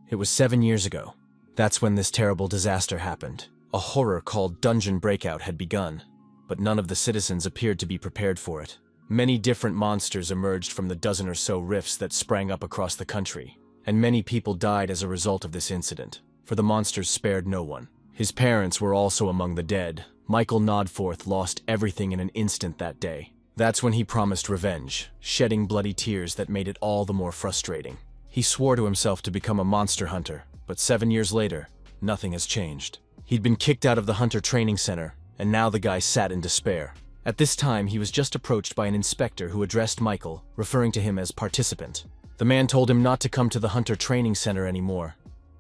It was 7 years ago. That's when this terrible disaster happened. A horror called Dungeon Breakout had begun, but none of the citizens appeared to be prepared for it. Many different monsters emerged from the dozen or so rifts that sprang up across the country, and many people died as a result of this incident, for the monsters spared no one. His parents were also among the dead. Michael Nodforth lost everything in an instant that day. That's when he promised revenge, shedding bloody tears that made it all the more frustrating. He swore to himself to become a monster hunter, but 7 years later, nothing has changed. He'd been kicked out of the hunter training center, and now the guy sat in despair. At this time, he was just approached by an inspector who addressed Michael, referring to him as participant. The man told him not to come to the hunter training center anymore,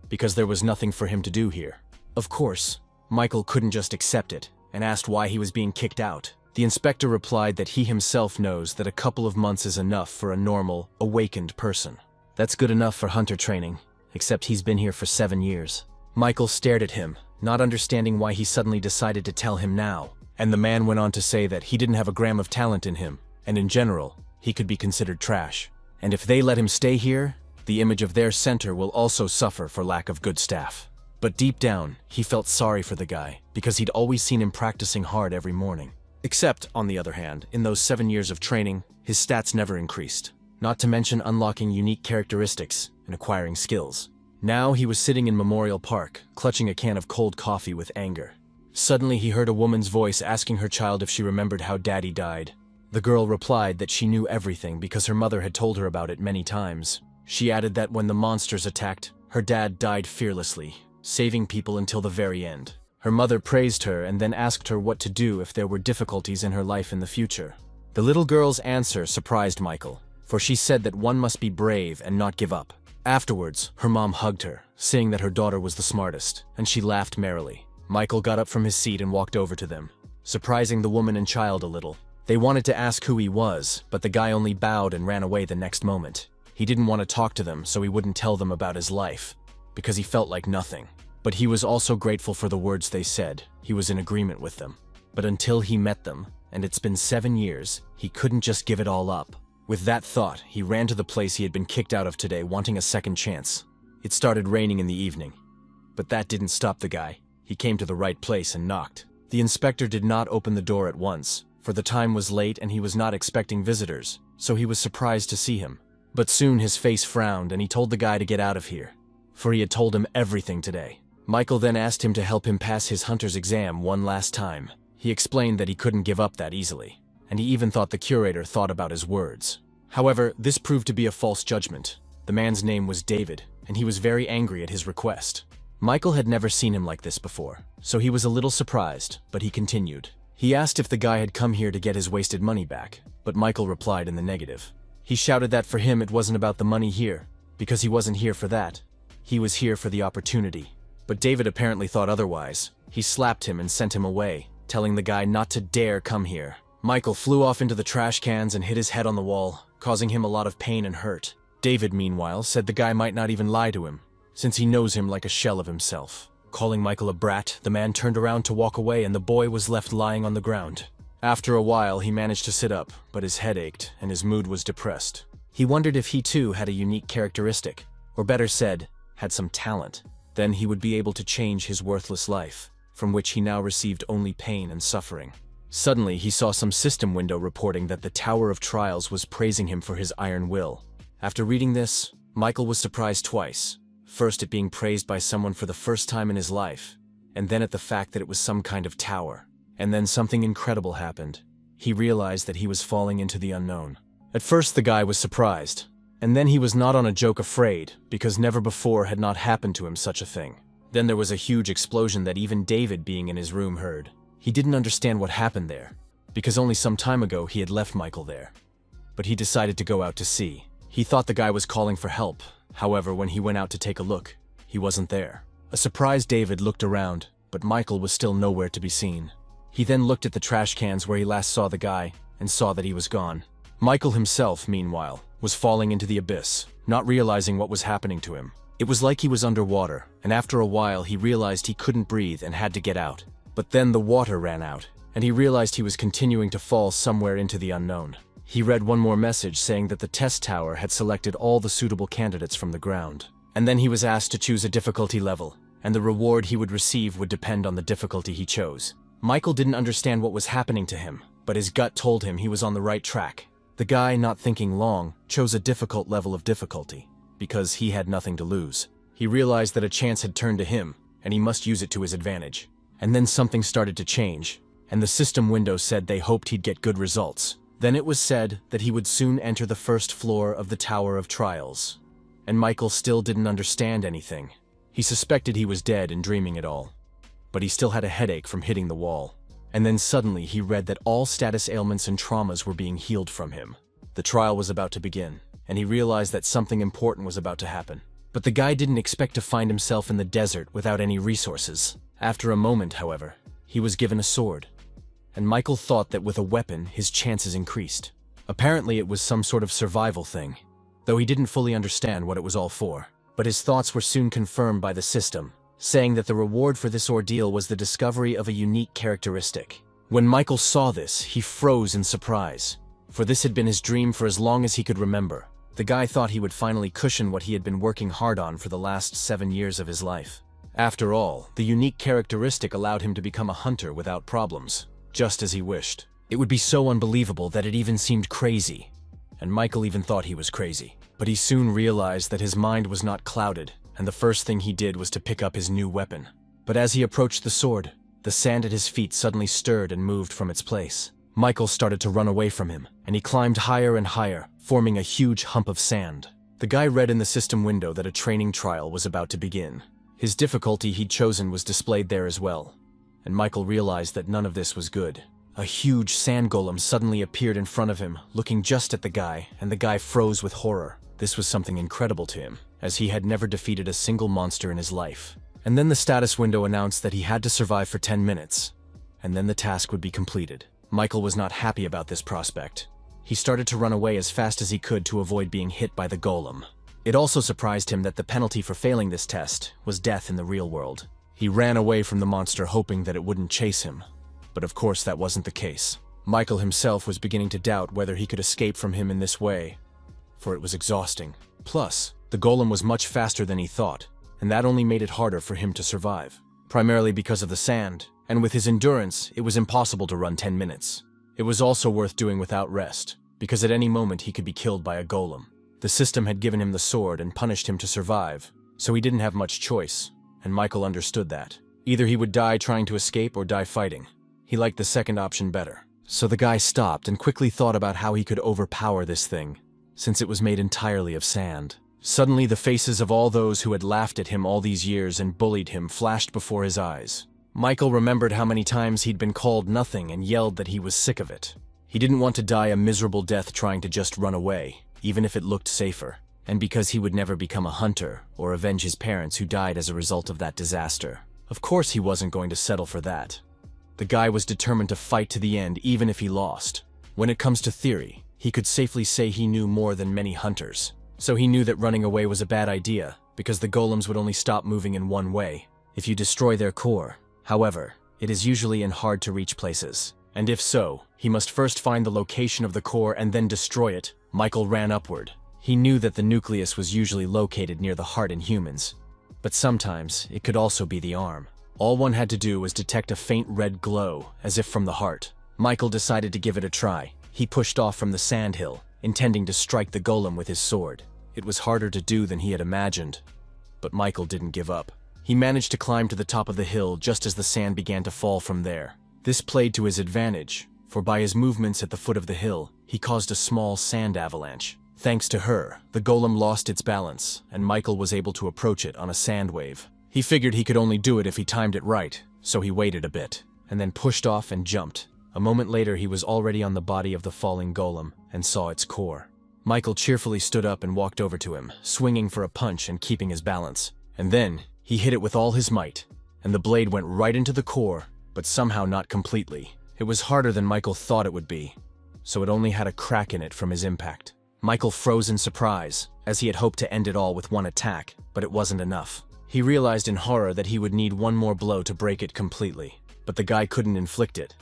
because there was nothing for him to do here. Of course, Michael couldn't just accept it, and asked why he was being kicked out. The inspector replied that he himself knows that a couple of months is enough for a normal, awakened person. That's good enough for hunter training, except he's been here for 7 years. Michael stared at him, not understanding why he suddenly decided to tell him now, and the man went on to say that he didn't have a gram of talent in him, and in general, he could be considered trash. And if they let him stay here, the image of their center will also suffer for lack of good staff. But deep down, he felt sorry for the guy, because he'd always seen him practicing hard every morning. Except, on the other hand, in those 7 years of training, his stats never increased. Not to mention unlocking unique characteristics and acquiring skills. Now he was sitting in Memorial Park, clutching a can of cold coffee with anger. Suddenly he heard a woman's voice asking her child if she remembered how Daddy died. The girl replied that she knew everything because her mother had told her about it many times. She added that when the monsters attacked, her dad died fearlessly, saving people until the very end. Her mother praised her and then asked her what to do if there were difficulties in her life in the future. The little girl's answer surprised Michael, for she said that one must be brave and not give up. Afterwards, her mom hugged her, saying that her daughter was the smartest, and she laughed merrily. Michael got up from his seat and walked over to them, surprising the woman and child a little. They wanted to ask who he was, but the guy only bowed and ran away the next moment. He didn't want to talk to them, so he wouldn't tell them about his life, because he felt like nothing. But he was also grateful for the words they said. He was in agreement with them. But until he met them, and it's been 7 years, he couldn't just give it all up. With that thought, he ran to the place he had been kicked out of today, wanting a second chance. It started raining in the evening. But that didn't stop the guy. He came to the right place and knocked. The inspector did not open the door at once, for the time was late and he was not expecting visitors, so he was surprised to see him. But soon his face frowned and he told the guy to get out of here, for he had told him everything today. Michael then asked him to help him pass his hunter's exam one last time. He explained that he couldn't give up that easily, and he even thought the curator thought about his words. However, this proved to be a false judgment. The man's name was David, and he was very angry at his request. Michael had never seen him like this before, so he was a little surprised, but he continued. He asked if the guy had come here to get his wasted money back, but Michael replied in the negative. He shouted that for him it wasn't about the money here, because he wasn't here for that. He was here for the opportunity. But David apparently thought otherwise. He slapped him and sent him away, telling the guy not to dare come here. Michael flew off into the trash cans and hit his head on the wall, causing him a lot of pain and hurt. David, meanwhile, said the guy might not even lie to him, since he knows him like a shell of himself. Calling Michael a brat, the man turned around to walk away and the boy was left lying on the ground. After a while, he managed to sit up, but his head ached and his mood was depressed. He wondered if he too had a unique characteristic, or better said, had some talent. Then he would be able to change his worthless life, from which he now received only pain and suffering. Suddenly, he saw some system window reporting that the Tower of Trials was praising him for his iron will. After reading this, Michael was surprised twice. First at being praised by someone for the first time in his life, and then at the fact that it was some kind of tower. And then something incredible happened. He realized that he was falling into the unknown. At first the guy was surprised, and then he was not on a joke afraid, because never before had not happened to him such a thing. Then there was a huge explosion that even David, being in his room, heard. He didn't understand what happened there, because only some time ago he had left Michael there. But he decided to go out to see. He thought the guy was calling for help. However, when he went out to take a look, he wasn't there. A surprised David looked around, but Michael was still nowhere to be seen. He then looked at the trash cans where he last saw the guy, and saw that he was gone. Michael himself, meanwhile, was falling into the abyss, not realizing what was happening to him. It was like he was underwater, and after a while he realized he couldn't breathe and had to get out. But then the water ran out, and he realized he was continuing to fall somewhere into the unknown. He read one more message saying that the test tower had selected all the suitable candidates from the ground. And then he was asked to choose a difficulty level, and the reward he would receive would depend on the difficulty he chose. Michael didn't understand what was happening to him, but his gut told him he was on the right track. The guy, not thinking long, chose a difficult level of difficulty, because he had nothing to lose. He realized that a chance had turned to him, and he must use it to his advantage. And then something started to change, and the system window said they hoped he'd get good results. Then it was said that he would soon enter the first floor of the Tower of Trials. And Michael still didn't understand anything. He suspected he was dead and dreaming it all. But he still had a headache from hitting the wall. And then suddenly he read that all status ailments and traumas were being healed from him. The trial was about to begin, and he realized that something important was about to happen. But the guy didn't expect to find himself in the desert without any resources. After a moment, however, he was given a sword. And Michael thought that with a weapon, his chances increased. Apparently it was some sort of survival thing, though he didn't fully understand what it was all for. But his thoughts were soon confirmed by the system, saying that the reward for this ordeal was the discovery of a unique characteristic. When Michael saw this, he froze in surprise, for this had been his dream for as long as he could remember. The guy thought he would finally cushion what he had been working hard on for the last 7 years of his life. After all, the unique characteristic allowed him to become a hunter without problems, just as he wished. It would be so unbelievable that it even seemed crazy, and Michael even thought he was crazy. But he soon realized that his mind was not clouded, and the first thing he did was to pick up his new weapon. But as he approached the sword, the sand at his feet suddenly stirred and moved from its place. Michael started to run away from him, and he climbed higher and higher, forming a huge hump of sand. The guy read in the system window that a training trial was about to begin. His difficulty he'd chosen was displayed there as well, and Michael realized that none of this was good. A huge sand golem suddenly appeared in front of him, looking just at the guy, and the guy froze with horror. This was something incredible to him, as he had never defeated a single monster in his life. And then the status window announced that he had to survive for 10 minutes, and then the task would be completed. Michael was not happy about this prospect. He started to run away as fast as he could to avoid being hit by the golem. It also surprised him that the penalty for failing this test was death in the real world. He ran away from the monster hoping that it wouldn't chase him, but of course that wasn't the case. Michael himself was beginning to doubt whether he could escape from him in this way, for it was exhausting. Plus, the golem was much faster than he thought, and that only made it harder for him to survive, primarily because of the sand, and with his endurance, it was impossible to run 10 minutes. It was also worth doing without rest, because at any moment he could be killed by a golem. The system had given him the sword and punished him to survive, so he didn't have much choice, and Michael understood that. Either he would die trying to escape or die fighting. He liked the second option better. So the guy stopped and quickly thought about how he could overpower this thing, since it was made entirely of sand. Suddenly the faces of all those who had laughed at him all these years and bullied him flashed before his eyes. Michael remembered how many times he'd been called nothing and yelled that he was sick of it. He didn't want to die a miserable death trying to just run away, even if it looked safer. And because he would never become a hunter or avenge his parents who died as a result of that disaster. Of course he wasn't going to settle for that. The guy was determined to fight to the end even if he lost. When it comes to theory, he could safely say he knew more than many hunters. So he knew that running away was a bad idea, because the golems would only stop moving in one way, if you destroy their core. However, it is usually in hard-to-reach places. And if so, he must first find the location of the core and then destroy it. Michael ran upward. He knew that the nucleus was usually located near the heart in humans, but sometimes it could also be the arm. All one had to do was detect a faint red glow, as if from the heart. Michael decided to give it a try. He pushed off from the sandhill, intending to strike the golem with his sword. It was harder to do than he had imagined, but Michael didn't give up. He managed to climb to the top of the hill just as the sand began to fall from there. This played to his advantage, for by his movements at the foot of the hill, he caused a small sand avalanche. Thanks to her, the golem lost its balance, and Michael was able to approach it on a sand wave. He figured he could only do it if he timed it right, so he waited a bit, and then pushed off and jumped. A moment later he was already on the body of the falling golem, and saw its core. Michael cheerfully stood up and walked over to him, swinging for a punch and keeping his balance. And then, he hit it with all his might, and the blade went right into the core, but somehow not completely. It was harder than Michael thought it would be, so it only had a crack in it from his impact. Michael froze in surprise, as he had hoped to end it all with one attack, but it wasn't enough. He realized in horror that he would need one more blow to break it completely, but the guy couldn't inflict it,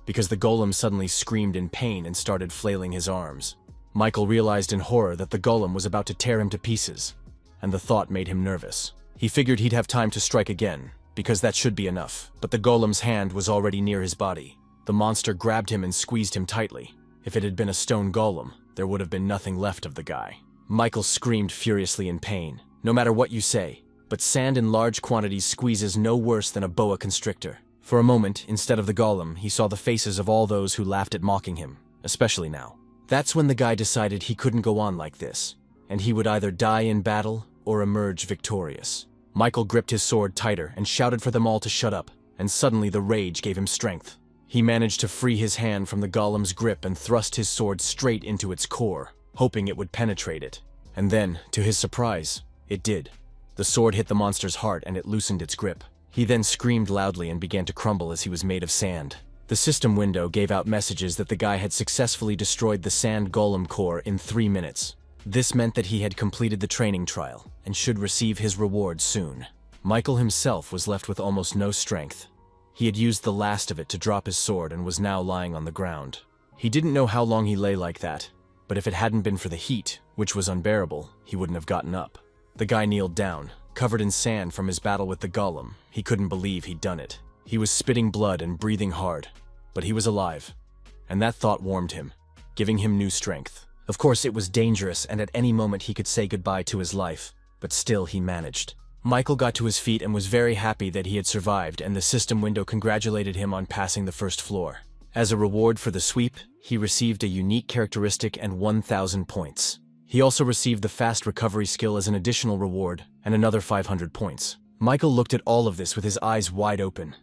because the golem suddenly screamed in pain and started flailing his arms. Michael realized in horror that the golem was about to tear him to pieces, and the thought made him nervous. He figured he'd have time to strike again, because that should be enough, but the golem's hand was already near his body. The monster grabbed him and squeezed him tightly. If it had been a stone golem, there would have been nothing left of the guy. Michael screamed furiously in pain. No matter what you say, but sand in large quantities squeezes no worse than a boa constrictor. For a moment, instead of the golem, he saw the faces of all those who laughed at mocking him, especially now. That's when the guy decided he couldn't go on like this, and he would either die in battle or emerge victorious. Michael gripped his sword tighter and shouted for them all to shut up, and suddenly the rage gave him strength. He managed to free his hand from the golem's grip and thrust his sword straight into its core, hoping it would penetrate it. And then, to his surprise, it did. The sword hit the monster's heart and it loosened its grip. He then screamed loudly and began to crumble as he was made of sand. The system window gave out messages that the guy had successfully destroyed the sand golem core in 3 minutes. This meant that he had completed the training trial and should receive his reward soon. Michael himself was left with almost no strength. He had used the last of it to drop his sword and was now lying on the ground. He didn't know how long he lay like that, but if it hadn't been for the heat, which was unbearable, he wouldn't have gotten up. The guy kneeled down, covered in sand from his battle with the golem. He couldn't believe he'd done it. He was spitting blood and breathing hard, but he was alive, and that thought warmed him, giving him new strength. Of course, it was dangerous, and at any moment he could say goodbye to his life, but still he managed. Michael got to his feet and was very happy that he had survived, and the system window congratulated him on passing the first floor. As a reward for the sweep, he received a unique characteristic and 1,000 points. He also received the fast recovery skill as an additional reward, and another 500 points. Michael looked at all of this with his eyes wide open.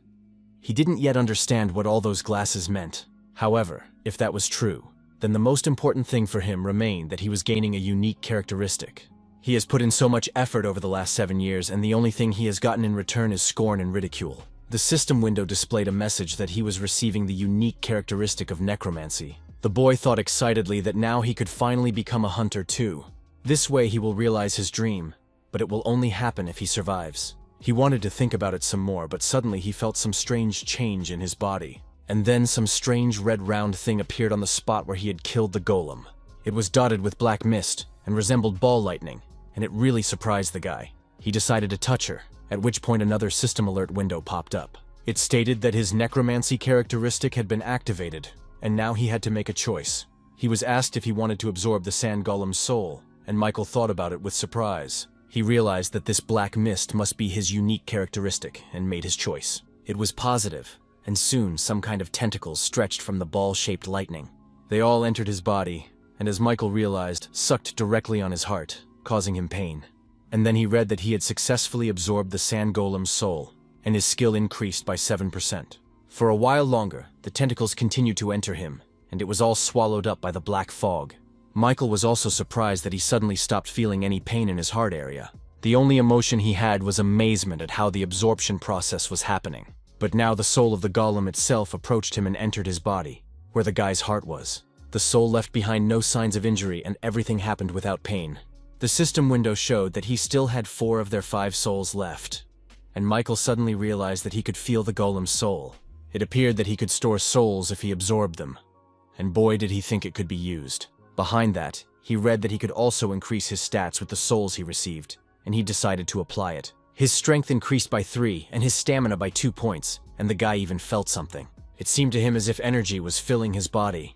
He didn't yet understand what all those glasses meant. However, if that was true, then the most important thing for him remained that he was gaining a unique characteristic. He has put in so much effort over the last 7 years, and the only thing he has gotten in return is scorn and ridicule. The system window displayed a message that he was receiving the unique characteristic of necromancy. The boy thought excitedly that now he could finally become a hunter too. This way he will realize his dream, but it will only happen if he survives. He wanted to think about it some more, but suddenly he felt some strange change in his body. And then some strange red round thing appeared on the spot where he had killed the golem. It was dotted with black mist and resembled ball lightning, and it really surprised the guy. He decided to touch her, at which point another system alert window popped up. It stated that his necromancy characteristic had been activated, and now he had to make a choice. He was asked if he wanted to absorb the sand golem's soul, and Michael thought about it with surprise. He realized that this black mist must be his unique characteristic, and made his choice. It was positive, and soon some kind of tentacles stretched from the ball-shaped lightning. They all entered his body, and as Michael realized, sucked directly on his heart, causing him pain. And then he read that he had successfully absorbed the sand golem's soul, and his skill increased by 7%. For a while longer, the tentacles continued to enter him, and it was all swallowed up by the black fog. Michael was also surprised that he suddenly stopped feeling any pain in his heart area. The only emotion he had was amazement at how the absorption process was happening. But now the soul of the golem itself approached him and entered his body, where the guy's heart was. The soul left behind no signs of injury, and everything happened without pain. The system window showed that he still had 4 of their 5 souls left, and Michael suddenly realized that he could feel the golem's soul. It appeared that he could store souls if he absorbed them, and boy did he think it could be used. Behind that, he read that he could also increase his stats with the souls he received, and he decided to apply it. His strength increased by 3, and his stamina by 2 points, and the guy even felt something. It seemed to him as if energy was filling his body,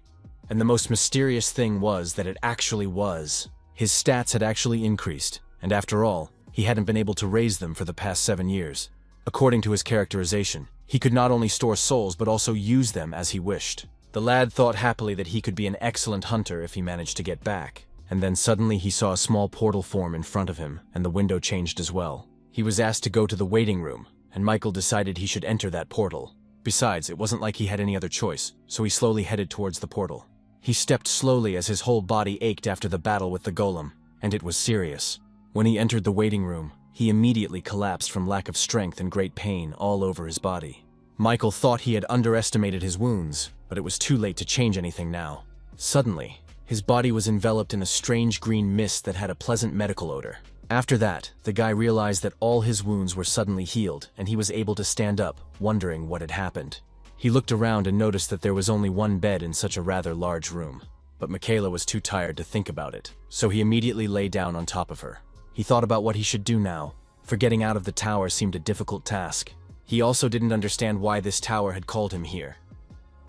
and the most mysterious thing was that it actually was. His stats had actually increased, and after all, he hadn't been able to raise them for the past 7 years. According to his characterization, he could not only store souls but also use them as he wished. The lad thought happily that he could be an excellent hunter if he managed to get back, and then suddenly he saw a small portal form in front of him, and the window changed as well. He was asked to go to the waiting room, and Michael decided he should enter that portal. Besides, it wasn't like he had any other choice, so he slowly headed towards the portal. He stepped slowly as his whole body ached after the battle with the golem, and it was serious. When he entered the waiting room, he immediately collapsed from lack of strength and great pain all over his body. Michael thought he had underestimated his wounds, but it was too late to change anything now. Suddenly, his body was enveloped in a strange green mist that had a pleasant medical odor. After that, the guy realized that all his wounds were suddenly healed, and he was able to stand up, wondering what had happened. He looked around and noticed that there was only one bed in such a rather large room. But Michaela was too tired to think about it, so he immediately lay down on top of her. He thought about what he should do now, for getting out of the tower seemed a difficult task. He also didn't understand why this tower had called him here.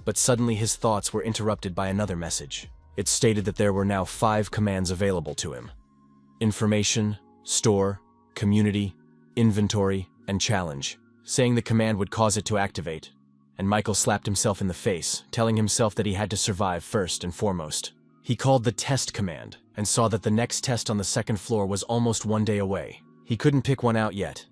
But suddenly his thoughts were interrupted by another message. It stated that there were now 5 commands available to him: Information, Store, Community, Inventory, and Challenge, saying the command would cause it to activate. And Michael slapped himself in the face, telling himself that he had to survive first and foremost. He called the Test command, and saw that the next test on the 2nd floor was almost 1 day away. He couldn't pick one out yet,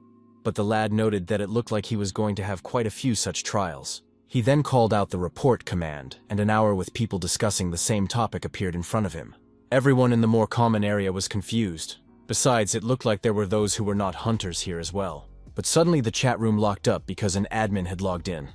but the lad noted that it looked like he was going to have quite a few such trials. He then called out the Report command, and an hour with people discussing the same topic appeared in front of him. Everyone in the more common area was confused. Besides, it looked like there were those who were not hunters here as well. But suddenly the chat room locked up because an admin had logged in.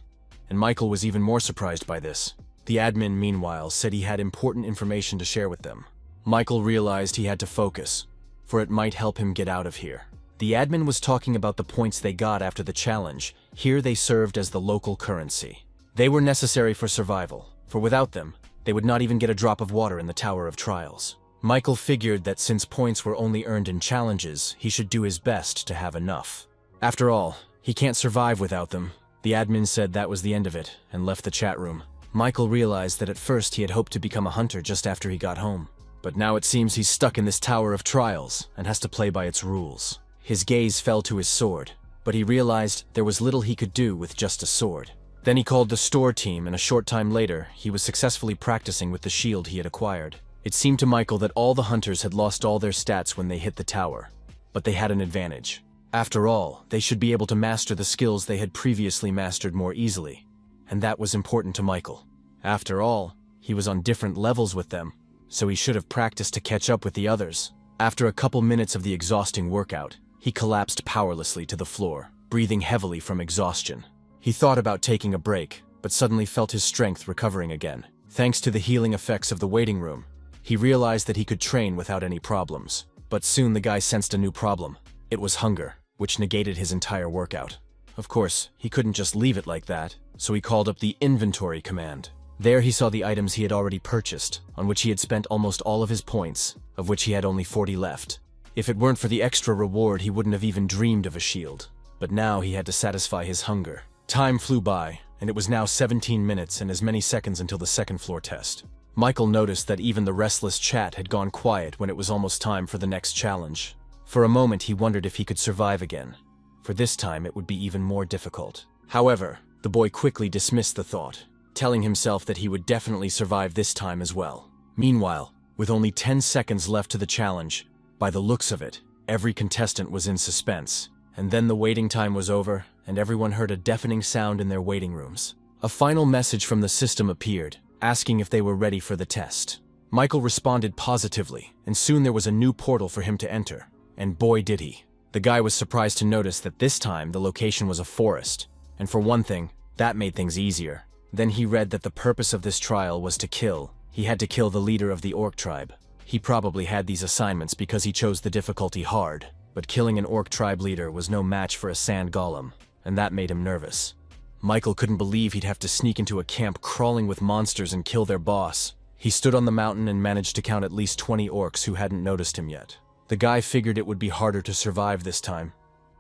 And Michael was even more surprised by this. The admin, meanwhile, said he had important information to share with them. Michael realized he had to focus, for it might help him get out of here. The admin was talking about the points they got after the challenge. Here they served as the local currency. They were necessary for survival, for without them, they would not even get a drop of water in the Tower of Trials. Michael figured that since points were only earned in challenges, he should do his best to have enough. After all, he can't survive without them. The admin said that was the end of it, and left the chat room. Michael realized that at first he had hoped to become a hunter just after he got home. But now it seems he's stuck in this Tower of Trials, and has to play by its rules. His gaze fell to his sword, but he realized there was little he could do with just a sword. Then he called the store team, and a short time later, he was successfully practicing with the shield he had acquired. It seemed to Michael that all the hunters had lost all their stats when they hit the tower, but they had an advantage. After all, they should be able to master the skills they had previously mastered more easily, and that was important to Michael. After all, he was on different levels with them, so he should have practiced to catch up with the others. After a couple minutes of the exhausting workout, he collapsed powerlessly to the floor, breathing heavily from exhaustion. He thought about taking a break, but suddenly felt his strength recovering again. Thanks to the healing effects of the waiting room, he realized that he could train without any problems. But soon the guy sensed a new problem. It was hunger, which negated his entire workout. Of course, he couldn't just leave it like that, so he called up the Inventory command. There he saw the items he had already purchased, on which he had spent almost all of his points, of which he had only 40 left. If it weren't for the extra reward, he wouldn't have even dreamed of a shield. But now he had to satisfy his hunger. Time flew by, and it was now 17 minutes and as many seconds until the 2nd floor test. Michael noticed that even the restless chat had gone quiet when it was almost time for the next challenge. For a moment he wondered if he could survive again, for this time it would be even more difficult. However, the boy quickly dismissed the thought, telling himself that he would definitely survive this time as well. Meanwhile, with only 10 seconds left to the challenge, by the looks of it, every contestant was in suspense. And then the waiting time was over, and everyone heard a deafening sound in their waiting rooms. A final message from the system appeared, asking if they were ready for the test. Michael responded positively, and soon there was a new portal for him to enter. And boy did he. The guy was surprised to notice that this time the location was a forest, and for one thing, that made things easier. Then he read that the purpose of this trial was to kill. He had to kill the leader of the orc tribe. He probably had these assignments because he chose the difficulty hard. But killing an orc tribe leader was no match for a sand golem, and that made him nervous. Michael couldn't believe he'd have to sneak into a camp crawling with monsters and kill their boss. He stood on the mountain and managed to count at least 20 orcs who hadn't noticed him yet. The guy figured it would be harder to survive this time,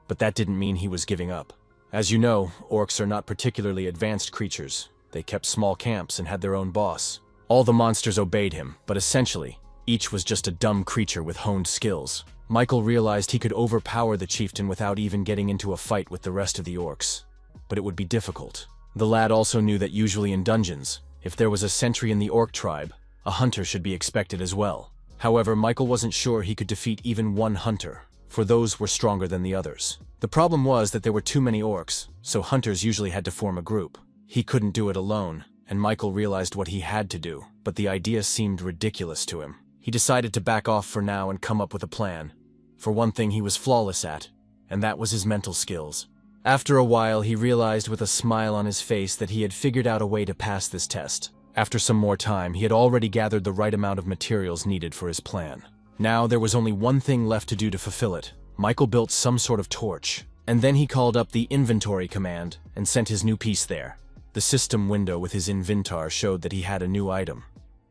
but that didn't mean he was giving up. As you know, orcs are not particularly advanced creatures. They kept small camps and had their own boss. All the monsters obeyed him, but essentially, each was just a dumb creature with honed skills. Michael realized he could overpower the chieftain without even getting into a fight with the rest of the orcs. But it would be difficult. The lad also knew that usually in dungeons, if there was a sentry in the orc tribe, a hunter should be expected as well. However, Michael wasn't sure he could defeat even one hunter, for those were stronger than the others. The problem was that there were too many orcs, so hunters usually had to form a group. He couldn't do it alone, and Michael realized what he had to do, but the idea seemed ridiculous to him. He decided to back off for now and come up with a plan. For one thing he was flawless at, and that was his mental skills. After a while, he realized with a smile on his face that he had figured out a way to pass this test. After some more time, he had already gathered the right amount of materials needed for his plan. Now there was only one thing left to do to fulfill it. Michael built some sort of torch, and then he called up the Inventory command and sent his new piece there. The system window with his inventar showed that he had a new item,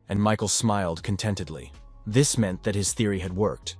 and Michael smiled contentedly. This meant that his theory had worked.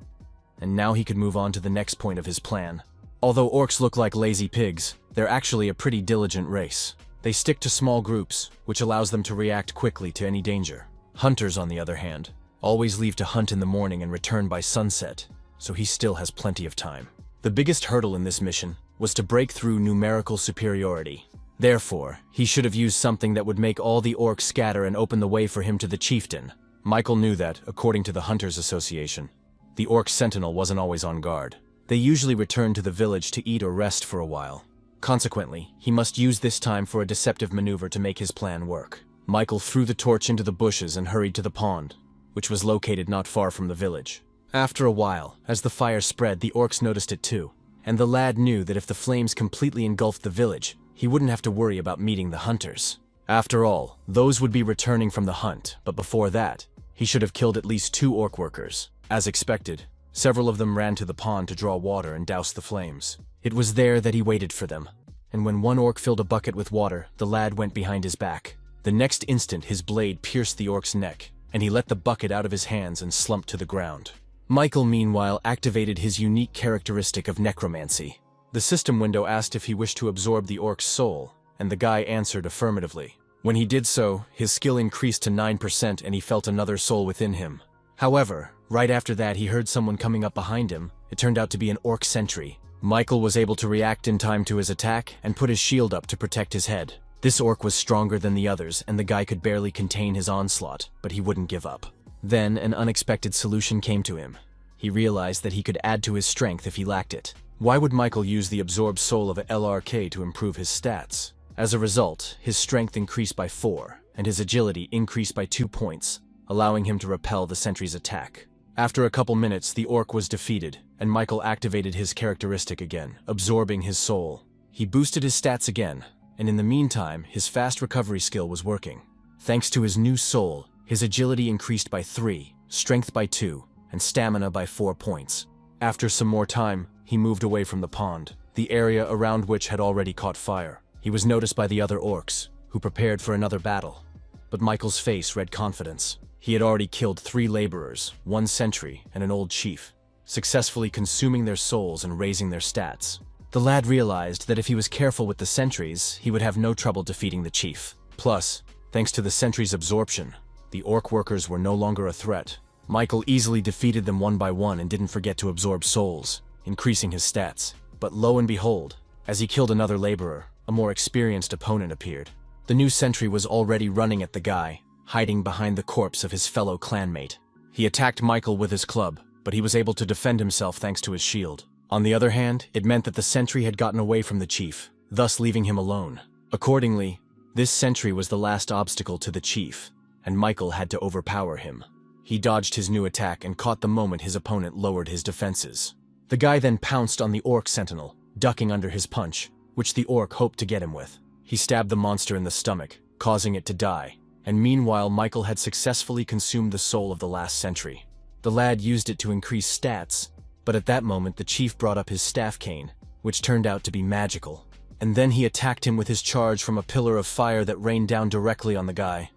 and now he could move on to the next point of his plan. Although orcs look like lazy pigs, they're actually a pretty diligent race. They stick to small groups, which allows them to react quickly to any danger. Hunters, on the other hand, always leave to hunt in the morning and return by sunset, so he still has plenty of time. The biggest hurdle in this mission was to break through numerical superiority. Therefore, he should have used something that would make all the orcs scatter and open the way for him to the chieftain. Michael knew that, according to the Hunters Association, the orc sentinel wasn't always on guard. They usually returned to the village to eat or rest for a while. Consequently, he must use this time for a deceptive maneuver to make his plan work. Michael threw the torch into the bushes and hurried to the pond, which was located not far from the village. After a while, as the fire spread, the orcs noticed it too, and the lad knew that if the flames completely engulfed the village, he wouldn't have to worry about meeting the hunters. After all, those would be returning from the hunt, but before that, he should have killed at least 2 orc workers. As expected, several of them ran to the pond to draw water and douse the flames. It was there that he waited for them, and when one orc filled a bucket with water, the lad went behind his back. The next instant, his blade pierced the orc's neck, and he let the bucket out of his hands and slumped to the ground. Michael, meanwhile, activated his unique characteristic of necromancy. The system window asked if he wished to absorb the orc's soul, and the guy answered affirmatively. When he did so, his skill increased to 9% and he felt another soul within him. However, right after that he heard someone coming up behind him. It turned out to be an orc sentry. Michael was able to react in time to his attack and put his shield up to protect his head. This orc was stronger than the others and the guy could barely contain his onslaught, but he wouldn't give up. Then an unexpected solution came to him. He realized that he could add to his strength if he lacked it. Why would Michael use the absorbed soul of a LRK to improve his stats? As a result, his strength increased by 4, and his agility increased by 2 points, allowing him to repel the sentry's attack. After a couple minutes, the orc was defeated, and Michael activated his characteristic again, absorbing his soul. He boosted his stats again, and in the meantime, his fast recovery skill was working. Thanks to his new soul, his agility increased by 3, strength by 2, and stamina by 4 points. After some more time, he moved away from the pond, the area around which had already caught fire. He was noticed by the other orcs, who prepared for another battle. But Michael's face read confidence. He had already killed 3 laborers, 1 sentry, and an old chief, successfully consuming their souls and raising their stats. The lad realized that if he was careful with the sentries, he would have no trouble defeating the chief. Plus, thanks to the sentry's absorption, the orc workers were no longer a threat. Michael easily defeated them one by one and didn't forget to absorb souls, increasing his stats. But lo and behold, as he killed another laborer, a more experienced opponent appeared. The new sentry was already running at the guy, hiding behind the corpse of his fellow clanmate. He attacked Michael with his club, but he was able to defend himself thanks to his shield. On the other hand, it meant that the sentry had gotten away from the chief, thus leaving him alone. Accordingly, this sentry was the last obstacle to the chief, and Michael had to overpower him. He dodged his new attack and caught the moment his opponent lowered his defenses. The guy then pounced on the orc sentinel, ducking under his punch, which the orc hoped to get him with. He stabbed the monster in the stomach, causing it to die, and meanwhile Michael had successfully consumed the soul of the last sentry. The lad used it to increase stats, but at that moment the chief brought up his staff cane, which turned out to be magical. And then he attacked him with his charge from a pillar of fire that rained down directly on the guy.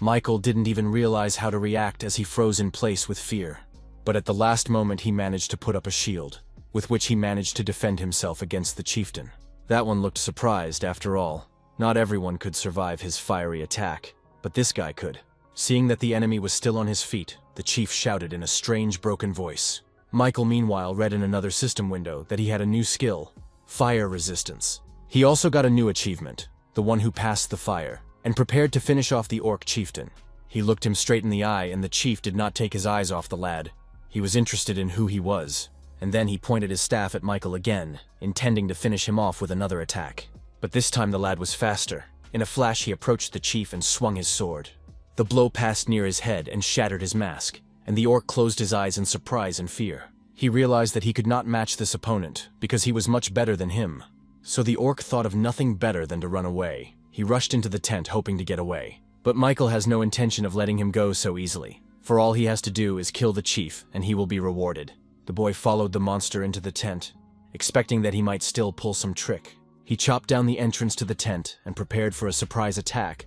Michael didn't even realize how to react as he froze in place with fear. But at the last moment he managed to put up a shield, with which he managed to defend himself against the chieftain. That one looked surprised after all. Not everyone could survive his fiery attack, but this guy could. Seeing that the enemy was still on his feet, the chief shouted in a strange broken voice. Michael meanwhile read in another system window that he had a new skill, fire resistance. He also got a new achievement, the one who passed the fire, and prepared to finish off the orc chieftain. He looked him straight in the eye and the chief did not take his eyes off the lad. He was interested in who he was, and then he pointed his staff at Michael again, intending to finish him off with another attack. But this time the lad was faster. In a flash he approached the chief and swung his sword. The blow passed near his head and shattered his mask, and the orc closed his eyes in surprise and fear. He realized that he could not match this opponent, because he was much better than him. So the orc thought of nothing better than to run away. He rushed into the tent hoping to get away. But Michael has no intention of letting him go so easily. For all he has to do is kill the chief, and he will be rewarded. The boy followed the monster into the tent, expecting that he might still pull some trick. He chopped down the entrance to the tent and prepared for a surprise attack,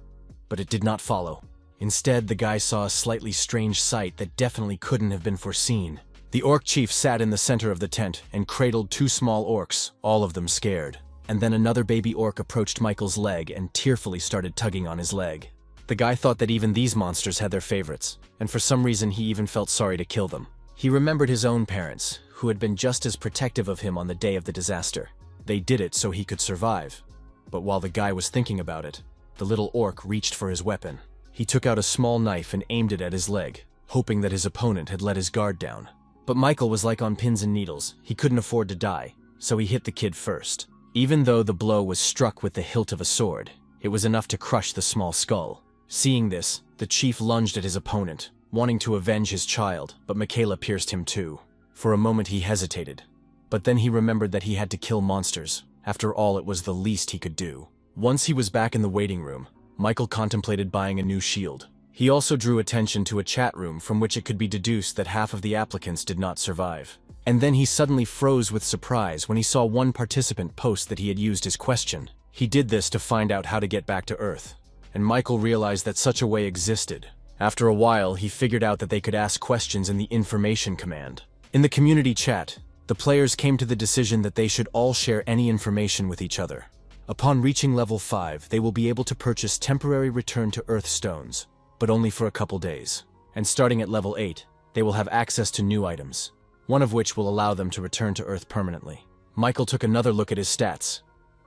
but it did not follow. Instead, the guy saw a slightly strange sight that definitely couldn't have been foreseen. The orc chief sat in the center of the tent and cradled two small orcs, all of them scared. And then another baby orc approached Michael's leg and tearfully started tugging on his leg. The guy thought that even these monsters had their favorites, and for some reason he even felt sorry to kill them. He remembered his own parents, who had been just as protective of him on the day of the disaster. They did it so he could survive. But while the guy was thinking about it, the little orc reached for his weapon. He took out a small knife and aimed it at his leg, hoping that his opponent had let his guard down. But Michael was like on pins and needles. He couldn't afford to die, so he hit the kid first. Even though the blow was struck with the hilt of a sword, it was enough to crush the small skull. Seeing this, the chief lunged at his opponent, wanting to avenge his child, but Michaela pierced him too. For a moment he hesitated, but then he remembered that he had to kill monsters. After all, it was the least he could do. Once he was back in the waiting room, Michael contemplated buying a new shield. He also drew attention to a chat room from which it could be deduced that half of the applicants did not survive. And then he suddenly froze with surprise when he saw one participant post that he had used his question. He did this to find out how to get back to Earth, and Michael realized that such a way existed. After a while, he figured out that they could ask questions in the information command. In the community chat, the players came to the decision that they should all share any information with each other. Upon reaching level 5, they will be able to purchase temporary return to Earth stones, but only for a couple days. And starting at level 8, they will have access to new items, one of which will allow them to return to Earth permanently. Michael took another look at his stats.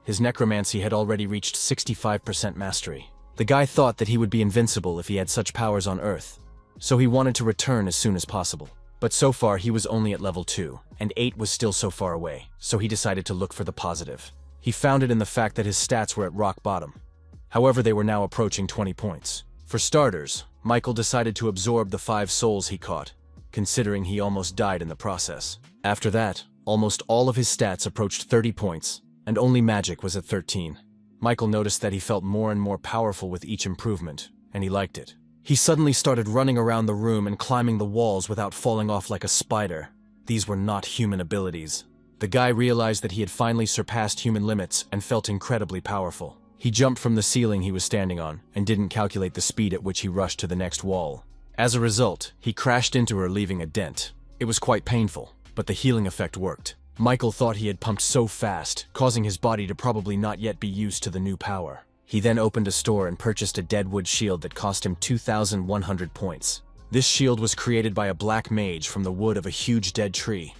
His necromancy had already reached 65% mastery. The guy thought that he would be invincible if he had such powers on Earth, so he wanted to return as soon as possible. But so far he was only at level 2, and 8 was still so far away, so he decided to look for the positive. He found it in the fact that his stats were at rock bottom. However, they were now approaching 20 points. For starters, Michael decided to absorb the 5 souls he caught, considering he almost died in the process. After that, almost all of his stats approached 30 points, and only magic was at 13. Michael noticed that he felt more and more powerful with each improvement, and he liked it. He suddenly started running around the room and climbing the walls without falling off like a spider. These were not human abilities. The guy realized that he had finally surpassed human limits and felt incredibly powerful. He jumped from the ceiling he was standing on and didn't calculate the speed at which he rushed to the next wall. As a result, he crashed into her, leaving a dent. It was quite painful, but the healing effect worked. Michael thought he had pumped so fast, causing his body to probably not yet be used to the new power. He then opened a store and purchased a deadwood shield that cost him 2,100 points. This shield was created by a black mage from the wood of a huge dead tree.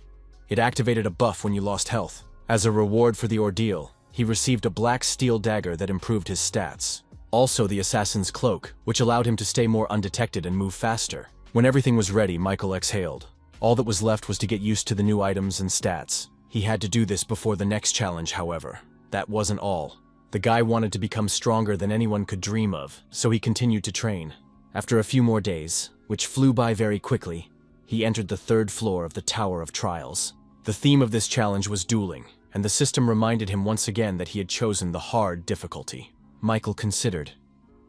It activated a buff when you lost health. As a reward for the ordeal, he received a black steel dagger that improved his stats. Also the assassin's cloak, which allowed him to stay more undetected and move faster. When everything was ready, Michael exhaled. All that was left was to get used to the new items and stats. He had to do this before the next challenge, however. That wasn't all. The guy wanted to become stronger than anyone could dream of, so he continued to train. After a few more days, which flew by very quickly, he entered the 3rd floor of the Tower of Trials. The theme of this challenge was dueling, and the system reminded him once again that he had chosen the hard difficulty. Michael considered.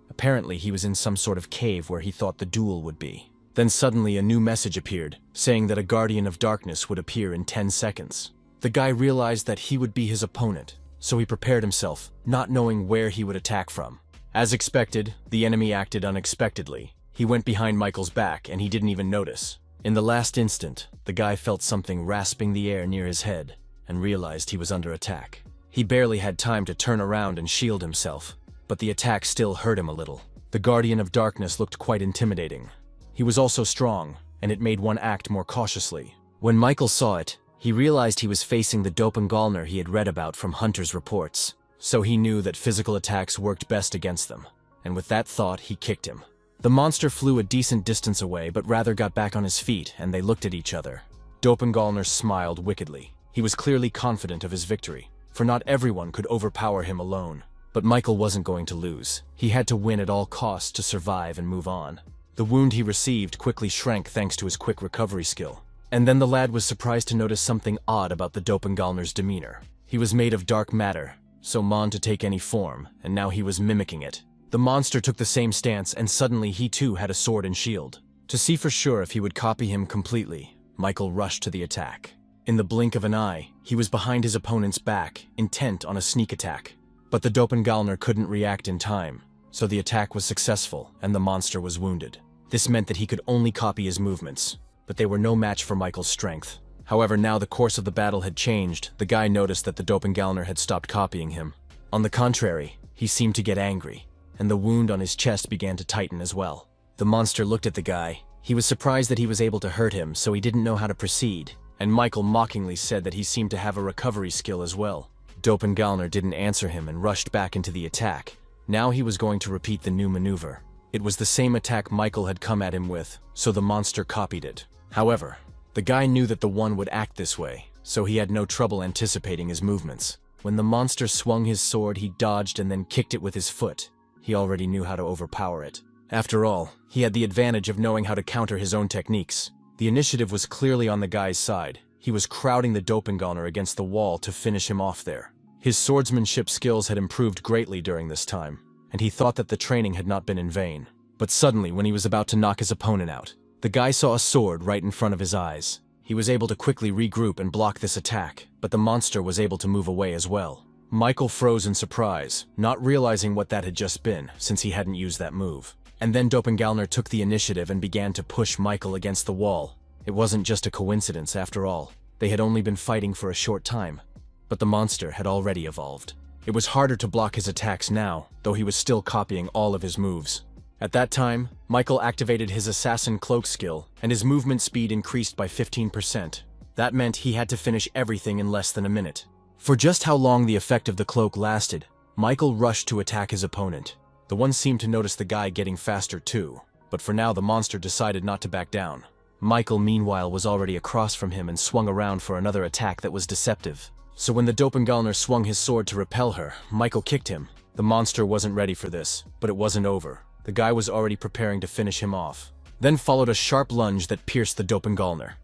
Apparently he was in some sort of cave where he thought the duel would be. Then suddenly a new message appeared, saying that a Guardian of Darkness would appear in 10 seconds. The guy realized that he would be his opponent, so he prepared himself, not knowing where he would attack from. As expected, the enemy acted unexpectedly. He went behind Michael's back and he didn't even notice. In the last instant, the guy felt something rasping the air near his head and realized he was under attack. He barely had time to turn around and shield himself, but the attack still hurt him a little. The Guardian of Darkness looked quite intimidating. He was also strong, and it made one act more cautiously. When Michael saw it, he realized he was facing the Doppelgänger he had read about from Hunter's reports, so he knew that physical attacks worked best against them, and with that thought, he kicked him. The monster flew a decent distance away, but rather got back on his feet, and they looked at each other. Doppelgänger smiled wickedly. He was clearly confident of his victory, for not everyone could overpower him alone. But Michael wasn't going to lose. He had to win at all costs to survive and move on. The wound he received quickly shrank thanks to his quick recovery skill. And then the lad was surprised to notice something odd about the Doppelgänger's demeanor. He was made of dark matter, so Mon to take any form, and now he was mimicking it. The monster took the same stance, and suddenly he too had a sword and shield. To see for sure if he would copy him completely, Michael rushed to the attack. In the blink of an eye, he was behind his opponent's back, intent on a sneak attack. But the Doppelgänger couldn't react in time, so the attack was successful and the monster was wounded. This meant that he could only copy his movements, but they were no match for Michael's strength. However, now the course of the battle had changed. The guy noticed that the doppelganger had stopped copying him. On the contrary, he seemed to get angry, and the wound on his chest began to tighten as well. The monster looked at the guy. He was surprised that he was able to hurt him, so he didn't know how to proceed, and Michael mockingly said that he seemed to have a recovery skill as well. Doppelganger didn't answer him and rushed back into the attack. Now he was going to repeat the new maneuver. It was the same attack Michael had come at him with, so the monster copied it. However, the guy knew that the one would act this way, so he had no trouble anticipating his movements. When the monster swung his sword, he dodged and then kicked it with his foot. He already knew how to overpower it. After all, he had the advantage of knowing how to counter his own techniques. The initiative was clearly on the guy's side. He was crowding the doppelganger against the wall to finish him off there. His swordsmanship skills had improved greatly during this time, and he thought that the training had not been in vain. But suddenly, when he was about to knock his opponent out, the guy saw a sword right in front of his eyes. He was able to quickly regroup and block this attack, but the monster was able to move away as well. Michael froze in surprise, not realizing what that had just been, since he hadn't used that move. And then Doppelganger took the initiative and began to push Michael against the wall. It wasn't just a coincidence after all. They had only been fighting for a short time, but the monster had already evolved. It was harder to block his attacks now, though he was still copying all of his moves. At that time, Michael activated his assassin cloak skill, and his movement speed increased by 15%. That meant he had to finish everything in less than a minute. For just how long the effect of the cloak lasted, Michael rushed to attack his opponent. The one seemed to notice the guy getting faster too, but for now the monster decided not to back down. Michael, meanwhile, was already across from him and swung around for another attack that was deceptive. So when the doppelganger swung his sword to repel her, Michael kicked him. The monster wasn't ready for this, but it wasn't over. The guy was already preparing to finish him off. Then followed a sharp lunge that pierced the doppelganger.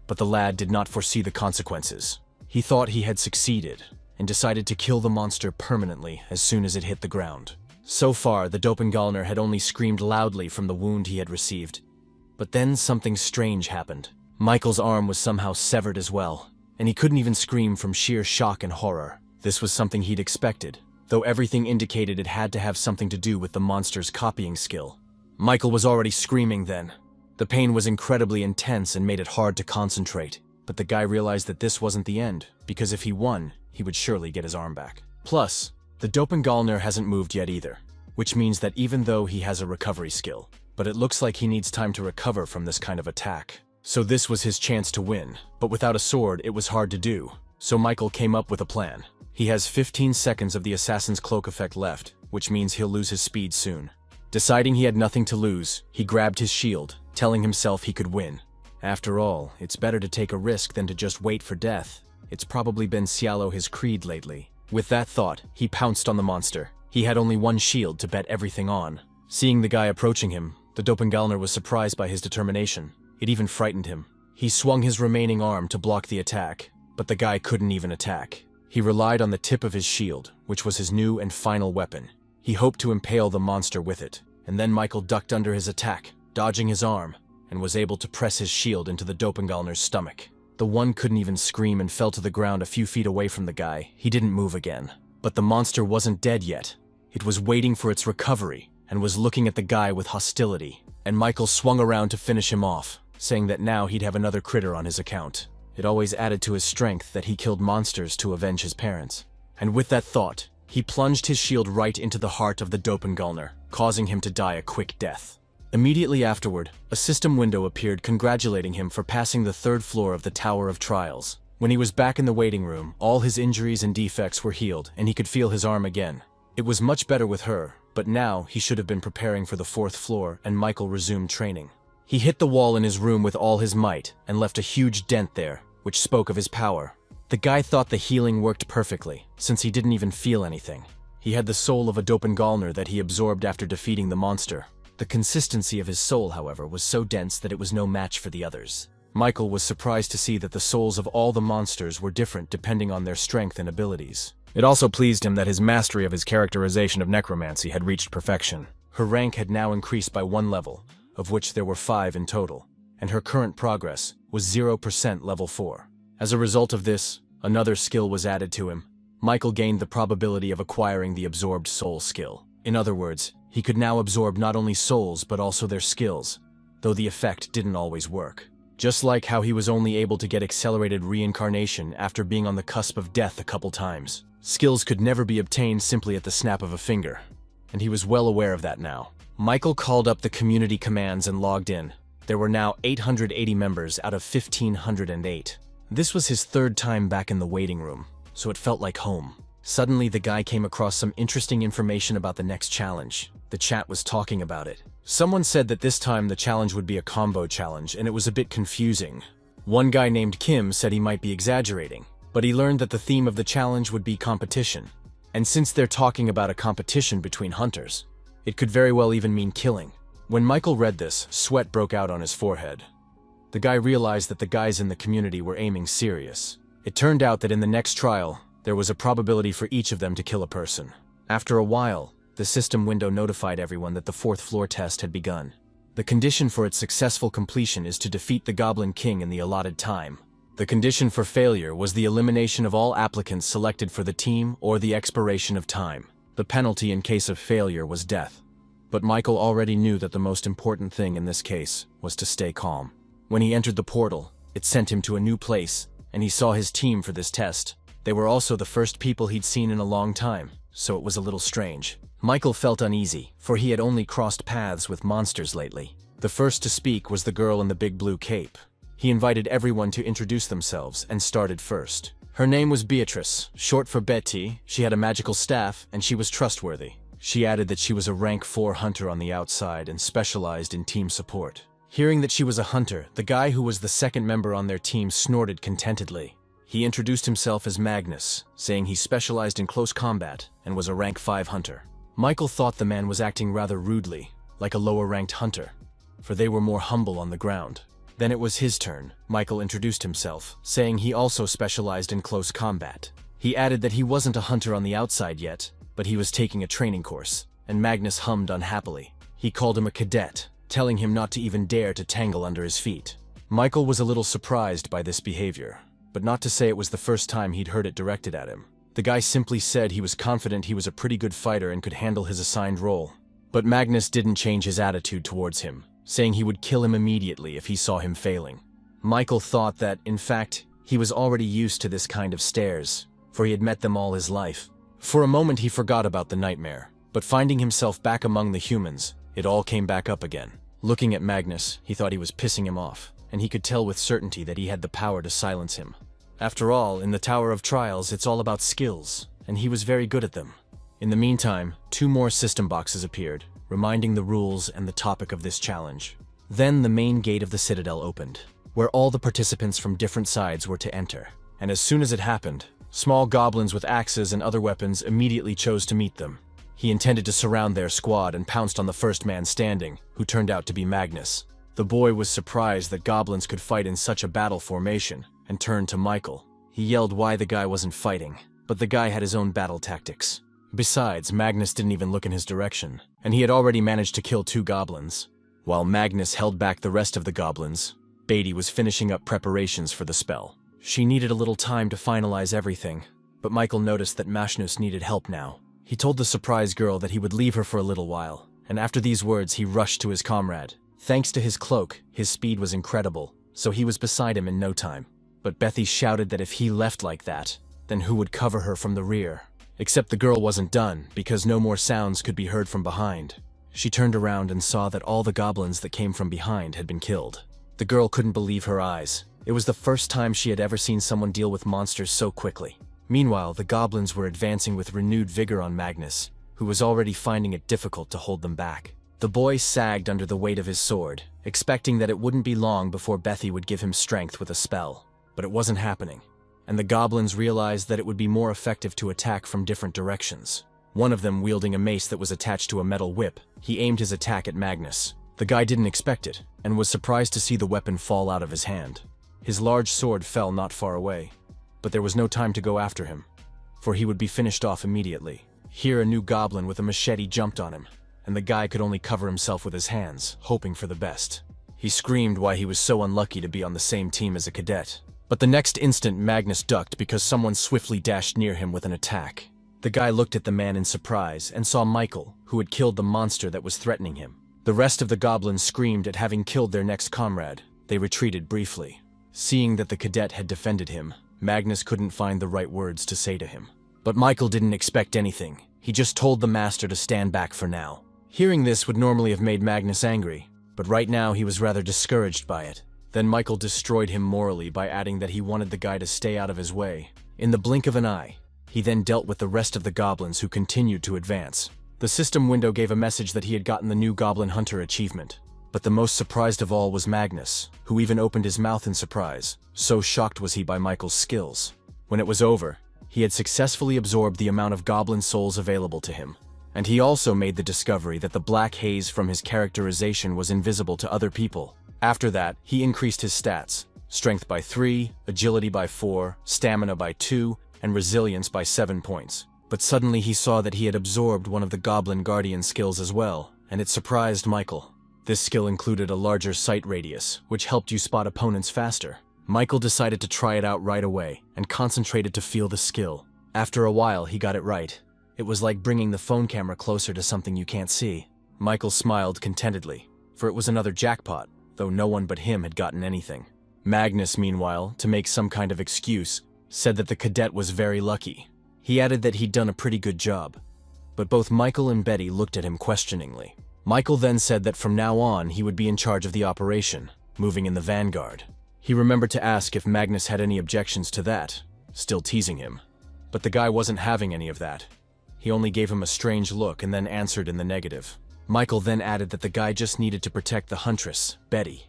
But the lad did not foresee the consequences. He thought he had succeeded, and decided to kill the monster permanently as soon as it hit the ground. So far, the doppelganger had only screamed loudly from the wound he had received. But then something strange happened. Michael's arm was somehow severed as well, and he couldn't even scream from sheer shock and horror. This was something he'd expected, though everything indicated it had to have something to do with the monster's copying skill. Michael was already screaming then. The pain was incredibly intense and made it hard to concentrate. But the guy realized that this wasn't the end, because if he won, he would surely get his arm back. Plus, the doppelganger hasn't moved yet either, which means that even though he has a recovery skill, but it looks like he needs time to recover from this kind of attack. So this was his chance to win, but without a sword it was hard to do. So Michael came up with a plan. He has 15 seconds of the assassin's cloak effect left, which means he'll lose his speed soon. Deciding he had nothing to lose, he grabbed his shield, telling himself he could win. After all, it's better to take a risk than to just wait for death. It's probably been Cialo his creed lately. With that thought, he pounced on the monster. He had only one shield to bet everything on. Seeing the guy approaching him, the doppelganger was surprised by his determination. It even frightened him. He swung his remaining arm to block the attack, but the guy couldn't even attack. He relied on the tip of his shield, which was his new and final weapon. He hoped to impale the monster with it, and then Michael ducked under his attack, dodging his arm, and was able to press his shield into the doppelganger's stomach. The one couldn't even scream and fell to the ground a few feet away from the guy. He didn't move again. But the monster wasn't dead yet. It was waiting for its recovery, and was looking at the guy with hostility. And Michael swung around to finish him off, saying that now he'd have another critter on his account. It always added to his strength that he killed monsters to avenge his parents. And with that thought, he plunged his shield right into the heart of the doppelganger, causing him to die a quick death. Immediately afterward, a system window appeared congratulating him for passing the 3rd floor of the Tower of Trials. When he was back in the waiting room, all his injuries and defects were healed, and he could feel his arm again. It was much better with her, but now he should have been preparing for the 4th floor, and Michael resumed training. He hit the wall in his room with all his might, and left a huge dent there, which spoke of his power. The guy thought the healing worked perfectly, since he didn't even feel anything. He had the soul of a doppelganger that he absorbed after defeating the monster. The consistency of his soul, however, was so dense that it was no match for the others. Michael was surprised to see that the souls of all the monsters were different depending on their strength and abilities. It also pleased him that his mastery of his characterization of necromancy had reached perfection. Her rank had now increased by 1 level, of which there were 5 in total, and her current progress was 0% level 4. As a result of this, another skill was added to him. Michael gained the probability of acquiring the absorbed soul skill. In other words, he could now absorb not only souls but also their skills, though the effect didn't always work. Just like how he was only able to get accelerated reincarnation after being on the cusp of death a couple times. Skills could never be obtained simply at the snap of a finger, and he was well aware of that now. Michael called up the community commands and logged in. There were now 880 members out of 1,508. This was his third time back in the waiting room, so it felt like home. Suddenly, the guy came across some interesting information about the next challenge. The chat was talking about it. Someone said that this time the challenge would be a combo challenge, and it was a bit confusing. One guy named Kim said he might be exaggerating, but he learned that the theme of the challenge would be competition. And since they're talking about a competition between hunters, it could very well even mean killing. When Michael read this, sweat broke out on his forehead. The guy realized that the guys in the community were aiming serious. It turned out that in the next trial, there was a probability for each of them to kill a person. After a while, the system window notified everyone that the fourth floor test had begun. The condition for its successful completion is to defeat the Goblin King in the allotted time. The condition for failure was the elimination of all applicants selected for the team or the expiration of time. The penalty in case of failure was death. But Michael already knew that the most important thing in this case was to stay calm. When he entered the portal, it sent him to a new place, and he saw his team for this test. They were also the first people he'd seen in a long time, so it was a little strange. Michael felt uneasy, for he had only crossed paths with monsters lately. The first to speak was the girl in the big blue cape. He invited everyone to introduce themselves and started first. Her name was Beatrice, short for Betty. She had a magical staff, and she was trustworthy. She added that she was a rank 4 hunter on the outside and specialized in team support. Hearing that she was a hunter, the guy who was the second member on their team snorted contentedly. He introduced himself as Magnus, saying he specialized in close combat and was a rank 5 hunter. Michael thought the man was acting rather rudely, like a lower-ranked hunter, for they were more humble on the ground. Then it was his turn. Michael introduced himself, saying he also specialized in close combat. He added that he wasn't a hunter on the outside yet, but he was taking a training course, and Magnus hummed unhappily. He called him a cadet, telling him not to even dare to tangle under his feet. Michael was a little surprised by this behavior, but not to say it was the first time he'd heard it directed at him. The guy simply said he was confident he was a pretty good fighter and could handle his assigned role. But Magnus didn't change his attitude towards him, saying he would kill him immediately if he saw him failing. Michael thought that, in fact, he was already used to this kind of stares, for he had met them all his life. For a moment he forgot about the nightmare, but finding himself back among the humans, it all came back up again. Looking at Magnus, he thought he was pissing him off, and he could tell with certainty that he had the power to silence him. After all, in the Tower of Trials, it's all about skills, and he was very good at them. In the meantime, 2 more system boxes appeared, reminding the rules and the topic of this challenge. Then the main gate of the Citadel opened, where all the participants from different sides were to enter. And as soon as it happened, small goblins with axes and other weapons immediately chose to meet them. He intended to surround their squad and pounced on the first man standing, who turned out to be Magnus. The boy was surprised that goblins could fight in such a battle formation, and turned to Michael. He yelled why the guy wasn't fighting, but the guy had his own battle tactics. Besides, Magnus didn't even look in his direction, and he had already managed to kill 2 goblins. While Magnus held back the rest of the goblins, Beatty was finishing up preparations for the spell. She needed a little time to finalize everything, but Michael noticed that Magnus needed help now. He told the surprised girl that he would leave her for a little while, and after these words he rushed to his comrade. Thanks to his cloak, his speed was incredible, so he was beside him in no time. But Bethy shouted that if he left like that, then who would cover her from the rear? Except the girl wasn't done, because no more sounds could be heard from behind. She turned around and saw that all the goblins that came from behind had been killed. The girl couldn't believe her eyes. It was the first time she had ever seen someone deal with monsters so quickly. Meanwhile, the goblins were advancing with renewed vigor on Magnus, who was already finding it difficult to hold them back. The boy sagged under the weight of his sword, expecting that it wouldn't be long before Bethy would give him strength with a spell. But it wasn't happening, and the goblins realized that it would be more effective to attack from different directions. One of them, wielding a mace that was attached to a metal whip, he aimed his attack at Magnus. The guy didn't expect it, and was surprised to see the weapon fall out of his hand. His large sword fell not far away, but there was no time to go after him, for he would be finished off immediately. Here a new goblin with a machete jumped on him, and the guy could only cover himself with his hands, hoping for the best. He screamed why he was so unlucky to be on the same team as a cadet. But the next instant Magnus ducked because someone swiftly dashed near him with an attack. The guy looked at the man in surprise and saw Michael, who had killed the monster that was threatening him. The rest of the goblins screamed at having killed their next comrade. They retreated briefly. Seeing that the cadet had defended him, Magnus couldn't find the right words to say to him. But Michael didn't expect anything. He just told the master to stand back for now. Hearing this would normally have made Magnus angry, but right now he was rather discouraged by it. Then Michael destroyed him morally by adding that he wanted the guy to stay out of his way. In the blink of an eye, he then dealt with the rest of the goblins who continued to advance. The system window gave a message that he had gotten the new Goblin Hunter achievement. But the most surprised of all was Magnus, who even opened his mouth in surprise. So shocked was he by Michael's skills. When it was over, he had successfully absorbed the amount of goblin souls available to him. And he also made the discovery that the black haze from his characterization was invisible to other people. After that, he increased his stats: strength by 3, agility by 4, stamina by 2, and resilience by 7 points. But suddenly he saw that he had absorbed one of the Goblin Guardian skills as well, and it surprised Michael. This skill included a larger sight radius, which helped you spot opponents faster. Michael decided to try it out right away, and concentrated to feel the skill. After a while, he got it right. It was like bringing the phone camera closer to something you can't see. Michael smiled contentedly, for it was another jackpot, though no one but him had gotten anything. Magnus, meanwhile, to make some kind of excuse, said that the cadet was very lucky. He added that he'd done a pretty good job. But both Michael and Betty looked at him questioningly. Michael then said that from now on he would be in charge of the operation, moving in the vanguard. He remembered to ask if Magnus had any objections to that, still teasing him. But the guy wasn't having any of that. He only gave him a strange look and then answered in the negative. Michael then added that the guy just needed to protect the huntress, Betty,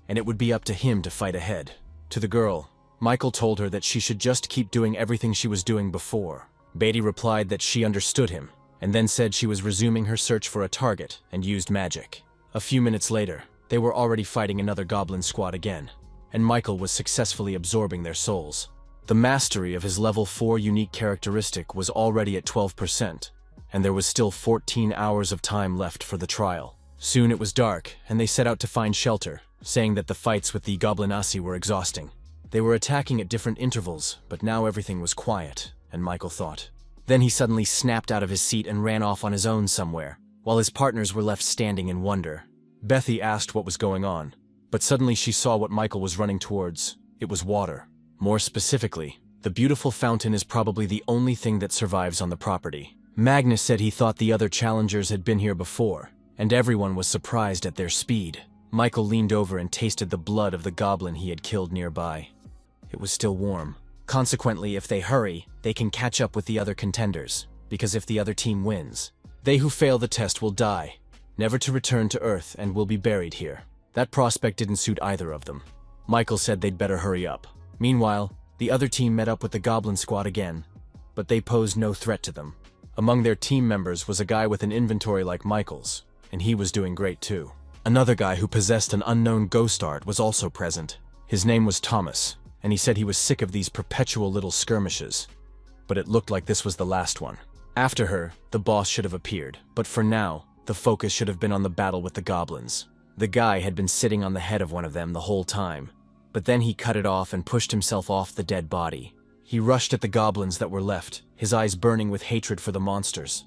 and it would be up to him to fight ahead. To the girl, Michael told her that she should just keep doing everything she was doing before. Betty replied that she understood him, and then said she was resuming her search for a target and used magic. A few minutes later, they were already fighting another goblin squad again, and Michael was successfully absorbing their souls. The mastery of his level 4 unique characteristic was already at 12%, and there was still 14 hours of time left for the trial. Soon it was dark, and they set out to find shelter, saying that the fights with the Goblinassi were exhausting. They were attacking at different intervals, but now everything was quiet, and Michael thought. Then he suddenly snapped out of his seat and ran off on his own somewhere, while his partners were left standing in wonder. Bethy asked what was going on, but suddenly she saw what Michael was running towards. It was water. More specifically, the beautiful fountain is probably the only thing that survives on the property. Magnus said he thought the other challengers had been here before, and everyone was surprised at their speed. Michael leaned over and tasted the blood of the goblin he had killed nearby. It was still warm. Consequently, if they hurry, they can catch up with the other contenders, because if the other team wins, they who fail the test will die, never to return to Earth, and will be buried here. That prospect didn't suit either of them. Michael said they'd better hurry up. Meanwhile, the other team met up with the Goblin Squad again, but they posed no threat to them. Among their team members was a guy with an inventory like Michael's, and he was doing great too. Another guy who possessed an unknown ghost art was also present. His name was Thomas, and he said he was sick of these perpetual little skirmishes. But it looked like this was the last one. After her, the boss should have appeared, but for now, the focus should have been on the battle with the goblins. The guy had been sitting on the head of one of them the whole time, but then he cut it off and pushed himself off the dead body. He rushed at the goblins that were left, his eyes burning with hatred for the monsters.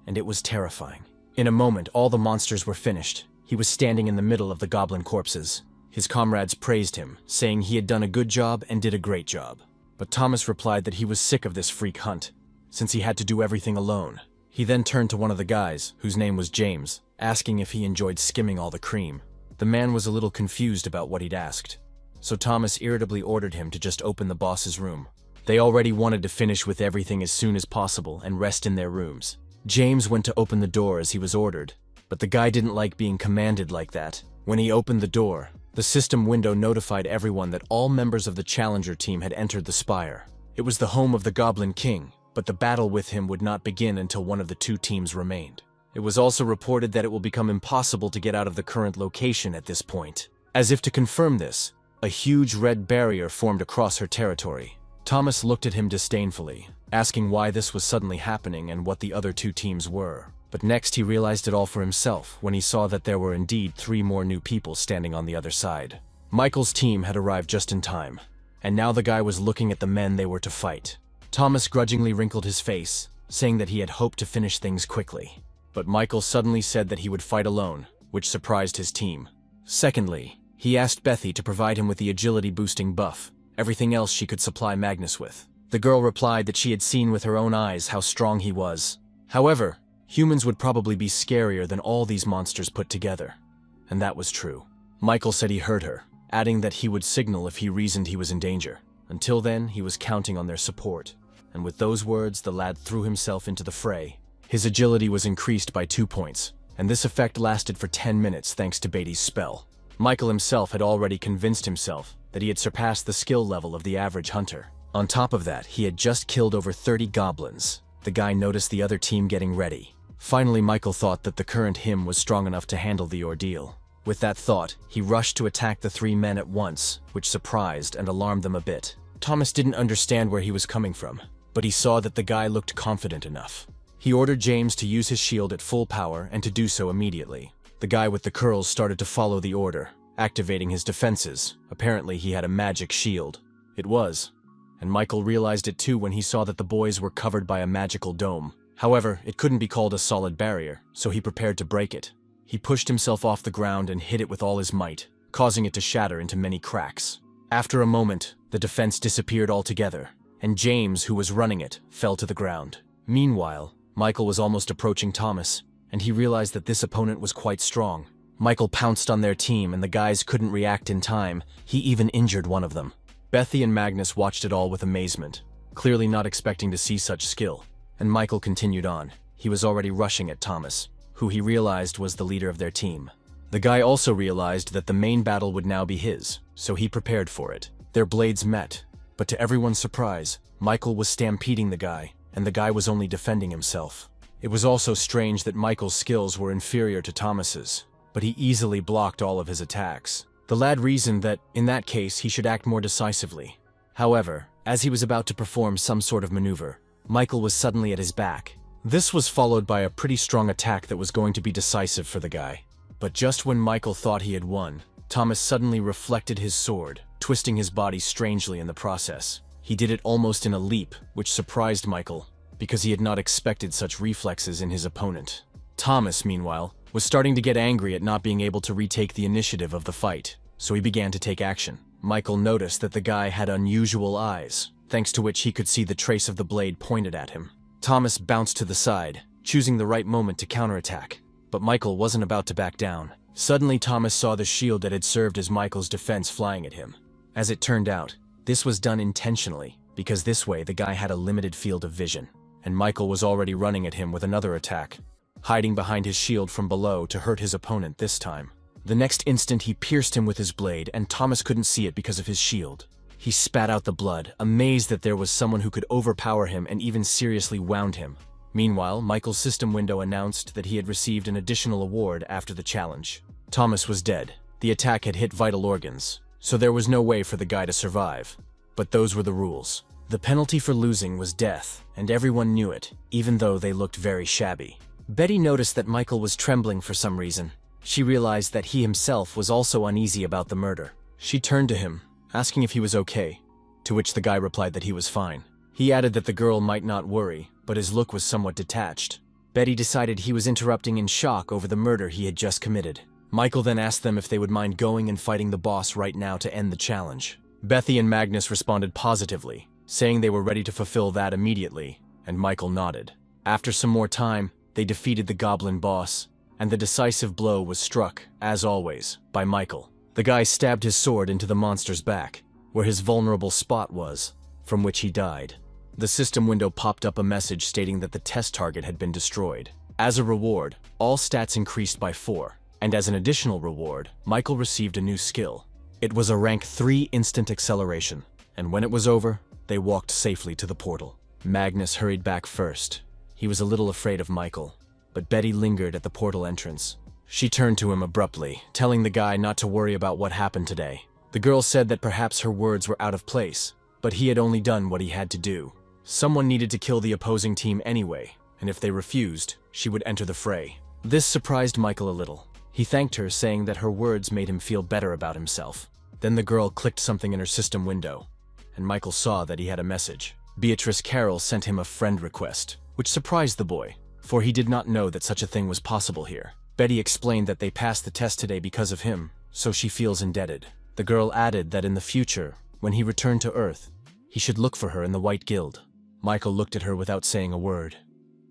And it was terrifying. In a moment, all the monsters were finished. He was standing in the middle of the goblin corpses. His comrades praised him, saying he had done a good job and did a great job. But Thomas replied that he was sick of this freak hunt, since he had to do everything alone. He then turned to one of the guys, whose name was James, asking if he enjoyed skimming all the cream. The man was a little confused about what he'd asked, so Thomas irritably ordered him to just open the boss's room. They already wanted to finish with everything as soon as possible and rest in their rooms. James went to open the door as he was ordered, but the guy didn't like being commanded like that. When he opened the door, the system window notified everyone that all members of the Challenger team had entered the spire. It was the home of the Goblin King, but the battle with him would not begin until one of the two teams remained. It was also reported that it will become impossible to get out of the current location at this point. As if to confirm this, a huge red barrier formed across her territory. Thomas looked at him disdainfully, asking why this was suddenly happening and what the other two teams were. But next he realized it all for himself when he saw that there were indeed 3 more new people standing on the other side. Michael's team had arrived just in time, and now the guy was looking at the men they were to fight. Thomas grudgingly wrinkled his face, saying that he had hoped to finish things quickly. But Michael suddenly said that he would fight alone, which surprised his team. Secondly, He asked Bethy to provide him with the agility-boosting buff, everything else she could supply Magnus with. The girl replied that she had seen with her own eyes how strong he was. However, humans would probably be scarier than all these monsters put together. And that was true. Michael said he heard her, adding that he would signal if he reasoned he was in danger. Until then, he was counting on their support. And with those words, the lad threw himself into the fray. His agility was increased by 2 points, and this effect lasted for 10 minutes thanks to Beatty's spell. Michael himself had already convinced himself that he had surpassed the skill level of the average hunter. On top of that, he had just killed over 30 goblins. The guy noticed the other team getting ready. Finally, Michael thought that the current him was strong enough to handle the ordeal. With that thought, he rushed to attack the 3 men at once, which surprised and alarmed them a bit. Thomas didn't understand where he was coming from, but he saw that the guy looked confident enough. He ordered James to use his shield at full power and to do so immediately. The guy with the curls started to follow the order, activating his defenses. Apparently, he had a magic shield. It was. And Michael realized it too when he saw that the boys were covered by a magical dome. However, it couldn't be called a solid barrier, so he prepared to break it. He pushed himself off the ground and hit it with all his might, causing it to shatter into many cracks. After a moment, the defense disappeared altogether, and James, who was running it, fell to the ground. Meanwhile, Michael was almost approaching Thomas, and he realized that this opponent was quite strong. Michael pounced on their team, and the guys couldn't react in time. He even injured one of them. Bethy and Magnus watched it all with amazement, clearly not expecting to see such skill. And Michael continued on. He was already rushing at Thomas, who he realized was the leader of their team. The guy also realized that the main battle would now be his, so he prepared for it. Their blades met, but to everyone's surprise, Michael was stampeding the guy, and the guy was only defending himself. It was also strange that Michael's skills were inferior to Thomas's, but he easily blocked all of his attacks. The lad reasoned that, in that case, he should act more decisively. However, as he was about to perform some sort of maneuver, Michael was suddenly at his back. This was followed by a pretty strong attack that was going to be decisive for the guy. But just when Michael thought he had won, Thomas suddenly reflected his sword, twisting his body strangely in the process. He did it almost in a leap, which surprised Michael, because he had not expected such reflexes in his opponent. Thomas, meanwhile, was starting to get angry at not being able to retake the initiative of the fight, so he began to take action. Michael noticed that the guy had unusual eyes, thanks to which he could see the trace of the blade pointed at him. Thomas bounced to the side, choosing the right moment to counterattack. But Michael wasn't about to back down. Suddenly, Thomas saw the shield that had served as Michael's defense flying at him. As it turned out, this was done intentionally, because this way the guy had a limited field of vision, and Michael was already running at him with another attack, hiding behind his shield from below to hurt his opponent this time. The next instant he pierced him with his blade, and Thomas couldn't see it because of his shield. He spat out the blood, amazed that there was someone who could overpower him and even seriously wound him. Meanwhile, Michael's system window announced that he had received an additional award after the challenge. Thomas was dead. The attack had hit vital organs, so there was no way for the guy to survive. But those were the rules. The penalty for losing was death, and everyone knew it, even though they looked very shabby. Betty noticed that Michael was trembling for some reason. She realized that he himself was also uneasy about the murder. She turned to him, asking if he was okay, to which the guy replied that he was fine. He added that the girl might not worry, but his look was somewhat detached. Betty decided he was interrupting in shock over the murder he had just committed. Michael then asked them if they would mind going and fighting the boss right now to end the challenge. Bethy and Magnus responded positively, saying they were ready to fulfill that immediately, and Michael nodded. After some more time, they defeated the goblin boss, and the decisive blow was struck, as always, by Michael. The guy stabbed his sword into the monster's back, where his vulnerable spot was, from which he died. The system window popped up a message stating that the test target had been destroyed. As a reward, all stats increased by 4, and as an additional reward, Michael received a new skill. It was a rank 3 instant acceleration, and when it was over, they walked safely to the portal. Magnus hurried back first. He was a little afraid of Michael, but Betty lingered at the portal entrance. She turned to him abruptly, telling the guy not to worry about what happened today. The girl said that perhaps her words were out of place, but he had only done what he had to do. Someone needed to kill the opposing team anyway, and if they refused, she would enter the fray. This surprised Michael a little. He thanked her, saying that her words made him feel better about himself. Then the girl clicked something in her system window, and Michael saw that he had a message. Beatrice Carroll sent him a friend request, which surprised the boy, for he did not know that such a thing was possible here. Betty explained that they passed the test today because of him, so she feels indebted. The girl added that in the future, when he returned to Earth, he should look for her in the White Guild. Michael looked at her without saying a word,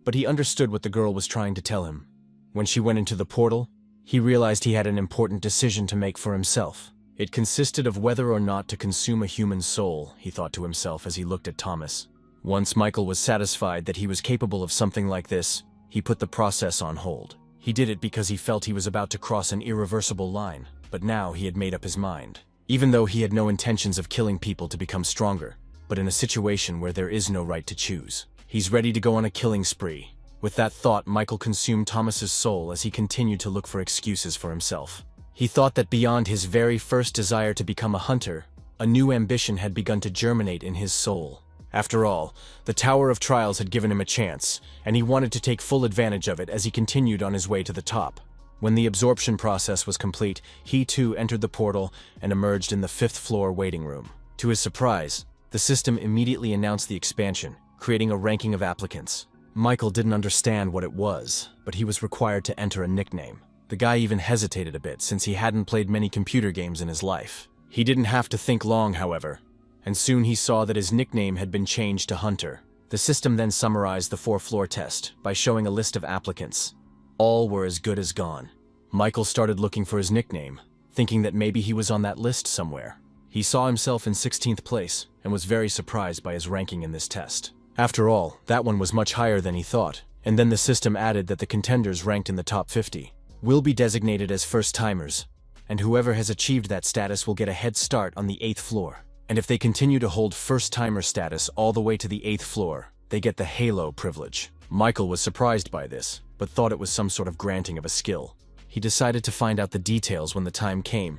but he understood what the girl was trying to tell him. When she went into the portal, he realized he had an important decision to make for himself. It consisted of whether or not to consume a human soul, he thought to himself as he looked at Thomas. Once Michael was satisfied that he was capable of something like this, he put the process on hold. He did it because he felt he was about to cross an irreversible line, but now he had made up his mind. Even though he had no intentions of killing people to become stronger, but in a situation where there is no right to choose, he's ready to go on a killing spree. With that thought, Michael consumed Thomas's soul as he continued to look for excuses for himself. He thought that beyond his very first desire to become a hunter, a new ambition had begun to germinate in his soul. After all, the Tower of Trials had given him a chance, and he wanted to take full advantage of it as he continued on his way to the top. When the absorption process was complete, he too entered the portal and emerged in the 5th floor waiting room. To his surprise, the system immediately announced the expansion, creating a ranking of applicants. Michael didn't understand what it was, but he was required to enter a nickname. The guy even hesitated a bit since he hadn't played many computer games in his life. He didn't have to think long, however, and soon he saw that his nickname had been changed to Hunter. The system then summarized the 4-floor test by showing a list of applicants. All were as good as gone. Michael started looking for his nickname, thinking that maybe he was on that list somewhere. He saw himself in 16th place and was very surprised by his ranking in this test. After all, that one was much higher than he thought, and then the system added that the contenders ranked in the top 50 will be designated as first-timers, and whoever has achieved that status will get a head start on the 8th floor. And if they continue to hold first-timer status all the way to the 8th floor, they get the Halo privilege. Michael was surprised by this, but thought it was some sort of granting of a skill. He decided to find out the details when the time came.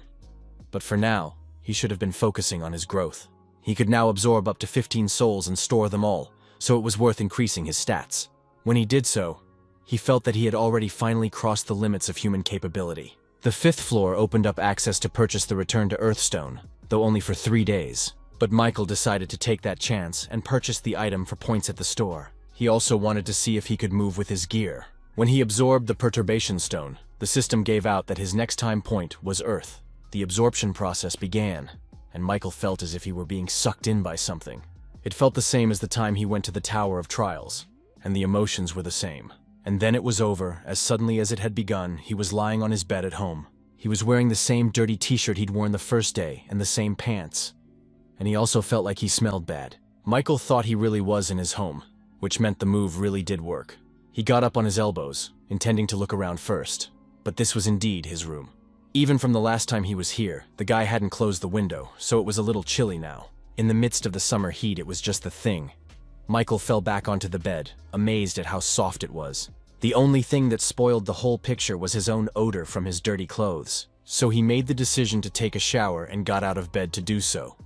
But for now, he should have been focusing on his growth. He could now absorb up to 15 souls and store them all, so it was worth increasing his stats. When he did so, he felt that he had already finally crossed the limits of human capability. The 5th floor opened up access to purchase the Return to Earth stone, though only for 3 days. But Michael decided to take that chance and purchase the item for points at the store. He also wanted to see if he could move with his gear. When he absorbed the Perturbation Stone, the system gave out that his next time point was Earth. The absorption process began, and Michael felt as if he were being sucked in by something. It felt the same as the time he went to the Tower of Trials, and the emotions were the same. And then it was over. As suddenly as it had begun, he was lying on his bed at home. He was wearing the same dirty t-shirt he'd worn the first day, and the same pants. And he also felt like he smelled bad. Michael thought he really was in his home, which meant the move really did work. He got up on his elbows, intending to look around first. But this was indeed his room. Even from the last time he was here, the guy hadn't closed the window, so it was a little chilly now. In the midst of the summer heat, it was just the thing. Michael fell back onto the bed, amazed at how soft it was. The only thing that spoiled the whole picture was his own odor from his dirty clothes. So he made the decision to take a shower and got out of bed to do so.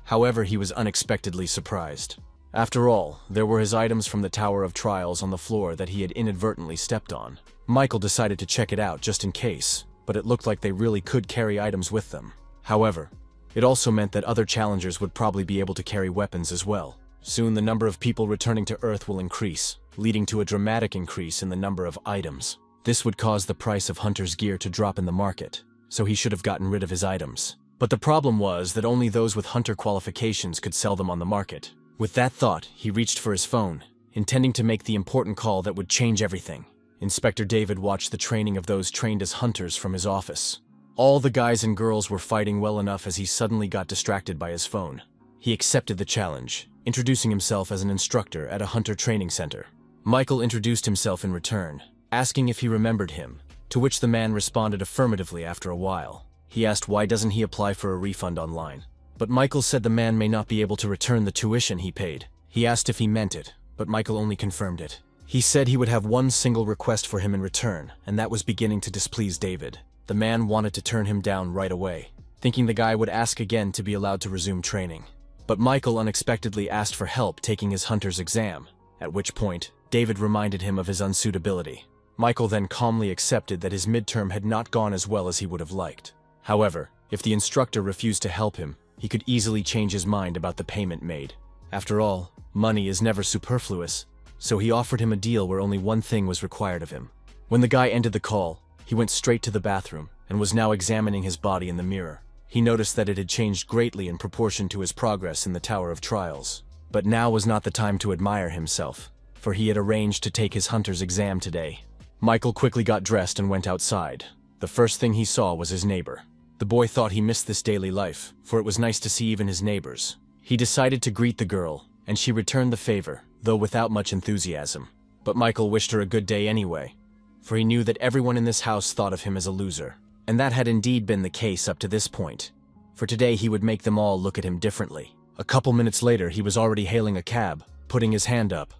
However, he was unexpectedly surprised. After all, there were his items from the Tower of Trials on the floor that he had inadvertently stepped on. Michael decided to check it out just in case, but it looked like they really could carry items with them. However, it also meant that other challengers would probably be able to carry weapons as well. Soon the number of people returning to Earth will increase, leading to a dramatic increase in the number of items. This would cause the price of Hunter's gear to drop in the market, so he should have gotten rid of his items. But the problem was that only those with Hunter qualifications could sell them on the market. With that thought, he reached for his phone, intending to make the important call that would change everything. Inspector David watched the training of those trained as hunters from his office. All the guys and girls were fighting well enough as he suddenly got distracted by his phone. He accepted the challenge, introducing himself as an instructor at a hunter training center. Michael introduced himself in return, asking if he remembered him, to which the man responded affirmatively after a while. He asked why doesn't he apply for a refund online. But Michael said the man may not be able to return the tuition he paid. He asked if he meant it, but Michael only confirmed it. He said he would have one single request for him in return, and that was beginning to displease David. The man wanted to turn him down right away, thinking the guy would ask again to be allowed to resume training. But Michael unexpectedly asked for help taking his hunter's exam, at which point David reminded him of his unsuitability. Michael then calmly accepted that his midterm had not gone as well as he would have liked. However, if the instructor refused to help him, he could easily change his mind about the payment made. After all, money is never superfluous, so he offered him a deal where only one thing was required of him. When the guy ended the call, He went straight to the bathroom and was now examining his body in the mirror. He noticed that it had changed greatly in proportion to his progress in the Tower of Trials. But now was not the time to admire himself, for he had arranged to take his hunter's exam today. Michael quickly got dressed and went outside. The first thing he saw was his neighbor. The boy thought he missed this daily life, for it was nice to see even his neighbors. He decided to greet the girl, and she returned the favor, though without much enthusiasm. But Michael wished her a good day anyway, for he knew that everyone in this house thought of him as a loser. And that had indeed been the case up to this point, for today he would make them all look at him differently. A couple minutes later, he was already hailing a cab, putting his hand up,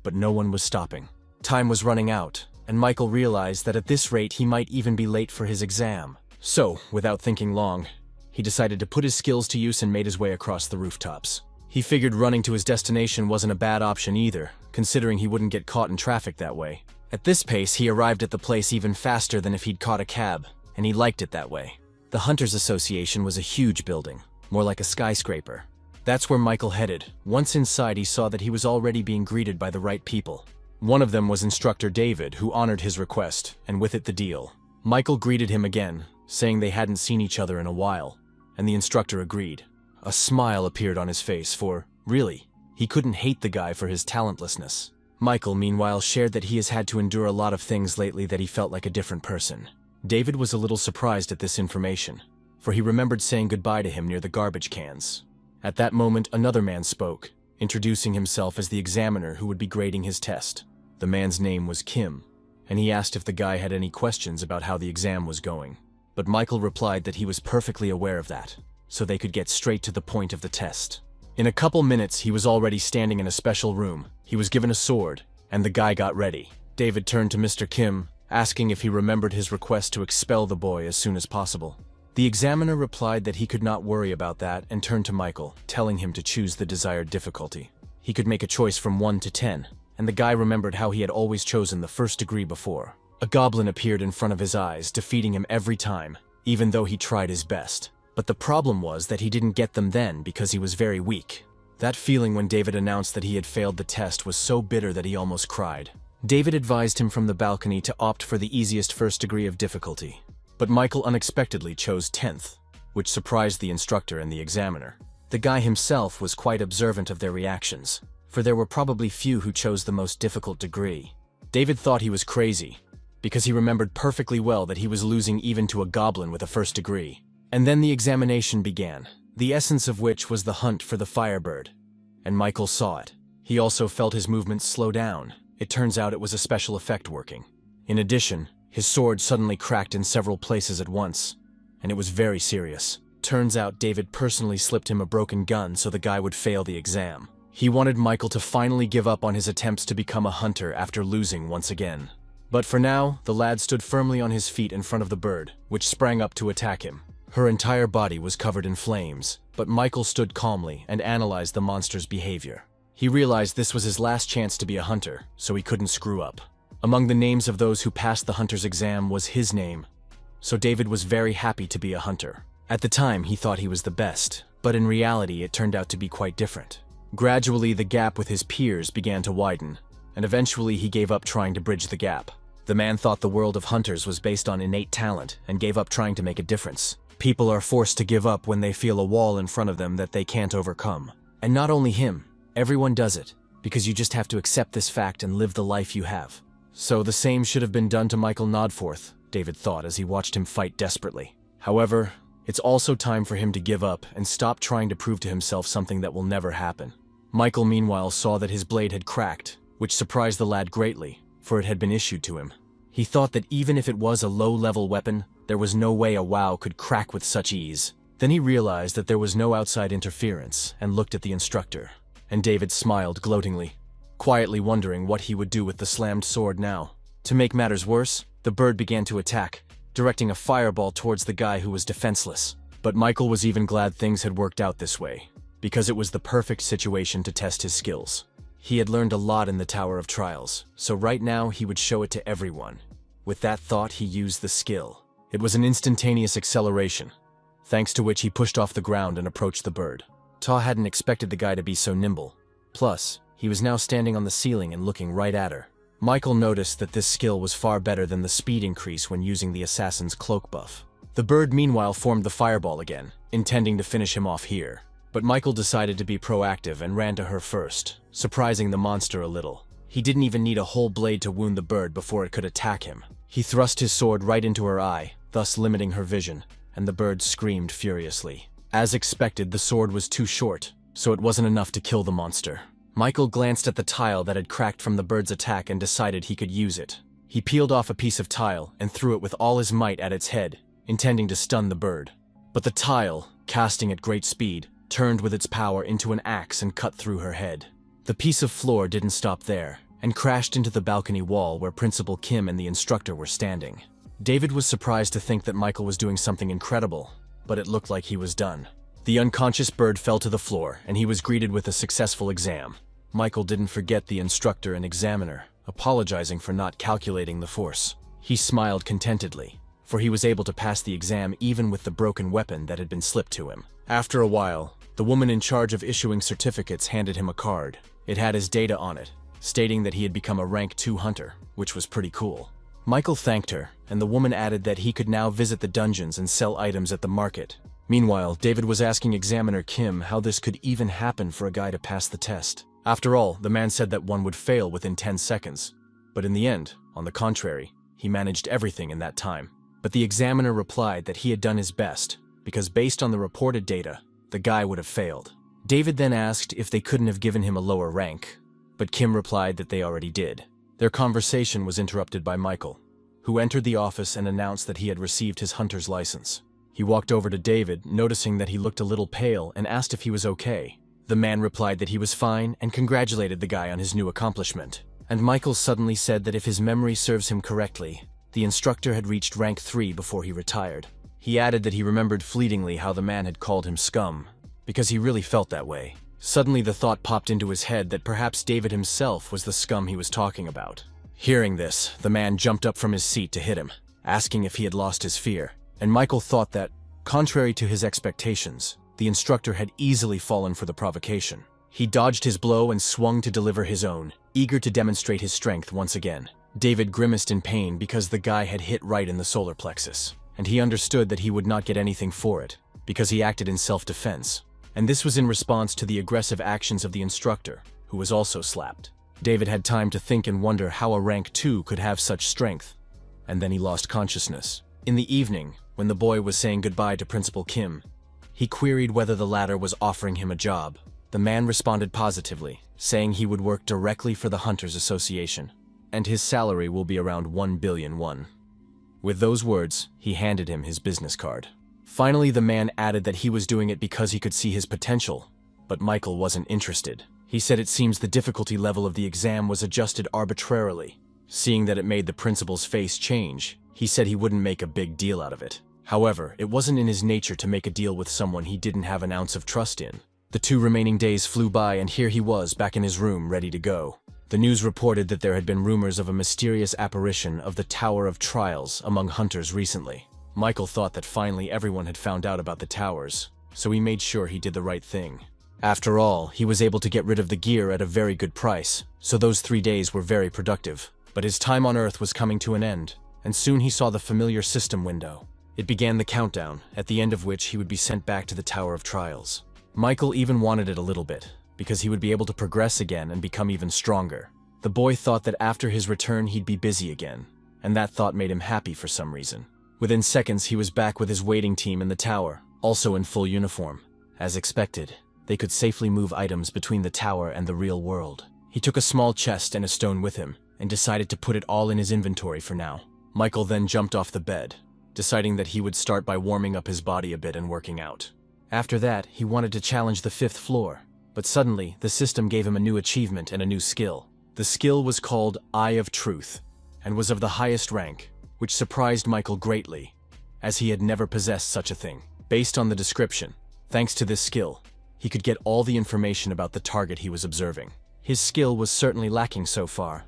but no one was stopping. Time was running out, and Michael realized that at this rate he might even be late for his exam. So, without thinking long, he decided to put his skills to use and made his way across the rooftops. He figured running to his destination wasn't a bad option either, considering he wouldn't get caught in traffic that way. At this pace, he arrived at the place even faster than if he'd caught a cab, and he liked it that way. The Hunters Association was a huge building, more like a skyscraper. That's where Michael headed. Once inside, he saw that he was already being greeted by the right people. One of them was Instructor David, who honored his request, and with it the deal. Michael greeted him again, saying they hadn't seen each other in a while, and the instructor agreed. A smile appeared on his face, for, really, he couldn't hate the guy for his talentlessness. Michael, meanwhile, shared that he has had to endure a lot of things lately that he felt like a different person. David was a little surprised at this information, for he remembered saying goodbye to him near the garbage cans. At that moment, another man spoke, introducing himself as the examiner who would be grading his test. The man's name was Kim, and he asked if the guy had any questions about how the exam was going. But Michael replied that he was perfectly aware of that, so they could get straight to the point of the test. In a couple minutes, he was already standing in a special room. He was given a sword, and the guy got ready. David turned to Mr. Kim, asking if he remembered his request to expel the boy as soon as possible. The examiner replied that he could not worry about that and turned to Michael, telling him to choose the desired difficulty. He could make a choice from 1 to 10, and the guy remembered how he had always chosen the first degree before. A goblin appeared in front of his eyes, defeating him every time, even though he tried his best. But the problem was that he didn't get them then because he was very weak. That feeling when David announced that he had failed the test was so bitter that he almost cried. David advised him from the balcony to opt for the easiest first degree of difficulty. But Michael unexpectedly chose 10th, which surprised the instructor and the examiner. The guy himself was quite observant of their reactions, for there were probably few who chose the most difficult degree. David thought he was crazy, because he remembered perfectly well that he was losing even to a goblin with a first degree. And then the examination began, the essence of which was the hunt for the Firebird. And Michael saw it. He also felt his movements slow down. It turns out it was a special effect working. In addition, his sword suddenly cracked in several places at once, and it was very serious. Turns out David personally slipped him a broken gun so the guy would fail the exam. He wanted Michael to finally give up on his attempts to become a hunter after losing once again. But for now, the lad stood firmly on his feet in front of the bird, which sprang up to attack him. Her entire body was covered in flames, but Michael stood calmly and analyzed the monster's behavior. He realized this was his last chance to be a hunter, so he couldn't screw up. Among the names of those who passed the hunter's exam was his name, so David was very happy to be a hunter. At the time, he thought he was the best, but in reality it turned out to be quite different. Gradually, the gap with his peers began to widen, and eventually he gave up trying to bridge the gap. The man thought the world of hunters was based on innate talent and gave up trying to make a difference. People are forced to give up when they feel a wall in front of them that they can't overcome. And not only him, everyone does it, because you just have to accept this fact and live the life you have. So the same should have been done to Michael Nodforth, David thought as he watched him fight desperately. However, it's also time for him to give up and stop trying to prove to himself something that will never happen. Michael, meanwhile, saw that his blade had cracked, which surprised the lad greatly, for it had been issued to him. He thought that even if it was a low-level weapon, there was no way a WoW could crack with such ease. Then he realized that there was no outside interference and looked at the instructor. And David smiled gloatingly, quietly wondering what he would do with the slammed sword now. To make matters worse, the bird began to attack, directing a fireball towards the guy who was defenseless. But Michael was even glad things had worked out this way, because it was the perfect situation to test his skills. He had learned a lot in the Tower of Trials, so right now he would show it to everyone. With that thought, he used the skill. It was an instantaneous acceleration, thanks to which he pushed off the ground and approached the bird. Ta hadn't expected the guy to be so nimble. Plus, he was now standing on the ceiling and looking right at her. Michael noticed that this skill was far better than the speed increase when using the assassin's cloak buff. The bird meanwhile formed the fireball again, intending to finish him off here. But Michael decided to be proactive and ran to her first, surprising the monster a little. He didn't even need a whole blade to wound the bird before it could attack him. He thrust his sword right into her eye, thus limiting her vision, and the bird screamed furiously. As expected, the sword was too short, so it wasn't enough to kill the monster. Michael glanced at the tile that had cracked from the bird's attack and decided he could use it. He peeled off a piece of tile and threw it with all his might at its head, intending to stun the bird. But the tile, casting at great speed, turned with its power into an axe and cut through her head. The piece of floor didn't stop there, and crashed into the balcony wall where Principal Kim and the instructor were standing. David was surprised to think that Michael was doing something incredible, but it looked like he was done. The unconscious bird fell to the floor, and he was greeted with a successful exam. Michael didn't forget the instructor and examiner, apologizing for not calculating the force. He smiled contentedly, for he was able to pass the exam even with the broken weapon that had been slipped to him. After a while, the woman in charge of issuing certificates handed him a card. It had his data on it, stating that he had become a rank 2 hunter, which was pretty cool. Michael thanked her, and the woman added that he could now visit the dungeons and sell items at the market. Meanwhile, David was asking Examiner Kim how this could even happen for a guy to pass the test. After all, the man said that one would fail within 10 seconds. But in the end, on the contrary, he managed everything in that time. But the examiner replied that he had done his best, because based on the reported data, the guy would have failed. David then asked if they couldn't have given him a lower rank, but Kim replied that they already did. Their conversation was interrupted by Michael, who entered the office and announced that he had received his hunter's license. He walked over to David, noticing that he looked a little pale, and asked if he was okay. The man replied that he was fine and congratulated the guy on his new accomplishment. And Michael suddenly said that if his memory serves him correctly, the instructor had reached rank 3 before he retired. He added that he remembered fleetingly how the man had called him scum, because he really felt that way. Suddenly the thought popped into his head that perhaps David himself was the scum he was talking about. Hearing this, the man jumped up from his seat to hit him, asking if he had lost his fear. And Michael thought that, contrary to his expectations, the instructor had easily fallen for the provocation. He dodged his blow and swung to deliver his own, eager to demonstrate his strength once again. David grimaced in pain because the guy had hit right in the solar plexus, and he understood that he would not get anything for it, because he acted in self-defense. And this was in response to the aggressive actions of the instructor, who was also slapped. David had time to think and wonder how a rank 2 could have such strength, and then he lost consciousness. In the evening, when the boy was saying goodbye to Principal Kim, he queried whether the latter was offering him a job. The man responded positively, saying he would work directly for the Hunters Association, and his salary will be around 1 billion won. With those words, he handed him his business card. Finally, the man added that he was doing it because he could see his potential, but Michael wasn't interested. He said it seems the difficulty level of the exam was adjusted arbitrarily. Seeing that it made the principal's face change, he said he wouldn't make a big deal out of it. However, it wasn't in his nature to make a deal with someone he didn't have an ounce of trust in. The 2 remaining days flew by, and here he was back in his room ready to go. The news reported that there had been rumors of a mysterious apparition of the Tower of Trials among hunters recently. Michael thought that finally everyone had found out about the towers, so he made sure he did the right thing. After all, he was able to get rid of the gear at a very good price, so those 3 days were very productive. But his time on Earth was coming to an end, and soon he saw the familiar system window. It began the countdown, at the end of which he would be sent back to the Tower of Trials. Michael even wanted it a little bit, because he would be able to progress again and become even stronger. The boy thought that after his return he'd be busy again, and that thought made him happy for some reason. Within seconds he was back with his waiting team in the tower, also in full uniform. As expected, they could safely move items between the tower and the real world. He took a small chest and a stone with him, and decided to put it all in his inventory for now. Michael then jumped off the bed, deciding that he would start by warming up his body a bit and working out. After that, he wanted to challenge the 5th floor, but suddenly the system gave him a new achievement and a new skill. The skill was called Eye of Truth, and was of the highest rank, which surprised Michael greatly, as he had never possessed such a thing. Based on the description, thanks to this skill, he could get all the information about the target he was observing. His skill was certainly lacking so far,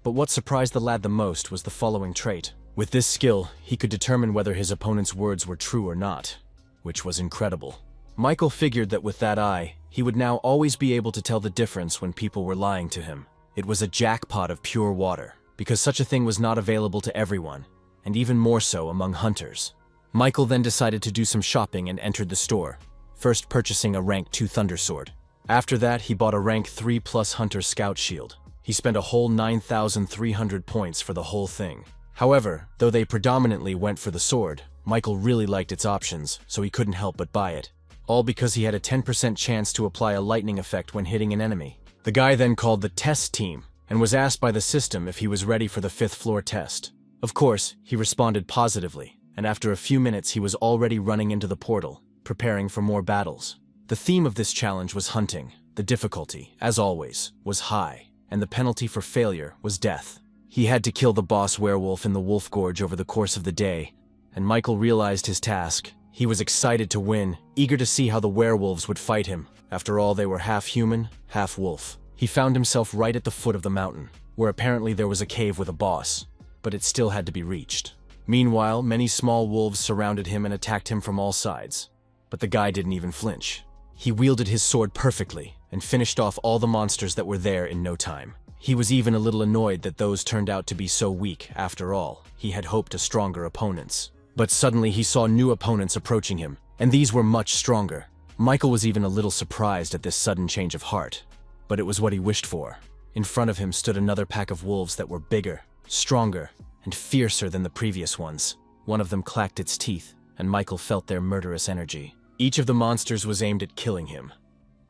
but what surprised the lad the most was the following trait. With this skill, he could determine whether his opponent's words were true or not, which was incredible. Michael figured that with that eye, he would now always be able to tell the difference when people were lying to him. It was a jackpot of pure water, because such a thing was not available to everyone, and even more so among hunters. Michael then decided to do some shopping and entered the store, first purchasing a rank 2 Thunder Sword. After that, he bought a rank 3+ Hunter Scout Shield. He spent a whole 9,300 points for the whole thing. However, though they predominantly went for the sword, Michael really liked its options, so he couldn't help but buy it. All because he had a 10% chance to apply a lightning effect when hitting an enemy. The guy then called the test team, and was asked by the system if he was ready for the 5th floor test. Of course, he responded positively, and after a few minutes he was already running into the portal, preparing for more battles. The theme of this challenge was hunting. The difficulty, as always, was high, and the penalty for failure was death. He had to kill the boss werewolf in the Wolf Gorge over the course of the day, and Michael realized his task. He was excited to win, eager to see how the werewolves would fight him. After all, they were half human, half wolf. He found himself right at the foot of the mountain, where apparently there was a cave with a boss, but it still had to be reached. Meanwhile, many small wolves surrounded him and attacked him from all sides, but the guy didn't even flinch. He wielded his sword perfectly and finished off all the monsters that were there in no time. He was even a little annoyed that those turned out to be so weak. After all, he had hoped to stronger opponents. But suddenly he saw new opponents approaching him, and these were much stronger. Michael was even a little surprised at this sudden change of heart, but it was what he wished for. In front of him stood another pack of wolves that were bigger, stronger, and fiercer than the previous ones. One of them clacked its teeth, and Michael felt their murderous energy. Each of the monsters was aimed at killing him,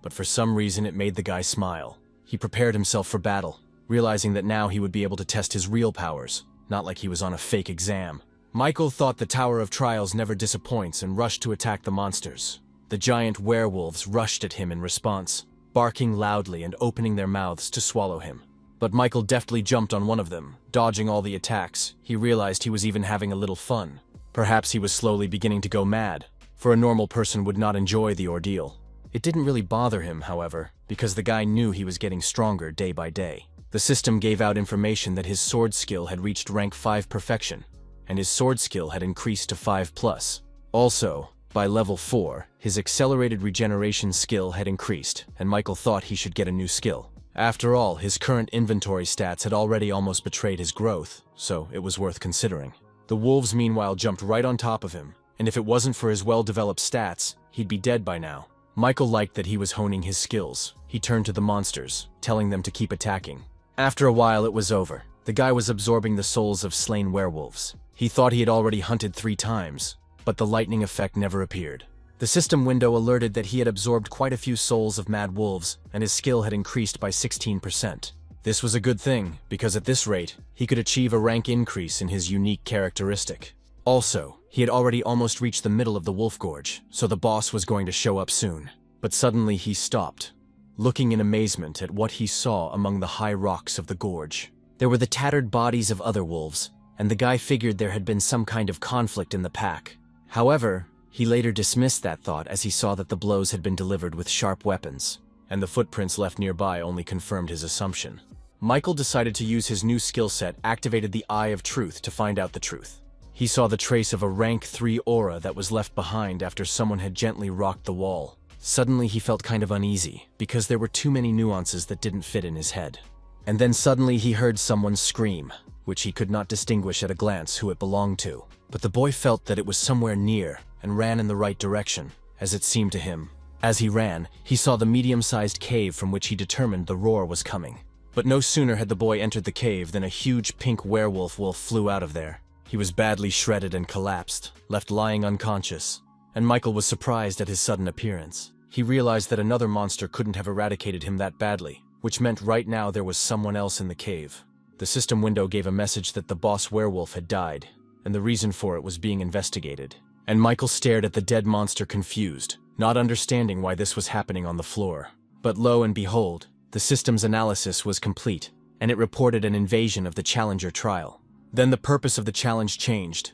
but for some reason it made the guy smile. He prepared himself for battle, realizing that now he would be able to test his real powers, not like he was on a fake exam. Michael thought the Tower of Trials never disappoints and rushed to attack the monsters. The giant werewolves rushed at him in response, barking loudly and opening their mouths to swallow him. But Michael deftly jumped on one of them, dodging all the attacks. He realized he was even having a little fun. Perhaps he was slowly beginning to go mad, for a normal person would not enjoy the ordeal. It didn't really bother him, however, because the guy knew he was getting stronger day by day. The system gave out information that his sword skill had reached rank 5 perfection, and his sword skill had increased to 5+. Also, by level 4, his accelerated regeneration skill had increased, and Michael thought he should get a new skill. After all, his current inventory stats had already almost betrayed his growth, so it was worth considering. The wolves meanwhile jumped right on top of him, and if it wasn't for his well-developed stats, he'd be dead by now. Michael liked that he was honing his skills. He turned to the monsters, telling them to keep attacking. After a while, it was over. The guy was absorbing the souls of slain werewolves. He thought he had already hunted 3 times, but the lightning effect never appeared. The system window alerted that he had absorbed quite a few souls of mad wolves, and his skill had increased by 16%. This was a good thing, because at this rate, he could achieve a rank increase in his unique characteristic. Also, he had already almost reached the middle of the Wolf Gorge, so the boss was going to show up soon. But suddenly he stopped, looking in amazement at what he saw among the high rocks of the gorge. There were the tattered bodies of other wolves, and the guy figured there had been some kind of conflict in the pack. However, he later dismissed that thought as he saw that the blows had been delivered with sharp weapons, and the footprints left nearby only confirmed his assumption. Michael decided to use his new skill set, activated the Eye of Truth, to find out the truth. He saw the trace of a rank 3 aura that was left behind after someone had gently rocked the wall. Suddenly he felt kind of uneasy, because there were too many nuances that didn't fit in his head. And then suddenly he heard someone scream, which he could not distinguish at a glance who it belonged to. But the boy felt that it was somewhere near, and ran in the right direction, as it seemed to him. As he ran, he saw the medium-sized cave from which he determined the roar was coming. But no sooner had the boy entered the cave than a huge pink werewolf wolf flew out of there. He was badly shredded and collapsed, left lying unconscious, and Michael was surprised at his sudden appearance. He realized that another monster couldn't have eradicated him that badly, which meant right now there was someone else in the cave. The system window gave a message that the boss werewolf had died, and the reason for it was being investigated. And Michael stared at the dead monster confused, not understanding why this was happening on the floor. But lo and behold, the system's analysis was complete, and it reported an invasion of the Challenger trial. Then the purpose of the challenge changed.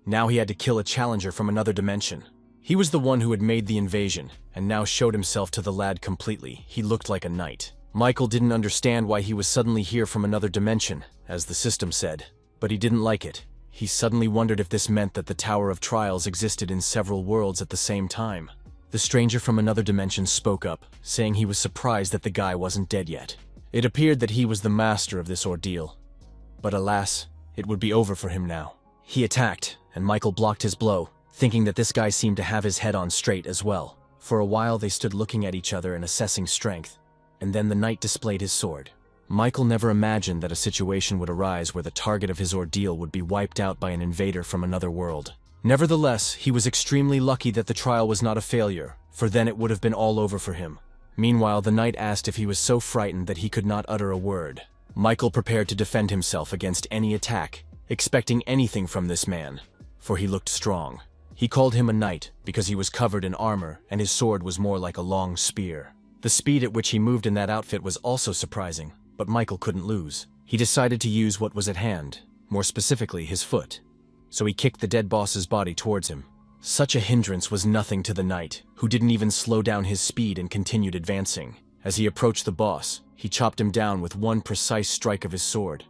Now he had to kill a challenger from another dimension. He was the one who had made the invasion, and now showed himself to the lad completely. He looked like a knight. Michael didn't understand why he was suddenly here from another dimension, as the system said, but he didn't like it. He suddenly wondered if this meant that the Tower of Trials existed in several worlds at the same time. The stranger from another dimension spoke up, saying he was surprised that the guy wasn't dead yet. It appeared that he was the master of this ordeal. But alas, it would be over for him now. He attacked, and Michael blocked his blow, thinking that this guy seemed to have his head on straight as well. For a while they stood looking at each other and assessing strength, and then the knight displayed his sword. Michael never imagined that a situation would arise where the target of his ordeal would be wiped out by an invader from another world. Nevertheless, he was extremely lucky that the trial was not a failure, for then it would have been all over for him. Meanwhile, the knight asked if he was so frightened that he could not utter a word. Michael prepared to defend himself against any attack, expecting anything from this man, for he looked strong. He called him a knight because he was covered in armor and his sword was more like a long spear. The speed at which he moved in that outfit was also surprising, but Michael couldn't lose. He decided to use what was at hand, more specifically his foot. So he kicked the dead boss's body towards him. Such a hindrance was nothing to the knight, who didn't even slow down his speed and continued advancing. As he approached the boss, he chopped him down with one precise strike of his sword.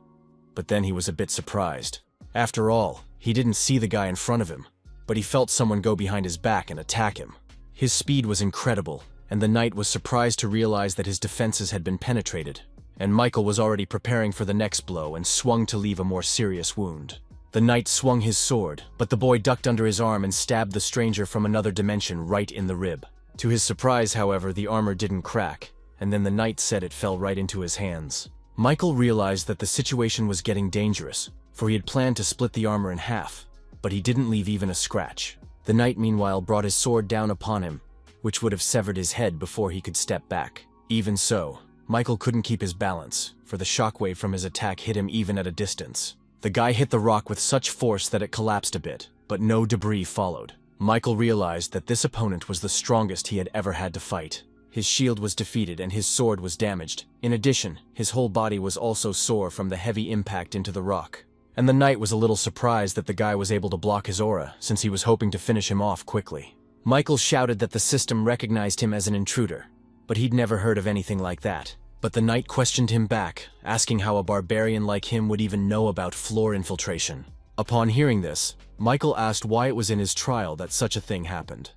But then he was a bit surprised. After all, he didn't see the guy in front of him, but he felt someone go behind his back and attack him. His speed was incredible, and the knight was surprised to realize that his defenses had been penetrated. And Michael was already preparing for the next blow and swung to leave a more serious wound. The knight swung his sword, but the boy ducked under his arm and stabbed the stranger from another dimension right in the rib. To his surprise, however, the armor didn't crack, and then the knight said it fell right into his hands. Michael realized that the situation was getting dangerous, for he had planned to split the armor in half, but he didn't leave even a scratch. The knight meanwhile brought his sword down upon him, which would have severed his head before he could step back. Even so, Michael couldn't keep his balance, for the shockwave from his attack hit him even at a distance. The guy hit the rock with such force that it collapsed a bit, but no debris followed. Michael realized that this opponent was the strongest he had ever had to fight. His shield was defeated and his sword was damaged. In addition, his whole body was also sore from the heavy impact into the rock. And the knight was a little surprised that the guy was able to block his aura, since he was hoping to finish him off quickly. Michael shouted that the system recognized him as an intruder, but he'd never heard of anything like that. But the knight questioned him back, asking how a barbarian like him would even know about floor infiltration. Upon hearing this, Michael asked why it was in his trial that such a thing happened,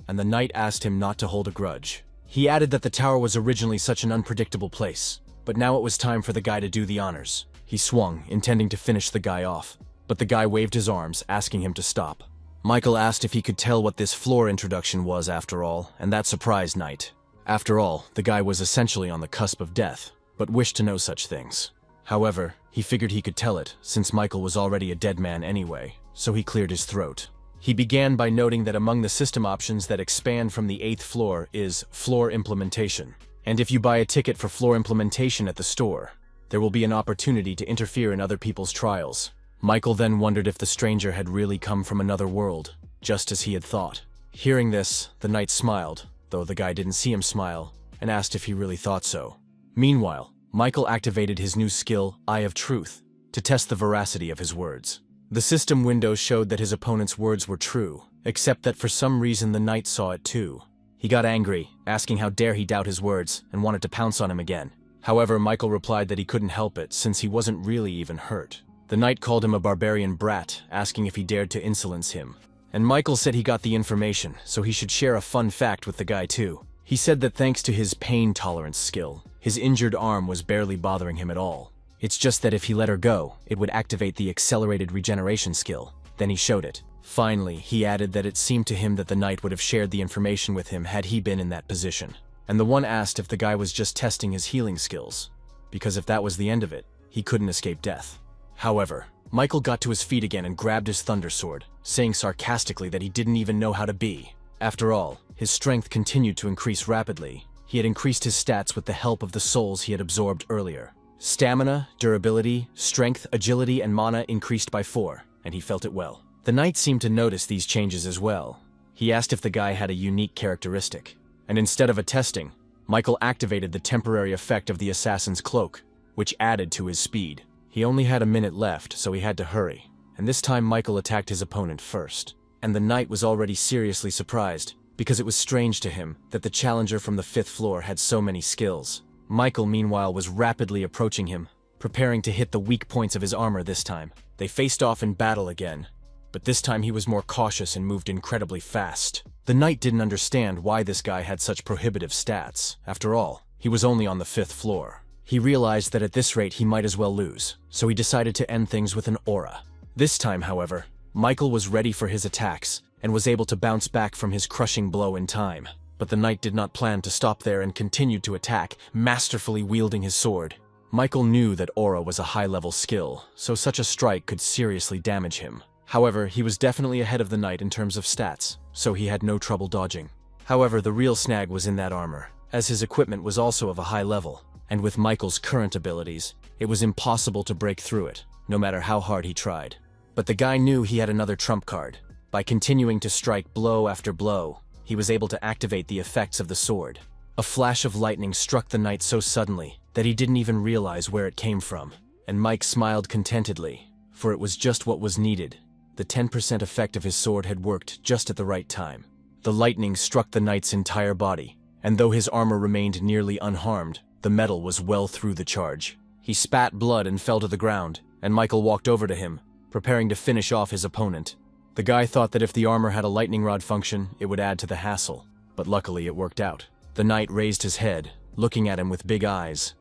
and the knight asked him not to hold a grudge. He added that the tower was originally such an unpredictable place, but now it was time for the guy to do the honors. He swung, intending to finish the guy off, but the guy waved his arms, asking him to stop. Michael asked if he could tell what this floor introduction was after all, and that surprised Knight. After all, the guy was essentially on the cusp of death, but wished to know such things. However, he figured he could tell it, since Michael was already a dead man anyway, so he cleared his throat. He began by noting that among the system options that expand from the 8th floor is floor implementation. And if you buy a ticket for floor implementation at the store, there will be an opportunity to interfere in other people's trials. Michael then wondered if the stranger had really come from another world, just as he had thought. Hearing this, the knight smiled, though the guy didn't see him smile, and asked if he really thought so. Meanwhile, Michael activated his new skill, Eye of Truth, to test the veracity of his words. The system window showed that his opponent's words were true, except that for some reason the knight saw it too. He got angry, asking how dare he doubt his words, and wanted to pounce on him again. However, Michael replied that he couldn't help it, since he wasn't really even hurt. The knight called him a barbarian brat, asking if he dared to insolence him. And Michael said he got the information, so he should share a fun fact with the guy too. He said that thanks to his pain tolerance skill, his injured arm was barely bothering him at all. It's just that if he let her go, it would activate the accelerated regeneration skill. Then he showed it. Finally, he added that it seemed to him that the knight would have shared the information with him had he been in that position. And the one asked if the guy was just testing his healing skills, because if that was the end of it, he couldn't escape death. However, Michael got to his feet again and grabbed his thunder sword, saying sarcastically that he didn't even know how to be. After all, his strength continued to increase rapidly. He had increased his stats with the help of the souls he had absorbed earlier. Stamina, durability, strength, agility, and mana increased by 4, and he felt it well. The knight seemed to notice these changes as well. He asked if the guy had a unique characteristic, and instead of attesting, Michael activated the temporary effect of the assassin's cloak, which added to his speed. He only had a minute left, so he had to hurry, and this time Michael attacked his opponent first. And the knight was already seriously surprised, because it was strange to him that the challenger from the 5th floor had so many skills. Michael, meanwhile, was rapidly approaching him, preparing to hit the weak points of his armor this time. They faced off in battle again, but this time he was more cautious and moved incredibly fast. The knight didn't understand why this guy had such prohibitive stats. After all, he was only on the 5th floor. He realized that at this rate he might as well lose, so he decided to end things with an aura. This time, however, Michael was ready for his attacks and was able to bounce back from his crushing blow in time. But the knight did not plan to stop there and continued to attack, masterfully wielding his sword. Michael knew that aura was a high-level skill, so such a strike could seriously damage him. However, he was definitely ahead of the knight in terms of stats, so he had no trouble dodging. However, the real snag was in that armor, as his equipment was also of a high level, and with Michael's current abilities, it was impossible to break through it, no matter how hard he tried. But the guy knew he had another trump card. By continuing to strike blow after blow, he was able to activate the effects of the sword. A flash of lightning struck the knight so suddenly that he didn't even realize where it came from, and Mike smiled contentedly, for it was just what was needed. The 10% effect of his sword had worked just at the right time. The lightning struck the knight's entire body, and though his armor remained nearly unharmed, the metal was well through the charge. He spat blood and fell to the ground, and Michael walked over to him, preparing to finish off his opponent. The guy thought that if the armor had a lightning rod function, it would add to the hassle, but luckily it worked out. The knight raised his head, looking at him with big eyes.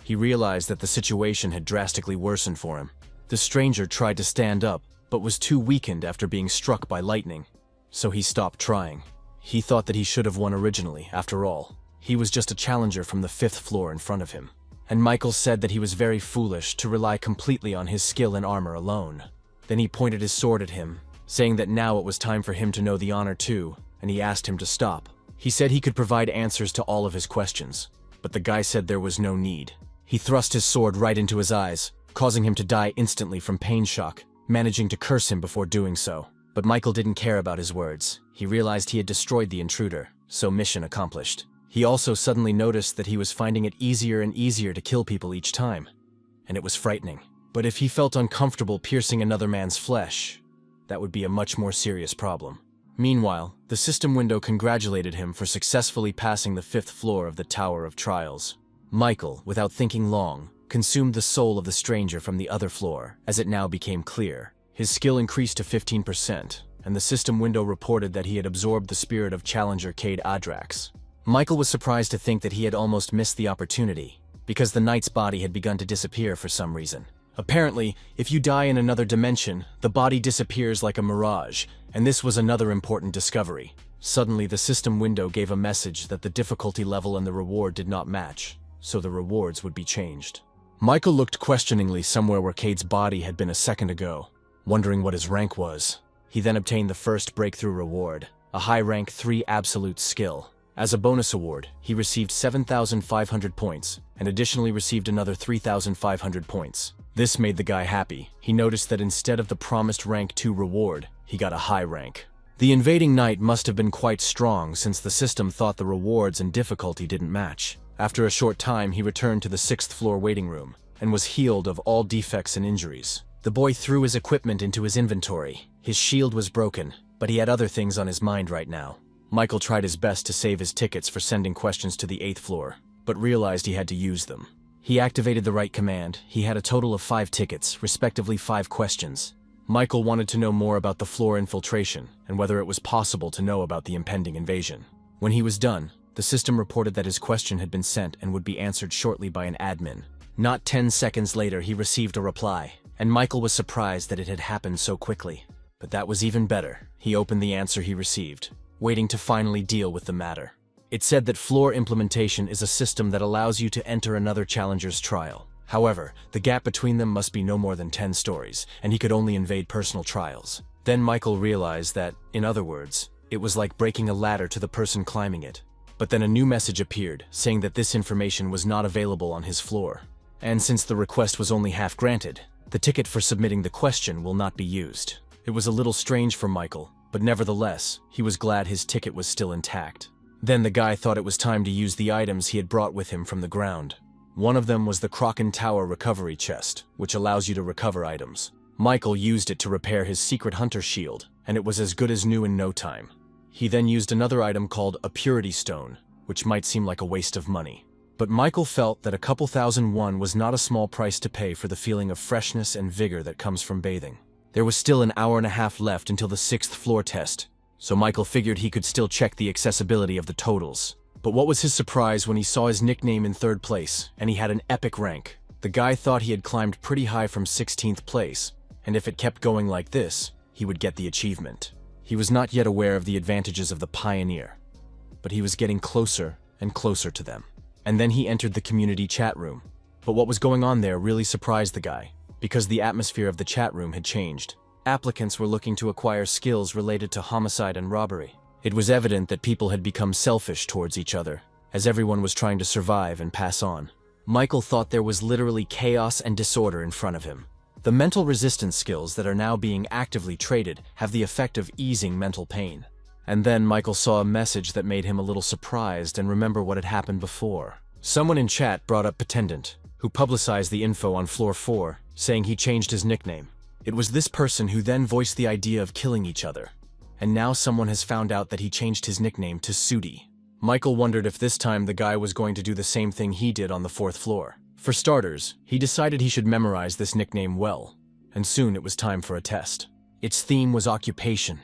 He realized that the situation had drastically worsened for him. The stranger tried to stand up, but was too weakened after being struck by lightning, so he stopped trying. He thought that he should have won originally, after all. He was just a challenger from the 5th floor in front of him. And Michael said that he was very foolish to rely completely on his skill in armor alone. Then he pointed his sword at him, saying that now it was time for him to know the honor too, and he asked him to stop. He said he could provide answers to all of his questions, but the guy said there was no need. He thrust his sword right into his eyes, causing him to die instantly from pain shock, managing to curse him before doing so. But Michael didn't care about his words. He realized he had destroyed the intruder, so mission accomplished. He also suddenly noticed that he was finding it easier and easier to kill people each time, and it was frightening. But if he felt uncomfortable piercing another man's flesh, that would be a much more serious problem. Meanwhile, the system window congratulated him for successfully passing the 5th floor of the Tower of Trials. Michael, without thinking long, consumed the soul of the stranger from the other floor, as it now became clear. His skill increased to 15%, and the system window reported that he had absorbed the spirit of challenger Cade Adrax. Michael was surprised to think that he had almost missed the opportunity, because the knight's body had begun to disappear for some reason. Apparently, if you die in another dimension, the body disappears like a mirage, and this was another important discovery. Suddenly, the system window gave a message that the difficulty level and the reward did not match, so the rewards would be changed. Michael looked questioningly somewhere where Cade's body had been a second ago, wondering what his rank was. He then obtained the first breakthrough reward, a high rank 3 absolute skill. As a bonus award, he received 7,500 points, and additionally received another 3,500 points. This made the guy happy. He noticed that instead of the promised rank 2 reward, he got a high rank. The invading knight must have been quite strong since the system thought the rewards and difficulty didn't match. After a short time, he returned to the 6th floor waiting room, and was healed of all defects and injuries. The boy threw his equipment into his inventory. His shield was broken, but he had other things on his mind right now. Michael tried his best to save his tickets for sending questions to the 8th floor, but realized he had to use them. He activated the right command. He had a total of 5 tickets, respectively 5 questions. Michael wanted to know more about the floor infiltration, and whether it was possible to know about the impending invasion. When he was done, the system reported that his question had been sent and would be answered shortly by an admin. Not 10 seconds later, he received a reply, and Michael was surprised that it had happened so quickly. But that was even better. He opened the answer he received, waiting to finally deal with the matter. It said that floor implementation is a system that allows you to enter another challenger's trial. However, the gap between them must be no more than 10 stories, and he could only invade personal trials. Then Michael realized that, in other words, it was like breaking a ladder to the person climbing it. But then a new message appeared, saying that this information was not available on his floor. And since the request was only half granted, the ticket for submitting the question will not be used. It was a little strange for Michael, but nevertheless, he was glad his ticket was still intact. Then the guy thought it was time to use the items he had brought with him from the ground. One of them was the Kraken Tower recovery chest, which allows you to recover items. Michael used it to repair his secret hunter shield, and it was as good as new in no time. He then used another item called a purity stone, which might seem like a waste of money. But Michael felt that a couple thousand won was not a small price to pay for the feeling of freshness and vigor that comes from bathing. There was still an hour and a half left until the 6th floor test, so Michael figured he could still check the accessibility of the totals. But what was his surprise when he saw his nickname in 3rd place, and he had an epic rank. The guy thought he had climbed pretty high from 16th place, and if it kept going like this, he would get the achievement. He was not yet aware of the advantages of the Pioneer, but he was getting closer and closer to them. And then he entered the community chat room. But what was going on there really surprised the guy, because the atmosphere of the chat room had changed. Applicants were looking to acquire skills related to homicide and robbery. It was evident that people had become selfish towards each other, as everyone was trying to survive and pass on. Michael thought there was literally chaos and disorder in front of him. The mental resistance skills that are now being actively traded have the effect of easing mental pain. And then Michael saw a message that made him a little surprised and remember what had happened before. Someone in chat brought up Petendant, who publicized the info on floor 4, saying he changed his nickname. It was this person who then voiced the idea of killing each other. And now someone has found out that he changed his nickname to Sudi. Michael wondered if this time the guy was going to do the same thing he did on the 4th floor. For starters, he decided he should memorize this nickname well, and soon it was time for a test. Its theme was occupation.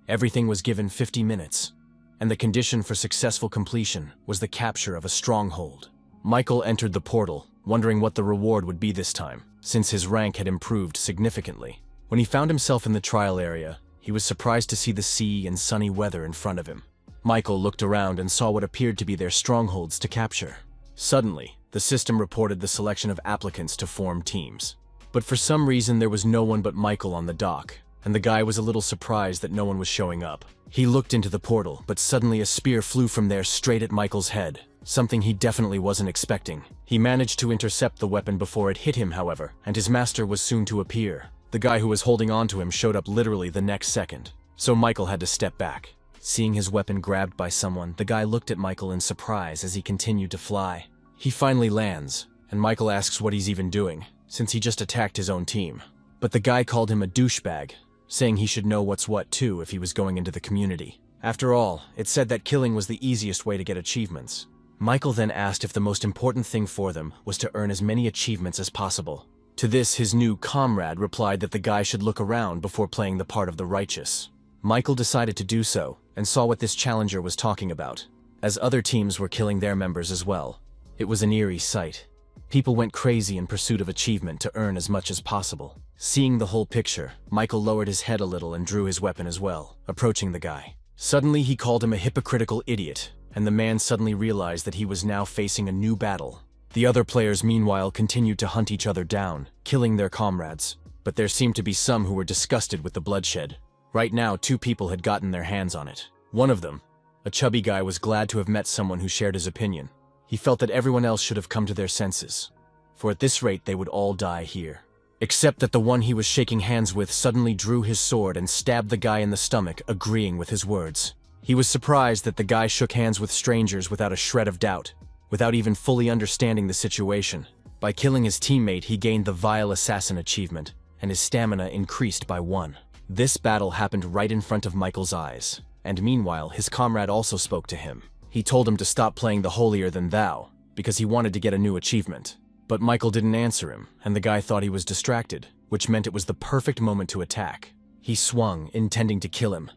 Everything was given 50 minutes, and the condition for successful completion was the capture of a stronghold. Michael entered the portal, wondering what the reward would be this time, since his rank had improved significantly. When he found himself in the trial area, he was surprised to see the sea and sunny weather in front of him. Michael looked around and saw what appeared to be their strongholds to capture. Suddenly, the system reported the selection of applicants to form teams. But for some reason there was no one but Michael on the dock, and the guy was a little surprised that no one was showing up. He looked into the portal, but suddenly a spear flew from there straight at Michael's head. Something he definitely wasn't expecting. He managed to intercept the weapon before it hit him, however, and his master was soon to appear. The guy who was holding on to him showed up literally the next second, so Michael had to step back. Seeing his weapon grabbed by someone, the guy looked at Michael in surprise as he continued to fly. He finally lands, and Michael asks what he's even doing, since he just attacked his own team. But the guy called him a douchebag, saying he should know what's what too if he was going into the community. After all, it said that killing was the easiest way to get achievements. Michael then asked if the most important thing for them was to earn as many achievements as possible. To this, his new comrade replied that the guy should look around before playing the part of the righteous. Michael decided to do so, and saw what this challenger was talking about, as other teams were killing their members as well. It was an eerie sight. People went crazy in pursuit of achievement to earn as much as possible. Seeing the whole picture, Michael lowered his head a little and drew his weapon as well, approaching the guy. Suddenly he called him a hypocritical idiot, and the man suddenly realized that he was now facing a new battle. The other players meanwhile continued to hunt each other down, killing their comrades. But there seemed to be some who were disgusted with the bloodshed. Right now, 2 people had gotten their hands on it. One of them, a chubby guy, was glad to have met someone who shared his opinion. He felt that everyone else should have come to their senses, for at this rate they would all die here. Except that the one he was shaking hands with suddenly drew his sword and stabbed the guy in the stomach, agreeing with his words. He was surprised that the guy shook hands with strangers without a shred of doubt, without even fully understanding the situation. By killing his teammate, he gained the Vile Assassin achievement, and his stamina increased by 1. This battle happened right in front of Michael's eyes, and meanwhile his comrade also spoke to him. He told him to stop playing the holier-than-thou, because he wanted to get a new achievement. But Michael didn't answer him, and the guy thought he was distracted, which meant it was the perfect moment to attack. He swung, intending to kill him,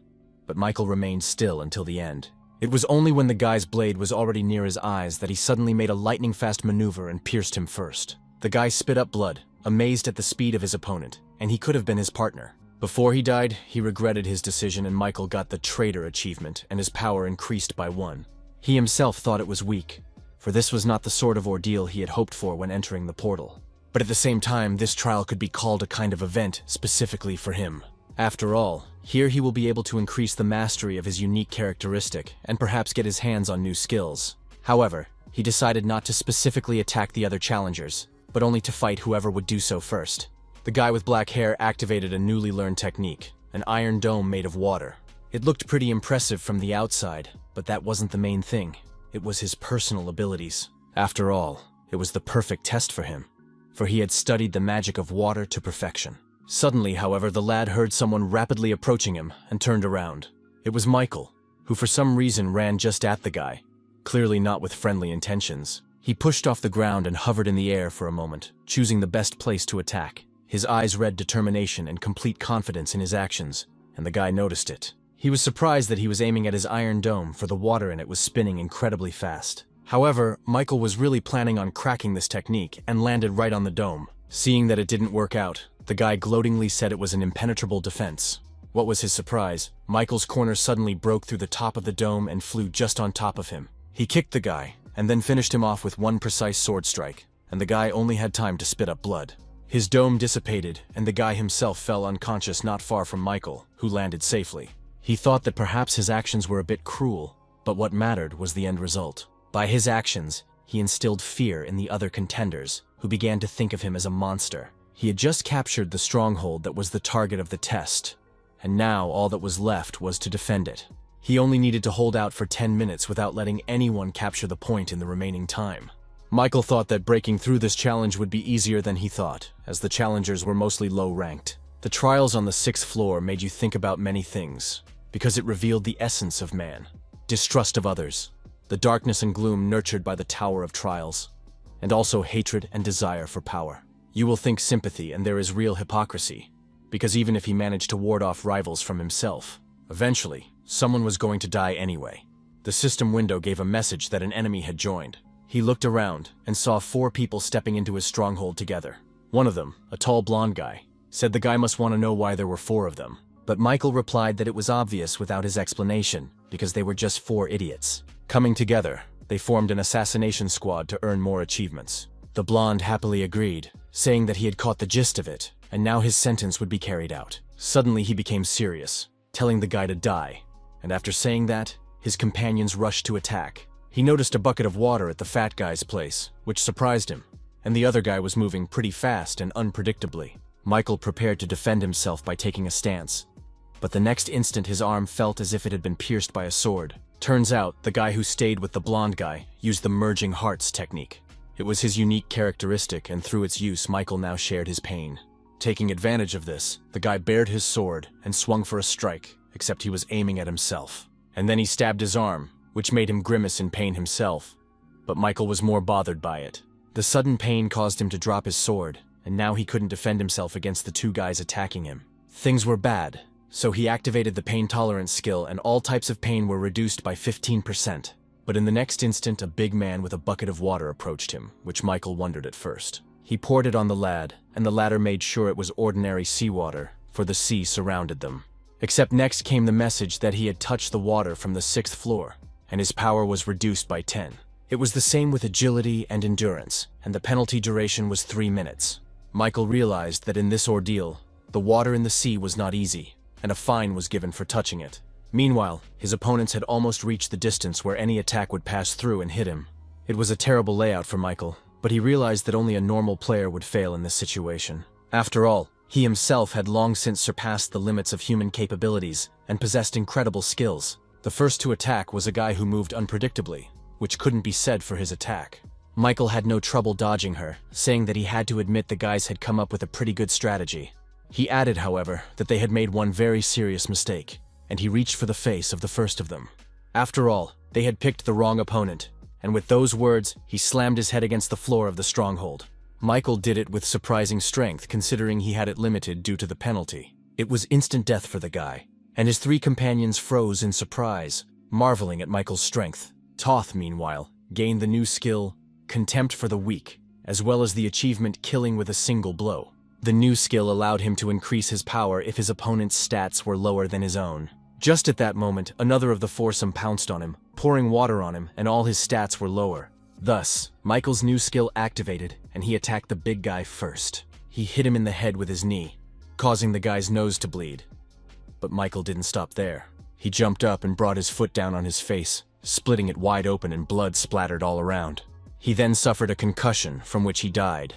but Michael remained still until the end. It was only when the guy's blade was already near his eyes that he suddenly made a lightning-fast maneuver and pierced him first. The guy spit up blood, amazed at the speed of his opponent, and he could have been his partner. Before he died, he regretted his decision, and Michael got the Traitor achievement, and his power increased by 1. He himself thought it was weak, for this was not the sort of ordeal he had hoped for when entering the portal. But at the same time, this trial could be called a kind of event specifically for him. After all, here he will be able to increase the mastery of his unique characteristic and perhaps get his hands on new skills. However, he decided not to specifically attack the other challengers, but only to fight whoever would do so first. The guy with black hair activated a newly learned technique, an iron dome made of water. It looked pretty impressive from the outside, but that wasn't the main thing. It was his personal abilities. After all, it was the perfect test for him, for he had studied the magic of water to perfection. Suddenly, however, the lad heard someone rapidly approaching him and turned around. It was Michael, who for some reason ran just at the guy, clearly not with friendly intentions. He pushed off the ground and hovered in the air for a moment, choosing the best place to attack. His eyes read determination and complete confidence in his actions, and the guy noticed it. He was surprised that he was aiming at his iron dome, for the water in it was spinning incredibly fast. However, Michael was really planning on cracking this technique and landed right on the dome. Seeing that it didn't work out, the guy gloatingly said it was an impenetrable defense. What was his surprise? Michael's corner suddenly broke through the top of the dome and flew just on top of him. He kicked the guy, and then finished him off with one precise sword strike, and the guy only had time to spit up blood. His dome dissipated, and the guy himself fell unconscious not far from Michael, who landed safely. He thought that perhaps his actions were a bit cruel, but what mattered was the end result. By his actions, he instilled fear in the other contenders, who began to think of him as a monster. He had just captured the stronghold that was the target of the test, and now all that was left was to defend it. He only needed to hold out for 10 minutes without letting anyone capture the point in the remaining time. Michael thought that breaking through this challenge would be easier than he thought, as the challengers were mostly low-ranked. The trials on the 6th floor made you think about many things, because it revealed the essence of man: distrust of others, the darkness and gloom nurtured by the Tower of Trials, and also hatred and desire for power. You will think sympathy, and there is real hypocrisy, because even if he managed to ward off rivals from himself, eventually, someone was going to die anyway. The system window gave a message that an enemy had joined. He looked around and saw 4 people stepping into his stronghold together. One of them, a tall blonde guy, said the guy must want to know why there were 4 of them. But Michael replied that it was obvious without his explanation, because they were just 4 idiots. Coming together, they formed an assassination squad to earn more achievements. The blonde happily agreed, saying that he had caught the gist of it, and now his sentence would be carried out. Suddenly he became serious, telling the guy to die, and after saying that, his companions rushed to attack. He noticed a bucket of water at the fat guy's place, which surprised him, and the other guy was moving pretty fast and unpredictably. Michael prepared to defend himself by taking a stance, but the next instant his arm felt as if it had been pierced by a sword. Turns out, the guy who stayed with the blonde guy used the merging hearts technique. It was his unique characteristic, and through its use, Michael now shared his pain. Taking advantage of this, the guy bared his sword and swung for a strike, except he was aiming at himself. And then he stabbed his arm, which made him grimace in pain himself. But Michael was more bothered by it. The sudden pain caused him to drop his sword, and now he couldn't defend himself against the 2 guys attacking him. Things were bad, so he activated the pain tolerance skill, and all types of pain were reduced by 15%. But in the next instant, a big man with a bucket of water approached him, which Michael wondered at first. He poured it on the lad, and the latter made sure it was ordinary seawater, for the sea surrounded them. Except next came the message that he had touched the water from the 6th floor, and his power was reduced by 10. It was the same with agility and endurance, and the penalty duration was 3 minutes. Michael realized that in this ordeal, the water in the sea was not easy, and a fine was given for touching it. Meanwhile, his opponents had almost reached the distance where any attack would pass through and hit him. It was a terrible layout for Michael, but he realized that only a normal player would fail in this situation. After all, he himself had long since surpassed the limits of human capabilities and possessed incredible skills. The first to attack was a guy who moved unpredictably, which couldn't be said for his attack. Michael had no trouble dodging her, saying that he had to admit the guys had come up with a pretty good strategy. He added, however, that they had made one very serious mistake, and he reached for the face of the first of them. After all, they had picked the wrong opponent, and with those words, he slammed his head against the floor of the stronghold. Michael did it with surprising strength, considering he had it limited due to the penalty. It was instant death for the guy, and his 3 companions froze in surprise, marveling at Michael's strength. Toth, meanwhile, gained the new skill, Contempt for the Weak, as well as the achievement Killing with a Single Blow. The new skill allowed him to increase his power if his opponent's stats were lower than his own. Just at that moment, another of the foursome pounced on him, pouring water on him, and all his stats were lower. Thus, Michael's new skill activated, and he attacked the big guy first. He hit him in the head with his knee, causing the guy's nose to bleed. But Michael didn't stop there. He jumped up and brought his foot down on his face, splitting it wide open, and blood splattered all around. He then suffered a concussion, from which he died,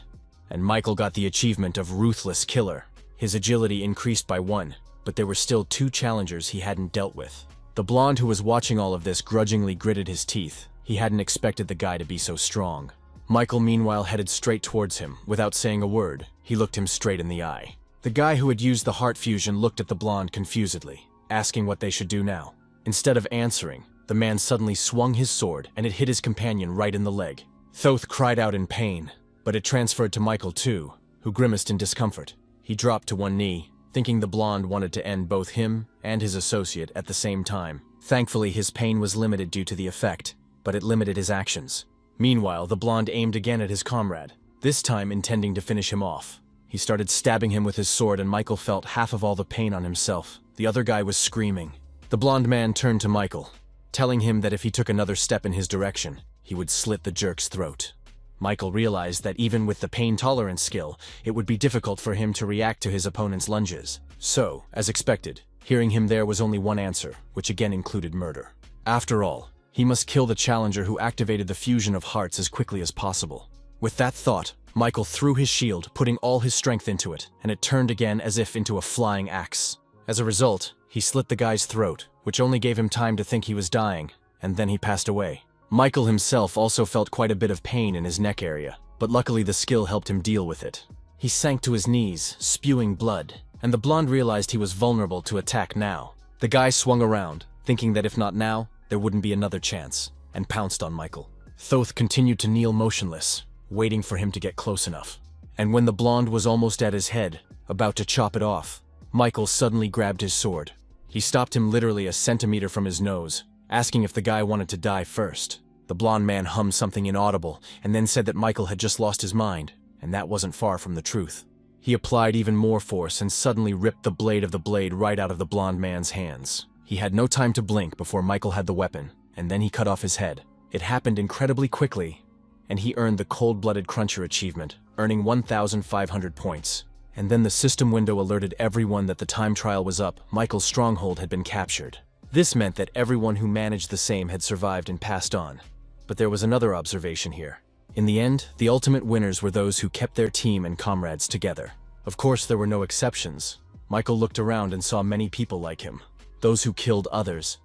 and Michael got the achievement of Ruthless Killer. His agility increased by 1, but there were still 2 challengers he hadn't dealt with. The blonde who was watching all of this grudgingly gritted his teeth. He hadn't expected the guy to be so strong. Michael meanwhile headed straight towards him. Without saying a word, he looked him straight in the eye. The guy who had used the heart fusion looked at the blonde confusedly, asking what they should do now. Instead of answering, the man suddenly swung his sword, and it hit his companion right in the leg. Thoth cried out in pain, but it transferred to Michael too, who grimaced in discomfort. He dropped to one knee, thinking the blonde wanted to end both him and his associate at the same time. Thankfully, his pain was limited due to the effect, but it limited his actions. Meanwhile, the blonde aimed again at his comrade, this time intending to finish him off. He started stabbing him with his sword, and Michael felt half of all the pain on himself. The other guy was screaming. The blonde man turned to Michael, telling him that if he took another step in his direction, he would slit the jerk's throat. Michael realized that even with the pain tolerance skill, it would be difficult for him to react to his opponent's lunges. So, as expected, hearing him there was only one answer, which again included murder. After all, he must kill the challenger who activated the fusion of hearts as quickly as possible. With that thought, Michael threw his shield, putting all his strength into it, and it turned again as if into a flying axe. As a result, he slit the guy's throat, which only gave him time to think he was dying, and then he passed away. Michael himself also felt quite a bit of pain in his neck area, but luckily the skill helped him deal with it. He sank to his knees, spewing blood, and the blonde realized he was vulnerable to attack now. The guy swung around, thinking that if not now, there wouldn't be another chance, and pounced on Michael. Thoth continued to kneel motionless, waiting for him to get close enough. And when the blonde was almost at his head, about to chop it off, Michael suddenly grabbed his sword. He stopped him literally a centimeter from his nose, asking if the guy wanted to die first. The blonde man hummed something inaudible, and then said that Michael had just lost his mind, and that wasn't far from the truth. He applied even more force and suddenly ripped the blade of the blade right out of the blonde man's hands. He had no time to blink before Michael had the weapon, and then he cut off his head. It happened incredibly quickly, and he earned the Cold-Blooded Cruncher achievement, earning 1,500 points. And then the system window alerted everyone that the time trial was up. Michael's stronghold had been captured. This meant that everyone who managed the same had survived and passed on. But there was another observation here. In the end, the ultimate winners were those who kept their team and comrades together. Of course, there were no exceptions. Michael looked around and saw many people like him, those who killed others.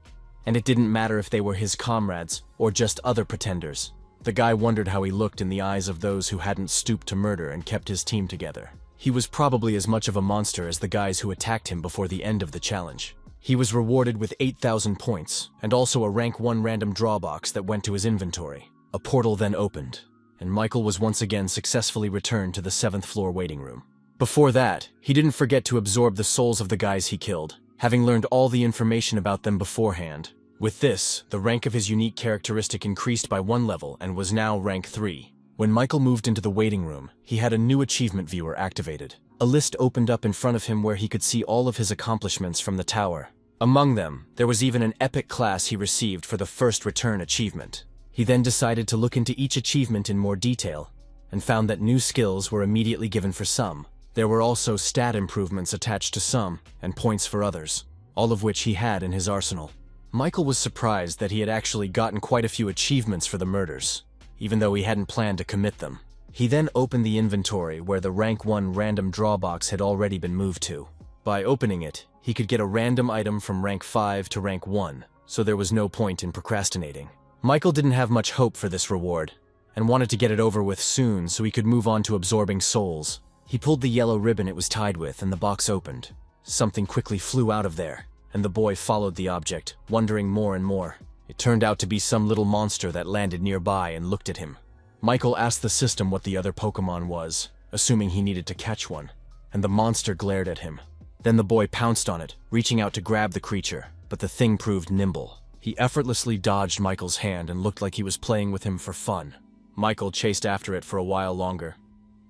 And it didn't matter if they were his comrades or just other pretenders. The guy wondered how he looked in the eyes of those who hadn't stooped to murder and kept his team together. He was probably as much of a monster as the guys who attacked him before the end of the challenge. He was rewarded with 8,000 points, and also a rank 1 random draw box that went to his inventory. A portal then opened, and Michael was once again successfully returned to the 7th floor waiting room. Before that, he didn't forget to absorb the souls of the guys he killed, having learned all the information about them beforehand. With this, the rank of his unique characteristic increased by 1 level and was now rank 3. When Michael moved into the waiting room, he had a new achievement viewer activated. A list opened up in front of him where he could see all of his accomplishments from the tower. Among them, there was even an epic class he received for the first return achievement. He then decided to look into each achievement in more detail, and found that new skills were immediately given for some. There were also stat improvements attached to some, and points for others, all of which he had in his arsenal. Michael was surprised that he had actually gotten quite a few achievements for the murders, even though he hadn't planned to commit them. He then opened the inventory where the rank 1 random draw box had already been moved to. By opening it, he could get a random item from rank 5 to rank 1, so there was no point in procrastinating. Michael didn't have much hope for this reward, and wanted to get it over with soon so he could move on to absorbing souls. He pulled the yellow ribbon it was tied with, and the box opened. Something quickly flew out of there, and the boy followed the object, wondering more and more. It turned out to be some little monster that landed nearby and looked at him. Michael asked the system what the other Pokemon was, assuming he needed to catch one, and the monster glared at him. Then the boy pounced on it, reaching out to grab the creature, but the thing proved nimble. He effortlessly dodged Michael's hand and looked like he was playing with him for fun. Michael chased after it for a while longer,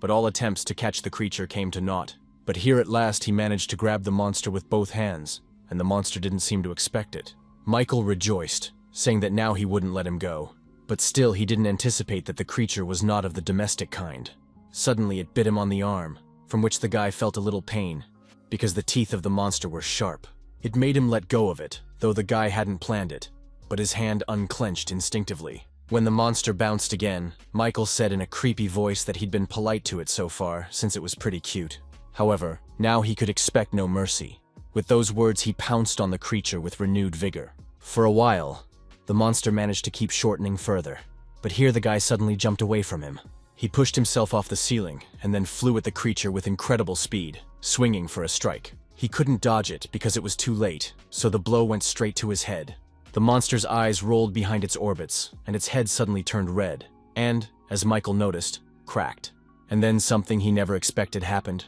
but all attempts to catch the creature came to naught. But here at last he managed to grab the monster with both hands, and the monster didn't seem to expect it. Michael rejoiced, saying that now he wouldn't let him go. But still he didn't anticipate that the creature was not of the domestic kind. Suddenly it bit him on the arm, from which the guy felt a little pain, because the teeth of the monster were sharp. It made him let go of it, though the guy hadn't planned it, but his hand unclenched instinctively. When the monster bounced again, Michael said in a creepy voice that he'd been polite to it so far, since it was pretty cute. However, now he could expect no mercy. With those words he pounced on the creature with renewed vigor. For a while, the monster managed to keep shortening further, but here the guy suddenly jumped away from him. He pushed himself off the ceiling, and then flew at the creature with incredible speed, swinging for a strike. He couldn't dodge it because it was too late, so the blow went straight to his head. The monster's eyes rolled behind its orbits, and its head suddenly turned red, and, as Michael noticed, cracked. And then something he never expected happened.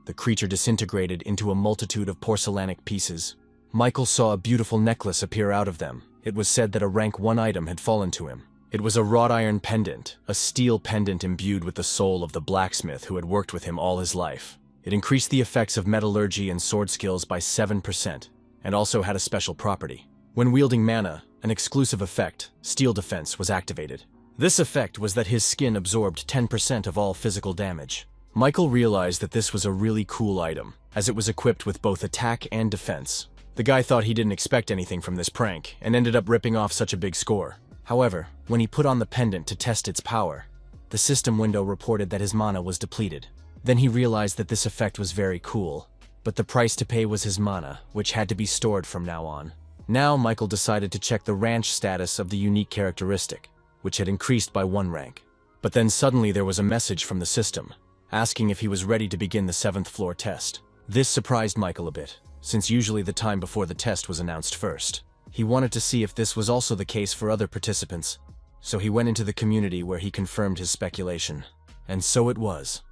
the creature disintegrated into a multitude of porcelainic pieces. Michael saw a beautiful necklace appear out of them. It was said that a rank 1 item had fallen to him. It was a wrought iron pendant, a steel pendant imbued with the soul of the blacksmith who had worked with him all his life. It increased the effects of metallurgy and sword skills by 7%, and also had a special property. When wielding mana, an exclusive effect, Steel Defense, was activated. This effect was that his skin absorbed 10% of all physical damage. Michael realized that this was a really cool item, as it was equipped with both attack and defense. The guy thought he didn't expect anything from this prank, and ended up ripping off such a big score. However, when he put on the pendant to test its power, the system window reported that his mana was depleted. Then he realized that this effect was very cool, but the price to pay was his mana, which had to be stored from now on. Now Michael decided to check the ranch status of the unique characteristic, which had increased by 1 rank. But then suddenly there was a message from the system, asking if he was ready to begin the 7th floor test. This surprised Michael a bit, since usually the time before the test was announced first. He wanted to see if this was also the case for other participants, so he went into the community where he confirmed his speculation. And so it was.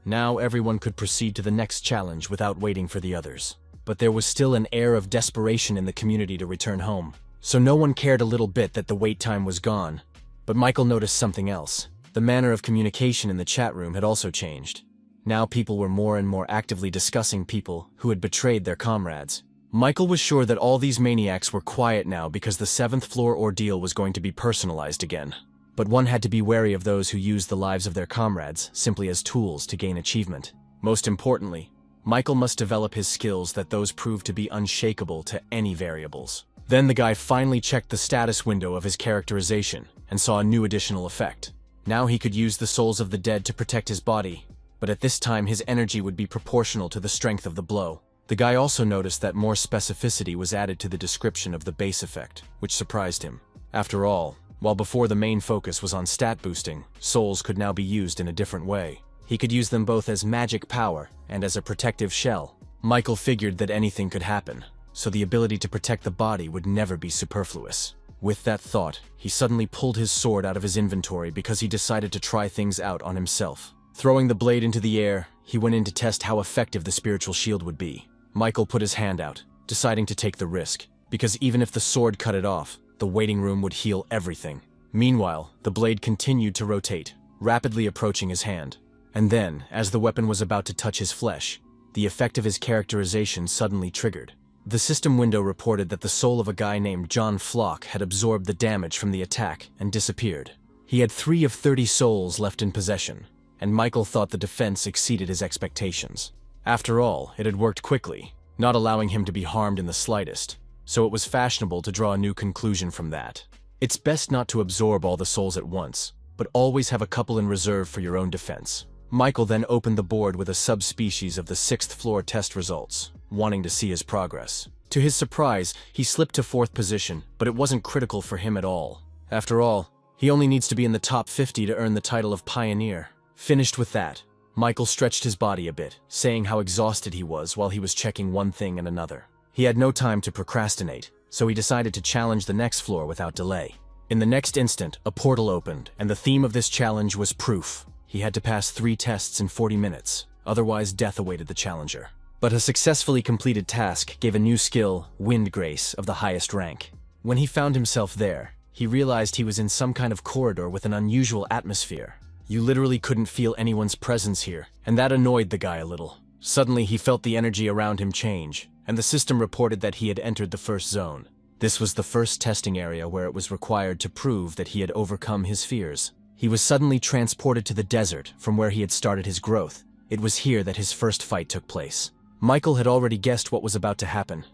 Now everyone could proceed to the next challenge without waiting for the others. But there was still an air of desperation in the community to return home, so no one cared a little bit that the wait time was gone. But Michael noticed something else. The manner of communication in the chat room had also changed. Now people were more and more actively discussing people who had betrayed their comrades. Michael was sure that all these maniacs were quiet now because the 7th floor ordeal was going to be personalized again. But one had to be wary of those who used the lives of their comrades simply as tools to gain achievement. Most importantly, Michael must develop his skills that those prove to be unshakable to any variables. Then the guy finally checked the status window of his characterization and saw a new additional effect. Now he could use the souls of the dead to protect his body, but at this time his energy would be proportional to the strength of the blow. The guy also noticed that more specificity was added to the description of the base effect, which surprised him. After all, while before the main focus was on stat boosting, souls could now be used in a different way. He could use them both as magic power and as a protective shell. Michael figured that anything could happen, so the ability to protect the body would never be superfluous. With that thought, he suddenly pulled his sword out of his inventory because he decided to try things out on himself. Throwing the blade into the air, he went in to test how effective the spiritual shield would be. Michael put his hand out, deciding to take the risk, because even if the sword cut it off, the waiting room would heal everything. Meanwhile, the blade continued to rotate, rapidly approaching his hand. And then, as the weapon was about to touch his flesh, the effect of his characterization suddenly triggered. The system window reported that the soul of a guy named John Flock had absorbed the damage from the attack and disappeared. He had 3 of 30 souls left in possession, and Michael thought the defense exceeded his expectations. After all, it had worked quickly, not allowing him to be harmed in the slightest, so it was fashionable to draw a new conclusion from that. It's best not to absorb all the souls at once, but always have a couple in reserve for your own defense. Michael then opened the board with a subspecies of the 6th floor test results, wanting to see his progress. To his surprise, he slipped to 4th position, but it wasn't critical for him at all. After all, he only needs to be in the top 50 to earn the title of Pioneer. Finished with that, Michael stretched his body a bit, saying how exhausted he was while he was checking one thing and another. He had no time to procrastinate, so he decided to challenge the next floor without delay. In the next instant, a portal opened, and the theme of this challenge was proof. He had to pass 3 tests in 40 minutes, otherwise death awaited the challenger. But a successfully completed task gave a new skill, Wind Grace, of the highest rank. When he found himself there, he realized he was in some kind of corridor with an unusual atmosphere. You literally couldn't feel anyone's presence here, and that annoyed the guy a little. Suddenly he felt the energy around him change, and the system reported that he had entered the first zone. This was the first testing area where it was required to prove that he had overcome his fears. He was suddenly transported to the desert from where he had started his growth. It was here that his first fight took place. Michael had already guessed what was about to happen,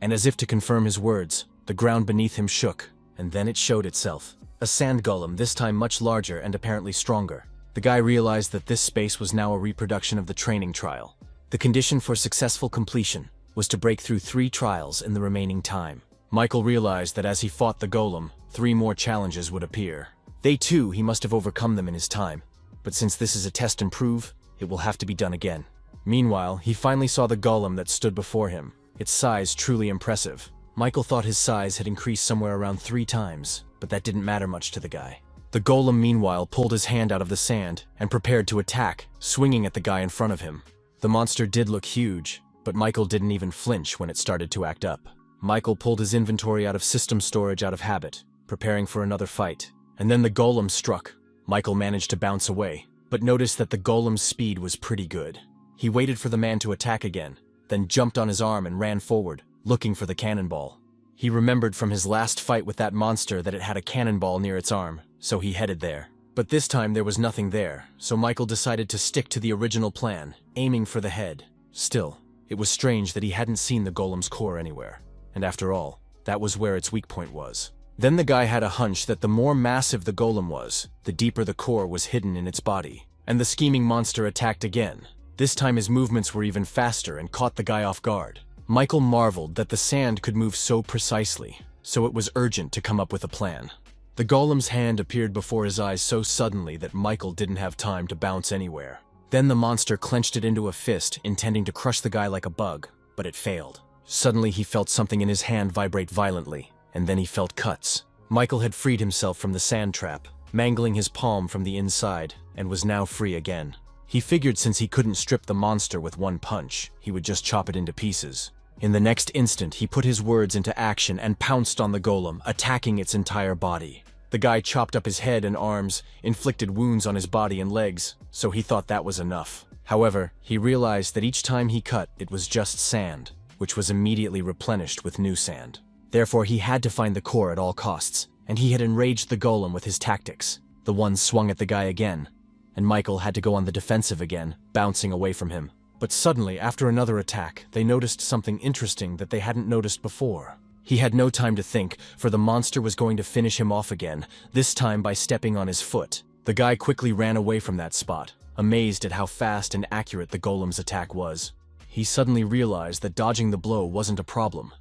and as if to confirm his words, the ground beneath him shook, and then it showed itself. A sand golem, this time much larger and apparently stronger. The guy realized that this space was now a reproduction of the training trial. The condition for successful completion was to break through 3 trials in the remaining time. Michael realized that as he fought the golem, 3 more challenges would appear. They too, he must have overcome them in his time. But since this is a test and prove, it will have to be done again. Meanwhile, he finally saw the golem that stood before him, its size truly impressive. Michael thought his size had increased somewhere around 3 times, but that didn't matter much to the guy. The golem meanwhile pulled his hand out of the sand and prepared to attack, swinging at the guy in front of him. The monster did look huge, but Michael didn't even flinch when it started to act up. Michael pulled his inventory out of system storage out of habit, preparing for another fight. And then the golem struck. Michael managed to bounce away, but noticed that the golem's speed was pretty good. He waited for the man to attack again, then jumped on his arm and ran forward, looking for the cannonball. He remembered from his last fight with that monster that it had a cannonball near its arm, so he headed there. But this time there was nothing there, so Michael decided to stick to the original plan, aiming for the head. Still, it was strange that he hadn't seen the golem's core anywhere. And after all, that was where its weak point was. Then the guy had a hunch that the more massive the golem was, the deeper the core was hidden in its body. And the scheming monster attacked again. This time his movements were even faster and caught the guy off guard. Michael marveled that the sand could move so precisely, so it was urgent to come up with a plan. The golem's hand appeared before his eyes so suddenly that Michael didn't have time to bounce anywhere. Then the monster clenched it into a fist, intending to crush the guy like a bug, but it failed. Suddenly he felt something in his hand vibrate violently, and then he felt cuts. Michael had freed himself from the sand trap, mangling his palm from the inside, and was now free again. He figured since he couldn't strip the monster with one punch, he would just chop it into pieces. In the next instant, he put his words into action and pounced on the golem, attacking its entire body. The guy chopped up his head and arms, inflicted wounds on his body and legs, so he thought that was enough. However, he realized that each time he cut, it was just sand, which was immediately replenished with new sand. Therefore, he had to find the core at all costs, and he had enraged the golem with his tactics. The one swung at the guy again, and Michael had to go on the defensive again, bouncing away from him. But suddenly, after another attack, they noticed something interesting that they hadn't noticed before. He had no time to think, for the monster was going to finish him off again, this time by stepping on his foot. The guy quickly ran away from that spot, amazed at how fast and accurate the golem's attack was. He suddenly realized that dodging the blow wasn't a problem.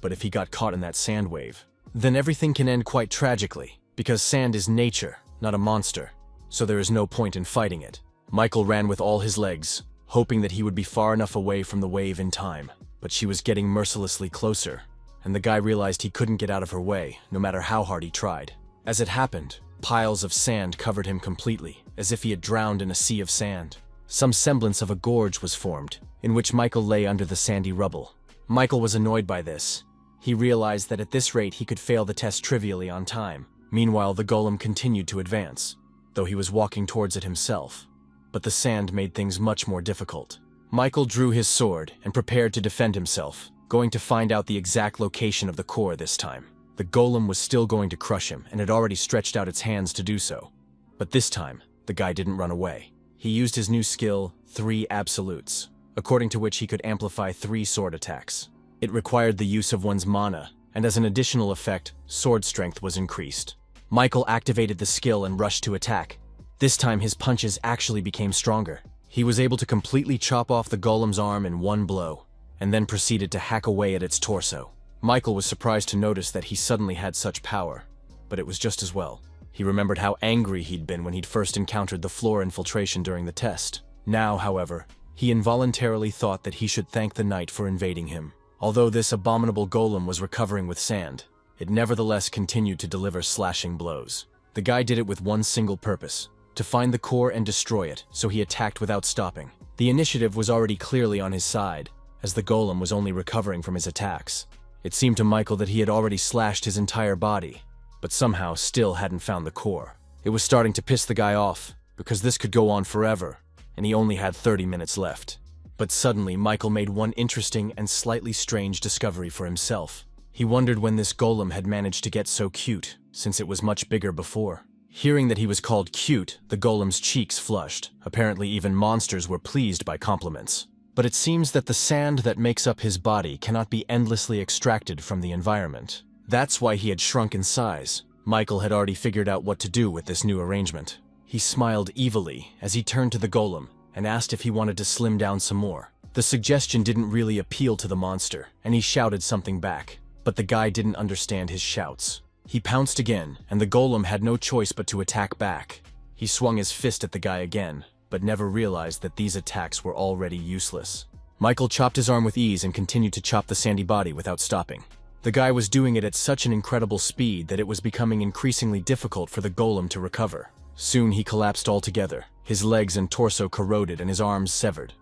But if he got caught in that sand wave, then everything can end quite tragically, because sand is nature, not a monster, so there is no point in fighting it. Michael ran with all his legs, hoping that he would be far enough away from the wave in time, but she was getting mercilessly closer, and the guy realized he couldn't get out of her way, no matter how hard he tried. As it happened, piles of sand covered him completely, as if he had drowned in a sea of sand. Some semblance of a gorge was formed, in which Michael lay under the sandy rubble. Michael was annoyed by this. He realized that at this rate he could fail the test trivially on time. Meanwhile, the golem continued to advance, though he was walking towards it himself. But the sand made things much more difficult. Michael drew his sword and prepared to defend himself, going to find out the exact location of the core this time. The golem was still going to crush him and had already stretched out its hands to do so. But this time, the guy didn't run away. He used his new skill, 3 Absolutes, according to which he could amplify 3 sword attacks. It required the use of one's mana, and as an additional effect, sword strength was increased. Michael activated the skill and rushed to attack. This time his punches actually became stronger. He was able to completely chop off the golem's arm in one blow, and then proceeded to hack away at its torso. Michael was surprised to notice that he suddenly had such power, but it was just as well. He remembered how angry he'd been when he'd first encountered the floor infiltration during the test. Now, however, he involuntarily thought that he should thank the knight for invading him. Although this abominable golem was recovering with sand, it nevertheless continued to deliver slashing blows. The guy did it with one single purpose: to find the core and destroy it, so he attacked without stopping. The initiative was already clearly on his side, as the golem was only recovering from his attacks. It seemed to Michael that he had already slashed his entire body, but somehow still hadn't found the core. It was starting to piss the guy off, because this could go on forever, and he only had 30 minutes left. But suddenly, Michael made one interesting and slightly strange discovery for himself. He wondered when this golem had managed to get so cute, since it was much bigger before. Hearing that he was called cute, the golem's cheeks flushed. Apparently even monsters were pleased by compliments. But it seems that the sand that makes up his body cannot be endlessly extracted from the environment. That's why he had shrunk in size. Michael had already figured out what to do with this new arrangement. He smiled evilly as he turned to the golem and asked if he wanted to slim down some more. The suggestion didn't really appeal to the monster, and he shouted something back. But the guy didn't understand his shouts. He pounced again, and the golem had no choice but to attack back. He swung his fist at the guy again, but never realized that these attacks were already useless. Michael chopped his arm with ease and continued to chop the sandy body without stopping. The guy was doing it at such an incredible speed that it was becoming increasingly difficult for the golem to recover. Soon he collapsed altogether, his legs and torso corroded and his arms severed.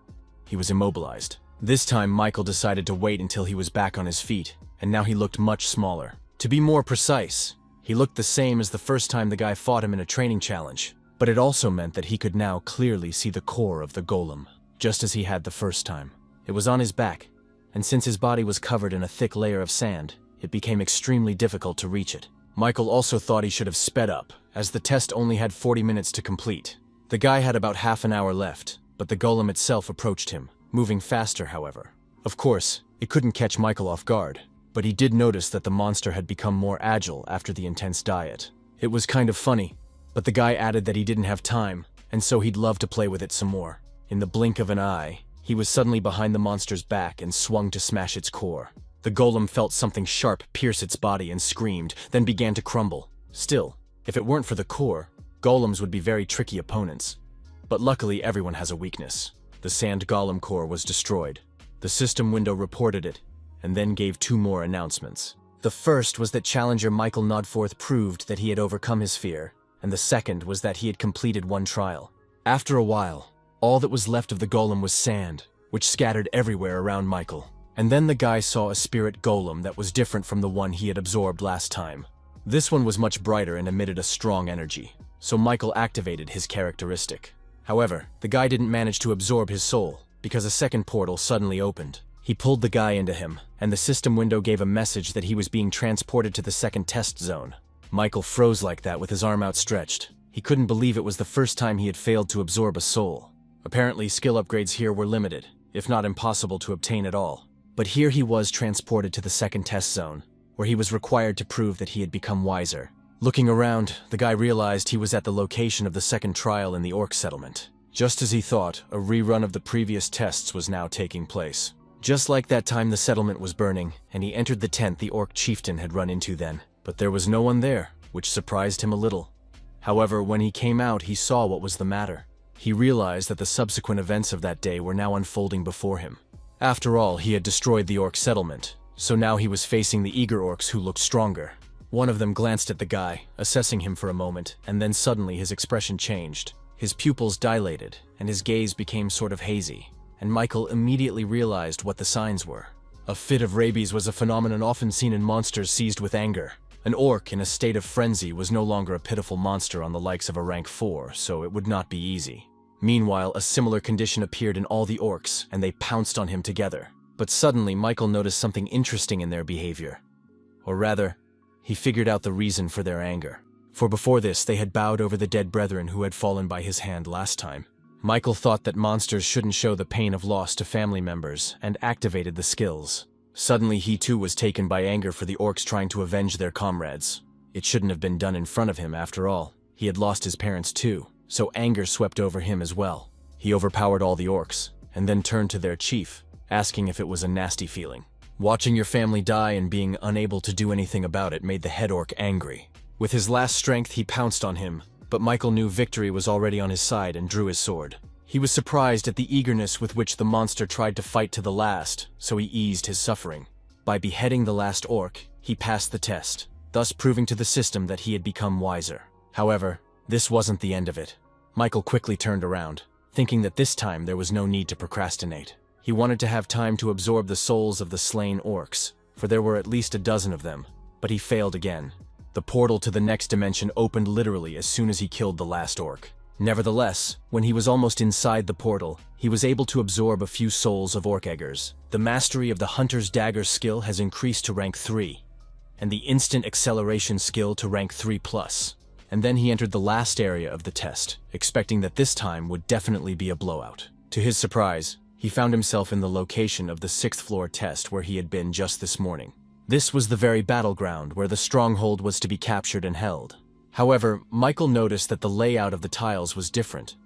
he was immobilized. This time, Michael decided to wait until he was back on his feet, and now he looked much smaller. To be more precise, he looked the same as the first time the guy fought him in a training challenge, but it also meant that he could now clearly see the core of the golem, just as he had the first time. It was on his back, and since his body was covered in a thick layer of sand, it became extremely difficult to reach it. Michael also thought he should have sped up, as the test only had 40 minutes to complete. The guy had about half an hour left, but the golem itself approached him, moving faster, however. Of course, it couldn't catch Michael off guard, but he did notice that the monster had become more agile after the intense diet. It was kind of funny, but the guy added that he didn't have time, and so he'd love to play with it some more. In the blink of an eye, he was suddenly behind the monster's back and swung to smash its core. The golem felt something sharp pierce its body and screamed, then began to crumble. Still, if it weren't for the core, golems would be very tricky opponents. But luckily, everyone has a weakness. The sand golem core was destroyed. The system window reported it, and then gave 2 more announcements. The first was that challenger Michael Nodforth proved that he had overcome his fear, and the second was that he had completed 1 trial. After a while, all that was left of the golem was sand, which scattered everywhere around Michael. And then the guy saw a spirit golem that was different from the one he had absorbed last time. This one was much brighter and emitted a strong energy, so Michael activated his characteristic. However, the guy didn't manage to absorb his soul, because a second portal suddenly opened. He pulled the guy into him, and the system window gave a message that he was being transported to the second test zone. Michael froze like that with his arm outstretched. He couldn't believe it was the first time he had failed to absorb a soul. Apparently, skill upgrades here were limited, if not impossible to obtain at all. But here he was transported to the second test zone, where he was required to prove that he had become wiser. Looking around, the guy realized he was at the location of the second trial in the orc settlement. Just as he thought, a rerun of the previous tests was now taking place. Just like that time the settlement was burning, and he entered the tent the orc chieftain had run into then. But there was no one there, which surprised him a little. However, when he came out, he saw what was the matter. He realized that the subsequent events of that day were now unfolding before him. After all, he had destroyed the orc settlement, so now he was facing the eager orcs who looked stronger. One of them glanced at the guy, assessing him for a moment, and then suddenly his expression changed. His pupils dilated, and his gaze became sort of hazy, and Michael immediately realized what the signs were. A fit of rabies was a phenomenon often seen in monsters seized with anger. An orc in a state of frenzy was no longer a pitiful monster on the likes of a rank 4, so it would not be easy. Meanwhile, a similar condition appeared in all the orcs, and they pounced on him together. But suddenly, Michael noticed something interesting in their behavior. Or rather, he figured out the reason for their anger. For before this, they had bowed over the dead brethren who had fallen by his hand last time. Michael thought that monsters shouldn't show the pain of loss to family members, and activated the skills. Suddenly, he too was taken by anger for the orcs trying to avenge their comrades. It shouldn't have been done in front of him, after all. He had lost his parents too. So anger swept over him as well. He overpowered all the orcs, and then turned to their chief, asking if it was a nasty feeling. Watching your family die and being unable to do anything about it made the head orc angry. With his last strength, he pounced on him, but Michael knew victory was already on his side and drew his sword. He was surprised at the eagerness with which the monster tried to fight to the last, so he eased his suffering. By beheading the last orc, he passed the test, thus proving to the system that he had become wiser. However, this wasn't the end of it. Michael quickly turned around, thinking that this time there was no need to procrastinate. He wanted to have time to absorb the souls of the slain orcs, for there were at least a dozen of them, but he failed again. The portal to the next dimension opened literally as soon as he killed the last orc. Nevertheless, when he was almost inside the portal, he was able to absorb a few souls of orc eggers. The mastery of the Hunter's Dagger skill has increased to rank 3, and the Instant Acceleration skill to rank 3+. And then he entered the last area of the test, expecting that this time would definitely be a blowout. To his surprise, he found himself in the location of the 6th floor test where he had been just this morning. This was the very battleground where the stronghold was to be captured and held. However, Michael noticed that the layout of the tiles was different,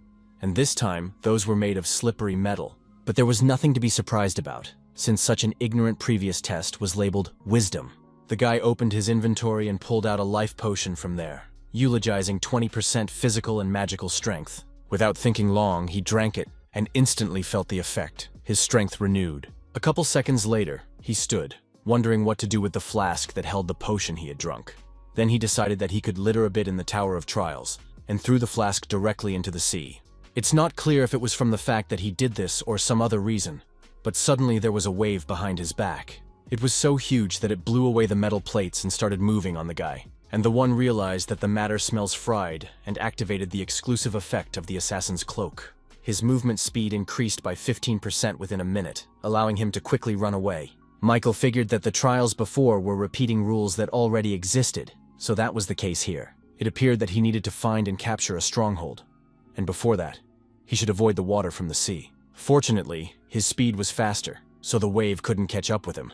and this time those were made of slippery metal. But there was nothing to be surprised about, since such an ignorant previous test was labeled Wisdom. The guy opened his inventory and pulled out a life potion from there, eulogizing 20% physical and magical strength. Without thinking long, he drank it and instantly felt the effect. His strength renewed. A couple seconds later, he stood, wondering what to do with the flask that held the potion he had drunk. Then he decided that he could litter a bit in the Tower of Trials, and threw the flask directly into the sea. It's not clear if it was from the fact that he did this or some other reason, but suddenly there was a wave behind his back. It was so huge that it blew away the metal plates and started moving on the guy. And the one realized that the matter smells fried and activated the exclusive effect of the assassin's cloak. His movement speed increased by 15% within a minute, allowing him to quickly run away. Michael figured that the trials before were repeating rules that already existed, so that was the case here. It appeared that he needed to find and capture a stronghold. And before that, he should avoid the water from the sea. Fortunately, his speed was faster, so the wave couldn't catch up with him.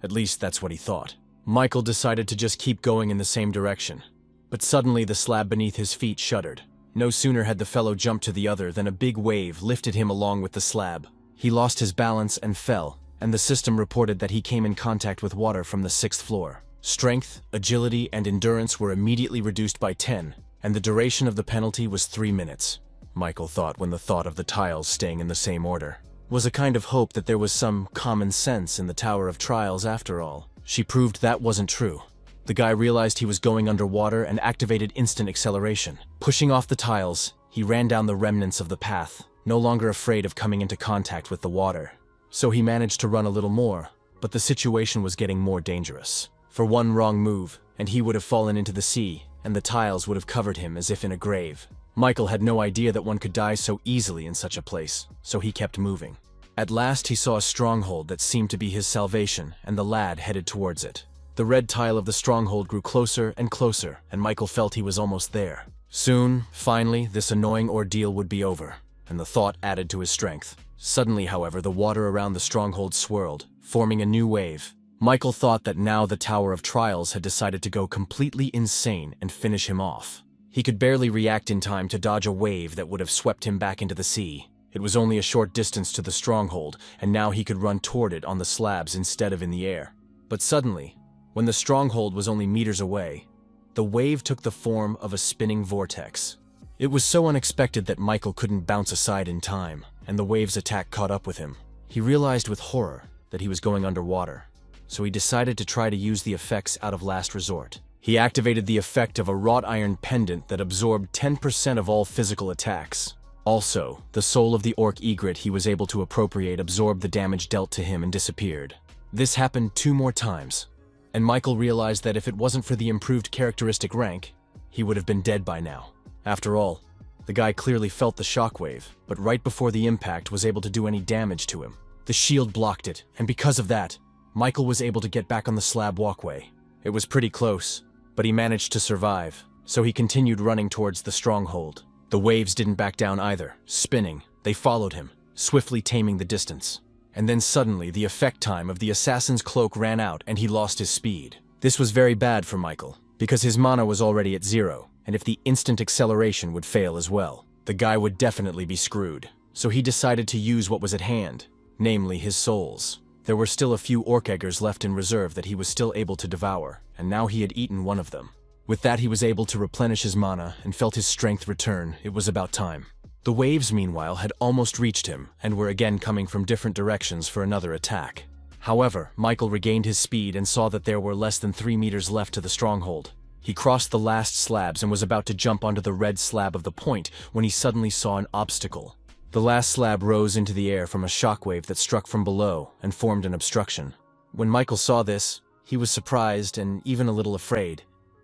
At least that's what he thought. Michael decided to just keep going in the same direction. But suddenly the slab beneath his feet shuddered. No sooner had the fellow jumped to the other than a big wave lifted him along with the slab. He lost his balance and fell, and the system reported that he came in contact with water from the 6th floor. Strength, agility, and endurance were immediately reduced by 10, and the duration of the penalty was 3 minutes. Michael thought when the thought of the tiles staying in the same order was a kind of hope that there was some common sense in the Tower of Trials after all. She proved that wasn't true. The guy realized he was going underwater and activated instant acceleration. Pushing off the tiles, he ran down the remnants of the path, no longer afraid of coming into contact with the water. So he managed to run a little more, but the situation was getting more dangerous. For one wrong move, and he would have fallen into the sea, and the tiles would have covered him as if in a grave. Michael had no idea that one could die so easily in such a place, so he kept moving. At last he saw a stronghold that seemed to be his salvation, and the lad headed towards it. The red tile of the stronghold grew closer and closer, and Michael felt he was almost there. Soon, finally, this annoying ordeal would be over, and the thought added to his strength. Suddenly, however, the water around the stronghold swirled, forming a new wave. Michael thought that now the Tower of Trials had decided to go completely insane and finish him off. He could barely react in time to dodge a wave that would have swept him back into the sea. It was only a short distance to the stronghold, and now he could run toward it on the slabs instead of in the air. But suddenly, when the stronghold was only meters away, the wave took the form of a spinning vortex. It was so unexpected that Michael couldn't bounce aside in time, and the wave's attack caught up with him. He realized with horror that he was going underwater, so he decided to try to use the effects out of last resort. He activated the effect of a wrought iron pendant that absorbed 10% of all physical attacks. Also, the soul of the orc egret he was able to appropriate absorbed the damage dealt to him and disappeared. This happened 2 more times, and Michael realized that if it wasn't for the improved characteristic rank, he would have been dead by now. After all, the guy clearly felt the shockwave, but right before the impact was able to do any damage to him. The shield blocked it, and because of that, Michael was able to get back on the slab walkway. It was pretty close, but he managed to survive, so he continued running towards the stronghold. The waves didn't back down either. Spinning, they followed him, swiftly taming the distance. And then suddenly, the effect time of the assassin's cloak ran out and he lost his speed. This was very bad for Michael, because his mana was already at 0, and if the instant acceleration would fail as well, the guy would definitely be screwed. So he decided to use what was at hand, namely his souls. There were still a few orc eggers left in reserve that he was still able to devour, and now he had eaten one of them. With that, he was able to replenish his mana and felt his strength return. It was about time. The waves, meanwhile, had almost reached him and were again coming from different directions for another attack. However, Michael regained his speed and saw that there were less than 3 meters left to the stronghold. He crossed the last slabs and was about to jump onto the red slab of the point when he suddenly saw an obstacle. The last slab rose into the air from a shockwave that struck from below and formed an obstruction. When Michael saw this, he was surprised and even a little afraid,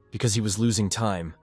because he was losing time,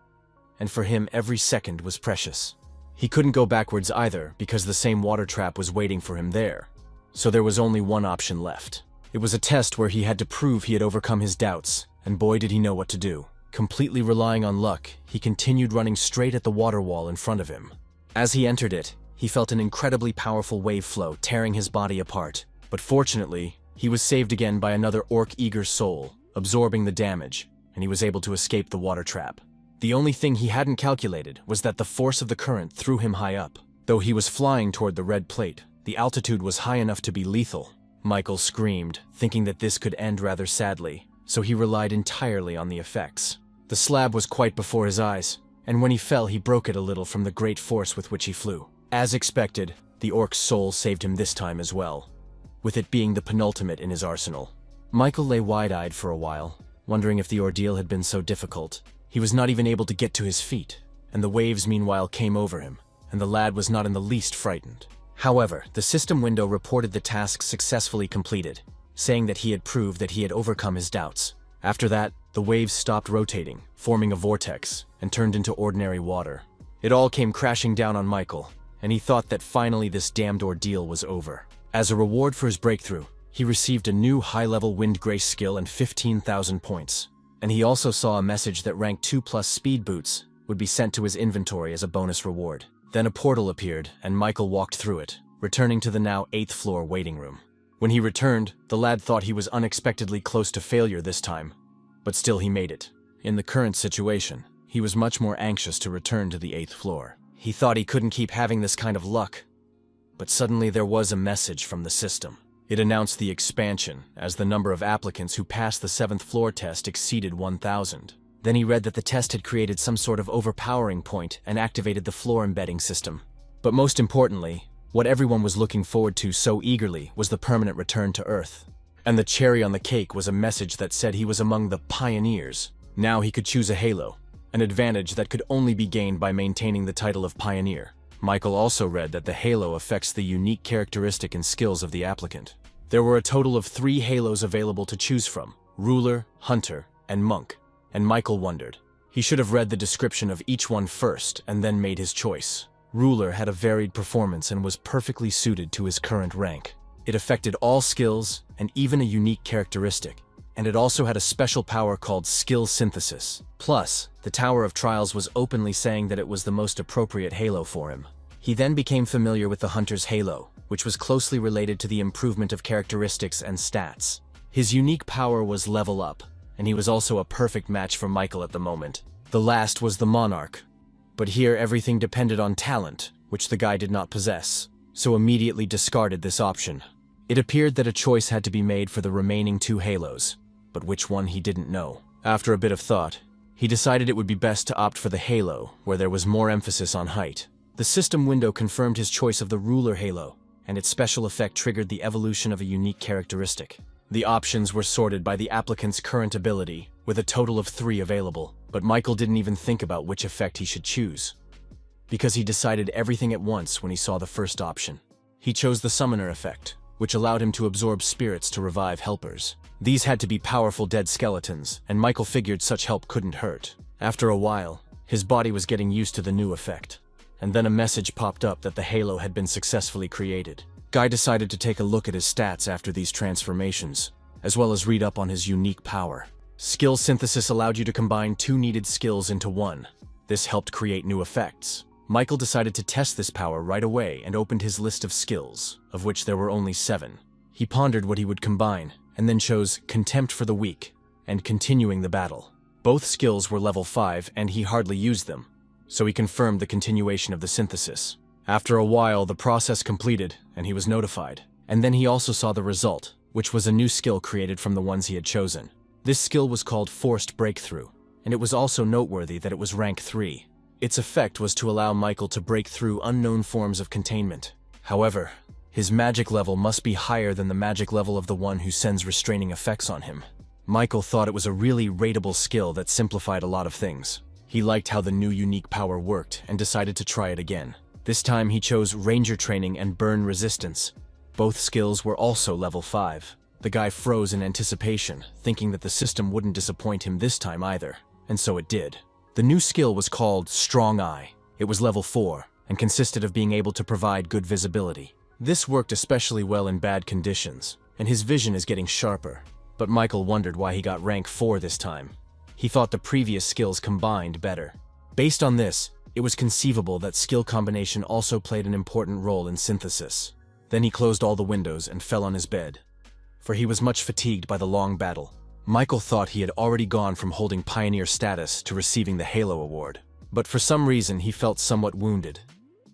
and for him every second was precious. He couldn't go backwards either because the same water trap was waiting for him there, so there was only one option left. It was a test where he had to prove he had overcome his doubts, and boy did he know what to do. Completely relying on luck, he continued running straight at the water wall in front of him. As he entered it, he felt an incredibly powerful wave flow tearing his body apart, but fortunately, he was saved again by another orc eager soul, absorbing the damage, and he was able to escape the water trap. The only thing he hadn't calculated was that the force of the current threw him high up. Though he was flying toward the red plate, the altitude was high enough to be lethal. Michael screamed, thinking that this could end rather sadly, so he relied entirely on the effects. The slab was quite before his eyes, and when he fell he broke it a little from the great force with which he flew. As expected, the orc's soul saved him this time as well, with it being the penultimate in his arsenal. Michael lay wide-eyed for a while, wondering if the ordeal had been so difficult. He was not even able to get to his feet, and the waves meanwhile came over him, and the lad was not in the least frightened. However, the system window reported the task successfully completed, saying that he had proved that he had overcome his doubts. After that, the waves stopped rotating, forming a vortex, and turned into ordinary water. It all came crashing down on Michael, and he thought that finally this damned ordeal was over. As a reward for his breakthrough, he received a new high-level wind grace skill and 15,000 points. And he also saw a message that rank 2+ speed boots would be sent to his inventory as a bonus reward. Then a portal appeared, and Michael walked through it, returning to the now 8th floor waiting room. When he returned, the lad thought he was unexpectedly close to failure this time, but still he made it. In the current situation, he was much more anxious to return to the 8th floor. He thought he couldn't keep having this kind of luck, but suddenly there was a message from the system. It announced the expansion, as the number of applicants who passed the 7th floor test exceeded 1,000. Then he read that the test had created some sort of overpowering point and activated the floor embedding system. But most importantly, what everyone was looking forward to so eagerly was the permanent return to Earth. And the cherry on the cake was a message that said he was among the pioneers. Now he could choose a halo, an advantage that could only be gained by maintaining the title of pioneer. Michael also read that the halo affects the unique characteristic and skills of the applicant. There were a total of 3 halos available to choose from: Ruler, Hunter, and Monk. And Michael wondered. He should have read the description of each one first and then made his choice. Ruler had a varied performance and was perfectly suited to his current rank. It affected all skills and even a unique characteristic, and it also had a special power called Skill Synthesis. Plus, the Tower of Trials was openly saying that it was the most appropriate halo for him. He then became familiar with the Hunter's halo, which was closely related to the improvement of characteristics and stats. His unique power was Level Up, and he was also a perfect match for Michael at the moment. The last was the Monarch, but here everything depended on talent, which the guy did not possess, so immediately discarded this option. It appeared that a choice had to be made for the remaining 2 halos, but which one he didn't know. After a bit of thought, he decided it would be best to opt for the halo, where there was more emphasis on height. The system window confirmed his choice of the Ruler halo, and its special effect triggered the evolution of a unique characteristic. The options were sorted by the applicant's current ability, with a total of 3 available, but Michael didn't even think about which effect he should choose, because he decided everything at once when he saw the first option. He chose the Summoner effect, which allowed him to absorb spirits to revive helpers. These had to be powerful dead skeletons, and Michael figured such help couldn't hurt. After a while, his body was getting used to the new effect, and then a message popped up that the halo had been successfully created. Guy decided to take a look at his stats after these transformations, as well as read up on his unique power. Skill Synthesis allowed you to combine 2 needed skills into one. This helped create new effects. Michael decided to test this power right away and opened his list of skills, of which there were only 7. He pondered what he would combine, and then chose Contempt for the Weak and Continuing the Battle. Both skills were level 5 and he hardly used them, so he confirmed the continuation of the synthesis. After a while, the process completed, and he was notified. And then he also saw the result, which was a new skill created from the ones he had chosen. This skill was called Forced Breakthrough, and it was also noteworthy that it was rank 3. Its effect was to allow Michael to break through unknown forms of containment. However, his magic level must be higher than the magic level of the one who sends restraining effects on him. Michael thought it was a really rateable skill that simplified a lot of things. He liked how the new unique power worked and decided to try it again. This time he chose Ranger Training and Burn Resistance. Both skills were also level 5. The guy froze in anticipation, thinking that the system wouldn't disappoint him this time either, and so it did. The new skill was called Strong Eye. It was level 4, and consisted of being able to provide good visibility. This worked especially well in bad conditions, and his vision is getting sharper. But Michael wondered why he got rank 4 this time. He thought the previous skills combined better. Based on this, it was conceivable that skill combination also played an important role in synthesis. Then he closed all the windows and fell on his bed, for he was much fatigued by the long battle. Michael thought he had already gone from holding pioneer status to receiving the Halo Award. But for some reason he felt somewhat wounded,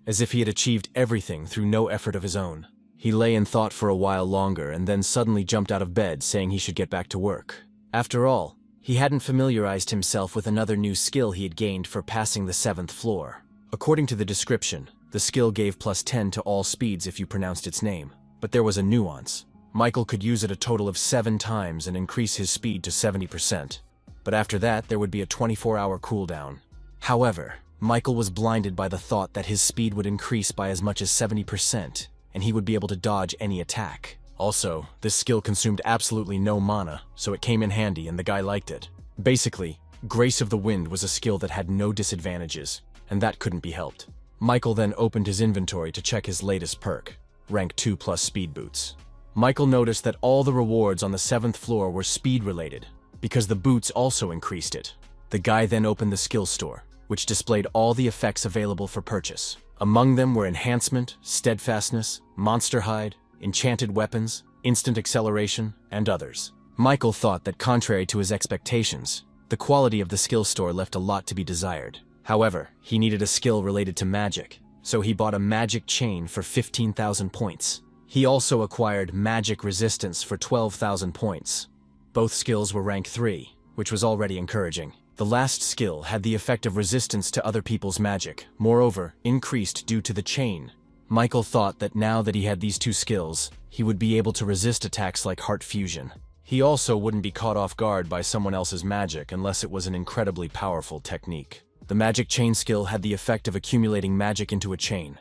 as if he had achieved everything through no effort of his own. He lay in thought for a while longer and then suddenly jumped out of bed saying he should get back to work. After all, he hadn't familiarized himself with another new skill he had gained for passing the 7th floor. According to the description, the skill gave +10 to all speeds if you pronounced its name. But there was a nuance. Michael could use it a total of 7 times and increase his speed to 70%. But after that, there would be a 24-hour cooldown. However, Michael was blinded by the thought that his speed would increase by as much as 70%, and he would be able to dodge any attack. Also, this skill consumed absolutely no mana, so it came in handy and the guy liked it. Basically, Grace of the Wind was a skill that had no disadvantages, and that couldn't be helped. Michael then opened his inventory to check his latest perk, rank 2 plus speed boots. Michael noticed that all the rewards on the 7th floor were speed related, because the boots also increased it. The guy then opened the skill store, which displayed all the effects available for purchase. Among them were Enhancement, Steadfastness, Monster Hide, Enchanted Weapons, Instant Acceleration, and others. Michael thought that contrary to his expectations, the quality of the skill store left a lot to be desired. However, he needed a skill related to magic, so he bought a magic chain for 15,000 points. He also acquired magic resistance for 12,000 points. Both skills were rank 3, which was already encouraging. The last skill had the effect of resistance to other people's magic, moreover, increased due to the chain. Michael thought that now that he had these two skills, he would be able to resist attacks like Heart Fusion. He also wouldn't be caught off guard by someone else's magic unless it was an incredibly powerful technique. The magic chain skill had the effect of accumulating magic into a chain,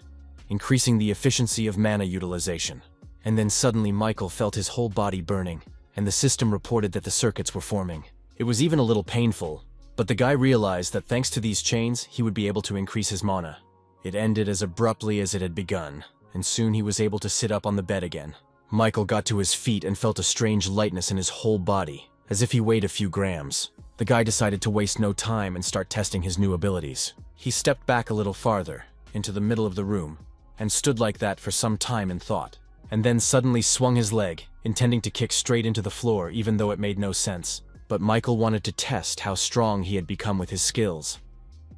increasing the efficiency of mana utilization. And then suddenly Michael felt his whole body burning, and the system reported that the circuits were forming. It was even a little painful, but the guy realized that thanks to these chains, he would be able to increase his mana. It ended as abruptly as it had begun, and soon he was able to sit up on the bed again. Michael got to his feet and felt a strange lightness in his whole body, as if he weighed a few grams. The guy decided to waste no time and start testing his new abilities. He stepped back a little farther, into the middle of the room, and stood like that for some time in thought, and then suddenly swung his leg, intending to kick straight into the floor even though it made no sense. But Michael wanted to test how strong he had become with his skills,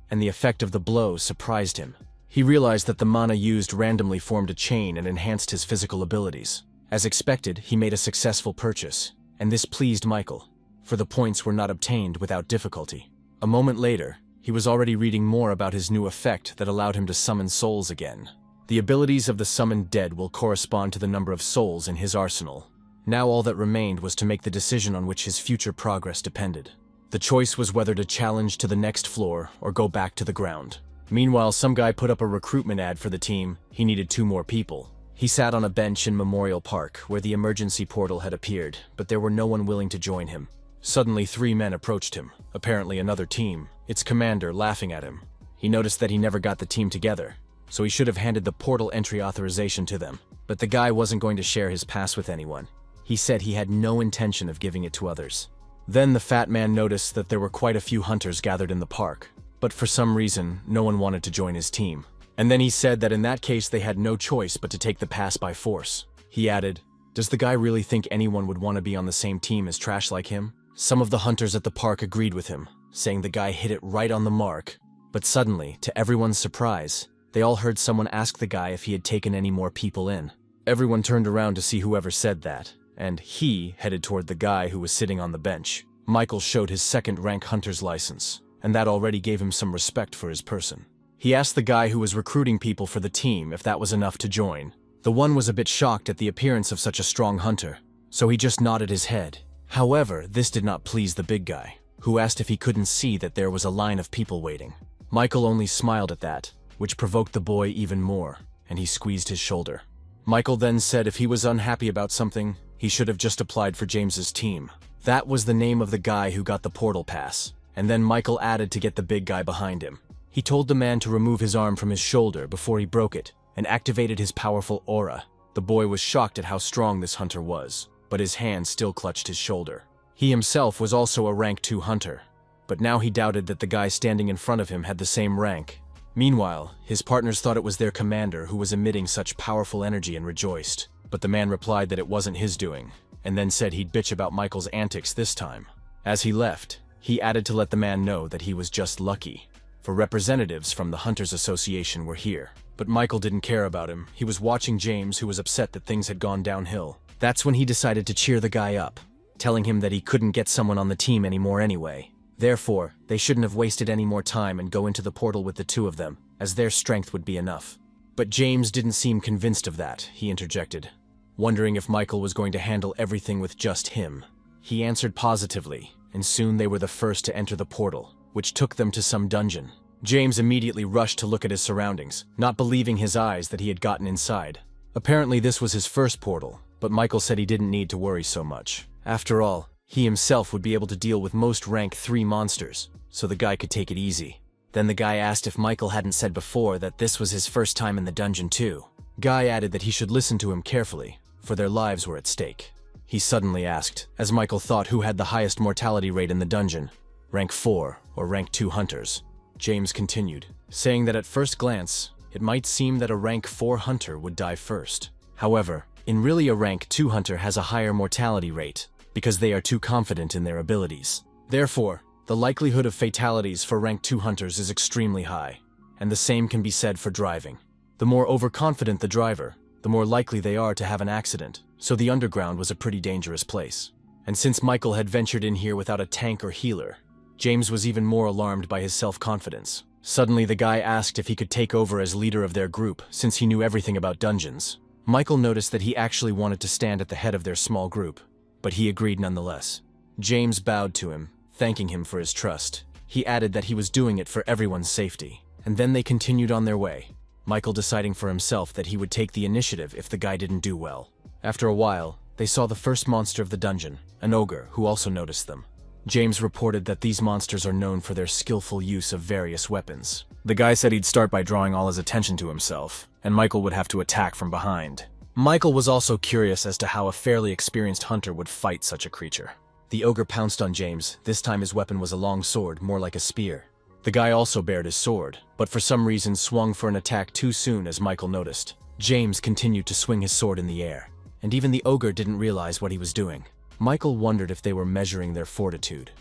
and the effect of the blow surprised him. He realized that the mana used randomly formed a chain and enhanced his physical abilities. As expected, he made a successful purchase, and this pleased Michael, for the points were not obtained without difficulty. A moment later, he was already reading more about his new effect that allowed him to summon souls again. The abilities of the summoned dead will correspond to the number of souls in his arsenal. Now all that remained was to make the decision on which his future progress depended. The choice was whether to challenge to the next floor or go back to the ground. Meanwhile, some guy put up a recruitment ad for the team. He needed 2 more people. He sat on a bench in Memorial Park, where the emergency portal had appeared, but there were no one willing to join him. Suddenly 3 men approached him, apparently another team, its commander laughing at him. He noticed that he never got the team together, so he should have handed the portal entry authorization to them. But the guy wasn't going to share his pass with anyone. He said he had no intention of giving it to others. Then the fat man noticed that there were quite a few hunters gathered in the park, but for some reason, no one wanted to join his team. And then he said that in that case they had no choice but to take the pass by force. He added, "Does the guy really think anyone would want to be on the same team as trash like him?" Some of the hunters at the park agreed with him, saying the guy hit it right on the mark. But suddenly, to everyone's surprise, they all heard someone ask the guy if he had taken any more people in. Everyone turned around to see whoever said that, and he headed toward the guy who was sitting on the bench. Michael showed his second-rank hunter's license, and that already gave him some respect for his person. He asked the guy who was recruiting people for the team if that was enough to join. The one was a bit shocked at the appearance of such a strong hunter, so he just nodded his head. However, this did not please the big guy, who asked if he couldn't see that there was a line of people waiting. Michael only smiled at that, which provoked the boy even more, and he squeezed his shoulder. Michael then said if he was unhappy about something, he should have just applied for James's team. That was the name of the guy who got the portal pass, and then Michael added to get the big guy behind him. He told the man to remove his arm from his shoulder before he broke it, and activated his powerful aura. The boy was shocked at how strong this hunter was, but his hand still clutched his shoulder. He himself was also a rank 2 hunter, but now he doubted that the guy standing in front of him had the same rank. Meanwhile, his partners thought it was their commander who was emitting such powerful energy and rejoiced, but the man replied that it wasn't his doing, and then said he'd bitch about Michael's antics this time. As he left, he added to let the man know that he was just lucky, for representatives from the Hunters Association were here. But Michael didn't care about him. He was watching James, who was upset that things had gone downhill. That's when he decided to cheer the guy up, telling him that he couldn't get someone on the team anymore anyway. Therefore, they shouldn't have wasted any more time and go into the portal with the 2 of them, as their strength would be enough. But James didn't seem convinced of that, he interjected, wondering if Michael was going to handle everything with just him. He answered positively, and soon they were the first to enter the portal, which took them to some dungeon. James immediately rushed to look at his surroundings, not believing his eyes that he had gotten inside. Apparently this was his first portal, but Michael said he didn't need to worry so much. After all, he himself would be able to deal with most rank 3 monsters, so the guy could take it easy. Then the guy asked if Michael hadn't said before that this was his first time in the dungeon too. Guy added that he should listen to him carefully, for their lives were at stake. He suddenly asked, as Michael thought who had the highest mortality rate in the dungeon, rank 4 or rank 2 hunters. James continued, saying that at first glance, it might seem that a rank 4 hunter would die first. However, in really a rank 2 hunter has a higher mortality rate, because they are too confident in their abilities. Therefore, the likelihood of fatalities for rank 2 hunters is extremely high, and the same can be said for driving. The more overconfident the driver, the more likely they are to have an accident, so the underground was a pretty dangerous place. And since Michael had ventured in here without a tank or healer, James was even more alarmed by his self-confidence. Suddenly the guy asked if he could take over as leader of their group, since he knew everything about dungeons. Michael noticed that he actually wanted to stand at the head of their small group, but he agreed nonetheless. James bowed to him, thanking him for his trust. He added that he was doing it for everyone's safety, and then they continued on their way, Michael deciding for himself that he would take the initiative if the guy didn't do well. After a while, they saw the first monster of the dungeon, an ogre, who also noticed them. James reported that these monsters are known for their skillful use of various weapons. The guy said he'd start by drawing all his attention to himself, and Michael would have to attack from behind. Michael was also curious as to how a fairly experienced hunter would fight such a creature. The ogre pounced on James. This time his weapon was a long sword, more like a spear. The guy also bared his sword, but for some reason swung for an attack too soon, as Michael noticed. James continued to swing his sword in the air, and even the ogre didn't realize what he was doing. Michael wondered if they were measuring their fortitude,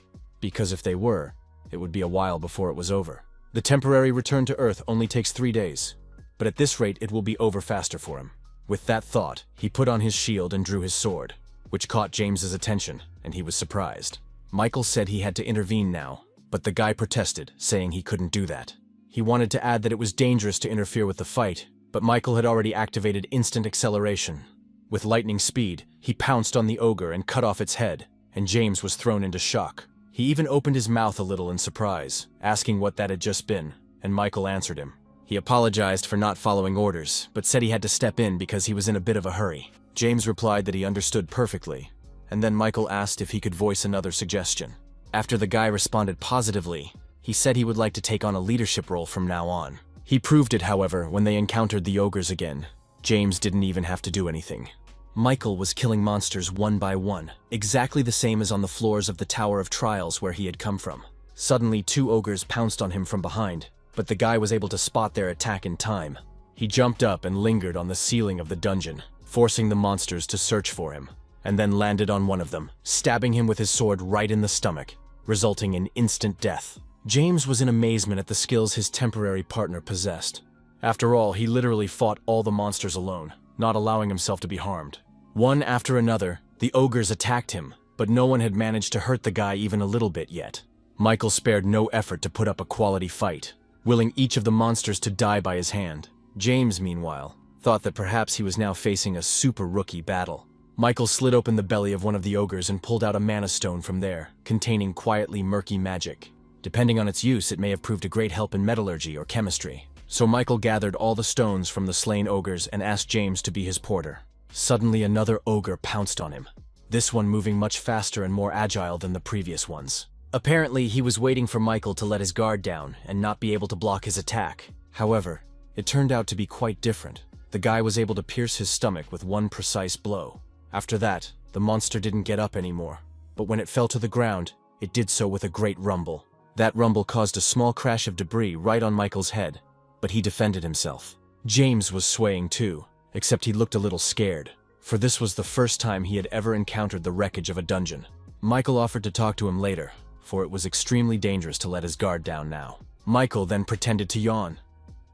because if they were, it would be a while before it was over. The temporary return to Earth only takes 3 days, but at this rate it will be over faster for him. With that thought, he put on his shield and drew his sword, which caught James's attention, and he was surprised. Michael said he had to intervene now, but the guy protested, saying he couldn't do that. He wanted to add that it was dangerous to interfere with the fight, but Michael had already activated instant acceleration. With lightning speed, he pounced on the ogre and cut off its head, and James was thrown into shock. He even opened his mouth a little in surprise, asking what that had just been, and Michael answered him. He apologized for not following orders, but said he had to step in because he was in a bit of a hurry. James replied that he understood perfectly, and then Michael asked if he could voice another suggestion. After the guy responded positively, he said he would like to take on a leadership role from now on. He proved it, however, when they encountered the ogres again. James didn't even have to do anything. Michael was killing monsters one by one, exactly the same as on the floors of the Tower of Trials where he had come from. Suddenly 2 ogres pounced on him from behind, but the guy was able to spot their attack in time. He jumped up and lingered on the ceiling of the dungeon, forcing the monsters to search for him, and then landed on one of them, stabbing him with his sword right in the stomach, resulting in instant death. James was in amazement at the skills his temporary partner possessed. After all, he literally fought all the monsters alone, not allowing himself to be harmed. One after another, the ogres attacked him, but no one had managed to hurt the guy even a little bit yet. Michael spared no effort to put up a quality fight, willing each of the monsters to die by his hand. James, meanwhile, thought that perhaps he was now facing a super rookie battle. Michael slid open the belly of one of the ogres and pulled out a mana stone from there, containing quietly murky magic. Depending on its use, it may have proved a great help in metallurgy or chemistry. So Michael gathered all the stones from the slain ogres and asked James to be his porter. Suddenly another ogre pounced on him, this one moving much faster and more agile than the previous ones. Apparently, he was waiting for Michael to let his guard down and not be able to block his attack. However, it turned out to be quite different. The guy was able to pierce his stomach with one precise blow. After that, the monster didn't get up anymore, but when it fell to the ground, it did so with a great rumble. That rumble caused a small crash of debris right on Michael's head, but he defended himself. James was swaying too, except he looked a little scared, for this was the first time he had ever encountered the wreckage of a dungeon. Michael offered to talk to him later, for it was extremely dangerous to let his guard down now. Michael then pretended to yawn,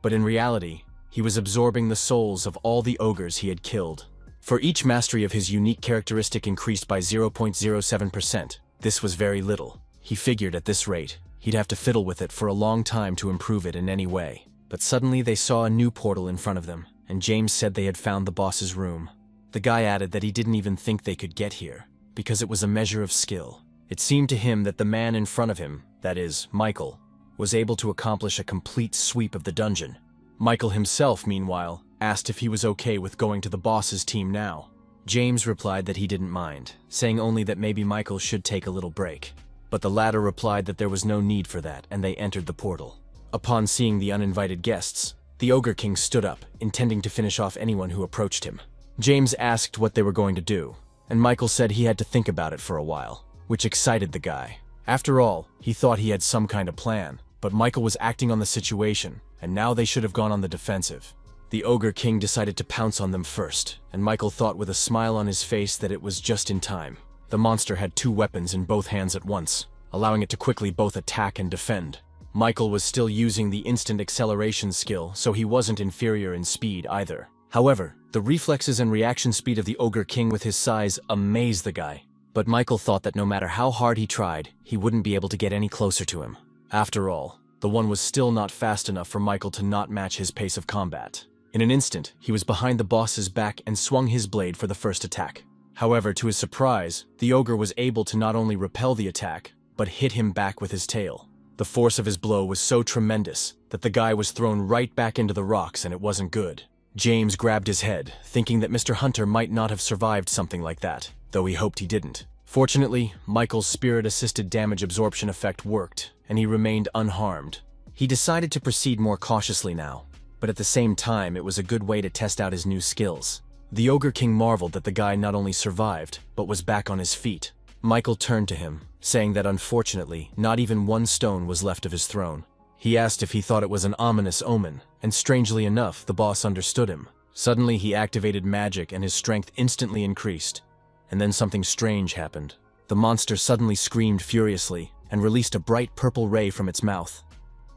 but in reality, he was absorbing the souls of all the ogres he had killed. For each mastery of his unique characteristic increased by 0.07%. This was very little. He figured at this rate, he'd have to fiddle with it for a long time to improve it in any way. But suddenly they saw a new portal in front of them, and James said they had found the boss's room. The guy added that he didn't even think they could get here, because it was a measure of skill. It seemed to him that the man in front of him, that is, Michael, was able to accomplish a complete sweep of the dungeon. Michael himself, meanwhile, asked if he was okay with going to the boss's team now. James replied that he didn't mind, saying only that maybe Michael should take a little break. But the latter replied that there was no need for that, and they entered the portal. Upon seeing the uninvited guests, the Ogre King stood up, intending to finish off anyone who approached him. James asked what they were going to do, and Michael said he had to think about it for a while, which excited the guy. After all, he thought he had some kind of plan, but Michael was acting on the situation, and now they should have gone on the defensive. The Ogre King decided to pounce on them first, and Michael thought with a smile on his face that it was just in time. The monster had 2 weapons in both hands at once, allowing it to quickly both attack and defend. Michael was still using the instant acceleration skill, so he wasn't inferior in speed either. However, the reflexes and reaction speed of the Ogre King with his size amazed the guy. But Michael thought that no matter how hard he tried, he wouldn't be able to get any closer to him. After all, the one was still not fast enough for Michael to not match his pace of combat. In an instant, he was behind the boss's back and swung his blade for the first attack. However, to his surprise, the ogre was able to not only repel the attack, but hit him back with his tail. The force of his blow was so tremendous that the guy was thrown right back into the rocks, and it wasn't good. James grabbed his head, thinking that Mr. Hunter might not have survived something like that, though he hoped he didn't. Fortunately, Michael's spirit-assisted damage absorption effect worked, and he remained unharmed. He decided to proceed more cautiously now, but at the same time it was a good way to test out his new skills. The Ogre King marveled that the guy not only survived, but was back on his feet. Michael turned to him, saying that unfortunately, not even 1 stone was left of his throne. He asked if he thought it was an ominous omen, and strangely enough, the boss understood him. Suddenly he activated magic and his strength instantly increased. And then something strange happened. The monster suddenly screamed furiously and released a bright purple ray from its mouth.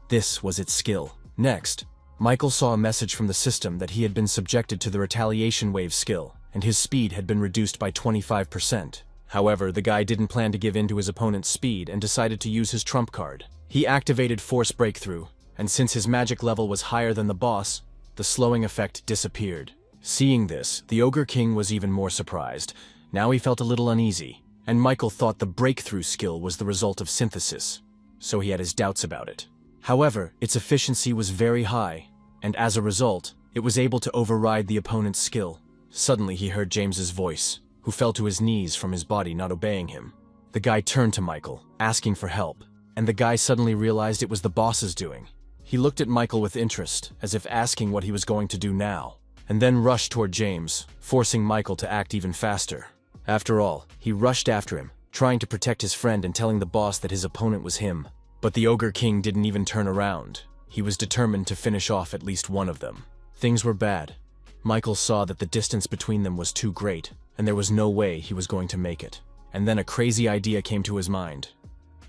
This was its skill. Next, Michael saw a message from the system that he had been subjected to the retaliation wave skill, and his speed had been reduced by 25%. However, the guy didn't plan to give in to his opponent's speed and decided to use his trump card. He activated Force Breakthrough, and since his magic level was higher than the boss, the slowing effect disappeared. Seeing this, the Ogre King was even more surprised. Now he felt a little uneasy, and Michael thought the breakthrough skill was the result of synthesis, so he had his doubts about it. However, its efficiency was very high, and as a result, it was able to override the opponent's skill. Suddenly he heard James's voice, who fell to his knees from his body not obeying him. The guy turned to Michael, asking for help, and the guy suddenly realized it was the boss's doing. He looked at Michael with interest, as if asking what he was going to do now, and then rushed toward James, forcing Michael to act even faster. After all, he rushed after him, trying to protect his friend and telling the boss that his opponent was him. But the Ogre King didn't even turn around. He was determined to finish off at least one of them. Things were bad. Michael saw that the distance between them was too great, and there was no way he was going to make it. And then a crazy idea came to his mind.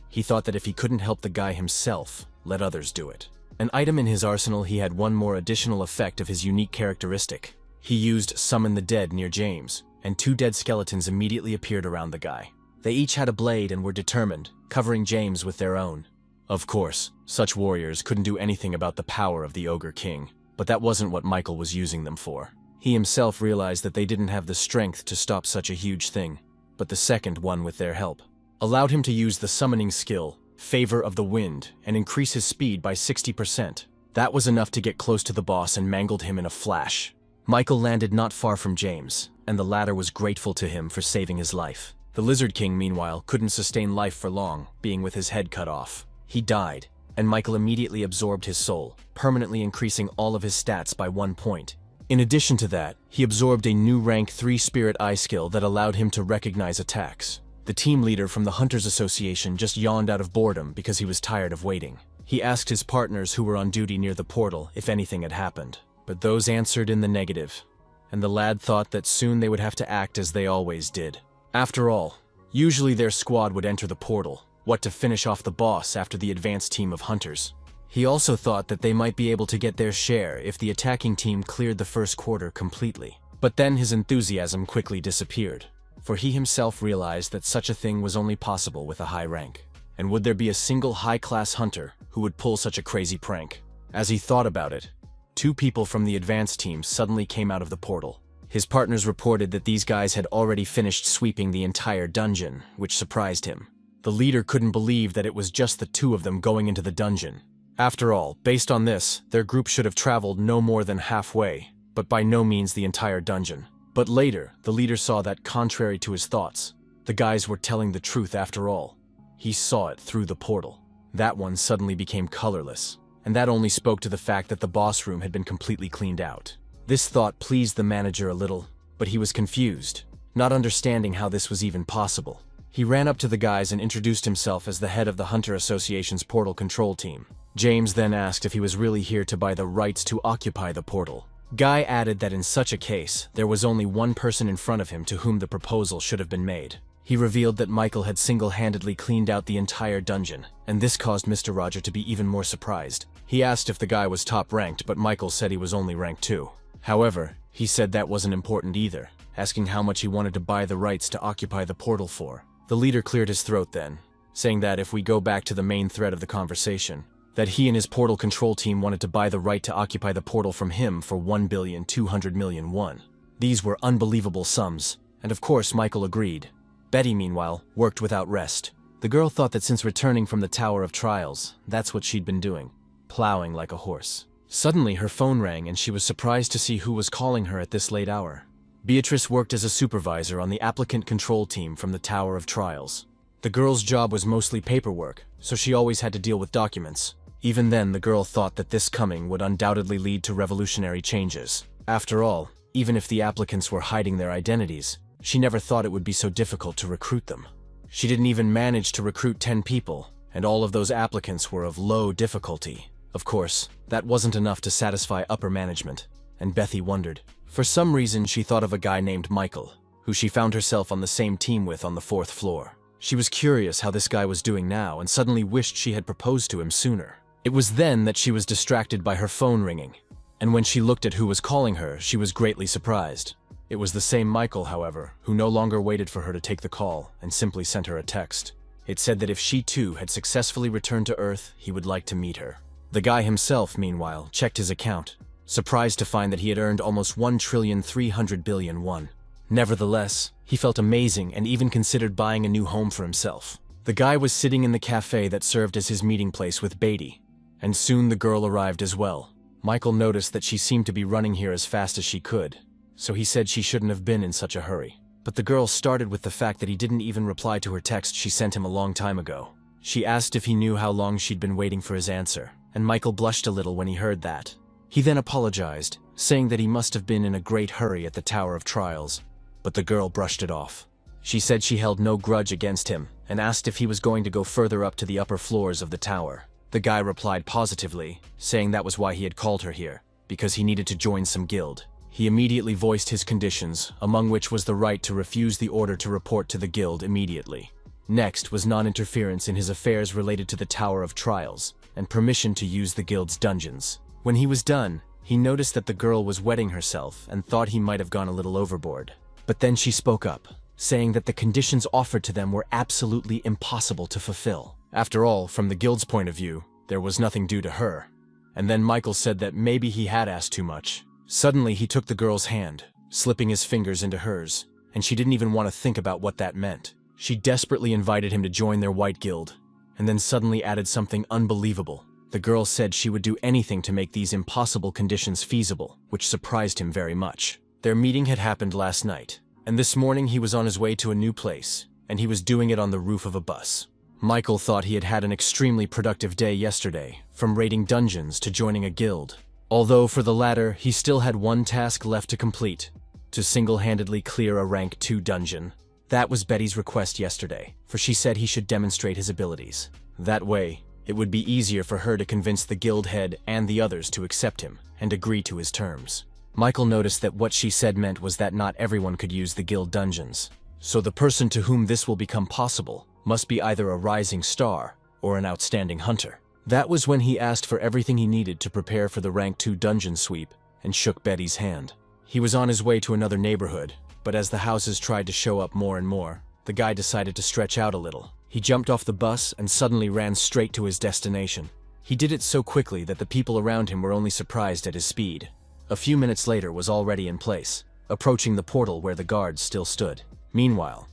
He thought that if he couldn't help the guy himself, let others do it. An item in his arsenal, he had one more additional effect of his unique characteristic. He used Summon the Dead near James, and 2 dead skeletons immediately appeared around the guy. They each had a blade and were determined, covering James with their own. Of course, such warriors couldn't do anything about the power of the Ogre King, but that wasn't what Michael was using them for. He himself realized that they didn't have the strength to stop such a huge thing, but the second one, with their help, allowed him to use the summoning skill, Favor of the Wind, and increase his speed by 60%. That was enough to get close to the boss and mangled him in a flash. Michael landed not far from James, and the latter was grateful to him for saving his life. The Lizard King, meanwhile, couldn't sustain life for long, being with his head cut off. He died, and Michael immediately absorbed his soul, permanently increasing all of his stats by 1 point. In addition to that, he absorbed a new rank 3 Spirit Eye skill that allowed him to recognize attacks. The team leader from the Hunters Association just yawned out of boredom because he was tired of waiting. He asked his partners who were on duty near the portal if anything had happened, but those answered in the negative, and the lad thought that soon they would have to act as they always did. After all, usually their squad would enter the portal, what to finish off the boss after the advanced team of hunters. He also thought that they might be able to get their share if the attacking team cleared the first quarter completely. But then his enthusiasm quickly disappeared, for he himself realized that such a thing was only possible with a high rank. And would there be a single high-class hunter who would pull such a crazy prank? As he thought about it, 2 people from the advanced team suddenly came out of the portal. His partners reported that these guys had already finished sweeping the entire dungeon, which surprised him. The leader couldn't believe that it was just the two of them going into the dungeon. After all, based on this, their group should have traveled no more than halfway, but by no means the entire dungeon. But later, the leader saw that, contrary to his thoughts, the guys were telling the truth after all. He saw it through the portal. That one suddenly became colorless, and that only spoke to the fact that the boss room had been completely cleaned out. This thought pleased the manager a little, but he was confused, not understanding how this was even possible. He ran up to the guys and introduced himself as the head of the Hunter Association's portal control team. James then asked if he was really here to buy the rights to occupy the portal. Guy added that in such a case, there was only one person in front of him to whom the proposal should have been made. He revealed that Michael had single-handedly cleaned out the entire dungeon, and this caused Mr. Roger to be even more surprised. He asked if the guy was top-ranked, but Michael said he was only rank 2. However, he said that wasn't important either, asking how much he wanted to buy the rights to occupy the portal for. The leader cleared his throat then, saying that if we go back to the main thread of the conversation, that he and his portal control team wanted to buy the right to occupy the portal from him for 1,200,000,000 won. These were unbelievable sums, and of course Michael agreed. Betty, meanwhile, worked without rest. The girl thought that since returning from the Tower of Trials, that's what she'd been doing, plowing like a horse. Suddenly her phone rang and she was surprised to see who was calling her at this late hour. Beatrice worked as a supervisor on the applicant control team from the Tower of Trials. The girl's job was mostly paperwork, so she always had to deal with documents. Even then, the girl thought that this coming would undoubtedly lead to revolutionary changes. After all, even if the applicants were hiding their identities, she never thought it would be so difficult to recruit them. She didn't even manage to recruit 10 people, and all of those applicants were of low difficulty. Of course, that wasn't enough to satisfy upper management, and Bethy wondered. For some reason, she thought of a guy named Michael, who she found herself on the same team with on the 4th floor. She was curious how this guy was doing now and suddenly wished she had proposed to him sooner. It was then that she was distracted by her phone ringing, and when she looked at who was calling her, she was greatly surprised. It was the same Michael, however, who no longer waited for her to take the call and simply sent her a text. It said that if she too had successfully returned to Earth, he would like to meet her. The guy himself, meanwhile, checked his account, surprised to find that he had earned almost 1,300,000,000,000 won. Nevertheless, he felt amazing and even considered buying a new home for himself. The guy was sitting in the cafe that served as his meeting place with Beatty, and soon the girl arrived as well. Michael noticed that she seemed to be running here as fast as she could, so he said she shouldn't have been in such a hurry. But the girl started with the fact that he didn't even reply to her text she sent him a long time ago. She asked if he knew how long she'd been waiting for his answer, and Michael blushed a little when he heard that. He then apologized, saying that he must have been in a great hurry at the Tower of Trials, but the girl brushed it off. She said she held no grudge against him, and asked if he was going to go further up to the upper floors of the tower. The guy replied positively, saying that was why he had called her here, because he needed to join some guild. He immediately voiced his conditions, among which was the right to refuse the order to report to the guild immediately. Next was non-interference in his affairs related to the Tower of Trials, and permission to use the guild's dungeons. When he was done, he noticed that the girl was wetting herself and thought he might have gone a little overboard. But then she spoke up, saying that the conditions offered to them were absolutely impossible to fulfill. After all, from the guild's point of view, there was nothing due to her. And then Michael said that maybe he had asked too much. Suddenly, he took the girl's hand, slipping his fingers into hers, and she didn't even want to think about what that meant. She desperately invited him to join their white guild, and then suddenly added something unbelievable. The girl said she would do anything to make these impossible conditions feasible, which surprised him very much. Their meeting had happened last night, and this morning he was on his way to a new place, and he was doing it on the roof of a bus. Michael thought he had had an extremely productive day yesterday, from raiding dungeons to joining a guild. Although for the latter, he still had one task left to complete, to single-handedly clear a rank 2 dungeon. That was Betty's request yesterday, for she said he should demonstrate his abilities. That way, it would be easier for her to convince the guild head and the others to accept him and agree to his terms. Michael noticed that what she said meant was that not everyone could use the guild dungeons. So the person to whom this will become possible must be either a rising star or an outstanding hunter. That was when he asked for everything he needed to prepare for the rank 2 dungeon sweep and shook Betty's hand. He was on his way to another neighborhood, but as the houses tried to show up more and more, the guy decided to stretch out a little. He jumped off the bus and suddenly ran straight to his destination. He did it so quickly that the people around him were only surprised at his speed. A few minutes later was already in place, approaching the portal where the guards still stood. Meanwhile,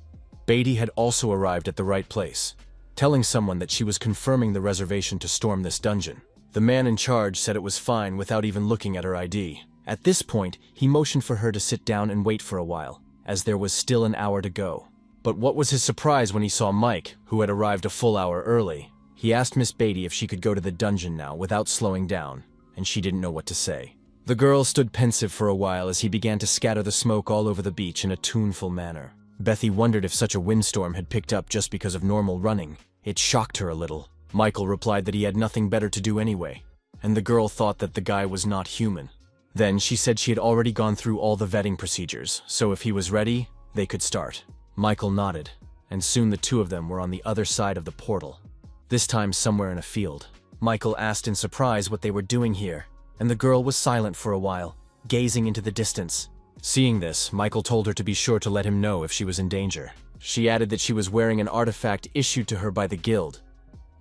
Beatty had also arrived at the right place. telling someone that she was confirming the reservation to storm this dungeon. The man in charge said it was fine without even looking at her ID. At this point, he motioned for her to sit down and wait for a while, as there was still an hour to go. But what was his surprise when he saw Mike, who had arrived a full hour early. He asked Miss Beatty if she could go to the dungeon now without slowing down, and she didn't know what to say. The girl stood pensive for a while as he began to scatter the smoke all over the beach in a tuneful manner. Bethy wondered if such a windstorm had picked up just because of normal running. It shocked her a little. Michael replied that he had nothing better to do anyway, and the girl thought that the guy was not human. Then she said she had already gone through all the vetting procedures, so if he was ready, they could start. Michael nodded, and soon the two of them were on the other side of the portal. This time somewhere in a field. Michael asked in surprise what they were doing here, and the girl was silent for a while, gazing into the distance. Seeing this, Michael told her to be sure to let him know if she was in danger. She added that she was wearing an artifact issued to her by the guild.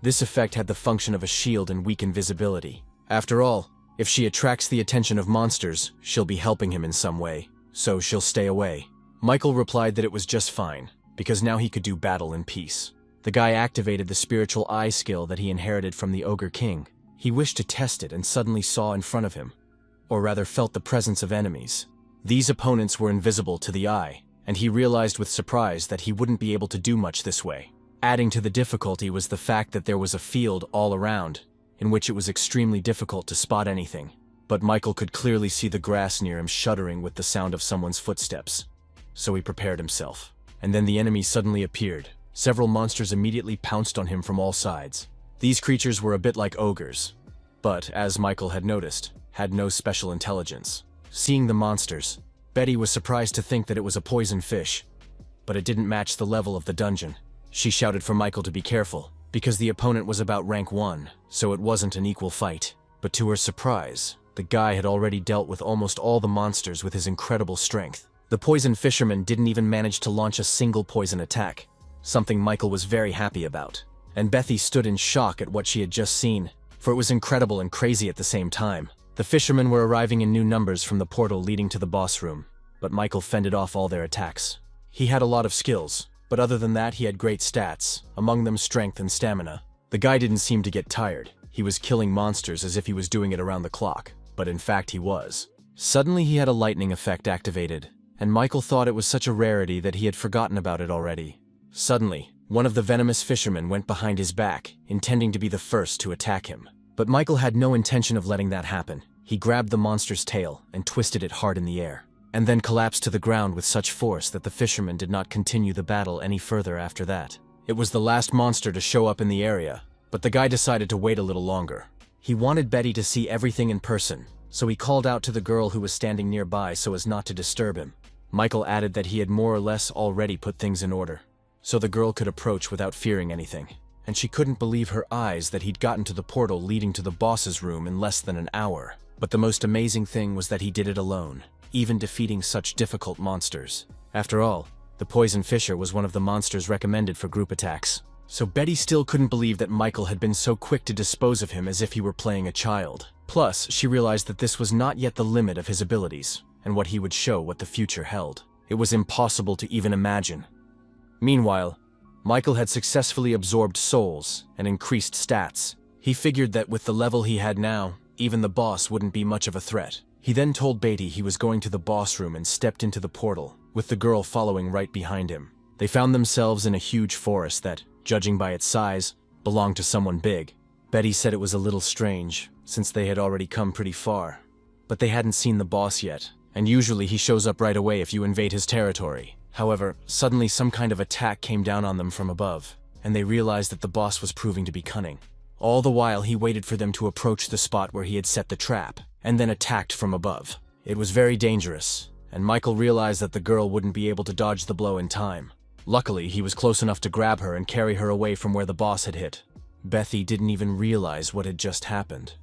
This effect had the function of a shield and weakened visibility. After all, if she attracts the attention of monsters, she'll be helping him in some way, so she'll stay away. Michael replied that it was just fine, because now he could do battle in peace. The guy activated the spiritual eye skill that he inherited from the Ogre King. He wished to test it and suddenly saw in front of him, or rather felt the presence of enemies. These opponents were invisible to the eye, and he realized with surprise that he wouldn't be able to do much this way. Adding to the difficulty was the fact that there was a field all around, in which it was extremely difficult to spot anything. But Michael could clearly see the grass near him shuddering with the sound of someone's footsteps. So he prepared himself. And then the enemy suddenly appeared. Several monsters immediately pounced on him from all sides. These creatures were a bit like ogres, but, as Michael had noticed, had no special intelligence. Seeing the monsters, Betty was surprised to think that it was a poison fish, but it didn't match the level of the dungeon. She shouted for Michael to be careful, because the opponent was about rank 1, so it wasn't an equal fight. But to her surprise, the guy had already dealt with almost all the monsters with his incredible strength. The poison fisherman didn't even manage to launch a single poison attack, something Michael was very happy about. And Bethy stood in shock at what she had just seen, for it was incredible and crazy at the same time. The fishermen were arriving in new numbers from the portal leading to the boss room, but Michael fended off all their attacks. He had a lot of skills, but other than that he had great stats, among them strength and stamina. The guy didn't seem to get tired. He was killing monsters as if he was doing it around the clock, but in fact he was. Suddenly he had a lightning effect activated, and Michael thought it was such a rarity that he had forgotten about it already. Suddenly, one of the venomous fishermen went behind his back, intending to be the first to attack him. But Michael had no intention of letting that happen. He grabbed the monster's tail and twisted it hard in the air, and then collapsed to the ground with such force that the fisherman did not continue the battle any further after that. It was the last monster to show up in the area, but the guy decided to wait a little longer. He wanted Betty to see everything in person, so he called out to the girl who was standing nearby so as not to disturb him. Michael added that he had more or less already put things in order, so the girl could approach without fearing anything. And she couldn't believe her eyes that he'd gotten to the portal leading to the boss's room in less than an hour. But the most amazing thing was that he did it alone, even defeating such difficult monsters. After all, the poison fisher was one of the monsters recommended for group attacks. So Betty still couldn't believe that Michael had been so quick to dispose of him as if he were playing a child. Plus, she realized that this was not yet the limit of his abilities, and what he would show what the future held. It was impossible to even imagine. Meanwhile, Michael had successfully absorbed souls and increased stats. He figured that with the level he had now, even the boss wouldn't be much of a threat. He then told Beatty he was going to the boss room and stepped into the portal, with the girl following right behind him. They found themselves in a huge forest that, judging by its size, belonged to someone big. Betty said it was a little strange, since they had already come pretty far. But they hadn't seen the boss yet, and usually he shows up right away if you invade his territory. However, suddenly some kind of attack came down on them from above, and they realized that the boss was proving to be cunning. All the while he waited for them to approach the spot where he had set the trap, and then attacked from above. It was very dangerous, and Michael realized that the girl wouldn't be able to dodge the blow in time. Luckily, he was close enough to grab her and carry her away from where the boss had hit. Bethy didn't even realize what had just happened,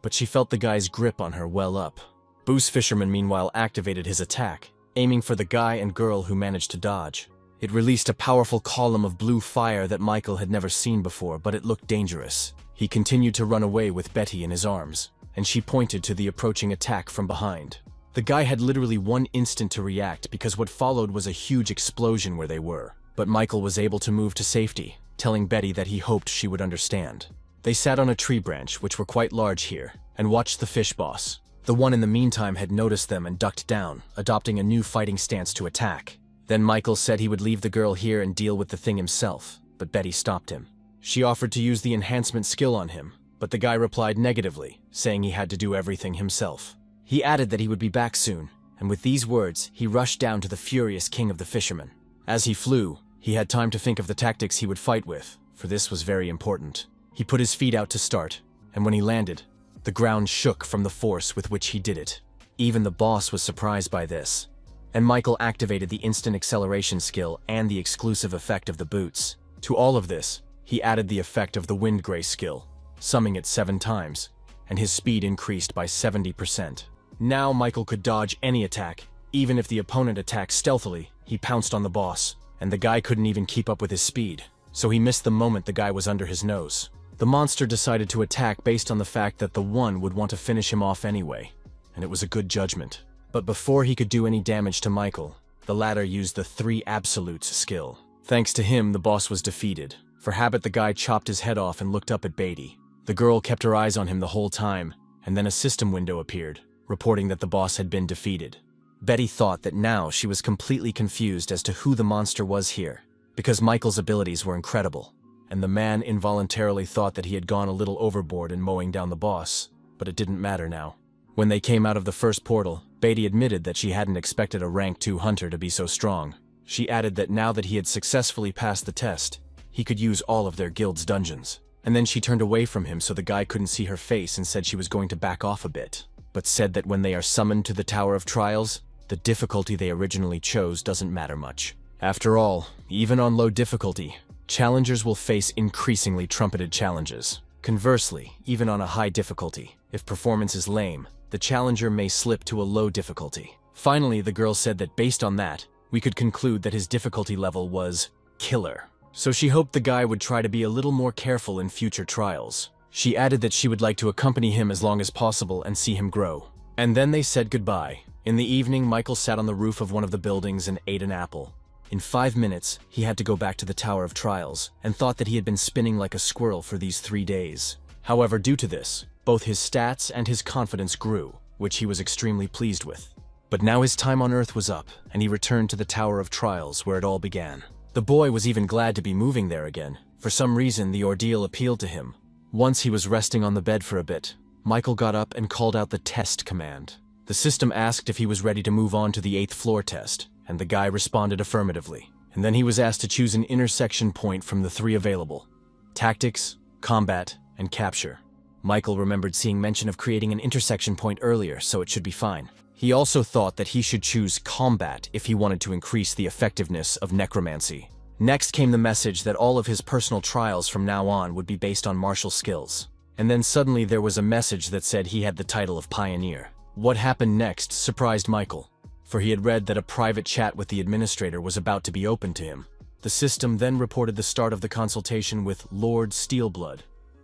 but she felt the guy's grip on her well up. Boo's fisherman meanwhile activated his attack, aiming for the guy and girl who managed to dodge. It released a powerful column of blue fire that Michael had never seen before, but it looked dangerous. He continued to run away with Betty in his arms, and she pointed to the approaching attack from behind. The guy had literally 1 instant to react because what followed was a huge explosion where they were. But Michael was able to move to safety, telling Betty that he hoped she would understand. They sat on a tree branch, which were quite large here, and watched the fish boss. The one in the meantime had noticed them and ducked down, adopting a new fighting stance to attack. Then Michael said he would leave the girl here and deal with the thing himself, but Betty stopped him. She offered to use the enhancement skill on him, but the guy replied negatively, saying he had to do everything himself. He added that he would be back soon, and with these words, he rushed down to the furious king of the fishermen. As he flew, he had time to think of the tactics he would fight with, for this was very important. He put his feet out to start, and when he landed, the ground shook from the force with which he did it. Even the boss was surprised by this, and Michael activated the instant acceleration skill and the exclusive effect of the boots. To all of this, he added the effect of the wind grace skill, summing it 7 times, and his speed increased by 70%. Now Michael could dodge any attack. Even if the opponent attacked stealthily, he pounced on the boss, and the guy couldn't even keep up with his speed, so he missed the moment the guy was under his nose. The monster decided to attack based on the fact that the one would want to finish him off anyway, and it was a good judgment. But before he could do any damage to Michael, the latter used the 3 absolutes skill. Thanks to him, the boss was defeated. For habit, the guy chopped his head off and looked up at Beatty. The girl kept her eyes on him the whole time, and then a system window appeared, reporting that the boss had been defeated. Betty thought that now she was completely confused as to who the monster was here, because Michael's abilities were incredible, and the man involuntarily thought that he had gone a little overboard in mowing down the boss, but it didn't matter now. When they came out of the first portal, Beatty admitted that she hadn't expected a rank 2 hunter to be so strong. She added that now that he had successfully passed the test, he could use all of their guild's dungeons. And then she turned away from him so the guy couldn't see her face and said she was going to back off a bit, but said that when they are summoned to the Tower of Trials, the difficulty they originally chose doesn't matter much. After all, even on low difficulty, challengers will face increasingly trumpeted challenges. Conversely, even on a high difficulty, if performance is lame, the challenger may slip to a low difficulty. Finally, the girl said that based on that, we could conclude that his difficulty level was killer. So she hoped the guy would try to be a little more careful in future trials. She added that she would like to accompany him as long as possible and see him grow. And then they said goodbye. In the evening, Michael sat on the roof of one of the buildings and ate an apple. In 5 minutes, he had to go back to the Tower of Trials, and thought that he had been spinning like a squirrel for these 3 days. However, due to this, both his stats and his confidence grew, which he was extremely pleased with. But now his time on Earth was up, and he returned to the Tower of Trials where it all began. The boy was even glad to be moving there again. For some reason, the ordeal appealed to him. Once he was resting on the bed for a bit, Michael got up and called out the test command. The system asked if he was ready to move on to the 8th floor test, and the guy responded affirmatively. And then he was asked to choose an intersection point from the 3 available: tactics, combat, and capture. Michael remembered seeing mention of creating an intersection point earlier, so it should be fine. He also thought that he should choose combat if he wanted to increase the effectiveness of necromancy. Next came the message that all of his personal trials from now on would be based on martial skills. And then suddenly there was a message that said he had the title of Pioneer. What happened next surprised Michael, for he had read that a private chat with the administrator was about to be opened to him. The system then reported the start of the consultation with Lord Steelblood,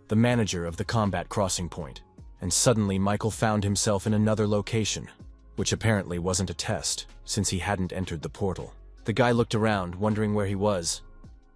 the manager of the combat crossing point. And suddenly Michael found himself in another location, which apparently wasn't a test, since he hadn't entered the portal. The guy looked around, wondering where he was,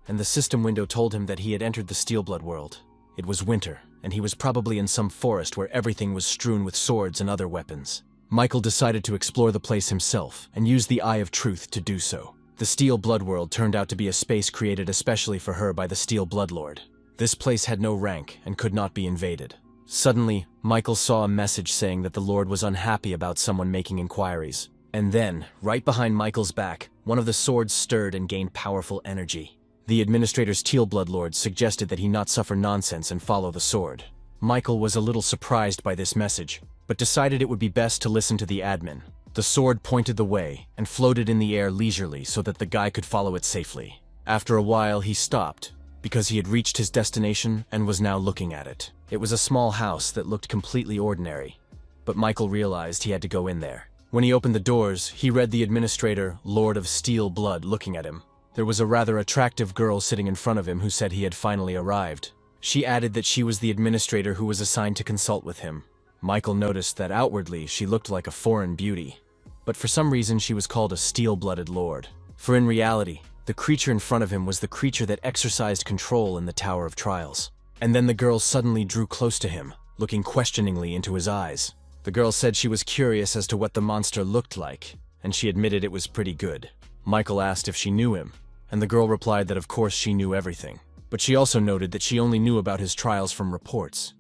and the system window told him that he had entered the Steelblood world. It was winter, and he was probably in some forest where everything was strewn with swords and other weapons. Michael decided to explore the place himself, and used the Eye of Truth to do so. The Steelblood world turned out to be a space created especially for her by the Steelblood Lord. This place had no rank, and could not be invaded. Suddenly, Michael saw a message saying that the Lord was unhappy about someone making inquiries. And then, right behind Michael's back, one of the swords stirred and gained powerful energy. The administrator's Tealblood Lord suggested that he not suffer nonsense and follow the sword. Michael was a little surprised by this message, but decided it would be best to listen to the admin. The sword pointed the way and floated in the air leisurely so that the guy could follow it safely. After a while, he stopped, because he had reached his destination and was now looking at it. It was a small house that looked completely ordinary, but Michael realized he had to go in there. When he opened the doors, he read the administrator, Lord of Steel Blood, looking at him. There was a rather attractive girl sitting in front of him who said he had finally arrived. She added that she was the administrator who was assigned to consult with him. Michael noticed that outwardly she looked like a foreign beauty, but for some reason she was called a steel-blooded lord. For in reality, The creature in front of him was the creature that exercised control in the Tower of Trials. And then the girl suddenly drew close to him, looking questioningly into his eyes. The girl said she was curious as to what the monster looked like, and she admitted it was pretty good. Michael asked if she knew him, and the girl replied that of course she knew everything. But she also noted that she only knew about his trials from reports,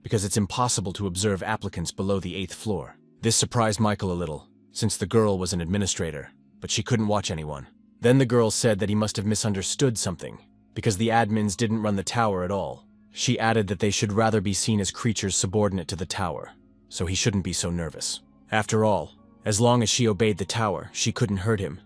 because it's impossible to observe applicants below the 8th floor. This surprised Michael a little, since the girl was an administrator, but she couldn't watch anyone. Then the girl said that he must have misunderstood something, because the admins didn't run the tower at all. She added that they should rather be seen as creatures subordinate to the tower, so he shouldn't be so nervous. After all, as long as she obeyed the tower, she couldn't hurt him.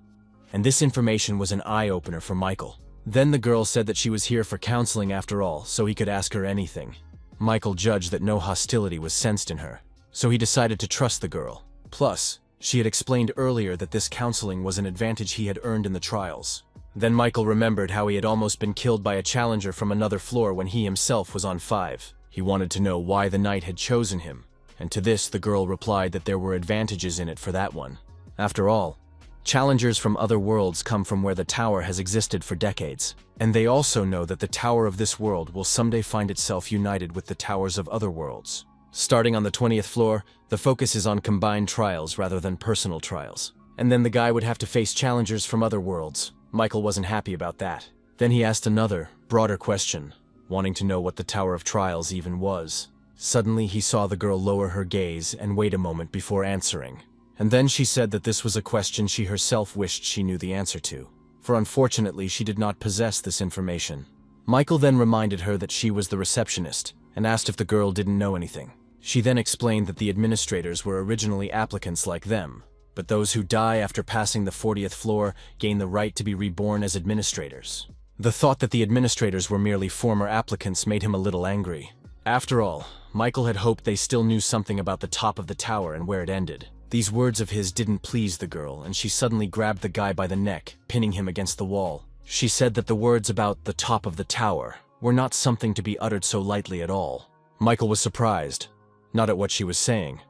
And this information was an eye-opener for Michael. Then the girl said that she was here for counseling after all, so he could ask her anything. Michael judged that no hostility was sensed in her, so he decided to trust the girl. Plus, she had explained earlier that this counseling was an advantage he had earned in the trials. Then Michael remembered how he had almost been killed by a challenger from another floor when he himself was on 5. He wanted to know why the knight had chosen him, and to this the girl replied that there were advantages in it for that one. After all, challengers from other worlds come from where the tower has existed for decades, and they also know that the tower of this world will someday find itself united with the towers of other worlds. Starting on the 20th floor, the focus is on combined trials rather than personal trials. And then the guy would have to face challengers from other worlds. Michael wasn't happy about that. Then he asked another, broader question, wanting to know what the Tower of Trials even was. Suddenly he saw the girl lower her gaze and wait a moment before answering. And then she said that this was a question she herself wished she knew the answer to, for unfortunately she did not possess this information. Michael then reminded her that she was the receptionist, and asked if the girl didn't know anything. She then explained that the administrators were originally applicants like them, but those who die after passing the 40th floor gain the right to be reborn as administrators. The thought that the administrators were merely former applicants made him a little angry. After all, Michael had hoped they still knew something about the top of the tower and where it ended. These words of his didn't please the girl, and she suddenly grabbed the guy by the neck, pinning him against the wall. She said that the words about the top of the tower were not something to be uttered so lightly at all. Michael was surprised, not at what she was saying,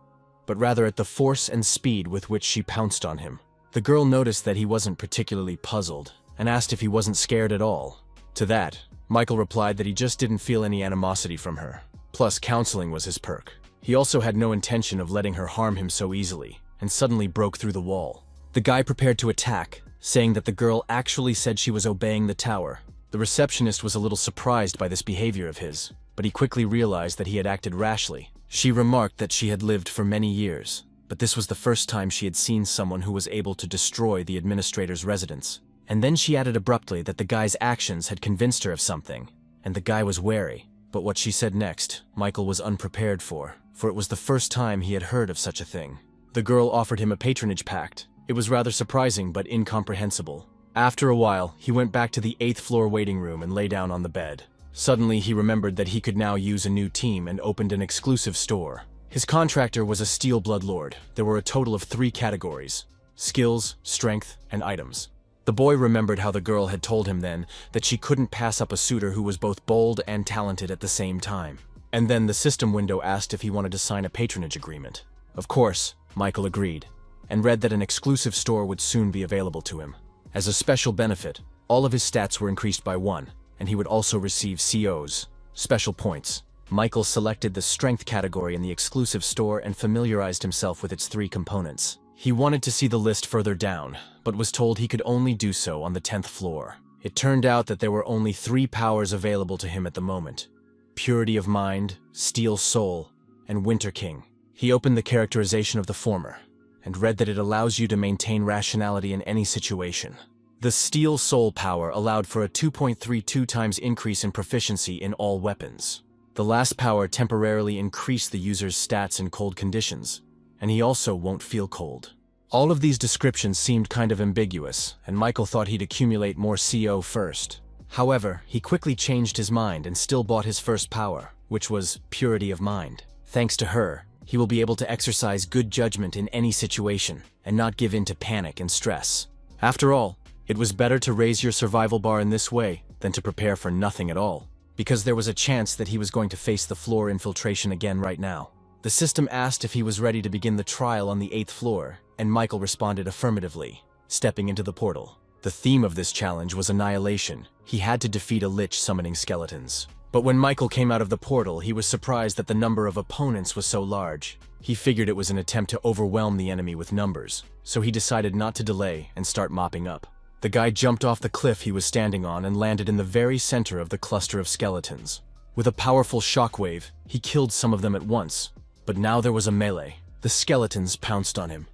but rather at the force and speed with which she pounced on him. The girl noticed that he wasn't particularly puzzled, and asked if he wasn't scared at all. To that, Michael replied that he just didn't feel any animosity from her. Plus, counseling was his perk. He also had no intention of letting her harm him so easily, and suddenly broke through the wall. The guy prepared to attack, saying that the girl actually said she was obeying the tower. The receptionist was a little surprised by this behavior of his, but he quickly realized that he had acted rashly. She remarked that she had lived for many years, but this was the first time she had seen someone who was able to destroy the administrator's residence. And then she added abruptly that the guy's actions had convinced her of something, and the guy was wary. But what she said next, Michael was unprepared for it was the first time he had heard of such a thing. The girl offered him a patronage pact. It was rather surprising but incomprehensible. After a while, he went back to the 8th floor waiting room and lay down on the bed. Suddenly, he remembered that he could now use a new team and opened an exclusive store. His contractor was a Steel Blood Lord. There were a total of 3 categories: skills, strength, and items. The boy remembered how the girl had told him then that she couldn't pass up a suitor who was both bold and talented at the same time. And then the system window asked if he wanted to sign a patronage agreement. Of course, Michael agreed, and read that an exclusive store would soon be available to him. As a special benefit, all of his stats were increased by 1, and he would also receive COs, special points. Michael selected the strength category in the exclusive store and familiarized himself with its 3 components. He wanted to see the list further down, but was told he could only do so on the 10th floor. It turned out that there were only 3 powers available to him at the moment: Purity of Mind, Steel Soul, and Winter King. He opened the characterization of the former, and read that it allows you to maintain rationality in any situation. The Steel Soul power allowed for a 2.32 times increase in proficiency in all weapons. The last power temporarily increased the user's stats in cold conditions, and he also won't feel cold. All of these descriptions seemed kind of ambiguous, and Michael thought he'd accumulate more CO first. However, he quickly changed his mind and still bought his first power, which was Purity of Mind. Thanks to her, he will be able to exercise good judgment in any situation, and not give in to panic and stress. After all, it was better to raise your survival bar in this way than to prepare for nothing at all, because there was a chance that he was going to face the floor infiltration again right now. The system asked if he was ready to begin the trial on the 8th floor, and Michael responded affirmatively, stepping into the portal. The theme of this challenge was annihilation. He had to defeat a lich summoning skeletons. But when Michael came out of the portal, he was surprised that the number of opponents was so large. He figured it was an attempt to overwhelm the enemy with numbers, so he decided not to delay and start mopping up. The guy jumped off the cliff he was standing on and landed in the very center of the cluster of skeletons. With a powerful shockwave, he killed some of them at once. But now there was a melee. The skeletons pounced on him.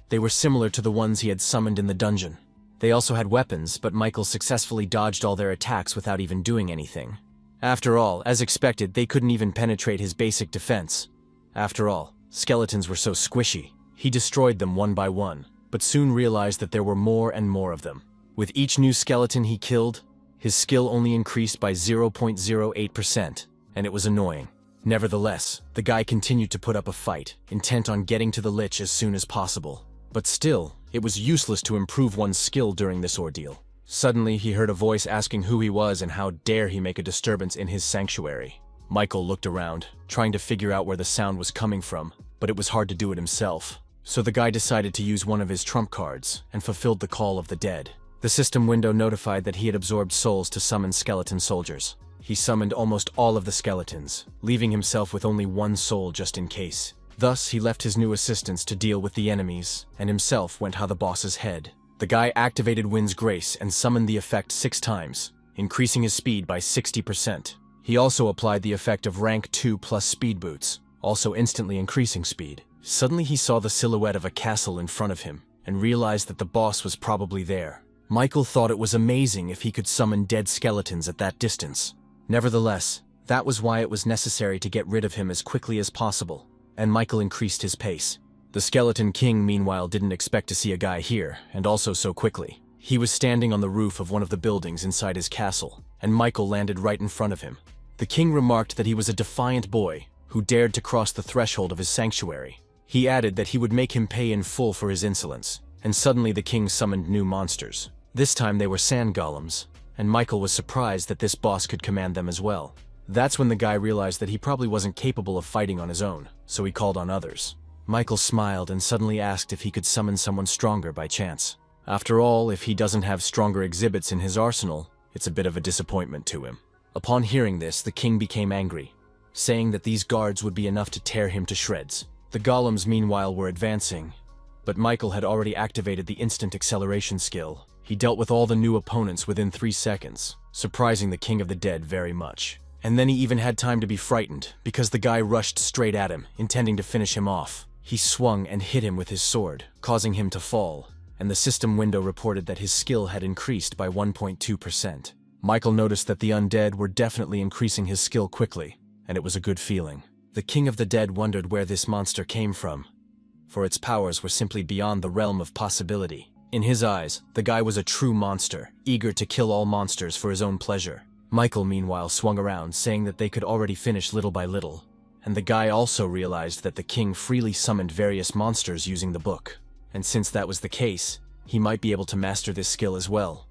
They were similar to the ones he had summoned in the dungeon. They also had weapons, but Michael successfully dodged all their attacks without even doing anything. After all, as expected, they couldn't even penetrate his basic defense. After all, skeletons were so squishy. He destroyed them one by one, but soon realized that there were more and more of them. With each new skeleton he killed, his skill only increased by 0.08%, and it was annoying. Nevertheless, the guy continued to put up a fight, intent on getting to the lich as soon as possible. But still, it was useless to improve one's skill during this ordeal. Suddenly, he heard a voice asking who he was and how dare he make a disturbance in his sanctuary. Michael looked around, trying to figure out where the sound was coming from, but it was hard to do it himself. So the guy decided to use one of his trump cards and fulfilled the call of the dead. The system window notified that he had absorbed souls to summon skeleton soldiers. He summoned almost all of the skeletons, leaving himself with only one soul just in case. Thus, he left his new assistants to deal with the enemies, and himself went how the boss's head. The guy activated Wind's Grace and summoned the effect 6 times, increasing his speed by 60%. He also applied the effect of rank 2 plus speed boots, also instantly increasing speed. Suddenly he saw the silhouette of a castle in front of him, and realized that the boss was probably there. Michael thought it was amazing if he could summon dead skeletons at that distance. Nevertheless, that was why it was necessary to get rid of him as quickly as possible, and Michael increased his pace. The Skeleton King, meanwhile, didn't expect to see a guy here, and also so quickly. He was standing on the roof of one of the buildings inside his castle, and Michael landed right in front of him. The king remarked that he was a defiant boy who dared to cross the threshold of his sanctuary. He added that he would make him pay in full for his insolence, and suddenly the king summoned new monsters. This time they were sand golems, and Michael was surprised that this boss could command them as well. That's when the guy realized that he probably wasn't capable of fighting on his own, so he called on others. Michael smiled and suddenly asked if he could summon someone stronger by chance. After all, if he doesn't have stronger exhibits in his arsenal, it's a bit of a disappointment to him. Upon hearing this, the king became angry, saying that these guards would be enough to tear him to shreds. The golems, meanwhile, were advancing, but Michael had already activated the instant acceleration skill. He dealt with all the new opponents within 3 seconds, surprising the King of the Dead very much. And then he even had time to be frightened, because the guy rushed straight at him, intending to finish him off. He swung and hit him with his sword, causing him to fall, and the system window reported that his skill had increased by 1.2%. Michael noticed that the undead were definitely increasing his skill quickly, and it was a good feeling. The King of the Dead wondered where this monster came from, for its powers were simply beyond the realm of possibility. In his eyes, the guy was a true monster, eager to kill all monsters for his own pleasure. Michael, meanwhile, swung around, saying that they could already finish little by little, and the guy also realized that the king freely summoned various monsters using the book, and since that was the case, he might be able to master this skill as well.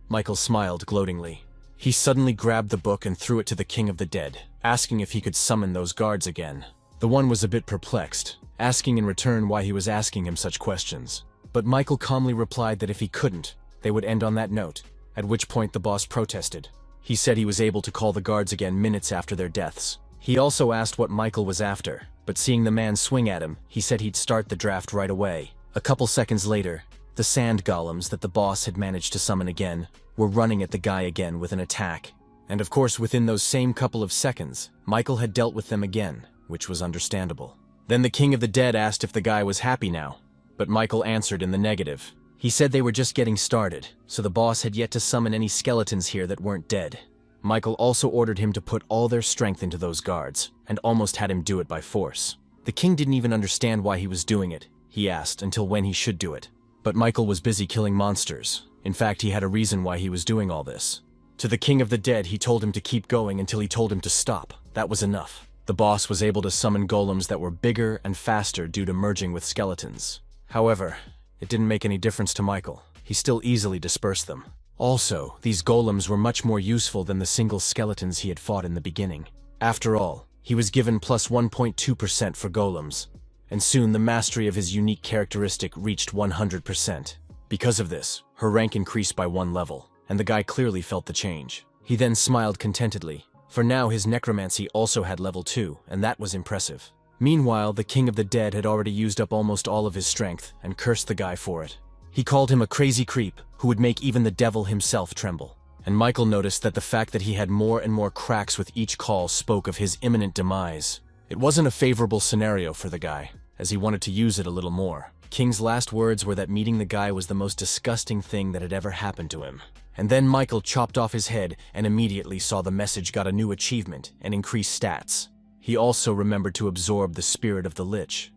Michael smiled gloatingly. He suddenly grabbed the book and threw it to the King of the Dead, asking if he could summon those guards again. The one was a bit perplexed, asking in return why he was asking him such questions. But Michael calmly replied that if he couldn't, they would end on that note, at which point the boss protested. He said he was able to call the guards again minutes after their deaths. He also asked what Michael was after, but seeing the man swing at him, he said he'd start the draft right away. A couple seconds later, the sand golems that the boss had managed to summon again were running at the guy again with an attack. And of course, within those same couple of seconds, Michael had dealt with them again, which was understandable. Then the King of the Dead asked if the guy was happy now, but Michael answered in the negative. He said they were just getting started, so the boss had yet to summon any skeletons here that weren't dead. Michael also ordered him to put all their strength into those guards, and almost had him do it by force. The king didn't even understand why he was doing it, he asked, until when he should do it. But Michael was busy killing monsters. In fact, he had a reason why he was doing all this. To the King of the Dead, he told him to keep going until he told him to stop. That was enough. The boss was able to summon golems that were bigger and faster due to merging with skeletons. However, it didn't make any difference to Michael. He still easily dispersed them. Also, these golems were much more useful than the single skeletons he had fought in the beginning. After all, he was given plus 1.2% for golems, and soon the mastery of his unique characteristic reached 100%. Because of this, her rank increased by 1 level, and the guy clearly felt the change. He then smiled contentedly, for now his necromancy also had level 2, and that was impressive. Meanwhile, the King of the Dead had already used up almost all of his strength and cursed the guy for it. He called him a crazy creep who would make even the devil himself tremble. And Michael noticed that the fact that he had more and more cracks with each call spoke of his imminent demise. It wasn't a favorable scenario for the guy, as he wanted to use it a little more. King's last words were that meeting the guy was the most disgusting thing that had ever happened to him. And then Michael chopped off his head and immediately saw the message got a new achievement and increased stats. He also remembered to absorb the spirit of the Lich.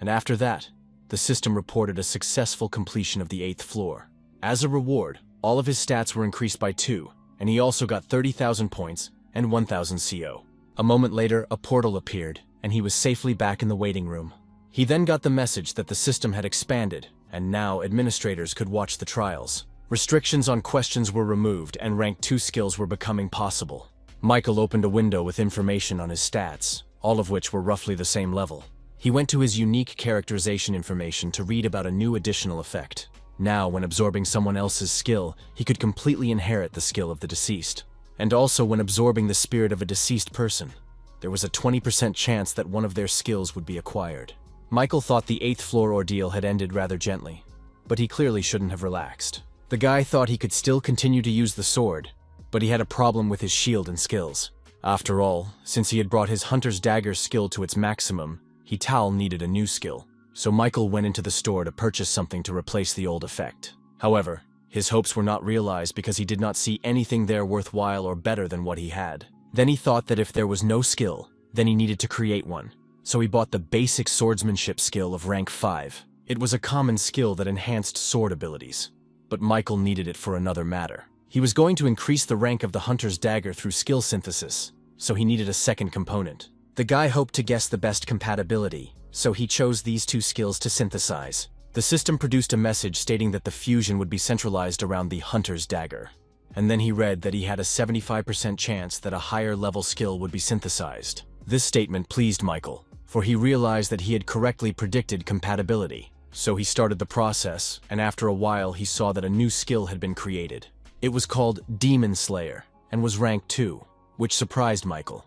And after that, the system reported a successful completion of the 8th floor. As a reward, all of his stats were increased by 2, and he also got 30,000 points and 1,000 CO. A moment later, a portal appeared, and he was safely back in the waiting room. He then got the message that the system had expanded, and now administrators could watch the trials. Restrictions on questions were removed, and rank 2 skills were becoming possible. Michael opened a window with information on his stats, all of which were roughly the same level. He went to his unique characterization information to read about a new additional effect. Now, when absorbing someone else's skill, he could completely inherit the skill of the deceased. And also, when absorbing the spirit of a deceased person, there was a 20% chance that one of their skills would be acquired. Michael thought the 8th floor ordeal had ended rather gently, but he clearly shouldn't have relaxed. The guy thought he could still continue to use the sword, but he had a problem with his shield and skills. After all, since he had brought his Hunter's Dagger skill to its maximum, Tal needed a new skill. So Michael went into the store to purchase something to replace the old effect. However, his hopes were not realized because he did not see anything there worthwhile or better than what he had. Then he thought that if there was no skill, then he needed to create one. So he bought the basic swordsmanship skill of rank 5. It was a common skill that enhanced sword abilities, but Michael needed it for another matter. He was going to increase the rank of the Hunter's Dagger through skill synthesis, so he needed a second component. The guy hoped to guess the best compatibility, so he chose these 2 skills to synthesize. The system produced a message stating that the fusion would be centralized around the Hunter's Dagger. And then he read that he had a 75% chance that a higher level skill would be synthesized. This statement pleased Michael, for he realized that he had correctly predicted compatibility. So he started the process, and after a while he saw that a new skill had been created. It was called Demon Slayer, and was rank 2, which surprised Michael.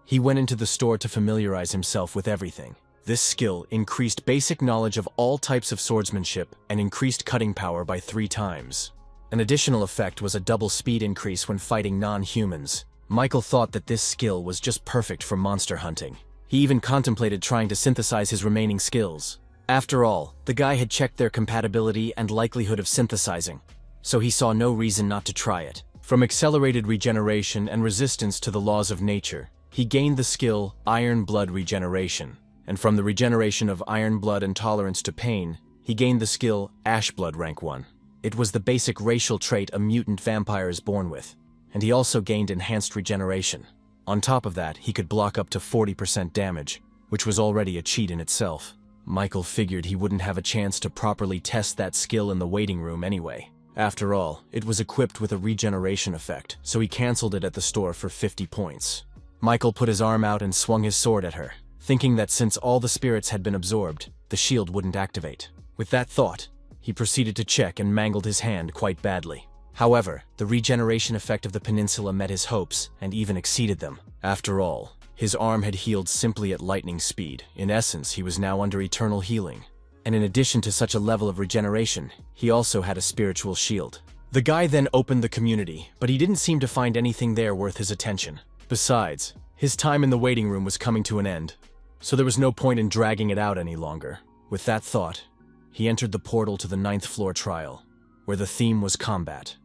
He went into the store to familiarize himself with everything. This skill increased basic knowledge of all types of swordsmanship and increased cutting power by 3 times. An additional effect was a double speed increase when fighting non-humans. Michael thought that this skill was just perfect for monster hunting. He even contemplated trying to synthesize his remaining skills. After all, the guy had checked their compatibility and likelihood of synthesizing, so he saw no reason not to try it. From accelerated regeneration and resistance to the laws of nature, he gained the skill Iron Blood Regeneration, and from the regeneration of Iron Blood and tolerance to pain, he gained the skill Ash Blood rank 1. It was the basic racial trait a mutant vampire is born with, and he also gained enhanced regeneration. On top of that, he could block up to 40% damage, which was already a cheat in itself. Michael figured he wouldn't have a chance to properly test that skill in the waiting room anyway. After all, it was equipped with a regeneration effect, so he cancelled it at the store for 50 points. Michael put his arm out and swung his sword at her, thinking that since all the spirits had been absorbed, the shield wouldn't activate. With that thought, he proceeded to check and mangled his hand quite badly. However, the regeneration effect of the peninsula met his hopes and even exceeded them. After all, his arm had healed simply at lightning speed. In essence, he was now under eternal healing. And in addition to such a level of regeneration, he also had a spiritual shield. The guy then opened the community, but he didn't seem to find anything there worth his attention. Besides, his time in the waiting room was coming to an end, so there was no point in dragging it out any longer. With that thought, he entered the portal to the 9th floor trial, where the theme was combat.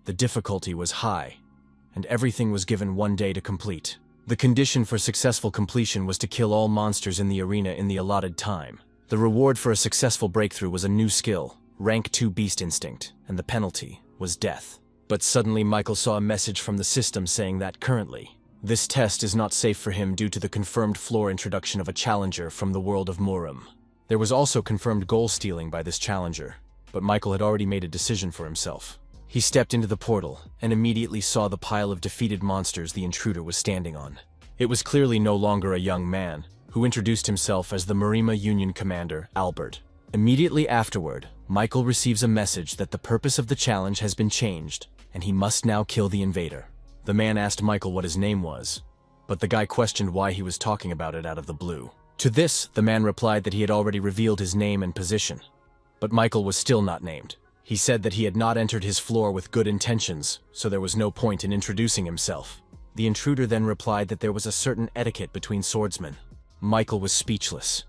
The difficulty was high, and everything was given 1 day to complete. The condition for successful completion was to kill all monsters in the arena in the allotted time. The reward for a successful breakthrough was a new skill, rank 2 Beast Instinct, and the penalty was death. But suddenly Michael saw a message from the system saying that currently, this test is not safe for him due to the confirmed floor introduction of a challenger from the world of Murim. There was also confirmed goal stealing by this challenger, but Michael had already made a decision for himself. He stepped into the portal and immediately saw the pile of defeated monsters the intruder was standing on. It was clearly no longer a young man, who introduced himself as the Marima Union Commander, Albert. Immediately afterward, Michael receives a message that the purpose of the challenge has been changed, and he must now kill the invader. The man asked Michael what his name was, but the guy questioned why he was talking about it out of the blue. To this, the man replied that he had already revealed his name and position, but Michael was still not named. He said that he had not entered his floor with good intentions, so there was no point in introducing himself. The intruder then replied that there was a certain etiquette between swordsmen. Michael was speechless,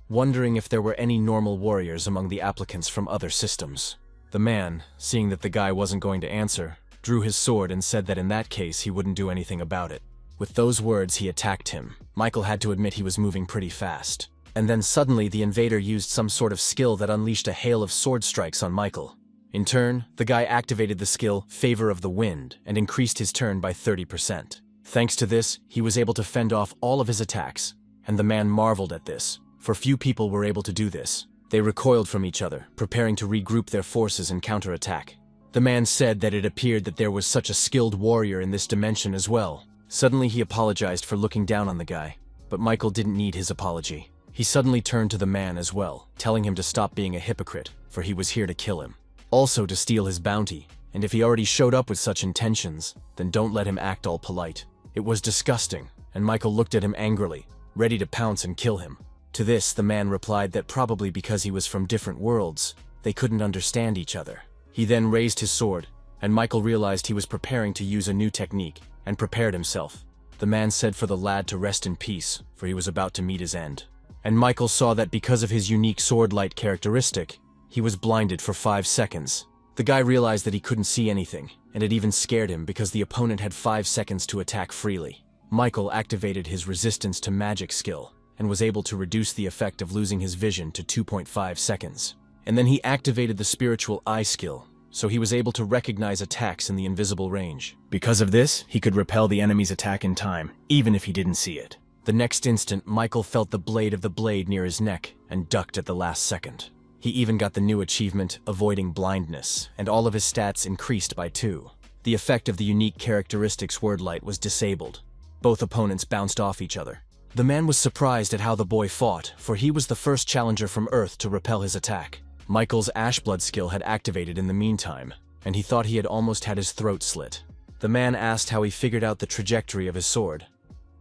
wondering if there were any normal warriors among the applicants from other systems. The man, seeing that the guy wasn't going to answer, drew his sword and said that in that case he wouldn't do anything about it. With those words, he attacked him. Michael had to admit he was moving pretty fast. And then suddenly the invader used some sort of skill that unleashed a hail of sword strikes on Michael. In turn, the guy activated the skill Favor of the Wind and increased his turn by 30%. Thanks to this, he was able to fend off all of his attacks, and the man marveled at this, for few people were able to do this. They recoiled from each other, preparing to regroup their forces and counterattack. The man said that it appeared that there was such a skilled warrior in this dimension as well. Suddenly he apologized for looking down on the guy, but Michael didn't need his apology. He suddenly turned to the man as well, telling him to stop being a hypocrite, for he was here to kill him. Also to steal his bounty, and if he already showed up with such intentions, then don't let him act all polite. It was disgusting, and Michael looked at him angrily, ready to pounce and kill him. To this, the man replied that probably because he was from different worlds, they couldn't understand each other. He then raised his sword, and Michael realized he was preparing to use a new technique, and prepared himself. The man said for the lad to rest in peace, for he was about to meet his end. And Michael saw that because of his unique sword-light characteristic, he was blinded for 5 seconds. The guy realized that he couldn't see anything, and it even scared him because the opponent had 5 seconds to attack freely. Michael activated his resistance to magic skill, and was able to reduce the effect of losing his vision to 2.5 seconds. And then he activated the spiritual eye skill, so he was able to recognize attacks in the invisible range. Because of this, he could repel the enemy's attack in time, even if he didn't see it. The next instant, Michael felt the blade of the blade near his neck and ducked at the last second. He even got the new achievement, Avoiding Blindness, and all of his stats increased by 2. The effect of the unique characteristic Sword Light was disabled. Both opponents bounced off each other. The man was surprised at how the boy fought, for he was the first challenger from Earth to repel his attack. Michael's Ashblood skill had activated in the meantime, and he thought he had almost had his throat slit. The man asked how he figured out the trajectory of his sword,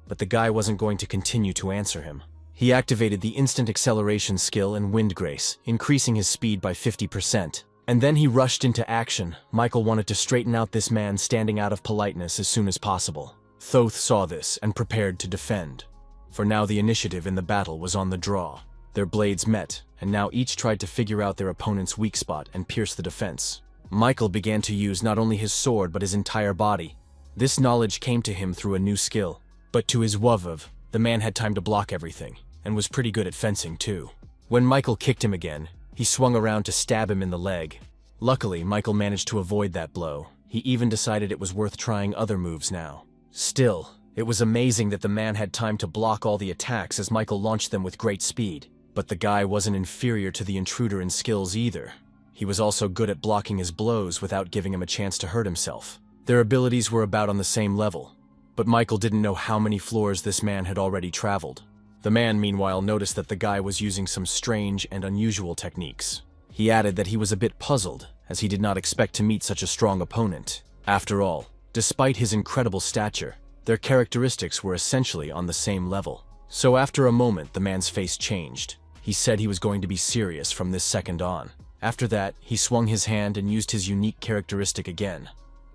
but the guy wasn't going to continue to answer him. He activated the instant acceleration skill and Wind Grace, increasing his speed by 50%. And then he rushed into action. Michael wanted to straighten out this man standing out of politeness as soon as possible. Thoth saw this and prepared to defend, for now the initiative in the battle was on the draw. Their blades met, and now each tried to figure out their opponent's weak spot and pierce the defense. Michael began to use not only his sword but his entire body. This knowledge came to him through a new skill. But to his Wuvav, the man had time to block everything, and was pretty good at fencing too. When Michael kicked him again, he swung around to stab him in the leg. Luckily, Michael managed to avoid that blow. He even decided it was worth trying other moves now. Still, it was amazing that the man had time to block all the attacks as Michael launched them with great speed. But the guy wasn't inferior to the intruder in skills either. He was also good at blocking his blows without giving him a chance to hurt himself. Their abilities were about on the same level, but Michael didn't know how many floors this man had already traveled. The man, meanwhile, noticed that the guy was using some strange and unusual techniques. He added that he was a bit puzzled, as he did not expect to meet such a strong opponent. After all, despite his incredible stature, their characteristics were essentially on the same level. So after a moment, the man's face changed. He said he was going to be serious from this second on. After that, he swung his hand and used his unique characteristic again,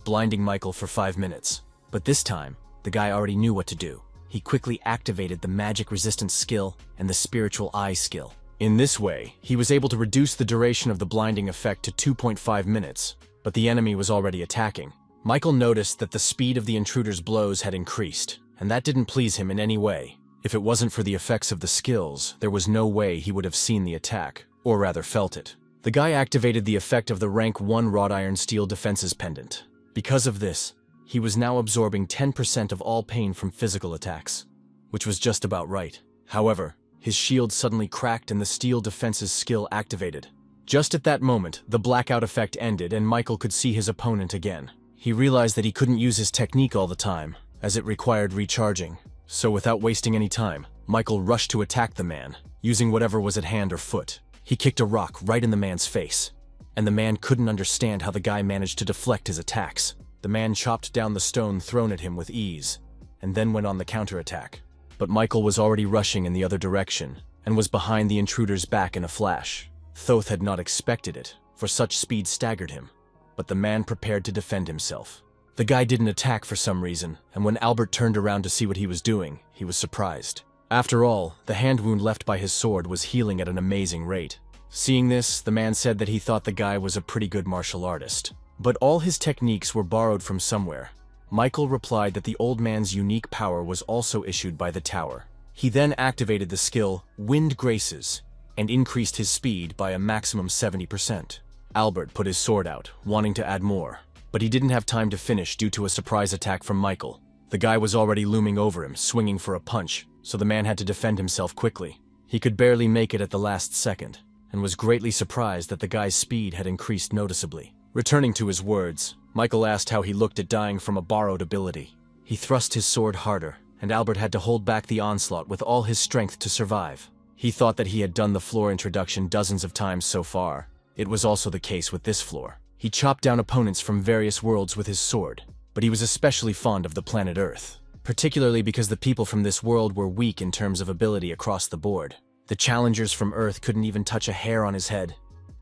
blinding Michael for 5 minutes. But this time, the guy already knew what to do. He quickly activated the magic resistance skill and the spiritual eye skill. In this way, he was able to reduce the duration of the blinding effect to 2.5 minutes, but the enemy was already attacking. Michael noticed that the speed of the intruder's blows had increased, and that didn't please him in any way. If it wasn't for the effects of the skills, there was no way he would have seen the attack, or rather felt it. The guy activated the effect of the rank 1 wrought iron steel defenses pendant. Because of this, he was now absorbing 10% of all pain from physical attacks, which was just about right. However, his shield suddenly cracked and the steel defenses skill activated. Just at that moment, the blackout effect ended and Michael could see his opponent again. He realized that he couldn't use his technique all the time, as it required recharging. So without wasting any time, Michael rushed to attack the man, using whatever was at hand or foot. He kicked a rock right in the man's face, and the man couldn't understand how the guy managed to deflect his attacks. The man chopped down the stone thrown at him with ease, and then went on the counterattack. But Michael was already rushing in the other direction, and was behind the intruder's back in a flash. Thoth had not expected it, for such speed staggered him, but the man prepared to defend himself. The guy didn't attack for some reason, and when Albert turned around to see what he was doing, he was surprised. After all, the hand wound left by his sword was healing at an amazing rate. Seeing this, the man said that he thought the guy was a pretty good martial artist. But all his techniques were borrowed from somewhere. Michael replied that the old man's unique power was also issued by the tower. He then activated the skill Wind Graces and increased his speed by a maximum 70%. Albert put his sword out, wanting to add more, but he didn't have time to finish due to a surprise attack from Michael. The guy was already looming over him, swinging for a punch, so the man had to defend himself quickly. He could barely make it at the last second, and was greatly surprised that the guy's speed had increased noticeably. Returning to his words, Michael asked how he looked at dying from a borrowed ability. He thrust his sword harder, and Albert had to hold back the onslaught with all his strength to survive. He thought that he had done the floor introduction dozens of times so far. It was also the case with this floor. He chopped down opponents from various worlds with his sword, but he was especially fond of the planet Earth, particularly because the people from this world were weak in terms of ability across the board. The challengers from Earth couldn't even touch a hair on his head.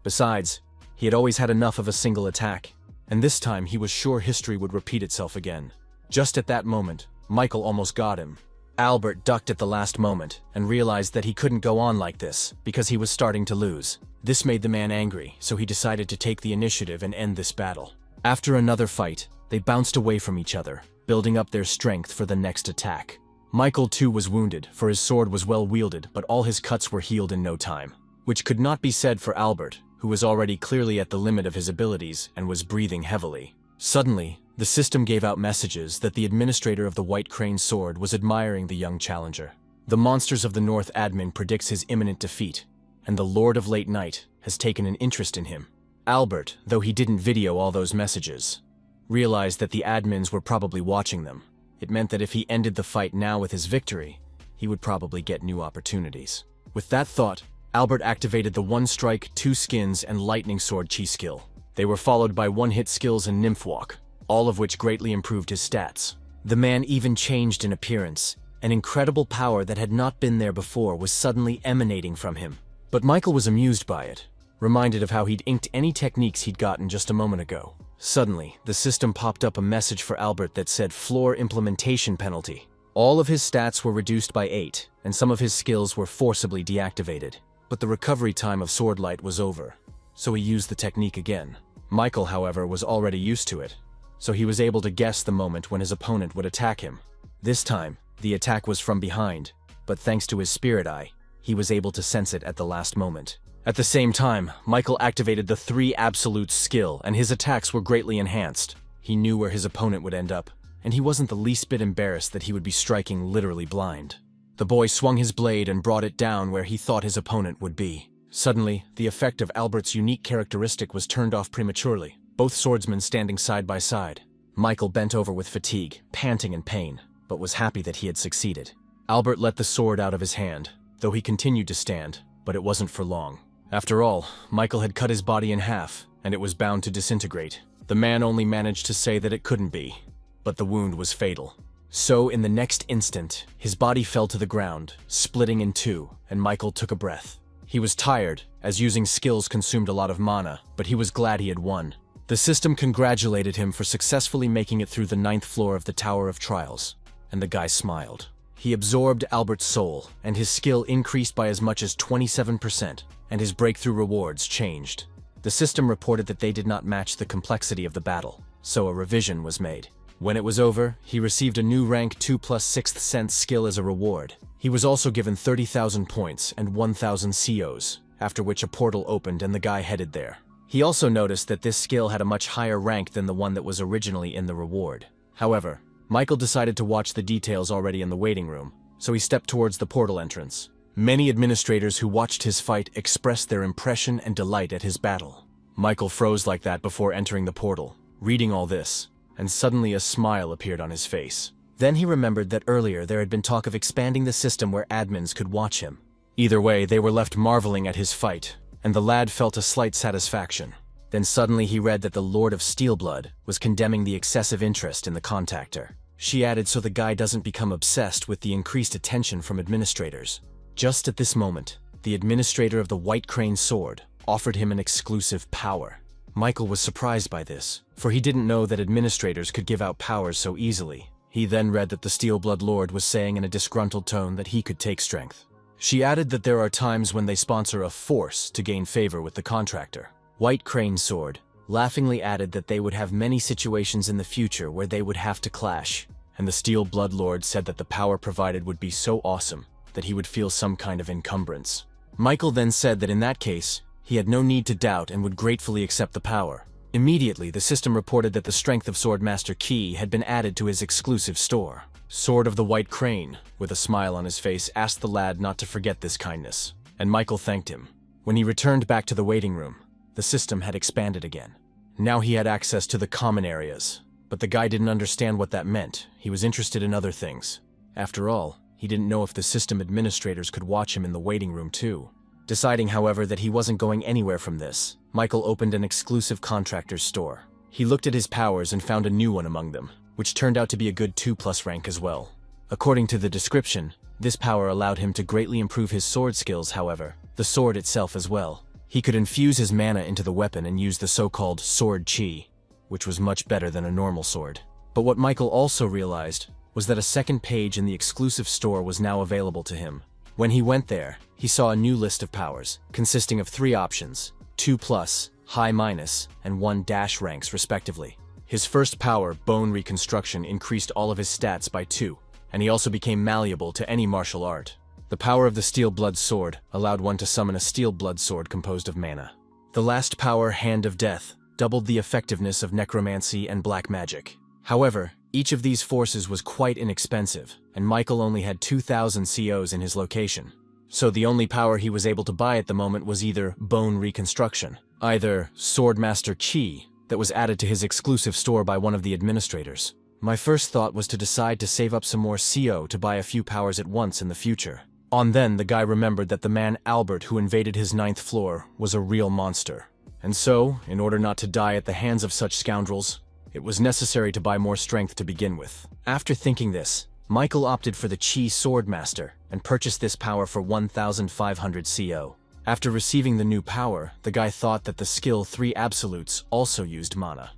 Besides, he had always had enough of a single attack, and this time he was sure history would repeat itself again. Just at that moment, Michael almost got him. Albert ducked at the last moment and realized that he couldn't go on like this because he was starting to lose. This made the man angry, so he decided to take the initiative and end this battle. After another fight, they bounced away from each other, building up their strength for the next attack. Michael too was wounded, for his sword was well wielded, but all his cuts were healed in no time. Which could not be said for Albert, who was already clearly at the limit of his abilities and was breathing heavily. Suddenly, the system gave out messages that the administrator of the White Crane sword was admiring the young challenger. The Monsters of the North admin predicts his imminent defeat, and the Lord of Late Night has taken an interest in him. Albert, though he didn't video all those messages, realized that the admins were probably watching them. It meant that if he ended the fight now with his victory, he would probably get new opportunities. With that thought, Albert activated the One Strike, Two Skins, and Lightning Sword Chi skill. They were followed by One-Hit skills and Nymph Walk, all of which greatly improved his stats. The man even changed in appearance. An incredible power that had not been there before was suddenly emanating from him. But Michael was amused by it, reminded of how he'd inked any techniques he'd gotten just a moment ago. Suddenly, the system popped up a message for Albert that said Floor Implementation Penalty. All of his stats were reduced by 8, and some of his skills were forcibly deactivated. But the recovery time of Sword Light was over, so he used the technique again. Michael, however, was already used to it, so he was able to guess the moment when his opponent would attack him. This time, the attack was from behind, but thanks to his Spirit Eye, he was able to sense it at the last moment. At the same time, Michael activated the 3 Absolutes skill, and his attacks were greatly enhanced. He knew where his opponent would end up, and he wasn't the least bit embarrassed that he would be striking literally blind. The boy swung his blade and brought it down where he thought his opponent would be. Suddenly, the effect of Albert's unique characteristic was turned off prematurely, both swordsmen standing side by side. Michael bent over with fatigue, panting in pain, but was happy that he had succeeded. Albert let the sword out of his hand, though he continued to stand, but it wasn't for long. After all, Michael had cut his body in half, and it was bound to disintegrate. The man only managed to say that it couldn't be, but the wound was fatal. So, in the next instant, his body fell to the ground, splitting in two, and Michael took a breath. He was tired, as using skills consumed a lot of mana, but he was glad he had won. The system congratulated him for successfully making it through the 9th floor of the Tower of Trials, and the guy smiled. He absorbed Albert's soul, and his skill increased by as much as 27%, and his breakthrough rewards changed. The system reported that they did not match the complexity of the battle, so a revision was made. When it was over, he received a new rank 2 plus 6th sense skill as a reward. He was also given 30,000 points and 1,000 COs, after which a portal opened and the guy headed there. He also noticed that this skill had a much higher rank than the one that was originally in the reward. However, Michael decided to watch the details already in the waiting room, so he stepped towards the portal entrance. Many administrators who watched his fight expressed their impression and delight at his battle. Michael froze like that before entering the portal, reading all this, and suddenly a smile appeared on his face. Then he remembered that earlier there had been talk of expanding the system where admins could watch him. Either way, they were left marveling at his fight, and the lad felt a slight satisfaction. Then suddenly he read that the Lord of Steelblood was condemning the excessive interest in the contactor. She added, so the guy doesn't become obsessed with the increased attention from administrators. Just at this moment, the administrator of the White Crane Sword offered him an exclusive power. Michael was surprised by this, for he didn't know that administrators could give out powers so easily. He then read that the Steelblood Lord was saying in a disgruntled tone that he could take strength. She added that there are times when they sponsor a force to gain favor with the contractor. White Crane Sword laughingly added that they would have many situations in the future where they would have to clash, and the Steelblood Lord said that the power provided would be so awesome that he would feel some kind of encumbrance. Michael then said that in that case, he had no need to doubt and would gratefully accept the power. Immediately, the system reported that the Strength of Swordmaster key had been added to his exclusive store. Sword of the White Crane, with a smile on his face, asked the lad not to forget this kindness, and Michael thanked him. When he returned back to the waiting room, the system had expanded again. Now he had access to the common areas, but the guy didn't understand what that meant. He was interested in other things. After all, he didn't know if the system administrators could watch him in the waiting room too. Deciding, however, that he wasn't going anywhere from this, Michael opened an exclusive contractor's store. He looked at his powers and found a new one among them, which turned out to be a good 2+ rank as well. According to the description, this power allowed him to greatly improve his sword skills, however, the sword itself as well. He could infuse his mana into the weapon and use the so-called sword chi, which was much better than a normal sword. But what Michael also realized was that a second page in the exclusive store was now available to him. When he went there, he saw a new list of powers, consisting of 3 options, 2+, high-, and 1- ranks respectively. His first power, Bone Reconstruction, increased all of his stats by 2, and he also became malleable to any martial art. The power of the Steel Blood Sword allowed one to summon a Steel Blood Sword composed of mana. The last power, Hand of Death, doubled the effectiveness of necromancy and black magic. However, each of these forces was quite inexpensive, and Michael only had 2,000 COs in his location. So the only power he was able to buy at the moment was either Bone Reconstruction, either Swordmaster Chi, that was added to his exclusive store by one of the administrators. My first thought was to decide to save up some more CO to buy a few powers at once in the future. On then, the guy remembered that the man Albert who invaded his 9th floor was a real monster. And so, in order not to die at the hands of such scoundrels, it was necessary to buy more strength to begin with. After thinking this, Michael opted for the Chi Swordmaster and purchased this power for 1,500 CO. After receiving the new power, the guy thought that the skill 3 Absolutes also used mana.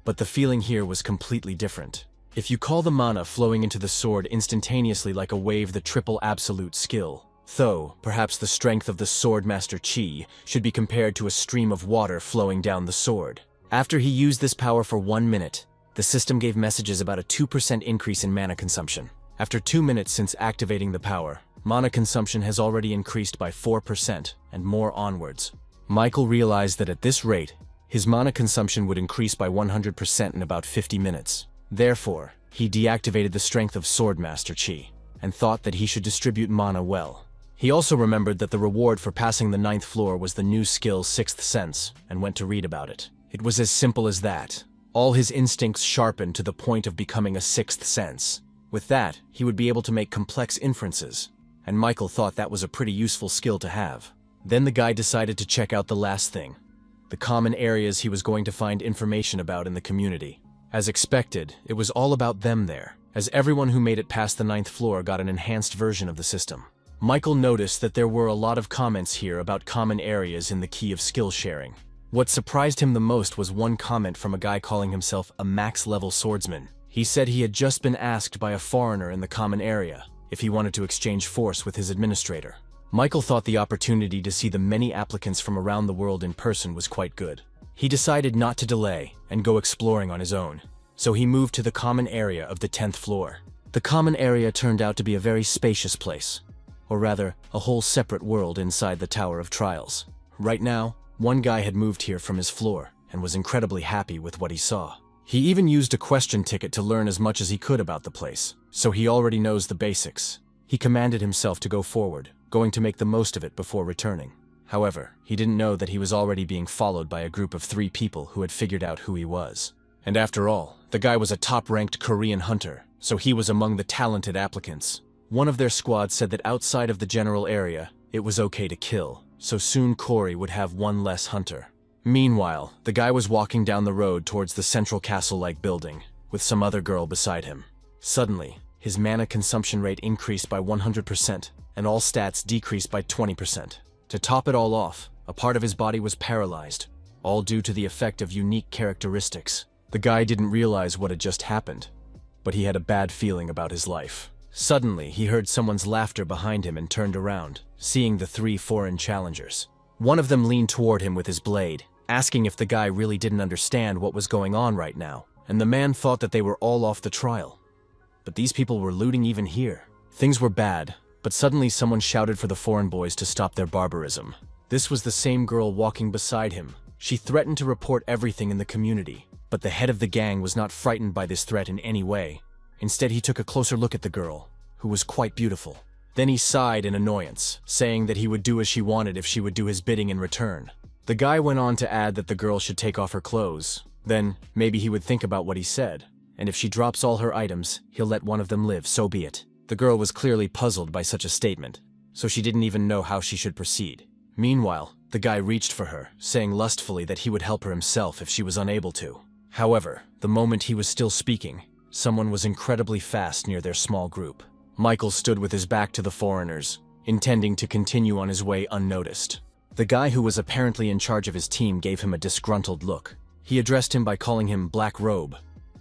But the feeling here was completely different. If you call the mana flowing into the sword instantaneously like a wave the triple Absolute skill, though perhaps the strength of the Swordmaster Chi should be compared to a stream of water flowing down the sword. After he used this power for 1 minute, the system gave messages about a 2% increase in mana consumption. After 2 minutes since activating the power, mana consumption has already increased by 4% and more onwards. Michael realized that at this rate, his mana consumption would increase by 100% in about 50 minutes. Therefore, he deactivated the strength of Swordmaster Chi and thought that he should distribute mana well. He also remembered that the reward for passing the 9th floor was the new skill 6th Sense and went to read about it. It was as simple as that. All his instincts sharpened to the point of becoming a 6th sense. With that, he would be able to make complex inferences, and Michael thought that was a pretty useful skill to have. Then the guy decided to check out the last thing, the common areas he was going to find information about in the community. As expected, it was all about them there, as everyone who made it past the 9th floor got an enhanced version of the system. Michael noticed that there were a lot of comments here about common areas in the key of skill sharing. What surprised him the most was one comment from a guy calling himself a max-level swordsman. He said he had just been asked by a foreigner in the common area if he wanted to exchange force with his administrator. Michael thought the opportunity to see the many applicants from around the world in person was quite good. He decided not to delay and go exploring on his own, so he moved to the common area of the 10th floor. The common area turned out to be a very spacious place, or rather, a whole separate world inside the Tower of Trials. Right now, one guy had moved here from his floor and was incredibly happy with what he saw. He even used a question ticket to learn as much as he could about the place, so he already knows the basics. He commanded himself to go forward, going to make the most of it before returning. However, he didn't know that he was already being followed by a group of 3 people who had figured out who he was. And after all, the guy was a top-ranked Korean hunter, so he was among the talented applicants. One of their squad said that outside of the general area, it was okay to kill. so soon Corey would have one less hunter. Meanwhile, the guy was walking down the road towards the central castle-like building, with some other girl beside him. Suddenly, his mana consumption rate increased by 100%, and all stats decreased by 20%. To top it all off, a part of his body was paralyzed, all due to the effect of unique characteristics. The guy didn't realize what had just happened, but he had a bad feeling about his life. Suddenly, he heard someone's laughter behind him and turned around, seeing the 3 foreign challengers. One of them leaned toward him with his blade, asking if the guy really didn't understand what was going on right now, and the man thought that they were all off the trial. But these people were looting even here. Things were bad, but suddenly someone shouted for the foreign boys to stop their barbarism. This was the same girl walking beside him. She threatened to report everything in the community, but the head of the gang was not frightened by this threat in any way. Instead, he took a closer look at the girl, who was quite beautiful. Then he sighed in annoyance, saying that he would do as she wanted if she would do his bidding in return. The guy went on to add that the girl should take off her clothes. Then, maybe he would think about what he said, and if she drops all her items, he'll let one of them live, so be it. The girl was clearly puzzled by such a statement, so she didn't even know how she should proceed. Meanwhile, the guy reached for her, saying lustfully that he would help her himself if she was unable to. However, the moment he was still speaking, someone was incredibly fast near their small group. Michael stood with his back to the foreigners, intending to continue on his way unnoticed. The guy who was apparently in charge of his team gave him a disgruntled look. He addressed him by calling him Black Robe,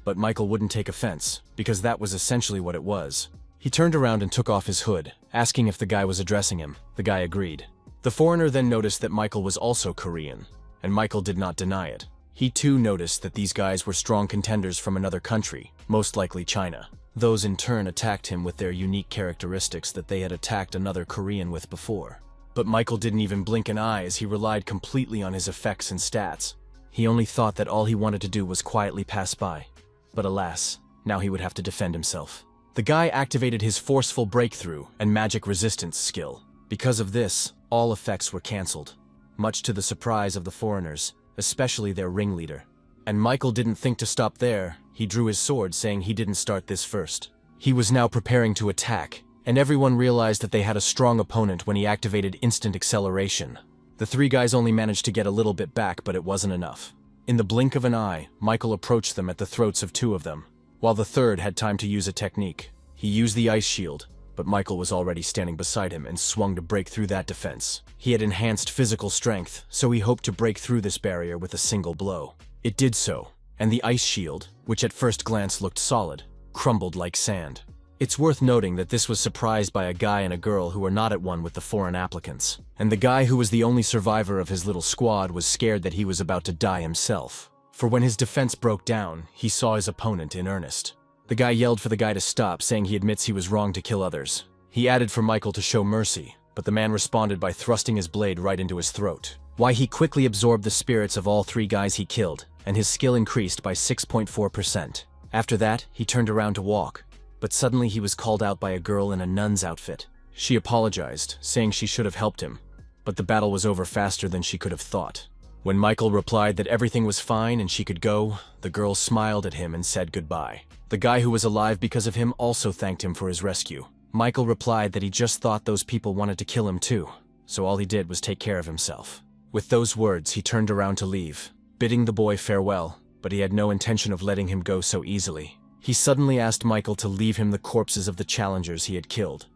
but Michael wouldn't take offense, because that was essentially what it was. He turned around and took off his hood, asking if the guy was addressing him. The guy agreed. The foreigner then noticed that Michael was also Korean, and Michael did not deny it. He too noticed that these guys were strong contenders from another country, most likely China. Those in turn attacked him with their unique characteristics that they had attacked another Korean with before. But Michael didn't even blink an eye as he relied completely on his effects and stats. He only thought that all he wanted to do was quietly pass by. But alas, now he would have to defend himself. The guy activated his forceful breakthrough and magic resistance skill. Because of this, all effects were cancelled, much to the surprise of the foreigners, especially their ringleader. And Michael didn't think to stop there. He drew his sword, saying he didn't start this first. He was now preparing to attack, and everyone realized that they had a strong opponent when he activated instant acceleration. The 3 guys only managed to get a little bit back, but it wasn't enough. In the blink of an eye, Michael approached them at the throats of 2 of them, while the third had time to use a technique. He used the ice shield, but Michael was already standing beside him and swung to break through that defense. He had enhanced physical strength, so he hoped to break through this barrier with a single blow. It did so, and the ice shield, which at first glance looked solid, crumbled like sand. It's worth noting that this was surprised by a guy and a girl who were not at one with the foreign applicants, and the guy who was the only survivor of his little squad was scared that he was about to die himself. For when his defense broke down, he saw his opponent in earnest. The guy yelled for the guy to stop, saying he admits he was wrong to kill others. He added for Michael to show mercy, but the man responded by thrusting his blade right into his throat. Why, he quickly absorbed the spirits of all 3 guys he killed, and his skill increased by 6.4%. After that, he turned around to walk, but suddenly he was called out by a girl in a nun's outfit. She apologized, saying she should have helped him, but the battle was over faster than she could have thought. When Michael replied that everything was fine and she could go, the girl smiled at him and said goodbye. The guy who was alive because of him also thanked him for his rescue. Michael replied that he just thought those people wanted to kill him too, so all he did was take care of himself. With those words, he turned around to leave, bidding the boy farewell, but he had no intention of letting him go so easily. He suddenly asked Michael to leave him the corpses of the challengers he had killed,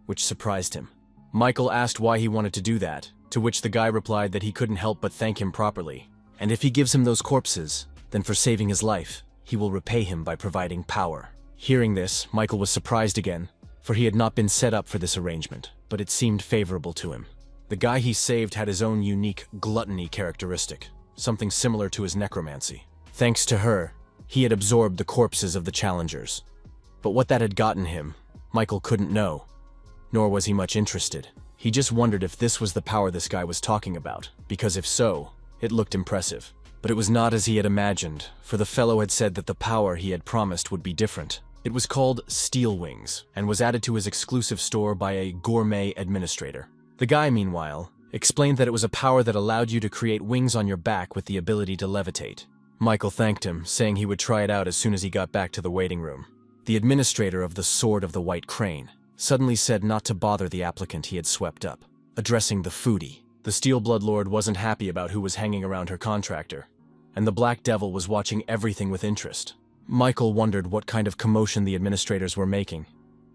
which surprised him. Michael asked why he wanted to do that, to which the guy replied that he couldn't help but thank him properly, and if he gives him those corpses, then for saving his life, he will repay him by providing power. Hearing this, Michael was surprised again, for he had not been set up for this arrangement, but it seemed favorable to him. The guy he saved had his own unique gluttony characteristic, something similar to his necromancy. Thanks to her, he had absorbed the corpses of the challengers. But what that had gotten him, Michael couldn't know, nor was he much interested. He just wondered if this was the power this guy was talking about, because if so, it looked impressive. But it was not as he had imagined, for the fellow had said that the power he had promised would be different. It was called Steel Wings, and was added to his exclusive store by a gourmet administrator. The guy, meanwhile, explained that it was a power that allowed you to create wings on your back with the ability to levitate. Michael thanked him, saying he would try it out as soon as he got back to the waiting room. The administrator of the Sword of the White Crane suddenly said not to bother the applicant he had swept up, addressing the foodie. The Steel Blood Lord wasn't happy about who was hanging around her contractor, and the Black Devil was watching everything with interest. Michael wondered what kind of commotion the administrators were making,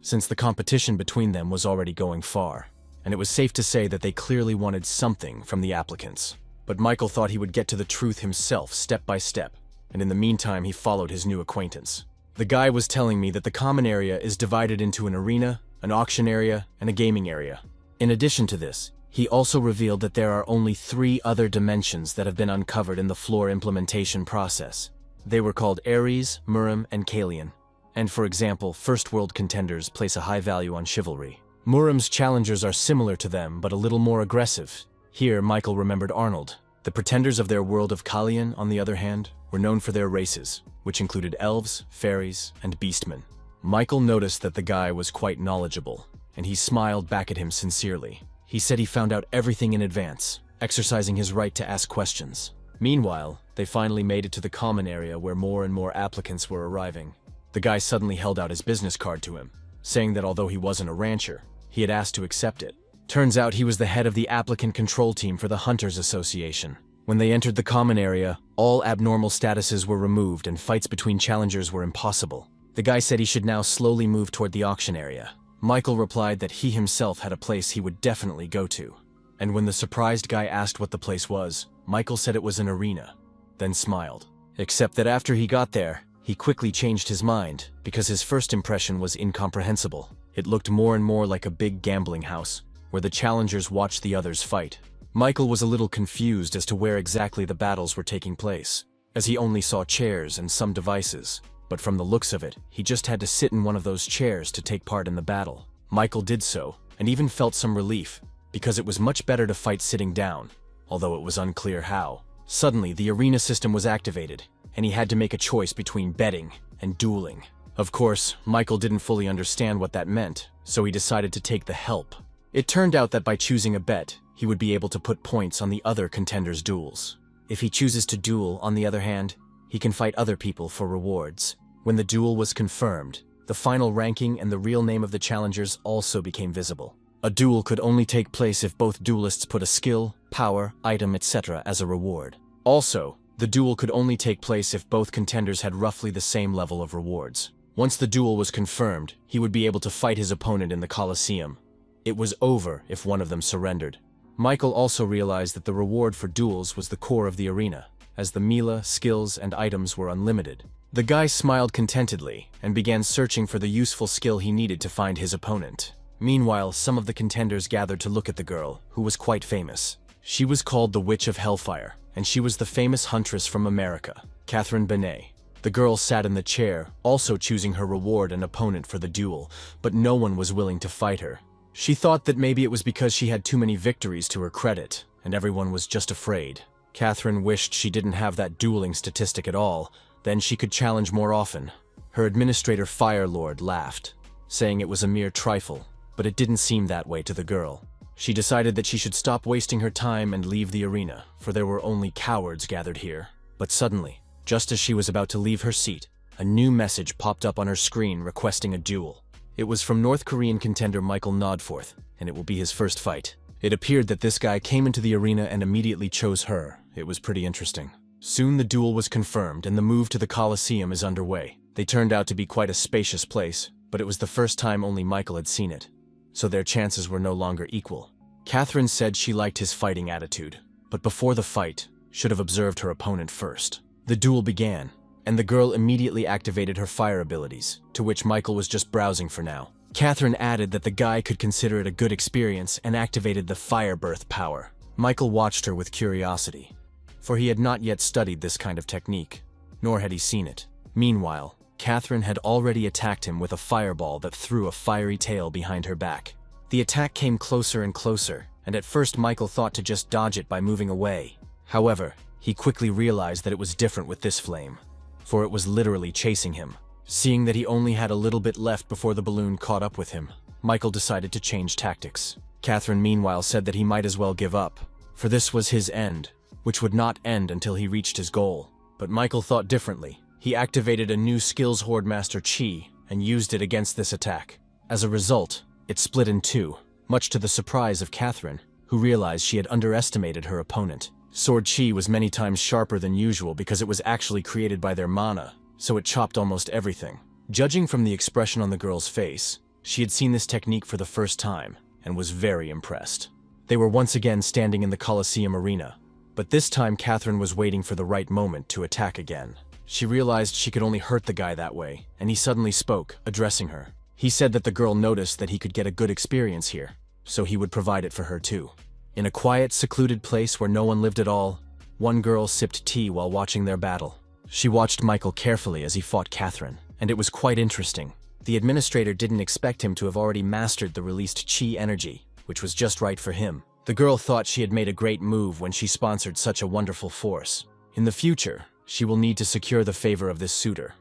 since the competition between them was already going far, and it was safe to say that they clearly wanted something from the applicants. But Michael thought he would get to the truth himself step by step, and in the meantime he followed his new acquaintance. The guy was telling me that the common area is divided into an arena, an auction area, and a gaming area. In addition to this, he also revealed that there are only 3 other dimensions that have been uncovered in the floor implementation process. They were called Ares, Murim, and Kalian. And for example, First World contenders place a high value on chivalry. Murim's challengers are similar to them, but a little more aggressive. Here, Michael remembered Arnold. The pretenders of their world of Kalian, on the other hand, were known for their races, which included elves, fairies, and beastmen. Michael noticed that the guy was quite knowledgeable, and he smiled back at him sincerely. He said he found out everything in advance, exercising his right to ask questions. Meanwhile, they finally made it to the common area where more and more applicants were arriving. The guy suddenly held out his business card to him, saying that although he wasn't a rancher, he had asked to accept it. Turns out he was the head of the applicant control team for the Hunters Association. When they entered the common area, all abnormal statuses were removed and fights between challengers were impossible. The guy said he should now slowly move toward the auction area. Michael replied that he himself had a place he would definitely go to. And when the surprised guy asked what the place was, Michael said it was an arena, then smiled. Except that after he got there, he quickly changed his mind because his first impression was incomprehensible. It looked more and more like a big gambling house, where the challengers watched the others fight. Michael was a little confused as to where exactly the battles were taking place, as he only saw chairs and some devices. But from the looks of it, he just had to sit in one of those chairs to take part in the battle. Michael did so, and even felt some relief, because it was much better to fight sitting down, although it was unclear how. Suddenly, the arena system was activated, and he had to make a choice between betting and dueling. Of course, Michael didn't fully understand what that meant, so he decided to take the help. It turned out that by choosing a bet, he would be able to put points on the other contenders' duels. If he chooses to duel, on the other hand, he can fight other people for rewards. When the duel was confirmed, the final ranking and the real name of the challengers also became visible. A duel could only take place if both duelists put a skill, power, item, etc. as a reward. Also, the duel could only take place if both contenders had roughly the same level of rewards. Once the duel was confirmed, he would be able to fight his opponent in the Colosseum. It was over if one of them surrendered. Michael also realized that the reward for duels was the core of the arena, as the Mila, skills, and items were unlimited. The guy smiled contentedly and began searching for the useful skill he needed to find his opponent. Meanwhile, some of the contenders gathered to look at the girl, who was quite famous. She was called the Witch of Hellfire, and she was the famous huntress from America, Catherine Benet. The girl sat in the chair, also choosing her reward and opponent for the duel, but no one was willing to fight her. She thought that maybe it was because she had too many victories to her credit, and everyone was just afraid. Catherine wished she didn't have that dueling statistic at all, then she could challenge more often. Her administrator Firelord laughed, saying it was a mere trifle, but it didn't seem that way to the girl. She decided that she should stop wasting her time and leave the arena, for there were only cowards gathered here. But suddenly, just as she was about to leave her seat, a new message popped up on her screen requesting a duel. It was from North Korean contender Michael Nodforth, and it will be his first fight. It appeared that this guy came into the arena and immediately chose her. It was pretty interesting. Soon the duel was confirmed and the move to the Colosseum is underway. They turned out to be quite a spacious place, but it was the first time only Michael had seen it, so their chances were no longer equal. Catherine said she liked his fighting attitude, but before the fight, should have observed her opponent first. The duel began, and the girl immediately activated her fire abilities, to which Michael was just browsing for now. Catherine added that the guy could consider it a good experience and activated the fire birth power. Michael watched her with curiosity, for he had not yet studied this kind of technique, nor had he seen it. Meanwhile, Catherine had already attacked him with a fireball that threw a fiery tail behind her back. The attack came closer and closer, and at first Michael thought to just dodge it by moving away. However, he quickly realized that it was different with this flame, for it was literally chasing him. Seeing that he only had a little bit left before the balloon caught up with him, Michael decided to change tactics. Catherine meanwhile said that he might as well give up, for this was his end, which would not end until he reached his goal. But Michael thought differently. He activated a new skills Horde Master Chi and used it against this attack. As a result, it split in two, much to the surprise of Catherine, who realized she had underestimated her opponent. Sword chi was many times sharper than usual because it was actually created by their mana, so it chopped almost everything. Judging from the expression on the girl's face, she had seen this technique for the first time and was very impressed. They were once again standing in the Colosseum arena, but this time Catherine was waiting for the right moment to attack again. She realized she could only hurt the guy that way, and he suddenly spoke, addressing her. He said that the girl noticed that he could get a good experience here, so he would provide it for her too. In a quiet, secluded place where no one lived at all, one girl sipped tea while watching their battle. She watched Michael carefully as he fought Catherine, and it was quite interesting. The administrator didn't expect him to have already mastered the released chi energy, which was just right for him. The girl thought she had made a great move when she sponsored such a wonderful force. In the future, she will need to secure the favor of this suitor,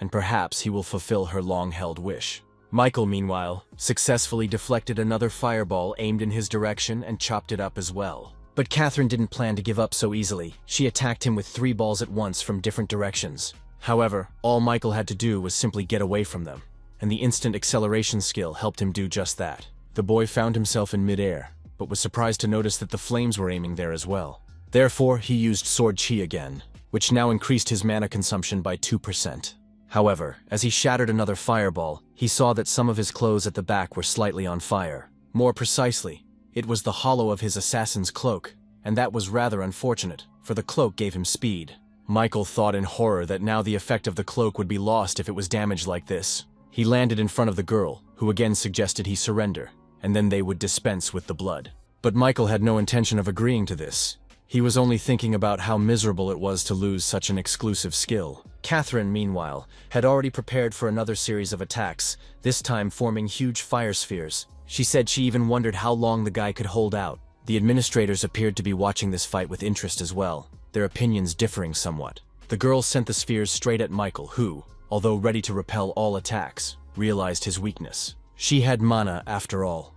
and perhaps he will fulfill her long-held wish. Michael, meanwhile, successfully deflected another fireball aimed in his direction and chopped it up as well. But Catherine didn't plan to give up so easily. She attacked him with 3 balls at once from different directions. However, all Michael had to do was simply get away from them, and the instant acceleration skill helped him do just that. The boy found himself in midair, but was surprised to notice that the flames were aiming there as well. Therefore, he used sword chi again, which now increased his mana consumption by 2%. However, as he shattered another fireball, he saw that some of his clothes at the back were slightly on fire. More precisely, it was the hollow of his assassin's cloak, and that was rather unfortunate, for the cloak gave him speed. Michael thought in horror that now the effect of the cloak would be lost if it was damaged like this. He landed in front of the girl, who again suggested he surrender, and then they would dispense with the blood. But Michael had no intention of agreeing to this. He was only thinking about how miserable it was to lose such an exclusive skill. Catherine, meanwhile, had already prepared for another series of attacks, this time forming huge fire spheres. She said she even wondered how long the guy could hold out. The administrators appeared to be watching this fight with interest as well, their opinions differing somewhat. The girl sent the spheres straight at Michael, who, although ready to repel all attacks, realized his weakness. She had mana after all.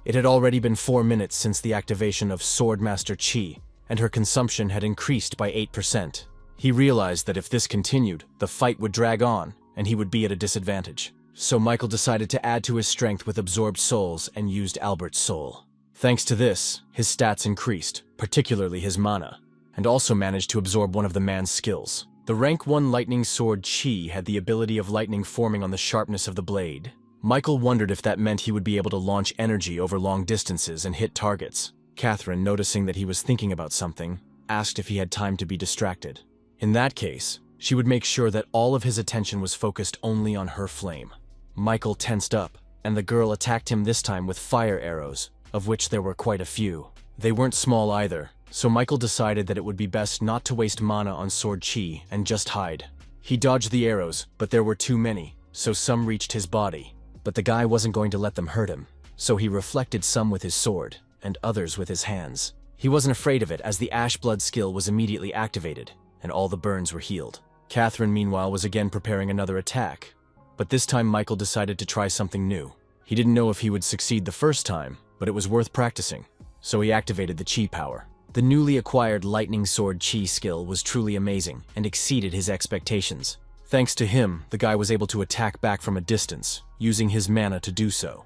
It had already been 4 minutes since the activation of Swordmaster Chi, and her consumption had increased by 8%. He realized that if this continued, the fight would drag on, and he would be at a disadvantage. So Michael decided to add to his strength with absorbed souls and used Albert's soul. Thanks to this, his stats increased, particularly his mana, and also managed to absorb one of the man's skills. The rank 1 lightning sword Chi had the ability of lightning forming on the sharpness of the blade. Michael wondered if that meant he would be able to launch energy over long distances and hit targets. Catherine, noticing that he was thinking about something, asked if he had time to be distracted. In that case, she would make sure that all of his attention was focused only on her flame. Michael tensed up, and the girl attacked him this time with fire arrows, of which there were quite a few. They weren't small either, so Michael decided that it would be best not to waste mana on sword chi and just hide. He dodged the arrows, but there were too many, so some reached his body. But the guy wasn't going to let them hurt him, so he reflected some with his sword, and others with his hands. He wasn't afraid of it as the Ash Blood skill was immediately activated, and all the burns were healed. Catherine, meanwhile, was again preparing another attack, but this time Michael decided to try something new. He didn't know if he would succeed the first time, but it was worth practicing, so he activated the chi power. The newly acquired lightning sword chi skill was truly amazing and exceeded his expectations. Thanks to him, the guy was able to attack back from a distance, using his mana to do so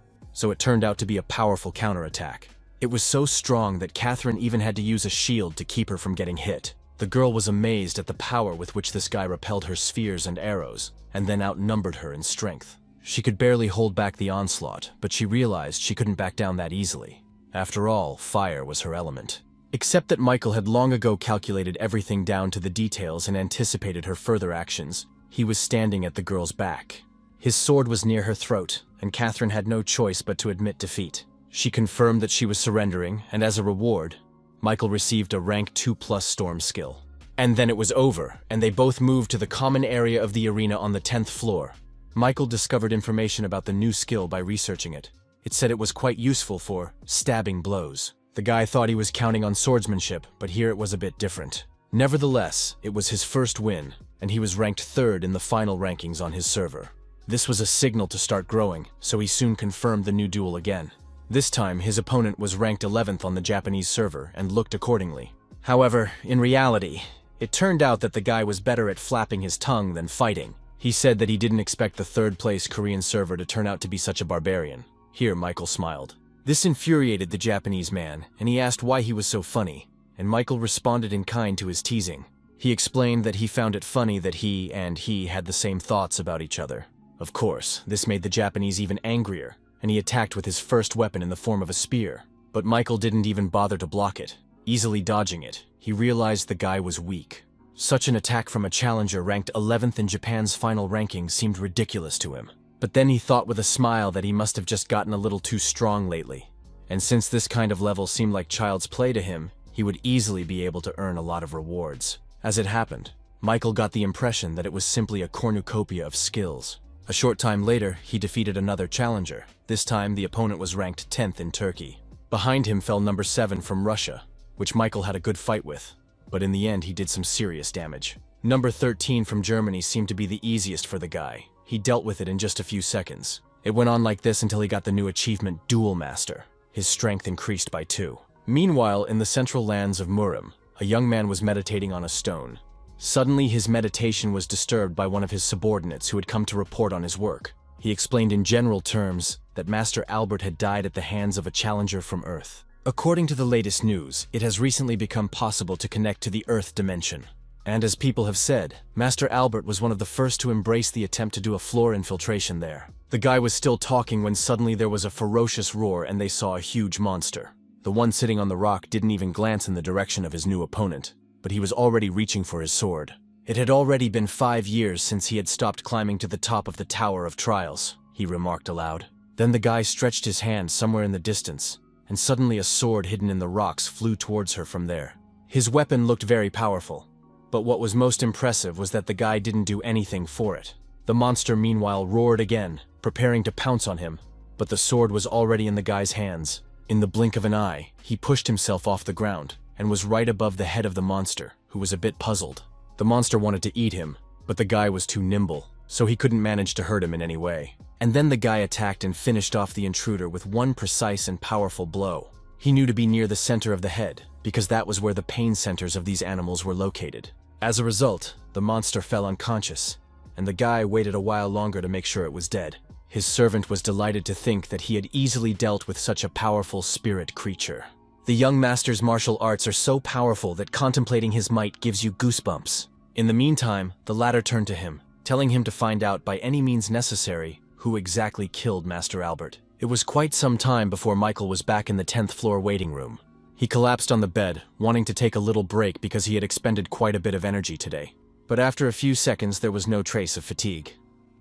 it turned out to be a powerful counterattack. It was so strong that Catherine even had to use a shield to keep her from getting hit. The girl was amazed at the power with which this guy repelled her spheres and arrows, and then outnumbered her in strength. She could barely hold back the onslaught, but she realized she couldn't back down that easily. After all, fire was her element. Except that Michael had long ago calculated everything down to the details and anticipated her further actions. He was standing at the girl's back. His sword was near her throat, and Catherine had no choice but to admit defeat. She confirmed that she was surrendering, and as a reward, Michael received a rank 2+ storm skill. And then it was over, and they both moved to the common area of the arena on the 10th floor. Michael discovered information about the new skill by researching it. It said it was quite useful for stabbing blows. The guy thought he was counting on swordsmanship, but here it was a bit different. Nevertheless, it was his first win, and he was ranked 3rd in the final rankings on his server. This was a signal to start growing, so he soon confirmed the new duel again. This time, his opponent was ranked 11th on the Japanese server and looked accordingly. However, in reality, it turned out that the guy was better at flapping his tongue than fighting. He said that he didn't expect the 3rd-place Korean server to turn out to be such a barbarian. Here, Michael smiled. This infuriated the Japanese man, and he asked why he was so funny, and Michael responded in kind to his teasing. He explained that he found it funny that he had the same thoughts about each other. Of course, this made the Japanese even angrier, and he attacked with his first weapon in the form of a spear. But Michael didn't even bother to block it. Easily dodging it, he realized the guy was weak. Such an attack from a challenger ranked 11th in Japan's final ranking seemed ridiculous to him. But then he thought with a smile that he must have just gotten a little too strong lately. And since this kind of level seemed like child's play to him, he would easily be able to earn a lot of rewards. As it happened, Michael got the impression that it was simply a cornucopia of skills. A short time later, he defeated another challenger. This time, the opponent was ranked 10th in Turkey. Behind him fell number 7 from Russia, which Michael had a good fight with. But in the end, he did some serious damage. Number 13 from Germany seemed to be the easiest for the guy. He dealt with it in just a few seconds. It went on like this until he got the new achievement Duel Master. His strength increased by 2. Meanwhile, in the central lands of Murim, a young man was meditating on a stone. Suddenly, his meditation was disturbed by one of his subordinates who had come to report on his work. He explained in general terms that Master Albert had died at the hands of a challenger from Earth. According to the latest news, it has recently become possible to connect to the Earth dimension. And as people have said, Master Albert was one of the first to embrace the attempt to do a floor infiltration there. The guy was still talking when suddenly there was a ferocious roar and they saw a huge monster. The one sitting on the rock didn't even glance in the direction of his new opponent, but he was already reaching for his sword. It had already been 5 years since he had stopped climbing to the top of the Tower of Trials, he remarked aloud. Then the guy stretched his hand somewhere in the distance, and suddenly a sword hidden in the rocks flew towards her from there. His weapon looked very powerful, but what was most impressive was that the guy didn't do anything for it. The monster meanwhile roared again, preparing to pounce on him, but the sword was already in the guy's hands. In the blink of an eye, he pushed himself off the ground, and was right above the head of the monster, who was a bit puzzled. The monster wanted to eat him, but the guy was too nimble, so he couldn't manage to hurt him in any way. And then the guy attacked and finished off the intruder with one precise and powerful blow. He knew to be near the center of the head, because that was where the pain centers of these animals were located. As a result, the monster fell unconscious, and the guy waited a while longer to make sure it was dead. His servant was delighted to think that he had easily dealt with such a powerful spirit creature. The young master's martial arts are so powerful that contemplating his might gives you goosebumps. In the meantime, the latter turned to him, telling him to find out by any means necessary who exactly killed Master Albert. It was quite some time before Michael was back in the 10th floor waiting room. He collapsed on the bed, wanting to take a little break because he had expended quite a bit of energy today. But after a few seconds, there was no trace of fatigue.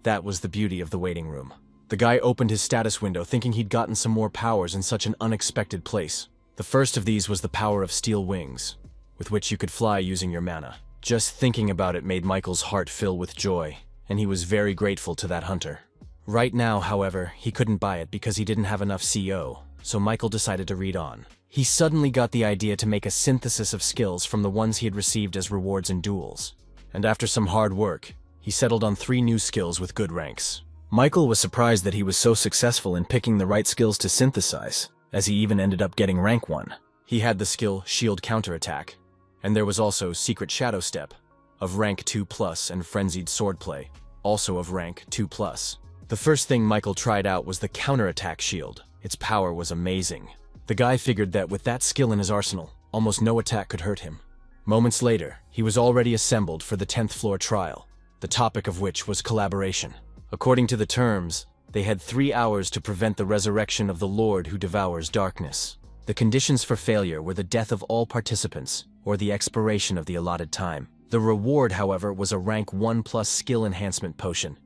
That was the beauty of the waiting room. The guy opened his status window, thinking he'd gotten some more powers in such an unexpected place. The first of these was the power of steel wings, with which you could fly using your mana. Just thinking about it made Michael's heart fill with joy, and he was very grateful to that hunter. Right now, however, he couldn't buy it because he didn't have enough CO, so Michael decided to read on. He suddenly got the idea to make a synthesis of skills from the ones he had received as rewards in duels. And after some hard work, he settled on 3 new skills with good ranks. Michael was surprised that he was so successful in picking the right skills to synthesize, as he even ended up getting rank 1. He had the skill Shield Counterattack, and there was also Secret Shadow Step, of rank 2+, and Frenzied Swordplay, also of rank 2+. The first thing Michael tried out was the Counterattack Shield. Its power was amazing. The guy figured that with that skill in his arsenal, almost no attack could hurt him. Moments later, he was already assembled for the 10th floor trial, the topic of which was collaboration. According to the terms, they had 3 hours to prevent the resurrection of the Lord who devours darkness. The conditions for failure were the death of all participants, or the expiration of the allotted time. The reward, however, was a rank 1+ skill enhancement potion,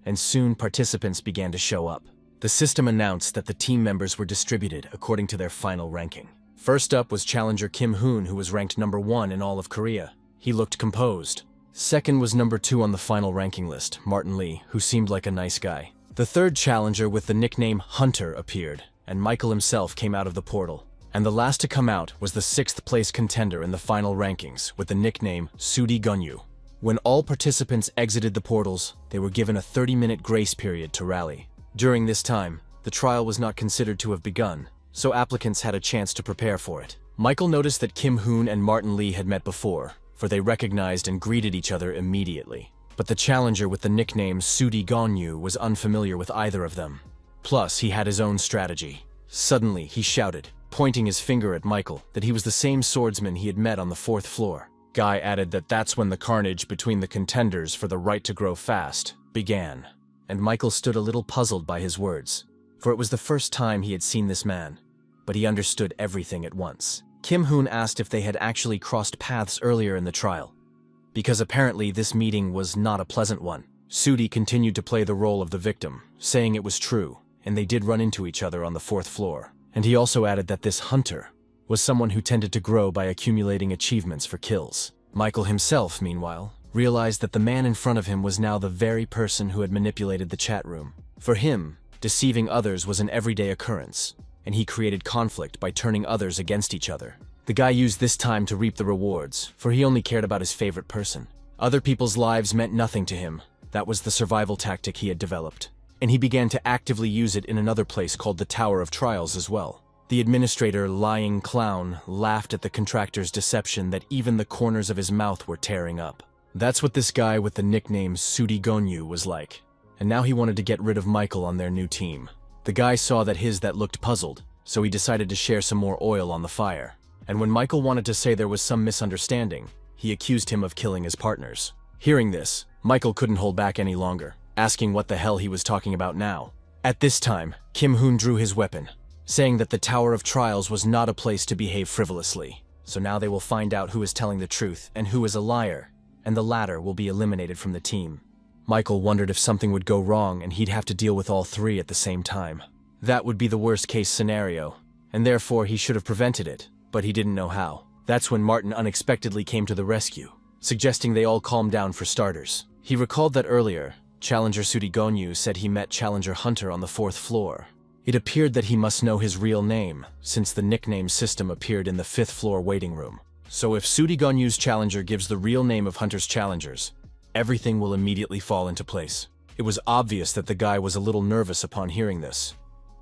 and soon participants began to show up. The system announced that the team members were distributed according to their final ranking. First up was challenger Kim Hoon, who was ranked number 1 in all of Korea. He looked composed. Second was number 2 on the final ranking list, Martin Lee, who seemed like a nice guy. The third challenger with the nickname Hunter appeared, and Michael himself came out of the portal. And the last to come out was the 6th place contender in the final rankings with the nickname Sudi Gunyu. When all participants exited the portals, they were given a 30-minute grace period to rally. During this time, the trial was not considered to have begun, so applicants had a chance to prepare for it. Michael noticed that Kim Hoon and Martin Lee had met before, for they recognized and greeted each other immediately. But the challenger with the nickname Sudi Gonyu was unfamiliar with either of them. Plus, he had his own strategy. Suddenly, he shouted, pointing his finger at Michael, that he was the same swordsman he had met on the 4th floor. Guy added that that's when the carnage between the contenders for the right to grow fast began. And Michael stood a little puzzled by his words, for it was the first time he had seen this man, but he understood everything at once. Kim Hoon asked if they had actually crossed paths earlier in the trial, because apparently this meeting was not a pleasant one. Sudi continued to play the role of the victim, saying it was true, and they did run into each other on the 4th floor. And he also added that this hunter was someone who tended to grow by accumulating achievements for kills. Michael himself, meanwhile, realized that the man in front of him was now the very person who had manipulated the chat room. For him, deceiving others was an everyday occurrence, and he created conflict by turning others against each other. The guy used this time to reap the rewards, for he only cared about his favorite person. Other people's lives meant nothing to him. That was the survival tactic he had developed, and he began to actively use it in another place called the Tower of Trials as well. The administrator, lying clown, laughed at the contractor's deception that even the corners of his mouth were tearing up. That's what this guy with the nickname Sudi Gonyu was like, and now he wanted to get rid of Michael on their new team. The guy saw that looked puzzled, so he decided to share some more oil on the fire. And when Michael wanted to say there was some misunderstanding, he accused him of killing his partners. Hearing this, Michael couldn't hold back any longer, asking what the hell he was talking about now. At this time, Kim Hoon drew his weapon, saying that the Tower of Trials was not a place to behave frivolously. So now they will find out who is telling the truth and who is a liar, and the latter will be eliminated from the team. Michael wondered if something would go wrong and he'd have to deal with all three at the same time. That would be the worst-case scenario, and therefore he should have prevented it, but he didn't know how. That's when Martin unexpectedly came to the rescue, suggesting they all calm down for starters. He recalled that earlier, Challenger Sudi Gonyu said he met Challenger Hunter on the 4th floor. It appeared that he must know his real name, since the nickname system appeared in the 5th floor waiting room. So if Sudi Gonyu's challenger gives the real name of Hunter's challengers, everything will immediately fall into place. It was obvious that the guy was a little nervous upon hearing this,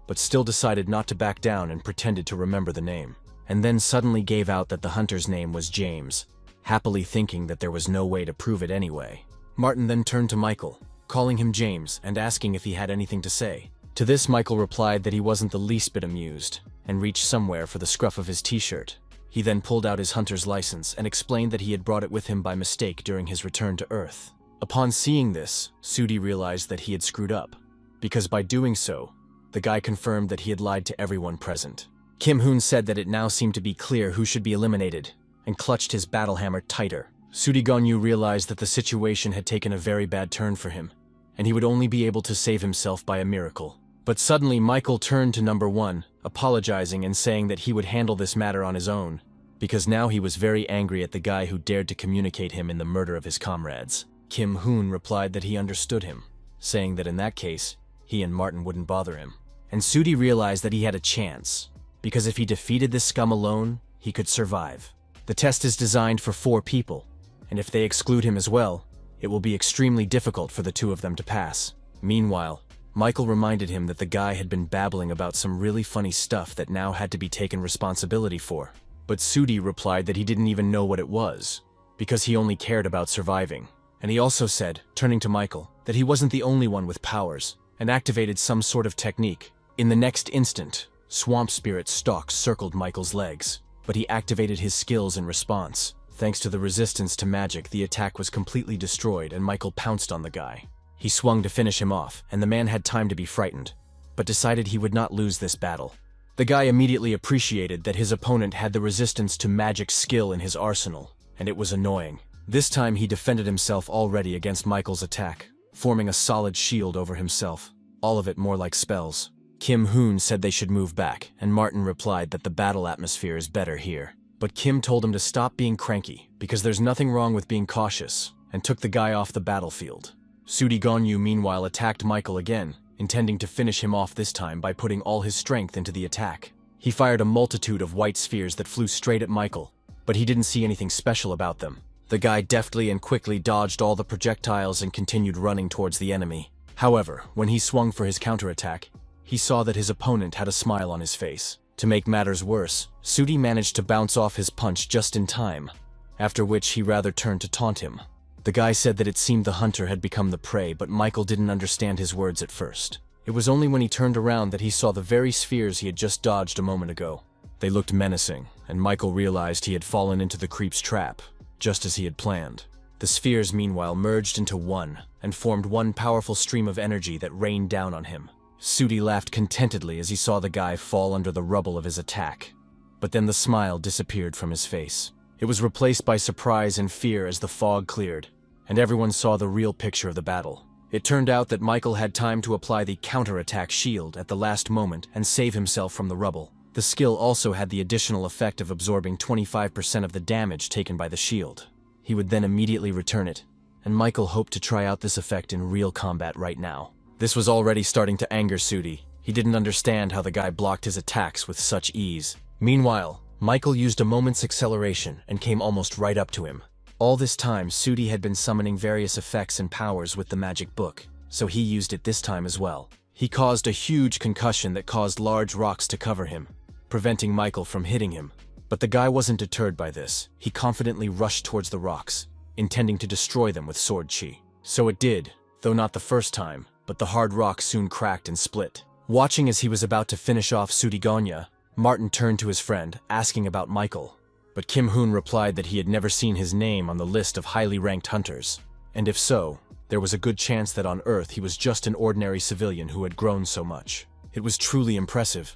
but still decided not to back down and pretended to remember the name. And then suddenly gave out that the hunter's name was James, happily thinking that there was no way to prove it anyway. Martin then turned to Michael, calling him James and asking if he had anything to say. To this, Michael replied that he wasn't the least bit amused, and reached somewhere for the scruff of his t-shirt. He then pulled out his hunter's license and explained that he had brought it with him by mistake during his return to Earth. Upon seeing this, Sudi realized that he had screwed up, because by doing so, the guy confirmed that he had lied to everyone present. Kim Hoon said that it now seemed to be clear who should be eliminated, and clutched his battle hammer tighter. Sudi Gonyu realized that the situation had taken a very bad turn for him, and he would only be able to save himself by a miracle. But suddenly Michael turned to number 1, apologizing and saying that he would handle this matter on his own, because now he was very angry at the guy who dared to communicate him in the murder of his comrades. Kim Hoon replied that he understood him, saying that in that case, he and Martin wouldn't bother him. And Sudi realized that he had a chance, because if he defeated this scum alone, he could survive. The test is designed for 4 people, and if they exclude him as well, it will be extremely difficult for the 2 of them to pass. Meanwhile, Michael reminded him that the guy had been babbling about some really funny stuff that now had to be taken responsibility for. But Sudi replied that he didn't even know what it was, because he only cared about surviving. And he also said, turning to Michael, that he wasn't the only one with powers, and activated some sort of technique. In the next instant, Swamp Spirit stalks circled Michael's legs, but he activated his skills in response. Thanks to the resistance to magic, the attack was completely destroyed and Michael pounced on the guy. He swung to finish him off, and the man had time to be frightened, but decided he would not lose this battle. The guy immediately appreciated that his opponent had the resistance to magic skill in his arsenal, and it was annoying. This time he defended himself already against Michael's attack, forming a solid shield over himself, all of it more like spells. Kim Hoon said they should move back, and Martin replied that the battle atmosphere is better here. But Kim told him to stop being cranky, because there's nothing wrong with being cautious, and took the guy off the battlefield. Sudi Gonyu meanwhile attacked Michael again, intending to finish him off this time by putting all his strength into the attack. He fired a multitude of white spheres that flew straight at Michael, but he didn't see anything special about them. The guy deftly and quickly dodged all the projectiles and continued running towards the enemy. However, when he swung for his counterattack, he saw that his opponent had a smile on his face. To make matters worse, Sudi managed to bounce off his punch just in time, after which he rather turned to taunt him. The guy said that it seemed the hunter had become the prey, but Michael didn't understand his words at first. It was only when he turned around that he saw the very spheres he had just dodged a moment ago. They looked menacing, and Michael realized he had fallen into the creep's trap, just as he had planned. The spheres, meanwhile, merged into one, and formed one powerful stream of energy that rained down on him. Sudi laughed contentedly as he saw the guy fall under the rubble of his attack. But then the smile disappeared from his face. It was replaced by surprise and fear as the fog cleared, and everyone saw the real picture of the battle. It turned out that Michael had time to apply the counterattack shield at the last moment and save himself from the rubble. The skill also had the additional effect of absorbing 25% of the damage taken by the shield. He would then immediately return it, and Michael hoped to try out this effect in real combat right now. This was already starting to anger Sudi. He didn't understand how the guy blocked his attacks with such ease. Meanwhile, Michael used a moment's acceleration and came almost right up to him. All this time, Sudi had been summoning various effects and powers with the magic book, so he used it this time as well. He caused a huge concussion that caused large rocks to cover him, preventing Michael from hitting him. But the guy wasn't deterred by this. He confidently rushed towards the rocks, intending to destroy them with sword chi. So it did, though not the first time, but the hard rock soon cracked and split. Watching as he was about to finish off Sudigonya, Martin turned to his friend, asking about Michael. But Kim Hoon replied that he had never seen his name on the list of highly ranked hunters. And if so, there was a good chance that on Earth he was just an ordinary civilian who had grown so much. It was truly impressive.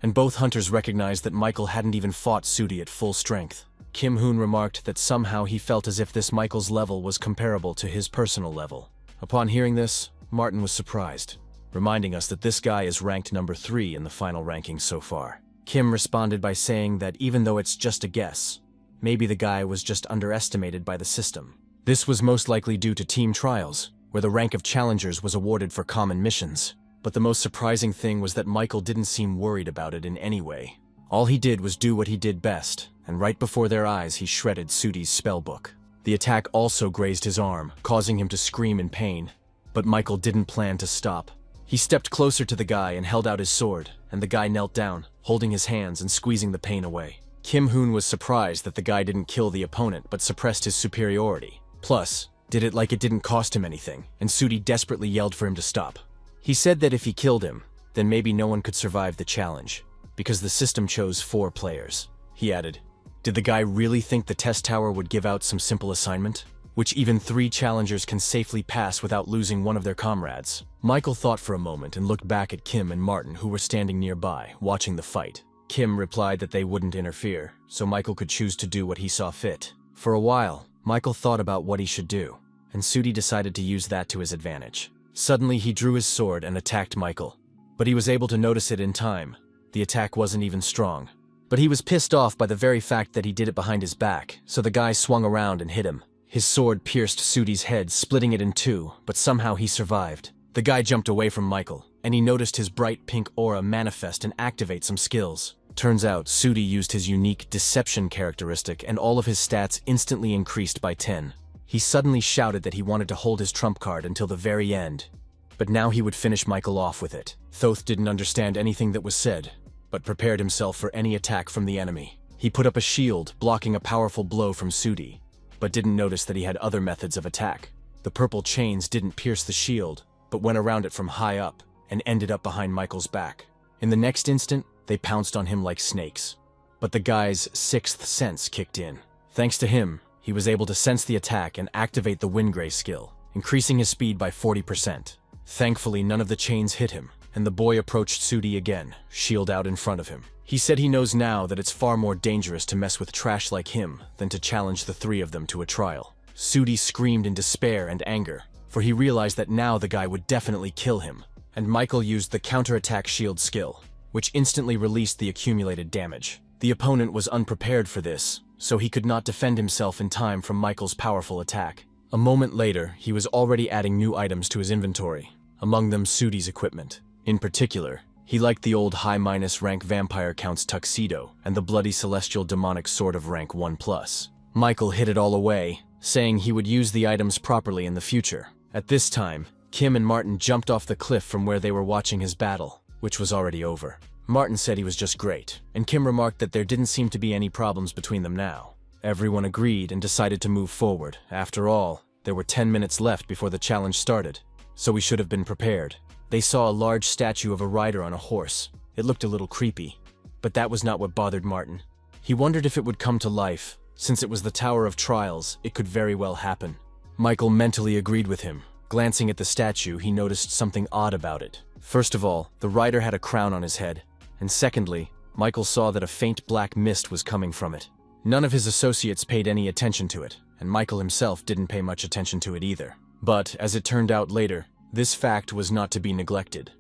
And both hunters recognized that Michael hadn't even fought Sudi at full strength. Kim Hoon remarked that somehow he felt as if this Michael's level was comparable to his personal level. Upon hearing this, Martin was surprised, reminding us that this guy is ranked number 3 in the final rankings so far. Kim responded by saying that even though it's just a guess, maybe the guy was just underestimated by the system. This was most likely due to team trials, where the rank of challengers was awarded for common missions. But the most surprising thing was that Michael didn't seem worried about it in any way. All he did was do what he did best, and right before their eyes he shredded Sudi's spellbook. The attack also grazed his arm, causing him to scream in pain. But Michael didn't plan to stop. He stepped closer to the guy and held out his sword, and the guy knelt down, holding his hands and squeezing the pain away. Kim Hoon was surprised that the guy didn't kill the opponent but suppressed his superiority. Plus, did it like it didn't cost him anything, and Sudi desperately yelled for him to stop. He said that if he killed him, then maybe no one could survive the challenge, because the system chose 4 players. He added, "Did the guy really think the test tower would give out some simple assignment, which even 3 challengers can safely pass without losing one of their comrades?" Michael thought for a moment and looked back at Kim and Martin, who were standing nearby, watching the fight. Kim replied that they wouldn't interfere, so Michael could choose to do what he saw fit. For a while, Michael thought about what he should do, and Sudi decided to use that to his advantage. Suddenly, he drew his sword and attacked Michael, but he was able to notice it in time. The attack wasn't even strong. But he was pissed off by the very fact that he did it behind his back, so the guy swung around and hit him. His sword pierced Sudi's head, splitting it in 2, but somehow he survived. The guy jumped away from Michael, and he noticed his bright pink aura manifest and activate some skills. Turns out, Sudi used his unique deception characteristic, and all of his stats instantly increased by 10. He suddenly shouted that he wanted to hold his trump card until the very end, but now he would finish Michael off with it. Thoth didn't understand anything that was said, but prepared himself for any attack from the enemy. He put up a shield, blocking a powerful blow from Sudi, but didn't notice that he had other methods of attack. The purple chains didn't pierce the shield, but went around it from high up, and ended up behind Michael's back. In the next instant, they pounced on him like snakes. But the guy's 6th sense kicked in. Thanks to him, he was able to sense the attack and activate the Windgray skill, increasing his speed by 40%. Thankfully, none of the chains hit him, and the boy approached Sudi again, shield out in front of him. He said he knows now that it's far more dangerous to mess with trash like him than to challenge the 3 of them to a trial. Sudi screamed in despair and anger, for he realized that now the guy would definitely kill him, and Michael used the counterattack shield skill, which instantly released the accumulated damage. The opponent was unprepared for this, so he could not defend himself in time from Michael's powerful attack. A moment later, he was already adding new items to his inventory, among them Sudi's equipment. In particular, he liked the old high- rank vampire count's tuxedo and the bloody celestial demonic sword of rank 1+. Michael hid it all away, saying he would use the items properly in the future. At this time, Kim and Martin jumped off the cliff from where they were watching his battle, which was already over. Martin said he was just great, and Kim remarked that there didn't seem to be any problems between them now. Everyone agreed and decided to move forward. After all, there were 10 minutes left before the challenge started, so we should have been prepared. They saw a large statue of a rider on a horse. It looked a little creepy, but that was not what bothered Martin. He wondered if it would come to life. Since it was the Tower of Trials, it could very well happen. Michael mentally agreed with him. Glancing at the statue, he noticed something odd about it. First of all, the rider had a crown on his head, and secondly, Michael saw that a faint black mist was coming from it. None of his associates paid any attention to it, and Michael himself didn't pay much attention to it either. But, as it turned out later, this fact was not to be neglected.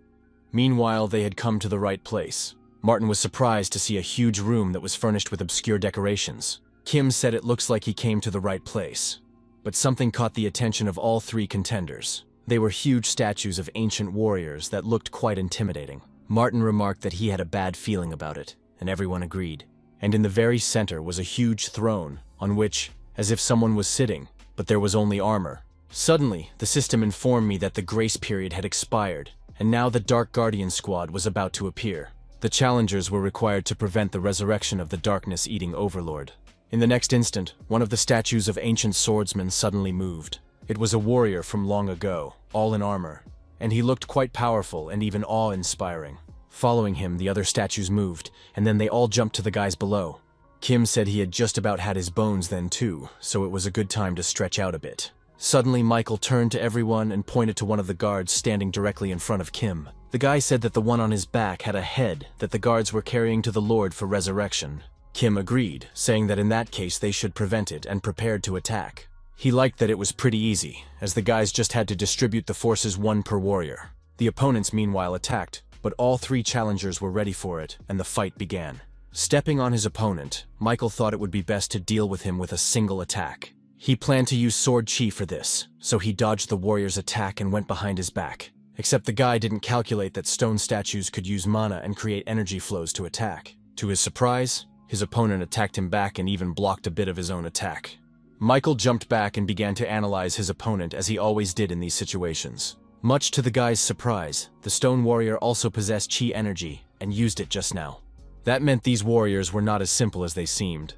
Meanwhile, they had come to the right place. Martin was surprised to see a huge room that was furnished with obscure decorations. Kim said it looks like he came to the right place. But something caught the attention of all three contenders. They were huge statues of ancient warriors that looked quite intimidating. Martin remarked that he had a bad feeling about it, and everyone agreed. And in the very center was a huge throne, on which, as if someone was sitting, but there was only armor. Suddenly, the system informed me that the grace period had expired, and now the Dark Guardian squad was about to appear. The challengers were required to prevent the resurrection of the darkness-eating overlord. In the next instant, one of the statues of ancient swordsmen suddenly moved. It was a warrior from long ago, all in armor, and he looked quite powerful and even awe-inspiring. Following him, the other statues moved, and then they all jumped to the guys below. Kim said he had just about had his bones then too, so it was a good time to stretch out a bit. Suddenly, Michael turned to everyone and pointed to one of the guards standing directly in front of Kim. The guy said that the one on his back had a head that the guards were carrying to the Lord for resurrection. Kim agreed, saying that in that case they should prevent it and prepared to attack. He liked that it was pretty easy, as the guys just had to distribute the forces one per warrior. The opponents meanwhile attacked, but all three challengers were ready for it, and the fight began. Stepping on his opponent, Michael thought it would be best to deal with him with a single attack. He planned to use Sword Chi for this, so he dodged the warrior's attack and went behind his back. Except the guy didn't calculate that stone statues could use mana and create energy flows to attack. To his surprise, his opponent attacked him back and even blocked a bit of his own attack. Michael jumped back and began to analyze his opponent as he always did in these situations. Much to the guy's surprise, the stone warrior also possessed chi energy and used it just now. That meant these warriors were not as simple as they seemed,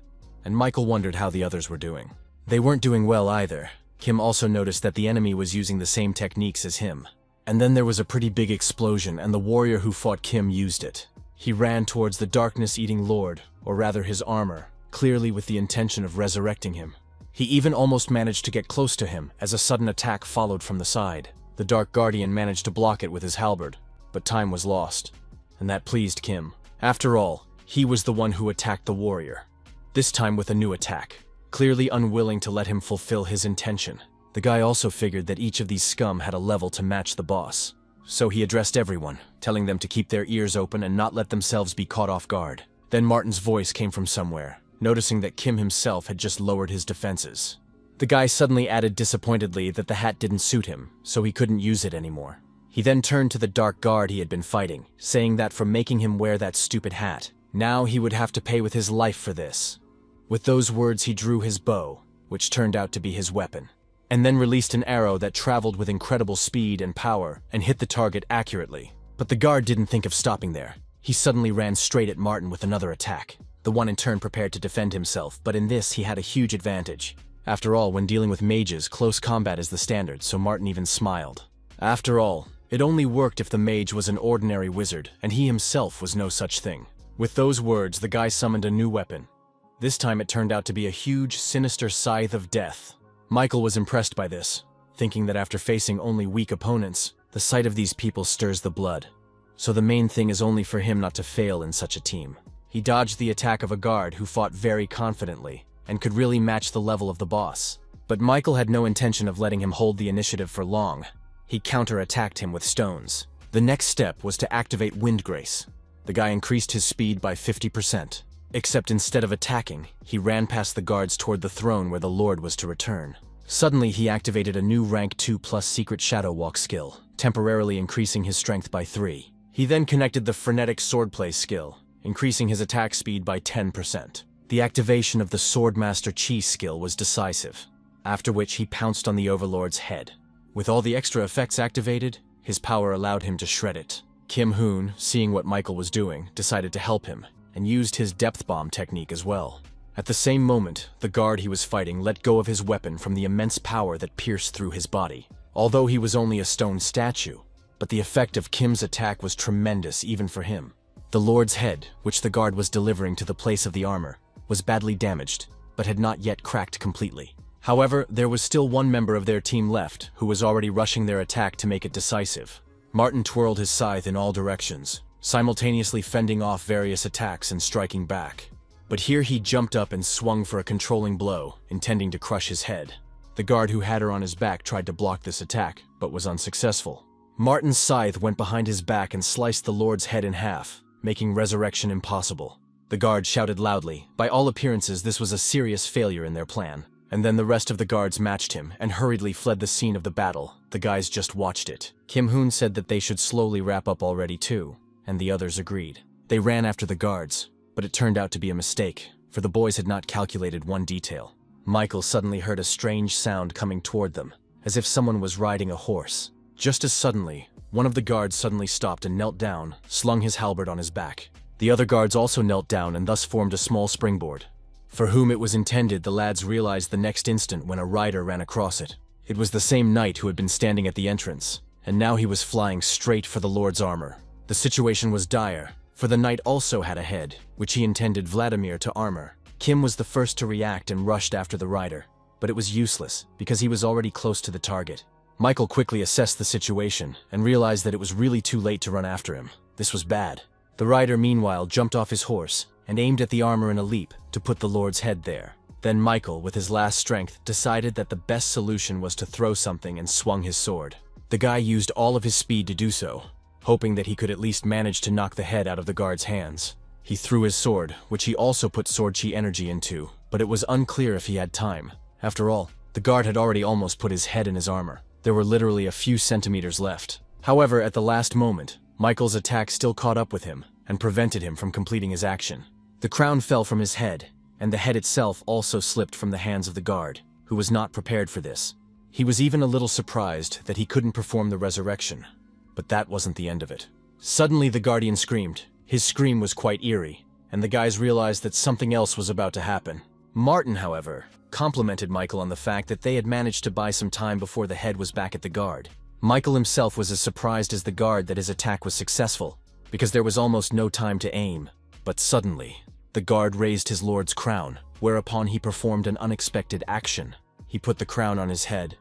and Michael wondered how the others were doing. They weren't doing well either. Kim also noticed that the enemy was using the same techniques as him. And then there was a pretty big explosion, and the warrior who fought Kim used it. He ran towards the darkness-eating lord, or rather his armor, clearly with the intention of resurrecting him. He even almost managed to get close to him as a sudden attack followed from the side. The Dark Guardian managed to block it with his halberd, but time was lost, and that pleased Kim. After all, he was the one who attacked the warrior, this time with a new attack, clearly unwilling to let him fulfill his intention. The guy also figured that each of these scum had a level to match the boss. So he addressed everyone, telling them to keep their ears open and not let themselves be caught off guard. Then Martin's voice came from somewhere, noticing that Kim himself had just lowered his defenses. The guy suddenly added disappointedly that the hat didn't suit him, so he couldn't use it anymore. He then turned to the dark guard he had been fighting, saying that for making him wear that stupid hat, now he would have to pay with his life for this. With those words he drew his bow, which turned out to be his weapon, and then released an arrow that traveled with incredible speed and power and hit the target accurately. But the guard didn't think of stopping there. He suddenly ran straight at Martin with another attack. The one in turn prepared to defend himself, but in this he had a huge advantage. After all, when dealing with mages, close combat is the standard, so Martin even smiled. After all, it only worked if the mage was an ordinary wizard, and he himself was no such thing. With those words, the guy summoned a new weapon. This time it turned out to be a huge, sinister scythe of death. Michael was impressed by this, thinking that after facing only weak opponents, the sight of these people stirs the blood. So the main thing is only for him not to fail in such a team. He dodged the attack of a guard who fought very confidently, and could really match the level of the boss. But Michael had no intention of letting him hold the initiative for long. He counter-attacked him with stones. The next step was to activate Wind Grace. The guy increased his speed by 50%. Except instead of attacking, he ran past the guards toward the throne where the Lord was to return. Suddenly, he activated a new rank 2+ secret Shadow Walk skill, temporarily increasing his strength by 3. He then connected the frenetic swordplay skill, increasing his attack speed by 10%. The activation of the Swordmaster Chi skill was decisive, after which he pounced on the Overlord's head. With all the extra effects activated, his power allowed him to shred it. Kim Hoon, seeing what Michael was doing, decided to help him, and used his depth bomb technique as well. At the same moment, the guard he was fighting let go of his weapon from the immense power that pierced through his body. Although he was only a stone statue, but the effect of Kim's attack was tremendous even for him. The Lord's head, which the guard was delivering to the place of the armor, was badly damaged, but had not yet cracked completely. However, there was still one member of their team left, who was already rushing their attack to make it decisive. Martin twirled his scythe in all directions, simultaneously fending off various attacks and striking back. But here he jumped up and swung for a controlling blow, intending to crush his head. The guard who had her on his back tried to block this attack, but was unsuccessful. Martin's scythe went behind his back and sliced the Lord's head in half, making resurrection impossible. The guard shouted loudly. By all appearances, this was a serious failure in their plan. And then the rest of the guards matched him and hurriedly fled the scene of the battle. The guys just watched it. Kim Hoon said that they should slowly wrap up already too, and the others agreed. They ran after the guards, but it turned out to be a mistake, for the boys had not calculated one detail. Michael suddenly heard a strange sound coming toward them, as if someone was riding a horse. Just as suddenly, one of the guards suddenly stopped and knelt down, slung his halberd on his back. The other guards also knelt down and thus formed a small springboard. For whom it was intended, the lads realized the next instant when a rider ran across it. It was the same knight who had been standing at the entrance, and now he was flying straight for the Lord's armor. The situation was dire, for the knight also had a head, which he intended Vladimir to armor. Kim was the first to react and rushed after the rider, but it was useless because he was already close to the target. Michael quickly assessed the situation and realized that it was really too late to run after him. This was bad. The rider, meanwhile, jumped off his horse and aimed at the armor in a leap to put the Lord's head there. Then Michael, with his last strength, decided that the best solution was to throw something and swung his sword. The guy used all of his speed to do so, hoping that he could at least manage to knock the head out of the guard's hands. He threw his sword, which he also put sword chi energy into, but it was unclear if he had time. After all, the guard had already almost put his head in his armor. There were literally a few centimeters left. However, at the last moment, Michael's attack still caught up with him and prevented him from completing his action. The crown fell from his head, and the head itself also slipped from the hands of the guard, who was not prepared for this. He was even a little surprised that he couldn't perform the resurrection. But that wasn't the end of it. Suddenly the guardian screamed. His scream was quite eerie, and the guys realized that something else was about to happen. Martin, however, complimented Michael on the fact that they had managed to buy some time before the head was back at the guard. Michael himself was as surprised as the guard that his attack was successful, because there was almost no time to aim. But suddenly, the guard raised his lord's crown, whereupon he performed an unexpected action. He put the crown on his head,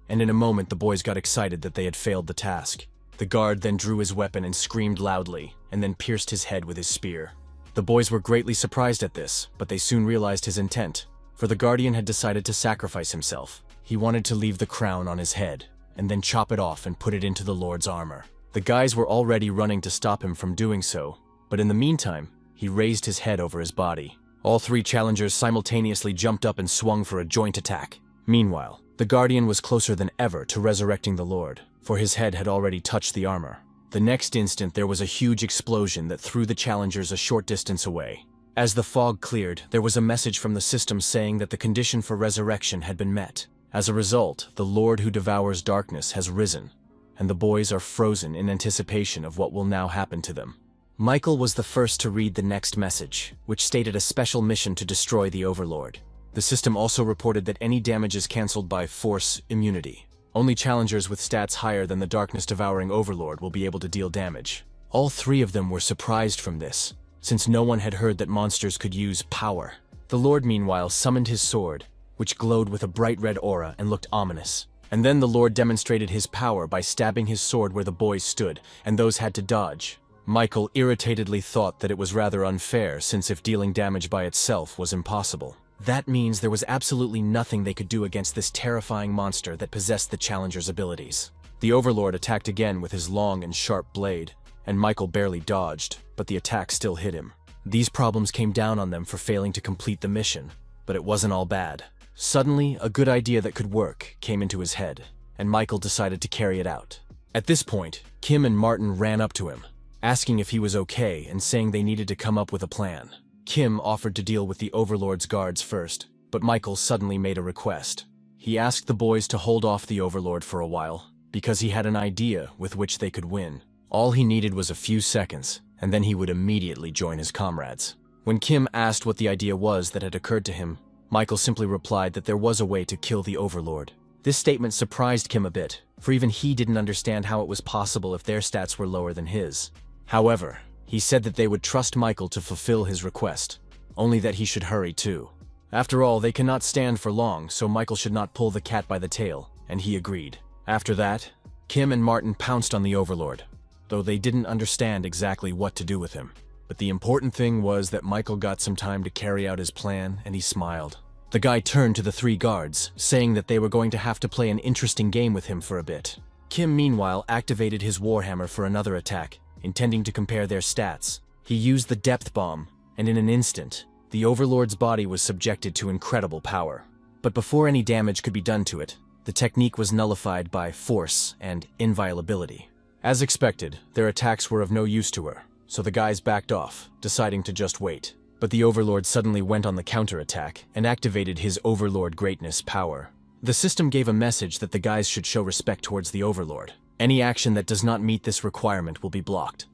and in a moment the boys got excited that they had failed the task. The guard then drew his weapon and screamed loudly, and then pierced his head with his spear. The boys were greatly surprised at this, but they soon realized his intent, for the guardian had decided to sacrifice himself. He wanted to leave the crown on his head, and then chop it off and put it into the Lord's armor. The guys were already running to stop him from doing so, but in the meantime, he raised his head over his body. All three challengers simultaneously jumped up and swung for a joint attack. Meanwhile, the guardian was closer than ever to resurrecting the Lord, for his head had already touched the armor. The next instant, there was a huge explosion that threw the challengers a short distance away. As the fog cleared, there was a message from the system saying that the condition for resurrection had been met. As a result, the Lord who devours darkness has risen, and the boys are frozen in anticipation of what will now happen to them. Michael was the first to read the next message, which stated a special mission to destroy the Overlord. The system also reported that any damage is cancelled by Force Immunity. Only challengers with stats higher than the darkness-devouring Overlord will be able to deal damage. All three of them were surprised from this, since no one had heard that monsters could use power. The Lord, meanwhile, summoned his sword, which glowed with a bright red aura and looked ominous. And then the Lord demonstrated his power by stabbing his sword where the boys stood, and those had to dodge. Michael irritatedly thought that it was rather unfair, since if dealing damage by itself was impossible, that means there was absolutely nothing they could do against this terrifying monster that possessed the challenger's abilities. The Overlord attacked again with his long and sharp blade, and Michael barely dodged, but the attack still hit him. These problems came down on them for failing to complete the mission, but it wasn't all bad. Suddenly, a good idea that could work came into his head, and Michael decided to carry it out. At this point, Kim and Martin ran up to him, asking if he was okay and saying they needed to come up with a plan. Kim offered to deal with the Overlord's guards first, but Michael suddenly made a request. He asked the boys to hold off the Overlord for a while, because he had an idea with which they could win. All he needed was a few seconds, and then he would immediately join his comrades. When Kim asked what the idea was that had occurred to him, Michael simply replied that there was a way to kill the Overlord. This statement surprised Kim a bit, for even he didn't understand how it was possible if their stats were lower than his. However, he said that they would trust Michael to fulfill his request, only that he should hurry too. After all, they cannot stand for long, so Michael should not pull the cat by the tail, and he agreed. After that, Kim and Martin pounced on the Overlord, though they didn't understand exactly what to do with him. But the important thing was that Michael got some time to carry out his plan, and he smiled. The guy turned to the three guards, saying that they were going to have to play an interesting game with him for a bit. Kim, meanwhile, activated his Warhammer for another attack, intending to compare their stats. He used the depth bomb, and in an instant, the Overlord's body was subjected to incredible power. But before any damage could be done to it, the technique was nullified by force and inviolability. As expected, their attacks were of no use to her, so the guys backed off, deciding to just wait. But the Overlord suddenly went on the counterattack and activated his Overlord Greatness power. The system gave a message that the guys should show respect towards the Overlord. Any action that does not meet this requirement will be blocked.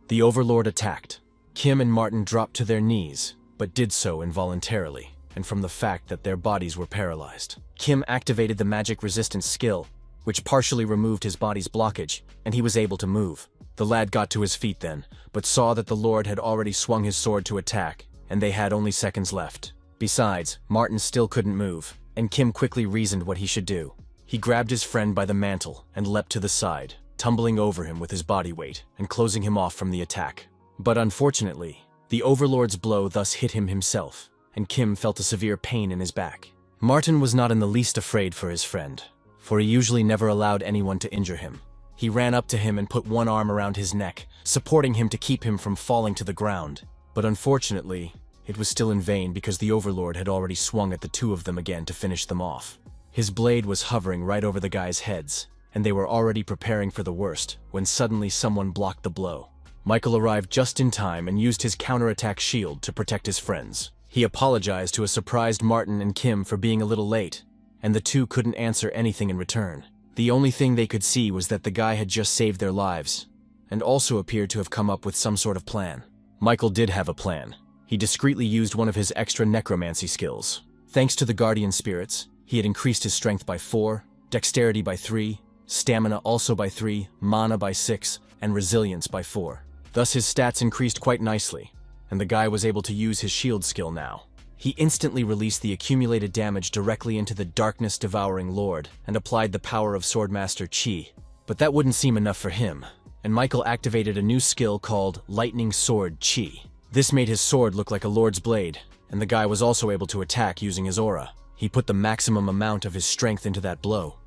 The Overlord attacked. Kim and Martin dropped to their knees, but did so involuntarily, and from the fact that their bodies were paralyzed. Kim activated the magic resistance skill, which partially removed his body's blockage, and he was able to move. The lad got to his feet then, but saw that the Lord had already swung his sword to attack, and they had only seconds left. Besides, Martin still couldn't move, and Kim quickly reasoned what he should do. He grabbed his friend by the mantle and leapt to the side, tumbling over him with his body weight and closing him off from the attack. But unfortunately, the Overlord's blow thus hit him himself, and Kim felt a severe pain in his back. Martin was not in the least afraid for his friend, for he usually never allowed anyone to injure him. He ran up to him and put one arm around his neck, supporting him to keep him from falling to the ground. But unfortunately, it was still in vain because the Overlord had already swung at the two of them again to finish them off. His blade was hovering right over the guys' heads, and they were already preparing for the worst when suddenly someone blocked the blow. Michael arrived just in time and used his counterattack shield to protect his friends. He apologized to a surprised Martin and Kim for being a little late, and the two couldn't answer anything in return. The only thing they could see was that the guy had just saved their lives, and also appeared to have come up with some sort of plan. Michael did have a plan. He discreetly used one of his extra necromancy skills. Thanks to the guardian spirits, he had increased his strength by 4, dexterity by 3, stamina also by 3, mana by 6, and resilience by 4. Thus his stats increased quite nicely, and the guy was able to use his shield skill now. He instantly released the accumulated damage directly into the darkness-devouring Lord and applied the power of Swordmaster Chi. But that wouldn't seem enough for him, and Michael activated a new skill called Lightning Sword Chi. This made his sword look like a Lord's blade, and the guy was also able to attack using his aura. He put the maximum amount of his strength into that blow,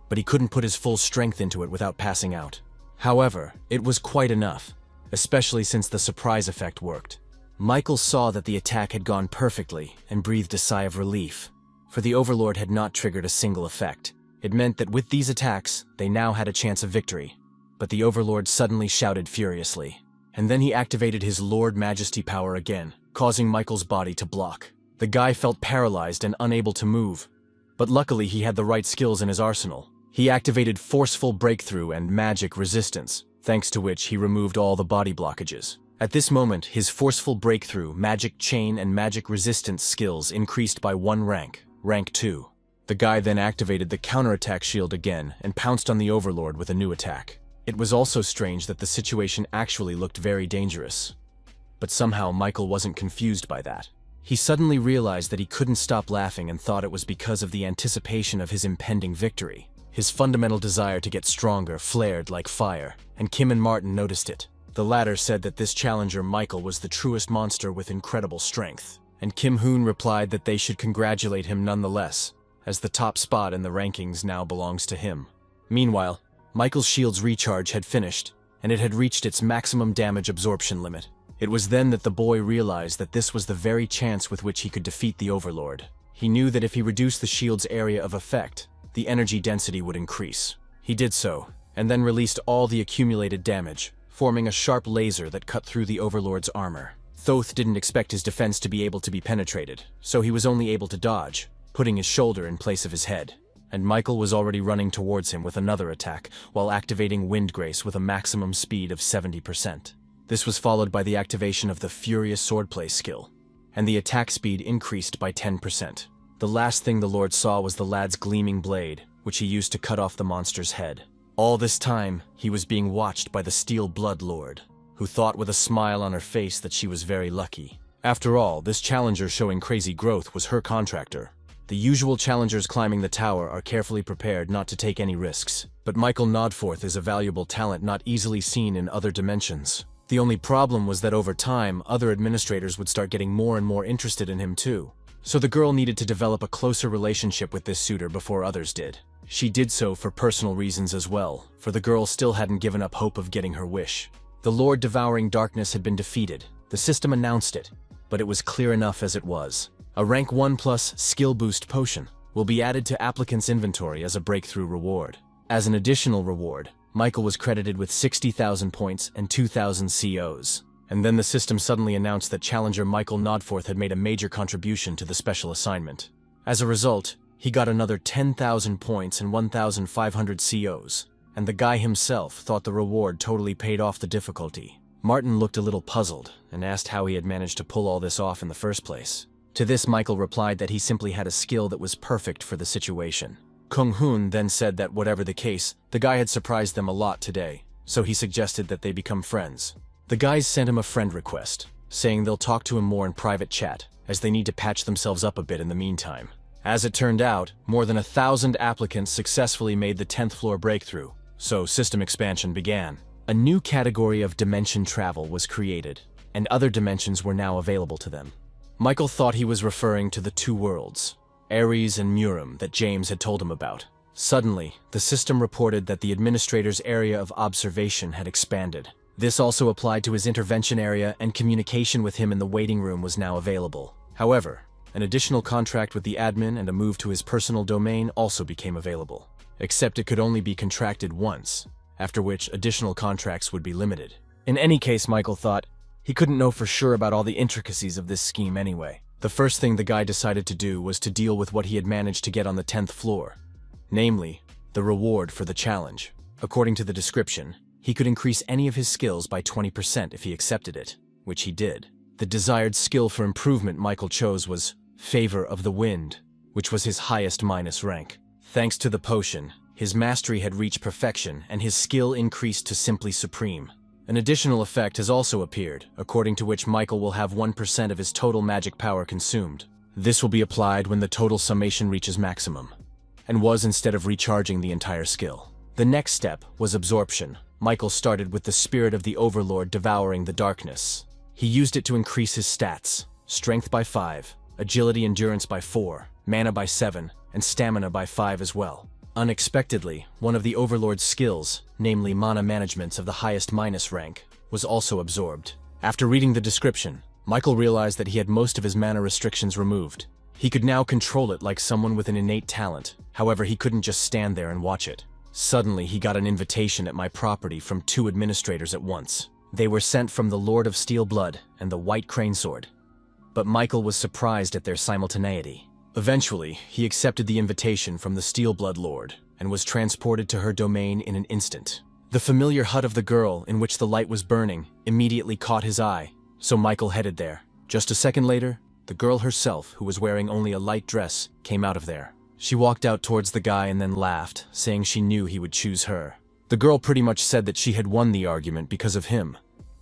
but he couldn't put his full strength into it without passing out. However, it was quite enough, especially since the surprise effect worked. Michael saw that the attack had gone perfectly and breathed a sigh of relief, for the Overlord had not triggered a single effect. It meant that with these attacks, they now had a chance of victory. But the Overlord suddenly shouted furiously, and then he activated his Lord Majesty power again, causing Michael's body to block. The guy felt paralyzed and unable to move, but luckily he had the right skills in his arsenal. He activated Forceful Breakthrough and Magic Resistance, thanks to which he removed all the body blockages. At this moment, his Forceful Breakthrough, Magic Chain, and Magic Resistance skills increased by 1 rank, rank 2. The guy then activated the counterattack shield again and pounced on the Overlord with a new attack. It was also strange that the situation actually looked very dangerous. But somehow Michael wasn't confused by that. He suddenly realized that he couldn't stop laughing and thought it was because of the anticipation of his impending victory. His fundamental desire to get stronger flared like fire, and Kim and Martin noticed it. The latter said that this challenger Michael was the truest monster with incredible strength, and Kim Hoon replied that they should congratulate him nonetheless, as the top spot in the rankings now belongs to him. Meanwhile, Michael's shield's recharge had finished, and it had reached its maximum damage absorption limit. It was then that the boy realized that this was the very chance with which he could defeat the Overlord. He knew that if he reduced the shield's area of effect, the energy density would increase. He did so, and then released all the accumulated damage, forming a sharp laser that cut through the Overlord's armor. Thoth didn't expect his defense to be able to be penetrated, so he was only able to dodge, putting his shoulder in place of his head. And Michael was already running towards him with another attack, while activating Wind Grace with a maximum speed of 70%. This was followed by the activation of the Furious Swordplay skill, and the attack speed increased by 10%. The last thing the Lord saw was the lad's gleaming blade, which he used to cut off the monster's head. All this time, he was being watched by the Steel Blood Lord, who thought with a smile on her face that she was very lucky. After all, this challenger showing crazy growth was her contractor. The usual challengers climbing the tower are carefully prepared not to take any risks, but Michael Nodforth is a valuable talent not easily seen in other dimensions. The only problem was that over time, other administrators would start getting more and more interested in him too. So the girl needed to develop a closer relationship with this suitor before others did. She did so for personal reasons as well, for the girl still hadn't given up hope of getting her wish. The Lord Devouring Darkness had been defeated. The system announced it, but it was clear enough as it was. A rank 1+ skill boost potion will be added to applicants' inventory as a breakthrough reward. As an additional reward, Michael was credited with 60,000 points and 2,000 COs. And then the system suddenly announced that challenger Michael Nodforth had made a major contribution to the special assignment. As a result, he got another 10,000 points and 1,500 COs, and the guy himself thought the reward totally paid off the difficulty. Martin looked a little puzzled and asked how he had managed to pull all this off in the first place. To this, Michael replied that he simply had a skill that was perfect for the situation. Kung Hoon then said that whatever the case, the guy had surprised them a lot today, so he suggested that they become friends. The guys sent him a friend request, saying they'll talk to him more in private chat, as they need to patch themselves up a bit in the meantime. As it turned out, more than 1,000 applicants successfully made the 10th floor breakthrough, so system expansion began. A new category of dimension travel was created, and other dimensions were now available to them. Michael thought he was referring to the two worlds, Ares and Murim, that James had told him about. Suddenly, the system reported that the administrator's area of observation had expanded. This also applied to his intervention area, and communication with him in the waiting room was now available. However, an additional contract with the admin and a move to his personal domain also became available, except it could only be contracted once, after which additional contracts would be limited. In any case, Michael thought, he couldn't know for sure about all the intricacies of this scheme anyway. The first thing the guy decided to do was to deal with what he had managed to get on the 10th floor, namely, the reward for the challenge. According to the description, he could increase any of his skills by 20% if he accepted it, which he did. The desired skill for improvement Michael chose was Favor of the Wind, which was his highest minus rank. Thanks to the potion, his mastery had reached perfection and his skill increased to simply supreme. An additional effect has also appeared, according to which Michael will have 1% of his total magic power consumed. This will be applied when the total summation reaches maximum, and was instead of recharging the entire skill. The next step was absorption. Michael started with the Spirit of the Overlord Devouring the Darkness. He used it to increase his stats, strength by 5, agility endurance by 4, mana by 7, and stamina by 5 as well. Unexpectedly, one of the Overlord's skills, namely mana managements of the highest minus rank, was also absorbed. After reading the description, Michael realized that he had most of his mana restrictions removed. He could now control it like someone with an innate talent, however he couldn't just stand there and watch it. Suddenly, he got an invitation at my property from 2 administrators at once. They were sent from the Lord of Steel Blood and the White Crane Sword, but Michael was surprised at their simultaneity. Eventually, he accepted the invitation from the Steel Blood Lord and was transported to her domain in an instant. The familiar hut of the girl, in which the light was burning, immediately caught his eye, so Michael headed there. Just a second later, the girl herself, who was wearing only a light dress, came out of there. She walked out towards the guy and then laughed, saying she knew he would choose her. The girl pretty much said that she had won the argument because of him,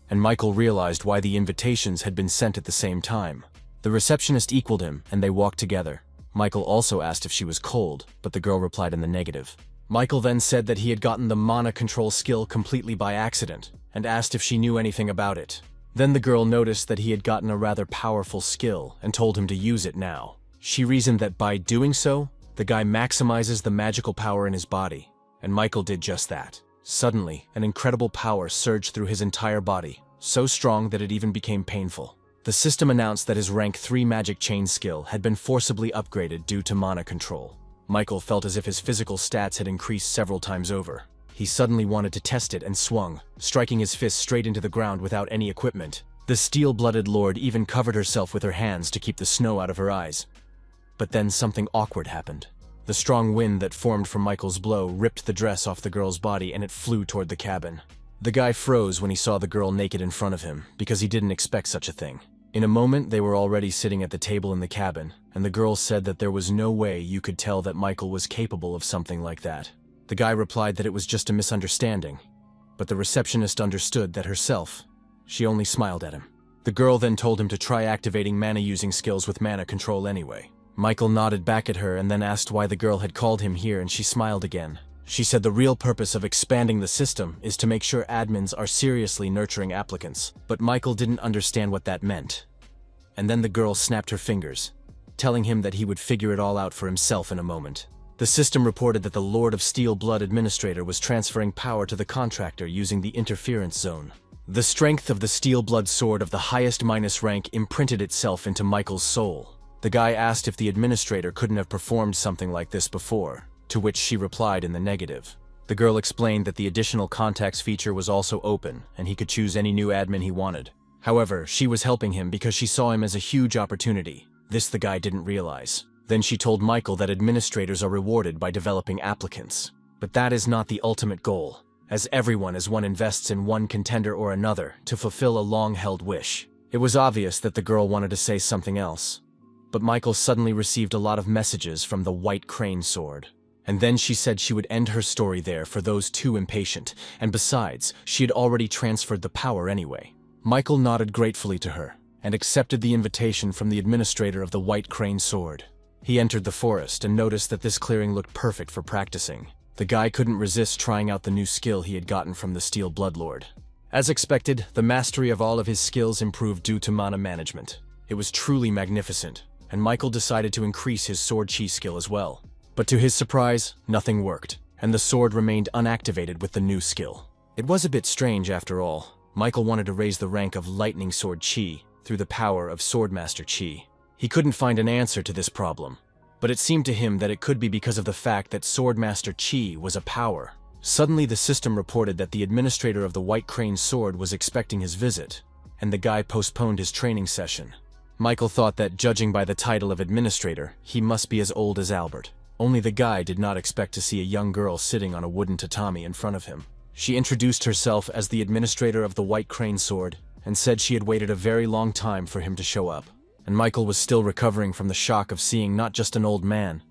and Michael realized why the invitations had been sent at the same time. The receptionist equaled him, and they walked together. Michael also asked if she was cold, but the girl replied in the negative. Michael then said that he had gotten the mana control skill completely by accident, and asked if she knew anything about it. Then the girl noticed that he had gotten a rather powerful skill and told him to use it now. She reasoned that by doing so, the guy maximizes the magical power in his body, and Michael did just that. Suddenly, an incredible power surged through his entire body, so strong that it even became painful. The system announced that his rank 3 magic chain skill had been forcibly upgraded due to mana control. Michael felt as if his physical stats had increased several times over. He suddenly wanted to test it and swung, striking his fist straight into the ground without any equipment. The steel-blooded lord even covered herself with her hands to keep the snow out of her eyes. But then something awkward happened. The strong wind that formed from Michael's blow ripped the dress off the girl's body and it flew toward the cabin. The guy froze when he saw the girl naked in front of him, because he didn't expect such a thing. In a moment, they were already sitting at the table in the cabin, and the girl said that there was no way you could tell that Michael was capable of something like that. The guy replied that it was just a misunderstanding, but the receptionist understood that herself. She only smiled at him. The girl then told him to try activating mana-using skills with mana control anyway. Michael nodded back at her and then asked why the girl had called him here, and she smiled again. She said the real purpose of expanding the system is to make sure admins are seriously nurturing applicants, but Michael didn't understand what that meant. And then the girl snapped her fingers, telling him that he would figure it all out for himself in a moment. The system reported that the Lord of Steel Blood administrator was transferring power to the contractor using the interference zone. The strength of the Steel Blood sword of the highest minus rank imprinted itself into Michael's soul. The guy asked if the administrator couldn't have performed something like this before, to which she replied in the negative. The girl explained that the additional contacts feature was also open, and he could choose any new admin he wanted. However, she was helping him because she saw him as a huge opportunity. This the guy didn't realize. Then she told Michael that administrators are rewarded by developing applicants. But that is not the ultimate goal, as everyone as one invests in one contender or another to fulfill a long-held wish. It was obvious that the girl wanted to say something else, but Michael suddenly received a lot of messages from the White Crane Sword. And then she said she would end her story there for those too impatient, and besides, she had already transferred the power anyway. Michael nodded gratefully to her, and accepted the invitation from the administrator of the White Crane Sword. He entered the forest and noticed that this clearing looked perfect for practicing. The guy couldn't resist trying out the new skill he had gotten from the Steel Bloodlord. As expected, the mastery of all of his skills improved due to mana management. It was truly magnificent, and Michael decided to increase his sword chi skill as well. But to his surprise, nothing worked, and the sword remained unactivated with the new skill. It was a bit strange after all. Michael wanted to raise the rank of Lightning Sword Chi through the power of Swordmaster Chi. He couldn't find an answer to this problem, but it seemed to him that it could be because of the fact that Swordmaster Chi was a power. Suddenly the system reported that the administrator of the White Crane Sword was expecting his visit, and the guy postponed his training session. Michael thought that, judging by the title of administrator, he must be as old as Albert. Only the guy did not expect to see a young girl sitting on a wooden tatami in front of him. She introduced herself as the administrator of the White Crane Sword and said she had waited a very long time for him to show up. And Michael was still recovering from the shock of seeing not just an old man,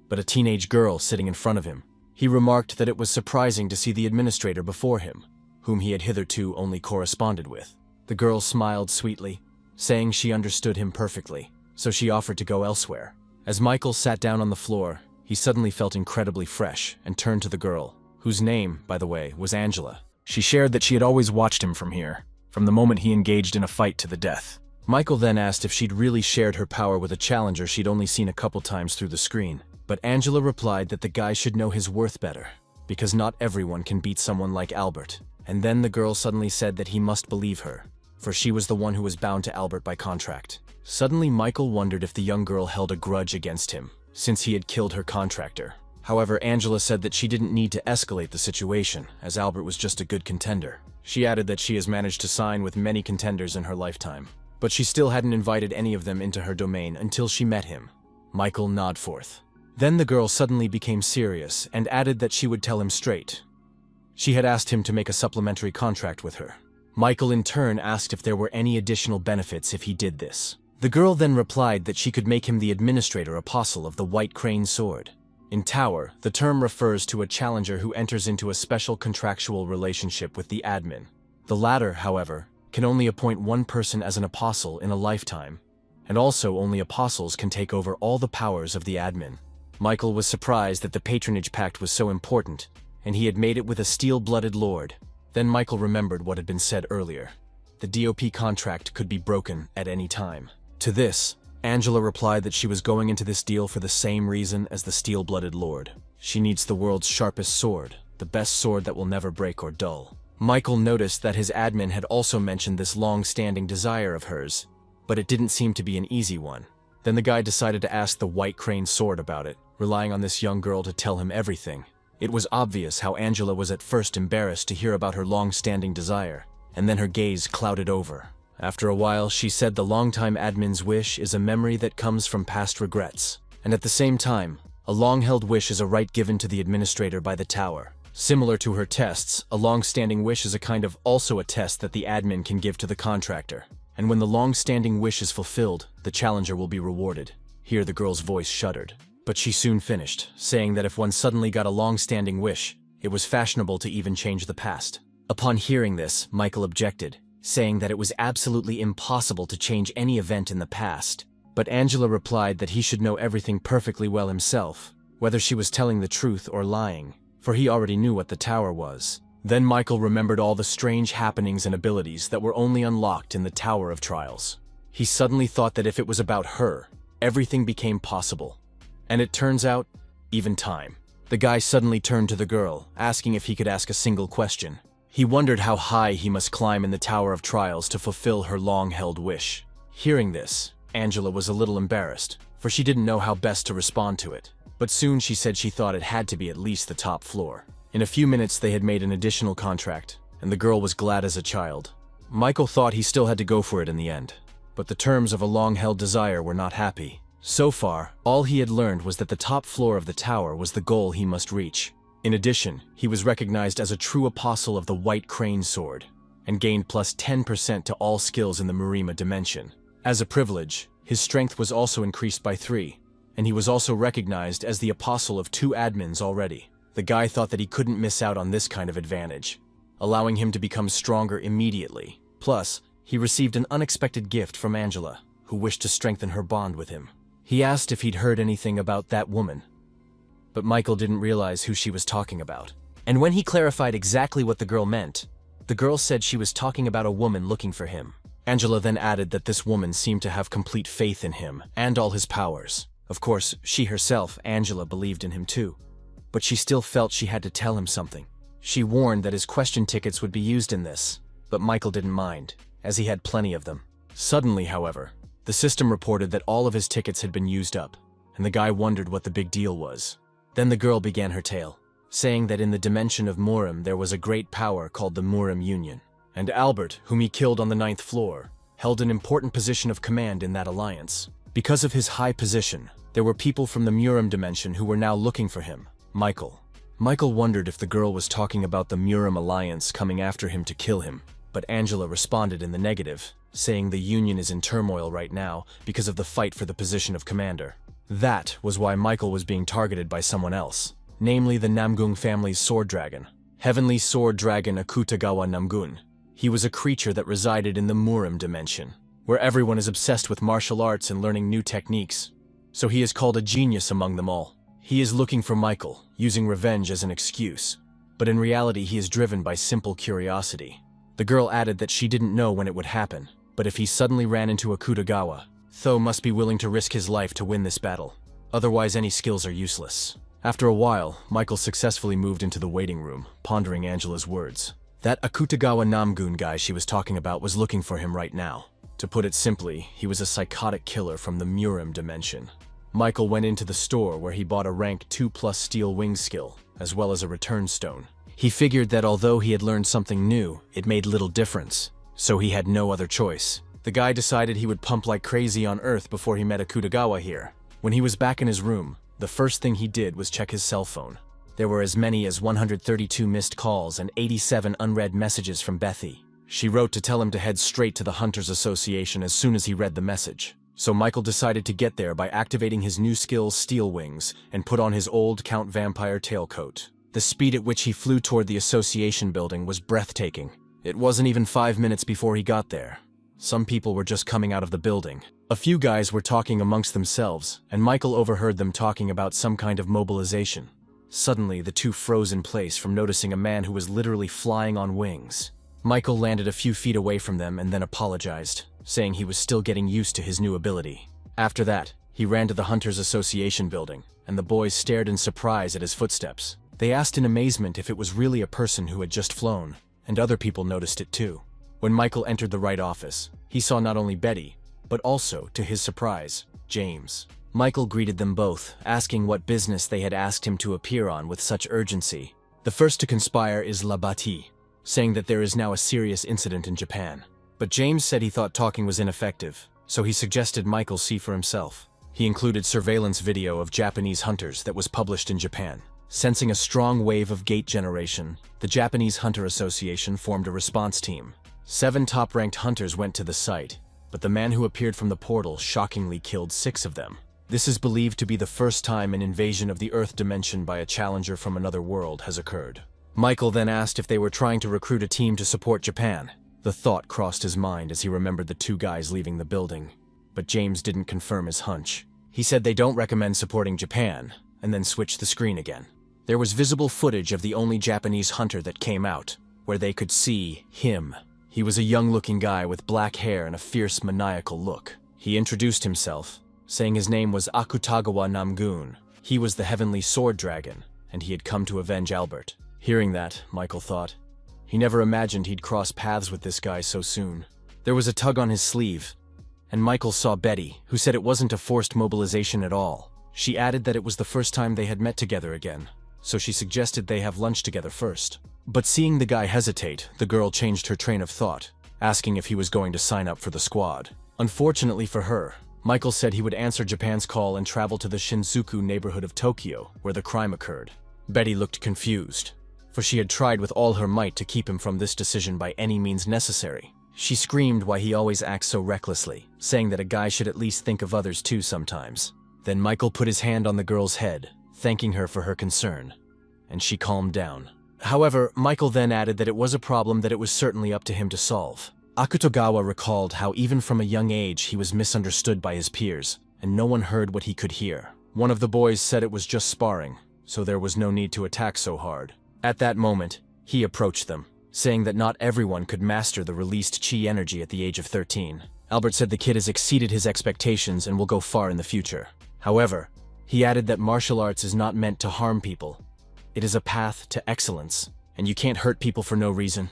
but a teenage girl sitting in front of him. He remarked that it was surprising to see the administrator before him, whom he had hitherto only corresponded with. The girl smiled sweetly, saying she understood him perfectly, so she offered to go elsewhere. As Michael sat down on the floor, he suddenly felt incredibly fresh and turned to the girl, whose name, by the way, was Angela. She shared that she had always watched him from here, from the moment he engaged in a fight to the death. Michael then asked if she'd really shared her power with a challenger she'd only seen a couple times through the screen. But Angela replied that the guy should know his worth better, because not everyone can beat someone like Albert. And then the girl suddenly said that he must believe her, for she was the one who was bound to Albert by contract. Suddenly Michael wondered if the young girl held a grudge against him, since he had killed her contractor. However, Angela said that she didn't need to escalate the situation, as Albert was just a good contender. She added that she has managed to sign with many contenders in her lifetime, but she still hadn't invited any of them into her domain until she met him. Michael nodded forth. Then the girl suddenly became serious and added that she would tell him straight. She had asked him to make a supplementary contract with her. Michael in turn asked if there were any additional benefits if he did this. The girl then replied that she could make him the administrator apostle of the White Crane Sword. In Tower, the term refers to a challenger who enters into a special contractual relationship with the admin. The latter, however, can only appoint one person as an apostle in a lifetime, and also only apostles can take over all the powers of the admin. Michael was surprised that the patronage pact was so important, and he had made it with a steel-blooded lord. Then Michael remembered what had been said earlier. The DOP contract could be broken at any time. To this, Angela replied that she was going into this deal for the same reason as the steel-blooded lord. She needs the world's sharpest sword, the best sword that will never break or dull. Michael noticed that his admin had also mentioned this long-standing desire of hers, but it didn't seem to be an easy one. Then the guy decided to ask the White Crane Sword about it, relying on this young girl to tell him everything. It was obvious how Angela was at first embarrassed to hear about her long-standing desire, and then her gaze clouded over. After a while, she said the longtime admin's wish is a memory that comes from past regrets, and at the same time, a long-held wish is a right given to the administrator by the Tower. Similar to her tests, a long-standing wish is a kind of also a test that the admin can give to the contractor. and when the long-standing wish is fulfilled, the challenger will be rewarded. Here the girl's voice shuddered, but she soon finished, saying that if one suddenly got a long-standing wish, it was fashionable to even change the past. Upon hearing this, Michael objected, saying that it was absolutely impossible to change any event in the past. But Angela replied that he should know everything perfectly well himself, whether she was telling the truth or lying, for he already knew what the tower was. Then Michael remembered all the strange happenings and abilities that were only unlocked in the Tower of Trials. He suddenly thought that if it was about her, everything became possible. And it turns out, even time. The guy suddenly turned to the girl, asking if he could ask a single question. He wondered how high he must climb in the Tower of Trials to fulfill her long-held wish. Hearing this, Angela was a little embarrassed, for she didn't know how best to respond to it. But soon she said she thought it had to be at least the top floor. In a few minutes they had made an additional contract, and the girl was glad as a child. Michael thought he still had to go for it in the end, but the terms of a long-held desire were not happy. So far, all he had learned was that the top floor of the tower was the goal he must reach. In addition, he was recognized as a true apostle of the White Crane Sword, and gained plus 10% to all skills in the Murima dimension. As a privilege, his strength was also increased by 3, and he was also recognized as the apostle of 2 admins already. The guy thought that he couldn't miss out on this kind of advantage, allowing him to become stronger immediately. Plus, he received an unexpected gift from Angela, who wished to strengthen her bond with him. He asked if he'd heard anything about that woman, but Michael didn't realize who she was talking about. And when he clarified exactly what the girl meant, the girl said she was talking about a woman looking for him. Angela then added that this woman seemed to have complete faith in him and all his powers. Of course, she herself, Angela, believed in him too, but she still felt she had to tell him something. She warned that his question tickets would be used in this, but Michael didn't mind, as he had plenty of them. Suddenly, however, the system reported that all of his tickets had been used up, and the guy wondered what the big deal was. Then the girl began her tale, saying that in the dimension of Murim there was a great power called the Murim Union, and Albert, whom he killed on the 9th floor, held an important position of command in that alliance. Because of his high position, there were people from the Murim dimension who were now looking for him. Michael wondered if the girl was talking about the Murim alliance coming after him to kill him, but Angela responded in the negative, saying the Union is in turmoil right now because of the fight for the position of commander. That was why Michael was being targeted by someone else, namely the Namgung family's sword dragon, Heavenly Sword Dragon Akutagawa Namgun. He was a creature that resided in the Murim dimension, where everyone is obsessed with martial arts and learning new techniques, so he is called a genius among them all. He is looking for Michael, using revenge as an excuse, but in reality he is driven by simple curiosity. The girl added that she didn't know when it would happen, but if he suddenly ran into Akutagawa, Tho must be willing to risk his life to win this battle. Otherwise any skills are useless. After a while, Michael successfully moved into the waiting room, pondering Angela's words. That Akutagawa Namgun guy she was talking about was looking for him right now. To put it simply, he was a psychotic killer from the Murim dimension. Michael went into the store where he bought a rank 2+ steel wing skill, as well as a return stone. He figured that although he had learned something new, it made little difference, so he had no other choice. The guy decided he would pump like crazy on Earth before he met Akutagawa here. When he was back in his room, the first thing he did was check his cell phone. There were as many as 132 missed calls and 87 unread messages from Bethy. She wrote to tell him to head straight to the Hunters Association as soon as he read the message. So Michael decided to get there by activating his new skill Steel Wings and put on his old Count Vampire tailcoat. The speed at which he flew toward the Association building was breathtaking. It wasn't even 5 minutes before he got there. Some people were just coming out of the building. A few guys were talking amongst themselves, and Michael overheard them talking about some kind of mobilization. Suddenly, the two froze in place from noticing a man who was literally flying on wings. Michael landed a few feet away from them and then apologized, saying he was still getting used to his new ability. After that, he ran to the Hunters Association building, and the boys stared in surprise at his footsteps. They asked in amazement if it was really a person who had just flown, and other people noticed it too. When Michael entered the right office, he saw not only Betty, but also, to his surprise, James. Michael greeted them both, asking what business they had asked him to appear on with such urgency. The first to conspire is Labati, saying that there is now a serious incident in Japan. But James said he thought talking was ineffective, so he suggested Michael see for himself. He included surveillance video of Japanese hunters that was published in Japan. Sensing a strong wave of gate generation, the Japanese Hunter Association formed a response team. 7 top-ranked hunters went to the site, but the man who appeared from the portal shockingly killed 6 of them. This is believed to be the first time an invasion of the Earth dimension by a challenger from another world has occurred. Michael then asked if they were trying to recruit a team to support Japan. The thought crossed his mind as he remembered the 2 guys leaving the building, but James didn't confirm his hunch. He said they don't recommend supporting Japan, and then switched the screen again. There was visible footage of the only Japanese hunter that came out, where they could see him. He was a young-looking guy with black hair and a fierce, maniacal look. He introduced himself, saying his name was Akutagawa Namgun. He was the Heavenly Sword Dragon, and he had come to avenge Albert. Hearing that, Michael thought, he never imagined he'd cross paths with this guy so soon. There was a tug on his sleeve, and Michael saw Betty, who said it wasn't a forced mobilization at all. She added that it was the first time they had met together again, so she suggested they have lunch together first. But seeing the guy hesitate, the girl changed her train of thought, asking if he was going to sign up for the squad. Unfortunately for her, Michael said he would answer Japan's call and travel to the Shinjuku neighborhood of Tokyo, where the crime occurred. Betty looked confused, for she had tried with all her might to keep him from this decision by any means necessary. She screamed why he always acts so recklessly, saying that a guy should at least think of others too sometimes. Then Michael put his hand on the girl's head, thanking her for her concern, and she calmed down. However, Michael then added that it was a problem that it was certainly up to him to solve. Akutagawa recalled how even from a young age he was misunderstood by his peers, and no one heard what he could hear. One of the boys said it was just sparring, so there was no need to attack so hard. At that moment, he approached them, saying that not everyone could master the released chi energy at the age of 13. Albert said the kid has exceeded his expectations and will go far in the future. However, he added that martial arts is not meant to harm people. It is a path to excellence, and you can't hurt people for no reason.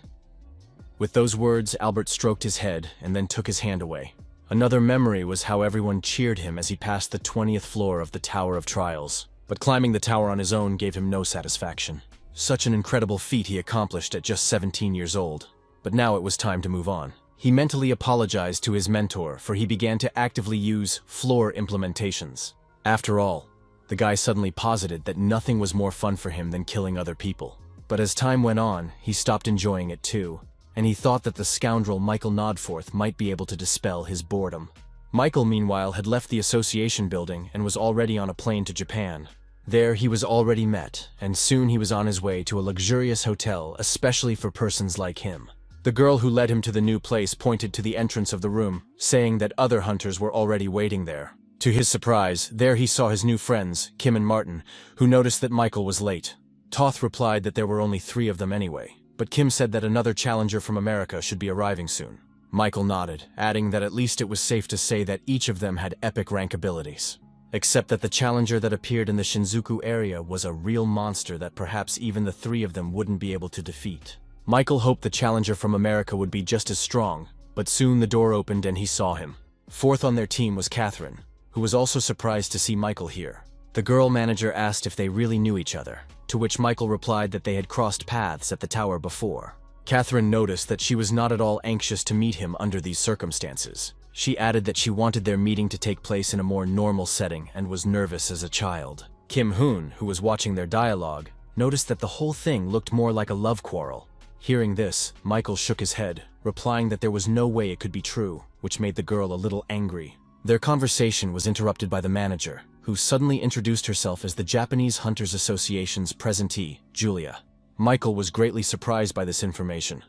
With those words, Albert stroked his head and then took his hand away. Another memory was how everyone cheered him as he passed the 20th floor of the Tower of Trials. But climbing the tower on his own gave him no satisfaction. Such an incredible feat he accomplished at just 17 years old. But now it was time to move on. He mentally apologized to his mentor, for he began to actively use floor implementations. After all, the guy suddenly posited that nothing was more fun for him than killing other people. But as time went on, he stopped enjoying it too, and he thought that the scoundrel Michael Nodforth might be able to dispel his boredom. Michael, meanwhile, had left the association building and was already on a plane to Japan. There he was already met, and soon he was on his way to a luxurious hotel especially for persons like him. The girl who led him to the new place pointed to the entrance of the room, saying that other hunters were already waiting there. To his surprise, there he saw his new friends, Kim and Martin, who noticed that Michael was late. Toth replied that there were only 3 of them anyway, but Kim said that another challenger from America should be arriving soon. Michael nodded, adding that at least it was safe to say that each of them had epic rank abilities. Except that the challenger that appeared in the Shinjuku area was a real monster that perhaps even the 3 of them wouldn't be able to defeat. Michael hoped the challenger from America would be just as strong, but soon the door opened and he saw him. 4th on their team was Catherine, who was also surprised to see Michael here. The girl manager asked if they really knew each other, to which Michael replied that they had crossed paths at the tower before. Catherine noticed that she was not at all anxious to meet him under these circumstances. She added that she wanted their meeting to take place in a more normal setting and was nervous as a child. Kim Hoon, who was watching their dialogue, noticed that the whole thing looked more like a love quarrel. Hearing this, Michael shook his head, replying that there was no way it could be true, which made the girl a little angry. Their conversation was interrupted by the manager, who suddenly introduced herself as the Japanese Hunters Association's presentee, Julia. Michael was greatly surprised by this information,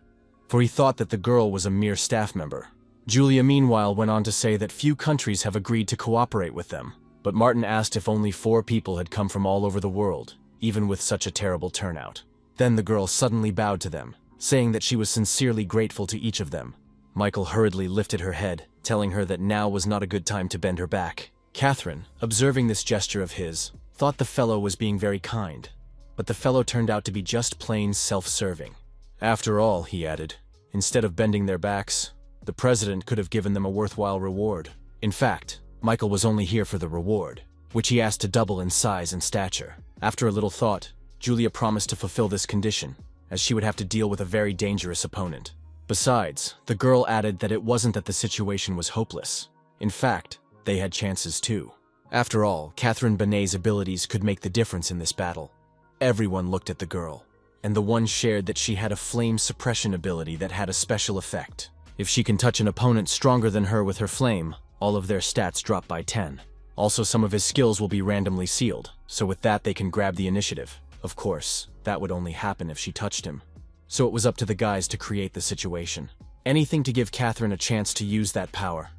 for he thought that the girl was a mere staff member. Julia meanwhile went on to say that few countries have agreed to cooperate with them, but Martin asked if only 4 people had come from all over the world, even with such a terrible turnout. Then the girl suddenly bowed to them, saying that she was sincerely grateful to each of them. Michael hurriedly lifted her head, telling her that now was not a good time to bend her back. Catherine, observing this gesture of his, thought the fellow was being very kind, but the fellow turned out to be just plain self-serving. After all, he added, instead of bending their backs, the president could have given them a worthwhile reward. In fact, Michael was only here for the reward, which he asked to double in size and stature. After a little thought, Julia promised to fulfill this condition, as she would have to deal with a very dangerous opponent. Besides, the girl added that it wasn't that the situation was hopeless. In fact, they had chances too. After all, Catherine Benet's abilities could make the difference in this battle. Everyone looked at the girl, and the one shared that she had a flame suppression ability that had a special effect. If she can touch an opponent stronger than her with her flame, all of their stats drop by 10. Also, some of his skills will be randomly sealed, so with that they can grab the initiative. Of course, that would only happen if she touched him. So it was up to the guys to create the situation. Anything to give Catherine a chance to use that power.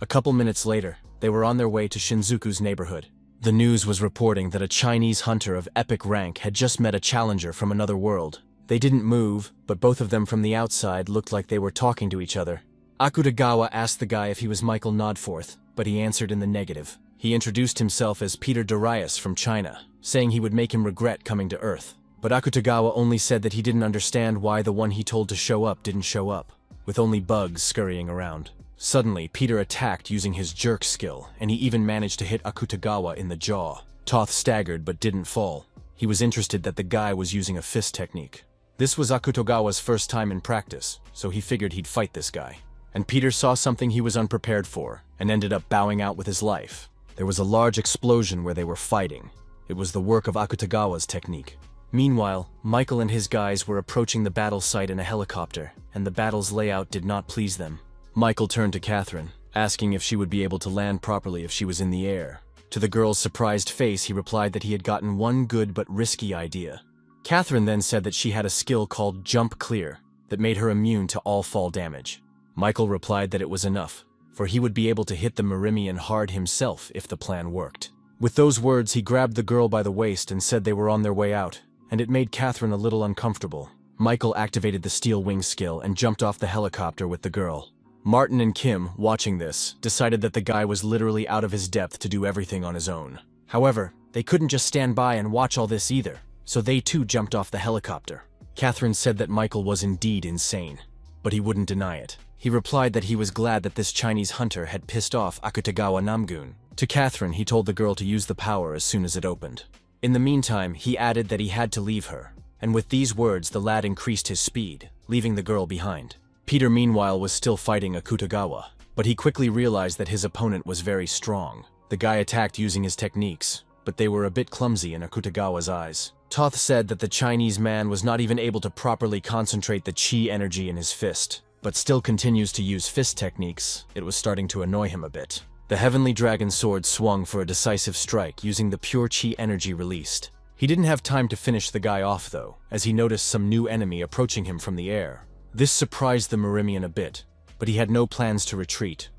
A couple minutes later, they were on their way to Shinjuku's neighborhood. The news was reporting that a Chinese hunter of epic rank had just met a challenger from another world. They didn't move, but both of them from the outside looked like they were talking to each other. Akutagawa asked the guy if he was Michael Nodforth, but he answered in the negative. He introduced himself as Peter Darius from China, saying he would make him regret coming to Earth. But Akutagawa only said that he didn't understand why the one he told to show up didn't show up, with only bugs scurrying around. Suddenly, Peter attacked using his jerk skill, and he even managed to hit Akutagawa in the jaw. Toth staggered but didn't fall. He was interested that the guy was using a fist technique. This was Akutagawa's first time in practice, so he figured he'd fight this guy. And Peter saw something he was unprepared for, and ended up bowing out with his life. There was a large explosion where they were fighting. It was the work of Akutagawa's technique. Meanwhile, Michael and his guys were approaching the battle site in a helicopter, and the battle's layout did not please them. Michael turned to Catherine, asking if she would be able to land properly if she was in the air. To the girl's surprised face, he replied that he had gotten one good but risky idea. Catherine then said that she had a skill called Jump Clear that made her immune to all fall damage. Michael replied that it was enough, for he would be able to hit the Myrimian hard himself if the plan worked. With those words, he grabbed the girl by the waist and said they were on their way out, and it made Catherine a little uncomfortable. Michael activated the Steel Wing skill and jumped off the helicopter with the girl. Martin and Kim, watching this, decided that the guy was literally out of his depth to do everything on his own. However, they couldn't just stand by and watch all this either, so they too jumped off the helicopter. Catherine said that Michael was indeed insane, but he wouldn't deny it. He replied that he was glad that this Chinese hunter had pissed off Akutagawa Namgun. To Catherine, he told the girl to use the power as soon as it opened. In the meantime, he added that he had to leave her, and with these words the lad increased his speed, leaving the girl behind. Peter meanwhile was still fighting Akutagawa, but he quickly realized that his opponent was very strong. The guy attacked using his techniques, but they were a bit clumsy in Akutagawa's eyes. Toth said that the Chinese man was not even able to properly concentrate the chi energy in his fist, but still continues to use fist techniques. It was starting to annoy him a bit. The Heavenly Dragon Sword swung for a decisive strike using the pure chi energy released. He didn't have time to finish the guy off though, as he noticed some new enemy approaching him from the air. This surprised the Myrimian a bit, but he had no plans to retreat,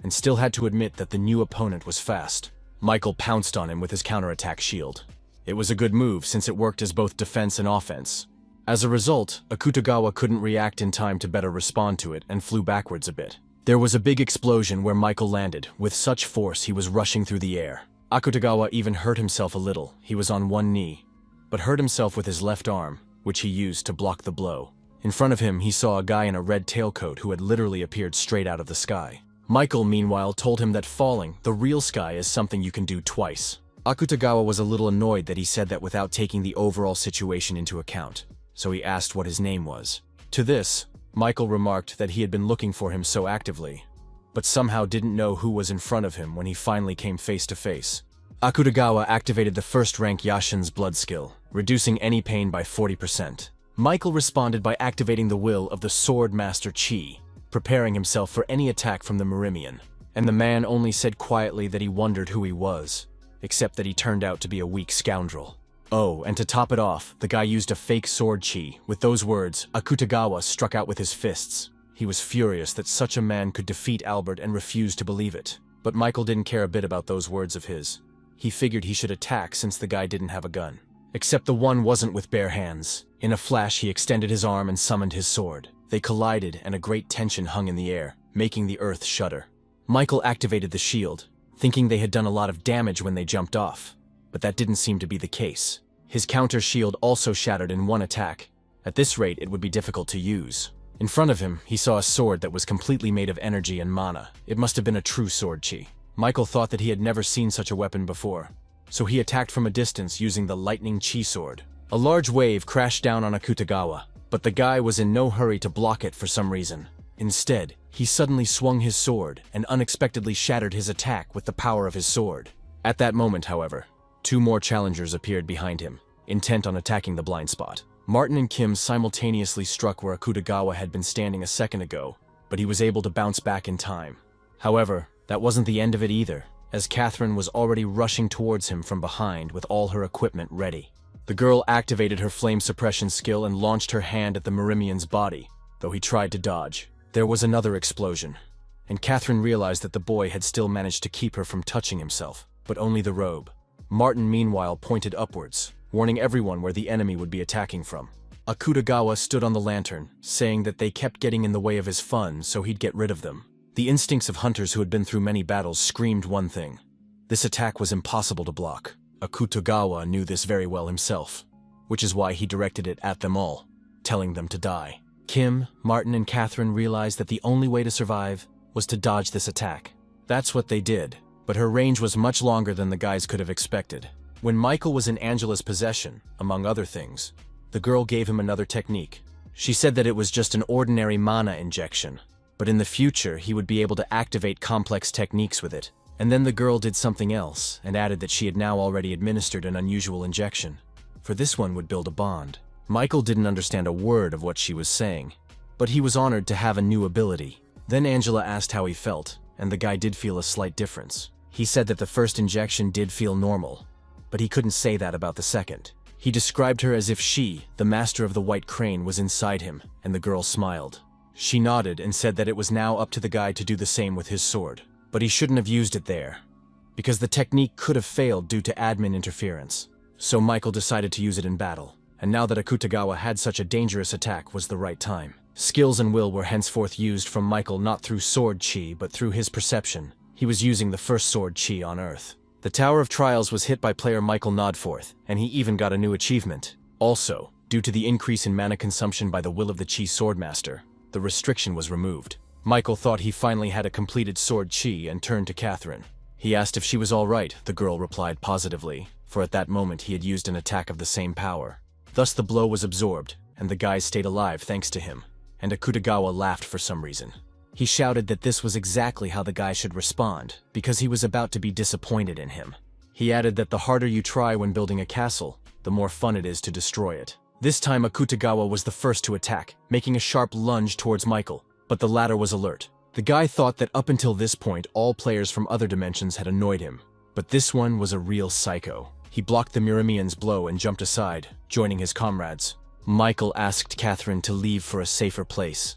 and still had to admit that the new opponent was fast. Michael pounced on him with his counterattack shield. It was a good move since it worked as both defense and offense. As a result, Akutagawa couldn't react in time to better respond to it and flew backwards a bit. There was a big explosion where Michael landed, with such force he was rushing through the air. Akutagawa even hurt himself a little. He was on one knee, but hurt himself with his left arm, which he used to block the blow. In front of him, he saw a guy in a red tailcoat who had literally appeared straight out of the sky. Michael, meanwhile, told him that falling, the real sky, is something you can do twice. Akutagawa was a little annoyed that he said that without taking the overall situation into account, so he asked what his name was. To this, Michael remarked that he had been looking for him so actively, but somehow didn't know who was in front of him when he finally came face to face. Akutagawa activated the first rank Yashin's blood skill, reducing any pain by 40%. Michael responded by activating the will of the Sword Master Chi, preparing himself for any attack from the Myrimian. And the man only said quietly that he wondered who he was, except that he turned out to be a weak scoundrel. Oh, and to top it off, the guy used a fake sword chi. With those words, Akutagawa struck out with his fists. He was furious that such a man could defeat Albert and refused to believe it. But Michael didn't care a bit about those words of his. He figured he should attack since the guy didn't have a gun. Except the one wasn't with bare hands. In a flash, he extended his arm and summoned his sword. They collided, and a great tension hung in the air, making the earth shudder. Michael activated the shield, thinking they had done a lot of damage when they jumped off, but that didn't seem to be the case. His counter shield also shattered in one attack. At this rate, it would be difficult to use. In front of him, he saw a sword that was completely made of energy and mana. It must have been a true sword chi. Michael thought that he had never seen such a weapon before, so he attacked from a distance using the lightning chi sword. A large wave crashed down on Akutagawa, but the guy was in no hurry to block it for some reason. Instead, he suddenly swung his sword and unexpectedly shattered his attack with the power of his sword. At that moment, however, two more challengers appeared behind him, intent on attacking the blind spot. Martin and Kim simultaneously struck where Akutagawa had been standing a second ago, but he was able to bounce back in time. However, that wasn't the end of it either, as Catherine was already rushing towards him from behind with all her equipment ready. The girl activated her flame suppression skill and launched her hand at the Myrmian's body, though he tried to dodge. There was another explosion, and Catherine realized that the boy had still managed to keep her from touching himself, but only the robe. Martin, meanwhile, pointed upwards, warning everyone where the enemy would be attacking from. Akutagawa stood on the lantern, saying that they kept getting in the way of his fun, so he'd get rid of them. The instincts of hunters who had been through many battles screamed one thing: this attack was impossible to block. Akutagawa knew this very well himself, which is why he directed it at them all, telling them to die. Kim, Martin, and Catherine realized that the only way to survive was to dodge this attack. That's what they did, but her range was much longer than the guys could have expected. When Michael was in Angela's possession, among other things, the girl gave him another technique. She said that it was just an ordinary mana injection, but in the future he would be able to activate complex techniques with it. And then the girl did something else and added that she had now already administered an unusual injection, for this one would build a bond. Michael didn't understand a word of what she was saying, but he was honored to have a new ability. Then Angela asked how he felt, and the guy did feel a slight difference. He said that the first injection did feel normal, but he couldn't say that about the second. He described her as if she, the master of the White Crane, was inside him, and the girl smiled. She nodded and said that it was now up to the guy to do the same with his sword. But he shouldn't have used it there, because the technique could have failed due to admin interference. So Michael decided to use it in battle, and now that Akutagawa had such a dangerous attack was the right time. Skills and will were henceforth used from Michael not through sword chi but through his perception. He was using the first sword chi on Earth. The Tower of Trials was hit by player Michael Nodforth, and he even got a new achievement. Also, due to the increase in mana consumption by the will of the Chi Swordmaster, the restriction was removed. Michael thought he finally had a completed sword chi and turned to Catherine. He asked if she was all right. The girl replied positively, for at that moment he had used an attack of the same power. Thus the blow was absorbed, and the guys stayed alive thanks to him, and Akutagawa laughed for some reason. He shouted that this was exactly how the guy should respond, because he was about to be disappointed in him. He added that the harder you try when building a castle, the more fun it is to destroy it. This time Akutagawa was the first to attack, making a sharp lunge towards Michael. But the latter was alert. The guy thought that up until this point, all players from other dimensions had annoyed him. But this one was a real psycho. He blocked the Myrmian's blow and jumped aside, joining his comrades. Michael asked Catherine to leave for a safer place,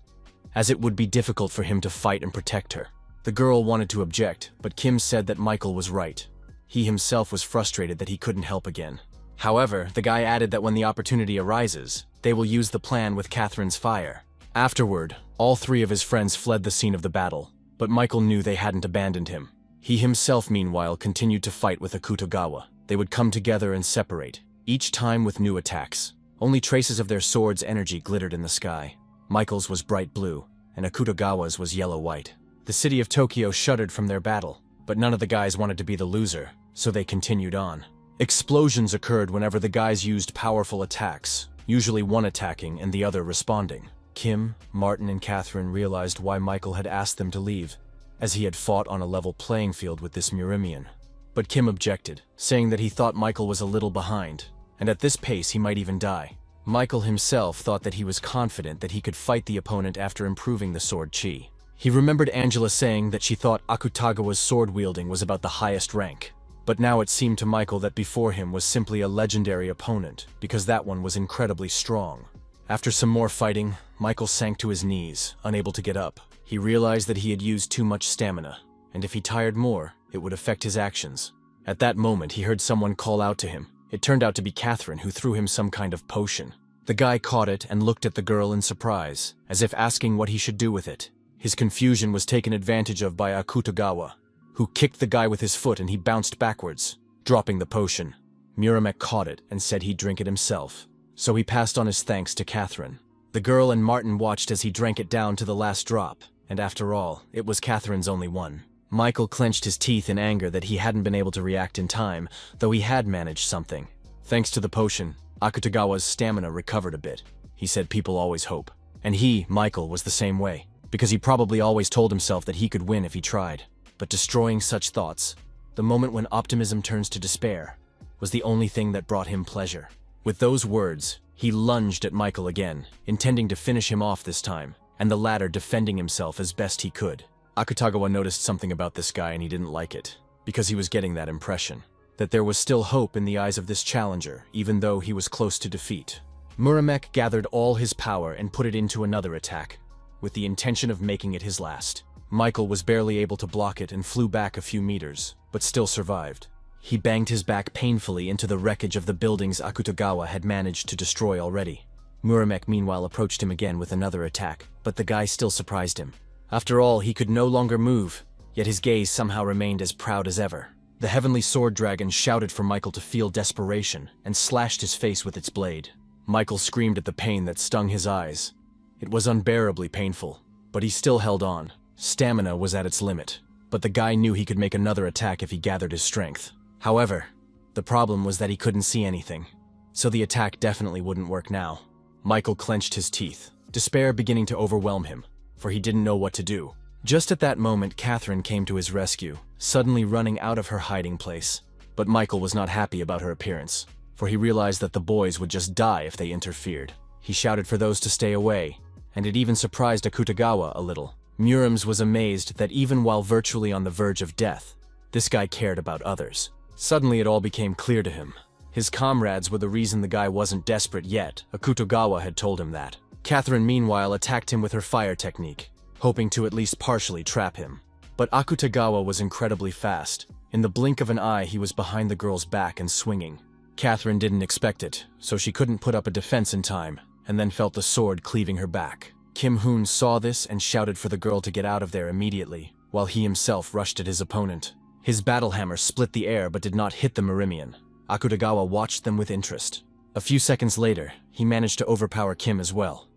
as it would be difficult for him to fight and protect her. The girl wanted to object, but Kim said that Michael was right. He himself was frustrated that he couldn't help again. However, the guy added that when the opportunity arises, they will use the plan with Catherine's fire. Afterward, all three of his friends fled the scene of the battle, but Michael knew they hadn't abandoned him. He himself, meanwhile, continued to fight with Akutagawa. They would come together and separate, each time with new attacks. Only traces of their swords' energy glittered in the sky. Michael's was bright blue, and Akutagawa's was yellow-white. The city of Tokyo shuddered from their battle, but none of the guys wanted to be the loser, so they continued on. Explosions occurred whenever the guys used powerful attacks, usually one attacking and the other responding. Kim, Martin, and Catherine realized why Michael had asked them to leave, as he had fought on a level playing field with this Myrmian. But Kim objected, saying that he thought Michael was a little behind, and at this pace he might even die. Michael himself thought that he was confident that he could fight the opponent after improving the sword chi. He remembered Angela saying that she thought Akutagawa's sword wielding was about the highest rank, but now it seemed to Michael that before him was simply a legendary opponent, because that one was incredibly strong. After some more fighting, Michael sank to his knees, unable to get up. He realized that he had used too much stamina, and if he tired more, it would affect his actions. At that moment, he heard someone call out to him. It turned out to be Catherine, who threw him some kind of potion. The guy caught it and looked at the girl in surprise, as if asking what he should do with it. His confusion was taken advantage of by Akutagawa, who kicked the guy with his foot and he bounced backwards, dropping the potion. Muramek caught it and said he'd drink it himself, so he passed on his thanks to Catherine. The girl and Martin watched as he drank it down to the last drop, and after all, it was Catherine's only one. Michael clenched his teeth in anger that he hadn't been able to react in time, though he had managed something. Thanks to the potion, Akutagawa's stamina recovered a bit. He said people always hope. And he, Michael, was the same way, because he probably always told himself that he could win if he tried. But destroying such thoughts, the moment when optimism turns to despair, was the only thing that brought him pleasure. With those words, he lunged at Michael again, intending to finish him off this time, and the latter defending himself as best he could. Akutagawa noticed something about this guy and he didn't like it, because he was getting that impression, that there was still hope in the eyes of this challenger, even though he was close to defeat. Muramek gathered all his power and put it into another attack, with the intention of making it his last. Michael was barely able to block it and flew back a few meters, but still survived. He banged his back painfully into the wreckage of the buildings Akutagawa had managed to destroy already. Muramek meanwhile approached him again with another attack, but the guy still surprised him. After all, he could no longer move, yet his gaze somehow remained as proud as ever. The heavenly sword dragon shouted for Michael to feel desperation and slashed his face with its blade. Michael screamed at the pain that stung his eyes. It was unbearably painful, but he still held on. Stamina was at its limit, but the guy knew he could make another attack if he gathered his strength. However, the problem was that he couldn't see anything, so the attack definitely wouldn't work now. Michael clenched his teeth, despair beginning to overwhelm him, for he didn't know what to do. Just at that moment, Catherine came to his rescue, suddenly running out of her hiding place. But Michael was not happy about her appearance, for he realized that the boys would just die if they interfered. He shouted for those to stay away, and it even surprised Akutagawa a little. Murims was amazed that even while virtually on the verge of death, this guy cared about others. Suddenly it all became clear to him. His comrades were the reason the guy wasn't desperate yet. Akutagawa had told him that. Catherine meanwhile attacked him with her fire technique, hoping to at least partially trap him. But Akutagawa was incredibly fast. In the blink of an eye he was behind the girl's back and swinging. Catherine didn't expect it, so she couldn't put up a defense in time, and then felt the sword cleaving her back. Kim Hoon saw this and shouted for the girl to get out of there immediately, while he himself rushed at his opponent. His battle hammer split the air but did not hit the Murimian. Akutagawa watched them with interest. A few seconds later, he managed to overpower Kim as well,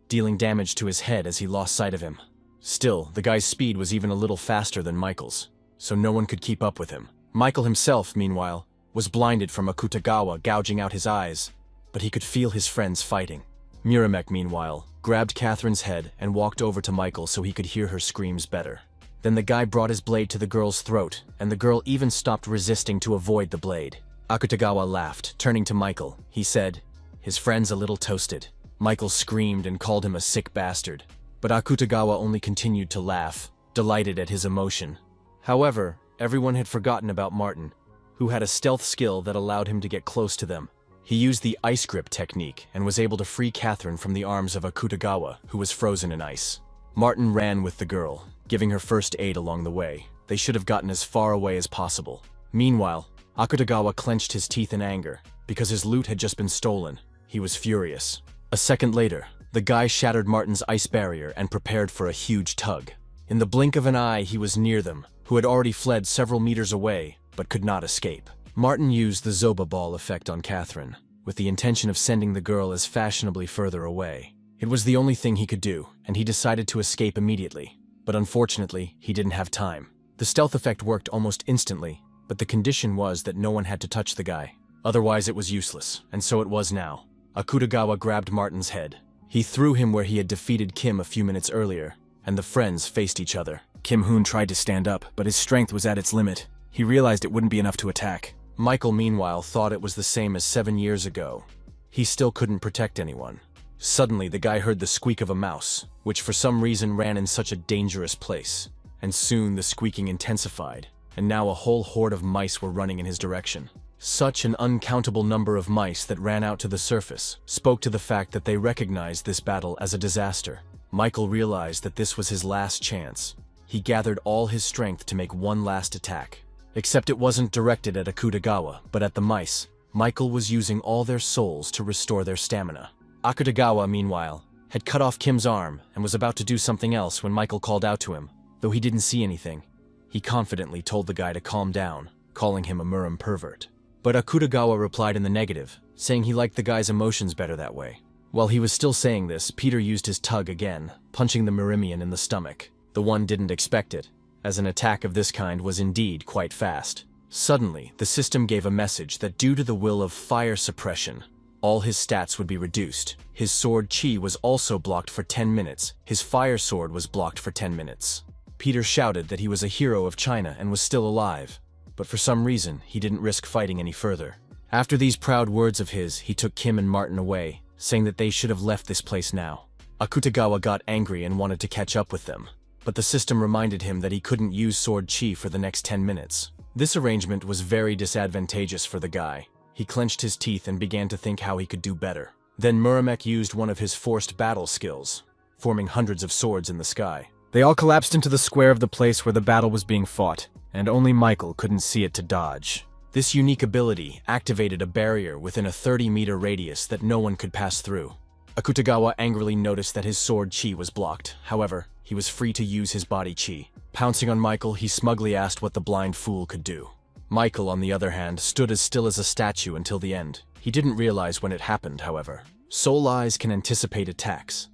dealing damage to his head as he lost sight of him. Still, the guy's speed was even a little faster than Michael's, so no one could keep up with him. Michael himself, meanwhile, was blinded from Akutagawa gouging out his eyes, but he could feel his friends fighting. Muramek, meanwhile, grabbed Catherine's head and walked over to Michael so he could hear her screams better. Then the guy brought his blade to the girl's throat, and the girl even stopped resisting to avoid the blade. Akutagawa laughed, turning to Michael. He said, "His friend's a little toasted." Michael screamed and called him a sick bastard, but Akutagawa only continued to laugh, delighted at his emotion. However, everyone had forgotten about Martin, who had a stealth skill that allowed him to get close to them. He used the ice grip technique and was able to free Catherine from the arms of Akutagawa, who was frozen in ice. Martin ran with the girl, giving her first aid along the way. They should have gotten as far away as possible. Meanwhile, Akutagawa clenched his teeth in anger, because his loot had just been stolen. He was furious. A second later, the guy shattered Martin's ice barrier and prepared for a huge tug. In the blink of an eye, he was near them, who had already fled several meters away, but could not escape. Martin used the Zoba ball effect on Catherine, with the intention of sending the girl as fashionably further away. It was the only thing he could do, and he decided to escape immediately. But unfortunately, he didn't have time. The stealth effect worked almost instantly, but the condition was that no one had to touch the guy. Otherwise it was useless, and so it was now. Akutagawa grabbed Martin's head. He threw him where he had defeated Kim a few minutes earlier, and the friends faced each other. Kim Hoon tried to stand up, but his strength was at its limit. He realized it wouldn't be enough to attack. Michael, meanwhile, thought it was the same as 7 years ago. He still couldn't protect anyone. Suddenly, the guy heard the squeak of a mouse, which for some reason ran in such a dangerous place. And soon the squeaking intensified, and now a whole horde of mice were running in his direction. Such an uncountable number of mice that ran out to the surface spoke to the fact that they recognized this battle as a disaster. Michael realized that this was his last chance. He gathered all his strength to make one last attack. Except it wasn't directed at Akutagawa, but at the mice. Michael was using all their souls to restore their stamina. Akutagawa, meanwhile, had cut off Kim's arm and was about to do something else when Michael called out to him. Though he didn't see anything, he confidently told the guy to calm down, calling him a Murim pervert. But Akutagawa replied in the negative, saying he liked the guy's emotions better that way. While he was still saying this, Peter used his tug again, punching the Murimian in the stomach. The one didn't expect it, as an attack of this kind was indeed quite fast. Suddenly, the system gave a message that due to the will of fire suppression, all his stats would be reduced. His sword chi was also blocked for 10 minutes. His fire sword was blocked for 10 minutes. Peter shouted that he was a hero of China and was still alive, but for some reason, he didn't risk fighting any further. After these proud words of his, he took Kim and Martin away, saying that they should have left this place now. Akutagawa got angry and wanted to catch up with them, but the system reminded him that he couldn't use sword chi for the next 10 minutes. This arrangement was very disadvantageous for the guy. He clenched his teeth and began to think how he could do better. Then Muramek used one of his forced battle skills, forming hundreds of swords in the sky. They all collapsed into the square of the place where the battle was being fought, and only Michael couldn't see it to dodge. This unique ability activated a barrier within a 30-meter radius that no one could pass through. Akutagawa angrily noticed that his sword chi was blocked. However, he was free to use his body chi. Pouncing on Michael, he smugly asked what the blind fool could do. Michael, on the other hand, stood as still as a statue until the end. He didn't realize when it happened, however. Soul eyes can anticipate attacks.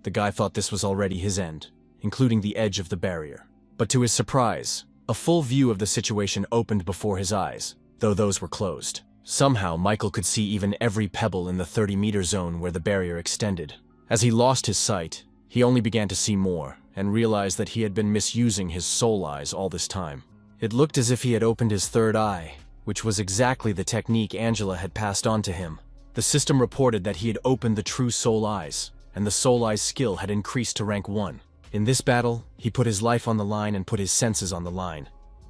The guy thought this was already his end, including the edge of the barrier. But to his surprise, a full view of the situation opened before his eyes, though those were closed. Somehow, Michael could see even every pebble in the 30-meter zone where the barrier extended. As he lost his sight, he only began to see more, and realized that he had been misusing his soul eyes all this time. It looked as if he had opened his third eye, which was exactly the technique Angela had passed on to him. The system reported that he had opened the true soul eyes, and the soul eyes skill had increased to rank 1. In this battle, he put his life on the line and put his senses on the line.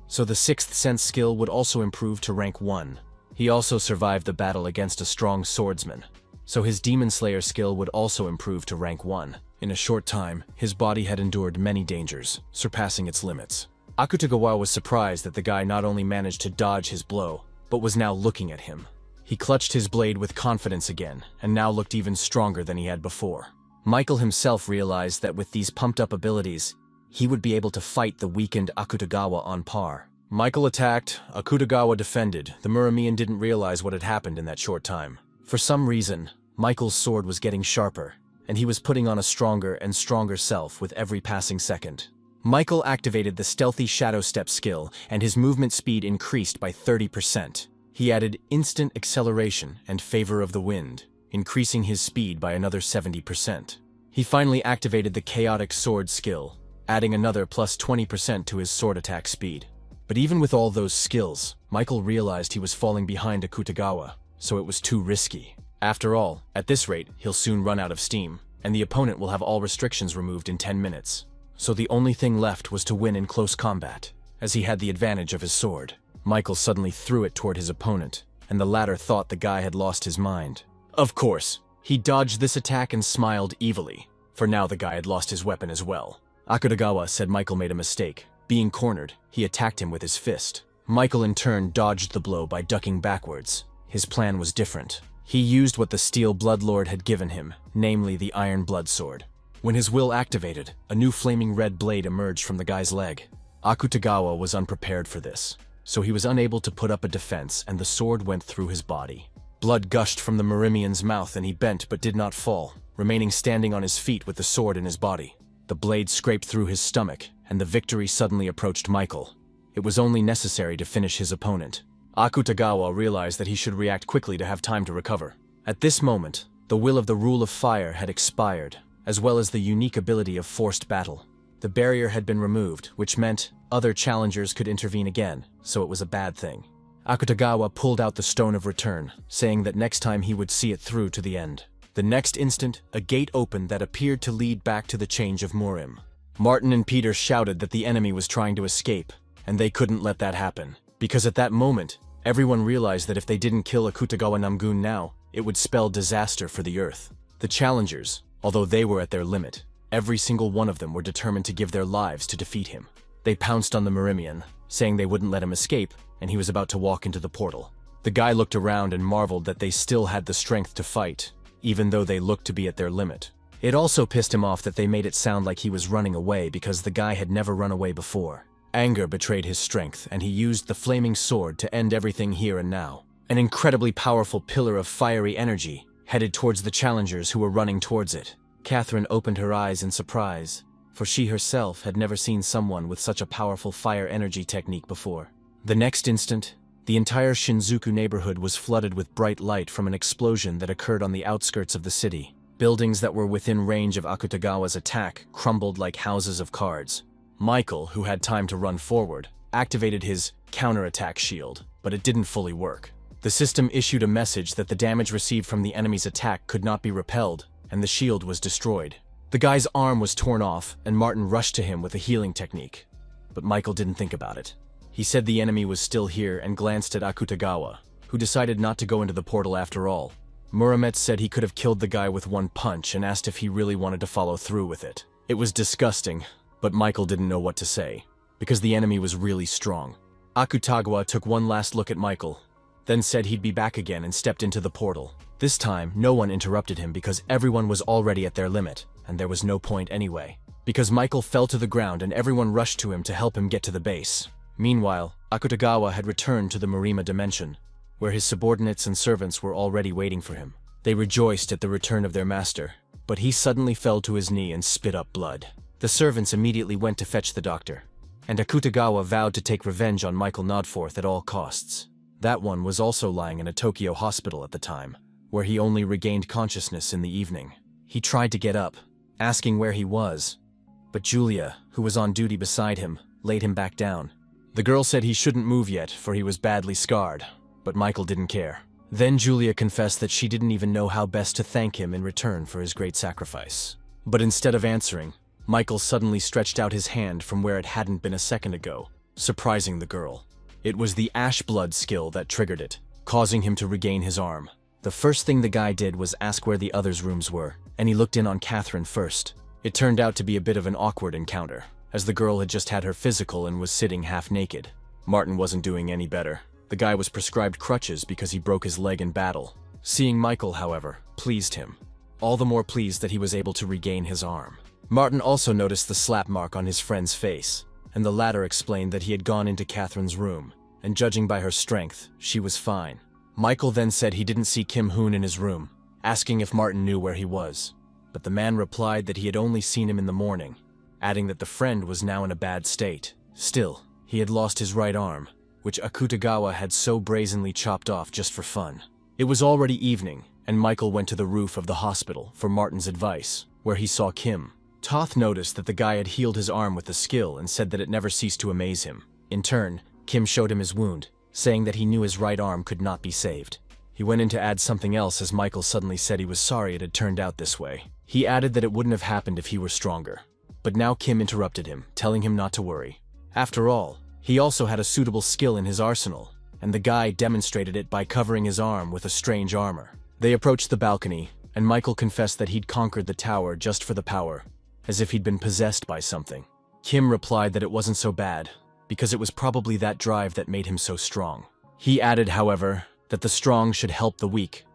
So the 6th sense skill would also improve to rank 1. He also survived the battle against a strong swordsman, so his Demon Slayer skill would also improve to rank 1. In a short time, his body had endured many dangers, surpassing its limits. Akutagawa was surprised that the guy not only managed to dodge his blow, but was now looking at him. He clutched his blade with confidence again, and now looked even stronger than he had before. Michael himself realized that with these pumped-up abilities, he would be able to fight the weakened Akutagawa on par. Michael attacked, Akutagawa defended. The Muramian didn't realize what had happened in that short time. For some reason, Michael's sword was getting sharper, and he was putting on a stronger and stronger self with every passing second. Michael activated the stealthy shadow step skill, and his movement speed increased by 30%. He added instant acceleration and favor of the wind, increasing his speed by another 70%. He finally activated the chaotic sword skill, adding another plus 20% to his sword attack speed. But even with all those skills, Michael realized he was falling behind Akutagawa, so it was too risky. After all, at this rate, he'll soon run out of steam, and the opponent will have all restrictions removed in 10 minutes. So the only thing left was to win in close combat, as he had the advantage of his sword. Michael suddenly threw it toward his opponent, and the latter thought the guy had lost his mind. Of course, he dodged this attack and smiled evilly, for now the guy had lost his weapon as well. Akutagawa said Michael made a mistake. Being cornered, he attacked him with his fist. Michael in turn dodged the blow by ducking backwards. His plan was different. He used what the Steel Bloodlord had given him, namely the Iron Blood Sword. When his will activated, a new flaming red blade emerged from the guy's leg. Akutagawa was unprepared for this, so he was unable to put up a defense, and the sword went through his body. Blood gushed from the Murimian's mouth and he bent but did not fall, remaining standing on his feet with the sword in his body. The blade scraped through his stomach, and the victory suddenly approached Michael. It was only necessary to finish his opponent. Akutagawa realized that he should react quickly to have time to recover. At this moment, the will of the Rule of Fire had expired, as well as the unique ability of forced battle. The barrier had been removed, which meant other challengers could intervene again, so it was a bad thing. Akutagawa pulled out the Stone of Return, saying that next time he would see it through to the end. The next instant, a gate opened that appeared to lead back to the Change of Murim. Martin and Peter shouted that the enemy was trying to escape, and they couldn't let that happen. Because at that moment, everyone realized that if they didn't kill Akutagawa Namgun now, it would spell disaster for the Earth. The challengers, although they were at their limit, every single one of them were determined to give their lives to defeat him. They pounced on the Murimian, saying they wouldn't let him escape, and he was about to walk into the portal. The guy looked around and marveled that they still had the strength to fight, even though they looked to be at their limit. It also pissed him off that they made it sound like he was running away because the guy had never run away before. Anger betrayed his strength, and he used the flaming sword to end everything here and now. An incredibly powerful pillar of fiery energy headed towards the challengers who were running towards it. Catherine opened her eyes in surprise, for she herself had never seen someone with such a powerful fire energy technique before. The next instant, the entire Shinjuku neighborhood was flooded with bright light from an explosion that occurred on the outskirts of the city. Buildings that were within range of Akutagawa's attack crumbled like houses of cards. Michael, who had time to run forward, activated his counterattack shield, but it didn't fully work. The system issued a message that the damage received from the enemy's attack could not be repelled, and the shield was destroyed. The guy's arm was torn off, and Martin rushed to him with a healing technique. But Michael didn't think about it. He said the enemy was still here and glanced at Akutagawa, who decided not to go into the portal after all. Muramet said he could have killed the guy with one punch and asked if he really wanted to follow through with it. It was disgusting, but Michael didn't know what to say, because the enemy was really strong. Akutagawa took one last look at Michael, then said he'd be back again and stepped into the portal. This time, no one interrupted him because everyone was already at their limit, and there was no point anyway. Because Michael fell to the ground and everyone rushed to him to help him get to the base. Meanwhile, Akutagawa had returned to the Marima dimension, where his subordinates and servants were already waiting for him. They rejoiced at the return of their master, but he suddenly fell to his knee and spit up blood. The servants immediately went to fetch the doctor, and Akutagawa vowed to take revenge on Michael Nodforth at all costs. That one was also lying in a Tokyo hospital at the time, where he only regained consciousness in the evening. He tried to get up, asking where he was, but Julia, who was on duty beside him, laid him back down. The girl said he shouldn't move yet, for he was badly scarred, but Michael didn't care. Then Julia confessed that she didn't even know how best to thank him in return for his great sacrifice. But instead of answering, Michael suddenly stretched out his hand from where it hadn't been a second ago, surprising the girl. It was the ash blood skill that triggered it, causing him to regain his arm. The first thing the guy did was ask where the others' rooms were, and he looked in on Catherine first. It turned out to be a bit of an awkward encounter, as the girl had just had her physical and was sitting half naked. Martin wasn't doing any better. The guy was prescribed crutches because he broke his leg in battle. Seeing Michael, however, pleased him. All the more pleased that he was able to regain his arm. Martin also noticed the slap mark on his friend's face, and the latter explained that he had gone into Catherine's room, and judging by her strength, she was fine. Michael then said he didn't see Kim Hoon in his room, asking if Martin knew where he was. But the man replied that he had only seen him in the morning, adding that the friend was now in a bad state. Still, he had lost his right arm, which Akutagawa had so brazenly chopped off just for fun. It was already evening, and Michael went to the roof of the hospital for Martin's advice, where he saw Kim. Toth noticed that the guy had healed his arm with a skill and said that it never ceased to amaze him. In turn, Kim showed him his wound, saying that he knew his right arm could not be saved. He went in to add something else as Michael suddenly said he was sorry it had turned out this way. He added that it wouldn't have happened if he were stronger. But now Kim interrupted him, telling him not to worry. After all, he also had a suitable skill in his arsenal, and the guy demonstrated it by covering his arm with a strange armor. They approached the balcony, and Michael confessed that he'd conquered the tower just for the power, as if he'd been possessed by something. Kim replied that it wasn't so bad, because it was probably that drive that made him so strong. He added, however, that the strong should help the weak.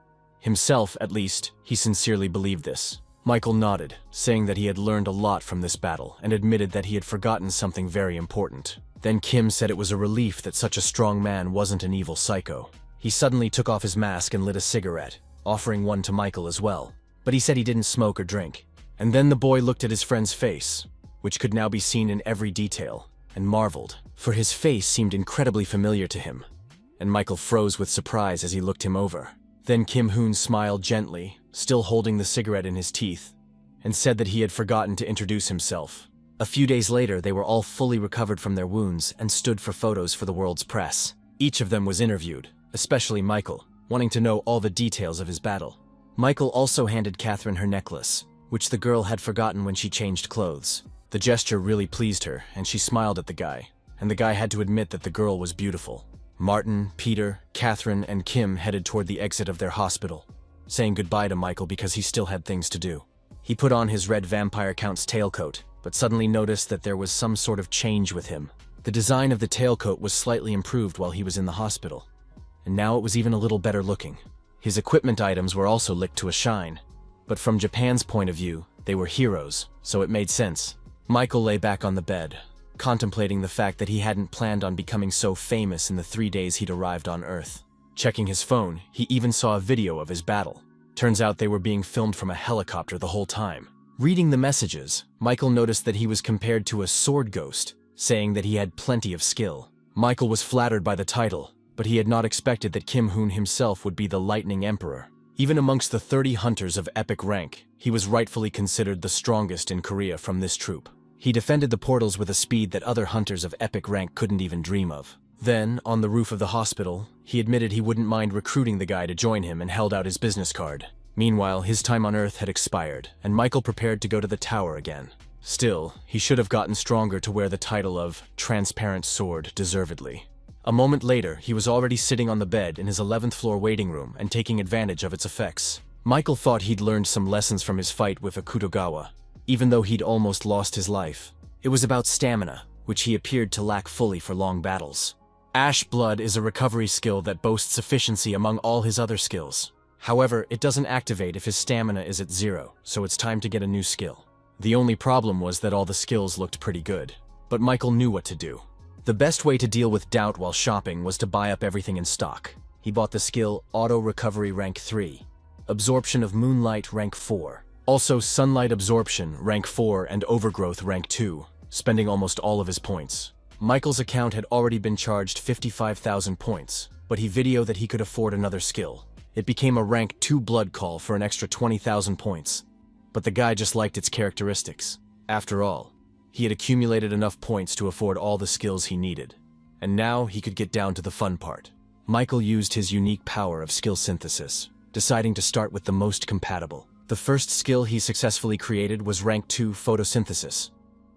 Himself, at least, he sincerely believed this. Michael nodded, saying that he had learned a lot from this battle and admitted that he had forgotten something very important. Then Kim said it was a relief that such a strong man wasn't an evil psycho. He suddenly took off his mask and lit a cigarette, offering one to Michael as well. But he said he didn't smoke or drink. And then the boy looked at his friend's face, which could now be seen in every detail, and marveled, for his face seemed incredibly familiar to him. And Michael froze with surprise as he looked him over. Then Kim Hoon smiled gently, still holding the cigarette in his teeth, and said that he had forgotten to introduce himself. A few days later, they were all fully recovered from their wounds and stood for photos for the world's press. Each of them was interviewed, especially Michael, wanting to know all the details of his battle. Michael also handed Catherine her necklace, which the girl had forgotten when she changed clothes. The gesture really pleased her, and she smiled at the guy, and the guy had to admit that the girl was beautiful. Martin, Peter, Catherine, and Kim headed toward the exit of their hospital, saying goodbye to Michael because he still had things to do. He put on his red vampire count's tailcoat, but suddenly noticed that there was some sort of change with him. The design of the tailcoat was slightly improved while he was in the hospital, and now it was even a little better looking. His equipment items were also licked to a shine, but from Japan's point of view, they were heroes, so it made sense. Michael lay back on the bed, contemplating the fact that he hadn't planned on becoming so famous in the 3 days he'd arrived on Earth. Checking his phone, he even saw a video of his battle. Turns out they were being filmed from a helicopter the whole time. Reading the messages, Michael noticed that he was compared to a sword ghost, saying that he had plenty of skill. Michael was flattered by the title, but he had not expected that Kim Hoon himself would be the Lightning Emperor. Even amongst the 30 hunters of epic rank, he was rightfully considered the strongest in Korea from this troop. He defended the portals with a speed that other hunters of epic rank couldn't even dream of. Then, on the roof of the hospital, he admitted he wouldn't mind recruiting the guy to join him and held out his business card. Meanwhile, his time on Earth had expired, and Michael prepared to go to the tower again. Still, he should have gotten stronger to wear the title of Transparent Sword deservedly. A moment later, he was already sitting on the bed in his 11th floor waiting room and taking advantage of its effects. Michael thought he'd learned some lessons from his fight with Akutagawa, even though he'd almost lost his life. It was about stamina, which he appeared to lack fully for long battles. Ash Blood is a recovery skill that boasts efficiency among all his other skills. However, it doesn't activate if his stamina is at 0, so it's time to get a new skill. The only problem was that all the skills looked pretty good. But Michael knew what to do. The best way to deal with doubt while shopping was to buy up everything in stock. He bought the skill Auto Recovery Rank 3, Absorption of Moonlight Rank 4, also Sunlight Absorption Rank 4 and Overgrowth Rank 2, spending almost all of his points. Michael's account had already been charged 55,000 points, but he videoed that he could afford another skill. It became a Rank 2 Blood Call for an extra 20,000 points. But the guy just liked its characteristics. After all, he had accumulated enough points to afford all the skills he needed. And now he could get down to the fun part. Michael used his unique power of skill synthesis, deciding to start with the most compatible. The first skill he successfully created was Rank 2 Photosynthesis,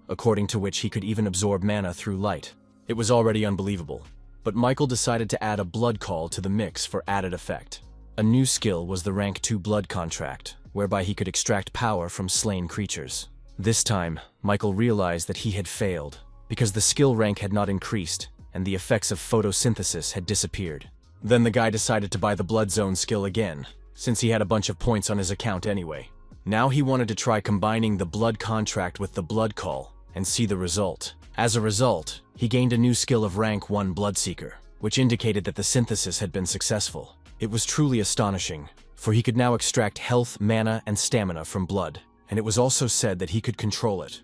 according to which he could even absorb mana through light. It was already unbelievable, but Michael decided to add a blood call to the mix for added effect. A new skill was the Rank 2 Blood Contract, whereby he could extract power from slain creatures. This time, Michael realized that he had failed, because the skill rank had not increased, and the effects of photosynthesis had disappeared. Then the guy decided to buy the Blood Zone skill again, since he had a bunch of points on his account anyway. Now he wanted to try combining the Blood Contract with the Blood Call, and see the result. As a result, he gained a new skill of Rank 1 Bloodseeker, which indicated that the synthesis had been successful. It was truly astonishing, for he could now extract health, mana, and stamina from blood, and it was also said that he could control it.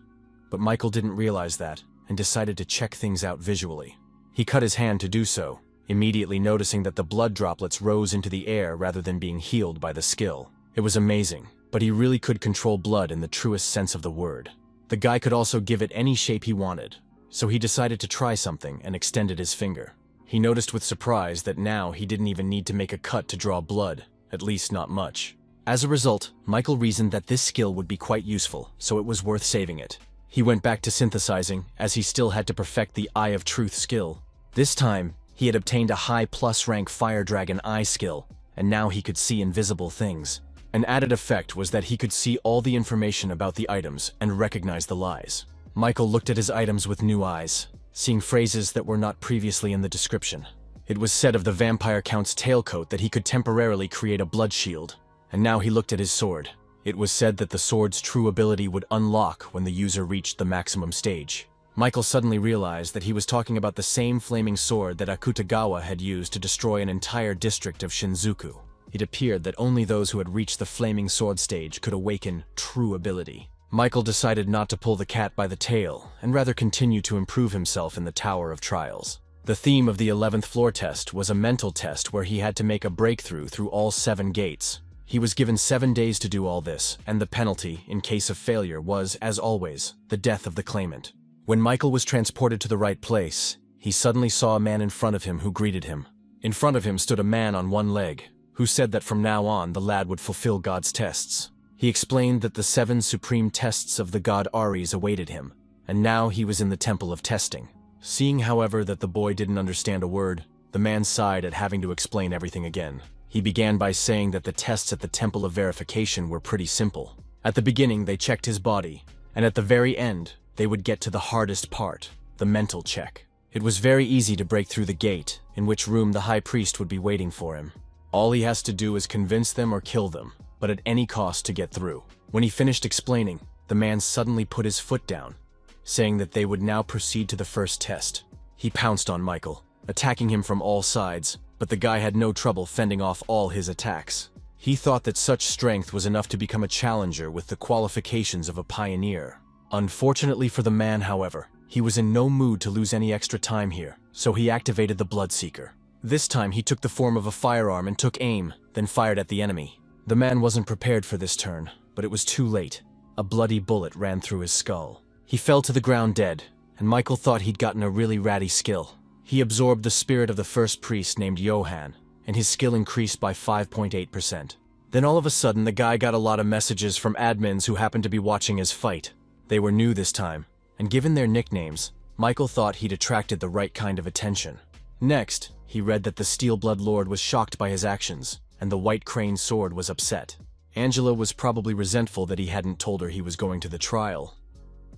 But Michael didn't realize that, and decided to check things out visually. He cut his hand to do so, immediately noticing that the blood droplets rose into the air rather than being healed by the skill. It was amazing, but he really could control blood in the truest sense of the word. The guy could also give it any shape he wanted, so he decided to try something and extended his finger. He noticed with surprise that now he didn't even need to make a cut to draw blood, at least not much. As a result, Michael reasoned that this skill would be quite useful, so it was worth saving it. He went back to synthesizing, as he still had to perfect the Eye of Truth skill. This time, he had obtained a high plus rank Fire Dragon Eye skill, and now he could see invisible things. An added effect was that he could see all the information about the items and recognize the lies. Michael looked at his items with new eyes, seeing phrases that were not previously in the description. It was said of the Vampire Count's tailcoat that he could temporarily create a blood shield, and now he looked at his sword. It was said that the sword's true ability would unlock when the user reached the maximum stage. Michael suddenly realized that he was talking about the same flaming sword that Akutagawa had used to destroy an entire district of Shinjuku. It appeared that only those who had reached the flaming sword stage could awaken true ability. Michael decided not to pull the cat by the tail, and rather continue to improve himself in the Tower of Trials. The theme of the 11th floor test was a mental test where he had to make a breakthrough through all 7 gates. He was given 7 days to do all this, and the penalty, in case of failure, was, as always, the death of the claimant. When Michael was transported to the right place, he suddenly saw a man in front of him who greeted him. In front of him stood a man on one leg, who said that from now on the lad would fulfill God's tests. He explained that the 7 supreme tests of the god Ares awaited him, and now he was in the Temple of Testing. Seeing, however, that the boy didn't understand a word, the man sighed at having to explain everything again. He began by saying that the tests at the Temple of Verification were pretty simple. At the beginning, they checked his body, and at the very end, they would get to the hardest part, the mental check. It was very easy to break through the gate, in which room the high priest would be waiting for him. All he has to do is convince them or kill them, but at any cost to get through. When he finished explaining, the man suddenly put his foot down, saying that they would now proceed to the first test. He pounced on Michael, attacking him from all sides, but the guy had no trouble fending off all his attacks. He thought that such strength was enough to become a challenger with the qualifications of a pioneer. Unfortunately for the man, however, he was in no mood to lose any extra time here, so he activated the Bloodseeker. This time he took the form of a firearm and took aim, then fired at the enemy. The man wasn't prepared for this turn, but it was too late. A bloody bullet ran through his skull. He fell to the ground dead, and Michael thought he'd gotten a really ratty skill. He absorbed the spirit of the first priest named Johann, and his skill increased by 5.8%. Then all of a sudden, the guy got a lot of messages from admins who happened to be watching his fight. They were new this time, and given their nicknames, Michael thought he'd attracted the right kind of attention. Next, he read that the Steel Blood Lord was shocked by his actions, and the White Crane Sword was upset. Angela was probably resentful that he hadn't told her he was going to the trial.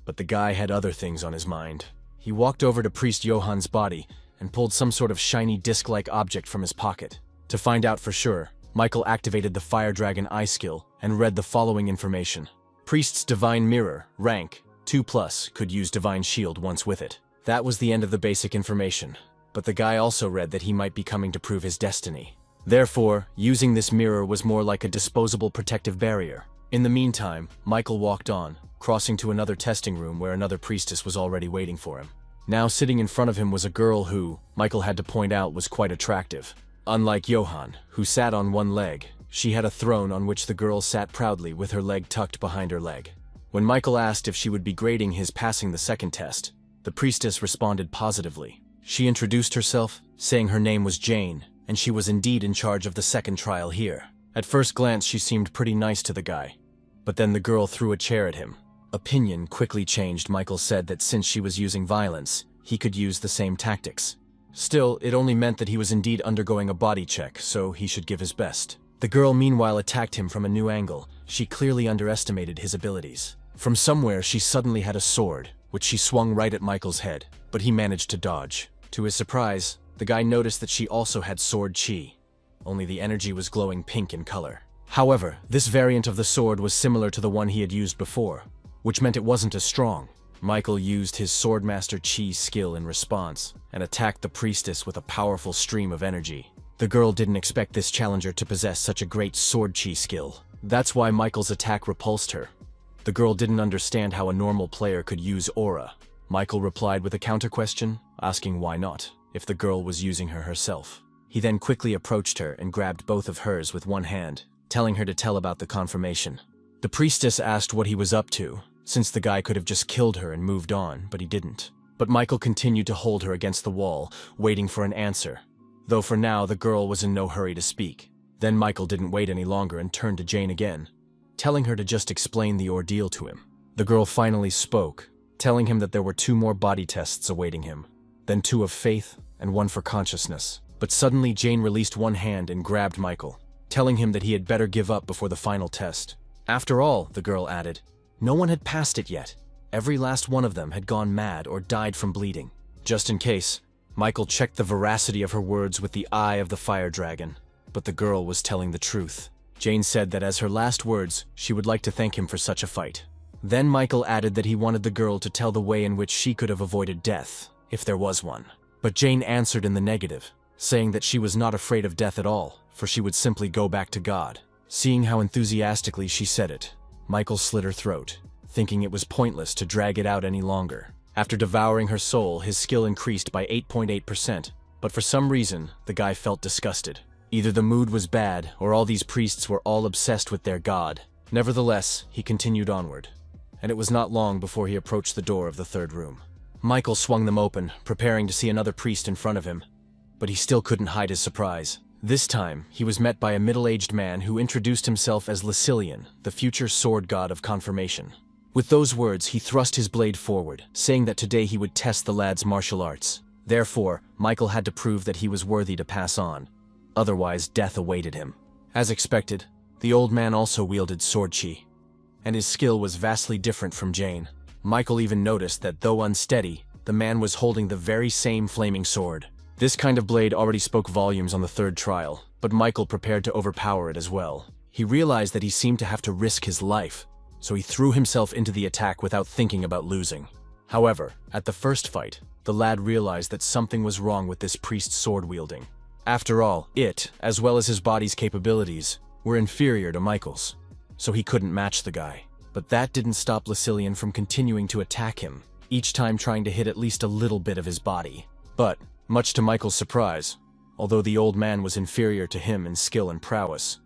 But the guy had other things on his mind. He walked over to Priest Johann's body and pulled some sort of shiny disc-like object from his pocket. To find out for sure, Michael activated the Fire Dragon Eye skill and read the following information. Priest's Divine Mirror, rank 2+, could use Divine Shield once with it. That was the end of the basic information, but the guy also read that he might be coming to prove his destiny. Therefore, using this mirror was more like a disposable protective barrier. In the meantime, Michael walked on, crossing to another testing room where another priestess was already waiting for him. Now sitting in front of him was a girl who, Michael had to point out, was quite attractive. Unlike Johann, who sat on one leg, she had a throne on which the girl sat proudly with her leg tucked behind her leg. When Michael asked if she would be grading his passing the second test, the priestess responded positively. She introduced herself, saying her name was Jane, and she was indeed in charge of the second trial here. At first glance, she seemed pretty nice to the guy, but then the girl threw a chair at him. Opinion quickly changed. Michael said that since she was using violence, he could use the same tactics. Still, it only meant that he was indeed undergoing a body check, so he should give his best. The girl meanwhile attacked him from a new angle. She clearly underestimated his abilities. From somewhere, she suddenly had a sword, which she swung right at Michael's head, but he managed to dodge. To his surprise, the guy noticed that she also had sword chi, only the energy was glowing pink in color. However, this variant of the sword was similar to the one he had used before, which meant it wasn't as strong. Michael used his Swordmaster Chi skill in response, and attacked the priestess with a powerful stream of energy. The girl didn't expect this challenger to possess such a great sword chi skill. That's why Michael's attack repulsed her. The girl didn't understand how a normal player could use aura. Michael replied with a counter-question, asking why not, if the girl was using her herself. He then quickly approached her and grabbed both of hers with one hand, telling her to tell about the confirmation. The priestess asked what he was up to, since the guy could have just killed her and moved on, but he didn't. But Michael continued to hold her against the wall, waiting for an answer, though for now the girl was in no hurry to speak. Then Michael didn't wait any longer and turned to Jane again, telling her to just explain the ordeal to him. The girl finally spoke, telling him that there were 2 more body tests awaiting him, then 2 of faith and 1 for consciousness. But suddenly Jane released one hand and grabbed Michael, telling him that he had better give up before the final test. After all, the girl added, no one had passed it yet. Every last one of them had gone mad or died from bleeding. Just in case, Michael checked the veracity of her words with the eye of the fire dragon, but the girl was telling the truth. Jane said that as her last words, she would like to thank him for such a fight. Then Michael added that he wanted the girl to tell the way in which she could have avoided death, if there was one. But Jane answered in the negative, saying that she was not afraid of death at all, for she would simply go back to God. Seeing how enthusiastically she said it, Michael slit her throat, thinking it was pointless to drag it out any longer. After devouring her soul, his skill increased by 8.8%, but for some reason, the guy felt disgusted. Either the mood was bad, or all these priests were all obsessed with their god. Nevertheless, he continued onward, and it was not long before he approached the door of the 3rd room. Michael swung them open, preparing to see another priest in front of him, but he still couldn't hide his surprise. This time, he was met by a middle-aged man who introduced himself as Lucilian, the future sword god of confirmation. With those words, he thrust his blade forward, saying that today he would test the lad's martial arts. Therefore, Michael had to prove that he was worthy to pass on. Otherwise, death awaited him. As expected, the old man also wielded sword chi, and his skill was vastly different from Jane. Michael even noticed that though unsteady, the man was holding the very same flaming sword. This kind of blade already spoke volumes on the 3rd trial, but Michael prepared to overpower it as well. He realized that he seemed to have to risk his life, so he threw himself into the attack without thinking about losing. However, at the first fight, the lad realized that something was wrong with this priest's sword wielding. After all, it, as well as his body's capabilities, were inferior to Michael's, so he couldn't match the guy. But that didn't stop Lucilian from continuing to attack him, each time trying to hit at least a little bit of his body. But, much to Michael's surprise, although the old man was inferior to him in skill and prowess,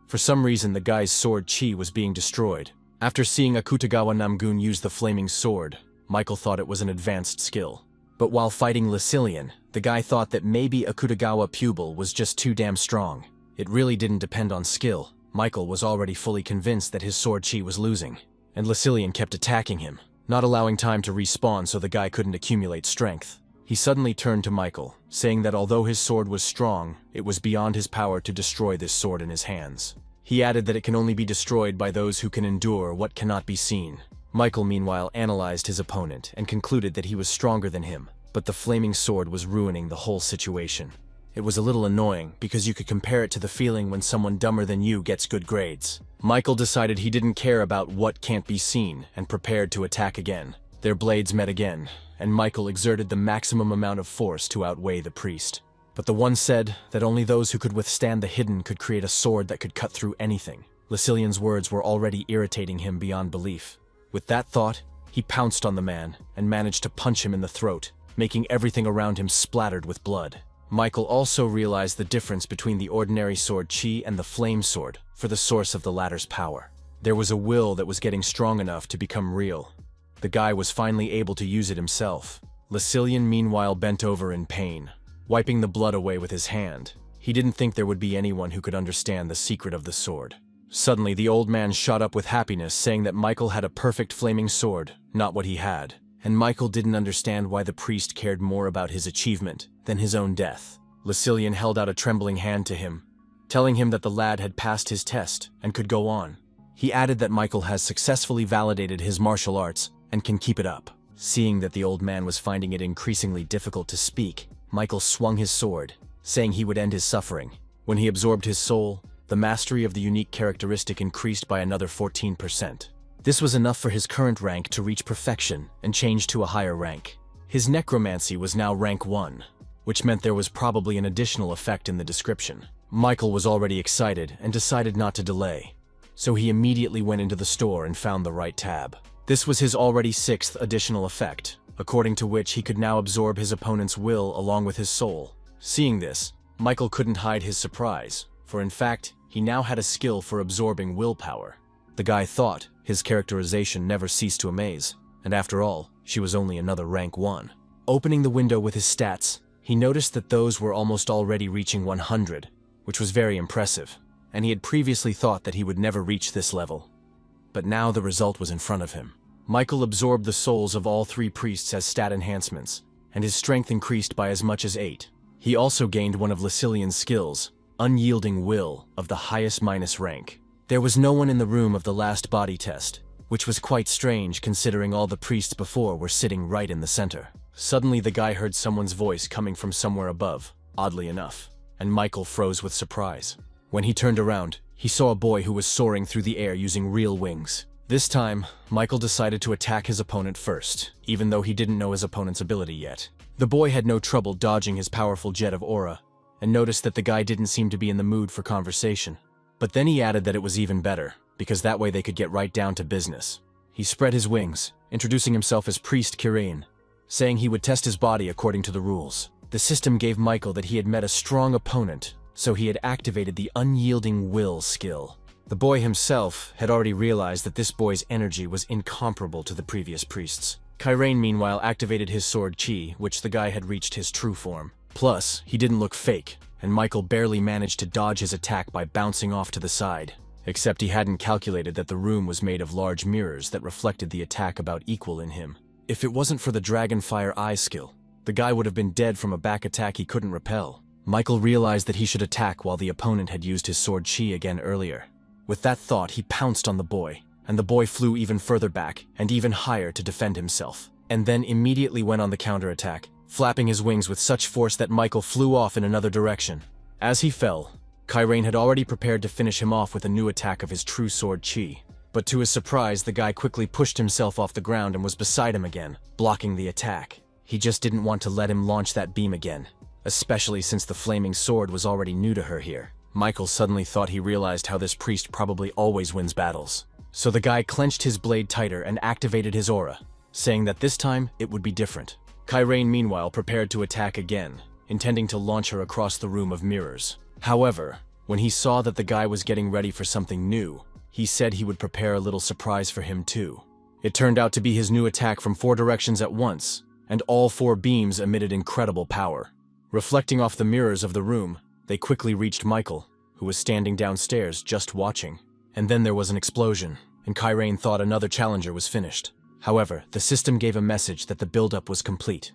for some reason the guy's sword chi was being destroyed. After seeing Akutagawa Namgun use the flaming sword, Michael thought it was an advanced skill. But while fighting Lucilian, the guy thought that maybe Akutagawa Pupil was just too damn strong. It really didn't depend on skill. Michael was already fully convinced that his sword chi was losing, and Lucilian kept attacking him, not allowing time to respawn so the guy couldn't accumulate strength. He suddenly turned to Michael, saying that although his sword was strong, it was beyond his power to destroy this sword in his hands. He added that it can only be destroyed by those who can endure what cannot be seen. Michael, meanwhile, analyzed his opponent and concluded that he was stronger than him, but the flaming sword was ruining the whole situation. It was a little annoying because you could compare it to the feeling when someone dumber than you gets good grades. Michael decided he didn't care about what can't be seen and prepared to attack again. Their blades met again, and Michael exerted the maximum amount of force to outweigh the priest. But the one said that only those who could withstand the hidden could create a sword that could cut through anything. Lucilian's words were already irritating him beyond belief. With that thought, he pounced on the man and managed to punch him in the throat, making everything around him splattered with blood. Michael also realized the difference between the ordinary sword chi and the flame sword for the source of the latter's power. There was a will that was getting strong enough to become real. The guy was finally able to use it himself. Lucilian meanwhile bent over in pain, wiping the blood away with his hand. He didn't think there would be anyone who could understand the secret of the sword. Suddenly, the old man shot up with happiness, saying that Michael had a perfect flaming sword, not what he had. And Michael didn't understand why the priest cared more about his achievement than his own death. Lucilian held out a trembling hand to him, telling him that the lad had passed his test and could go on. He added that Michael has successfully validated his martial arts and can keep it up. Seeing that the old man was finding it increasingly difficult to speak, Michael swung his sword, saying he would end his suffering. When he absorbed his soul, the mastery of the unique characteristic increased by another 14%. This was enough for his current rank to reach perfection and change to a higher rank. His necromancy was now rank 1, which meant there was probably an additional effect in the description. Michael was already excited and decided not to delay, so he immediately went into the store and found the right tab. This was his already 6th additional effect, according to which he could now absorb his opponent's will along with his soul. Seeing this, Michael couldn't hide his surprise, for in fact, he now had a skill for absorbing willpower. The guy thought his characterization never ceased to amaze, and after all, she was only another rank 1. Opening the window with his stats, he noticed that those were almost already reaching 100, which was very impressive, and he had previously thought that he would never reach this level. But now the result was in front of him. Michael absorbed the souls of all 3 priests as stat enhancements, and his strength increased by as much as 8. He also gained one of Lucilian's skills, Unyielding Will, of the highest minus rank. There was no one in the room of the last body test, which was quite strange considering all the priests before were sitting right in the center. Suddenly the guy heard someone's voice coming from somewhere above, oddly enough, and Michael froze with surprise. When he turned around, he saw a boy who was soaring through the air using real wings. This time, Michael decided to attack his opponent first, even though he didn't know his opponent's ability yet. The boy had no trouble dodging his powerful jet of aura, and noticed that the guy didn't seem to be in the mood for conversation. But then he added that it was even better, because that way they could get right down to business. He spread his wings, introducing himself as Priest Kirain, saying he would test his body according to the rules. The system gave Michael that he had met a strong opponent, so he had activated the Unyielding Will skill. The boy himself had already realized that this boy's energy was incomparable to the previous priests. Kirain meanwhile activated his sword chi, which the guy had reached his true form. Plus, he didn't look fake, and Michael barely managed to dodge his attack by bouncing off to the side. Except he hadn't calculated that the room was made of large mirrors that reflected the attack about equal in him. If it wasn't for the Dragonfire Eye skill, the guy would have been dead from a back attack he couldn't repel. Michael realized that he should attack while the opponent had used his sword chi again earlier. With that thought, he pounced on the boy, and the boy flew even further back and even higher to defend himself, and then immediately went on the counterattack, flapping his wings with such force that Michael flew off in another direction. As he fell, Kirain had already prepared to finish him off with a new attack of his true sword chi. But to his surprise, the guy quickly pushed himself off the ground and was beside him again, blocking the attack. He just didn't want to let him launch that beam again, especially since the flaming sword was already new to her here. Michael suddenly thought he realized how this priest probably always wins battles. So the guy clenched his blade tighter and activated his aura, saying that this time it would be different. Kirain meanwhile prepared to attack again, intending to launch her across the room of mirrors. However, when he saw that the guy was getting ready for something new, he said he would prepare a little surprise for him too. It turned out to be his new attack from 4 directions at once, and all 4 beams emitted incredible power. Reflecting off the mirrors of the room, they quickly reached Michael, who who was standing downstairs just watching. And then there was an explosion, and Kyrain thought another challenger was finished. However, the system gave a message that the buildup was complete.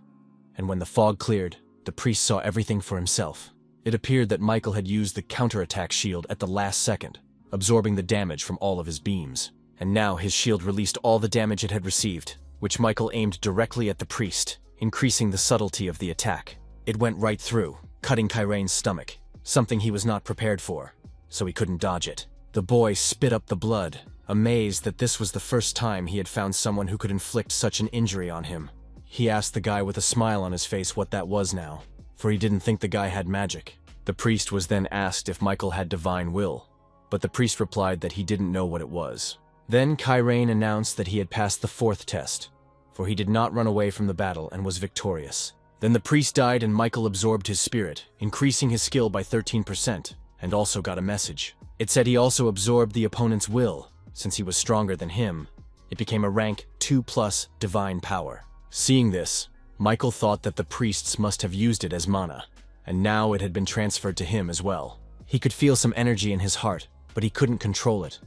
And when the fog cleared, the priest saw everything for himself. It appeared that Michael had used the counterattack shield at the last second, absorbing the damage from all of his beams. And now his shield released all the damage it had received, which Michael aimed directly at the priest, increasing the subtlety of the attack. It went right through, cutting Kyrain's stomach, something he was not prepared for, so he couldn't dodge it. The boy spit up the blood, amazed that this was the first time he had found someone who could inflict such an injury on him. He asked the guy with a smile on his face what that was now, for he didn't think the guy had magic. The priest was then asked if Michael had divine will, but the priest replied that he didn't know what it was. Then Kyrain announced that he had passed the 4th test, for he did not run away from the battle and was victorious. Then the priest died and Michael absorbed his spirit, increasing his skill by 13%, and also got a message. It said he also absorbed the opponent's will. Since he was stronger than him, it became a rank 2+ divine power. Seeing this, Michael thought that the priests must have used it as mana, and now it had been transferred to him as well. He could feel some energy in his heart, but he couldn't control it,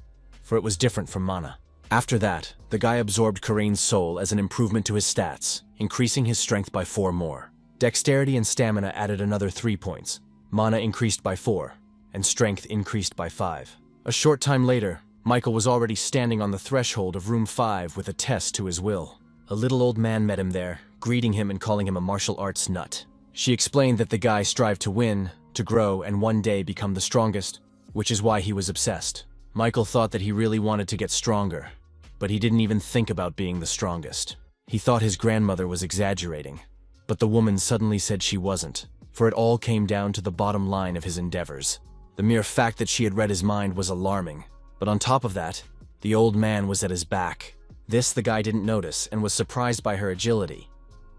for it was different from mana. After that, the guy absorbed Kyrain's soul as an improvement to his stats, increasing his strength by 4 more. Dexterity and stamina added another 3 points, mana increased by 4, and strength increased by 5. A short time later, Michael was already standing on the threshold of room 5 with a test to his will. A little old man met him there, greeting him and calling him a martial arts nut. She explained that the guy strived to win, to grow, and one day become the strongest, which is why he was obsessed. Michael thought that he really wanted to get stronger, but he didn't even think about being the strongest. He thought his grandmother was exaggerating, but the woman suddenly said she wasn't, for it all came down to the bottom line of his endeavors. The mere fact that she had read his mind was alarming, but on top of that, the old man was at his back. This the guy didn't notice and was surprised by her agility,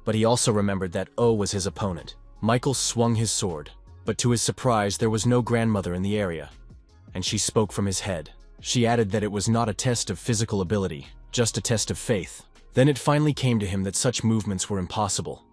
but he also remembered that O was his opponent. Michael swung his sword, but to his surprise there was no grandmother in the area, and she spoke from his head. She added that it was not a test of physical ability, just a test of faith. Then it finally came to him that such movements were impossible,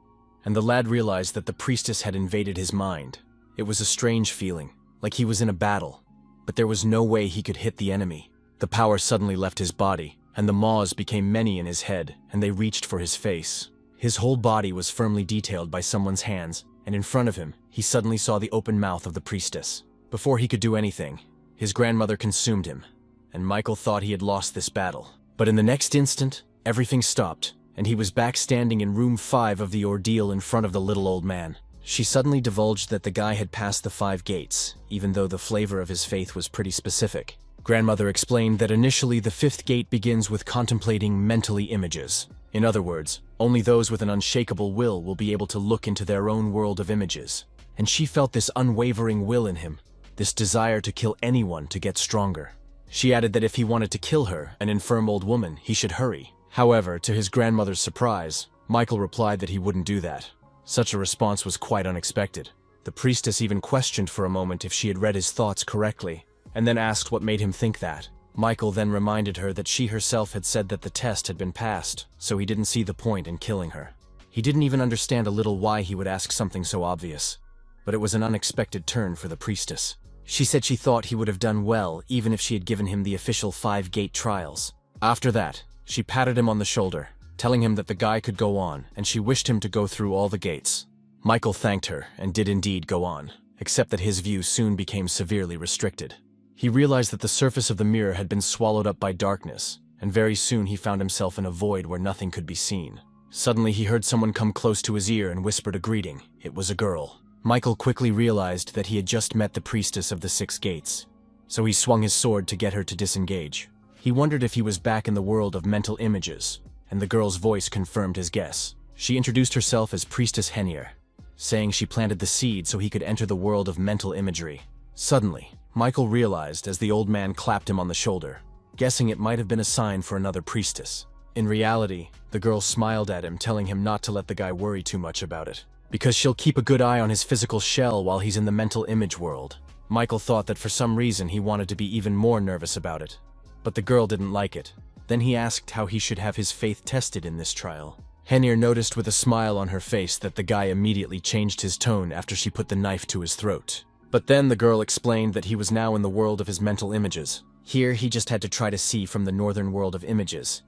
and the lad realized that the priestess had invaded his mind. It was a strange feeling, like he was in a battle, but there was no way he could hit the enemy. The power suddenly left his body, and the maws became many in his head, and they reached for his face. His whole body was firmly detailed by someone's hands, and in front of him, he suddenly saw the open mouth of the priestess. Before he could do anything, his grandmother consumed him, and Michael thought he had lost this battle. But in the next instant, everything stopped, and he was back standing in room 5 of the ordeal in front of the little old man. She suddenly divulged that the guy had passed the 5 gates, even though the flavor of his faith was pretty specific. Grandmother explained that initially the 5th gate begins with contemplating mentally images. In other words, only those with an unshakable will be able to look into their own world of images. And she felt this unwavering will in him, this desire to kill anyone to get stronger. She added that if he wanted to kill her, an infirm old woman, he should hurry. However, to his grandmother's surprise, Michael replied that he wouldn't do that. Such a response was quite unexpected. The priestess even questioned for a moment if she had read his thoughts correctly, and then asked what made him think that. Michael then reminded her that she herself had said that the test had been passed, so he didn't see the point in killing her. He didn't even understand a little why he would ask something so obvious, but it was an unexpected turn for the priestess. She said she thought he would have done well even if she had given him the official 5-gate trials. After that, she patted him on the shoulder, telling him that the guy could go on, and she wished him to go through all the gates. Michael thanked her and did indeed go on, except that his view soon became severely restricted. He realized that the surface of the mirror had been swallowed up by darkness, and very soon he found himself in a void where nothing could be seen. Suddenly he heard someone come close to his ear and whispered a greeting. It was a girl. Michael quickly realized that he had just met the priestess of the 6 gates, so he swung his sword to get her to disengage. He wondered if he was back in the world of mental images, and the girl's voice confirmed his guess. She introduced herself as Priestess Henier, saying she planted the seed so he could enter the world of mental imagery. Suddenly, Michael realized as the old man clapped him on the shoulder, guessing it might have been a sign for another priestess. In reality, the girl smiled at him, telling him not to let the guy worry too much about it, because she'll keep a good eye on his physical shell while he's in the mental image world. Michael thought that for some reason he wanted to be even more nervous about it, but the girl didn't like it. Then he asked how he should have his faith tested in this trial. Henier noticed with a smile on her face that the guy immediately changed his tone after she put the knife to his throat. But then the girl explained that he was now in the world of his mental images. Here, he just had to try to see from the northern world of images.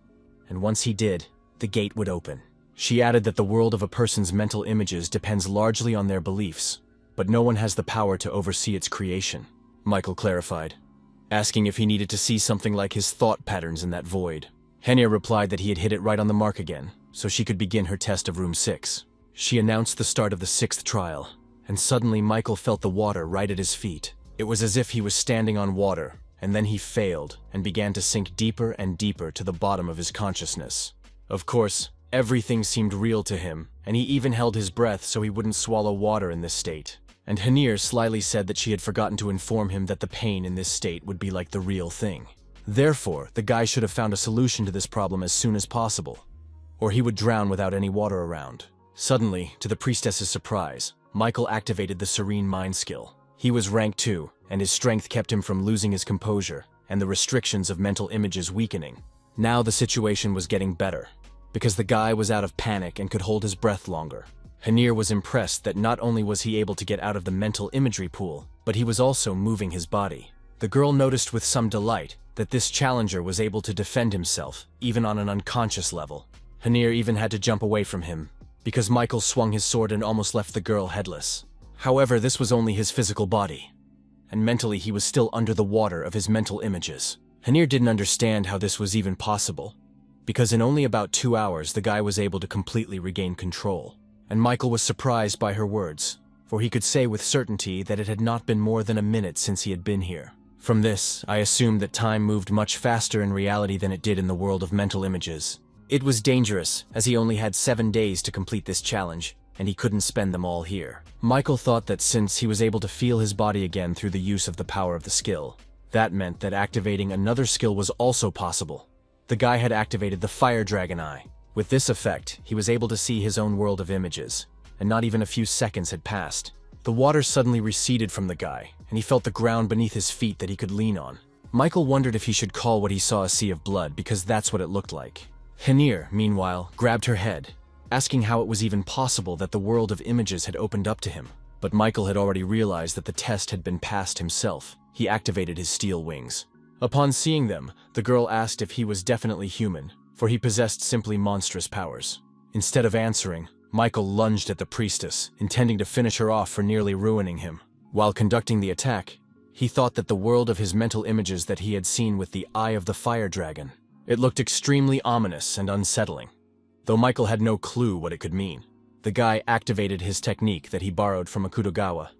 And once he did, the gate would open. She added that the world of a person's mental images depends largely on their beliefs, but no one has the power to oversee its creation, Michael clarified, asking if he needed to see something like his thought patterns in that void. Henia replied that he had hit it right on the mark again, so she could begin her test of room 6. She announced the start of the 6th trial, and suddenly Michael felt the water right at his feet. It was as if he was standing on water, and then he failed and began to sink deeper and deeper to the bottom of his consciousness. Of course, everything seemed real to him, and he even held his breath so he wouldn't swallow water in this state. And Henia slyly said that she had forgotten to inform him that the pain in this state would be like the real thing. Therefore, the guy should have found a solution to this problem as soon as possible, or he would drown without any water around. Suddenly, to the priestess's surprise, Michael activated the Serene Mind skill. He was rank 2, and his strength kept him from losing his composure and the restrictions of mental images weakening. Now the situation was getting better, because the guy was out of panic and could hold his breath longer. Henia was impressed that not only was he able to get out of the mental imagery pool, but he was also moving his body. The girl noticed with some delight that this challenger was able to defend himself, even on an unconscious level. Henia even had to jump away from him, because Michael swung his sword and almost left the girl headless. However, this was only his physical body, and mentally he was still under the water of his mental images. Henia didn't understand how this was even possible, because in only about 2 hours the guy was able to completely regain control. And Michael was surprised by her words, for he could say with certainty that it had not been more than a minute since he had been here. From this, I assumed that time moved much faster in reality than it did in the world of mental images. It was dangerous, as he only had 7 days to complete this challenge, and he couldn't spend them all here. Michael thought that since he was able to feel his body again through the use of the power of the skill, that meant that activating another skill was also possible. The guy had activated the Fire Dragon Eye. With this effect, he was able to see his own world of images, and not even a few seconds had passed. The water suddenly receded from the guy, and he felt the ground beneath his feet that he could lean on. Michael wondered if he should call what he saw a sea of blood, because that's what it looked like. Henia, meanwhile, grabbed her head, asking how it was even possible that the world of images had opened up to him. But Michael had already realized that the test had been passed himself. He activated his steel wings. Upon seeing them, the girl asked if he was definitely human, for he possessed simply monstrous powers. Instead of answering, Michael lunged at the priestess, intending to finish her off for nearly ruining him. While conducting the attack, he thought that the world of his mental images that he had seen with the Eye of the Fire Dragon. It looked extremely ominous and unsettling, though Michael had no clue what it could mean. The guy activated his technique that he borrowed from Akudogawa,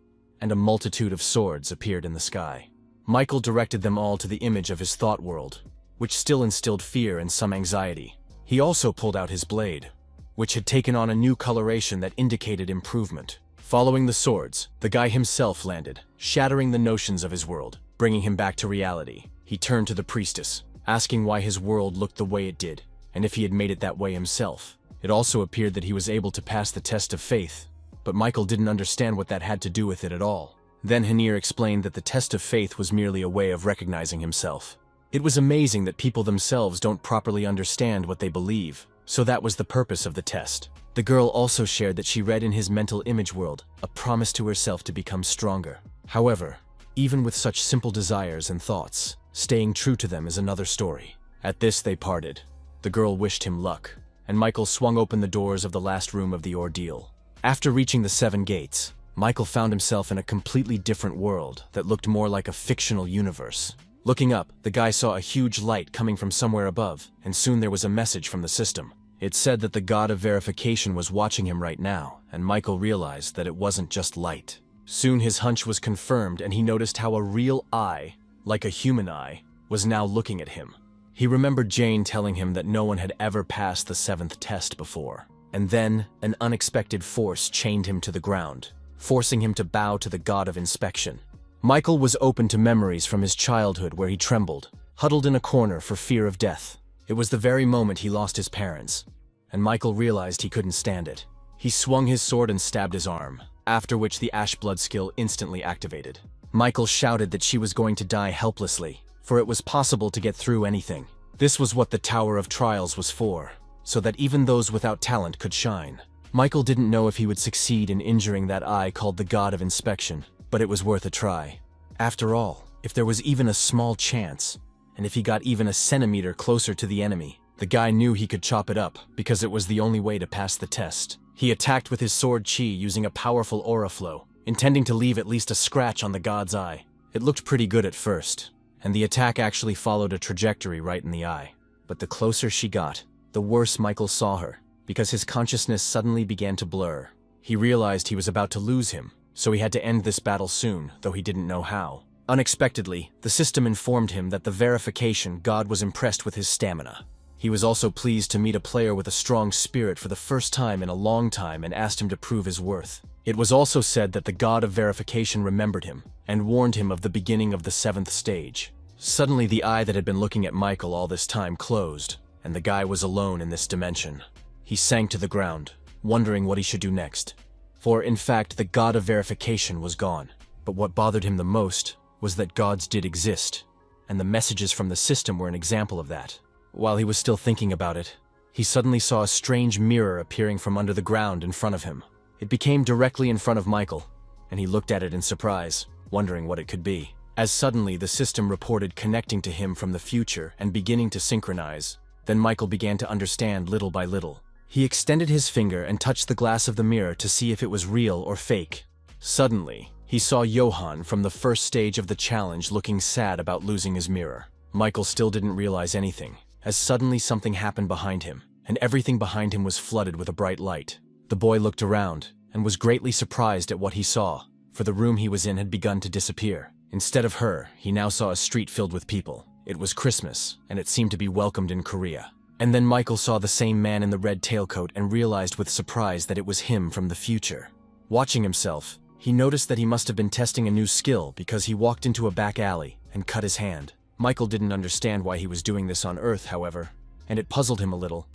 and a multitude of swords appeared in the sky. Michael directed them all to the image of his thought world, which still instilled fear and some anxiety. He also pulled out his blade, which had taken on a new coloration that indicated improvement. Following the swords, the guy himself landed, shattering the notions of his world, bringing him back to reality. He turned to the priestess, asking why his world looked the way it did, and if he had made it that way himself. It also appeared that he was able to pass the test of faith, but Michael didn't understand what that had to do with it at all. Then Henia explained that the test of faith was merely a way of recognizing himself. It was amazing that people themselves don't properly understand what they believe, so that was the purpose of the test. The girl also shared that she read in his mental image world a promise to herself to become stronger. However, even with such simple desires and thoughts, staying true to them is another story. At this they parted. The girl wished him luck, and Michael swung open the doors of the last room of the ordeal. After reaching the 7 gates, Michael found himself in a completely different world that looked more like a fictional universe. Looking up, the guy saw a huge light coming from somewhere above, and soon there was a message from the system. It said that the god of verification was watching him right now, and Michael realized that it wasn't just light. Soon his hunch was confirmed, and he noticed how a real eye, like a human eye, was now looking at him. He remembered Jane telling him that no one had ever passed the 7th test before. And then, an unexpected force chained him to the ground, forcing him to bow to the god of inspection. Michael was open to memories from his childhood where he trembled, huddled in a corner for fear of death. It was the very moment he lost his parents, and Michael realized he couldn't stand it. He swung his sword and stabbed his arm, after which the Ash Blood skill instantly activated. Michael shouted that she was going to die helplessly, for it was possible to get through anything. This was what the Tower of Trials was for, so that even those without talent could shine. Michael didn't know if he would succeed in injuring that eye called the God of Inspection, but it was worth a try. After all, if there was even a small chance, and if he got even a centimeter closer to the enemy, the guy knew he could chop it up because it was the only way to pass the test. He attacked with his sword chi using a powerful aura flow, intending to leave at least a scratch on the god's eye. It looked pretty good at first, and the attack actually followed a trajectory right in the eye. But the closer she got, the worse Michael saw her, because his consciousness suddenly began to blur. He realized he was about to lose him, so he had to end this battle soon, though he didn't know how. Unexpectedly, the system informed him that the verification god was impressed with his stamina. He was also pleased to meet a player with a strong spirit for the first time in a long time and asked him to prove his worth. It was also said that the god of verification remembered him and warned him of the beginning of the 7th stage. Suddenly the eye that had been looking at Michael all this time closed, and the guy was alone in this dimension. He sank to the ground, wondering what he should do next. For, in fact, the god of verification was gone. But what bothered him the most was that gods did exist, and the messages from the system were an example of that. While he was still thinking about it, he suddenly saw a strange mirror appearing from under the ground in front of him. It became directly in front of Michael, and he looked at it in surprise, wondering what it could be. As suddenly the system reported connecting to him from the future and beginning to synchronize, then Michael began to understand little by little. He extended his finger and touched the glass of the mirror to see if it was real or fake. Suddenly, he saw Johann from the first stage of the challenge looking sad about losing his mirror. Michael still didn't realize anything, as suddenly something happened behind him, and everything behind him was flooded with a bright light. The boy looked around, and was greatly surprised at what he saw, for the room he was in had begun to disappear. Instead of her, he now saw a street filled with people. It was Christmas, and it seemed to be welcomed in Korea. And then Michael saw the same man in the red tailcoat and realized with surprise that it was him from the future. Watching himself, he noticed that he must have been testing a new skill because he walked into a back alley and cut his hand. Michael didn't understand why he was doing this on Earth, however, and it puzzled him a little,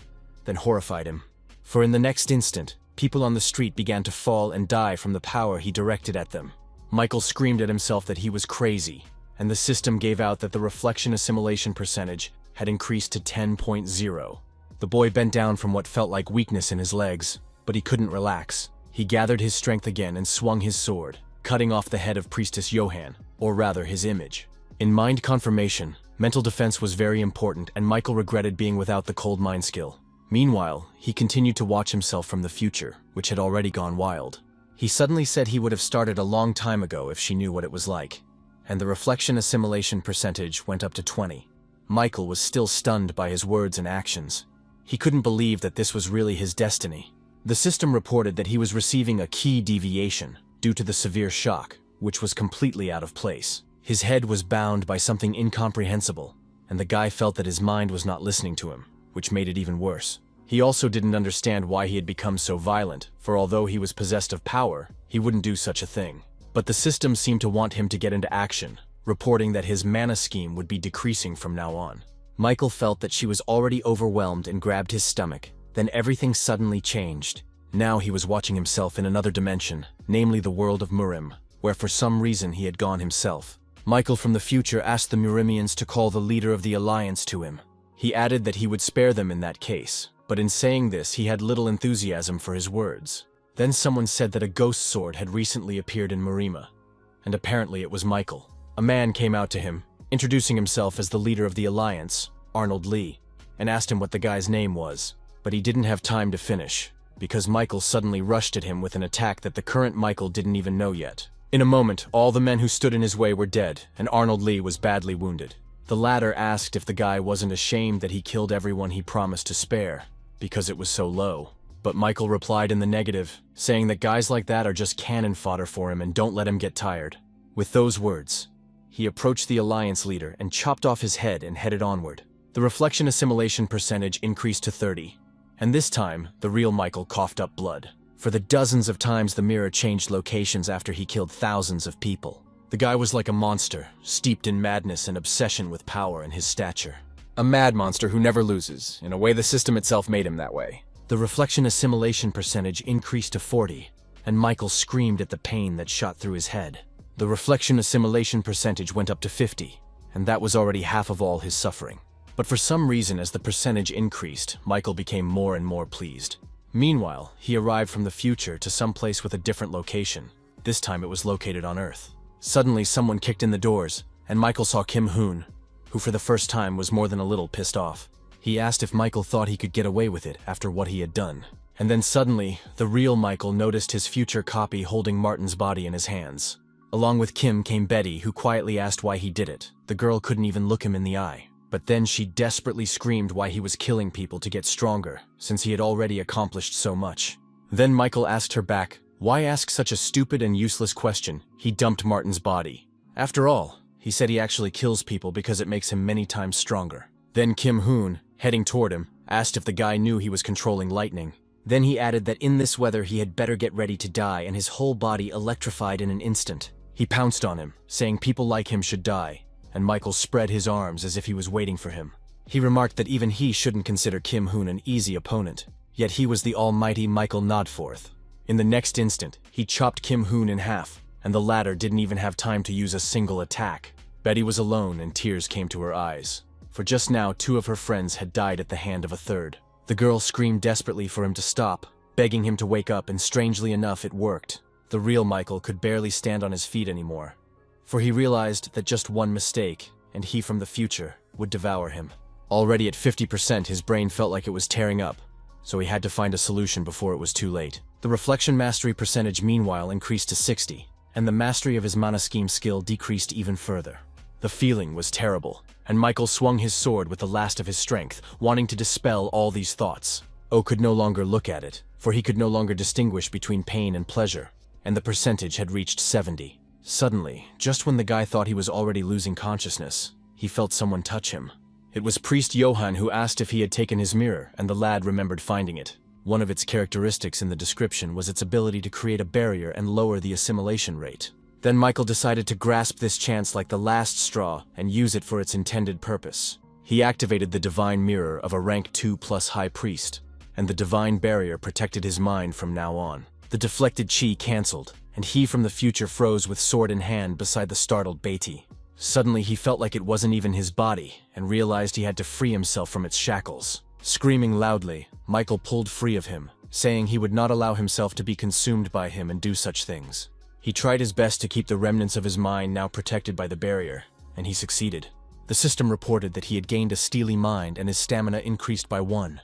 then horrified him. For in the next instant, people on the street began to fall and die from the power he directed at them. Michael screamed at himself that he was crazy, and the system gave out that the reflection assimilation percentage had increased to 10.0. The boy bent down from what felt like weakness in his legs, but he couldn't relax. He gathered his strength again and swung his sword, cutting off the head of Priestess Johann, or rather his image. In mind confirmation, mental defense was very important, and Michael regretted being without the cold mind skill. Meanwhile, he continued to watch himself from the future, which had already gone wild. He suddenly said he would have started a long time ago if she knew what it was like, and the reflection assimilation percentage went up to 20. Michael was still stunned by his words and actions. He couldn't believe that this was really his destiny. The system reported that he was receiving a key deviation due to the severe shock, which was completely out of place. His head was bound by something incomprehensible, and the guy felt that his mind was not listening to him, which made it even worse. He also didn't understand why he had become so violent, for although he was possessed of power, he wouldn't do such a thing. But the system seemed to want him to get into action, reporting that his mana scheme would be decreasing from now on. Michael felt that she was already overwhelmed and grabbed his stomach. Then everything suddenly changed. Now he was watching himself in another dimension, namely the world of Murim, where for some reason he had gone himself. Michael from the future asked the Murimians to call the leader of the Alliance to him. He added that he would spare them in that case, but in saying this he had little enthusiasm for his words. Then someone said that a ghost sword had recently appeared in Murima, and apparently it was Michael. A man came out to him, introducing himself as the leader of the Alliance, Arnold Lee, and asked him what the guy's name was. But he didn't have time to finish, because Michael suddenly rushed at him with an attack that the current Michael didn't even know yet. In a moment, all the men who stood in his way were dead, and Arnold Lee was badly wounded. The latter asked if the guy wasn't ashamed that he killed everyone he promised to spare, because it was so low. But Michael replied in the negative, saying that guys like that are just cannon fodder for him and don't let him get tired. With those words, he approached the Alliance leader and chopped off his head and headed onward. The reflection assimilation percentage increased to 30, and this time, the real Michael coughed up blood. For the dozens of times the mirror changed locations after he killed thousands of people. The guy was like a monster, steeped in madness and obsession with power and his stature. A mad monster who never loses. In a way, the system itself made him that way. The reflection assimilation percentage increased to 40, and Michael screamed at the pain that shot through his head. The reflection assimilation percentage went up to 50, and that was already half of all his suffering. But for some reason, as the percentage increased, Michael became more and more pleased. Meanwhile, he arrived from the future to some place with a different location. This time it was located on Earth. Suddenly, someone kicked in the doors, and Michael saw Kim Hoon, who for the first time was more than a little pissed off. He asked if Michael thought he could get away with it after what he had done. And then suddenly, the real Michael noticed his future copy holding Martin's body in his hands. Along with Kim came Betty, who quietly asked why he did it. The girl couldn't even look him in the eye. But then she desperately screamed why he was killing people to get stronger, since he had already accomplished so much. Then Michael asked her back, why ask such a stupid and useless question? He dumped Martin's body. After all, he said he actually kills people because it makes him many times stronger. Then Kim Hoon, heading toward him, asked if the guy knew he was controlling lightning. Then he added that in this weather he had better get ready to die, and his whole body electrified in an instant. He pounced on him, saying people like him should die, and Michael spread his arms as if he was waiting for him. He remarked that even he shouldn't consider Kim Hoon an easy opponent, yet he was the almighty Michael Nodforth. In the next instant, he chopped Kim Hoon in half, and the latter didn't even have time to use a single attack. Betty was alone and tears came to her eyes. For just now, 2 of her friends had died at the hand of a third. The girl screamed desperately for him to stop, begging him to wake up, and strangely enough, it worked. The real Michael could barely stand on his feet anymore, for he realized that just one mistake, and he from the future would devour him. Already at 50%, his brain felt like it was tearing up, so he had to find a solution before it was too late. The reflection mastery percentage meanwhile increased to 60, and the mastery of his mana scheme skill decreased even further. The feeling was terrible, and Michael swung his sword with the last of his strength, wanting to dispel all these thoughts. O could no longer look at it, for he could no longer distinguish between pain and pleasure, and the percentage had reached 70. Suddenly, just when the guy thought he was already losing consciousness, he felt someone touch him. It was Priest Johann, who asked if he had taken his mirror, and the lad remembered finding it. One of its characteristics in the description was its ability to create a barrier and lower the assimilation rate. Then Michael decided to grasp this chance like the last straw and use it for its intended purpose. He activated the divine mirror of a rank 2+ high priest, and the divine barrier protected his mind from now on. The deflected chi cancelled, and he from the future froze with sword in hand beside the startled Beatty. Suddenly he felt like it wasn't even his body, and realized he had to free himself from its shackles. Screaming loudly, Michael pulled free of him, saying he would not allow himself to be consumed by him and do such things. He tried his best to keep the remnants of his mind now protected by the barrier, and he succeeded. The system reported that he had gained a steely mind and his stamina increased by 1.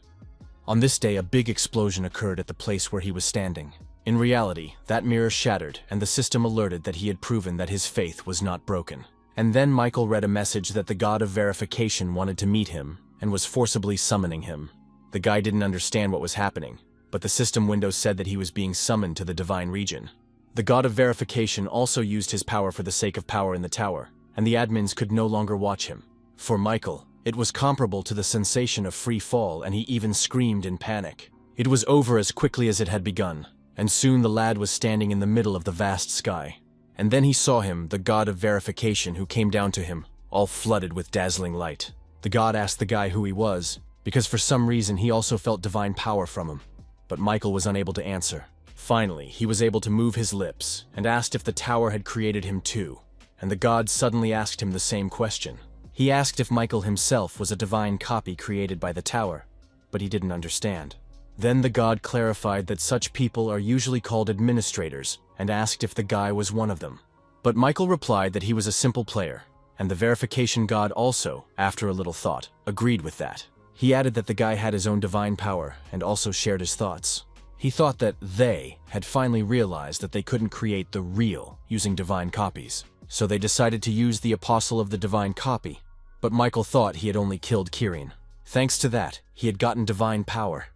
On this day, a big explosion occurred at the place where he was standing. In reality, that mirror shattered, and the system alerted that he had proven that his faith was not broken. And then Michael read a message that the god of verification wanted to meet him, and was forcibly summoning him. The guy didn't understand what was happening, but the system window said that he was being summoned to the divine region. The god of verification also used his power for the sake of power in the tower, and the admins could no longer watch him. For Michael, it was comparable to the sensation of free fall, and he even screamed in panic. It was over as quickly as it had begun, and soon the lad was standing in the middle of the vast sky. And then he saw him, the god of verification, who came down to him, all flooded with dazzling light. The god asked the guy who he was, because for some reason he also felt divine power from him. But Michael was unable to answer. Finally, he was able to move his lips, and asked if the tower had created him too. And the god suddenly asked him the same question. He asked if Michael himself was a divine copy created by the tower, but he didn't understand. Then the god clarified that such people are usually called administrators, and asked if the guy was one of them. But Michael replied that he was a simple player, and the verification god also, after a little thought, agreed with that. He added that the guy had his own divine power, and also shared his thoughts. He thought that they had finally realized that they couldn't create the real using divine copies, so they decided to use the apostle of the divine copy. But Michael thought he had only killed Kirin. Thanks to that, he had gotten divine power.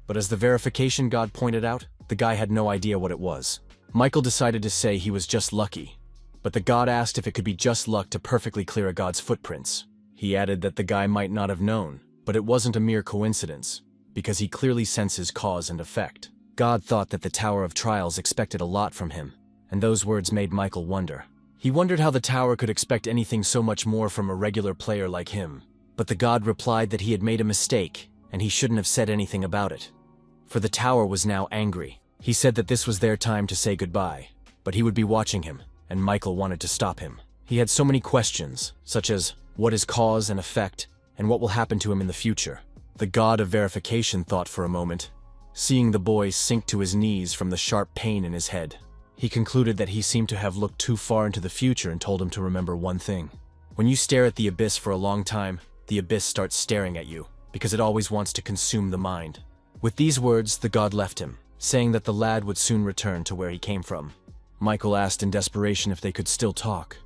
But as the verification god pointed out, the guy had no idea what it was. Michael decided to say he was just lucky, but the god asked if it could be just luck to perfectly clear a god's footprints. He added that the guy might not have known, but it wasn't a mere coincidence, because he clearly senses cause and effect. God thought that the Tower of Trials expected a lot from him, and those words made Michael wonder. He wondered how the tower could expect anything so much more from a regular player like him, but the god replied that he had made a mistake, and he shouldn't have said anything about it. For the tower was now angry. He said that this was their time to say goodbye, but he would be watching him, and Michael wanted to stop him. He had so many questions, such as, what is cause and effect, and what will happen to him in the future? The god of verification thought for a moment, seeing the boy sink to his knees from the sharp pain in his head. He concluded that he seemed to have looked too far into the future and told him to remember one thing. When you stare at the abyss for a long time, the abyss starts staring at you, because it always wants to consume the mind. With these words, the god left him, saying that the lad would soon return to where he came from. Michael asked in desperation if they could still talk,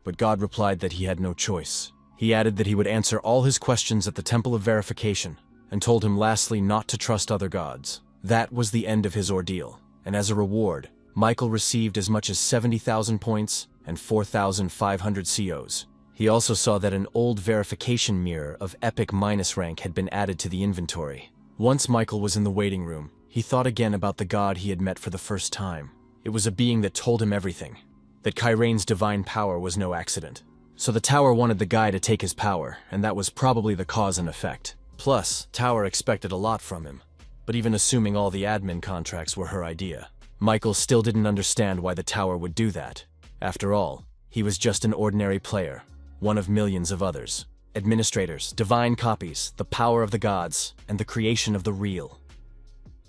but God replied that he had no choice. He added that he would answer all his questions at the Temple of Verification, and told him lastly not to trust other gods. That was the end of his ordeal, and as a reward, Michael received as much as 70,000 points and 4,500 COs. He also saw that an old verification mirror of epic minus rank had been added to the inventory. Once Michael was in the waiting room, he thought again about the god he had met for the first time. It was a being that told him everything, that Kyraine's divine power was no accident. So the Tower wanted the guy to take his power, and that was probably the cause and effect. Plus, Tower expected a lot from him. But even assuming all the admin contracts were her idea, Michael still didn't understand why the Tower would do that. After all, he was just an ordinary player, one of millions of others. Administrators, divine copies, the power of the gods, and the creation of the real.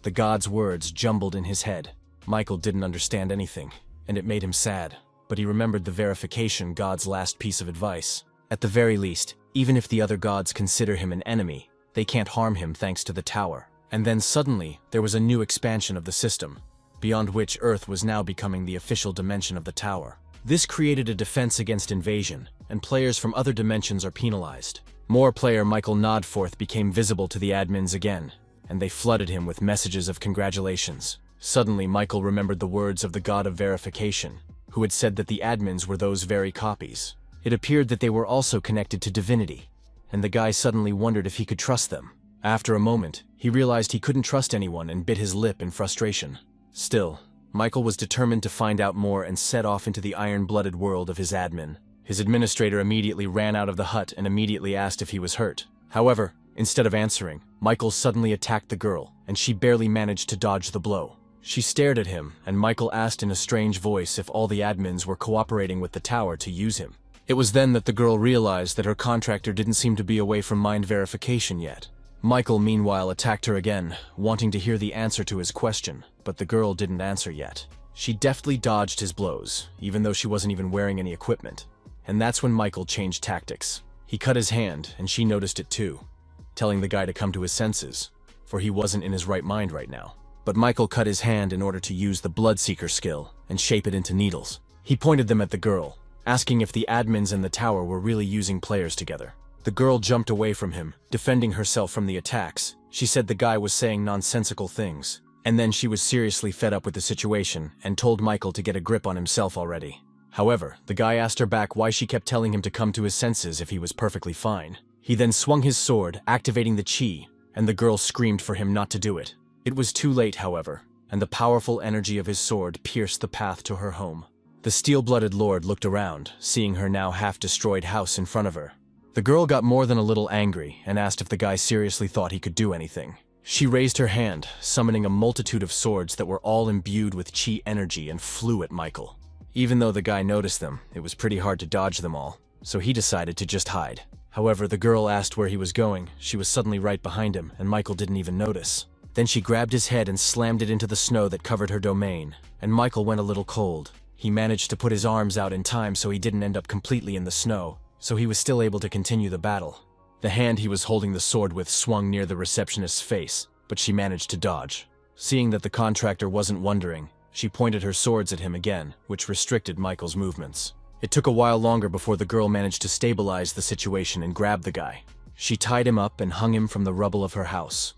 The god's words jumbled in his head. Michael didn't understand anything, and it made him sad. But he remembered the verification god's last piece of advice. At the very least, even if the other gods consider him an enemy, they can't harm him thanks to the Tower. And then suddenly, there was a new expansion of the system, beyond which Earth was now becoming the official dimension of the Tower. This created a defense against invasion, and players from other dimensions are penalized. More player Michael Nodforth became visible to the admins again, and they flooded him with messages of congratulations. Suddenly, Michael remembered the words of the god of verification, who had said that the admins were those very copies. It appeared that they were also connected to divinity, and the guy suddenly wondered if he could trust them. After a moment, he realized he couldn't trust anyone and bit his lip in frustration. Still, Michael was determined to find out more and set off into the iron-blooded world of his admin. His administrator immediately ran out of the hut and immediately asked if he was hurt. However, instead of answering, Michael suddenly attacked the girl, and she barely managed to dodge the blow. She stared at him, and Michael asked in a strange voice if all the admins were cooperating with the Tower to use him. It was then that the girl realized that her contractor didn't seem to be away from mind verification yet. Michael, meanwhile, attacked her again, wanting to hear the answer to his question, but the girl didn't answer yet. She deftly dodged his blows, even though she wasn't even wearing any equipment. And that's when Michael changed tactics. He cut his hand, and she noticed it too, telling the guy to come to his senses, for he wasn't in his right mind right now. But Michael cut his hand in order to use the Bloodseeker skill and shape it into needles. He pointed them at the girl, asking if the admins and the Tower were really using players together. The girl jumped away from him, defending herself from the attacks. She said the guy was saying nonsensical things. And then she was seriously fed up with the situation and told Michael to get a grip on himself already. However, the guy asked her back why she kept telling him to come to his senses if he was perfectly fine. He then swung his sword, activating the chi, and the girl screamed for him not to do it. It was too late, however, and the powerful energy of his sword pierced the path to her home. The steel-blooded lord looked around, seeing her now half-destroyed house in front of her. The girl got more than a little angry and asked if the guy seriously thought he could do anything. She raised her hand, summoning a multitude of swords that were all imbued with chi energy and flew at Michael. Even though the guy noticed them, it was pretty hard to dodge them all, so he decided to just hide. However, the girl asked where he was going. She was suddenly right behind him, and Michael didn't even notice. Then she grabbed his head and slammed it into the snow that covered her domain, and Michael went a little cold. He managed to put his arms out in time so he didn't end up completely in the snow, so he was still able to continue the battle. The hand he was holding the sword with swung near the receptionist's face, but she managed to dodge. Seeing that the contractor wasn't wondering, she pointed her swords at him again, which restricted Michael's movements. It took a while longer before the girl managed to stabilize the situation and grab the guy. She tied him up and hung him from the rubble of her house.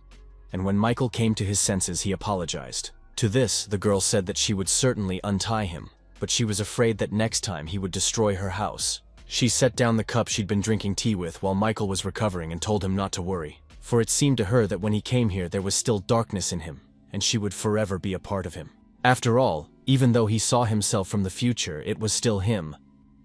And when Michael came to his senses, he apologized. To this, the girl said that she would certainly untie him, but she was afraid that next time he would destroy her house. She set down the cup she'd been drinking tea with while Michael was recovering and told him not to worry, for it seemed to her that when he came here there was still darkness in him, and she would forever be a part of him. After all, even though he saw himself from the future, it was still him,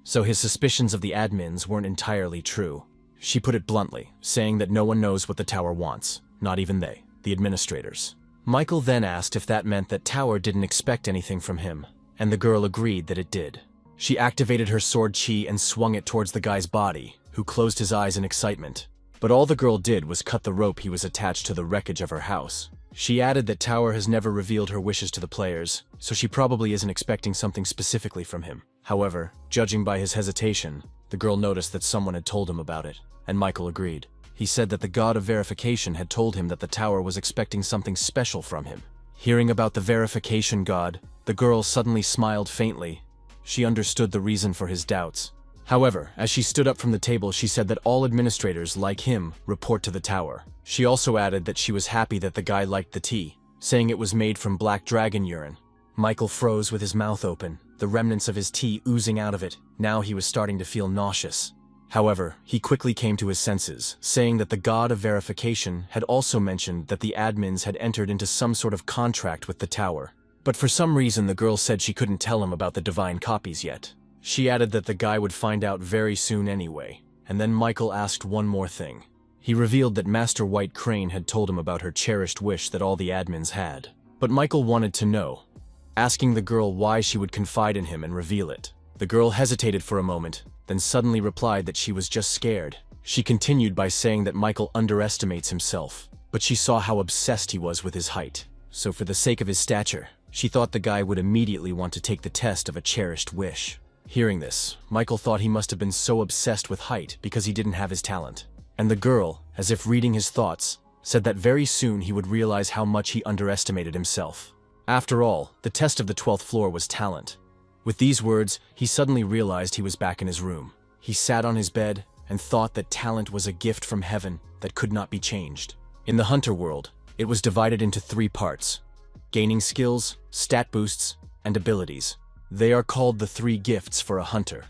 so his suspicions of the admins weren't entirely true. She put it bluntly, saying that no one knows what the Tower wants, not even they, the administrators. Michael then asked if that meant that Tower didn't expect anything from him, and the girl agreed that it did. She activated her sword chi and swung it towards the guy's body, who closed his eyes in excitement. But all the girl did was cut the rope he was attached to the wreckage of her house. She added that Tower has never revealed her wishes to the players, so she probably isn't expecting something specifically from him. However, judging by his hesitation, the girl noticed that someone had told him about it, and Michael agreed. He said that the god of verification had told him that the Tower was expecting something special from him. Hearing about the verification god, the girl suddenly smiled faintly. She understood the reason for his doubts. However, as she stood up from the table, she said that all administrators, like him, report to the Tower. She also added that she was happy that the guy liked the tea, saying it was made from black dragon urine. Michael froze with his mouth open, the remnants of his tea oozing out of it. Now he was starting to feel nauseous. However, he quickly came to his senses, saying that the god of verification had also mentioned that the admins had entered into some sort of contract with the Tower. But for some reason the girl said she couldn't tell him about the divine copies yet. She added that the guy would find out very soon anyway, and then Michael asked one more thing. He revealed that Master White Crane had told him about her cherished wish that all the admins had. But Michael wanted to know, asking the girl why she would confide in him and reveal it. The girl hesitated for a moment, then suddenly replied that she was just scared. She continued by saying that Michael underestimates himself, but she saw how obsessed he was with his height. So for the sake of his stature, she thought the guy would immediately want to take the test of a cherished wish. Hearing this, Michael thought he must have been so obsessed with height because he didn't have his talent. And the girl, as if reading his thoughts, said that very soon he would realize how much he underestimated himself. After all, the test of the 12th floor was talent. With these words, he suddenly realized he was back in his room. He sat on his bed and thought that talent was a gift from heaven that could not be changed. In the hunter world, it was divided into 3 parts: gaining skills, stat boosts, and abilities. They are called the 3 gifts for a hunter.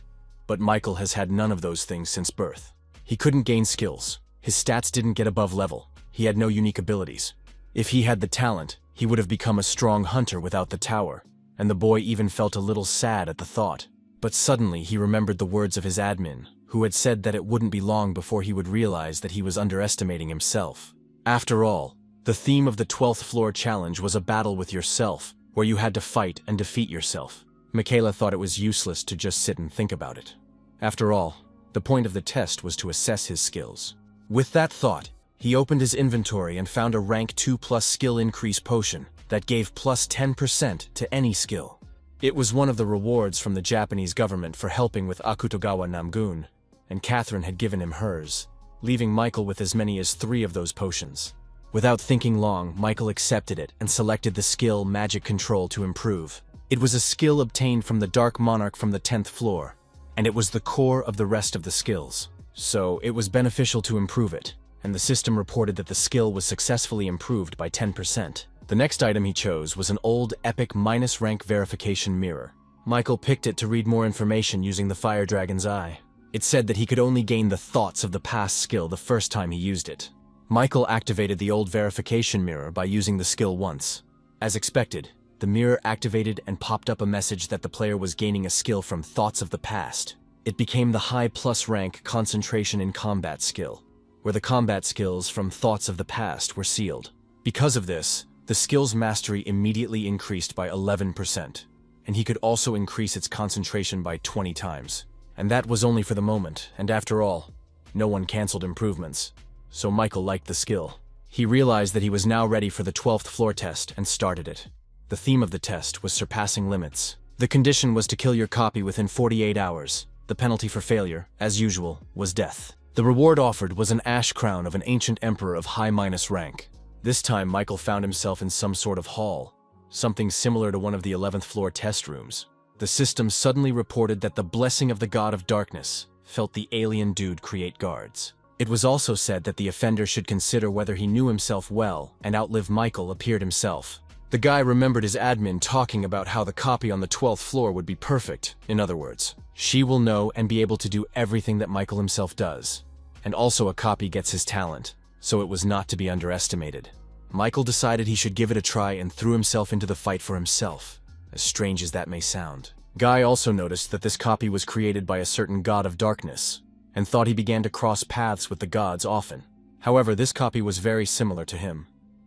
But Michael has had none of those things since birth. He couldn't gain skills. His stats didn't get above level. He had no unique abilities. If he had the talent, he would have become a strong hunter without the Tower, and the boy even felt a little sad at the thought. But suddenly he remembered the words of his admin, who had said that it wouldn't be long before he would realize that he was underestimating himself. After all, the theme of the 12th floor challenge was a battle with yourself, where you had to fight and defeat yourself. Michaela thought it was useless to just sit and think about it. After all, the point of the test was to assess his skills. With that thought, he opened his inventory and found a rank 2+ skill increase potion that gave plus 10% to any skill. It was one of the rewards from the Japanese government for helping with Akutogawa Namgun, and Catherine had given him hers, leaving Michael with as many as 3 of those potions. Without thinking long, Michael accepted it and selected the skill Magic Control to improve. It was a skill obtained from the Dark Monarch from the 10th floor, and it was the core of the rest of the skills. So it was beneficial to improve it, and the system reported that the skill was successfully improved by 10%. The next item he chose was an old epic -rank verification mirror. Michael picked it to read more information using the Fire Dragon's Eye. It said that he could only gain the thoughts of the past skill the first time he used it. Michael activated the old verification mirror by using the skill once. As expected, the mirror activated and popped up a message that the player was gaining a skill from Thoughts of the Past. It became the high plus rank Concentration in Combat skill, where the combat skills from Thoughts of the Past were sealed. Because of this, the skill's mastery immediately increased by 11%, and he could also increase its concentration by 20 times. And that was only for the moment, and after all, no one cancelled improvements. So Michael liked the skill. He realized that he was now ready for the 12th floor test and started it. The theme of the test was surpassing limits. The condition was to kill your copy within 48 hours. The penalty for failure, as usual, was death. The reward offered was an ash crown of an ancient emperor of high minus rank. This time Michael found himself in some sort of hall, something similar to one of the 11th floor test rooms. The system suddenly reported that the blessing of the god of darkness felt the alien dude create guards. It was also said that the offender should consider whether he knew himself well and outlive Michael appeared himself. The guy remembered his admin talking about how the copy on the 12th floor would be perfect. In other words, she will know and be able to do everything that Michael himself does. And also a copy gets his talent, so it was not to be underestimated. Michael decided he should give it a try and threw himself into the fight for himself, as strange as that may sound. Guy also noticed that this copy was created by a certain god of darkness, and thought he began to cross paths with the gods often. However, this copy was very similar to him,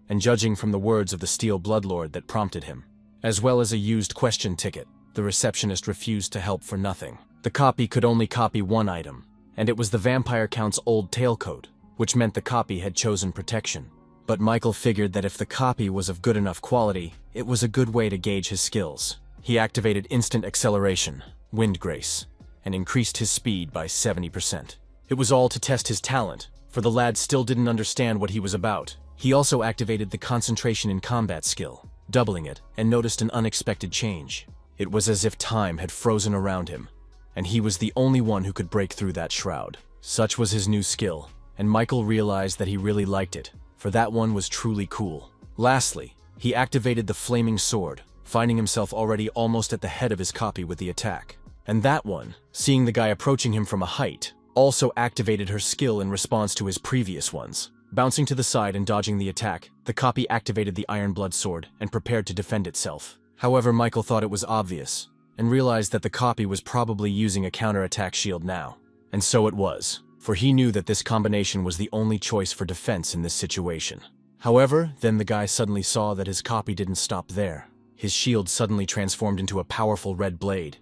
and judging from the words of the Steel Bloodlord that prompted him, as well as a used question ticket, the receptionist refused to help for nothing. The copy could only copy one item, and it was the Vampire Count's old tailcoat, which meant the copy had chosen protection. But Michael figured that if the copy was of good enough quality, it was a good way to gauge his skills. He activated instant acceleration, wind grace, and increased his speed by 70%. It was all to test his talent, for the lad still didn't understand what he was about. He also activated the concentration in combat skill, doubling it, and noticed an unexpected change. It was as if time had frozen around him, and he was the only one who could break through that shroud. Such was his new skill, and Michael realized that he really liked it, for that one was truly cool. Lastly, he activated the flaming sword, finding himself already almost at the head of his copy with the attack. And that one, seeing the guy approaching him from a height, also activated her skill in response to his previous ones. Bouncing to the side and dodging the attack, the copy activated the Iron Blood sword and prepared to defend itself. However, Michael thought it was obvious, and realized that the copy was probably using a counterattack shield now. And so it was, for he knew that this combination was the only choice for defense in this situation. However, then the guy suddenly saw that his copy didn't stop there. His shield suddenly transformed into a powerful red blade,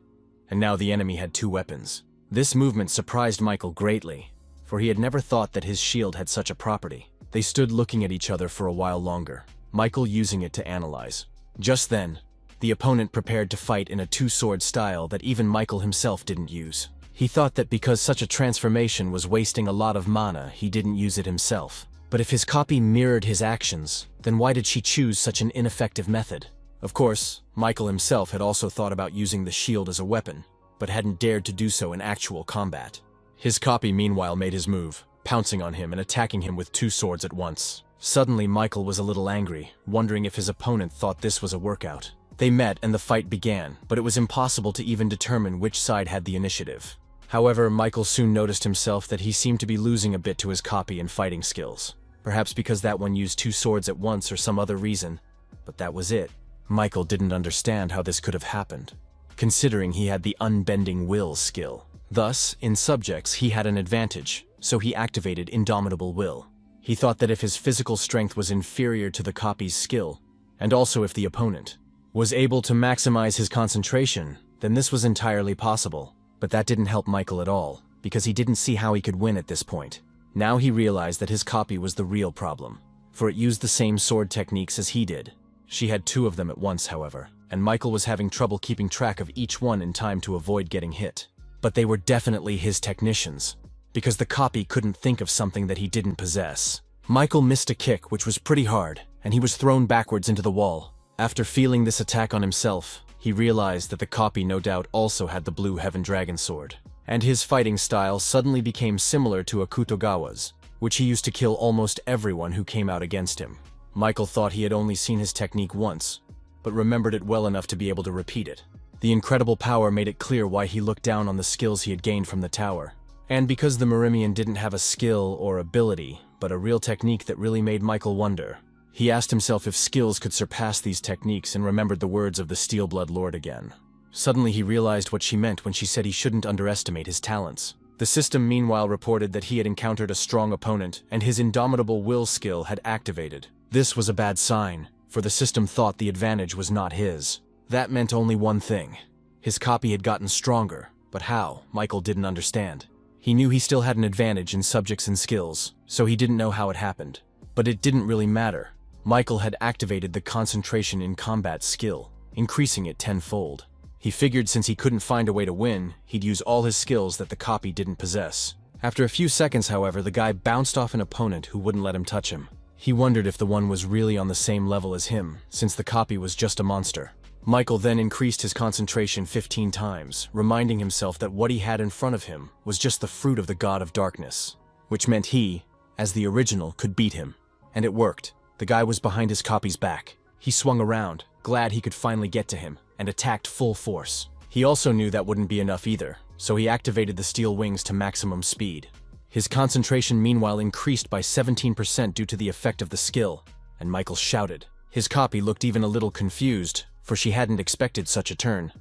and now the enemy had two weapons. This movement surprised Michael greatly, for he had never thought that his shield had such a property. They stood looking at each other for a while longer, Michael using it to analyze. Just then, the opponent prepared to fight in a two-sword style that even Michael himself didn't use. He thought that because such a transformation was wasting a lot of mana, he didn't use it himself. But if his copy mirrored his actions, then why did she choose such an ineffective method? Of course, Michael himself had also thought about using the shield as a weapon, but hadn't dared to do so in actual combat. His copy meanwhile made his move, pouncing on him and attacking him with two swords at once. Suddenly Michael was a little angry, wondering if his opponent thought this was a workout. They met and the fight began, but it was impossible to even determine which side had the initiative. However, Michael soon noticed himself that he seemed to be losing a bit to his copy in fighting skills. Perhaps because that one used two swords at once or some other reason, but that was it. Michael didn't understand how this could have happened, considering he had the unbending will skill. Thus, in subjects he had an advantage, so he activated indomitable will. He thought that if his physical strength was inferior to the copy's skill, and also if the opponent was able to maximize his concentration, then this was entirely possible. But that didn't help Michael at all, because he didn't see how he could win at this point. Now he realized that his copy was the real problem, for it used the same sword techniques as he did. She had two of them at once, however, and Michael was having trouble keeping track of each one in time to avoid getting hit. But they were definitely his technicians, because the copy couldn't think of something that he didn't possess. Michael missed a kick which was pretty hard, and he was thrown backwards into the wall. After feeling this attack on himself, he realized that the copy no doubt also had the blue Heaven Dragon sword, and his fighting style suddenly became similar to Akutogawa's, which he used to kill almost everyone who came out against him. Michael thought he had only seen his technique once, but remembered it well enough to be able to repeat it. The incredible power made it clear why he looked down on the skills he had gained from the tower. And because the Marimian didn't have a skill or ability, but a real technique that really made Michael wonder, he asked himself if skills could surpass these techniques and remembered the words of the Steel-Blood Lord again. Suddenly he realized what she meant when she said he shouldn't underestimate his talents. The system meanwhile reported that he had encountered a strong opponent and his indomitable will skill had activated. This was a bad sign, for the system thought the advantage was not his. That meant only one thing. His copy had gotten stronger, but how, Michael didn't understand. He knew he still had an advantage in subjects and skills, so he didn't know how it happened. But it didn't really matter. Michael had activated the concentration in combat skill, increasing it tenfold. He figured since he couldn't find a way to win, he'd use all his skills that the copy didn't possess. After a few seconds, however, the guy bounced off an opponent who wouldn't let him touch him. He wondered if the one was really on the same level as him, since the copy was just a monster. Michael then increased his concentration 15 times, reminding himself that what he had in front of him was just the fruit of the god of darkness, which meant he, as the original, could beat him. And it worked. The guy was behind his copy's back. He swung around, glad he could finally get to him, and attacked full force. He also knew that wouldn't be enough either, so he activated the steel wings to maximum speed. His concentration meanwhile increased by 17% due to the effect of the skill, and Michael shouted. His copy looked even a little confused, for she hadn't expected such a turn.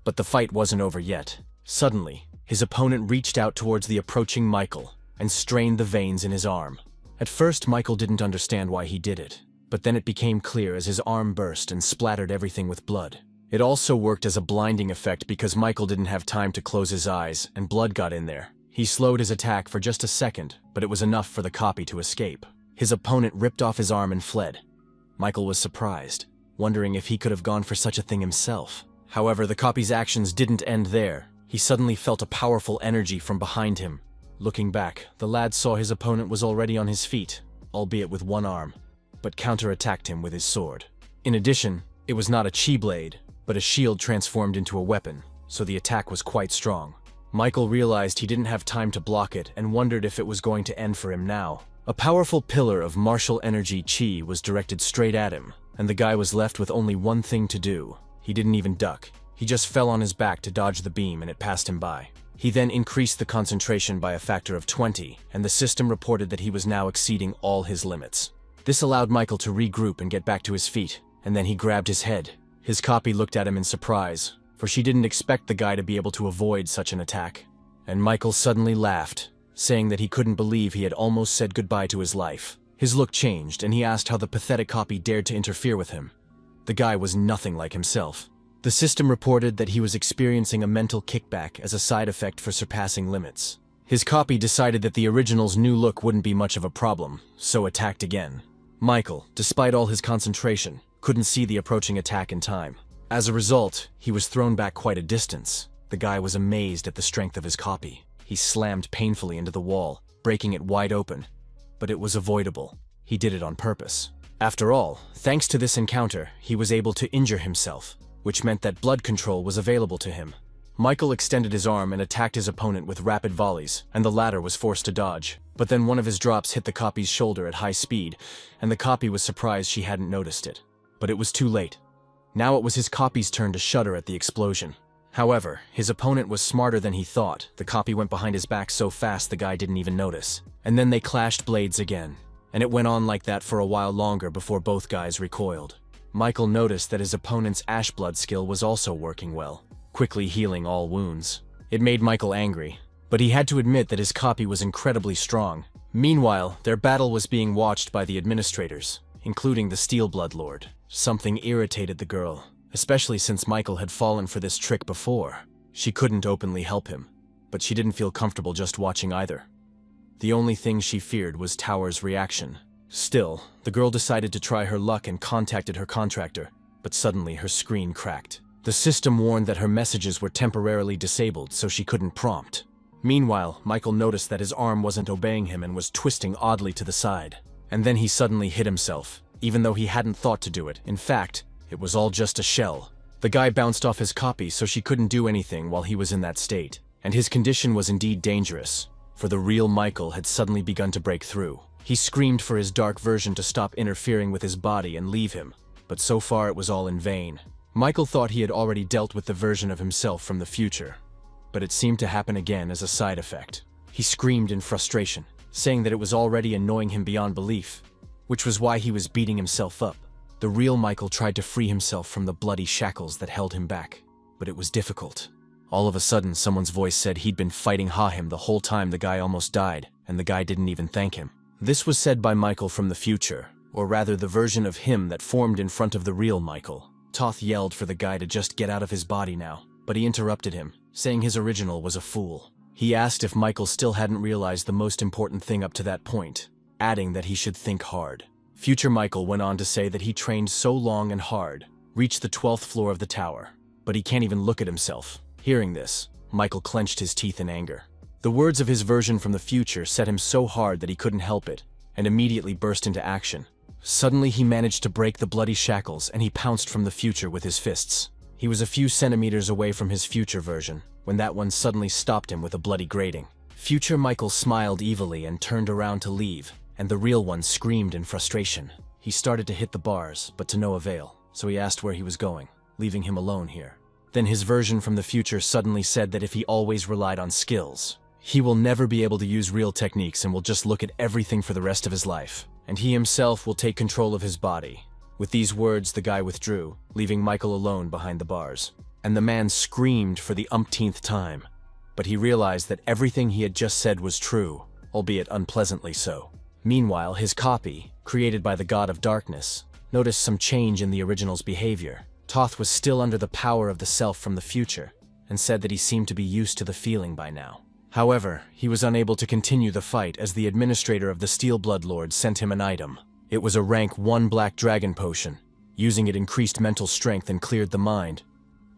But the fight wasn't over yet. Suddenly, his opponent reached out towards the approaching Michael and strained the veins in his arm. At first, Michael didn't understand why he did it, but then it became clear as his arm burst and splattered everything with blood. It also worked as a blinding effect because Michael didn't have time to close his eyes and blood got in there. He slowed his attack for just a second, but it was enough for the copy to escape. His opponent ripped off his arm and fled. Michael was surprised, wondering if he could have gone for such a thing himself. However, the copy's actions didn't end there. He suddenly felt a powerful energy from behind him. Looking back, the lad saw his opponent was already on his feet, albeit with one arm, but counterattacked him with his sword. In addition, it was not a chi blade, but a shield transformed into a weapon, so the attack was quite strong. Michael realized he didn't have time to block it and wondered if it was going to end for him now. A powerful pillar of martial energy chi was directed straight at him, and the guy was left with only one thing to do. He didn't even duck. He just fell on his back to dodge the beam and it passed him by. He then increased the concentration by a factor of 20, and the system reported that he was now exceeding all his limits. This allowed Michael to regroup and get back to his feet, and then he grabbed his head. His copy looked at him in surprise, for she didn't expect the guy to be able to avoid such an attack. And Michael suddenly laughed, saying that he couldn't believe he had almost said goodbye to his life. His look changed, and he asked how the pathetic copy dared to interfere with him. The guy was nothing like himself. The system reported that he was experiencing a mental kickback as a side effect for surpassing limits. His copy decided that the original's new look wouldn't be much of a problem, so attacked again. Michael, despite all his concentration, couldn't see the approaching attack in time. As a result, he was thrown back quite a distance. The guy was amazed at the strength of his copy. He slammed painfully into the wall, breaking it wide open. But it was avoidable. He did it on purpose. After all, thanks to this encounter, he was able to injure himself, which meant that blood control was available to him. Michael extended his arm and attacked his opponent with rapid volleys, and the latter was forced to dodge. But then one of his drops hit the copy's shoulder at high speed, and the copy was surprised she hadn't noticed it. But it was too late. Now it was his copy's turn to shudder at the explosion. However, his opponent was smarter than he thought. The copy went behind his back so fast the guy didn't even notice. And then they clashed blades again. And it went on like that for a while longer before both guys recoiled. Michael noticed that his opponent's ash blood skill was also working well, quickly healing all wounds. It made Michael angry, but he had to admit that his copy was incredibly strong. Meanwhile, their battle was being watched by the administrators, including the Steel Blood Lord. Something irritated the girl, especially since Michael had fallen for this trick before. She couldn't openly help him, but she didn't feel comfortable just watching either. The only thing she feared was Tower's reaction. Still, the girl decided to try her luck and contacted her contractor, but suddenly her screen cracked. The system warned that her messages were temporarily disabled, so she couldn't prompt. Meanwhile, Michael noticed that his arm wasn't obeying him and was twisting oddly to the side. And then he suddenly hit himself, even though he hadn't thought to do it. In fact, it was all just a shell. The guy bounced off his copy, so she couldn't do anything while he was in that state. And his condition was indeed dangerous, for the real Michael had suddenly begun to break through. He screamed for his dark version to stop interfering with his body and leave him, but so far it was all in vain. Michael thought he had already dealt with the version of himself from the future, but it seemed to happen again as a side effect. He screamed in frustration, saying that it was already annoying him beyond belief, which was why he was beating himself up. The real Michael tried to free himself from the bloody shackles that held him back, but it was difficult. All of a sudden, someone's voice said he'd been fighting Ha-Him the whole time the guy almost died, and the guy didn't even thank him. This was said by Michael from the future, or rather the version of him that formed in front of the real Michael. Toth yelled for the guy to just get out of his body now, but he interrupted him, saying his original was a fool. He asked if Michael still hadn't realized the most important thing up to that point, adding that he should think hard. Future Michael went on to say that he trained so long and hard, reached the 12th floor of the tower, but he can't even look at himself. Hearing this, Michael clenched his teeth in anger. The words of his version from the future set him so hard that he couldn't help it, and immediately burst into action. Suddenly he managed to break the bloody shackles and he pounced from the future with his fists. He was a few centimeters away from his future version, when that one suddenly stopped him with a bloody grating. Future Michael smiled evilly and turned around to leave, and the real one screamed in frustration. He started to hit the bars, but to no avail, so he asked where he was going, leaving him alone here. Then his version from the future suddenly said that if he always relied on skills, he will never be able to use real techniques and will just look at everything for the rest of his life. And he himself will take control of his body. With these words, the guy withdrew, leaving Michael alone behind the bars. And the man screamed for the umpteenth time. But he realized that everything he had just said was true, albeit unpleasantly so. Meanwhile, his copy, created by the God of Darkness, noticed some change in the original's behavior. Toth was still under the power of the self from the future, and said that he seemed to be used to the feeling by now. However, he was unable to continue the fight as the administrator of the Steel Bloodlord sent him an item. It was a rank 1 Black Dragon potion. Using it increased mental strength and cleared the mind.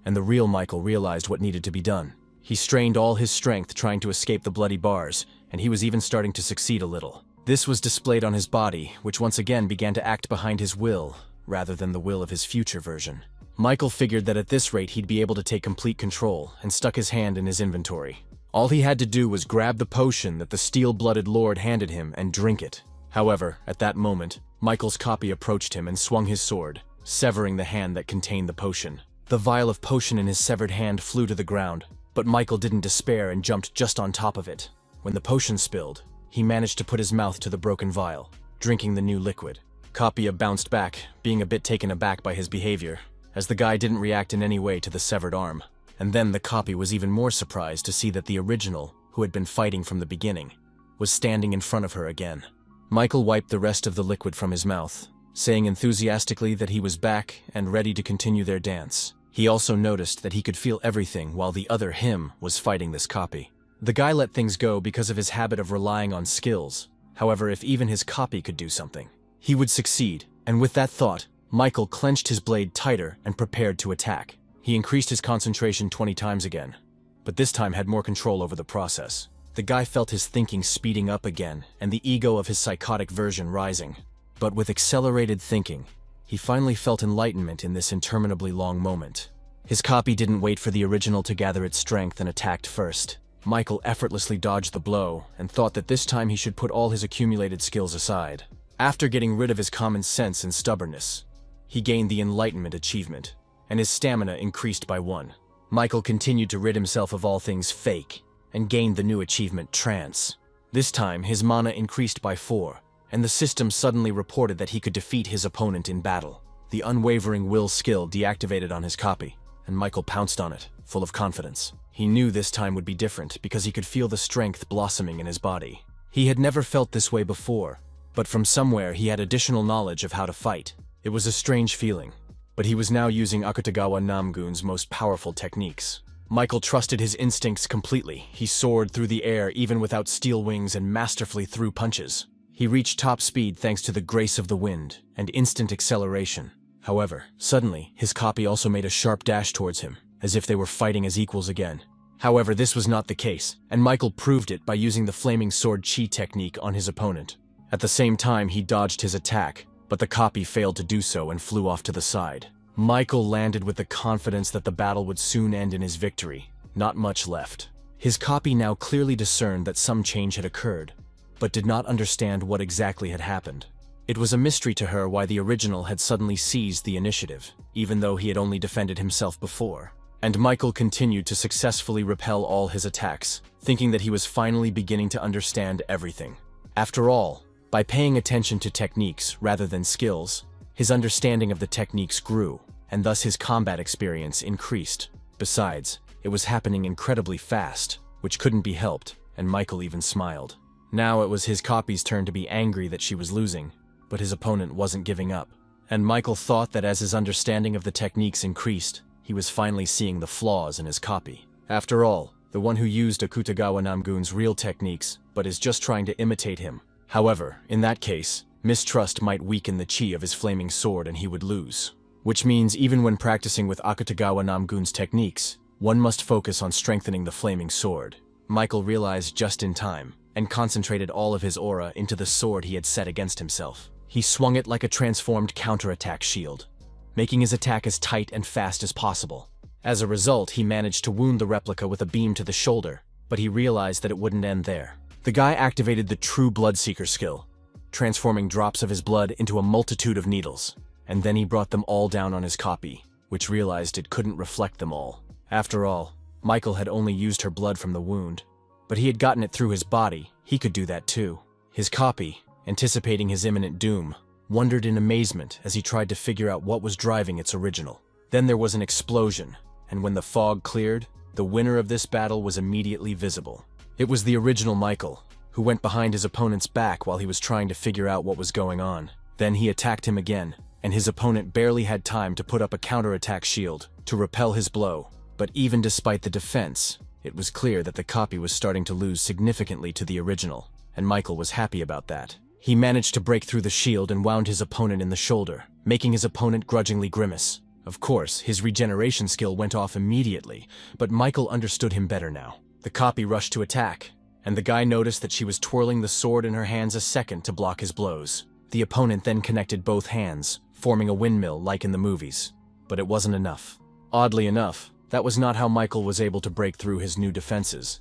And the real Michael realized what needed to be done. He strained all his strength trying to escape the bloody bars, and he was even starting to succeed a little. This was displayed on his body, which once again began to act behind his will, rather than the will of his future version. Michael figured that at this rate he'd be able to take complete control, and stuck his hand in his inventory. All he had to do was grab the potion that the steel-blooded lord handed him and drink it. However, at that moment, Michael's copy approached him and swung his sword, severing the hand that contained the potion. The vial of potion in his severed hand flew to the ground, but Michael didn't despair and jumped just on top of it. When the potion spilled, he managed to put his mouth to the broken vial, drinking the new liquid. Copia bounced back, being a bit taken aback by his behavior, as the guy didn't react in any way to the severed arm. And then the copy was even more surprised to see that the original, who had been fighting from the beginning, was standing in front of her again. Michael wiped the rest of the liquid from his mouth, saying enthusiastically that he was back and ready to continue their dance. He also noticed that he could feel everything while the other him was fighting this copy. The guy let things go because of his habit of relying on skills. However, if even his copy could do something, he would succeed, and with that thought, Michael clenched his blade tighter and prepared to attack. He increased his concentration 20 times again, but this time had more control over the process. The guy felt his thinking speeding up again and the ego of his psychotic version rising. But with accelerated thinking, he finally felt enlightenment in this interminably long moment. His copy didn't wait for the original to gather its strength and attacked first. Michael effortlessly dodged the blow and thought that this time he should put all his accumulated skills aside. After getting rid of his common sense and stubbornness, he gained the Enlightenment achievement, and his stamina increased by 1. Michael continued to rid himself of all things fake, and gained the new achievement Trance. This time, his mana increased by 4, and the system suddenly reported that he could defeat his opponent in battle. The unwavering will skill deactivated on his copy, and Michael pounced on it, full of confidence. He knew this time would be different because he could feel the strength blossoming in his body. He had never felt this way before, but from somewhere he had additional knowledge of how to fight. It was a strange feeling, but he was now using Akutagawa Namgun's most powerful techniques. Michael trusted his instincts completely. He soared through the air even without steel wings and masterfully threw punches. He reached top speed thanks to the grace of the wind and instant acceleration. However, suddenly, his copy also made a sharp dash towards him, as if they were fighting as equals again. However, this was not the case, and Michael proved it by using the flaming sword chi technique on his opponent. At the same time, he dodged his attack, but the copy failed to do so and flew off to the side. Michael landed with the confidence that the battle would soon end in his victory. Not much left. His copy now clearly discerned that some change had occurred, but did not understand what exactly had happened. It was a mystery to her why the original had suddenly seized the initiative, even though he had only defended himself before. And Michael continued to successfully repel all his attacks, thinking that he was finally beginning to understand everything. After all, by paying attention to techniques rather than skills, his understanding of the techniques grew, and thus his combat experience increased. Besides, it was happening incredibly fast, which couldn't be helped, and Michael even smiled. Now it was his copy's turn to be angry that she was losing, but his opponent wasn't giving up. And Michael thought that as his understanding of the techniques increased, he was finally seeing the flaws in his copy. After all, the one who used Akutagawa Namgun's real techniques, but is just trying to imitate him. However, in that case, mistrust might weaken the chi of his flaming sword and he would lose. Which means even when practicing with Akutagawa Namgun's techniques, one must focus on strengthening the flaming sword. Michael realized just in time, and concentrated all of his aura into the sword he had set against himself. He swung it like a transformed counterattack shield, making his attack as tight and fast as possible. As a result, he managed to wound the replica with a beam to the shoulder, but he realized that it wouldn't end there. The guy activated the true Bloodseeker skill, transforming drops of his blood into a multitude of needles, and then he brought them all down on his copy, which realized it couldn't reflect them all. After all, Michael had only used her blood from the wound, but he had gotten it through his body. He could do that too. His copy, anticipating his imminent doom, wondered in amazement as he tried to figure out what was driving its original. Then there was an explosion, and when the fog cleared, the winner of this battle was immediately visible. It was the original Michael, who went behind his opponent's back while he was trying to figure out what was going on. Then he attacked him again, and his opponent barely had time to put up a counterattack shield to repel his blow. But even despite the defense, It was clear that the copy was starting to lose significantly to the original, and Michael was happy about that. He managed to break through the shield and wound his opponent in the shoulder, making his opponent grudgingly grimace. Of course, his regeneration skill went off immediately, but Michael understood him better now. The copy rushed to attack, and the guy noticed that she was twirling the sword in her hands a second to block his blows. The opponent then connected both hands, forming a windmill like in the movies. But it wasn't enough. Oddly enough, that was not how Michael was able to break through his new defenses.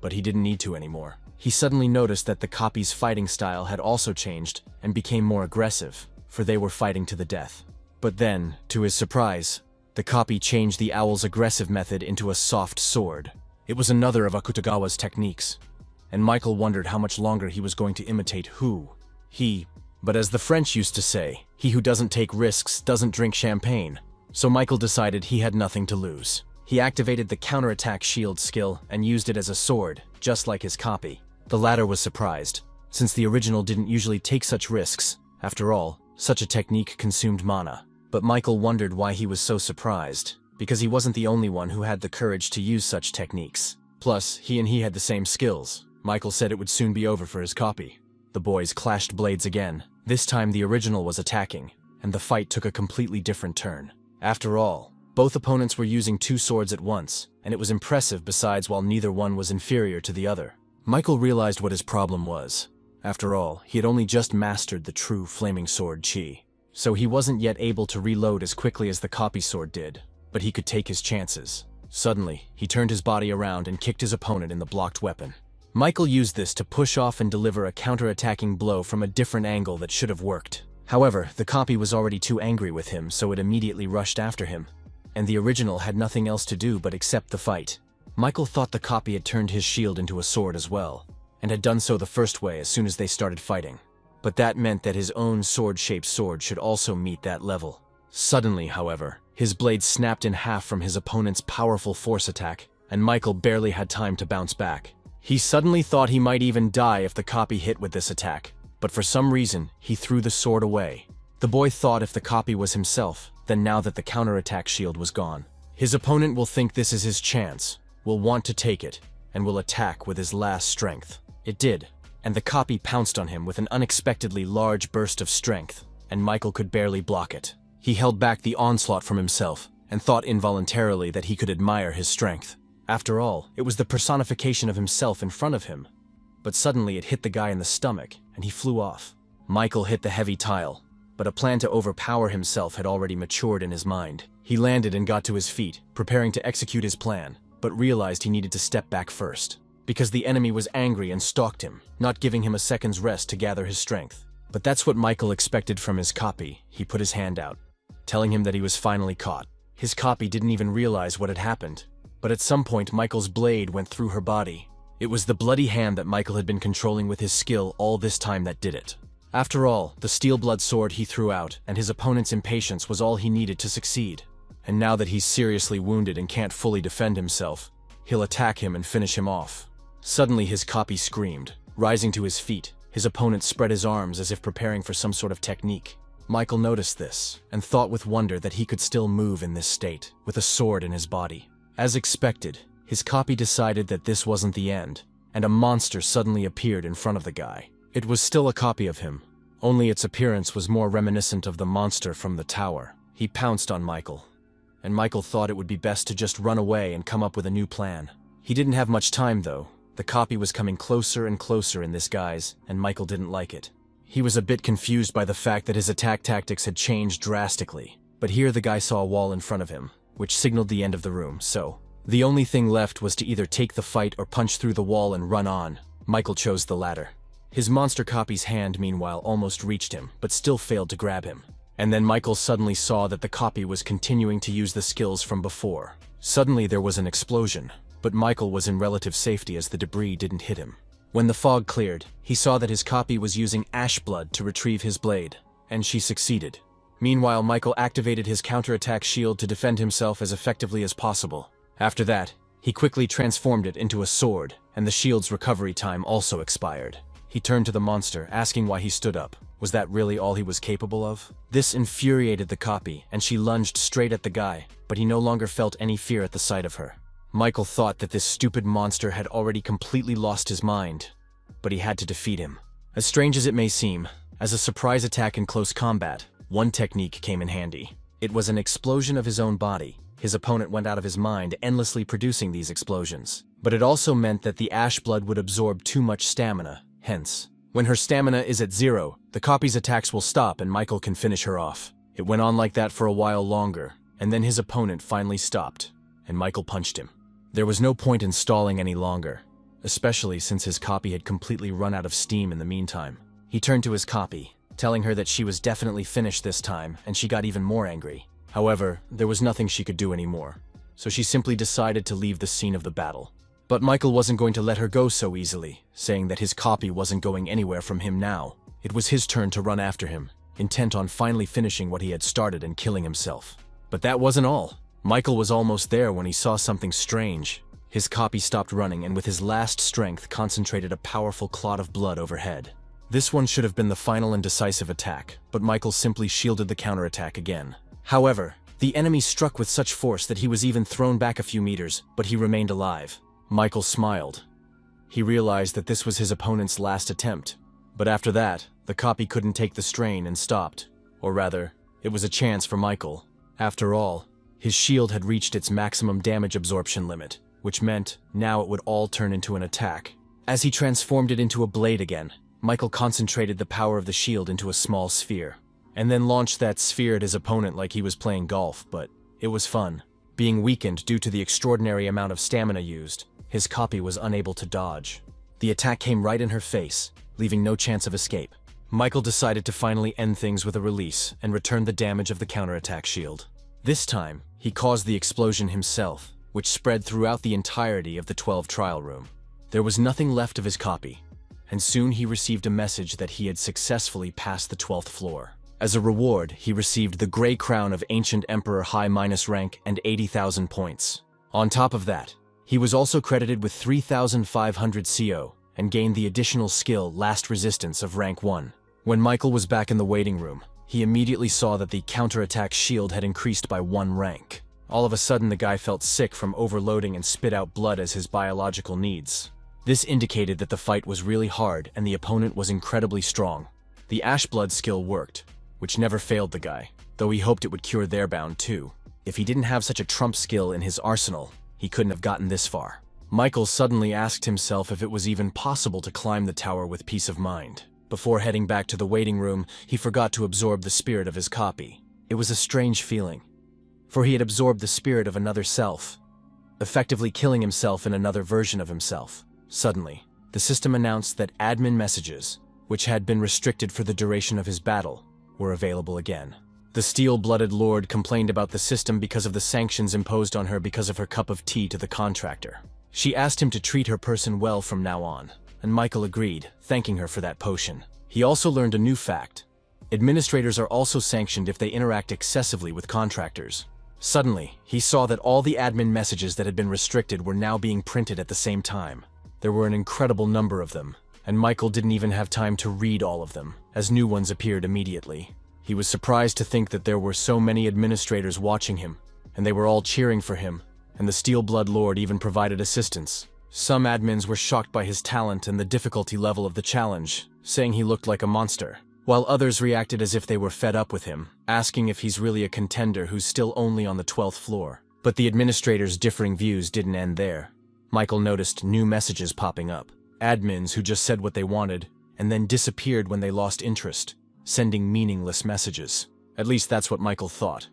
But he didn't need to anymore. He suddenly noticed that the copy's fighting style had also changed and became more aggressive, for they were fighting to the death. But then, to his surprise, the copy changed the owl's aggressive method into a soft sword. It was another of Akutagawa's techniques, and Michael wondered how much longer he was going to imitate But as the French used to say, he who doesn't take risks doesn't drink champagne. So Michael decided he had nothing to lose. He activated the counterattack shield skill and used it as a sword, just like his copy. The latter was surprised, since the original didn't usually take such risks. After all, such a technique consumed mana. But Michael wondered why he was so surprised, because he wasn't the only one who had the courage to use such techniques. Plus, he had the same skills. Michael said it would soon be over for his copy. The boys clashed blades again. This time the original was attacking, and the fight took a completely different turn. After all, both opponents were using two swords at once, and it was impressive besides while neither one was inferior to the other. Michael realized what his problem was. After all, he had only just mastered the true flaming sword chi. So he wasn't yet able to reload as quickly as the copy sword did, but he could take his chances. Suddenly, he turned his body around and kicked his opponent in the blocked weapon. Michael used this to push off and deliver a counter-attacking blow from a different angle that should have worked. However, the copy was already too angry with him, so it immediately rushed after him, and the original had nothing else to do but accept the fight. Michael thought the copy had turned his shield into a sword as well, and had done so the first way as soon as they started fighting. But that meant that his own sword-shaped sword should also meet that level. Suddenly, however, his blade snapped in half from his opponent's powerful force attack, and Michael barely had time to bounce back. He suddenly thought he might even die if the copy hit with this attack, but for some reason, he threw the sword away. The boy thought if the copy was himself, then now that the counterattack shield was gone, his opponent will think this is his chance, will want to take it, and will attack with his last strength. It did, and the copy pounced on him with an unexpectedly large burst of strength, and Michael could barely block it. He held back the onslaught from himself, and thought involuntarily that he could admire his strength. After all, it was the personification of himself in front of him. But suddenly it hit the guy in the stomach, and he flew off. Michael hit the heavy tile, but a plan to overpower himself had already matured in his mind. He landed and got to his feet, preparing to execute his plan, but realized he needed to step back first, because the enemy was angry and stalked him, not giving him a second's rest to gather his strength. But that's what Michael expected from his copy. He put his hand out, telling him that he was finally caught. His copy didn't even realize what had happened, but at some point Michael's blade went through her body. It was the bloody hand that Michael had been controlling with his skill all this time that did it. After all, the steel blood sword he threw out, and his opponent's impatience was all he needed to succeed. And now that he's seriously wounded and can't fully defend himself, he'll attack him and finish him off. Suddenly his copy screamed. Rising to his feet, his opponent spread his arms as if preparing for some sort of technique. Michael noticed this, and thought with wonder that he could still move in this state, with a sword in his body. As expected, his copy decided that this wasn't the end, and a monster suddenly appeared in front of the guy. It was still a copy of him, only its appearance was more reminiscent of the monster from the tower. He pounced on Michael, and Michael thought it would be best to just run away and come up with a new plan. He didn't have much time though. The copy was coming closer and closer in this guise, and Michael didn't like it. He was a bit confused by the fact that his attack tactics had changed drastically, but here the guy saw a wall in front of him, which signaled the end of the room, so the only thing left was to either take the fight or punch through the wall and run on. Michael chose the latter. His monster copy's hand, meanwhile, almost reached him, but still failed to grab him. And then Michael suddenly saw that the copy was continuing to use the skills from before. Suddenly there was an explosion, but Michael was in relative safety as the debris didn't hit him. When the fog cleared, he saw that his copy was using ash blood to retrieve his blade, and she succeeded. Meanwhile, Michael activated his counterattack shield to defend himself as effectively as possible. After that, he quickly transformed it into a sword, and the shield's recovery time also expired. He turned to the monster, asking why he stood up. Was that really all he was capable of? This infuriated the copy, and she lunged straight at the guy, but he no longer felt any fear at the sight of her. Michael thought that this stupid monster had already completely lost his mind, but he had to defeat him. As strange as it may seem, as a surprise attack in close combat, one technique came in handy. It was an explosion of his own body. His opponent went out of his mind, endlessly producing these explosions. But it also meant that the ash blood would absorb too much stamina, hence, when her stamina is at 0, the copy's attacks will stop and Michael can finish her off. It went on like that for a while longer, and then his opponent finally stopped, and Michael punched him. There was no point in stalling any longer, especially since his copy had completely run out of steam in the meantime. He turned to his copy, telling her that she was definitely finished this time, and she got even more angry. However, there was nothing she could do anymore, so she simply decided to leave the scene of the battle. But Michael wasn't going to let her go so easily, saying that his copy wasn't going anywhere from him now. It was his turn to run after him, intent on finally finishing what he had started and killing himself. But that wasn't all. Michael was almost there when he saw something strange. His copy stopped running and with his last strength concentrated a powerful clot of blood overhead. This one should have been the final and decisive attack, but Michael simply shielded the counterattack again. However, the enemy struck with such force that he was even thrown back a few meters, but he remained alive. Michael smiled. He realized that this was his opponent's last attempt. But after that, the copy couldn't take the strain and stopped. Or rather, it was a chance for Michael. After all, his shield had reached its maximum damage absorption limit, which meant now it would all turn into an attack. As he transformed it into a blade again, Michael concentrated the power of the shield into a small sphere, and then launched that sphere at his opponent like he was playing golf, but it was fun. Being weakened due to the extraordinary amount of stamina used, his copy was unable to dodge. The attack came right in her face, leaving no chance of escape. Michael decided to finally end things with a release and return the damage of the counterattack shield. This time, he caused the explosion himself, which spread throughout the entirety of the 12 trial room. There was nothing left of his copy, and soon he received a message that he had successfully passed the 12th floor. As a reward, he received the Gray Crown of Ancient Emperor High minus rank and 80,000 points. On top of that, he was also credited with 3,500 CO and gained the additional skill Last Resistance of rank 1. When Michael was back in the waiting room, he immediately saw that the counterattack shield had increased by 1 rank. All of a sudden, the guy felt sick from overloading and spit out blood as his biological needs. This indicated that the fight was really hard and the opponent was incredibly strong. The Ash Blood skill worked, which never failed the guy, though he hoped it would cure their bound too. If he didn't have such a trump skill in his arsenal, he couldn't have gotten this far. Michael suddenly asked himself if it was even possible to climb the tower with peace of mind. Before heading back to the waiting room, he forgot to absorb the spirit of his copy. It was a strange feeling, for he had absorbed the spirit of another self, effectively killing himself in another version of himself. Suddenly, the system announced that admin messages, which had been restricted for the duration of his battle, were available again. The steel-blooded lord complained about the system because of the sanctions imposed on her because of her cup of tea to the contractor. She asked him to treat her person well from now on, and Michael agreed, thanking her for that potion. He also learned a new fact. Administrators are also sanctioned if they interact excessively with contractors. Suddenly, he saw that all the admin messages that had been restricted were now being printed at the same time. There were an incredible number of them, and Michael didn't even have time to read all of them, as new ones appeared immediately. He was surprised to think that there were so many administrators watching him, and they were all cheering for him, and the Steel Blood Lord even provided assistance. Some admins were shocked by his talent and the difficulty level of the challenge, saying he looked like a monster, while others reacted as if they were fed up with him, asking if he's really a contender who's still only on the 12th floor. But the administrators' differing views didn't end there. Michael noticed new messages popping up. Admins who just said what they wanted, and then disappeared when they lost interest, sending meaningless messages. At least that's what Michael thought.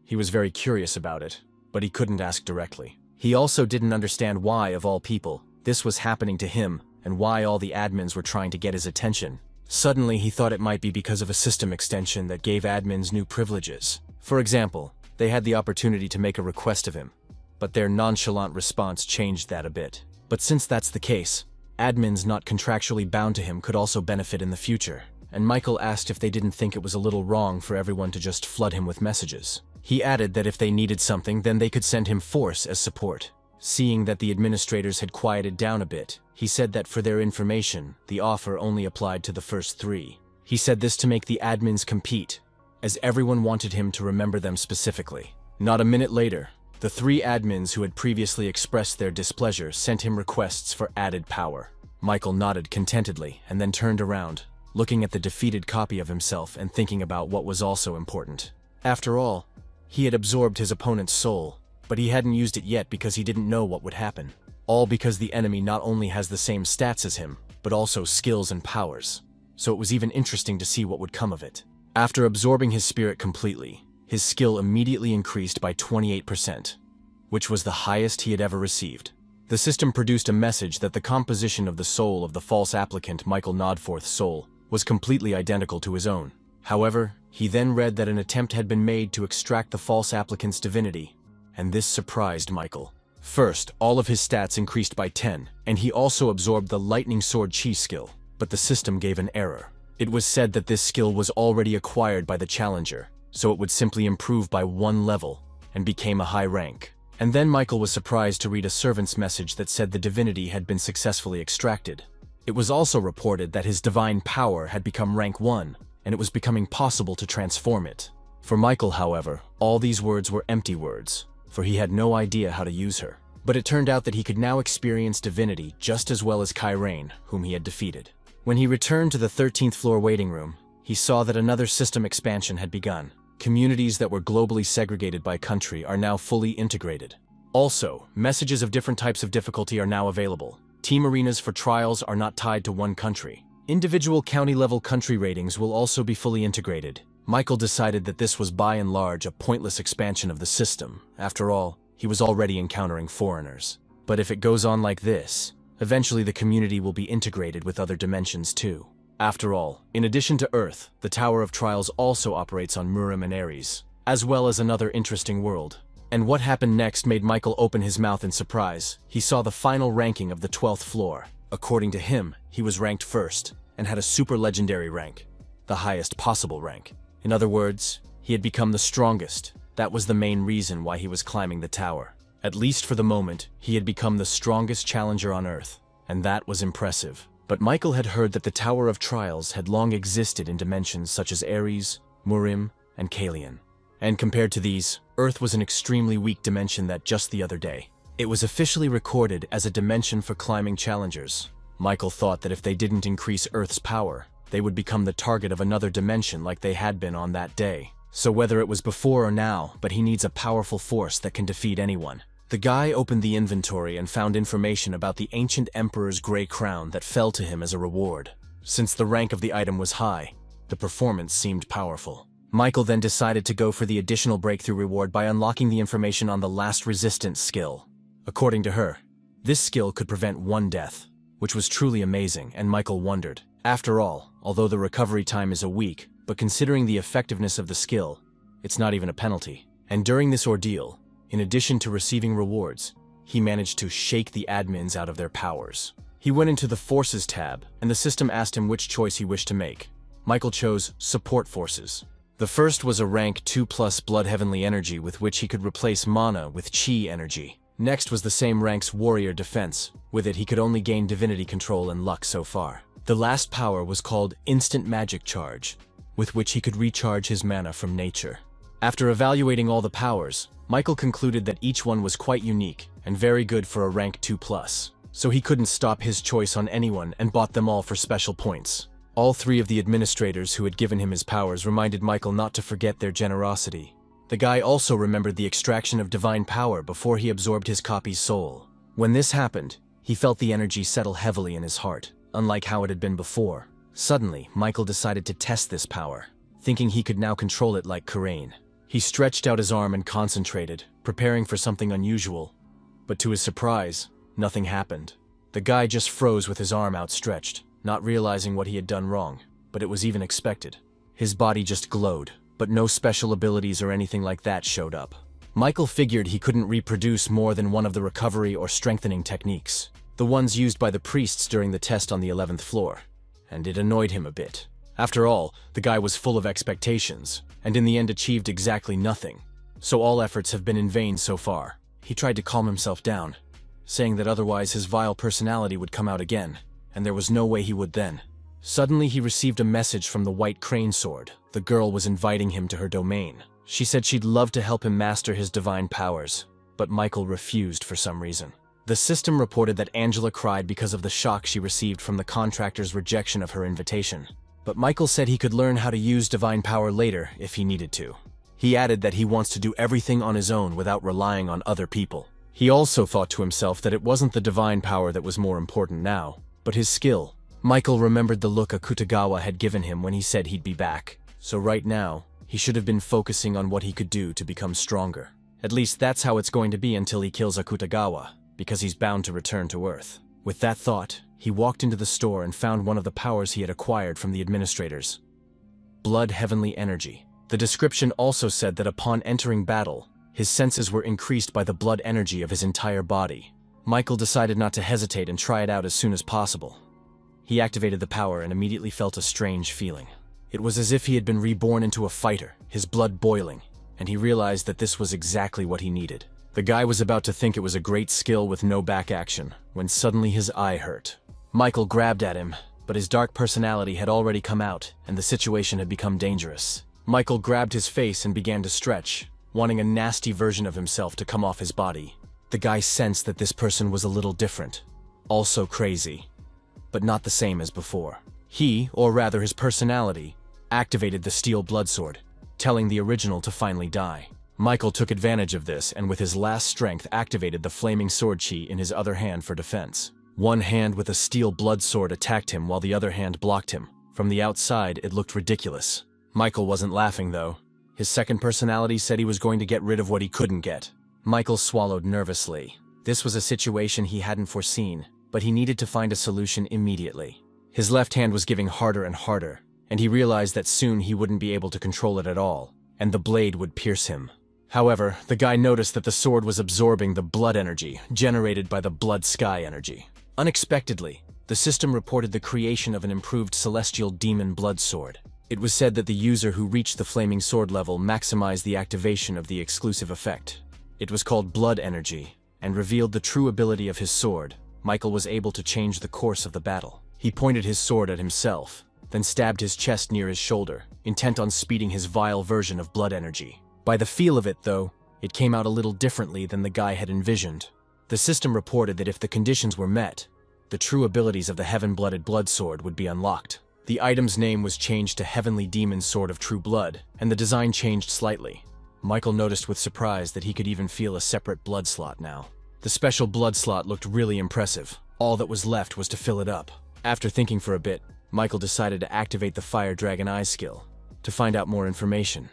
He was very curious about it, but he couldn't ask directly. He also didn't understand why, of all people, this was happening to him, and why all the admins were trying to get his attention. Suddenly, he thought it might be because of a system extension that gave admins new privileges. For example, they had the opportunity to make a request of him, but their nonchalant response changed that a bit. But since that's the case, admins not contractually bound to him could also benefit in the future, and Michael asked if they didn't think it was a little wrong for everyone to just flood him with messages. He added that if they needed something, then they could send him force as support. Seeing that the administrators had quieted down a bit, he said that for their information, the offer only applied to the first 3. He said this to make the admins compete, as everyone wanted him to remember them specifically. Not a minute later, The 3 admins who had previously expressed their displeasure sent him requests for added power. Michael nodded contentedly and then turned around, looking at the defeated copy of himself and thinking about what was also important. After all, he had absorbed his opponent's soul, but he hadn't used it yet because he didn't know what would happen. All because the enemy not only has the same stats as him, but also skills and powers. So it was even interesting to see what would come of it. After absorbing his spirit completely, his skill immediately increased by 28%, which was the highest he had ever received. The system produced a message that the composition of the soul of the false applicant Michael Nodforth's soul was completely identical to his own. However, he then read that an attempt had been made to extract the false applicant's divinity, and this surprised Michael. First, all of his stats increased by 10, and he also absorbed the Lightning Sword Chi skill, but the system gave an error. It was said that this skill was already acquired by the challenger, so it would simply improve by 1 level and became a high rank. And then Michael was surprised to read a servant's message that said the divinity had been successfully extracted. It was also reported that his divine power had become rank 1, and it was becoming possible to transform it. For Michael, however, all these words were empty words, for he had no idea how to use her. But it turned out that he could now experience divinity just as well as Kyrain, whom he had defeated. When he returned to the 13th floor waiting room, he saw that another system expansion had begun. Communities that were globally segregated by country are now fully integrated. Also, messages of different types of difficulty are now available. Team arenas for trials are not tied to one country. Individual county-level country ratings will also be fully integrated. Michael decided that this was by and large a pointless expansion of the system. After all, he was already encountering foreigners. But if it goes on like this, eventually the community will be integrated with other dimensions too. After all, in addition to Earth, the Tower of Trials also operates on Murim and Ares, as well as another interesting world. And what happened next made Michael open his mouth in surprise. He saw the final ranking of the 12th floor. According to him, he was ranked first, and had a super legendary rank, the highest possible rank. In other words, he had become the strongest. That was the main reason why he was climbing the tower. At least for the moment, he had become the strongest challenger on Earth, and that was impressive. But Michael had heard that the Tower of Trials had long existed in dimensions such as Ares, Murim, and Kalian. And compared to these, Earth was an extremely weak dimension that just the other day. It was officially recorded as a dimension for climbing challengers. Michael thought that if they didn't increase Earth's power, they would become the target of another dimension like they had been on that day. So whether it was before or now, but he needs a powerful force that can defeat anyone. The guy opened the inventory and found information about the ancient emperor's gray crown that fell to him as a reward. Since the rank of the item was high, the performance seemed powerful. Michael then decided to go for the additional breakthrough reward by unlocking the information on the last resistance skill. According to her, this skill could prevent 1 death, which was truly amazing, and Michael wondered. After all, although the recovery time is a week, but considering the effectiveness of the skill, it's not even a penalty. And during this ordeal, in addition to receiving rewards, he managed to shake the admins out of their powers. He went into the Forces tab, and the system asked him which choice he wished to make. Michael chose Support Forces. The first was a rank 2+ Blood Heavenly Energy with which he could replace mana with Chi energy. Next was the same rank's Warrior Defense. With it he could only gain Divinity Control and Luck so far. The last power was called Instant Magic Charge, with which he could recharge his mana from nature. After evaluating all the powers, Michael concluded that each one was quite unique and very good for a rank 2+, so he couldn't stop his choice on anyone and bought them all for special points. All 3 of the administrators who had given him his powers reminded Michael not to forget their generosity. The guy also remembered the extraction of divine power before he absorbed his copy's soul. When this happened, he felt the energy settle heavily in his heart, unlike how it had been before. Suddenly, Michael decided to test this power, thinking he could now control it like Karain. He stretched out his arm and concentrated, preparing for something unusual. But to his surprise, nothing happened. The guy just froze with his arm outstretched, not realizing what he had done wrong, but it was even expected. His body just glowed, but no special abilities or anything like that showed up. Michael figured he couldn't reproduce more than one of the recovery or strengthening techniques, the ones used by the priests during the test on the 11th floor, and it annoyed him a bit. After all, the guy was full of expectations, and in the end achieved exactly nothing. So all efforts have been in vain so far. He tried to calm himself down, saying that otherwise his vile personality would come out again, and there was no way he would then. Suddenly he received a message from the White Crane Sword. The girl was inviting him to her domain. She said she'd love to help him master his divine powers. but Michael refused for some reason. The system reported that Angela cried because of the shock she received from the contractor's rejection of her invitation. But Michael said he could learn how to use divine power later if he needed to. He added that he wants to do everything on his own without relying on other people. He also thought to himself that it wasn't the divine power that was more important now, but his skill. Michael remembered the look Akutagawa had given him when he said he'd be back. So right now, he should have been focusing on what he could do to become stronger. At least that's how it's going to be until he kills Akutagawa, because he's bound to return to Earth. With that thought, he walked into the store and found one of the powers he had acquired from the administrators. Blood Heavenly Energy. The description also said that upon entering battle, his senses were increased by the blood energy of his entire body. Michael decided not to hesitate and try it out as soon as possible. He activated the power and immediately felt a strange feeling. It was as if he had been reborn into a fighter, his blood boiling, and he realized that this was exactly what he needed. The guy was about to think it was a great skill with no back action, when suddenly his eye hurt. Michael grabbed at him, but his dark personality had already come out, and the situation had become dangerous. Michael grabbed his face and began to stretch, wanting a nasty version of himself to come off his body. The guy sensed that this person was a little different, also crazy, but not the same as before. He, or rather his personality, activated the steel bloodsword, telling the original to finally die. Michael took advantage of this and with his last strength activated the flaming sword chi in his other hand for defense. One hand with a steel blood sword attacked him while the other hand blocked him. From the outside, it looked ridiculous. Michael wasn't laughing though. His second personality said he was going to get rid of what he couldn't get. Michael swallowed nervously. This was a situation he hadn't foreseen, but he needed to find a solution immediately. His left hand was giving harder and harder, and he realized that soon he wouldn't be able to control it at all, and the blade would pierce him. However, the guy noticed that the sword was absorbing the blood energy generated by the blood sky energy. Unexpectedly, the system reported the creation of an improved celestial demon blood sword. It was said that the user who reached the flaming sword level maximized the activation of the exclusive effect. It was called blood energy, and revealed the true ability of his sword. Michael was able to change the course of the battle. He pointed his sword at himself, then stabbed his chest near his shoulder, intent on speeding his vile version of blood energy. By the feel of it, though, it came out a little differently than the guy had envisioned. The system reported that if the conditions were met, the true abilities of the heaven-blooded blood sword would be unlocked. The item's name was changed to Heavenly Demon Sword of True Blood, and the design changed slightly. Michael noticed with surprise that he could even feel a separate blood slot now. The special blood slot looked really impressive. All that was left was to fill it up. After thinking for a bit, Michael decided to activate the Fire Dragon Eye skill to find out more information.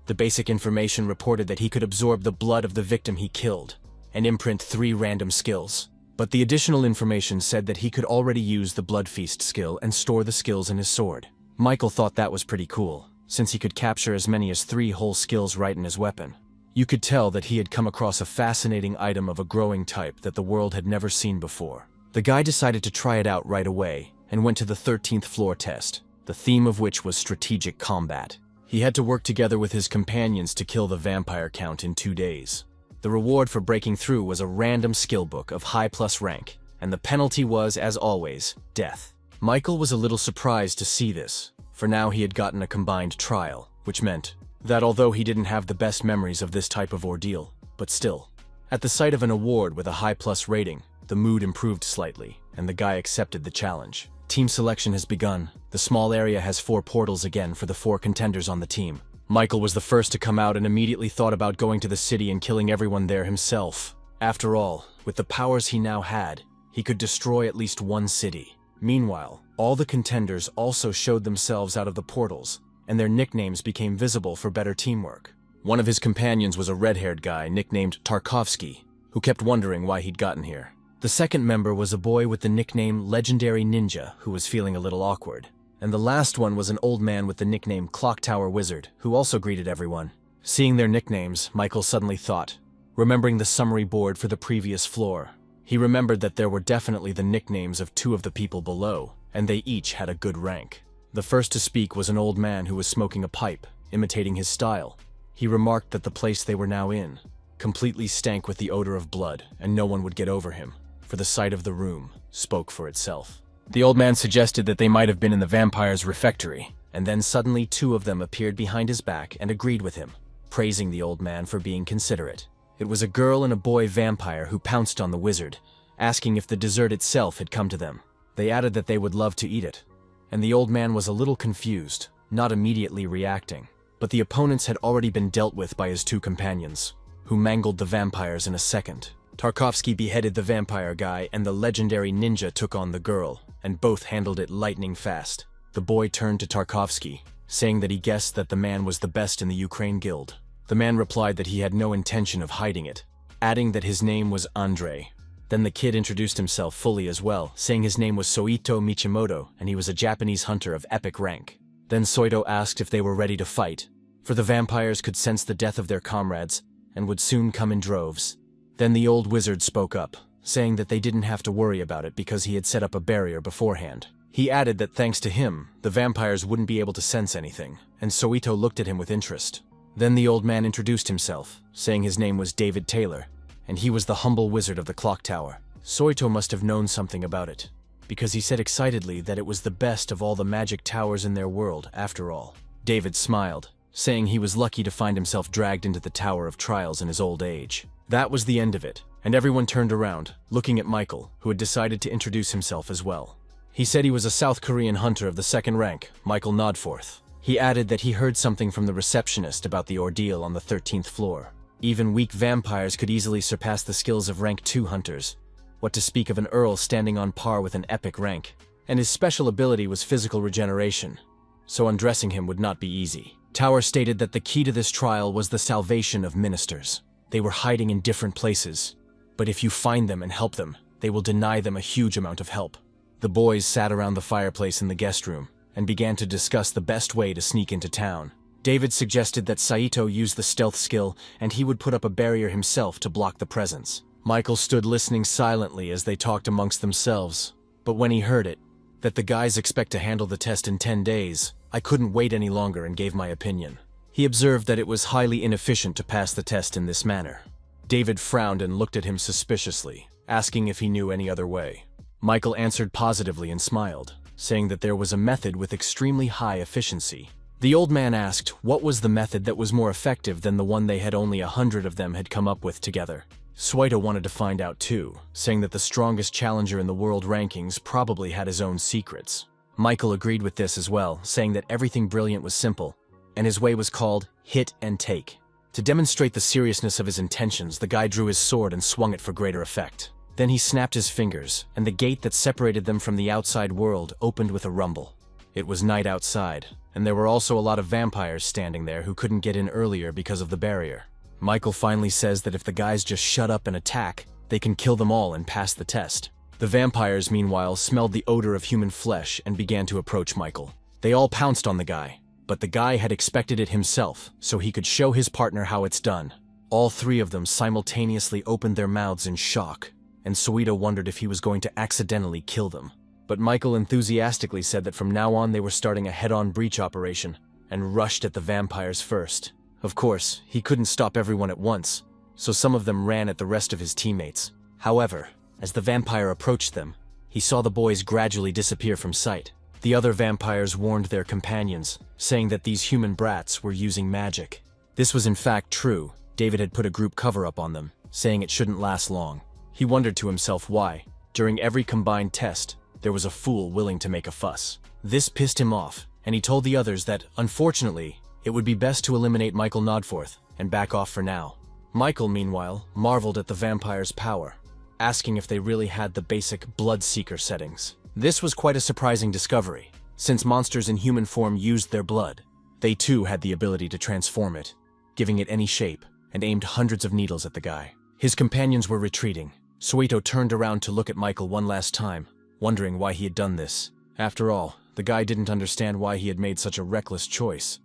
The basic information reported that he could absorb the blood of the victim he killed and imprint 3 random skills. But the additional information said that he could already use the Blood Feast skill and store the skills in his sword. Michael thought that was pretty cool, since he could capture as many as 3 whole skills right in his weapon. You could tell that he had come across a fascinating item of a growing type that the world had never seen before. The guy decided to try it out right away and went to the 13th floor test, the theme of which was strategic combat. He had to work together with his companions to kill the vampire count in 2 days. The reward for breaking through was a random skill book of high plus rank, and the penalty was, as always, death. Michael was a little surprised to see this, for now he had gotten a combined trial, which meant that although he didn't have the best memories of this type of ordeal, but still. At the sight of an award with a high plus rating, the mood improved slightly, and the guy accepted the challenge. Team selection has begun. The small area has 4 portals again for the 4 contenders on the team. Michael was the first to come out and immediately thought about going to the city and killing everyone there himself. After all, with the powers he now had, he could destroy at least 1 city. Meanwhile, all the contenders also showed themselves out of the portals, and their nicknames became visible for better teamwork. One of his companions was a red-haired guy nicknamed Tarkovsky, who kept wondering why he'd gotten here. The second member was a boy with the nickname Legendary Ninja, who was feeling a little awkward. And the last one was an old man with the nickname Clock Tower Wizard, who also greeted everyone. Seeing their nicknames, Michael suddenly thought, remembering the summary board for the previous floor. He remembered that there were definitely the nicknames of 2 of the people below, and they each had a good rank. The first to speak was an old man who was smoking a pipe, imitating his style. He remarked that the place they were now in completely stank with the odor of blood, and no one would get over him, for the sight of the room spoke for itself. The old man suggested that they might have been in the vampire's refectory, and then suddenly 2 of them appeared behind his back and agreed with him, praising the old man for being considerate. It was a girl and a boy vampire who pounced on the wizard, asking if the dessert itself had come to them. They added that they would love to eat it, and the old man was a little confused, not immediately reacting. But the opponents had already been dealt with by his two companions, who mangled the vampires in a second. Tarkovsky beheaded the vampire guy, and the legendary ninja took on the girl, and both handled it lightning fast. The boy turned to Tarkovsky, saying that he guessed that the man was the best in the Ukraine guild. The man replied that he had no intention of hiding it, adding that his name was Andrei. Then the kid introduced himself fully as well, saying his name was Soito Michimoto and he was a Japanese hunter of epic rank. Then Soito asked if they were ready to fight, for the vampires could sense the death of their comrades and would soon come in droves. Then the old wizard spoke up, saying that they didn't have to worry about it because he had set up a barrier beforehand. He added that thanks to him, the vampires wouldn't be able to sense anything, and Soito looked at him with interest. Then the old man introduced himself, saying his name was David Taylor, and he was the humble wizard of the clock tower. Soito must have known something about it, because he said excitedly that it was the best of all the magic towers in their world, after all. David smiled, saying he was lucky to find himself dragged into the Tower of Trials in his old age. That was the end of it, and everyone turned around, looking at Michael, who had decided to introduce himself as well. He said he was a South Korean hunter of the second rank, Michael Nodforth. He added that he heard something from the receptionist about the ordeal on the 13th floor. Even weak vampires could easily surpass the skills of rank 2 hunters. What to speak of an earl standing on par with an epic rank. And his special ability was physical regeneration, so undressing him would not be easy. Tower stated that the key to this trial was the salvation of ministers. They were hiding in different places, but if you find them and help them, they will deny them a huge amount of help. The boys sat around the fireplace in the guest room and began to discuss the best way to sneak into town. David suggested that Saito use the stealth skill and he would put up a barrier himself to block the presence. Michael stood listening silently as they talked amongst themselves, but when he heard it, that the guys expect to handle the test in 10 days, I couldn't wait any longer and gave my opinion. He observed that it was highly inefficient to pass the test in this manner. David frowned and looked at him suspiciously, asking if he knew any other way. Michael answered positively and smiled, saying that there was a method with extremely high efficiency. The old man asked what was the method that was more effective than the one they had only 100 of them had come up with together. Soito wanted to find out too, saying that the strongest challenger in the world rankings probably had his own secrets. Michael agreed with this as well, saying that everything brilliant was simple, and his way was called hit and take. To demonstrate the seriousness of his intentions, the guy drew his sword and swung it for greater effect. Then he snapped his fingers, and the gate that separated them from the outside world opened with a rumble. It was night outside, and there were also a lot of vampires standing there who couldn't get in earlier because of the barrier. Michael finally says that if the guys just shut up and attack, they can kill them all and pass the test. The vampires, meanwhile, smelled the odor of human flesh and began to approach Michael. They all pounced on the guy, but the guy had expected it himself, so he could show his partner how it's done. All 3 of them simultaneously opened their mouths in shock, and Soito wondered if he was going to accidentally kill them. But Michael enthusiastically said that from now on they were starting a head-on breach operation, and rushed at the vampires first. Of course, he couldn't stop everyone at once, so some of them ran at the rest of his teammates. However, as the vampire approached them, he saw the boys gradually disappear from sight. The other vampires warned their companions, saying that these human brats were using magic. This was in fact true. David had put a group cover-up on them, saying it shouldn't last long. He wondered to himself why, during every combined test, there was a fool willing to make a fuss. This pissed him off, and he told the others that, unfortunately, it would be best to eliminate Michael Nodforth and back off for now. Michael, meanwhile, marveled at the vampire's power, asking if they really had the basic Bloodseeker settings. This was quite a surprising discovery. Since monsters in human form used their blood, they too had the ability to transform it, giving it any shape, and aimed hundreds of needles at the guy. His companions were retreating. Soito turned around to look at Michael one last time, wondering why he had done this. After all, the guy didn't understand why he had made such a reckless choice,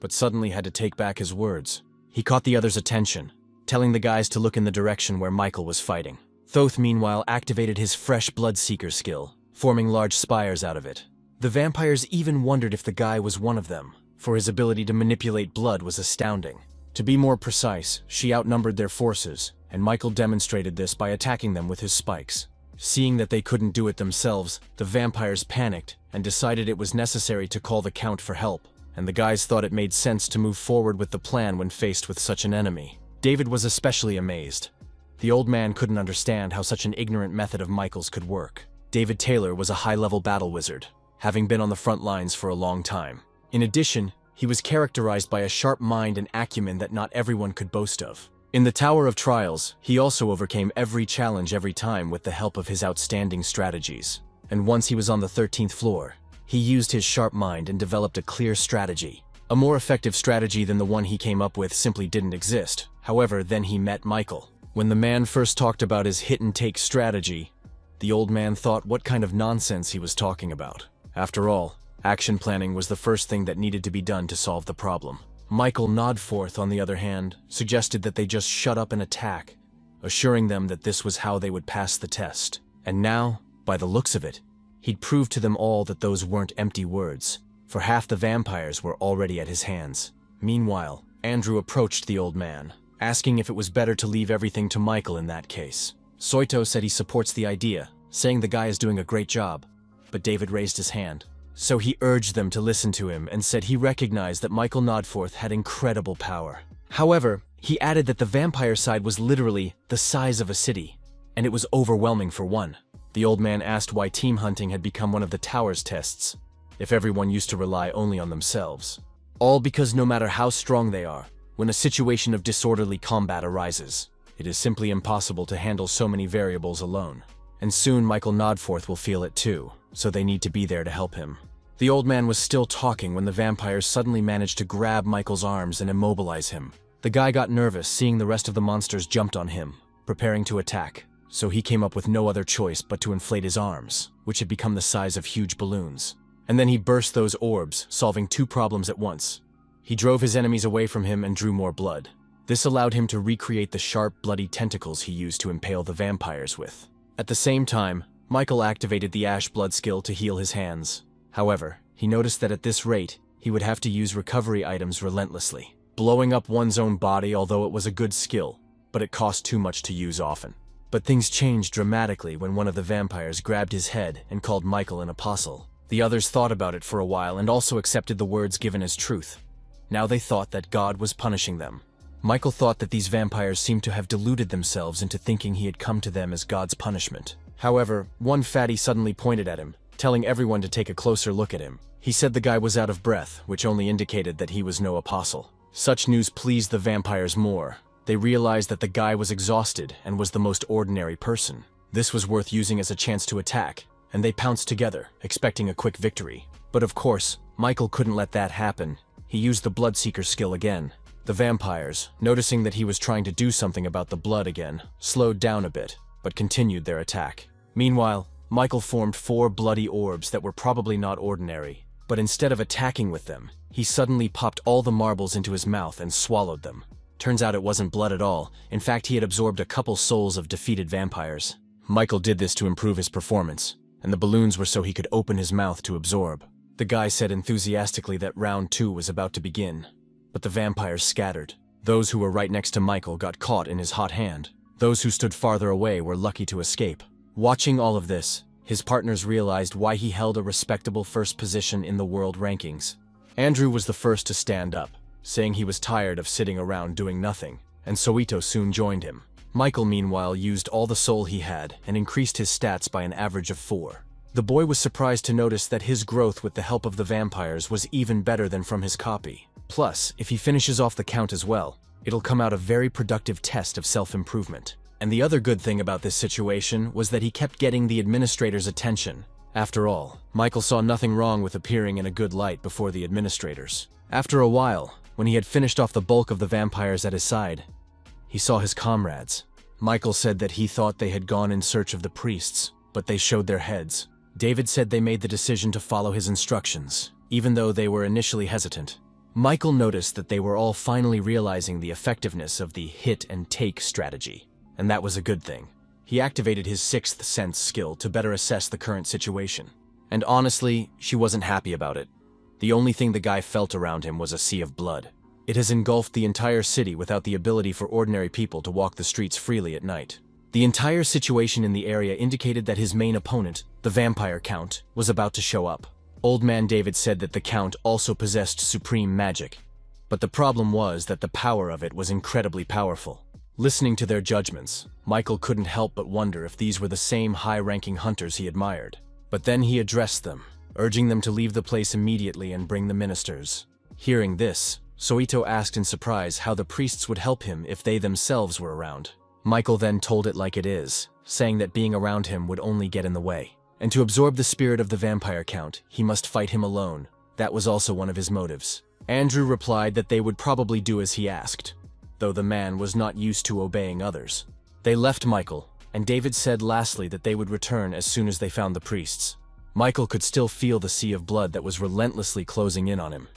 but suddenly had to take back his words. He caught the others' attention, telling the guys to look in the direction where Michael was fighting. Thoth, meanwhile, activated his fresh Bloodseeker skill, forming large spires out of it. The vampires even wondered if the guy was one of them, for his ability to manipulate blood was astounding. To be more precise, she outnumbered their forces, and Michael demonstrated this by attacking them with his spikes. Seeing that they couldn't do it themselves, the vampires panicked and decided it was necessary to call the Count for help, and the guys thought it made sense to move forward with the plan when faced with such an enemy. David was especially amazed. The old man couldn't understand how such an ignorant method of Michael's could work. David Taylor was a high-level battle wizard, having been on the front lines for a long time. In addition, he was characterized by a sharp mind and acumen that not everyone could boast of. In the Tower of Trials, he also overcame every challenge every time with the help of his outstanding strategies. And once he was on the 13th floor, he used his sharp mind and developed a clear strategy. A more effective strategy than the one he came up with simply didn't exist. However, then he met Michael. When the man first talked about his hit-and-take strategy, the old man thought what kind of nonsense he was talking about. After all, action planning was the first thing that needed to be done to solve the problem. Michael Nodforth, on the other hand, suggested that they just shut up and attack, assuring them that this was how they would pass the test. And now, by the looks of it, he'd proved to them all that those weren't empty words, for half the vampires were already at his hands. Meanwhile, Andrew approached the old man, asking if it was better to leave everything to Michael in that case. Soito said he supports the idea, saying the guy is doing a great job, but David raised his hand. So he urged them to listen to him and said he recognized that Michael Nodforth had incredible power. However, he added that the vampire side was literally the size of a city, and it was overwhelming for one. The old man asked why team hunting had become one of the tower's tests, if everyone used to rely only on themselves. All because no matter how strong they are, when a situation of disorderly combat arises, it is simply impossible to handle so many variables alone. And soon Michael Nodforth will feel it too, so they need to be there to help him. The old man was still talking when the vampires suddenly managed to grab Michael's arms and immobilize him. The guy got nervous seeing the rest of the monsters jumped on him, preparing to attack, so he came up with no other choice but to inflate his arms, which had become the size of huge balloons. And then he burst those orbs, solving two problems at once. He drove his enemies away from him and drew more blood. This allowed him to recreate the sharp, bloody tentacles he used to impale the vampires with. At the same time, Michael activated the Ash Blood skill to heal his hands. However, he noticed that at this rate, he would have to use recovery items relentlessly. Blowing up one's own body, although it was a good skill, but it cost too much to use often. But things changed dramatically when one of the vampires grabbed his head and called Michael an apostle. The others thought about it for a while and also accepted the words given as truth. Now they thought that God was punishing them. Michael thought that these vampires seemed to have deluded themselves into thinking he had come to them as God's punishment. However, one fatty suddenly pointed at him, telling everyone to take a closer look at him. He said the guy was out of breath, which only indicated that he was no apostle. Such news pleased the vampires more. They realized that the guy was exhausted and was the most ordinary person. This was worth using as a chance to attack, and they pounced together, expecting a quick victory. But of course, Michael couldn't let that happen. He used the Bloodseeker skill again. The vampires, noticing that he was trying to do something about the blood again, slowed down a bit, but continued their attack. Meanwhile, Michael formed 4 bloody orbs that were probably not ordinary, but instead of attacking with them, he suddenly popped all the marbles into his mouth and swallowed them. Turns out it wasn't blood at all. In fact, he had absorbed a couple souls of defeated vampires. Michael did this to improve his performance, and the balloons were so he could open his mouth to absorb. The guy said enthusiastically that round 2 was about to begin. But the vampires scattered. Those who were right next to Michael got caught in his hot hand. Those who stood farther away were lucky to escape. Watching all of this, his partners realized why he held a respectable first position in the world rankings. Andrew was the first to stand up, saying he was tired of sitting around doing nothing, and Soito soon joined him. Michael, meanwhile, used all the soul he had and increased his stats by an average of 4. The boy was surprised to notice that his growth with the help of the vampires was even better than from his copy. Plus, if he finishes off the count as well, it'll come out a very productive test of self-improvement. And the other good thing about this situation was that he kept getting the administrator's attention. After all, Michael saw nothing wrong with appearing in a good light before the administrators. After a while, when he had finished off the bulk of the vampires at his side, he saw his comrades. Michael said that he thought they had gone in search of the priests, but they showed their heads. David said they made the decision to follow his instructions, even though they were initially hesitant. Michael noticed that they were all finally realizing the effectiveness of the hit-and-take strategy, and that was a good thing. He activated his 6th sense skill to better assess the current situation. And honestly, she wasn't happy about it. The only thing the guy felt around him was a sea of blood. It has engulfed the entire city without the ability for ordinary people to walk the streets freely at night. The entire situation in the area indicated that his main opponent, the vampire count, was about to show up. Old man David said that the count also possessed supreme magic, But the problem was that the power of it was incredibly powerful. Listening to their judgments, Michael couldn't help but wonder if these were the same high-ranking hunters he admired. But then he addressed them, urging them to leave the place immediately and bring the ministers. Hearing this, Soito asked in surprise how the priests would help him if they themselves were around. Michael then told it like it is, saying that being around him would only get in the way. And to absorb the spirit of the vampire count, he must fight him alone. That was also one of his motives. Andrew replied that they would probably do as he asked, though the man was not used to obeying others. They left Michael, and David said lastly that they would return as soon as they found the priests. Michael could still feel the sea of blood that was relentlessly closing in on him,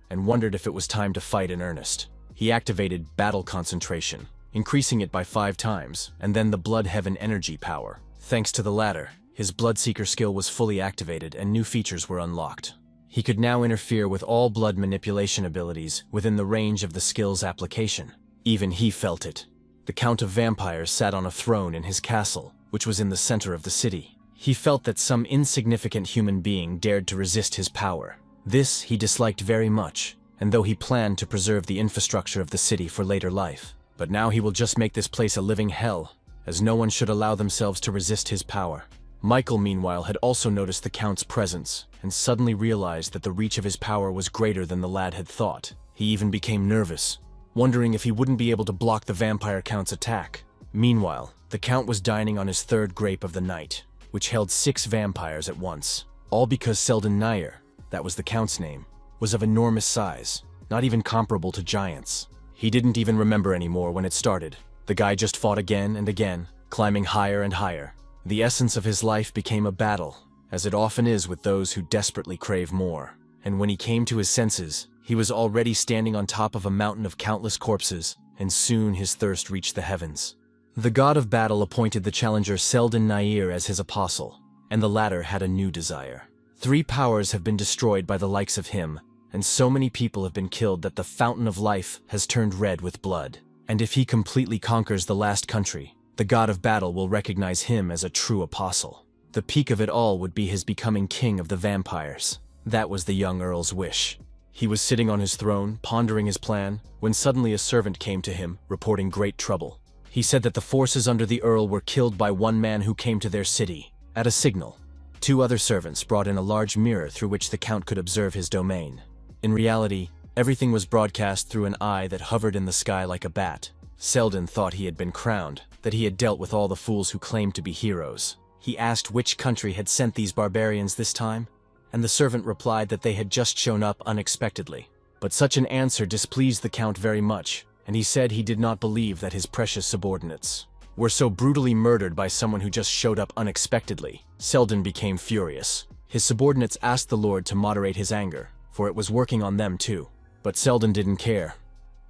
and wondered if it was time to fight in earnest. He activated battle concentration, increasing it by 5 times, and then the blood heaven energy power. Thanks to the latter, his Bloodseeker skill was fully activated and new features were unlocked. He could now interfere with all blood manipulation abilities within the range of the skill's application. Even he felt it. The Count of Vampires sat on a throne in his castle, which was in the center of the city. He felt that some insignificant human being dared to resist his power. This he disliked very much, and though he planned to preserve the infrastructure of the city for later life. But now he will just make this place a living hell, as no one should allow themselves to resist his power. Michael, meanwhile, had also noticed the Count's presence, and suddenly realized that the reach of his power was greater than the lad had thought. He even became nervous, wondering if he wouldn't be able to block the vampire Count's attack. Meanwhile, the Count was dining on his 3rd grape of the night, which held 6 vampires at once. All because Selden Nair, that was the Count's name, was of enormous size, not even comparable to giants. He didn't even remember anymore when it started. The guy just fought again and again, climbing higher and higher. The essence of his life became a battle, as it often is with those who desperately crave more. And when he came to his senses, he was already standing on top of a mountain of countless corpses, and soon his thirst reached the heavens. The god of battle appointed the challenger Selden Nair as his apostle, and the latter had a new desire. 3 powers have been destroyed by the likes of him, and so many people have been killed that the fountain of life has turned red with blood. And if he completely conquers the last country, the god of battle will recognize him as a true apostle. The peak of it all would be his becoming king of the vampires. That was the young earl's wish. He was sitting on his throne, pondering his plan, when suddenly a servant came to him, reporting great trouble. He said that the forces under the earl were killed by one man who came to their city. At a signal, 2 other servants brought in a large mirror through which the Count could observe his domain. In reality, everything was broadcast through an eye that hovered in the sky like a bat. Selden thought he had been crowned, that he had dealt with all the fools who claimed to be heroes. He asked which country had sent these barbarians this time, and the servant replied that they had just shown up unexpectedly. But such an answer displeased the Count very much, and he said he did not believe that his precious subordinates were so brutally murdered by someone who just showed up unexpectedly. Selden became furious. His subordinates asked the Lord to moderate his anger, for it was working on them too. But Selden didn't care.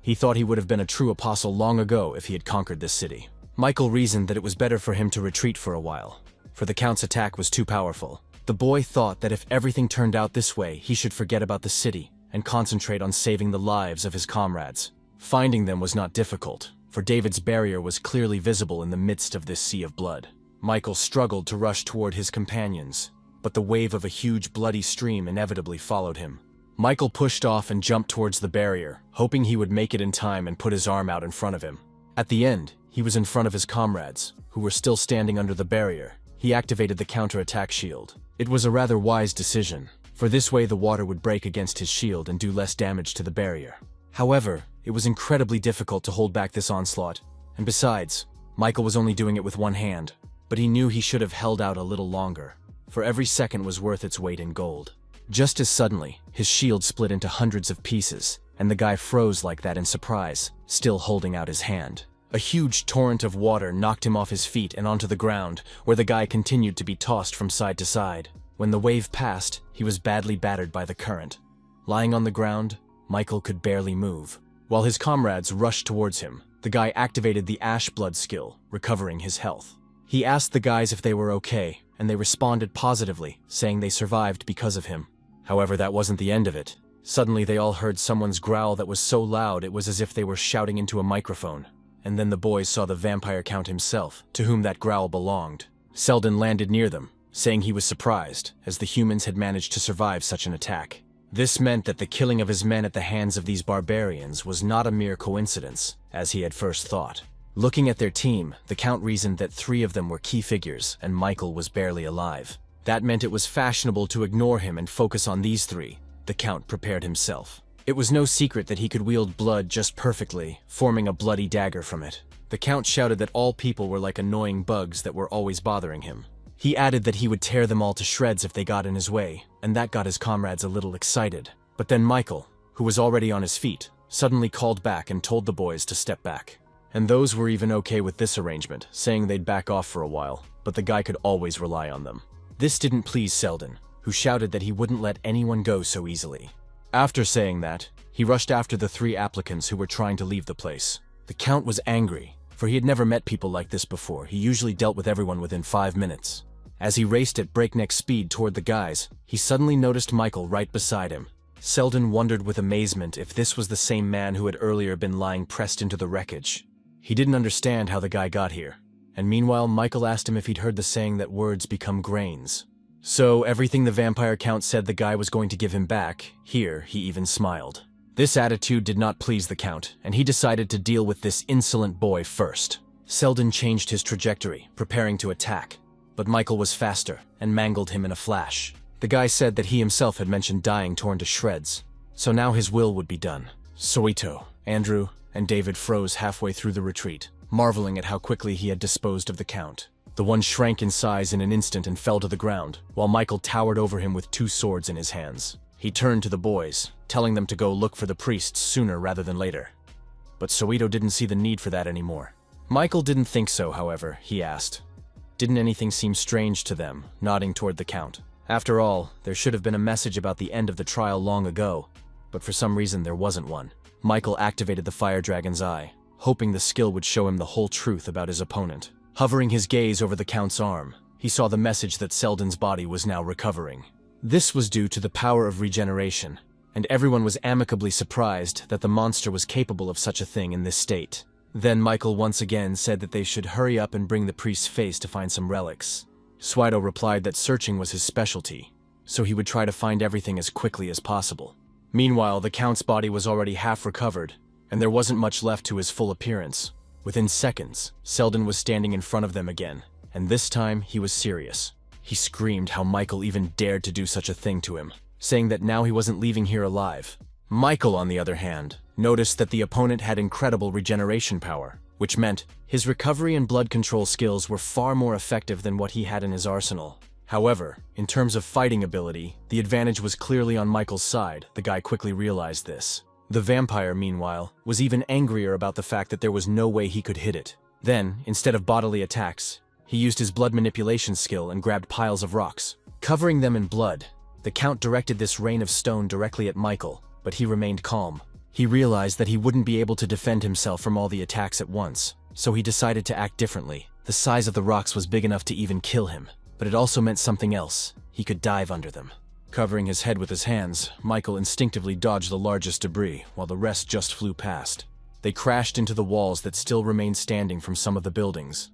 He thought he would have been a true apostle long ago if he had conquered this city. Michael reasoned that it was better for him to retreat for a while, for the Count's attack was too powerful. The boy thought that if everything turned out this way, he should forget about the city and concentrate on saving the lives of his comrades. Finding them was not difficult, for David's barrier was clearly visible in the midst of this sea of blood. Michael struggled to rush toward his companions, but the wave of a huge bloody stream inevitably followed him. Michael pushed off and jumped towards the barrier, hoping he would make it in time and put his arm out in front of him. At the end, he was in front of his comrades, who were still standing under the barrier. He activated the counter-attack shield. It was a rather wise decision, for this way the water would break against his shield and do less damage to the barrier. However, it was incredibly difficult to hold back this onslaught, and besides, Michael was only doing it with one hand, but he knew he should have held out a little longer, for every second was worth its weight in gold. Just as suddenly, his shield split into hundreds of pieces, and the guy froze like that in surprise, still holding out his hand. A huge torrent of water knocked him off his feet and onto the ground, where the guy continued to be tossed from side to side. When the wave passed, he was badly battered by the current. Lying on the ground, Michael could barely move. While his comrades rushed towards him, the guy activated the Ash Blood skill, recovering his health. He asked the guys if they were okay, and they responded positively, saying they survived because of him. However, that wasn't the end of it. Suddenly they all heard someone's growl that was so loud it was as if they were shouting into a microphone. And then the boys saw the vampire Count himself, to whom that growl belonged. Selden landed near them, saying he was surprised, as the humans had managed to survive such an attack. This meant that the killing of his men at the hands of these barbarians was not a mere coincidence, as he had first thought. Looking at their team, the Count reasoned that 3 of them were key figures and Michael was barely alive. That meant it was fashionable to ignore him and focus on these 3. The Count prepared himself. It was no secret that he could wield blood just perfectly, forming a bloody dagger from it. The Count shouted that all people were like annoying bugs that were always bothering him. He added that he would tear them all to shreds if they got in his way, and that got his comrades a little excited. But then Michael, who was already on his feet, suddenly called back and told the boys to step back. And those were even okay with this arrangement, saying they'd back off for a while, but the guy could always rely on them. This didn't please Selden, who shouted that he wouldn't let anyone go so easily. After saying that, he rushed after the 3 applicants who were trying to leave the place. The Count was angry, for he had never met people like this before. He usually dealt with everyone within 5 minutes. As he raced at breakneck speed toward the guys, he suddenly noticed Michael right beside him. Selden wondered with amazement if this was the same man who had earlier been lying pressed into the wreckage. He didn't understand how the guy got here, and meanwhile Michael asked him if he'd heard the saying that words become grains. So everything the vampire Count said the guy was going to give him back, here he even smiled. This attitude did not please the Count, and he decided to deal with this insolent boy first. Selden changed his trajectory, preparing to attack, but Michael was faster and mangled him in a flash. The guy said that he himself had mentioned dying torn to shreds, so now his will would be done. Soito, Andrew, and David froze halfway through the retreat, marveling at how quickly he had disposed of the Count. The one shrank in size in an instant and fell to the ground, while Michael towered over him with 2 swords in his hands. He turned to the boys, telling them to go look for the priests sooner rather than later. But Soito didn't see the need for that anymore. Michael didn't think so, however, he asked. Didn't anything seem strange to them, nodding toward the Count? After all, there should have been a message about the end of the trial long ago, but for some reason there wasn't one. Michael activated the Fire Dragon's eye, hoping the skill would show him the whole truth about his opponent. Hovering his gaze over the Count's arm, he saw the message that Selden's body was now recovering. This was due to the power of regeneration, and everyone was amicably surprised that the monster was capable of such a thing in this state. Then Michael once again said that they should hurry up and bring the priest's face to find some relics. Soito replied that searching was his specialty, so he would try to find everything as quickly as possible. Meanwhile, the Count's body was already half recovered, and there wasn't much left to his full appearance. Within seconds, Selden was standing in front of them again, and this time he was serious. He screamed how Michael even dared to do such a thing to him, saying that now he wasn't leaving here alive. Michael, on the other hand, noticed that the opponent had incredible regeneration power, which meant his recovery and blood control skills were far more effective than what he had in his arsenal. However, in terms of fighting ability, the advantage was clearly on Michael's side. The guy quickly realized this. The vampire, meanwhile, was even angrier about the fact that there was no way he could hit it. Then, instead of bodily attacks, he used his blood manipulation skill and grabbed piles of rocks. Covering them in blood, the Count directed this rain of stone directly at Michael, but he remained calm. He realized that he wouldn't be able to defend himself from all the attacks at once, so he decided to act differently. The size of the rocks was big enough to even kill him, but it also meant something else. He could dive under them. Covering his head with his hands, Michael instinctively dodged the largest debris, while the rest just flew past. They crashed into the walls that still remained standing from some of the buildings,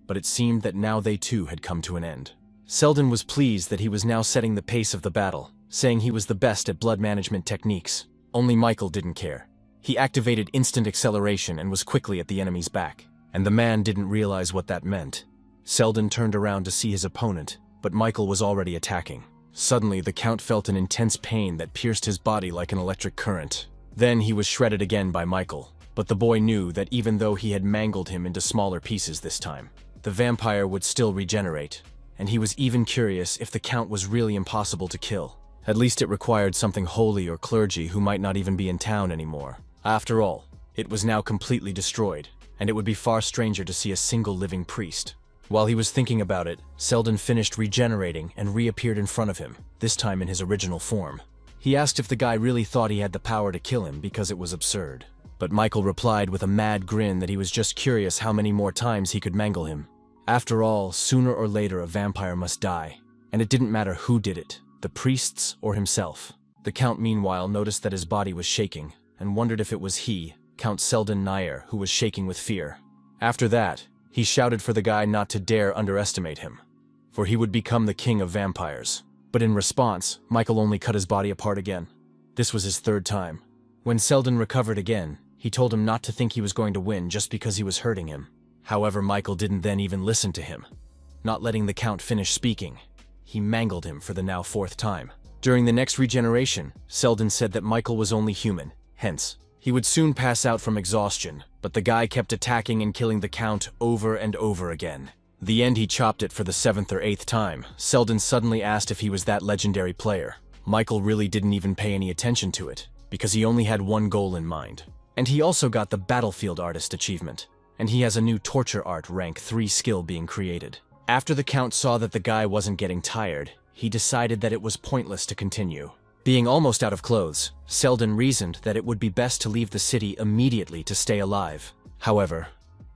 but it seemed that now they too had come to an end. Selden was pleased that he was now setting the pace of the battle, saying he was the best at blood management techniques. Only Michael didn't care. He activated instant acceleration and was quickly at the enemy's back, and the man didn't realize what that meant. Selden turned around to see his opponent, but Michael was already attacking. Suddenly, the Count felt an intense pain that pierced his body like an electric current. Then he was shredded again by Michael, but the boy knew that even though he had mangled him into smaller pieces this time, the vampire would still regenerate, and he was even curious if the Count was really impossible to kill. At least it required something holy or clergy who might not even be in town anymore. After all, it was now completely destroyed, and it would be far stranger to see a single living priest. While he was thinking about it, Selden finished regenerating and reappeared in front of him, this time in his original form. He asked if the guy really thought he had the power to kill him because it was absurd. But Michael replied with a mad grin that he was just curious how many more times he could mangle him. After all, sooner or later a vampire must die, and it didn't matter who did it, the priests or himself. The Count meanwhile noticed that his body was shaking, and wondered if it was he, Count Selden Nair, who was shaking with fear. After that, he shouted for the guy not to dare underestimate him, for he would become the king of vampires. But in response, Michael only cut his body apart again. This was his third time. When Selden recovered again, he told him not to think he was going to win just because he was hurting him. However, Michael didn't then even listen to him. Not letting the Count finish speaking, he mangled him for the now fourth time. During the next regeneration, Selden said that Michael was only human, hence, he would soon pass out from exhaustion, but the guy kept attacking and killing the Count over and over again. The end he chopped it for the 7th or 8th time. Selden suddenly asked if he was that legendary player. Michael really didn't even pay any attention to it, because he only had one goal in mind. And he also got the Battlefield Artist achievement, and he has a new Torture Art rank 3 skill being created. After the Count saw that the guy wasn't getting tired, he decided that it was pointless to continue. Being almost out of clothes, Selden reasoned that it would be best to leave the city immediately to stay alive. However,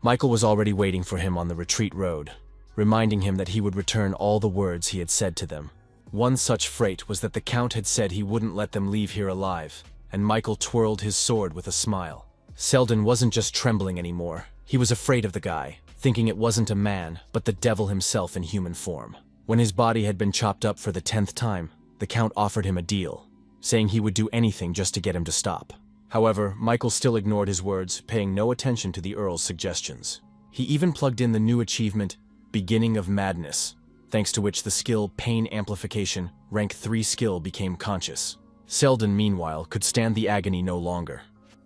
Michael was already waiting for him on the retreat road, reminding him that he would return all the words he had said to them. One such freight was that the Count had said he wouldn't let them leave here alive, and Michael twirled his sword with a smile. Selden wasn't just trembling anymore. He was afraid of the guy, thinking it wasn't a man, but the devil himself in human form. When his body had been chopped up for the 10th time, the Count offered him a deal, saying he would do anything just to get him to stop. However, Michael still ignored his words, paying no attention to the Earl's suggestions. He even plugged in the new achievement, Beginning of Madness, thanks to which the skill Pain Amplification, rank 3 skill became conscious. Selden, meanwhile, could stand the agony no longer,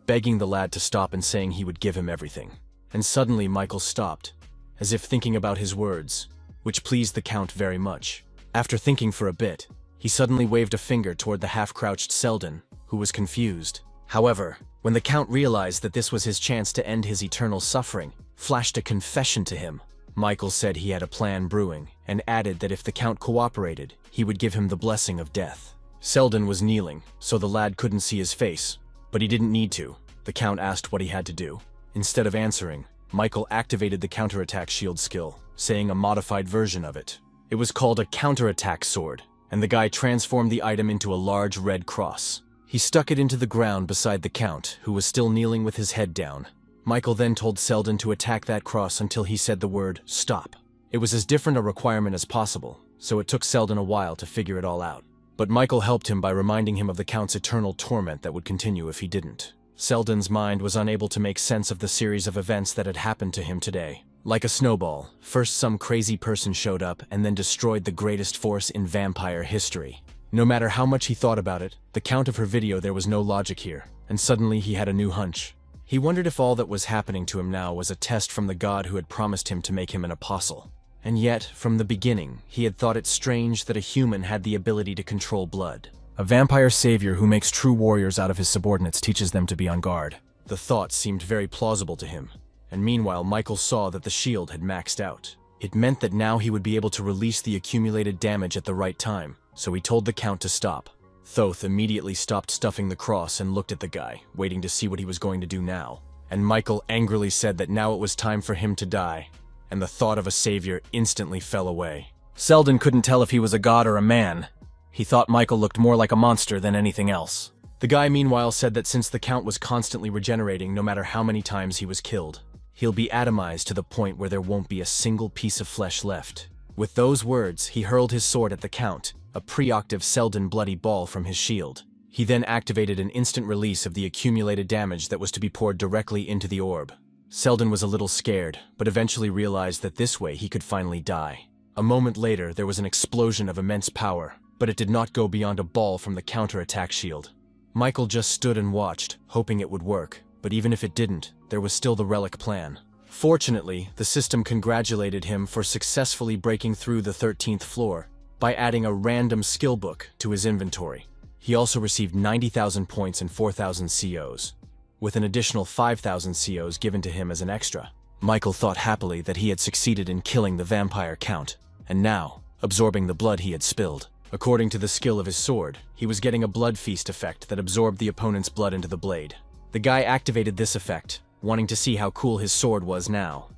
begging the lad to stop and saying he would give him everything. And suddenly Michael stopped, as if thinking about his words, which pleased the Count very much. After thinking for a bit, he suddenly waved a finger toward the half-crouched Selden, who was confused. However, when the Count realized that this was his chance to end his eternal suffering, flashed a confession to him. Michael said he had a plan brewing, and added that if the Count cooperated, he would give him the blessing of death. Selden was kneeling, so the lad couldn't see his face, but he didn't need to. The Count asked what he had to do. Instead of answering, Michael activated the counterattack shield skill, saying a modified version of it. It was called a counterattack sword, and the guy transformed the item into a large red cross. He stuck it into the ground beside the Count, who was still kneeling with his head down. Michael then told Selden to attack that cross until he said the word, "Stop." It was as different a requirement as possible, so it took Selden a while to figure it all out. But Michael helped him by reminding him of the Count's eternal torment that would continue if he didn't. Selden's mind was unable to make sense of the series of events that had happened to him today. Like a snowball, first some crazy person showed up and then destroyed the greatest force in vampire history. No matter how much he thought about it, the count of her video, there was no logic here, and suddenly he had a new hunch. He wondered if all that was happening to him now was a test from the god who had promised him to make him an apostle. And yet, from the beginning, he had thought it strange that a human had the ability to control blood. A vampire savior who makes true warriors out of his subordinates teaches them to be on guard. The thought seemed very plausible to him, and meanwhile Michael saw that the shield had maxed out. It meant that now he would be able to release the accumulated damage at the right time, so he told the Count to stop. Thoth immediately stopped stuffing the cross and looked at the guy, waiting to see what he was going to do now. And Michael angrily said that now it was time for him to die, and the thought of a savior instantly fell away. Selden couldn't tell if he was a god or a man. He thought Michael looked more like a monster than anything else. The guy meanwhile said that since the Count was constantly regenerating no matter how many times he was killed, he'll be atomized to the point where there won't be a single piece of flesh left. With those words, he hurled his sword at the Count, a preoctave Selden bloody ball from his shield. He then activated an instant release of the accumulated damage that was to be poured directly into the orb. Selden was a little scared, but eventually realized that this way he could finally die. A moment later, there was an explosion of immense power, but it did not go beyond a ball from the counterattack shield. Michael just stood and watched, hoping it would work, but even if it didn't, there was still the relic plan. Fortunately, the system congratulated him for successfully breaking through the 13th floor by adding a random skill book to his inventory. He also received 90,000 points and 4,000 COs, with an additional 5,000 COs given to him as an extra. Michael thought happily that he had succeeded in killing the vampire Count, and now, absorbing the blood he had spilled. According to the skill of his sword, he was getting a blood feast effect that absorbed the opponent's blood into the blade. The guy activated this effect, wanting to see how cool his sword was now.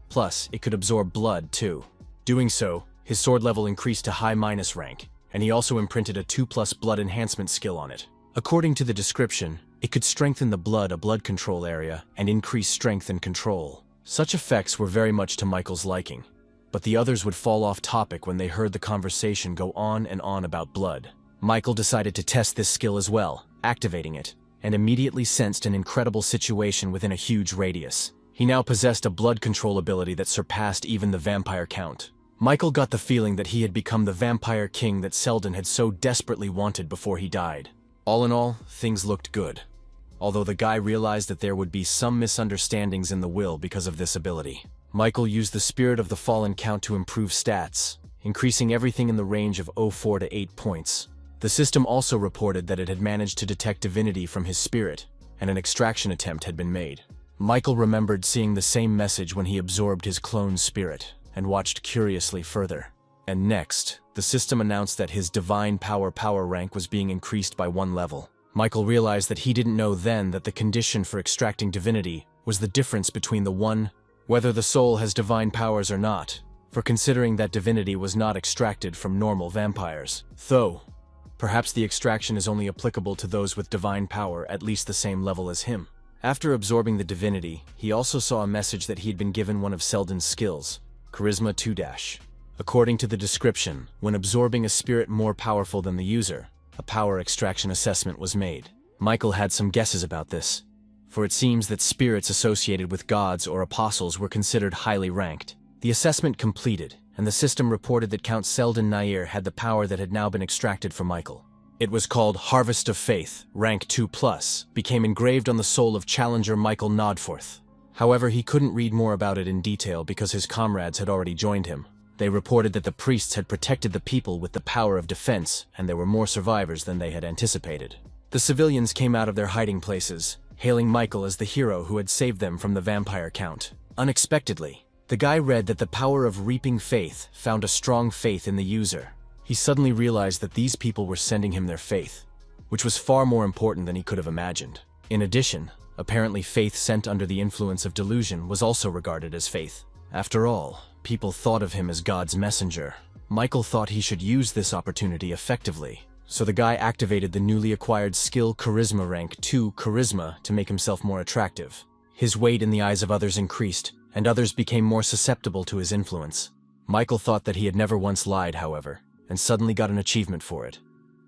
Plus, it could absorb blood too. Doing so, his sword level increased to high minus rank, and he also imprinted a 2+ blood enhancement skill on it. According to the description, it could strengthen the blood control area and increase strength and control. Such effects were very much to Michael's liking, but the others would fall off topic when they heard the conversation go on and on about blood. Michael decided to test this skill as well, activating it, and immediately sensed an incredible situation within a huge radius. He now possessed a blood control ability that surpassed even the vampire count. Michael got the feeling that he had become the vampire king that Selden had so desperately wanted before he died. All in all, things looked good, although the guy realized that there would be some misunderstandings in the will because of this ability. Michael used the Spirit of the Fallen count to improve stats, increasing everything in the range of 04 to 8 points. The system also reported that it had managed to detect divinity from his spirit, and an extraction attempt had been made. Michael remembered seeing the same message when he absorbed his clone's spirit, and watched curiously further. And next, the system announced that his divine power rank was being increased by 1 level. Michael realized that he didn't know then that the condition for extracting divinity was the difference between the one, whether the soul has divine powers or not, for considering that divinity was not extracted from normal vampires. Though, perhaps the extraction is only applicable to those with divine power at least the same level as him. After absorbing the divinity, he also saw a message that he had been given one of Selden's skills, Charisma 2-. According to the description, when absorbing a spirit more powerful than the user, a power extraction assessment was made. Michael had some guesses about this, for it seems that spirits associated with gods or apostles were considered highly ranked. The assessment completed, and the system reported that Count Selden Nair had the power that had now been extracted from Michael. It was called Harvest of Faith, rank 2+, became engraved on the soul of challenger Michael Nodforth. However, he couldn't read more about it in detail because his comrades had already joined him. They reported that the priests had protected the people with the power of defense, and there were more survivors than they had anticipated. The civilians came out of their hiding places, hailing Michael as the hero who had saved them from the vampire count. Unexpectedly, the guy read that the power of reaping faith found a strong faith in the user. He suddenly realized that these people were sending him their faith, which was far more important than he could have imagined. In addition, apparently faith sent under the influence of delusion was also regarded as faith. After all, people thought of him as God's messenger. Michael thought he should use this opportunity effectively, so the guy activated the newly acquired skill Charisma rank 2 Charisma to make himself more attractive. His weight in the eyes of others increased, and others became more susceptible to his influence. Michael thought that he had never once lied, however, and suddenly got an achievement for it.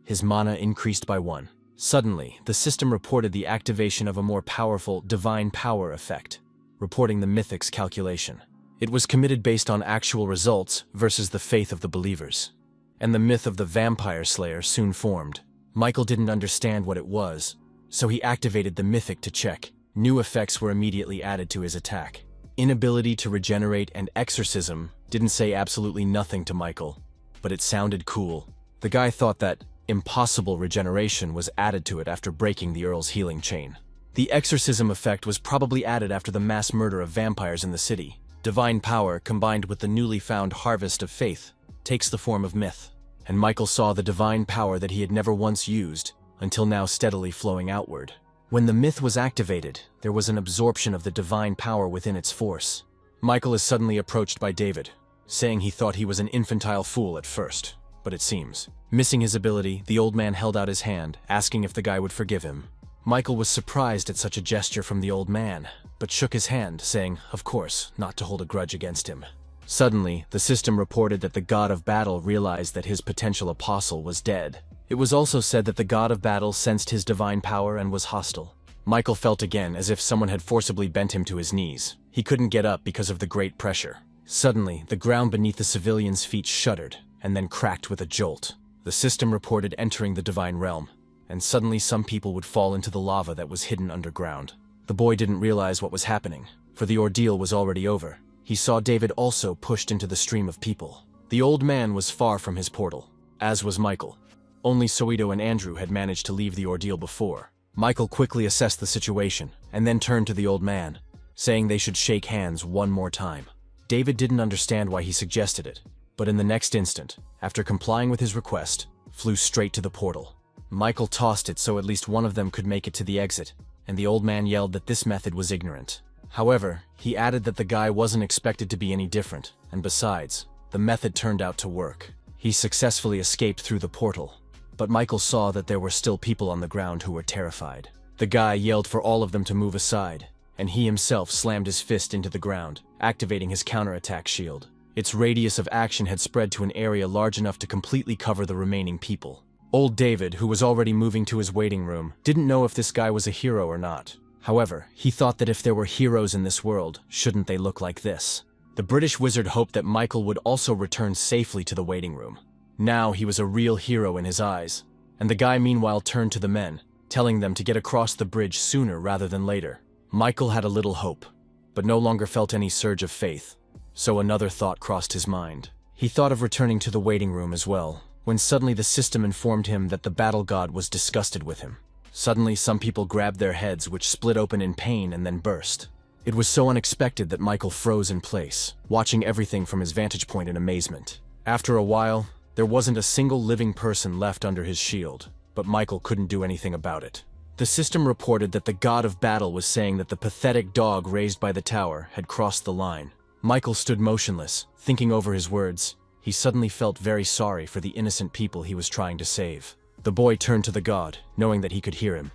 His mana increased by 1. Suddenly, the system reported the activation of a more powerful divine power effect, reporting the mythic's calculation. It was committed based on actual results versus the faith of the believers. And the myth of the vampire slayer soon formed. Michael didn't understand what it was, so he activated the mythic to check. New effects were immediately added to his attack. Inability to regenerate and exorcism didn't say absolutely nothing to Michael, but it sounded cool. The guy thought that impossible regeneration was added to it after breaking the Earl's healing chain. The exorcism effect was probably added after the mass murder of vampires in the city. Divine power, combined with the newly found harvest of faith, takes the form of myth, and Michael saw the divine power that he had never once used, until now steadily flowing outward. When the myth was activated, there was an absorption of the divine power within its force. Michael is suddenly approached by David, saying he thought he was an infantile fool at first, but it seems. Missing his ability, the old man held out his hand, asking if the guy would forgive him. Michael was surprised at such a gesture from the old man, but shook his hand, saying, of course, not to hold a grudge against him. Suddenly, the system reported that the god of battle realized that his potential apostle was dead. It was also said that the god of battle sensed his divine power and was hostile. Michael felt again as if someone had forcibly bent him to his knees. He couldn't get up because of the great pressure. Suddenly, the ground beneath the civilian's feet shuddered, and then cracked with a jolt. The system reported entering the divine realm, and suddenly some people would fall into the lava that was hidden underground. The boy didn't realize what was happening, for the ordeal was already over. He saw David also pushed into the stream of people. The old man was far from his portal, as was Michael. Only Soito and Andrew had managed to leave the ordeal before. Michael quickly assessed the situation, and then turned to the old man, saying they should shake hands one more time. David didn't understand why he suggested it, but in the next instant, after complying with his request, flew straight to the portal. Michael tossed it so at least one of them could make it to the exit, and the old man yelled that this method was ignorant. However, he added that the guy wasn't expected to be any different, and besides, the method turned out to work. He successfully escaped through the portal, but Michael saw that there were still people on the ground who were terrified. The guy yelled for all of them to move aside, and he himself slammed his fist into the ground, activating his counterattack shield. Its radius of action had spread to an area large enough to completely cover the remaining people. Old David, who was already moving to his waiting room, didn't know if this guy was a hero or not. However, he thought that if there were heroes in this world, shouldn't they look like this? The British wizard hoped that Michael would also return safely to the waiting room. Now he was a real hero in his eyes. And the guy meanwhile turned to the men, telling them to get across the bridge sooner rather than later. Michael had a little hope, but no longer felt any surge of faith. So another thought crossed his mind. He thought of returning to the waiting room as well, when suddenly the system informed him that the battle god was disgusted with him. Suddenly some people grabbed their heads, which split open in pain and then burst. It was so unexpected that Michael froze in place, watching everything from his vantage point in amazement. After a while, there wasn't a single living person left under his shield, but Michael couldn't do anything about it. The system reported that the god of battle was saying that the pathetic dog raised by the tower had crossed the line. Michael stood motionless, thinking over his words. He suddenly felt very sorry for the innocent people he was trying to save. The boy turned to the god, knowing that he could hear him.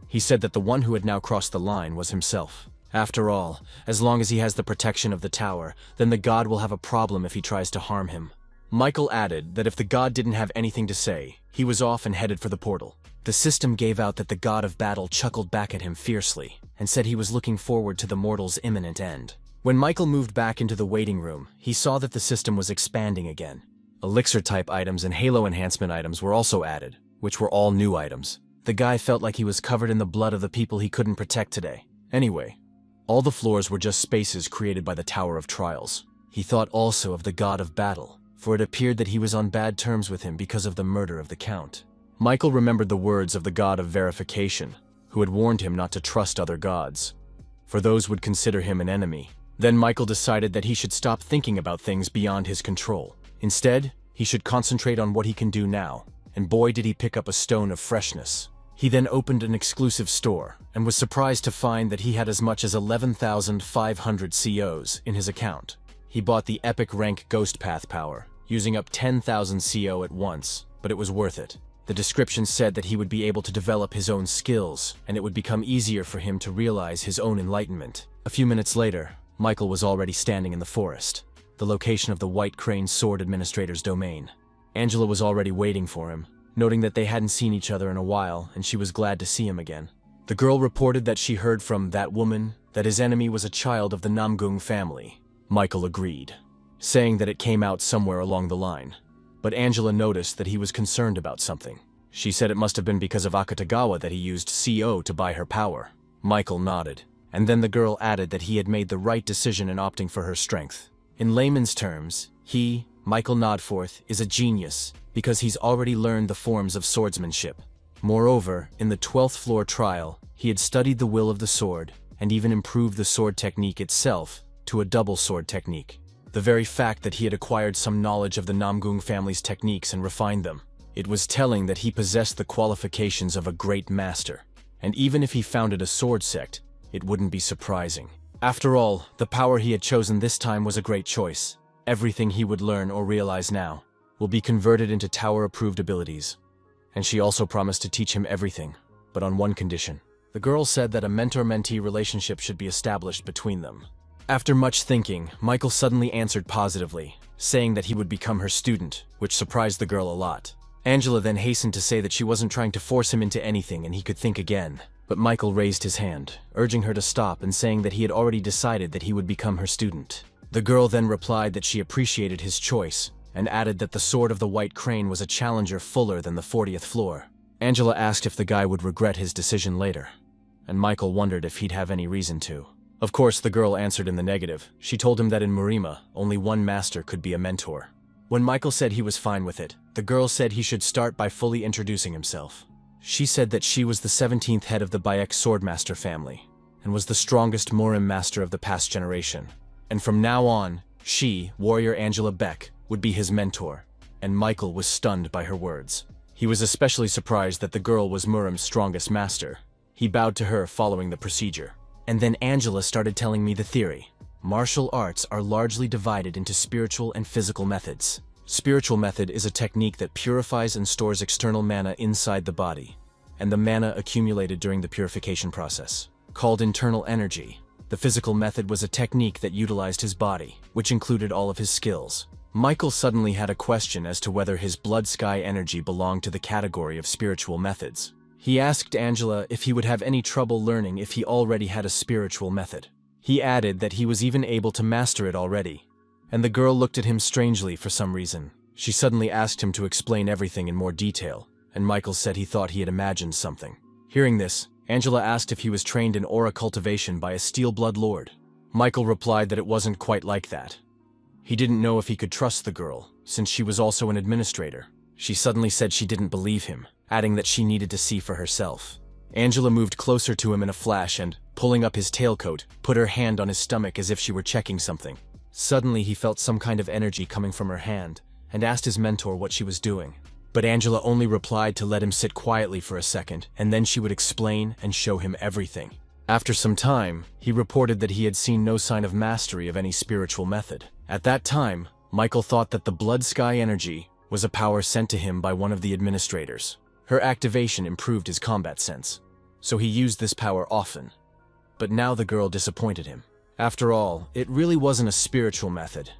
He said that the one who had now crossed the line was himself. After all, as long as he has the protection of the tower, then the god will have a problem if he tries to harm him. Michael added that if the god didn't have anything to say, he was off and headed for the portal. The system gave out that the god of battle chuckled back at him fiercely, and said he was looking forward to the mortal's imminent end. When Michael moved back into the waiting room, he saw that the system was expanding again. Elixir-type items and Halo enhancement items were also added, which were all new items. The guy felt like he was covered in the blood of the people he couldn't protect today. Anyway, all the floors were just spaces created by the Tower of Trials. He thought also of the god of battle, for it appeared that he was on bad terms with him because of the murder of the Count. Michael remembered the words of the god of verification, who had warned him not to trust other gods, for those would consider him an enemy. Then Michael decided that he should stop thinking about things beyond his control. Instead, he should concentrate on what he can do now, and boy did he pick up a stone of freshness. He then opened an exclusive store, and was surprised to find that he had as much as 11,500 COs in his account. He bought the epic rank Ghost Path power, using up 10,000 CO at once, but it was worth it. The description said that he would be able to develop his own skills, and it would become easier for him to realize his own enlightenment. A few minutes later, Michael was already standing in the forest, the location of the White Crane Sword Administrator's domain. Angela was already waiting for him, noting that they hadn't seen each other in a while, and she was glad to see him again. The girl reported that she heard from that woman that his enemy was a child of the Namgung family. Michael agreed, saying that it came out somewhere along the line. But Angela noticed that he was concerned about something. She said it must have been because of Akutagawa that he used CO to buy her power. Michael nodded, and then the girl added that he had made the right decision in opting for her strength. In layman's terms, he, Michael Nodforth, is a genius because he's already learned the forms of swordsmanship. Moreover, in the 12th floor trial, he had studied the will of the sword and even improved the sword technique itself to a double sword technique. The very fact that he had acquired some knowledge of the Namgung family's techniques and refined them, it was telling that he possessed the qualifications of a great master. And even if he founded a sword sect, it wouldn't be surprising. After all, the power he had chosen this time was a great choice. Everything he would learn or realize now will be converted into tower-approved abilities. And she also promised to teach him everything, but on one condition. The girl said that a mentor-mentee relationship should be established between them. After much thinking, Michael suddenly answered positively, saying that he would become her student, which surprised the girl a lot. Angela then hastened to say that she wasn't trying to force him into anything and he could think again. But Michael raised his hand, urging her to stop and saying that he had already decided that he would become her student. The girl then replied that she appreciated his choice, and added that the Sword of the White Crane was a challenger fuller than the 40th floor. Angela asked if the guy would regret his decision later, and Michael wondered if he'd have any reason to. Of course, the girl answered in the negative. She told him that in Murima, only one master could be a mentor. When Michael said he was fine with it, the girl said he should start by fully introducing himself. She said that she was the 17th head of the Bayek Swordmaster family, and was the strongest Morim master of the past generation. And from now on, she, warrior Angela Beck, would be his mentor, and Michael was stunned by her words. He was especially surprised that the girl was Murim's strongest master. He bowed to her following the procedure. And then Angela started telling me the theory. Martial arts are largely divided into spiritual and physical methods. Spiritual method is a technique that purifies and stores external mana inside the body, and the mana accumulated during the purification process, called internal energy. The physical method was a technique that utilized his body, which included all of his skills. Michael suddenly had a question as to whether his blood sky energy belonged to the category of spiritual methods. He asked Angela if he would have any trouble learning if he already had a spiritual method. He added that he was even able to master it already. And the girl looked at him strangely for some reason. She suddenly asked him to explain everything in more detail, and Michael said he thought he had imagined something. Hearing this, Angela asked if he was trained in aura cultivation by a steel-blood lord. Michael replied that it wasn't quite like that. He didn't know if he could trust the girl, since she was also an administrator. She suddenly said she didn't believe him, adding that she needed to see for herself. Angela moved closer to him in a flash and, pulling up his tailcoat, put her hand on his stomach as if she were checking something. Suddenly he felt some kind of energy coming from her hand, and asked his mentor what she was doing. But Angela only replied to let him sit quietly for a second, and then she would explain and show him everything. After some time, he reported that he had seen no sign of mastery of any spiritual method. At that time, Michael thought that the blood sky energy was a power sent to him by one of the administrators. Her activation improved his combat sense, so he used this power often. But now the girl disappointed him. After all, it really wasn't a spiritual method,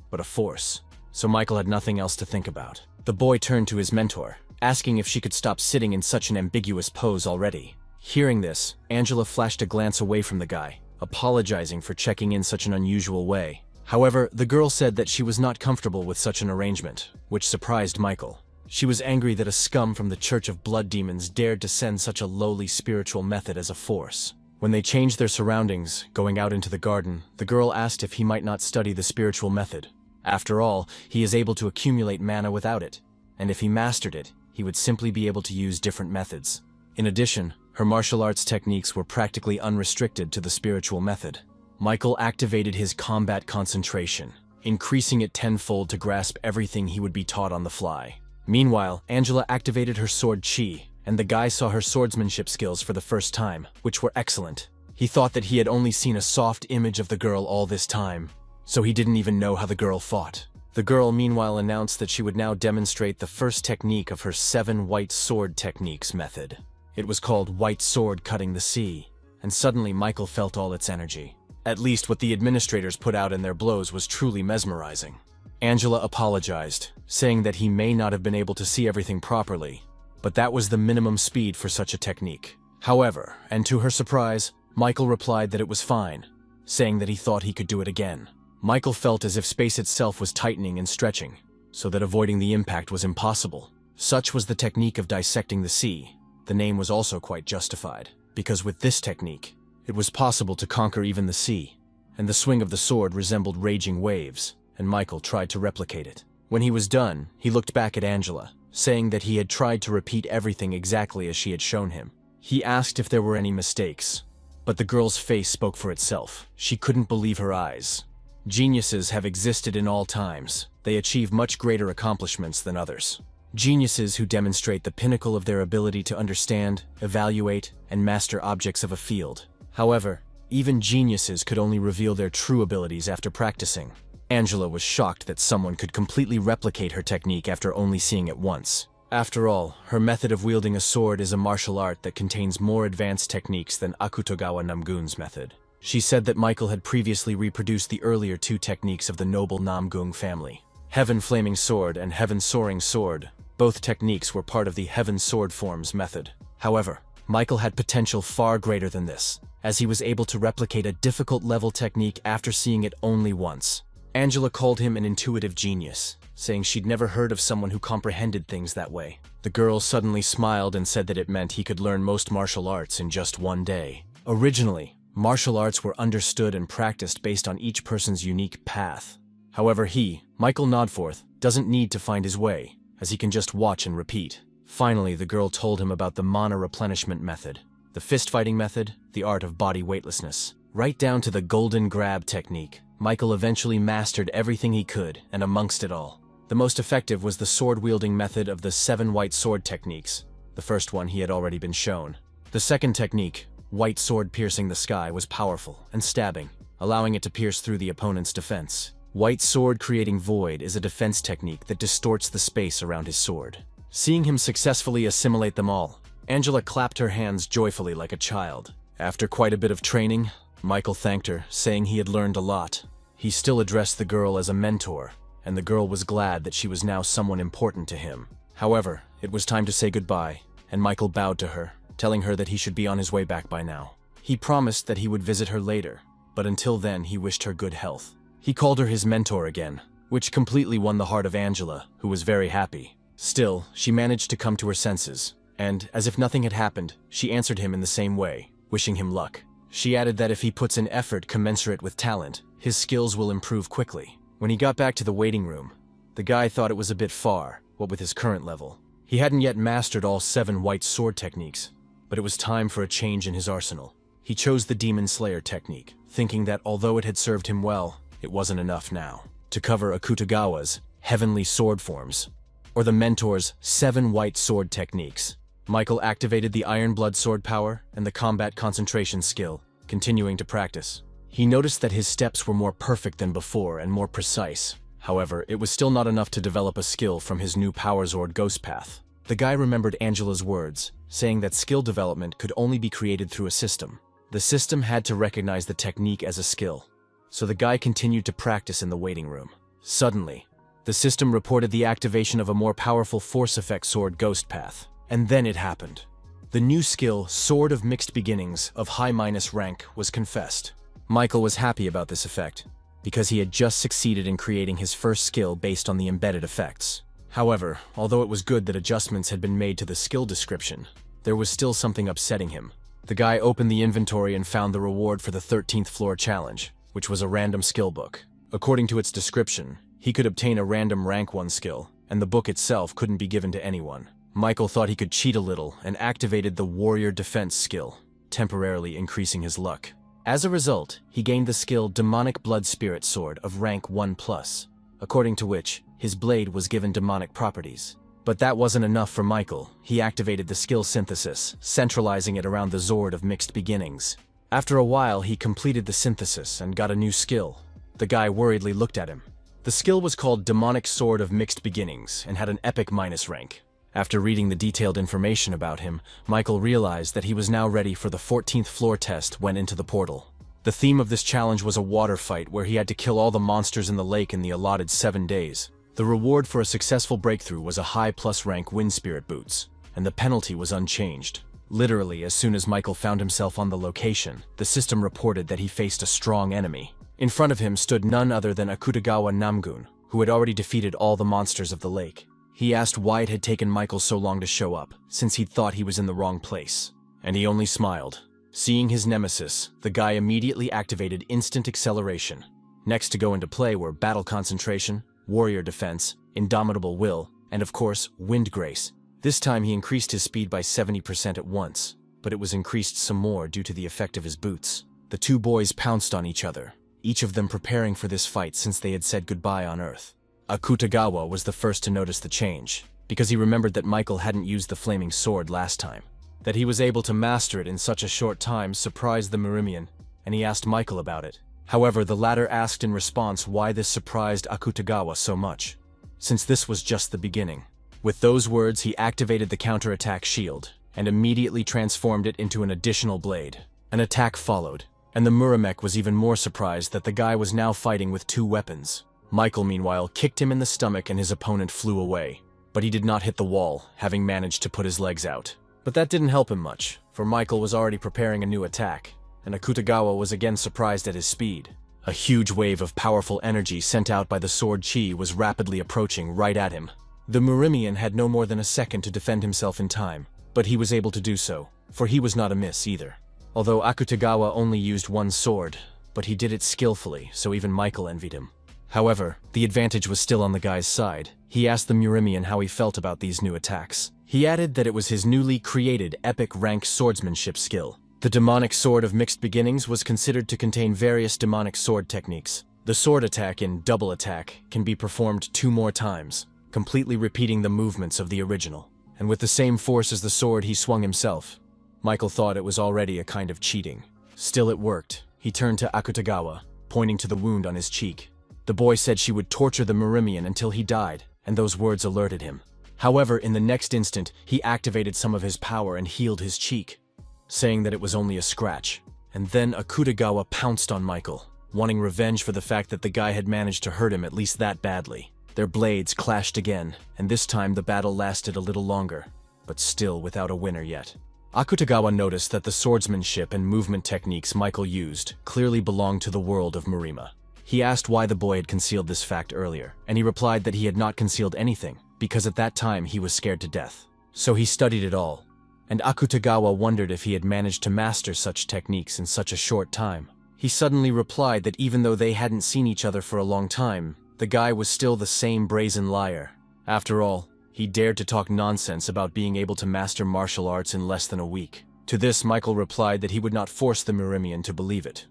but a force, so Michael had nothing else to think about. The boy turned to his mentor, asking if she could stop sitting in such an ambiguous pose already. Hearing this, Angela flashed a glance away from the guy, apologizing for checking in such an unusual way. However, the girl said that she was not comfortable with such an arrangement, which surprised Michael. She was angry that a scum from the Church of Blood Demons dared to send such a lowly spiritual method as a force. When they changed their surroundings, going out into the garden, the girl asked if he might not study the spiritual method. After all, he is able to accumulate mana without it, and if he mastered it, he would simply be able to use different methods. In addition, her martial arts techniques were practically unrestricted to the spiritual method. Michael activated his combat concentration, increasing it tenfold to grasp everything he would be taught on the fly. Meanwhile, Angela activated her sword chi, and the guy saw her swordsmanship skills for the first time, which were excellent. He thought that he had only seen a soft image of the girl all this time, so he didn't even know how the girl fought. The girl meanwhile announced that she would now demonstrate the first technique of her 7 white sword techniques method. It was called White Sword Cutting the Sea, and suddenly Michael felt all its energy. At least what the administrators put out in their blows was truly mesmerizing. Angela apologized, saying that he may not have been able to see everything properly, but that was the minimum speed for such a technique. However, and to her surprise, Michael replied that it was fine, saying that he thought he could do it again. Michael felt as if space itself was tightening and stretching, so that avoiding the impact was impossible. Such was the technique of dissecting the sea. The name was also quite justified, because with this technique, it was possible to conquer even the sea, and the swing of the sword resembled raging waves, and Michael tried to replicate it. When he was done, he looked back at Angela, saying that he had tried to repeat everything exactly as she had shown him. He asked if there were any mistakes, but the girl's face spoke for itself. She couldn't believe her eyes. Geniuses have existed in all times. They achieve much greater accomplishments than others. Geniuses who demonstrate the pinnacle of their ability to understand, evaluate, and master objects of a field. However, even geniuses could only reveal their true abilities after practicing. Angela was shocked that someone could completely replicate her technique after only seeing it once. After all, her method of wielding a sword is a martial art that contains more advanced techniques than Akutogawa Namgun's method. She said that Michael had previously reproduced the earlier 2 techniques of the noble Namgung family. Heaven Flaming Sword and Heaven Soaring Sword. Both techniques were part of the Heaven Sword Forms method. However, Michael had potential far greater than this, as he was able to replicate a difficult level technique after seeing it only once. Angela called him an intuitive genius, saying she'd never heard of someone who comprehended things that way. The girl suddenly smiled and said that it meant he could learn most martial arts in just one day. Originally, martial arts were understood and practiced based on each person's unique path. However, Michael Nodforth, doesn't need to find his way, as he can just watch and repeat. Finally, the girl told him about the mana replenishment method, the fist-fighting method, the art of body weightlessness, right down to the golden grab technique. Michael eventually mastered everything he could, and amongst it all, the most effective was the sword-wielding method of the 7 white sword techniques. The first one he had already been shown. The second technique, White Sword Piercing the Sky, was powerful and stabbing, allowing it to pierce through the opponent's defense. White Sword Creating Void is a defense technique that distorts the space around his sword. Seeing him successfully assimilate them all, Angela clapped her hands joyfully like a child. After quite a bit of training, Michael thanked her, saying he had learned a lot. He still addressed the girl as a mentor, and the girl was glad that she was now someone important to him. However, it was time to say goodbye, and Michael bowed to her, telling her that he should be on his way back by now. He promised that he would visit her later, but until then he wished her good health. He called her his mentor again, which completely won the heart of Angela, who was very happy. Still, she managed to come to her senses, and, as if nothing had happened, she answered him in the same way, wishing him luck. She added that if he puts in effort commensurate with talent, his skills will improve quickly. When he got back to the waiting room, the guy thought it was a bit far, what with his current level. He hadn't yet mastered all 7 white sword techniques, but it was time for a change in his arsenal. He chose the Demon Slayer technique, thinking that although it had served him well, it wasn't enough now. To cover Akutagawa's heavenly sword forms, or the mentor's 7 white sword techniques, Michael activated the Iron Blood sword power and the combat concentration skill, continuing to practice. He noticed that his steps were more perfect than before and more precise. However, it was still not enough to develop a skill from his new Power Sword Ghost Path. The guy remembered Angela's words, saying that skill development could only be created through a system. The system had to recognize the technique as a skill, so the guy continued to practice in the waiting room. Suddenly, the system reported the activation of a more powerful force effect sword Ghost Path. And then it happened. The new skill, Sword of Mixed Beginnings, of high minus rank, was confessed. Michael was happy about this effect, because he had just succeeded in creating his first skill based on the embedded effects. However, although it was good that adjustments had been made to the skill description, there was still something upsetting him. The guy opened the inventory and found the reward for the 13th floor challenge, which was a random skill book. According to its description, he could obtain a random rank 1 skill, and the book itself couldn't be given to anyone. Michael thought he could cheat a little and activated the Warrior Defense skill, temporarily increasing his luck. As a result, he gained the skill Demonic Blood Spirit Sword of rank 1+, according to which, his blade was given demonic properties. But that wasn't enough for Michael. He activated the skill Synthesis, centralizing it around the Sword of Mixed Beginnings. After a while, he completed the synthesis and got a new skill. The guy worriedly looked at him. The skill was called Demonic Sword of Mixed Beginnings and had an epic minus rank. After reading the detailed information about him, Michael realized that he was now ready for the 14th floor test when into the portal. The theme of this challenge was a water fight where he had to kill all the monsters in the lake in the allotted 7 days. The reward for a successful breakthrough was a high plus rank Wind Spirit boots, and the penalty was unchanged. Literally, as soon as Michael found himself on the location, the system reported that he faced a strong enemy. In front of him stood none other than Akutagawa Namgun, who had already defeated all the monsters of the lake. He asked why it had taken Michael so long to show up, since he'd thought he was in the wrong place. And he only smiled. Seeing his nemesis, the guy immediately activated Instant Acceleration. Next to go into play were Battle Concentration, Warrior Defense, Indomitable Will, and of course, Wind Grace. This time he increased his speed by 70% at once, but it was increased some more due to the effect of his boots. The two boys pounced on each other, each of them preparing for this fight since they had said goodbye on Earth. Akutagawa was the first to notice the change, because he remembered that Michael hadn't used the flaming sword last time. That he was able to master it in such a short time surprised the Murimian, and he asked Michael about it. However, the latter asked in response why this surprised Akutagawa so much, since this was just the beginning. With those words, he activated the counterattack shield, and immediately transformed it into an additional blade. An attack followed, and the Muramek was even more surprised that the guy was now fighting with 2 weapons. Michael, meanwhile, kicked him in the stomach and his opponent flew away, but he did not hit the wall, having managed to put his legs out. But that didn't help him much, for Michael was already preparing a new attack, and Akutagawa was again surprised at his speed. A huge wave of powerful energy sent out by the sword chi was rapidly approaching right at him. The Murimian had no more than a second to defend himself in time, but he was able to do so, for he was not a miss either. Although Akutagawa only used 1 sword, but he did it skillfully, so even Michael envied him. However, the advantage was still on the guy's side. He asked the Murimian how he felt about these new attacks. He added that it was his newly created epic rank swordsmanship skill. The Demonic Sword of Mixed Beginnings was considered to contain various demonic sword techniques. The sword attack in Double Attack can be performed 2 more times, completely repeating the movements of the original. And with the same force as the sword he swung himself. Michael thought it was already a kind of cheating. Still it worked. He turned to Akutagawa, pointing to the wound on his cheek. The boy said she would torture the Murimian until he died, and those words alerted him. However, in the next instant, he activated some of his power and healed his cheek, saying that it was only a scratch. And then Akutagawa pounced on Michael, wanting revenge for the fact that the guy had managed to hurt him at least that badly. Their blades clashed again, and this time the battle lasted a little longer, but still without a winner yet. Akutagawa noticed that the swordsmanship and movement techniques Michael used clearly belonged to the world of Murima. He asked why the boy had concealed this fact earlier, and he replied that he had not concealed anything, because at that time he was scared to death. So he studied it all, and Akutagawa wondered if he had managed to master such techniques in such a short time. He suddenly replied that even though they hadn't seen each other for a long time, the guy was still the same brazen liar. After all, he dared to talk nonsense about being able to master martial arts in less than a week. To this, Michael replied that he would not force the Murimian to believe it.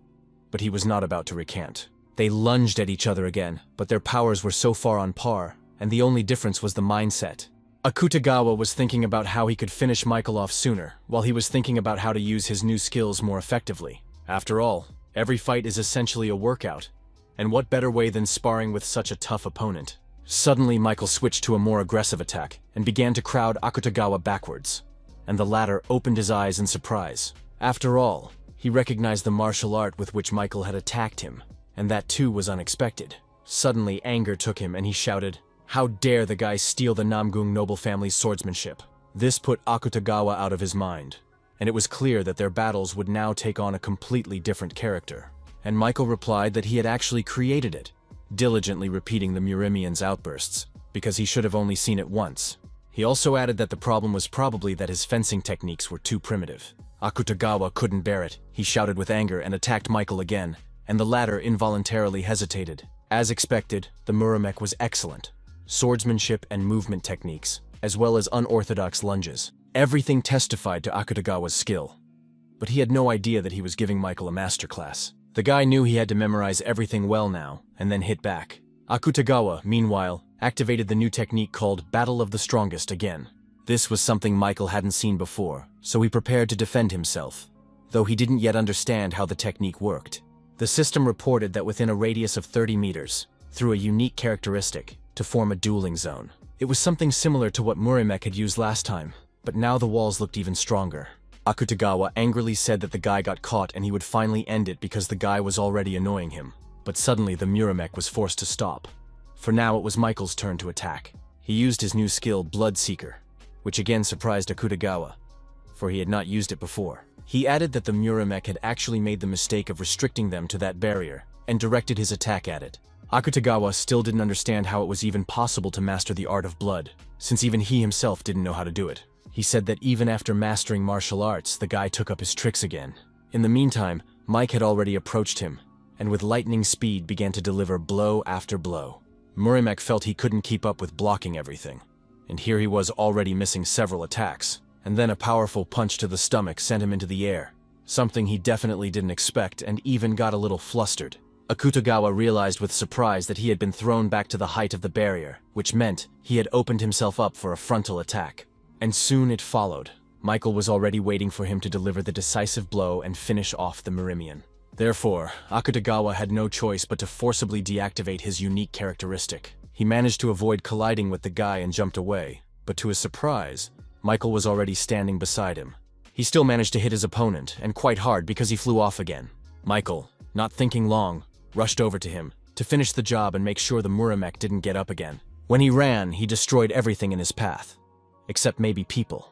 But he was not about to recant. They lunged at each other again, but their powers were so far on par, and the only difference was the mindset. Akutagawa was thinking about how he could finish Michael off sooner, while he was thinking about how to use his new skills more effectively. After all, every fight is essentially a workout, and what better way than sparring with such a tough opponent? Suddenly, Michael switched to a more aggressive attack and began to crowd Akutagawa backwards, and the latter opened his eyes in surprise. After all, he recognized the martial art with which Michael had attacked him, and that too was unexpected. Suddenly, anger took him and he shouted, "How dare the guy steal the Namgung noble family's swordsmanship?" This put Akutagawa out of his mind, and it was clear that their battles would now take on a completely different character. And Michael replied that he had actually created it, diligently repeating the Murimian's outbursts, because he should have only seen it once. He also added that the problem was probably that his fencing techniques were too primitive. Akutagawa couldn't bear it. He shouted with anger and attacked Michael again, and the latter involuntarily hesitated. As expected, the Muramek was excellent. Swordsmanship and movement techniques, as well as unorthodox lunges. Everything testified to Akutagawa's skill. But he had no idea that he was giving Michael a masterclass. The guy knew he had to memorize everything well now, and then hit back. Akutagawa, meanwhile, activated the new technique called Battle of the Strongest again. This was something Michael hadn't seen before, so he prepared to defend himself, though he didn't yet understand how the technique worked. The system reported that within a radius of 30 meters, through a unique characteristic, to form a dueling zone. It was something similar to what Murimek had used last time, but now the walls looked even stronger. Akutagawa angrily said that the guy got caught and he would finally end it because the guy was already annoying him. But suddenly the Murimek was forced to stop. For now it was Michael's turn to attack. He used his new skill, Bloodseeker, which again surprised Akutagawa, for he had not used it before. He added that the Murimek had actually made the mistake of restricting them to that barrier, and directed his attack at it. Akutagawa still didn't understand how it was even possible to master the art of blood, since even he himself didn't know how to do it. He said that even after mastering martial arts, the guy took up his tricks again. In the meantime, Mike had already approached him, and with lightning speed began to deliver blow after blow. Murimek felt he couldn't keep up with blocking everything, and here he was already missing several attacks, and then a powerful punch to the stomach sent him into the air, something he definitely didn't expect and even got a little flustered. Akutagawa realized with surprise that he had been thrown back to the height of the barrier, which meant he had opened himself up for a frontal attack. And soon it followed. Michael was already waiting for him to deliver the decisive blow and finish off the Murimian. Therefore, Akutagawa had no choice but to forcibly deactivate his unique characteristic. He managed to avoid colliding with the guy and jumped away, but to his surprise, Michael was already standing beside him. He still managed to hit his opponent, and quite hard because he flew off again. Michael, not thinking long, rushed over to him to finish the job and make sure the Murimek didn't get up again. When he ran, he destroyed everything in his path, except maybe people,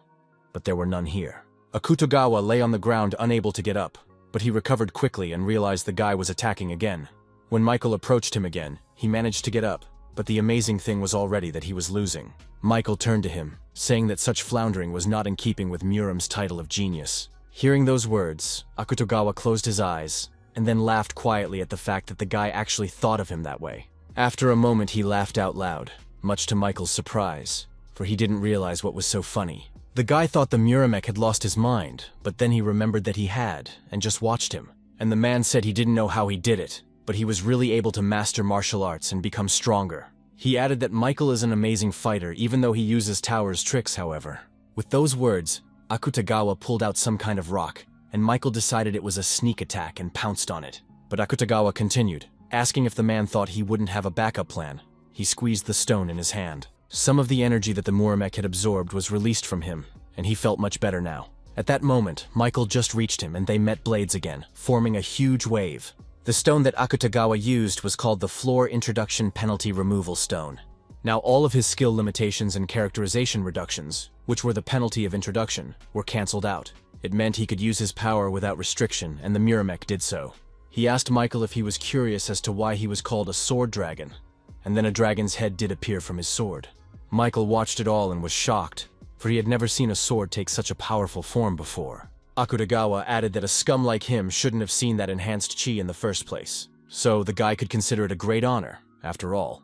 but there were none here. Akutagawa lay on the ground unable to get up, but he recovered quickly and realized the guy was attacking again. When Michael approached him again, he managed to get up, but the amazing thing was already that he was losing. Michael turned to him, saying that such floundering was not in keeping with Murim's title of genius. Hearing those words, Akutagawa closed his eyes, and then laughed quietly at the fact that the guy actually thought of him that way. After a moment he laughed out loud, much to Michael's surprise, for he didn't realize what was so funny. The guy thought the Murimek had lost his mind, but then he remembered that he had, and just watched him. And the man said he didn't know how he did it, but he was really able to master martial arts and become stronger. He added that Michael is an amazing fighter even though he uses Tower's tricks, however. With those words, Akutagawa pulled out some kind of rock, and Michael decided it was a sneak attack and pounced on it. But Akutagawa continued, asking if the man thought he wouldn't have a backup plan. He squeezed the stone in his hand. Some of the energy that the Murimek had absorbed was released from him, and he felt much better now. At that moment, Michael just reached him and they met blades again, forming a huge wave. The stone that Akutagawa used was called the Floor Introduction Penalty Removal Stone. Now all of his skill limitations and characterization reductions, which were the penalty of introduction, were cancelled out. It meant he could use his power without restriction, and the Muramek did so. He asked Michael if he was curious as to why he was called a sword dragon, and then a dragon's head did appear from his sword. Michael watched it all and was shocked, for he had never seen a sword take such a powerful form before. Akutagawa added that a scum like him shouldn't have seen that enhanced chi in the first place, so the guy could consider it a great honor, after all.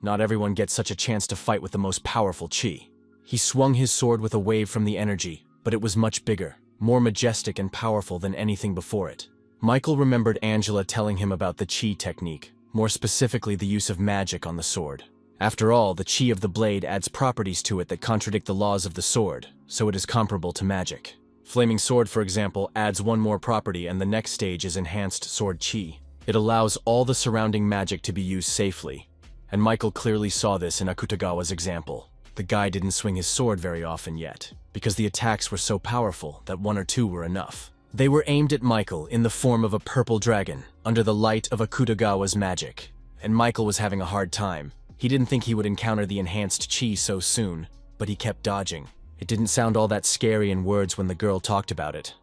Not everyone gets such a chance to fight with the most powerful chi. He swung his sword with a wave from the energy, but it was much bigger, more majestic and powerful than anything before it. Michael remembered Angela telling him about the chi technique, more specifically the use of magic on the sword. After all, the chi of the blade adds properties to it that contradict the laws of the sword, so it is comparable to magic. Flaming Sword, for example, adds one more property, and the next stage is Enhanced Sword Chi. It allows all the surrounding magic to be used safely, and Michael clearly saw this in Akutagawa's example. The guy didn't swing his sword very often yet, because the attacks were so powerful that one or two were enough. They were aimed at Michael in the form of a purple dragon, under the light of Akutagawa's magic, and Michael was having a hard time. He didn't think he would encounter the enhanced chi so soon, but he kept dodging. It didn't sound all that scary in words when the girl talked about it,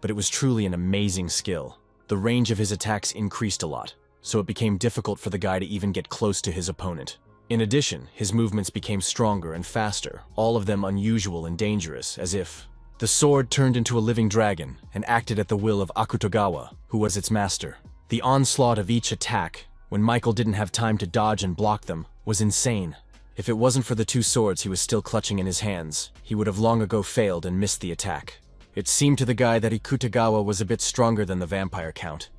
but it was truly an amazing skill. The range of his attacks increased a lot, so it became difficult for the guy to even get close to his opponent. In addition, his movements became stronger and faster, all of them unusual and dangerous, as if the sword turned into a living dragon and acted at the will of Akutagawa, who was its master. The onslaught of each attack, when Michael didn't have time to dodge and block them, was insane. If it wasn't for the two swords he was still clutching in his hands, he would have long ago failed and missed the attack. It seemed to the guy that Akutagawa was a bit stronger than the vampire count,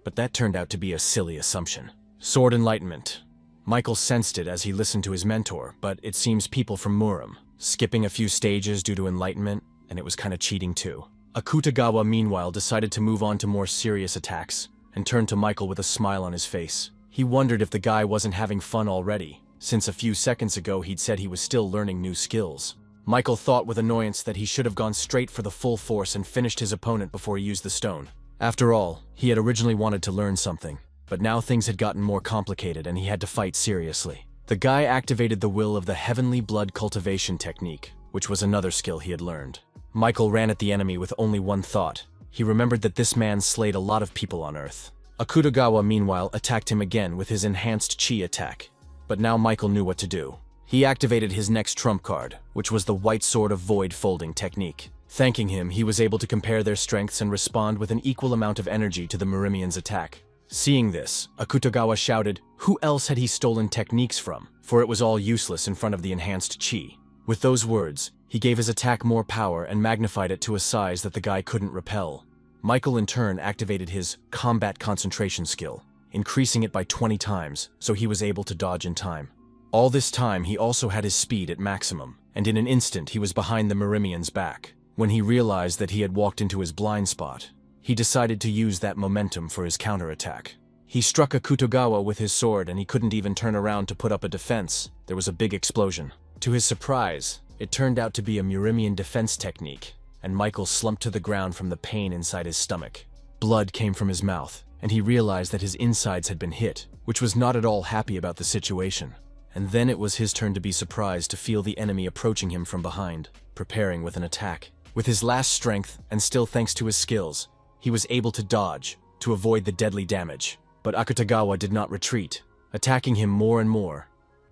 but that turned out to be a silly assumption. Sword Enlightenment. Michael sensed it as he listened to his mentor, but it seems people from Muram, skipping a few stages due to enlightenment, and it was kinda cheating too. Akutagawa meanwhile decided to move on to more serious attacks, and turned to Michael with a smile on his face. He wondered if the guy wasn't having fun already, since a few seconds ago he'd said he was still learning new skills. Michael thought with annoyance that he should have gone straight for the full force and finished his opponent before he used the stone. After all, he had originally wanted to learn something, but now things had gotten more complicated and he had to fight seriously. The guy activated the will of the Heavenly Blood Cultivation technique, which was another skill he had learned. Michael ran at the enemy with only one thought. He remembered that this man slayed a lot of people on Earth. Akutagawa, meanwhile, attacked him again with his enhanced chi attack. But now Michael knew what to do. He activated his next trump card, which was the White Sword of Void folding technique. Thanking him, he was able to compare their strengths and respond with an equal amount of energy to the Murimian's attack. Seeing this, Akutagawa shouted, who else had he stolen techniques from? For it was all useless in front of the enhanced chi. With those words, he gave his attack more power and magnified it to a size that the guy couldn't repel. Michael in turn activated his combat concentration skill, increasing it by 20 times, so he was able to dodge in time. All this time he also had his speed at maximum, and in an instant he was behind the Murimian's back. When he realized that he had walked into his blind spot, he decided to use that momentum for his counterattack. He struck Akutagawa with his sword and he couldn't even turn around to put up a defense. There was a big explosion. To his surprise, it turned out to be a Murimian defense technique, and Michael slumped to the ground from the pain inside his stomach. Blood came from his mouth, and he realized that his insides had been hit, which was not at all happy about the situation. And then it was his turn to be surprised to feel the enemy approaching him from behind, preparing with an attack. With his last strength, and still thanks to his skills, he was able to dodge, to avoid the deadly damage. But Akutagawa did not retreat, attacking him more and more,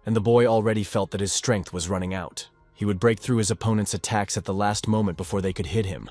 and the boy already felt that his strength was running out. He would break through his opponent's attacks at the last moment before they could hit him.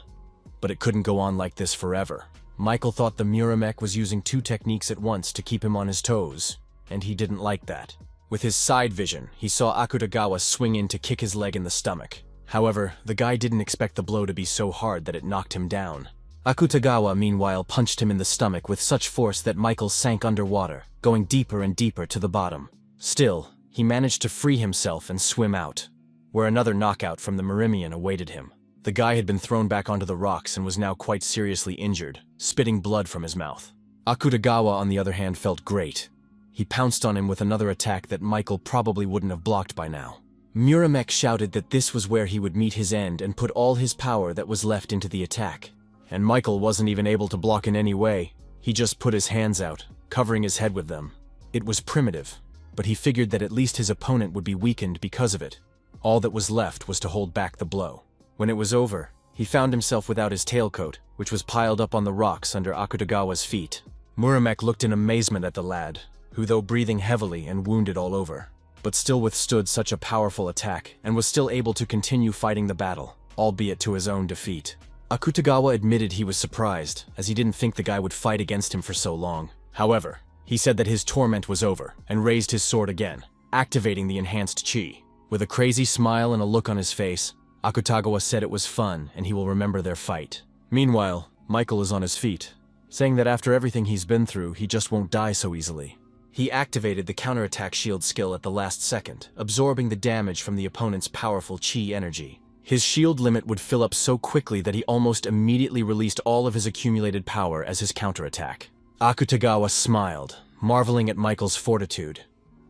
But it couldn't go on like this forever. Michael thought the Muramek was using two techniques at once to keep him on his toes, and he didn't like that. With his side vision, he saw Akutagawa swing in to kick his leg in the stomach. However, the guy didn't expect the blow to be so hard that it knocked him down. Akutagawa, meanwhile, punched him in the stomach with such force that Michael sank underwater, going deeper and deeper to the bottom. Still, he managed to free himself and swim out, where another knockout from the Murimian awaited him. The guy had been thrown back onto the rocks and was now quite seriously injured, spitting blood from his mouth. Akutagawa, on the other hand, felt great. He pounced on him with another attack that Michael probably wouldn't have blocked by now. Muramek shouted that this was where he would meet his end and put all his power that was left into the attack. And Michael wasn't even able to block in any way. He just put his hands out, covering his head with them. It was primitive, but he figured that at least his opponent would be weakened because of it. All that was left was to hold back the blow. When it was over, he found himself without his tailcoat, which was piled up on the rocks under Akutagawa's feet. Muramek looked in amazement at the lad, who, though breathing heavily and wounded all over, but still withstood such a powerful attack and was still able to continue fighting the battle, albeit to his own defeat. Akutagawa admitted he was surprised, as he didn't think the guy would fight against him for so long. However, he said that his torment was over and raised his sword again, activating the enhanced chi. With a crazy smile and a look on his face, Akutagawa said it was fun and he will remember their fight. Meanwhile, Michael is on his feet, saying that after everything he's been through, he just won't die so easily. He activated the counterattack shield skill at the last second, absorbing the damage from the opponent's powerful chi energy. His shield limit would fill up so quickly that he almost immediately released all of his accumulated power as his counterattack. Akutagawa smiled, marveling at Michael's fortitude,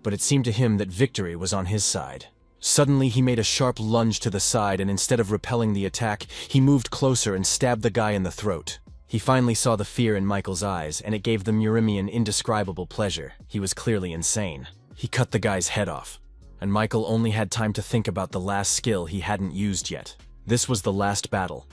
but it seemed to him that victory was on his side. Suddenly, he made a sharp lunge to the side, and instead of repelling the attack, he moved closer and stabbed the guy in the throat. He finally saw the fear in Michael's eyes, and it gave the Murimian indescribable pleasure. He was clearly insane. He cut the guy's head off, and Michael only had time to think about the last skill he hadn't used yet. This was the last battle,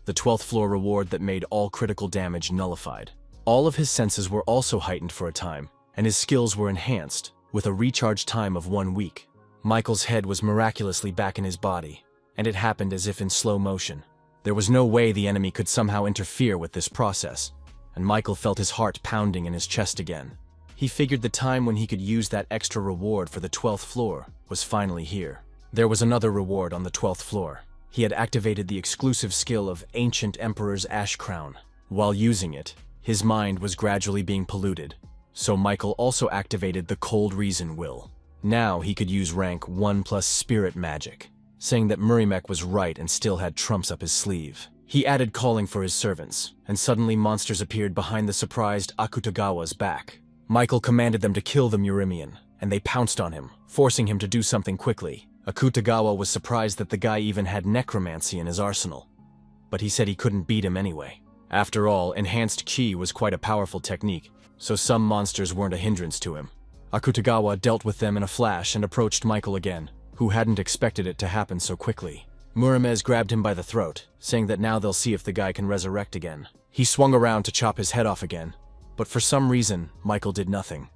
the 12th floor reward that made all critical damage nullified. All of his senses were also heightened for a time, and his skills were enhanced, with a recharge time of 1 week. Michael's head was miraculously back in his body, and it happened as if in slow motion. There was no way the enemy could somehow interfere with this process, and Michael felt his heart pounding in his chest again. He figured the time when he could use that extra reward for the 12th floor was finally here. There was another reward on the 12th floor. He had activated the exclusive skill of Ancient Emperor's Ash Crown. While using it, his mind was gradually being polluted, so Michael also activated the Cold Reason Will. Now he could use rank 1 plus Spirit Magic, saying that Murimek was right and still had trumps up his sleeve. He added calling for his servants, and suddenly monsters appeared behind the surprised Akutagawa's back. Michael commanded them to kill the Murimian, and they pounced on him, forcing him to do something quickly. Akutagawa was surprised that the guy even had necromancy in his arsenal, but he said he couldn't beat him anyway. After all, enhanced chi was quite a powerful technique, so some monsters weren't a hindrance to him. Akutagawa dealt with them in a flash and approached Michael again, who hadn't expected it to happen so quickly. Muramez grabbed him by the throat, saying that now they'll see if the guy can resurrect again. He swung around to chop his head off again, but for some reason, Michael did nothing.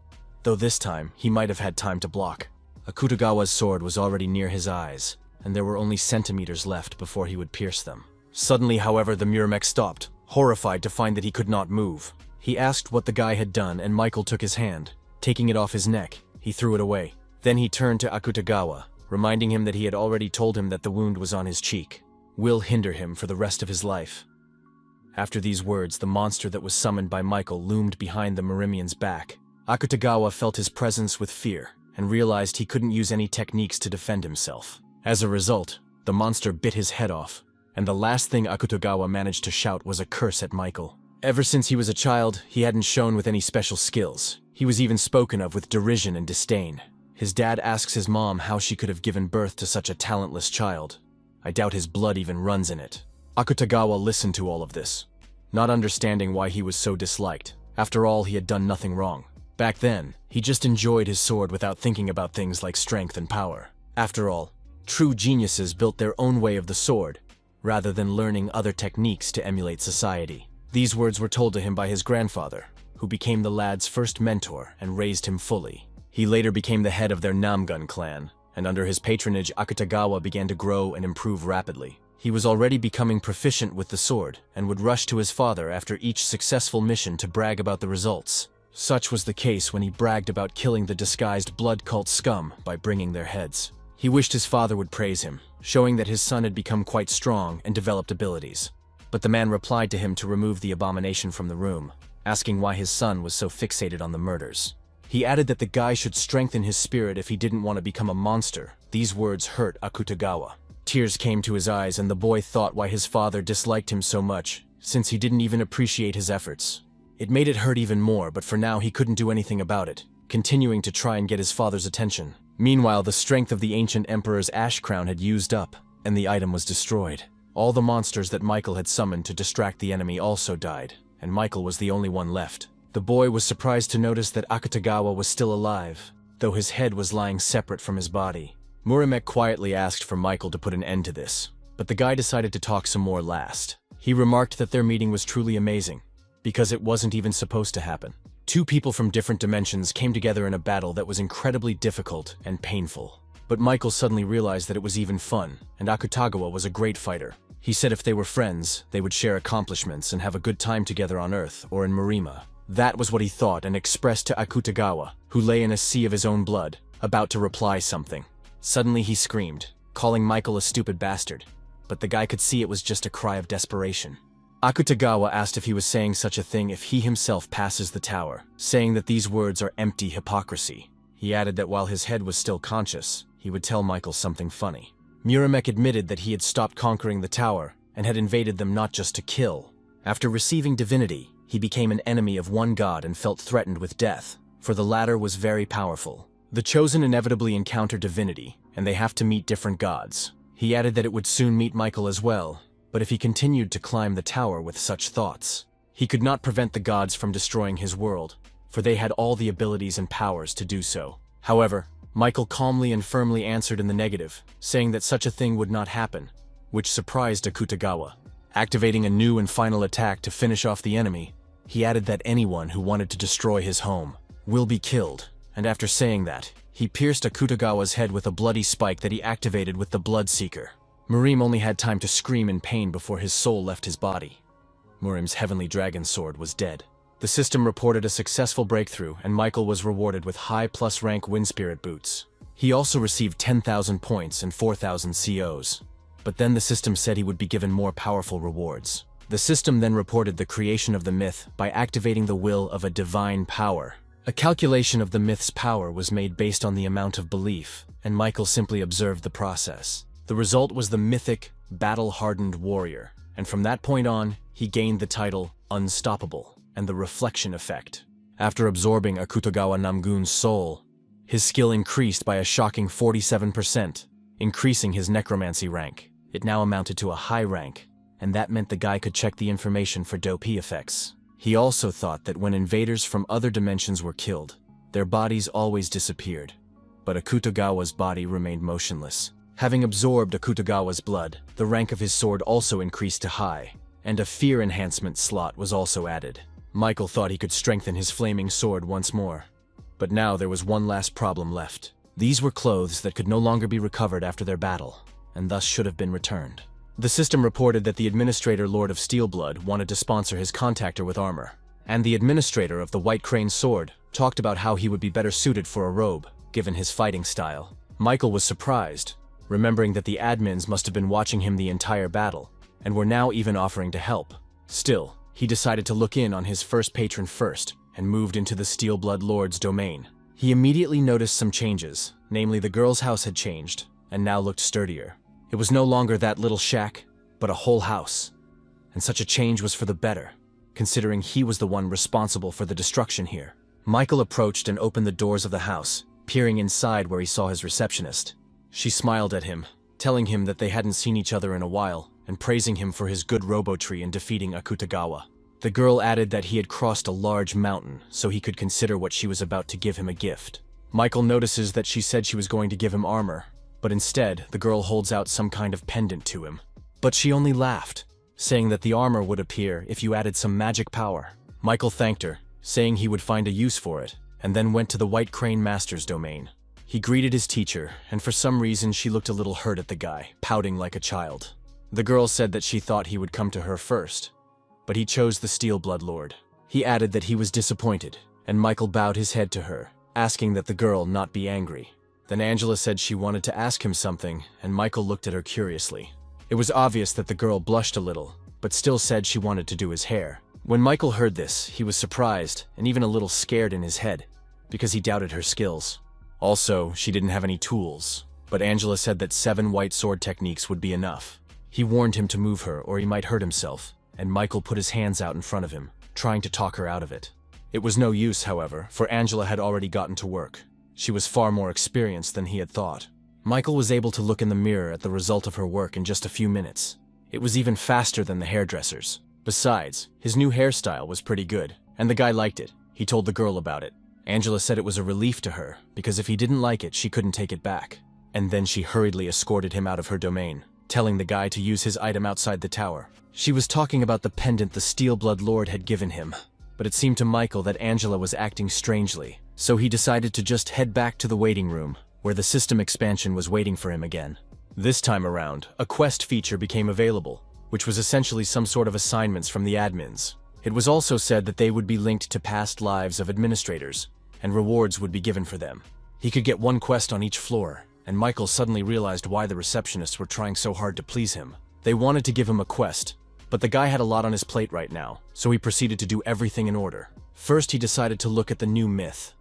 Though this time, he might have had time to block. Akutagawa's sword was already near his eyes, and there were only centimeters left before he would pierce them. Suddenly, however, the Muramek stopped, horrified to find that he could not move. He asked what the guy had done, and Michael took his hand. Taking it off his neck, he threw it away. Then he turned to Akutagawa, reminding him that he had already told him that the wound was on his cheek. Will hinder him for the rest of his life. After these words, the monster that was summoned by Michael loomed behind the Murimian's back. Akutagawa felt his presence with fear, and realized he couldn't use any techniques to defend himself. As a result, the monster bit his head off, and the last thing Akutagawa managed to shout was a curse at Michael. Ever since he was a child, he hadn't shown with any special skills. He was even spoken of with derision and disdain. His dad asks his mom how she could have given birth to such a talentless child. I doubt his blood even runs in it. Akutagawa listened to all of this, not understanding why he was so disliked. After all, he had done nothing wrong. Back then, he just enjoyed his sword without thinking about things like strength and power. After all, true geniuses built their own way of the sword, rather than learning other techniques to emulate society. These words were told to him by his grandfather, who became the lad's first mentor and raised him fully. He later became the head of their Namgun clan, and under his patronage, Akutagawa began to grow and improve rapidly. He was already becoming proficient with the sword, and would rush to his father after each successful mission to brag about the results. Such was the case when he bragged about killing the disguised blood cult scum by bringing their heads. He wished his father would praise him, showing that his son had become quite strong and developed abilities. But the man replied to him to remove the abomination from the room, asking why his son was so fixated on the murders. He added that the guy should strengthen his spirit if he didn't want to become a monster. These words hurt Akutagawa. Tears came to his eyes, and the boy thought why his father disliked him so much, since he didn't even appreciate his efforts. It made it hurt even more, but for now he couldn't do anything about it, continuing to try and get his father's attention. Meanwhile, the strength of the Ancient Emperor's Ash Crown had used up, and the item was destroyed. All the monsters that Michael had summoned to distract the enemy also died, and Michael was the only one left. The boy was surprised to notice that Akutagawa was still alive. though his head was lying separate from his body. Muramek quietly asked for Michael to put an end to this, but the guy decided to talk some more last. He remarked that their meeting was truly amazing, because it wasn't even supposed to happen. Two people from different dimensions came together in a battle that was incredibly difficult and painful. But Michael suddenly realized that it was even fun, and Akutagawa was a great fighter. He said if they were friends, they would share accomplishments and have a good time together on Earth or in Marima. That was what he thought and expressed to Akutagawa, who lay in a sea of his own blood, about to reply something. Suddenly he screamed, calling Michael a stupid bastard, but the guy could see it was just a cry of desperation. Akutagawa asked if he was saying such a thing if he himself passes the tower, saying that these words are empty hypocrisy. He added that while his head was still conscious, he would tell Michael something funny. Muramek admitted that he had stopped conquering the tower and had invaded them not just to kill. After receiving divinity, he became an enemy of one god and felt threatened with death, for the latter was very powerful. The chosen inevitably encounter divinity, and they have to meet different gods. He added that it would soon meet Michael as well, but if he continued to climb the tower with such thoughts, he could not prevent the gods from destroying his world, for they had all the abilities and powers to do so. However, Michael calmly and firmly answered in the negative, saying that such a thing would not happen, which surprised Akutagawa. Activating a new and final attack to finish off the enemy, he added that anyone who wanted to destroy his home will be killed, and after saying that, he pierced Akutagawa's head with a bloody spike that he activated with the Bloodseeker. Murim only had time to scream in pain before his soul left his body. Murim's heavenly dragon sword was dead. The system reported a successful breakthrough, and Michael was rewarded with high plus rank Wind Spirit boots. He also received 10,000 points and 4,000 COs. But then the system said he would be given more powerful rewards. The system then reported the creation of the myth by activating the will of a divine power. A calculation of the myth's power was made based on the amount of belief, and Michael simply observed the process. The result was the mythic, battle-hardened warrior, and from that point on, he gained the title Unstoppable and the reflection effect. After absorbing Akutagawa Namgun's soul, his skill increased by a shocking 47%, increasing his necromancy rank. It now amounted to a high rank, and that meant the guy could check the information for dopey effects. He also thought that when invaders from other dimensions were killed, their bodies always disappeared, but Akutagawa's body remained motionless. Having absorbed Akutagawa's blood, the rank of his sword also increased to high, and a fear enhancement slot was also added. Michael thought he could strengthen his flaming sword once more, but now there was one last problem left. These were clothes that could no longer be recovered after their battle, and thus should have been returned. The system reported that the administrator Lord of Steelblood wanted to sponsor his contactor with armor, and the administrator of the White Crane sword talked about how he would be better suited for a robe, given his fighting style. Michael was surprised, remembering that the admins must have been watching him the entire battle, and were now even offering to help. Still, he decided to look in on his first patron first, and moved into the Steelblood Lord's domain. He immediately noticed some changes, namely the girl's house had changed, and now looked sturdier. It was no longer that little shack, but a whole house. And such a change was for the better, considering he was the one responsible for the destruction here. Michael approached and opened the doors of the house, peering inside where he saw his receptionist. She smiled at him, telling him that they hadn't seen each other in a while, and praising him for his good robo-tree in defeating Akutagawa. The girl added that he had crossed a large mountain, so he could consider what she was about to give him a gift. Michael notices that she said she was going to give him armor, but instead, the girl holds out some kind of pendant to him. But she only laughed, saying that the armor would appear if you added some magic power. Michael thanked her, saying he would find a use for it, and then went to the White Crane Master's domain. He greeted his teacher, and for some reason she looked a little hurt at the guy, pouting like a child. The girl said that she thought he would come to her first, but he chose the Steelblood Lord. He added that he was disappointed, and Michael bowed his head to her, asking that the girl not be angry. Then Angela said she wanted to ask him something, and Michael looked at her curiously. It was obvious that the girl blushed a little, but still said she wanted to do his hair. When Michael heard this, he was surprised and even a little scared in his head, because he doubted her skills. Also, she didn't have any tools, but Angela said that 7 white sword techniques would be enough. He warned him to move her or he might hurt himself, and Michael put his hands out in front of him, trying to talk her out of it. It was no use, however, for Angela had already gotten to work. She was far more experienced than he had thought. Michael was able to look in the mirror at the result of her work in just a few minutes. It was even faster than the hairdresser's. Besides, his new hairstyle was pretty good, and the guy liked it. He told the girl about it. Angela said it was a relief to her, because if he didn't like it, she couldn't take it back. And then she hurriedly escorted him out of her domain, telling the guy to use his item outside the tower. She was talking about the pendant the Steelblood Lord had given him, but it seemed to Michael that Angela was acting strangely, so he decided to just head back to the waiting room, where the system expansion was waiting for him again. This time around, a quest feature became available, which was essentially some sort of assignments from the admins. It was also said that they would be linked to past lives of administrators, and rewards would be given for them. He could get one quest on each floor, and Michael suddenly realized why the receptionists were trying so hard to please him. They wanted to give him a quest, but the guy had a lot on his plate right now, so he proceeded to do everything in order. First, he decided to look at the new myth.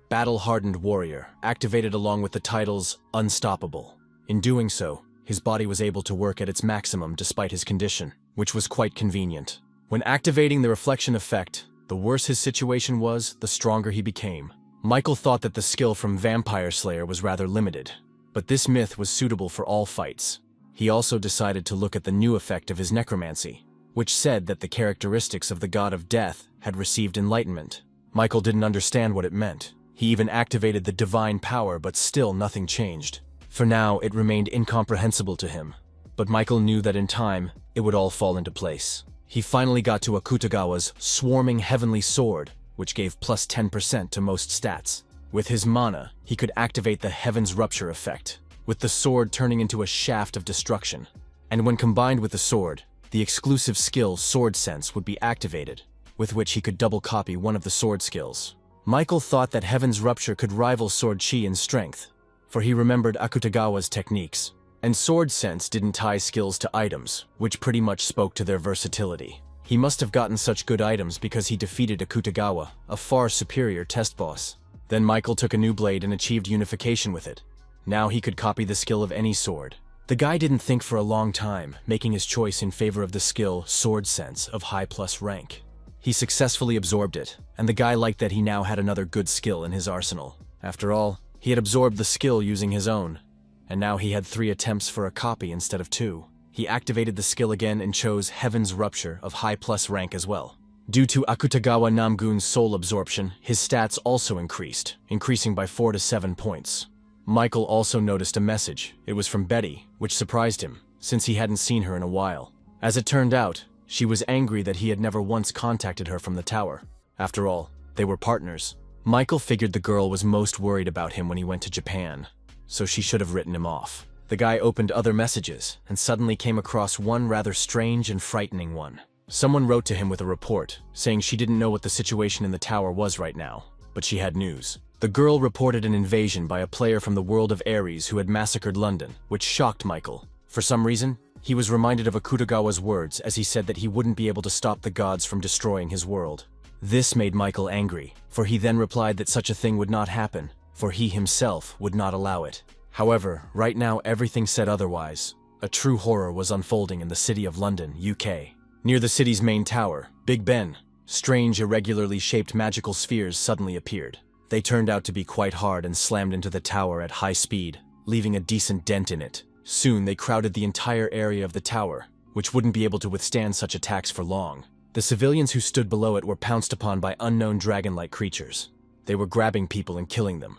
Battle-hardened warrior, activated along with the titles Unstoppable. In doing so, his body was able to work at its maximum despite his condition, which was quite convenient. When activating the reflection effect, the worse his situation was, the stronger he became. Michael thought that the skill from Vampire Slayer was rather limited, but this myth was suitable for all fights. He also decided to look at the new effect of his necromancy, which said that the characteristics of the god of death had received enlightenment. Michael didn't understand what it meant. He even activated the divine power, but still nothing changed. For now, it remained incomprehensible to him, but Michael knew that in time, it would all fall into place. He finally got to Akutagawa's Swarming Heavenly Sword, which gave plus 10% to most stats. With his mana, he could activate the Heaven's Rupture effect, with the sword turning into a shaft of destruction. And when combined with the sword, the exclusive skill Sword Sense would be activated, with which he could double copy one of the sword skills. Michael thought that Heaven's Rupture could rival Sword Chi in strength, for he remembered Akutagawa's techniques. And Sword Sense didn't tie skills to items, which pretty much spoke to their versatility. He must have gotten such good items because he defeated Akutagawa, a far superior test boss. Then Michael took a new blade and achieved unification with it. Now he could copy the skill of any sword. The guy didn't think for a long time, making his choice in favor of the skill Sword Sense of high plus rank. He successfully absorbed it, and the guy liked that he now had another good skill in his arsenal. After all, he had absorbed the skill using his own, and now he had 3 attempts for a copy instead of 2. He activated the skill again and chose Heaven's Rupture of high plus rank as well. Due to Akutagawa Namgun's soul absorption, his stats also increased, increasing by 4 to 7 points. Michael also noticed a message. It was from Betty, which surprised him, since he hadn't seen her in a while. As it turned out, she was angry that he had never once contacted her from the tower. After all, they were partners. Michael figured the girl was most worried about him when he went to Japan, so she should have written him off. The guy opened other messages and suddenly came across one rather strange and frightening one. Someone wrote to him with a report, saying she didn't know what the situation in the tower was right now, but she had news. The girl reported an invasion by a player from the world of Ares who had massacred London, which shocked Michael. For some reason, he was reminded of Akutagawa's words as he said that he wouldn't be able to stop the gods from destroying his world. This made Michael angry, for he then replied that such a thing would not happen, for he himself would not allow it. However, right now everything said otherwise. A true horror was unfolding in the city of London, UK. Near the city's main tower, Big Ben, strange irregularly shaped magical spheres suddenly appeared. They turned out to be quite hard and slammed into the tower at high speed, leaving a decent dent in it. Soon they crowded the entire area of the tower, which wouldn't be able to withstand such attacks for long. The civilians who stood below it were pounced upon by unknown dragon-like creatures. They were grabbing people and killing them.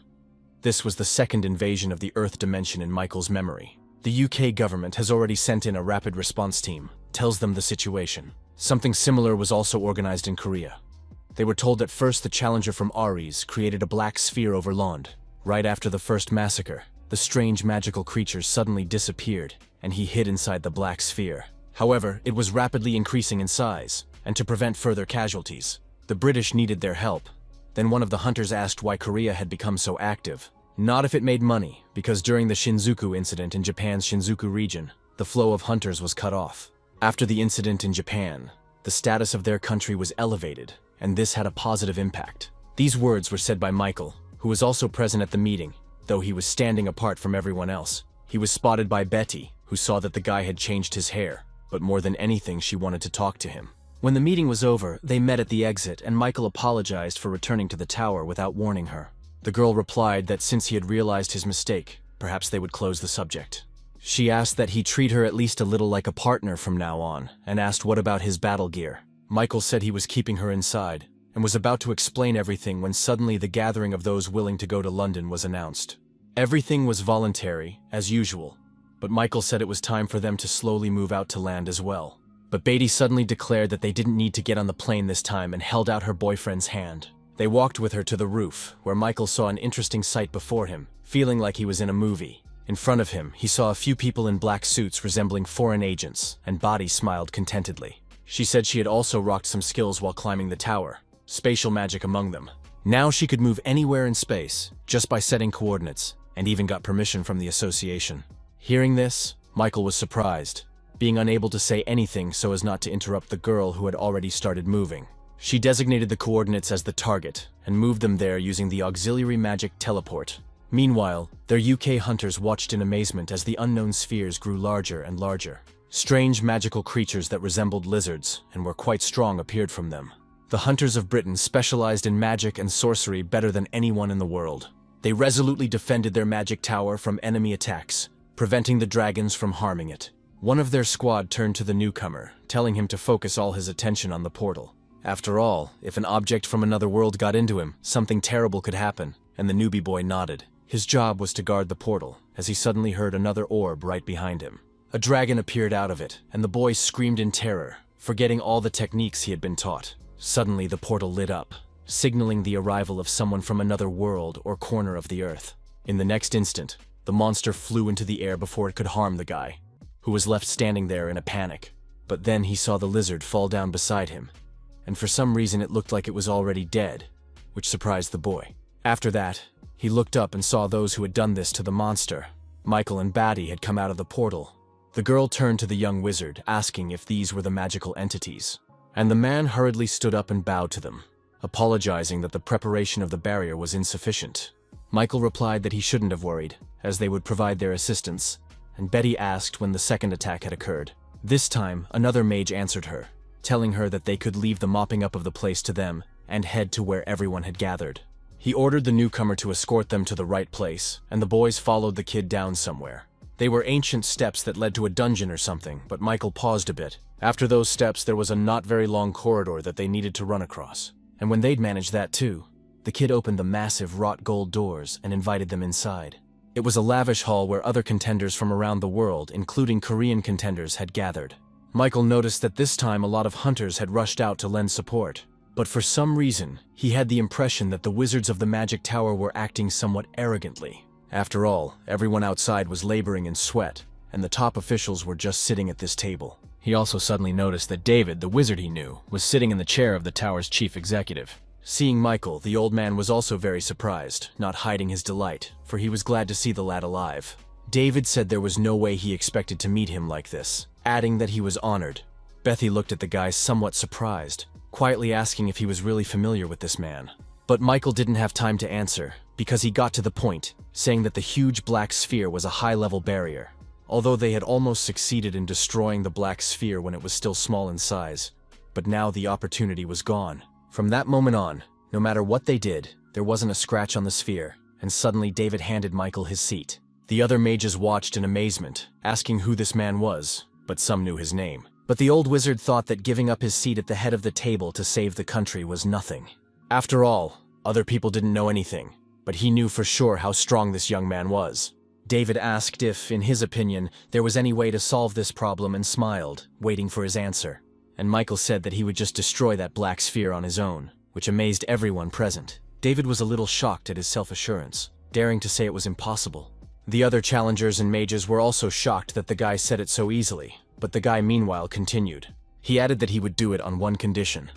This was the second invasion of the Earth dimension in Michael's memory. The UK government has already sent in a rapid response team, tells them the situation. Something similar was also organized in Korea. They were told that first the challenger from Ares created a black sphere over Lond. Right after the first massacre, the strange magical creatures suddenly disappeared, and he hid inside the black sphere. However, it was rapidly increasing in size, and to prevent further casualties, the British needed their help. Then one of the hunters asked why Korea had become so active. Not if it made money, because during the Shinjuku incident in Japan's Shinjuku region, the flow of hunters was cut off. After the incident in Japan, the status of their country was elevated, and this had a positive impact. These words were said by Michael, who was also present at the meeting, though he was standing apart from everyone else. He was spotted by Betty, who saw that the guy had changed his hair, but more than anything she wanted to talk to him. When the meeting was over, they met at the exit and Michael apologized for returning to the tower without warning her. The girl replied that since he had realized his mistake, perhaps they would close the subject. She asked that he treat her at least a little like a partner from now on, and asked what about his battle gear. Michael said he was keeping her inside, and was about to explain everything when suddenly the gathering of those willing to go to London was announced. Everything was voluntary, as usual, but Michael said it was time for them to slowly move out to land as well. But Beatty suddenly declared that they didn't need to get on the plane this time and held out her boyfriend's hand. They walked with her to the roof, where Michael saw an interesting sight before him, feeling like he was in a movie. In front of him, he saw a few people in black suits resembling foreign agents, and Body smiled contentedly. She said she had also rocked some skills while climbing the tower, spatial magic among them. Now she could move anywhere in space, just by setting coordinates, and even got permission from the association. Hearing this, Michael was surprised, being unable to say anything so as not to interrupt the girl who had already started moving. She designated the coordinates as the target, and moved them there using the auxiliary magic teleport. Meanwhile, their UK hunters watched in amazement as the unknown spheres grew larger and larger. Strange magical creatures that resembled lizards, and were quite strong, appeared from them. The hunters of Britain specialized in magic and sorcery better than anyone in the world. They resolutely defended their magic tower from enemy attacks, preventing the dragons from harming it. One of their squad turned to the newcomer, telling him to focus all his attention on the portal. After all, if an object from another world got into him, something terrible could happen, and the newbie boy nodded. His job was to guard the portal, as he suddenly heard another orb right behind him. A dragon appeared out of it, and the boy screamed in terror, forgetting all the techniques he had been taught. Suddenly the portal lit up, signaling the arrival of someone from another world or corner of the earth. In the next instant, the monster flew into the air before it could harm the guy, who was left standing there in a panic. But then he saw the lizard fall down beside him, and for some reason it looked like it was already dead, which surprised the boy. After that, he looked up and saw those who had done this to the monster. Michael and Batty had come out of the portal. The girl turned to the young wizard, asking if these were the magical entities, and the man hurriedly stood up and bowed to them, apologizing that the preparation of the barrier was insufficient. Michael replied that he shouldn't have worried, as they would provide their assistance, and Betty asked when the second attack had occurred. This time, another mage answered her, telling her that they could leave the mopping up of the place to them and head to where everyone had gathered. He ordered the newcomer to escort them to the right place, and the boys followed the kid down somewhere. They were ancient steps that led to a dungeon or something, but Michael paused a bit. After those steps, there was a not very long corridor that they needed to run across. And when they'd managed that too, the kid opened the massive wrought gold doors and invited them inside. It was a lavish hall where other contenders from around the world, including Korean contenders, had gathered. Michael noticed that this time a lot of hunters had rushed out to lend support. But for some reason, he had the impression that the wizards of the magic tower were acting somewhat arrogantly. After all, everyone outside was laboring in sweat, and the top officials were just sitting at this table. He also suddenly noticed that David, the wizard he knew, was sitting in the chair of the tower's chief executive. Seeing Michael, the old man was also very surprised, not hiding his delight, for he was glad to see the lad alive. David said there was no way he expected to meet him like this, adding that he was honored. Bethy looked at the guy somewhat surprised, quietly asking if he was really familiar with this man. But Michael didn't have time to answer, because he got to the point, saying that the huge black sphere was a high-level barrier. Although they had almost succeeded in destroying the black sphere when it was still small in size, but now the opportunity was gone. From that moment on, no matter what they did, there wasn't a scratch on the sphere, and suddenly David handed Michael his seat. The other mages watched in amazement, asking who this man was, but some knew his name. But the old wizard thought that giving up his seat at the head of the table to save the country was nothing. After all, other people didn't know anything, but he knew for sure how strong this young man was. David asked if, in his opinion, there was any way to solve this problem and smiled, waiting for his answer. And Michael said that he would just destroy that black sphere on his own, which amazed everyone present. David was a little shocked at his self-assurance, daring to say it was impossible. The other challengers and mages were also shocked that the guy said it so easily, but the guy meanwhile continued. He added that he would do it on one condition,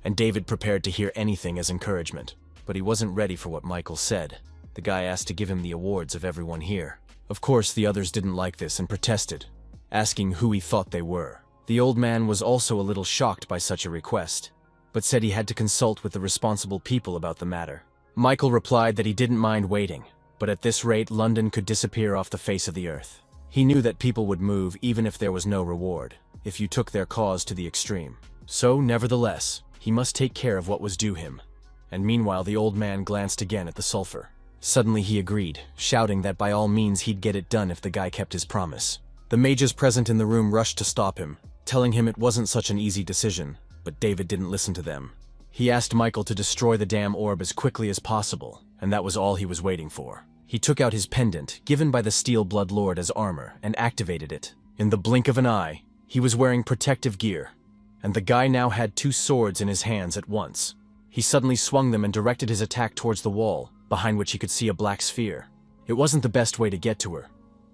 and David prepared to hear anything as encouragement. But he wasn't ready for what Michael said. The guy asked to give him the awards of everyone here. Of course, the others didn't like this and protested, asking who he thought they were. The old man was also a little shocked by such a request, but said he had to consult with the responsible people about the matter. Michael replied that he didn't mind waiting, but at this rate London could disappear off the face of the earth. He knew that people would move even if there was no reward, if you took their cause to the extreme. So, nevertheless, he must take care of what was due him. And meanwhile the old man glanced again at the sulfur. Suddenly he agreed, shouting that by all means he'd get it done if the guy kept his promise. The mages present in the room rushed to stop him, telling him it wasn't such an easy decision, but David didn't listen to them. He asked Michael to destroy the damn orb as quickly as possible, and that was all he was waiting for. He took out his pendant, given by the Steel Blood Lord as armor, and activated it. In the blink of an eye, he was wearing protective gear, and the guy now had 2 swords in his hands at once. He suddenly swung them and directed his attack towards the wall, behind which he could see a black sphere. It wasn't the best way to get to her,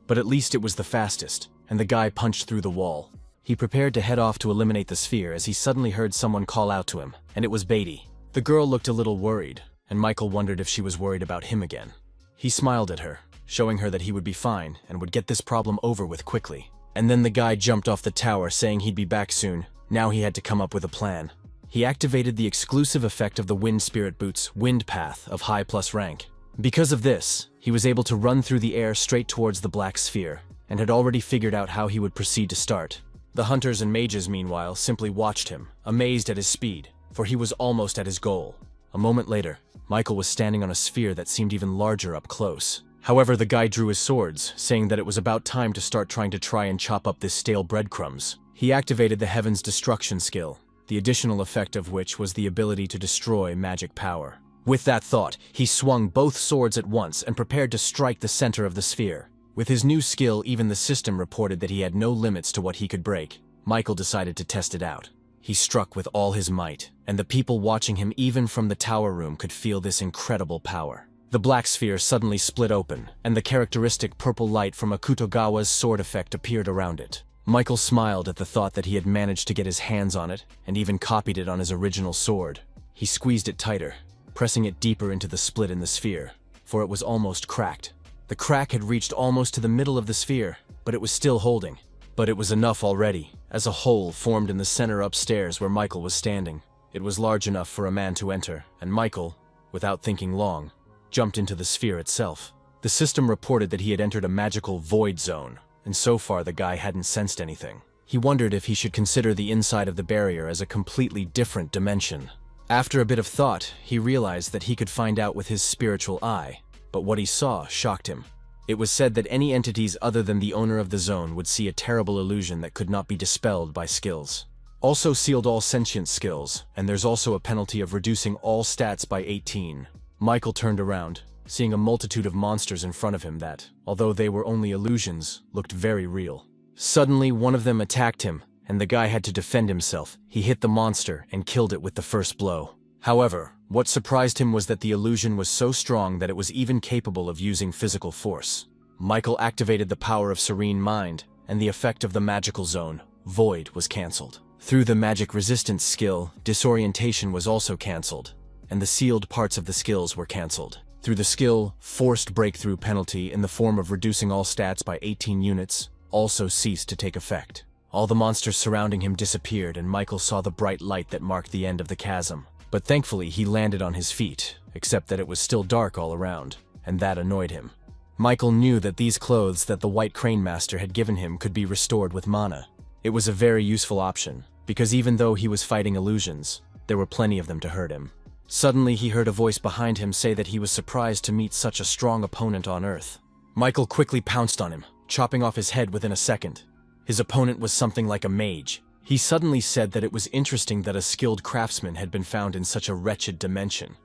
but at least it was the fastest, and the guy punched through the wall. He prepared to head off to eliminate the sphere as he suddenly heard someone call out to him, and it was Beatty. The girl looked a little worried, and Michael wondered if she was worried about him again. He smiled at her, showing her that he would be fine and would get this problem over with quickly. And then the guy jumped off the tower saying he'd be back soon. Now he had to come up with a plan. He activated the exclusive effect of the Wind Spirit Boot's Wind Path of high plus rank. Because of this, he was able to run through the air straight towards the black sphere, and had already figured out how he would proceed to start. The hunters and mages, meanwhile, simply watched him, amazed at his speed, for he was almost at his goal. A moment later, Michael was standing on a sphere that seemed even larger up close. However, the guy drew his swords, saying that it was about time to start trying to try and chop up this stale breadcrumbs. He activated the Heaven's Destruction skill, the additional effect of which was the ability to destroy magic power. With that thought, he swung both swords at once and prepared to strike the center of the sphere. With his new skill, even the system reported that he had no limits to what he could break. Michael decided to test it out. He struck with all his might, and the people watching him even from the tower room could feel this incredible power. The black sphere suddenly split open, and the characteristic purple light from Akutogawa's sword effect appeared around it. Michael smiled at the thought that he had managed to get his hands on it, and even copied it on his original sword. He squeezed it tighter, pressing it deeper into the split in the sphere, for it was almost cracked. The crack had reached almost to the middle of the sphere, but it was still holding. But it was enough already, as a hole formed in the center upstairs where Michael was standing. It was large enough for a man to enter, and Michael, without thinking long, jumped into the sphere itself. The system reported that he had entered a magical void zone, and so far the guy hadn't sensed anything. He wondered if he should consider the inside of the barrier as a completely different dimension. After a bit of thought, he realized that he could find out with his spiritual eye, but what he saw shocked him. It was said that any entities other than the owner of the zone would see a terrible illusion that could not be dispelled by skills. Also sealed all sentient skills, and there's also a penalty of reducing all stats by 18. Michael turned around, seeing a multitude of monsters in front of him that, although they were only illusions, looked very real. Suddenly, one of them attacked him, and the guy had to defend himself. He hit the monster and killed it with the first blow. However, what surprised him was that the illusion was so strong that it was even capable of using physical force. Michael activated the power of Serene Mind, and the effect of the magical zone, Void, was cancelled. Through the magic resistance skill, Disorientation was also cancelled, and the sealed parts of the skills were cancelled. Through the skill, Forced Breakthrough penalty in the form of reducing all stats by 18 units also ceased to take effect. All the monsters surrounding him disappeared, and Michael saw the bright light that marked the end of the chasm. But thankfully he landed on his feet, except that it was still dark all around, and that annoyed him. Michael knew that these clothes that the White Crane Master had given him could be restored with mana. It was a very useful option, because even though he was fighting illusions, there were plenty of them to hurt him. Suddenly he heard a voice behind him say that he was surprised to meet such a strong opponent on Earth. Michael quickly pounced on him, chopping off his head within a second. His opponent was something like a mage. He suddenly said that it was interesting that a skilled craftsman had been found in such a wretched dimension.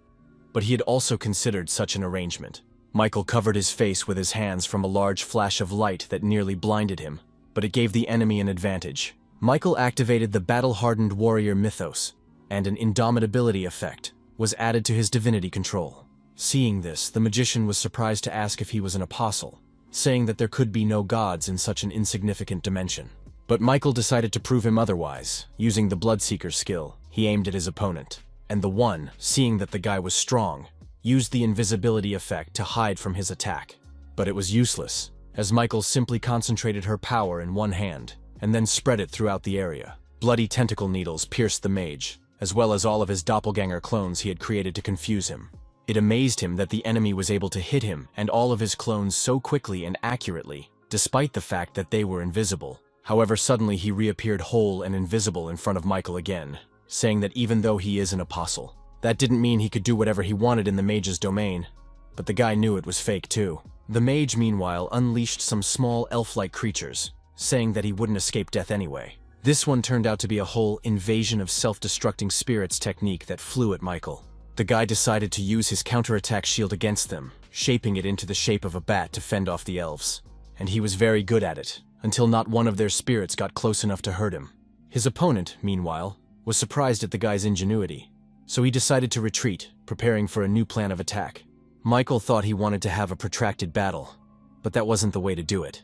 But he had also considered such an arrangement. Michael covered his face with his hands from a large flash of light that nearly blinded him, but it gave the enemy an advantage. Michael activated the battle-hardened warrior mythos, and an indomitability effect was added to his divinity control. Seeing this, the magician was surprised to ask if he was an apostle, saying that there could be no gods in such an insignificant dimension. But Michael decided to prove him otherwise. Using the Bloodseeker skill, he aimed at his opponent, and the one, seeing that the guy was strong, used the invisibility effect to hide from his attack. But it was useless, as Michael simply concentrated her power in one hand, and then spread it throughout the area. Bloody tentacle needles pierced the mage, as well as all of his doppelganger clones he had created to confuse him. It amazed him that the enemy was able to hit him and all of his clones so quickly and accurately, despite the fact that they were invisible. However, suddenly he reappeared whole and invisible in front of Michael again, saying that even though he is an apostle, that didn't mean he could do whatever he wanted in the mage's domain. But the guy knew it was fake too. The mage, meanwhile, unleashed some small elf-like creatures, saying that he wouldn't escape death anyway. This one turned out to be a whole invasion of self-destructing spirits technique that flew at Michael. The guy decided to use his counterattack shield against them, shaping it into the shape of a bat to fend off the elves. And he was very good at it, until not one of their spirits got close enough to hurt him. His opponent, meanwhile, was surprised at the guy's ingenuity, so he decided to retreat, preparing for a new plan of attack. Michael thought he wanted to have a protracted battle, but that wasn't the way to do it,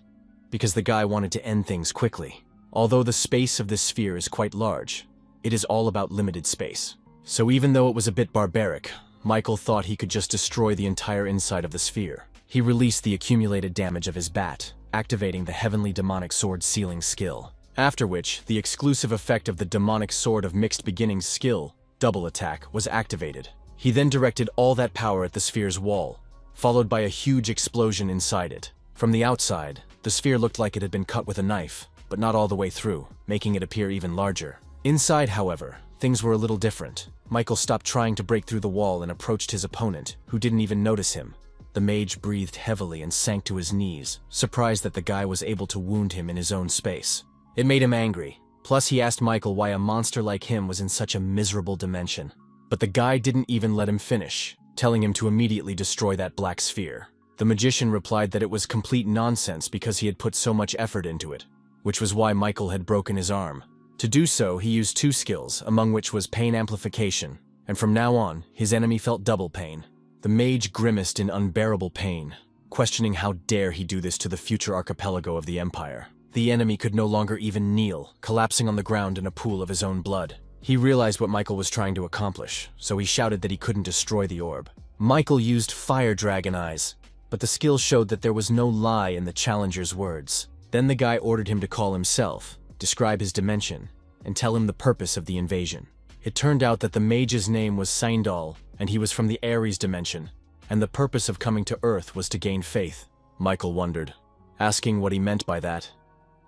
because the guy wanted to end things quickly. Although the space of this sphere is quite large, it is all about limited space. So even though it was a bit barbaric, Michael thought he could just destroy the entire inside of the sphere. He released the accumulated damage of his bat, activating the Heavenly Demonic Sword Sealing skill. After which, the exclusive effect of the Demonic Sword of Mixed Beginnings skill, Double Attack, was activated. He then directed all that power at the sphere's wall, followed by a huge explosion inside it. From the outside, the sphere looked like it had been cut with a knife, but not all the way through, making it appear even larger. Inside, however, things were a little different. Michael stopped trying to break through the wall and approached his opponent, who didn't even notice him. The mage breathed heavily and sank to his knees, surprised that the guy was able to wound him in his own space. It made him angry. Plus, he asked Michael why a monster like him was in such a miserable dimension. But the guy didn't even let him finish, telling him to immediately destroy that black sphere. The magician replied that it was complete nonsense because he had put so much effort into it, which was why Michael had broken his arm. To do so, he used 2 skills, among which was pain amplification, and from now on, his enemy felt double pain. The mage grimaced in unbearable pain, questioning how dare he do this to the future archipelago of the Empire. The enemy could no longer even kneel, collapsing on the ground in a pool of his own blood. He realized what Michael was trying to accomplish, so he shouted that he couldn't destroy the orb. Michael used Fire Dragon Eyes, but the skill showed that there was no lie in the challenger's words. Then the guy ordered him to call himself, describe his dimension, and tell him the purpose of the invasion. It turned out that the mage's name was Seindal, and he was from the Ares dimension, and the purpose of coming to Earth was to gain faith. Michael wondered, asking what he meant by that,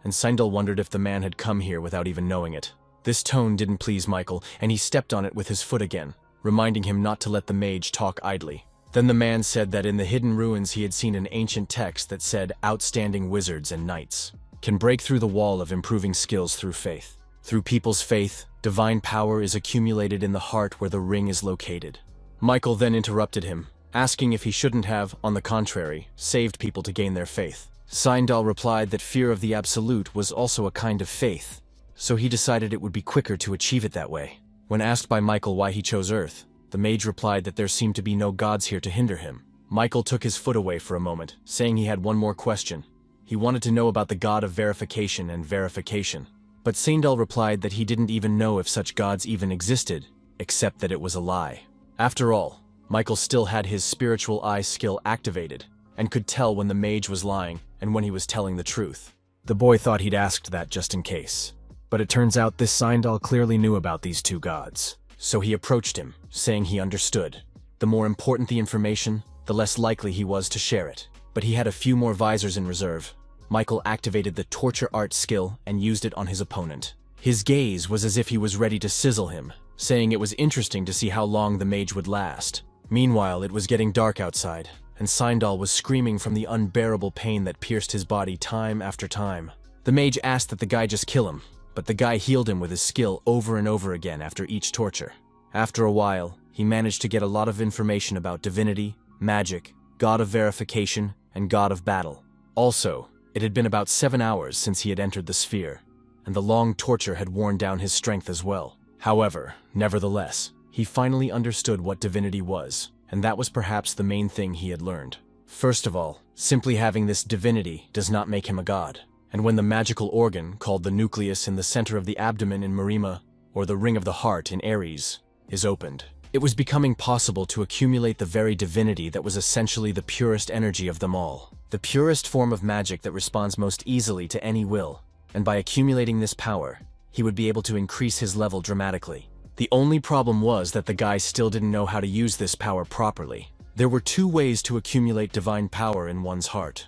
and Seindal wondered if the man had come here without even knowing it. This tone didn't please Michael, and he stepped on it with his foot again, reminding him not to let the mage talk idly. Then the man said that in the hidden ruins he had seen an ancient text that said outstanding wizards and knights can break through the wall of improving skills through faith. Through people's faith, divine power is accumulated in the heart where the ring is located. Michael then interrupted him, asking if he shouldn't have, on the contrary, saved people to gain their faith. Seindal replied that fear of the absolute was also a kind of faith, so he decided it would be quicker to achieve it that way. When asked by Michael why he chose Earth, the mage replied that there seemed to be no gods here to hinder him. Michael took his foot away for a moment, saying he had one more question. He wanted to know about the god of verification and verification. But Seindal replied that he didn't even know if such gods even existed, except that it was a lie. After all, Michael still had his spiritual eye skill activated, and could tell when the mage was lying and when he was telling the truth. The boy thought he'd asked that just in case. But it turns out this Seindal clearly knew about these 2 gods. So he approached him, saying he understood. The more important the information, the less likely he was to share it. But he had a few more visors in reserve. Michael activated the torture art skill and used it on his opponent. His gaze was as if he was ready to sizzle him, saying it was interesting to see how long the mage would last. Meanwhile, it was getting dark outside, and Seindal was screaming from the unbearable pain that pierced his body time after time. The mage asked that the guy just kill him, but the guy healed him with his skill over and over again after each torture. After a while, he managed to get a lot of information about divinity, magic, god of verification, and god of battle. Also, it had been about 7 hours since he had entered the sphere, and the long torture had worn down his strength as well. However, nevertheless, he finally understood what divinity was, and that was perhaps the main thing he had learned. First of all, simply having this divinity does not make him a god. And when the magical organ, called the nucleus in the center of the abdomen in Marima, or the ring of the heart in Ares, is opened, it was becoming possible to accumulate the very divinity that was essentially the purest energy of them all. The purest form of magic that responds most easily to any will, and by accumulating this power, he would be able to increase his level dramatically. The only problem was that the guy still didn't know how to use this power properly. There were 2 ways to accumulate divine power in one's heart.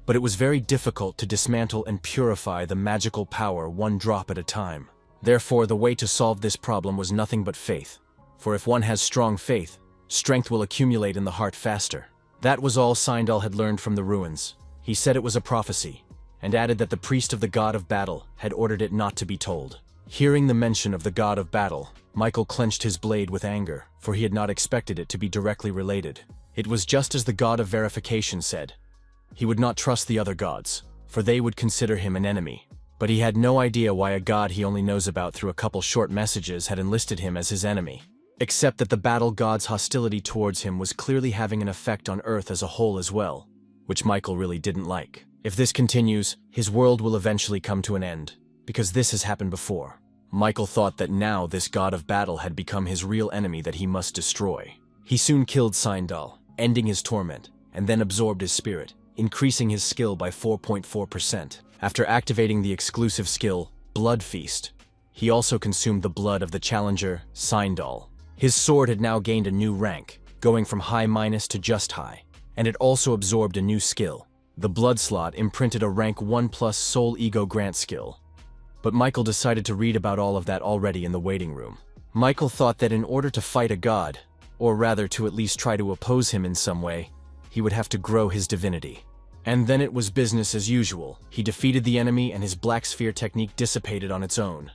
But it was very difficult to dismantle and purify the magical power 1 drop at a time. Therefore, the way to solve this problem was nothing but faith. For if one has strong faith, strength will accumulate in the heart faster. That was all Seindal had learned from the ruins. He said it was a prophecy, and added that the priest of the god of battle had ordered it not to be told. Hearing the mention of the god of battle, Michael clenched his blade with anger, for he had not expected it to be directly related. It was just as the god of verification said. He would not trust the other gods, for they would consider him an enemy. But he had no idea why a god he only knows about through a couple short messages had enlisted him as his enemy. Except that the battle god's hostility towards him was clearly having an effect on Earth as a whole as well, which Michael really didn't like. If this continues, his world will eventually come to an end, because this has happened before. Michael thought that now this god of battle had become his real enemy that he must destroy. He soon killed Seindal, ending his torment, and then absorbed his spirit, increasing his skill by 4.4%. After activating the exclusive skill, Blood Feast, he also consumed the blood of the challenger, Seindal. His sword had now gained a new rank, going from high minus to just high, and it also absorbed a new skill. The blood slot imprinted a rank 1 plus soul ego grant skill. But Michael decided to read about all of that already in the waiting room. Michael thought that in order to fight a god, or rather to at least try to oppose him in some way, he would have to grow his divinity. And then it was business as usual. He defeated the enemy and his black sphere technique dissipated on its own.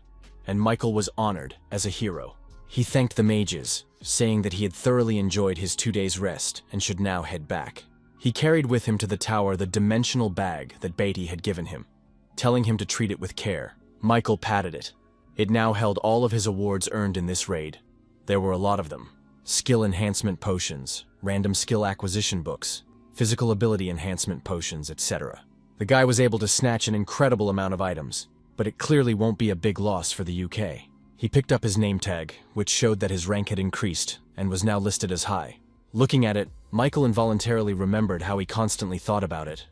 And Michael was honored as a hero. He thanked the mages, saying that he had thoroughly enjoyed his 2 days' rest and should now head back. He carried with him to the tower the dimensional bag that Beatty had given him, telling him to treat it with care. Michael patted it. It now held all of his awards earned in this raid. There were a lot of them. Skill enhancement potions, random skill acquisition books, physical ability enhancement potions, etc. The guy was able to snatch an incredible amount of items, but it clearly won't be a big loss for the UK. He picked up his name tag, which showed that his rank had increased and was now listed as high. Looking at it, Michael involuntarily remembered how he constantly thought about it.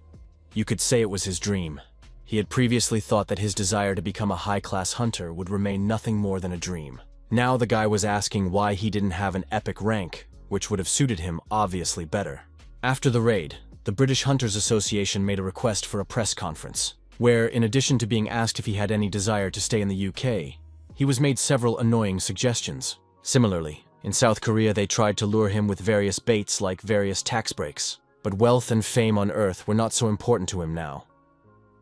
You could say it was his dream. He had previously thought that his desire to become a high-class hunter would remain nothing more than a dream. Now the guy was asking why he didn't have an epic rank, which would have suited him obviously better. After the raid, the British Hunters Association made a request for a press conference, where, in addition to being asked if he had any desire to stay in the UK, he was made several annoying suggestions. Similarly, in South Korea they tried to lure him with various baits like various tax breaks, but wealth and fame on Earth were not so important to him now.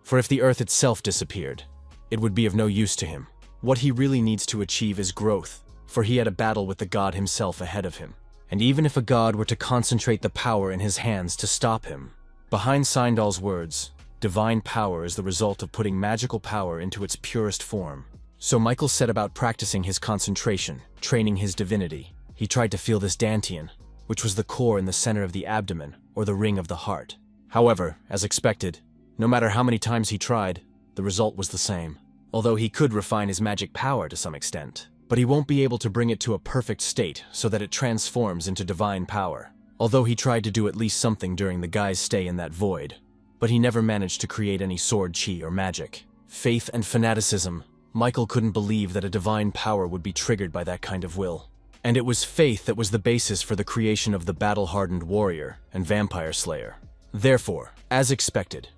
For if the Earth itself disappeared, it would be of no use to him. What he really needs to achieve is growth, for he had a battle with the god himself ahead of him. And even if a god were to concentrate the power in his hands to stop him, behind Seindal's words, divine power is the result of putting magical power into its purest form. So Michael set about practicing his concentration, training his divinity. He tried to feel this dantian, which was the core in the center of the abdomen, or the ring of the heart. However, as expected, no matter how many times he tried, the result was the same. Although he could refine his magic power to some extent, but he won't be able to bring it to a perfect state so that it transforms into divine power. Although he tried to do at least something during the guy's stay in that void, but he never managed to create any sword chi or magic. Faith and fanaticism, Michael couldn't believe that a divine power would be triggered by that kind of will. And it was faith that was the basis for the creation of the battle-hardened warrior and vampire slayer. Therefore, as expected,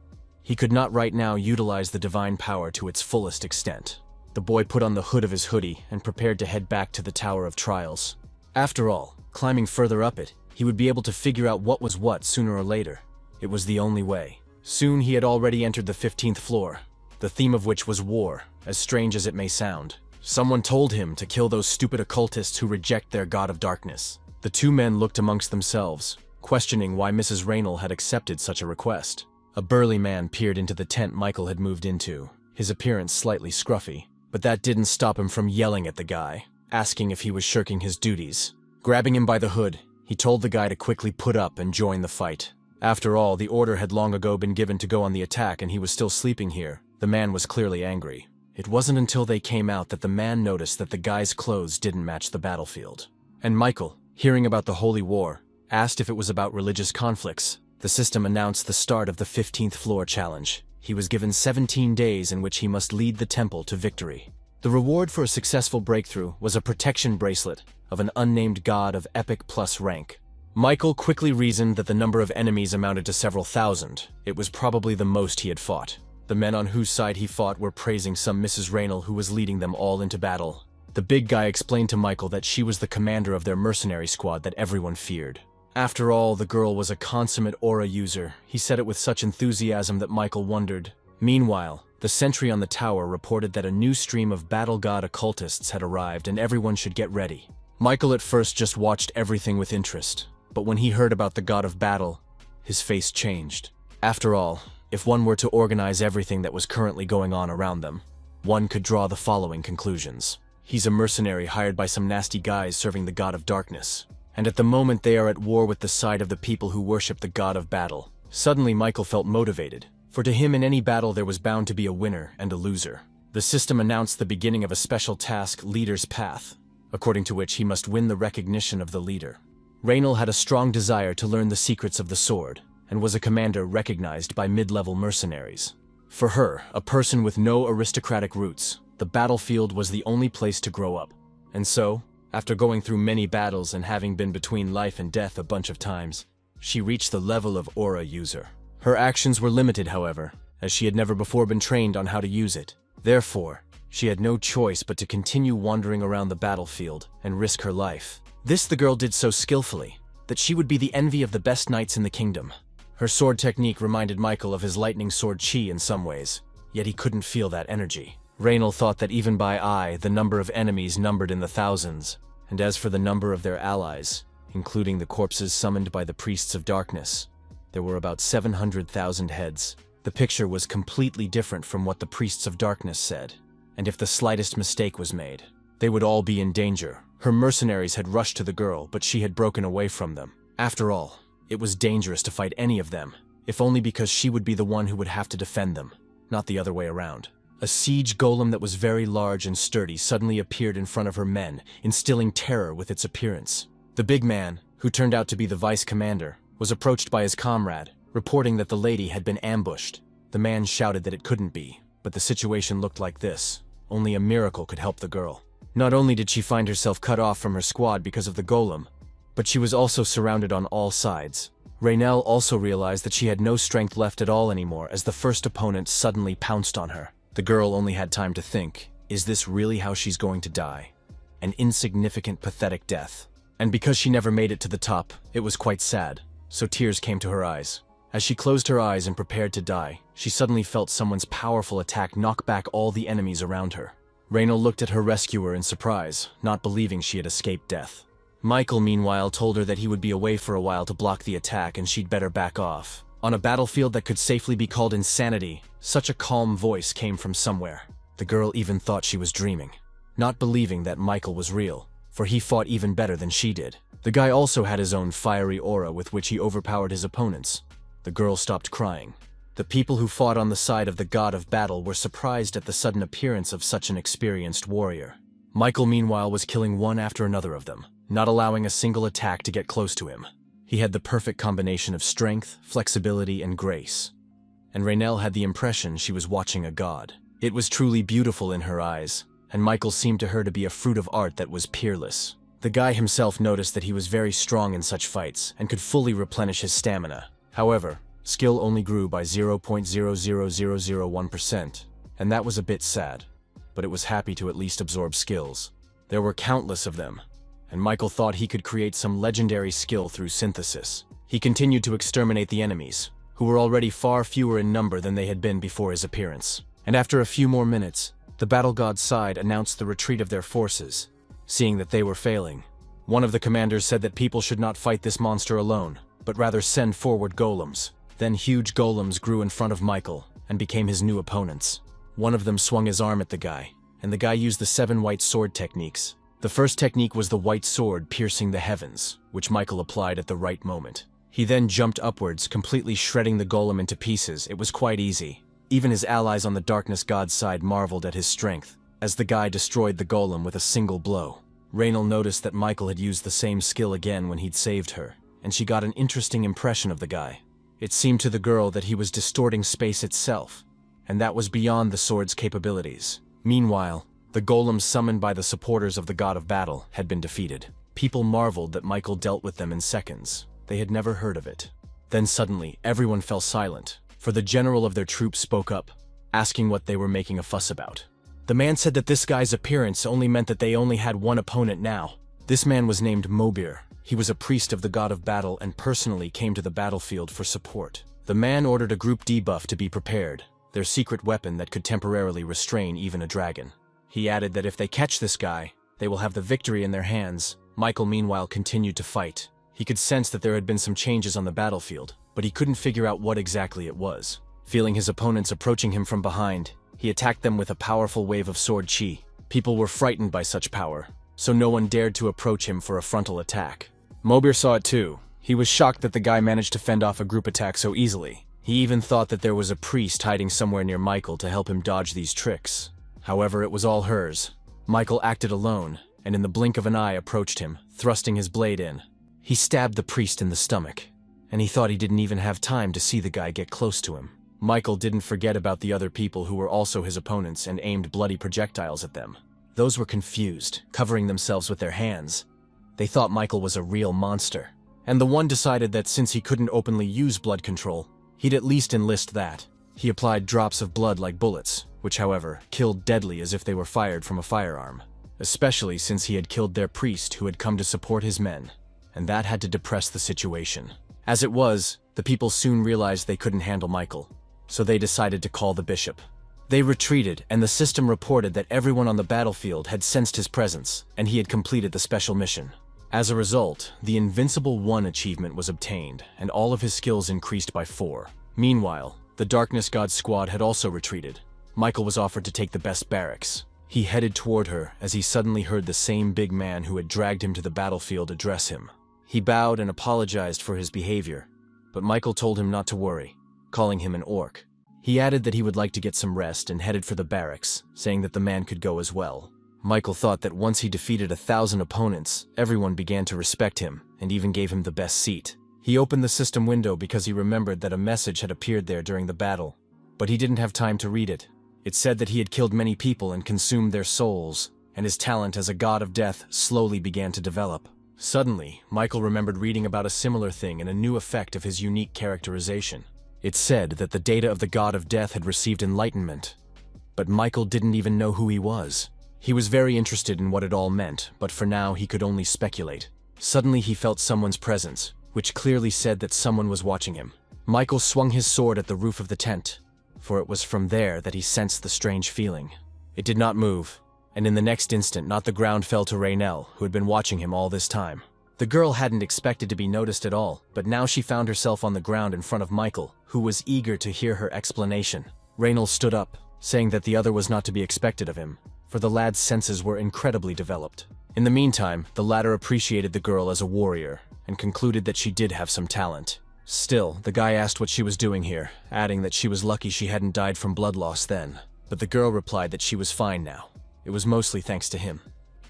he could not right now utilize the divine power to its fullest extent. The boy put on the hood of his hoodie and prepared to head back to the Tower of Trials. After all, climbing further up it, he would be able to figure out what was what sooner or later. It was the only way. Soon he had already entered the 15th floor, the theme of which was war, as strange as it may sound. Someone told him to kill those stupid occultists who reject their god of darkness. The two men looked amongst themselves, questioning why Mrs. Raynal had accepted such a request. A burly man peered into the tent Michael had moved into, his appearance slightly scruffy. But that didn't stop him from yelling at the guy, asking if he was shirking his duties. Grabbing him by the hood, he told the guy to quickly put up and join the fight. After all, the order had long ago been given to go on the attack and he was still sleeping here. The man was clearly angry. It wasn't until they came out that the man noticed that the guy's clothes didn't match the battlefield. And Michael, hearing about the Holy War, asked if it was about religious conflicts. The system announced the start of the 15th floor challenge. He was given 17 days in which he must lead the temple to victory. The reward for a successful breakthrough was a protection bracelet of an unnamed god of epic plus rank. Michael quickly reasoned that the number of enemies amounted to several thousand. It was probably the most he had fought. The men on whose side he fought were praising some Mrs. Raynal who was leading them all into battle. The big guy explained to Michael that she was the commander of their mercenary squad that everyone feared. After all, the girl was a consummate aura user. He said it with such enthusiasm that Michael wondered, Meanwhile, the sentry on the tower reported that a new stream of battle god occultists had arrived and everyone should get ready. Michael at first just watched everything with interest, but when he heard about the god of battle, his face changed. After all, if one were to organize everything that was currently going on around them, one could draw the following conclusions. He's a mercenary hired by some nasty guys serving the god of darkness, and at the moment they are at war with the side of the people who worship the god of battle. Suddenly Michael felt motivated, for to him in any battle there was bound to be a winner and a loser. The system announced the beginning of a special task, Leader's Path, according to which he must win the recognition of the leader. Raynal had a strong desire to learn the secrets of the sword, and was a commander recognized by mid-level mercenaries. For her, a person with no aristocratic roots, the battlefield was the only place to grow up. And so, after going through many battles and having been between life and death a bunch of times, she reached the level of aura user. Her actions were limited, however, as she had never before been trained on how to use it. Therefore, she had no choice but to continue wandering around the battlefield and risk her life. This the girl did so skillfully that she would be the envy of the best knights in the kingdom. Her sword technique reminded Michael of his lightning sword chi in some ways, yet he couldn't feel that energy. Raynal thought that even by eye, the number of enemies numbered in the thousands, and as for the number of their allies, including the corpses summoned by the priests of darkness, there were about 700,000 heads. The picture was completely different from what the priests of darkness said, and if the slightest mistake was made, they would all be in danger. Her mercenaries had rushed to the girl, but she had broken away from them. After all, it was dangerous to fight any of them, if only because she would be the one who would have to defend them, not the other way around. A siege golem that was very large and sturdy suddenly appeared in front of her men, instilling terror with its appearance. The big man, who turned out to be the vice commander, was approached by his comrade, reporting that the lady had been ambushed. The man shouted that it couldn't be, but the situation looked like this. Only a miracle could help the girl. Not only did she find herself cut off from her squad because of the golem, but she was also surrounded on all sides. Raynal also realized that she had no strength left at all anymore as the first opponent suddenly pounced on her. The girl only had time to think, is this really how she's going to die? An insignificant, pathetic death. And because she never made it to the top, it was quite sad, so tears came to her eyes. As she closed her eyes and prepared to die, she suddenly felt someone's powerful attack knock back all the enemies around her. Raynal looked at her rescuer in surprise, not believing she had escaped death. Michael, meanwhile, told her that he would be away for a while to block the attack and she'd better back off. On a battlefield that could safely be called insanity, such a calm voice came from somewhere. The girl even thought she was dreaming, not believing that Michael was real, for he fought even better than she did. The guy also had his own fiery aura with which he overpowered his opponents. The girl stopped crying. The people who fought on the side of the god of battle were surprised at the sudden appearance of such an experienced warrior. Michael, meanwhile, was killing one after another of them, not allowing a single attack to get close to him. He had the perfect combination of strength, flexibility, and grace. And Raynal had the impression she was watching a god. It was truly beautiful in her eyes, and Michael seemed to her to be a fruit of art that was peerless. The guy himself noticed that he was very strong in such fights and could fully replenish his stamina. However, skill only grew by 0.00001%, and that was a bit sad, but it was happy to at least absorb skills. There were countless of them, and Michael thought he could create some legendary skill through synthesis. He continued to exterminate the enemies, who were already far fewer in number than they had been before his appearance. And after a few more minutes, the battle god's side announced the retreat of their forces. Seeing that they were failing, one of the commanders said that people should not fight this monster alone, but rather send forward golems. Then huge golems grew in front of Michael and became his new opponents. One of them swung his arm at the guy, and the guy used the 7 white sword techniques. The first technique was the white sword piercing the heavens, which Michael applied at the right moment. He then jumped upwards, completely shredding the golem into pieces. It was quite easy. Even his allies on the darkness god's side marveled at his strength, as the guy destroyed the golem with a single blow. Raynal noticed that Michael had used the same skill again when he'd saved her, and she got an interesting impression of the guy. It seemed to the girl that he was distorting space itself, and that was beyond the sword's capabilities. Meanwhile, the golems summoned by the supporters of the god of battle had been defeated. People marveled that Michael dealt with them in seconds. They had never heard of it. Then suddenly, everyone fell silent, for the general of their troops spoke up, asking what they were making a fuss about. The man said that this guy's appearance only meant that they only had one opponent now. This man was named Mobir. He was a priest of the god of battle and personally came to the battlefield for support. The man ordered a group debuff to be prepared, their secret weapon that could temporarily restrain even a dragon. He added that if they catch this guy, they will have the victory in their hands. Michael, meanwhile, continued to fight. He could sense that there had been some changes on the battlefield, but he couldn't figure out what exactly it was. Feeling his opponents approaching him from behind, he attacked them with a powerful wave of sword chi. People were frightened by such power, so no one dared to approach him for a frontal attack. Mobir saw it too. He was shocked that the guy managed to fend off a group attack so easily. He even thought that there was a priest hiding somewhere near Michael to help him dodge these tricks. However, it was all hers. Michael acted alone, and in the blink of an eye approached him, thrusting his blade in. He stabbed the priest in the stomach, and he thought he didn't even have time to see the guy get close to him. Michael didn't forget about the other people who were also his opponents and aimed bloody projectiles at them. Those were confused, covering themselves with their hands. They thought Michael was a real monster, and the one decided that since he couldn't openly use blood control, he'd at least enlist that. He applied drops of blood like bullets, which, however, killed deadly as if they were fired from a firearm, especially since he had killed their priest who had come to support his men, and that had to depress the situation. As it was, the people soon realized they couldn't handle Michael, so they decided to call the bishop. They retreated, and the system reported that everyone on the battlefield had sensed his presence, and he had completed the special mission. As a result, the Invincible 1 achievement was obtained, and all of his skills increased by 4. Meanwhile, the Darkness God squad had also retreated. Michael was offered to take the best barracks. He headed toward her as he suddenly heard the same big man who had dragged him to the battlefield address him. He bowed and apologized for his behavior, but Michael told him not to worry, calling him an orc. He added that he would like to get some rest and headed for the barracks, saying that the man could go as well. Michael thought that once he defeated 1,000 opponents, everyone began to respect him and even gave him the best seat. He opened the system window because he remembered that a message had appeared there during the battle, but he didn't have time to read it. It said that he had killed many people and consumed their souls, and his talent as a god of death slowly began to develop. Suddenly, Michael remembered reading about a similar thing in a new effect of his unique characterization. It said that the data of the god of death had received enlightenment, but Michael didn't even know who he was. He was very interested in what it all meant, but for now he could only speculate. Suddenly he felt someone's presence, which clearly said that someone was watching him. Michael swung his sword at the roof of the tent, for it was from there that he sensed the strange feeling. It did not move, and in the next instant not the ground fell to Raynell, who had been watching him all this time. The girl hadn't expected to be noticed at all, but now she found herself on the ground in front of Michael, who was eager to hear her explanation. Raynell stood up, saying that the other was not to be expected of him, for the lad's senses were incredibly developed. In the meantime, the latter appreciated the girl as a warrior, and concluded that she did have some talent. Still, the guy asked what she was doing here, adding that she was lucky she hadn't died from blood loss then, but the girl replied that she was fine now. It was mostly thanks to him.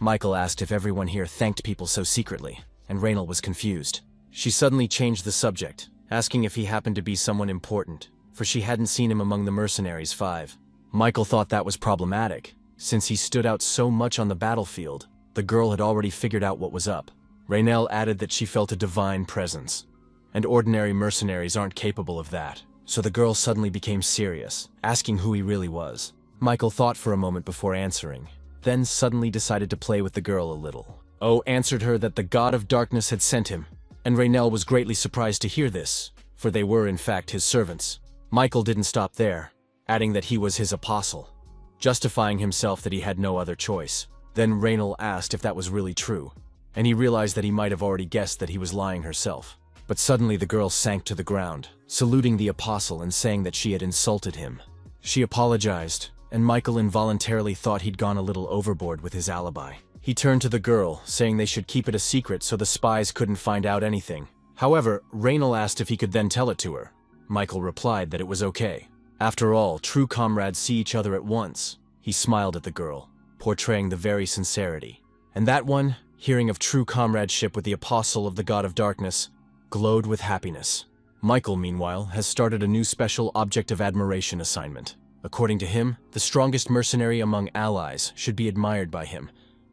Michael asked if everyone here thanked people so secretly, and Raynell was confused. She suddenly changed the subject, asking if he happened to be someone important, for she hadn't seen him among the mercenaries 5. Michael thought that was problematic. Since he stood out so much on the battlefield, the girl had already figured out what was up. Raynell added that she felt a divine presence, and ordinary mercenaries aren't capable of that. So the girl suddenly became serious, asking who he really was. Michael thought for a moment before answering, then suddenly decided to play with the girl a little. O answered her that the god of darkness had sent him, and Raynell was greatly surprised to hear this, for they were in fact his servants. Michael didn't stop there, adding that he was his apostle, justifying himself that he had no other choice. Then Raynell asked if that was really true, and he realized that he might have already guessed that he was lying herself. But suddenly the girl sank to the ground, saluting the apostle and saying that she had insulted him. She apologized, and Michael involuntarily thought he'd gone a little overboard with his alibi. He turned to the girl, saying they should keep it a secret so the spies couldn't find out anything. However, Raynell asked if he could then tell it to her. Michael replied that it was okay. After all, true comrades see each other at once. He smiled at the girl, portraying the very sincerity. And that one, hearing of true comradeship with the apostle of the god of darkness, glowed with happiness. Michael, meanwhile, has started a new special object of admiration assignment. According to him, the strongest mercenary among allies should be admired by him,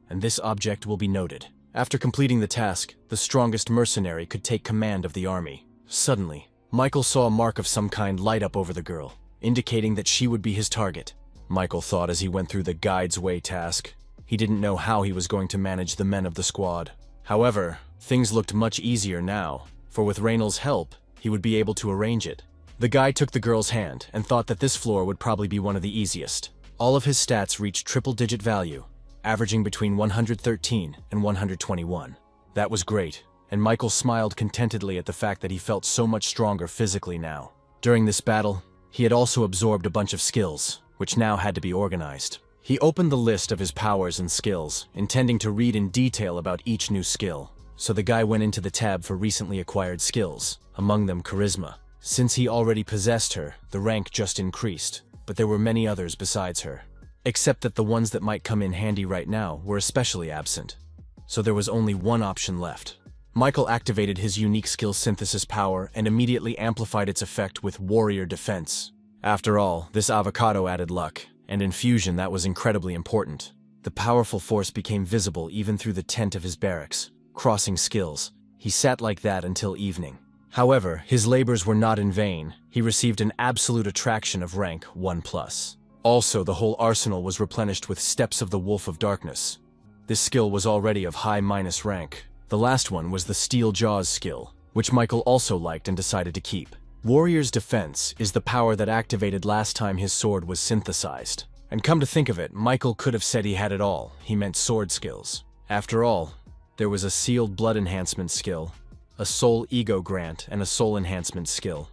and this object will be noted. After completing the task, the strongest mercenary could take command of the army. Suddenly, Michael saw a mark of some kind light up over the girl, indicating that she would be his target. Michael thought as he went through the Guide's Way task. He didn't know how he was going to manage the men of the squad. However, things looked much easier now, for with Raynell's help, he would be able to arrange it. The guy took the girl's hand and thought that this floor would probably be one of the easiest. All of his stats reached triple-digit value, averaging between 113 and 121. That was great, and Michael smiled contentedly at the fact that he felt so much stronger physically now. During this battle, he had also absorbed a bunch of skills, which now had to be organized. He opened the list of his powers and skills, intending to read in detail about each new skill. So the guy went into the tab for recently acquired skills, among them Charisma. Since he already possessed her, the rank just increased, but there were many others besides her. Except that the ones that might come in handy right now were especially absent. So there was only one option left. Michael activated his unique skill synthesis power and immediately amplified its effect with Warrior Defense. After all, this avocado added luck, and in fusion that was incredibly important. The powerful force became visible even through the tent of his barracks. Crossing skills, he sat like that until evening. However, his labors were not in vain. He received an absolute attraction of rank 1+. Also, the whole arsenal was replenished with Steps of the Wolf of Darkness. This skill was already of high minus rank. The last one was the Steel Jaws skill, which Michael also liked and decided to keep. Warrior's Defense is the power that activated last time his sword was synthesized. And come to think of it, Michael could have said he had it all. He meant sword skills. After all, there was a Sealed Blood Enhancement skill, a Soul Ego Grant, and a Soul Enhancement skill,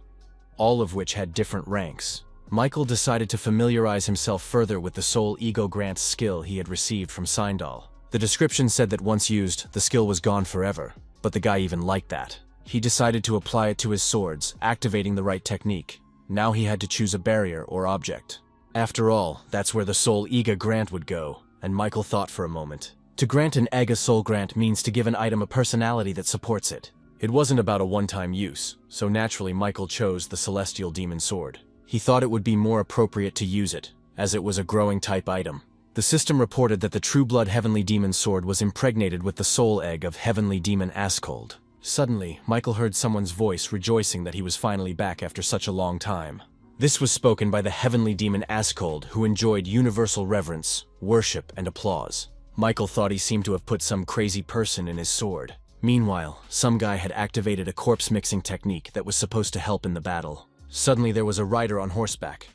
all of which had different ranks. Michael decided to familiarize himself further with the Soul Ego Grant skill he had received from Sindal. The description said that once used, the skill was gone forever, but the guy even liked that. He decided to apply it to his swords, activating the right technique. Now he had to choose a barrier or object. After all, that's where the Soul Ego Grant would go, and Michael thought for a moment. To grant an Ega Soul Grant means to give an item a personality that supports it. It wasn't about a one-time use, so naturally Michael chose the Celestial Demon Sword. He thought it would be more appropriate to use it, as it was a growing type item. The system reported that the True Blood Heavenly Demon Sword was impregnated with the soul egg of Heavenly Demon Askold. Suddenly, Michael heard someone's voice rejoicing that he was finally back after such a long time. This was spoken by the Heavenly Demon Askold, who enjoyed universal reverence, worship, and applause. Michael thought he seemed to have put some crazy person in his sword. Meanwhile, some guy had activated a corpse mixing technique that was supposed to help in the battle. Suddenly there was a rider on horseback.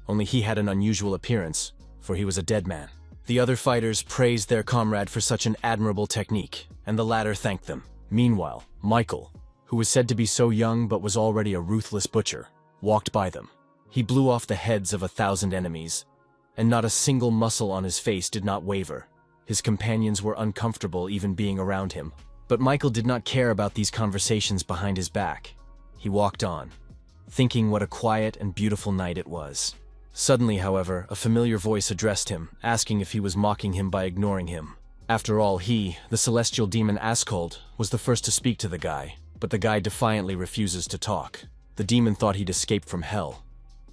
Only he had an unusual appearance, for he was a dead man. The other fighters praised their comrade for such an admirable technique, and the latter thanked them. Meanwhile, Michael, who was said to be so young but was already a ruthless butcher, walked by them. He blew off the heads of 1,000 enemies, and not a single muscle on his face did not waver. His companions were uncomfortable even being around him. But Michael did not care about these conversations behind his back. He walked on, thinking what a quiet and beautiful night it was. Suddenly, however, a familiar voice addressed him, asking if he was mocking him by ignoring him. After all, he, the celestial demon Askold, was the first to speak to the guy, but the guy defiantly refuses to talk. The demon thought he'd escaped from hell,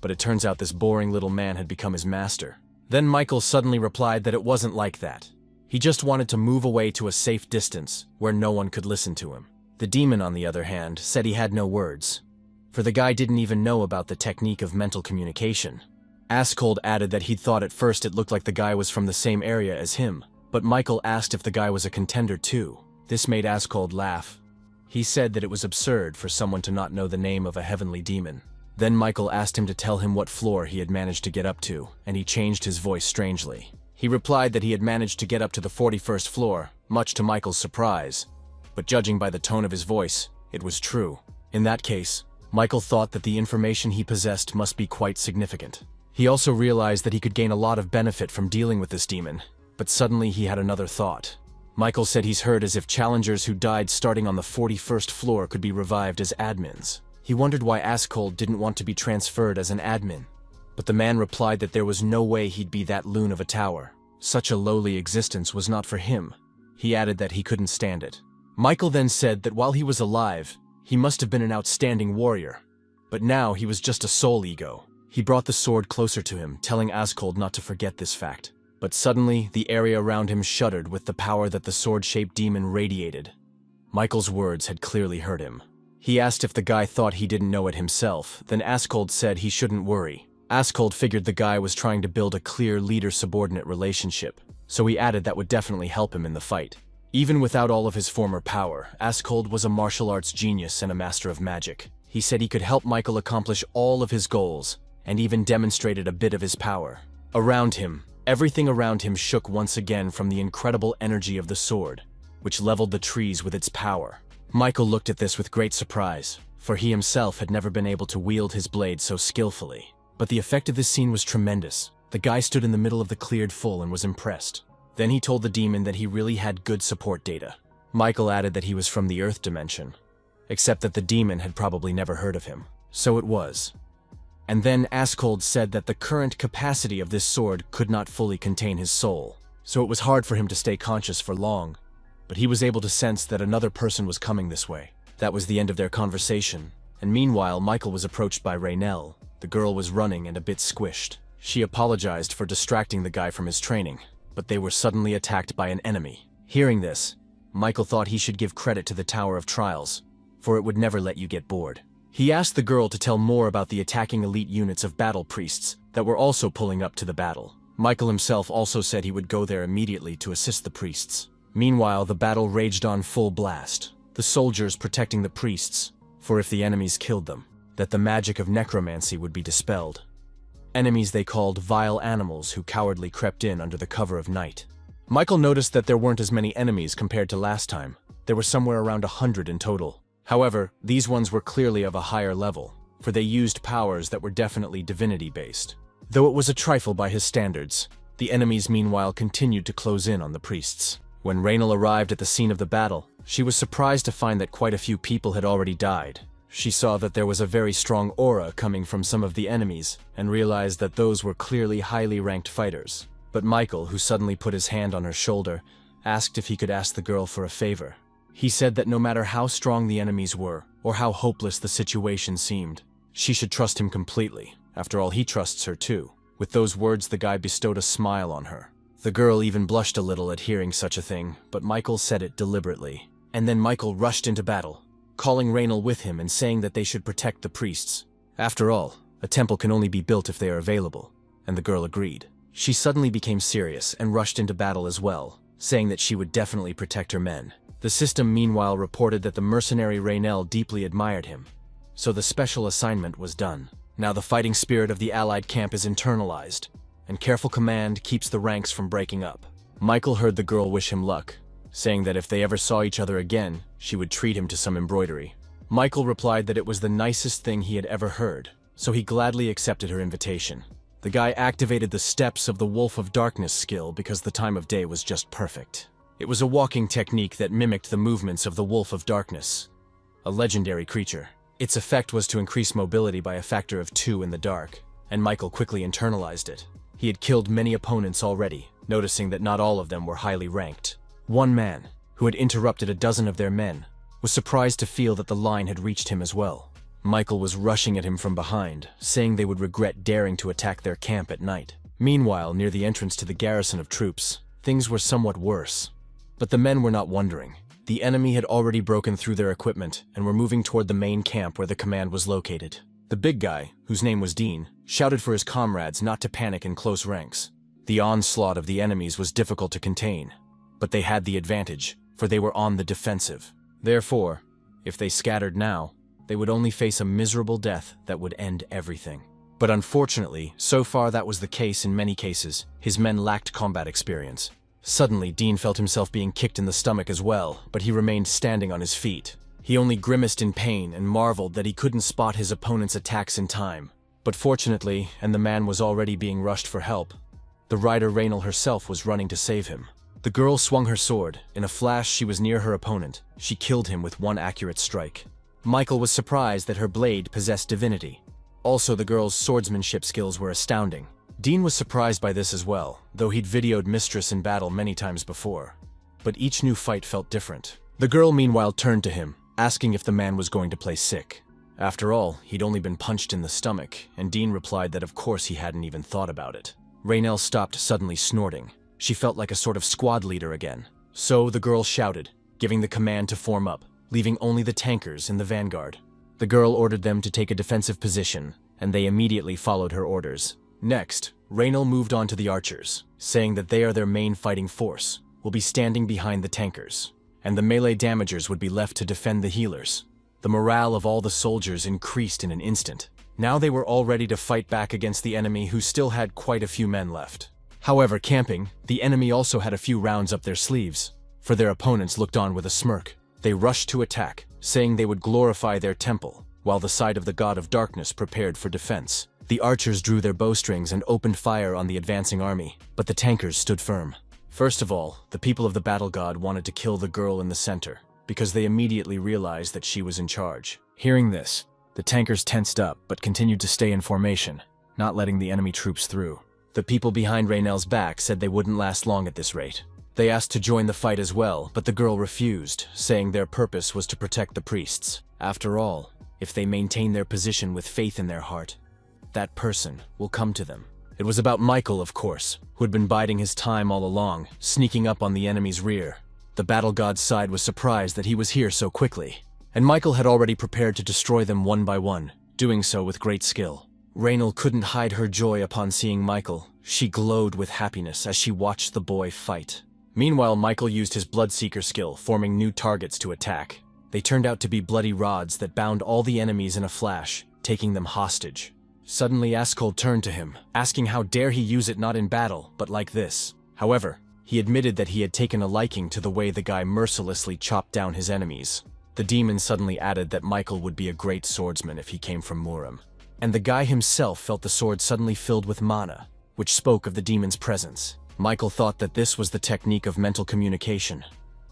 but it turns out this boring little man had become his master. Then Michael suddenly replied that it wasn't like that. He just wanted to move away to a safe distance, where no one could listen to him. The demon, on the other hand, said he had no words, for the guy didn't even know about the technique of mental communication. Askold added that he'd thought at first it looked like the guy was from the same area as him, but Michael asked if the guy was a contender too. This made Askold laugh. He said that it was absurd for someone to not know the name of a heavenly demon. Then Michael asked him to tell him what floor he had managed to get up to, and he changed his voice strangely. He replied that he had managed to get up to the 41st floor, much to Michael's surprise. But judging by the tone of his voice, it was true. In that case, Michael thought that the information he possessed must be quite significant. He also realized that he could gain a lot of benefit from dealing with this demon, but suddenly he had another thought. Michael said he's heard as if challengers who died starting on the 41st floor could be revived as admins. He wondered why Askold didn't want to be transferred as an admin. But the man replied that there was no way he'd be that loon of a tower. Such a lowly existence was not for him. He added that he couldn't stand it. Michael then said that while he was alive, he must have been an outstanding warrior. But now he was just a soul ego. He brought the sword closer to him, telling Askold not to forget this fact. But suddenly, the area around him shuddered with the power that the sword-shaped demon radiated. Michael's words had clearly hurt him. He asked if the guy thought he didn't know it himself, then Askold said he shouldn't worry. Askold figured the guy was trying to build a clear leader-subordinate relationship, so he added that would definitely help him in the fight. Even without all of his former power, Askold was a martial arts genius and a master of magic. He said he could help Michael accomplish all of his goals, and even demonstrated a bit of his power. Around him, everything around him shook once again from the incredible energy of the sword, which leveled the trees with its power. Michael looked at this with great surprise, for he himself had never been able to wield his blade so skillfully. But the effect of this scene was tremendous. The guy stood in the middle of the cleared full and was impressed. Then he told the demon that he really had good support data. Michael added that he was from the Earth dimension, except that the demon had probably never heard of him. So it was. And then Askold said that the current capacity of this sword could not fully contain his soul, so it was hard for him to stay conscious for long, but he was able to sense that another person was coming this way. That was the end of their conversation, and meanwhile Michael was approached by Raynell. The girl was running and a bit squished. She apologized for distracting the guy from his training, but they were suddenly attacked by an enemy. Hearing this, Michael thought he should give credit to the Tower of Trials, for it would never let you get bored. He asked the girl to tell more about the attacking elite units of battle priests that were also pulling up to the battle. Michael himself also said he would go there immediately to assist the priests. Meanwhile, the battle raged on full blast, the soldiers protecting the priests, for if the enemies killed them, that the magic of necromancy would be dispelled. Enemies they called vile animals who cowardly crept in under the cover of night. Michael noticed that there weren't as many enemies compared to last time. There were somewhere around 100 in total. However, these ones were clearly of a higher level, for they used powers that were definitely divinity-based. Though it was a trifle by his standards, the enemies meanwhile continued to close in on the priests. When Raynell arrived at the scene of the battle, she was surprised to find that quite a few people had already died. She saw that there was a very strong aura coming from some of the enemies, and realized that those were clearly highly ranked fighters. But Michael, who suddenly put his hand on her shoulder, asked if he could ask the girl for a favor. He said that no matter how strong the enemies were, or how hopeless the situation seemed, she should trust him completely. After all, he trusts her too. With those words, the guy bestowed a smile on her. The girl even blushed a little at hearing such a thing, but Michael said it deliberately. And then Michael rushed into battle, calling Raynell with him and saying that they should protect the priests. After all, a temple can only be built if they are available, and the girl agreed. She suddenly became serious and rushed into battle as well, saying that she would definitely protect her men. The system meanwhile reported that the mercenary Raynell deeply admired him, so the special assignment was done. Now the fighting spirit of the allied camp is internalized, and careful command keeps the ranks from breaking up. Michael heard the girl wish him luck, saying that if they ever saw each other again, she would treat him to some embroidery. Michael replied that it was the nicest thing he had ever heard, so he gladly accepted her invitation. The guy activated the steps of the Wolf of Darkness skill because the time of day was just perfect. It was a walking technique that mimicked the movements of the Wolf of Darkness, a legendary creature. Its effect was to increase mobility by a factor of 2 in the dark, and Michael quickly internalized it. He had killed many opponents already, noticing that not all of them were highly ranked. One man, who had interrupted a dozen of their men, was surprised to feel that the line had reached him as well. Michael was rushing at him from behind, saying they would regret daring to attack their camp at night. Meanwhile, near the entrance to the garrison of troops, things were somewhat worse. But the men were not wondering. The enemy had already broken through their equipment and were moving toward the main camp where the command was located. The big guy, whose name was Dean, shouted for his comrades not to panic in close ranks. The onslaught of the enemies was difficult to contain, but they had the advantage, for they were on the defensive. Therefore, if they scattered now, they would only face a miserable death that would end everything. But unfortunately, so far that was the case in many cases. His men lacked combat experience. Suddenly, Dean felt himself being kicked in the stomach as well, but he remained standing on his feet. He only grimaced in pain and marveled that he couldn't spot his opponent's attacks in time. But fortunately, and the man was already being rushed for help, the rider Raynell herself was running to save him. The girl swung her sword. In a flash, she was near her opponent. She killed him with one accurate strike. Michael was surprised that her blade possessed divinity. Also, the girl's swordsmanship skills were astounding. Dean was surprised by this as well, though he'd videoed Mistress in battle many times before. But each new fight felt different. The girl meanwhile turned to him, asking if the man was going to play sick. After all, he'd only been punched in the stomach, and Dean replied that of course he hadn't even thought about it. Raynell stopped suddenly snorting. She felt like a sort of squad leader again. So the girl shouted, giving the command to form up, leaving only the tankers in the vanguard. The girl ordered them to take a defensive position, and they immediately followed her orders. Next, Raynell moved on to the archers, saying that they are their main fighting force, will be standing behind the tankers, and the melee damagers would be left to defend the healers. The morale of all the soldiers increased in an instant. Now they were all ready to fight back against the enemy, who still had quite a few men left. However, camping, the enemy also had a few rounds up their sleeves, for their opponents looked on with a smirk. They rushed to attack, saying they would glorify their temple, while the side of the god of darkness prepared for defense. The archers drew their bowstrings and opened fire on the advancing army, but the tankers stood firm. First of all, the people of the battle god wanted to kill the girl in the center, because they immediately realized that she was in charge. Hearing this, the tankers tensed up but continued to stay in formation, not letting the enemy troops through. The people behind Raynell's back said they wouldn't last long at this rate. They asked to join the fight as well, but the girl refused, saying their purpose was to protect the priests. After all, if they maintain their position with faith in their heart, that person will come to them. It was about Michael, of course, who had been biding his time all along, sneaking up on the enemy's rear. The battle god's side was surprised that he was here so quickly, and Michael had already prepared to destroy them one by one, doing so with great skill. Raynell couldn't hide her joy upon seeing Michael. She glowed with happiness as she watched the boy fight. Meanwhile, Michael used his Bloodseeker skill, forming new targets to attack. They turned out to be bloody rods that bound all the enemies in a flash, taking them hostage. Suddenly, Askold turned to him, asking how dare he use it not in battle, but like this. However, he admitted that he had taken a liking to the way the guy mercilessly chopped down his enemies. The demon suddenly added that Michael would be a great swordsman if he came from Murim. And the guy himself felt the sword suddenly filled with mana, which spoke of the demon's presence. Michael thought that this was the technique of mental communication.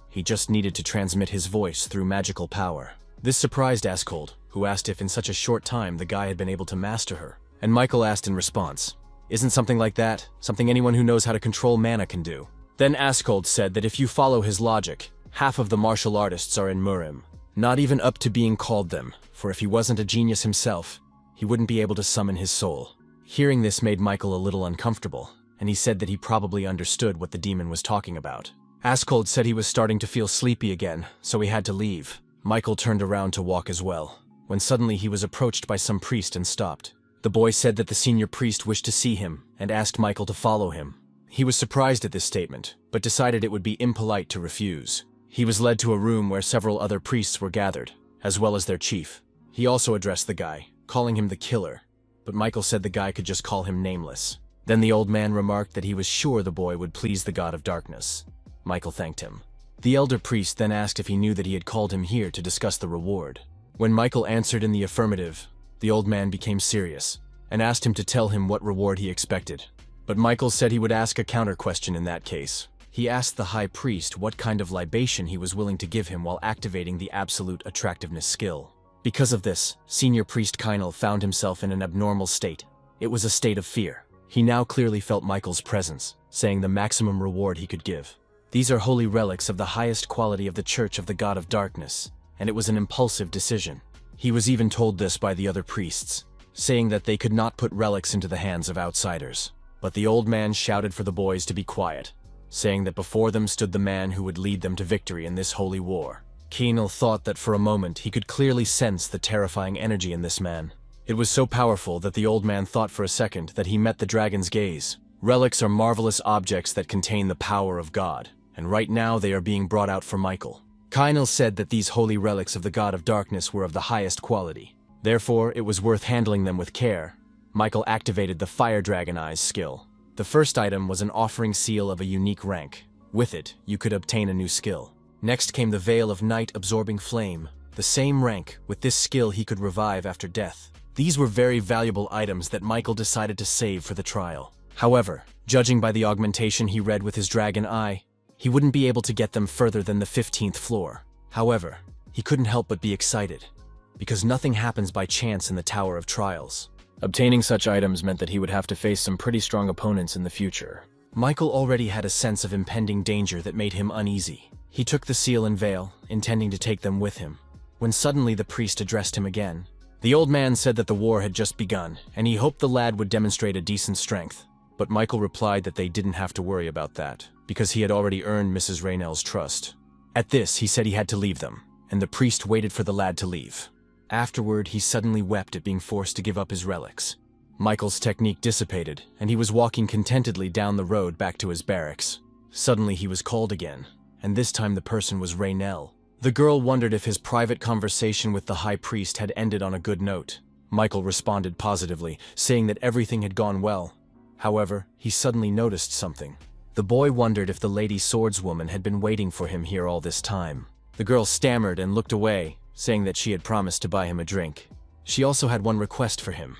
He just needed to transmit his voice through magical power. This surprised Askold, who asked if in such a short time the guy had been able to master her. And Michael asked in response, "Isn't something like that something anyone who knows how to control mana can do?" Then Askold said that if you follow his logic, half of the martial artists are in Murim, not even up to being called them, for if he wasn't a genius himself, he wouldn't be able to summon his soul. Hearing this made Michael a little uncomfortable, and he said that he probably understood what the demon was talking about. Askold said he was starting to feel sleepy again, so he had to leave. Michael turned around to walk as well, when suddenly he was approached by some priest and stopped. The boy said that the senior priest wished to see him, and asked Michael to follow him. He was surprised at this statement, but decided it would be impolite to refuse. He was led to a room where several other priests were gathered, as well as their chief. He also addressed the guy, calling him the killer, but Michael said the guy could just call him nameless. Then the old man remarked that he was sure the boy would please the god of darkness. Michael thanked him. The elder priest then asked if he knew that he had called him here to discuss the reward. When Michael answered in the affirmative, the old man became serious, and asked him to tell him what reward he expected. But Michael said he would ask a counter question in that case. He asked the high priest what kind of libation he was willing to give him while activating the absolute attractiveness skill. Because of this, senior priest Kynel found himself in an abnormal state. It was a state of fear. He now clearly felt Michael's presence, saying the maximum reward he could give. These are holy relics of the highest quality of the Church of the God of Darkness, and it was an impulsive decision. He was even told this by the other priests, saying that they could not put relics into the hands of outsiders. But the old man shouted for the boys to be quiet, saying that before them stood the man who would lead them to victory in this holy war. Keenel thought that for a moment he could clearly sense the terrifying energy in this man. It was so powerful that the old man thought for a second that he met the dragon's gaze. Relics are marvelous objects that contain the power of God, and right now they are being brought out for Michael. Kynel said that these holy relics of the God of Darkness were of the highest quality. Therefore, it was worth handling them with care. Michael activated the Fire Dragon Eyes skill. The first item was an offering seal of a unique rank. With it, you could obtain a new skill. Next came the Veil of Night Absorbing Flame. The same rank, with this skill he could revive after death. These were very valuable items that Michael decided to save for the trial. However, judging by the augmentation he read with his dragon eye, he wouldn't be able to get them further than the 15th floor. However, he couldn't help but be excited, because nothing happens by chance in the Tower of Trials. Obtaining such items meant that he would have to face some pretty strong opponents in the future. Michael already had a sense of impending danger that made him uneasy. He took the seal and veil, intending to take them with him, when suddenly the priest addressed him again. The old man said that the war had just begun, and he hoped the lad would demonstrate a decent strength. But Michael replied that they didn't have to worry about that, because he had already earned Mrs. Raynell's trust. At this, he said he had to leave them, and the priest waited for the lad to leave. Afterward, he suddenly wept at being forced to give up his relics. Michael's technique dissipated, and he was walking contentedly down the road back to his barracks. Suddenly, he was called again, and this time the person was Raynell. The girl wondered if his private conversation with the high priest had ended on a good note. Michael responded positively, saying that everything had gone well. However, he suddenly noticed something. The boy wondered if the lady swordswoman had been waiting for him here all this time. The girl stammered and looked away, saying that she had promised to buy him a drink. She also had one request for him.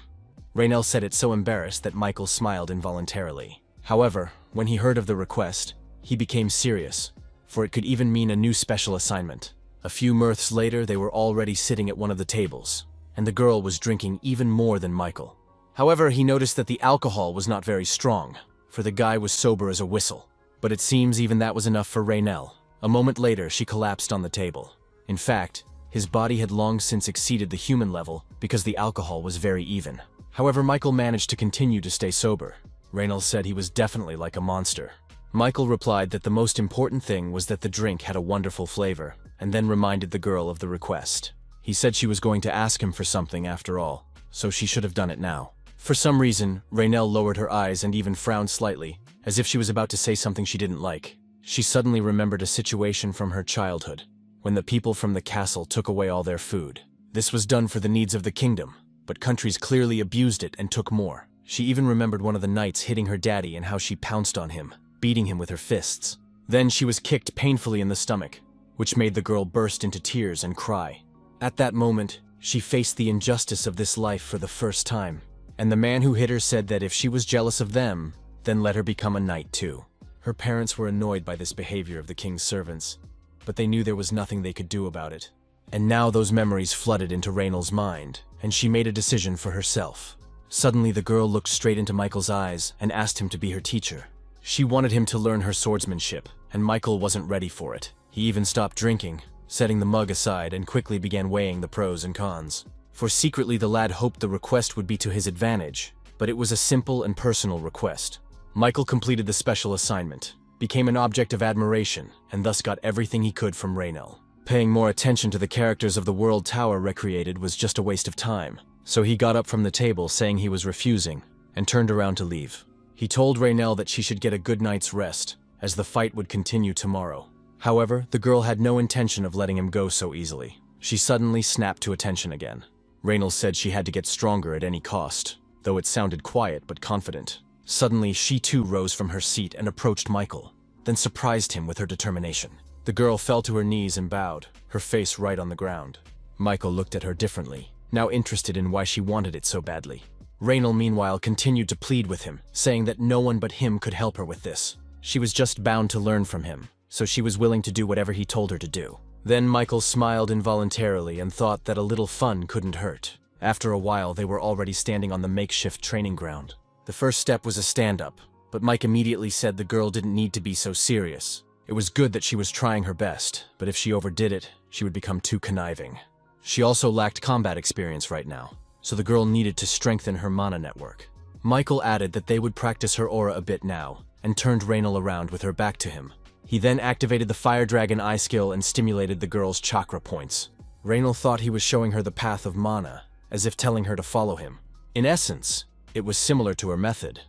Raynell said it so embarrassed that Michael smiled involuntarily. However, when he heard of the request, he became serious, for it could even mean a new special assignment. A few mirths later, they were already sitting at one of the tables, and the girl was drinking even more than Michael. However, he noticed that the alcohol was not very strong, for the guy was sober as a whistle. But it seems even that was enough for Raynell. A moment later, she collapsed on the table. In fact, his body had long since exceeded the human level because the alcohol was very even. However, Michael managed to continue to stay sober. Raynell said he was definitely like a monster. Michael replied that the most important thing was that the drink had a wonderful flavor, and then reminded the girl of the request. He said she was going to ask him for something after all, so she should have done it now. For some reason, Raynell lowered her eyes and even frowned slightly, as if she was about to say something she didn't like. She suddenly remembered a situation from her childhood, when the people from the castle took away all their food. This was done for the needs of the kingdom, but countries clearly abused it and took more. She even remembered one of the knights hitting her daddy and how she pounced on him, beating him with her fists. Then she was kicked painfully in the stomach, which made the girl burst into tears and cry. At that moment, she faced the injustice of this life for the first time, and the man who hit her said that if she was jealous of them, then let her become a knight too. Her parents were annoyed by this behavior of the king's servants, but they knew there was nothing they could do about it. And now those memories flooded into Raynell's mind, and she made a decision for herself. Suddenly the girl looked straight into Michael's eyes and asked him to be her teacher. She wanted him to learn her swordsmanship, and Michael wasn't ready for it. He even stopped drinking, setting the mug aside, and quickly began weighing the pros and cons. For secretly the lad hoped the request would be to his advantage, but it was a simple and personal request. Michael completed the special assignment, became an object of admiration, and thus got everything he could from Raynell. Paying more attention to the characters of the World Tower recreated was just a waste of time, so he got up from the table saying he was refusing, and turned around to leave. He told Raynell that she should get a good night's rest, as the fight would continue tomorrow. However, the girl had no intention of letting him go so easily. She suddenly snapped to attention again. Raynell said she had to get stronger at any cost, though it sounded quiet but confident. Suddenly, she too rose from her seat and approached Michael, then surprised him with her determination. The girl fell to her knees and bowed, her face right on the ground. Michael looked at her differently, now interested in why she wanted it so badly. Raynell, meanwhile, continued to plead with him, saying that no one but him could help her with this. She was just bound to learn from him, so she was willing to do whatever he told her to do. Then Michael smiled involuntarily and thought that a little fun couldn't hurt. After a while, they were already standing on the makeshift training ground. The first step was a stand-up, but Mike immediately said the girl didn't need to be so serious. It was good that she was trying her best, but if she overdid it, she would become too conniving. She also lacked combat experience right now, so the girl needed to strengthen her mana network. Michael added that they would practice her aura a bit now, and turned Raynell around with her back to him. He then activated the Fire Dragon Eye skill and stimulated the girl's chakra points. Raynell thought he was showing her the path of mana, as if telling her to follow him. In essence, it was similar to her method,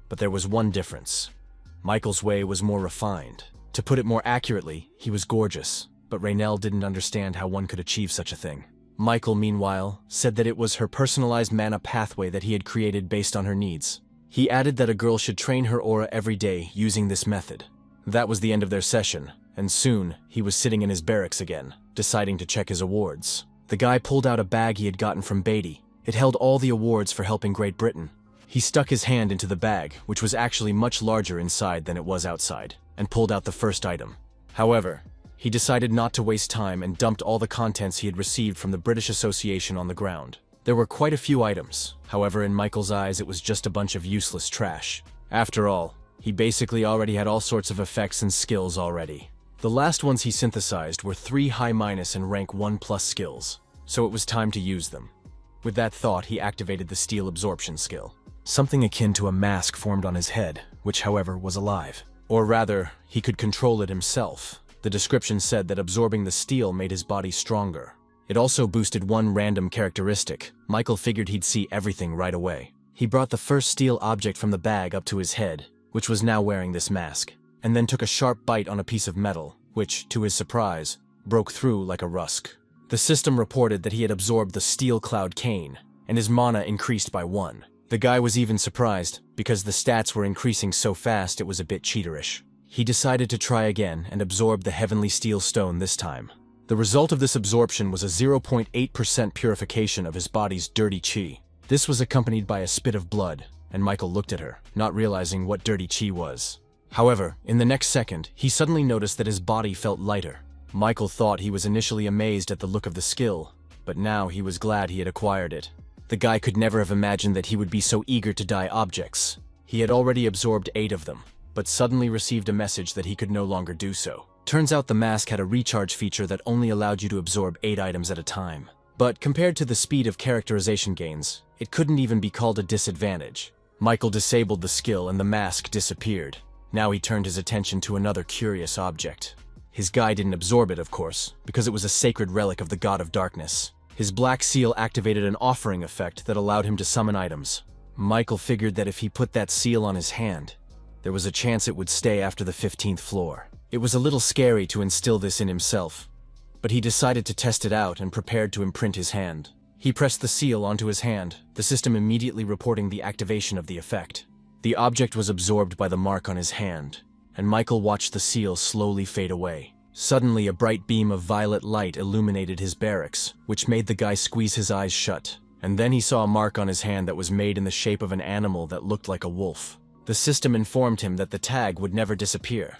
but there was one difference. Michael's way was more refined. To put it more accurately, he was gorgeous, but Raynell didn't understand how one could achieve such a thing. Michael, meanwhile, said that it was her personalized mana pathway that he had created based on her needs. He added that a girl should train her aura every day using this method. That was the end of their session, and soon he was sitting in his barracks again, deciding to check his awards. The guy pulled out a bag he had gotten from Beatty. It held all the awards for helping Great Britain. He stuck his hand into the bag, which was actually much larger inside than it was outside, and pulled out the first item. However, he decided not to waste time and dumped all the contents he had received from the British Association on the ground. There were quite a few items. However, in Michael's eyes, it was just a bunch of useless trash. After all, he basically already had all sorts of effects and skills already. The last ones he synthesized were 3 high minus and rank 1+ skills, so it was time to use them. With that thought, he activated the steel absorption skill. Something akin to a mask formed on his head, which however was alive. Or rather, he could control it himself. The description said that absorbing the steel made his body stronger. It also boosted one random characteristic. Michael figured he'd see everything right away. He brought the first steel object from the bag up to his head, which was now wearing this mask, and then took a sharp bite on a piece of metal, which, to his surprise, broke through like a rusk. The system reported that he had absorbed the Steel Cloud Cane, and his mana increased by 1. The guy was even surprised, because the stats were increasing so fast it was a bit cheaterish. He decided to try again and absorb the Heavenly Steel Stone this time. The result of this absorption was a 0.8% purification of his body's dirty chi. This was accompanied by a spit of blood, and Michael looked at her, not realizing what dirty chi was. However, in the next second, he suddenly noticed that his body felt lighter. Michael thought he was initially amazed at the look of the skill, but now he was glad he had acquired it. The guy could never have imagined that he would be so eager to dye objects. He had already absorbed 8 of them, but suddenly received a message that he could no longer do so. Turns out the mask had a recharge feature that only allowed you to absorb 8 items at a time. But compared to the speed of characterization gains, it couldn't even be called a disadvantage. Michael disabled the skill and the mask disappeared. Now he turned his attention to another curious object. His guy didn't absorb it, of course, because it was a sacred relic of the God of Darkness. His black seal activated an offering effect that allowed him to summon items. Michael figured that if he put that seal on his hand, there was a chance it would stay after the 15th floor. It was a little scary to instill this in himself, but he decided to test it out and prepared to imprint his hand. He pressed the seal onto his hand, the system immediately reporting the activation of the effect. The object was absorbed by the mark on his hand, and Michael watched the seal slowly fade away. Suddenly, a bright beam of violet light illuminated his barracks, which made the guy squeeze his eyes shut. And then he saw a mark on his hand that was made in the shape of an animal that looked like a wolf. The system informed him that the tag would never disappear.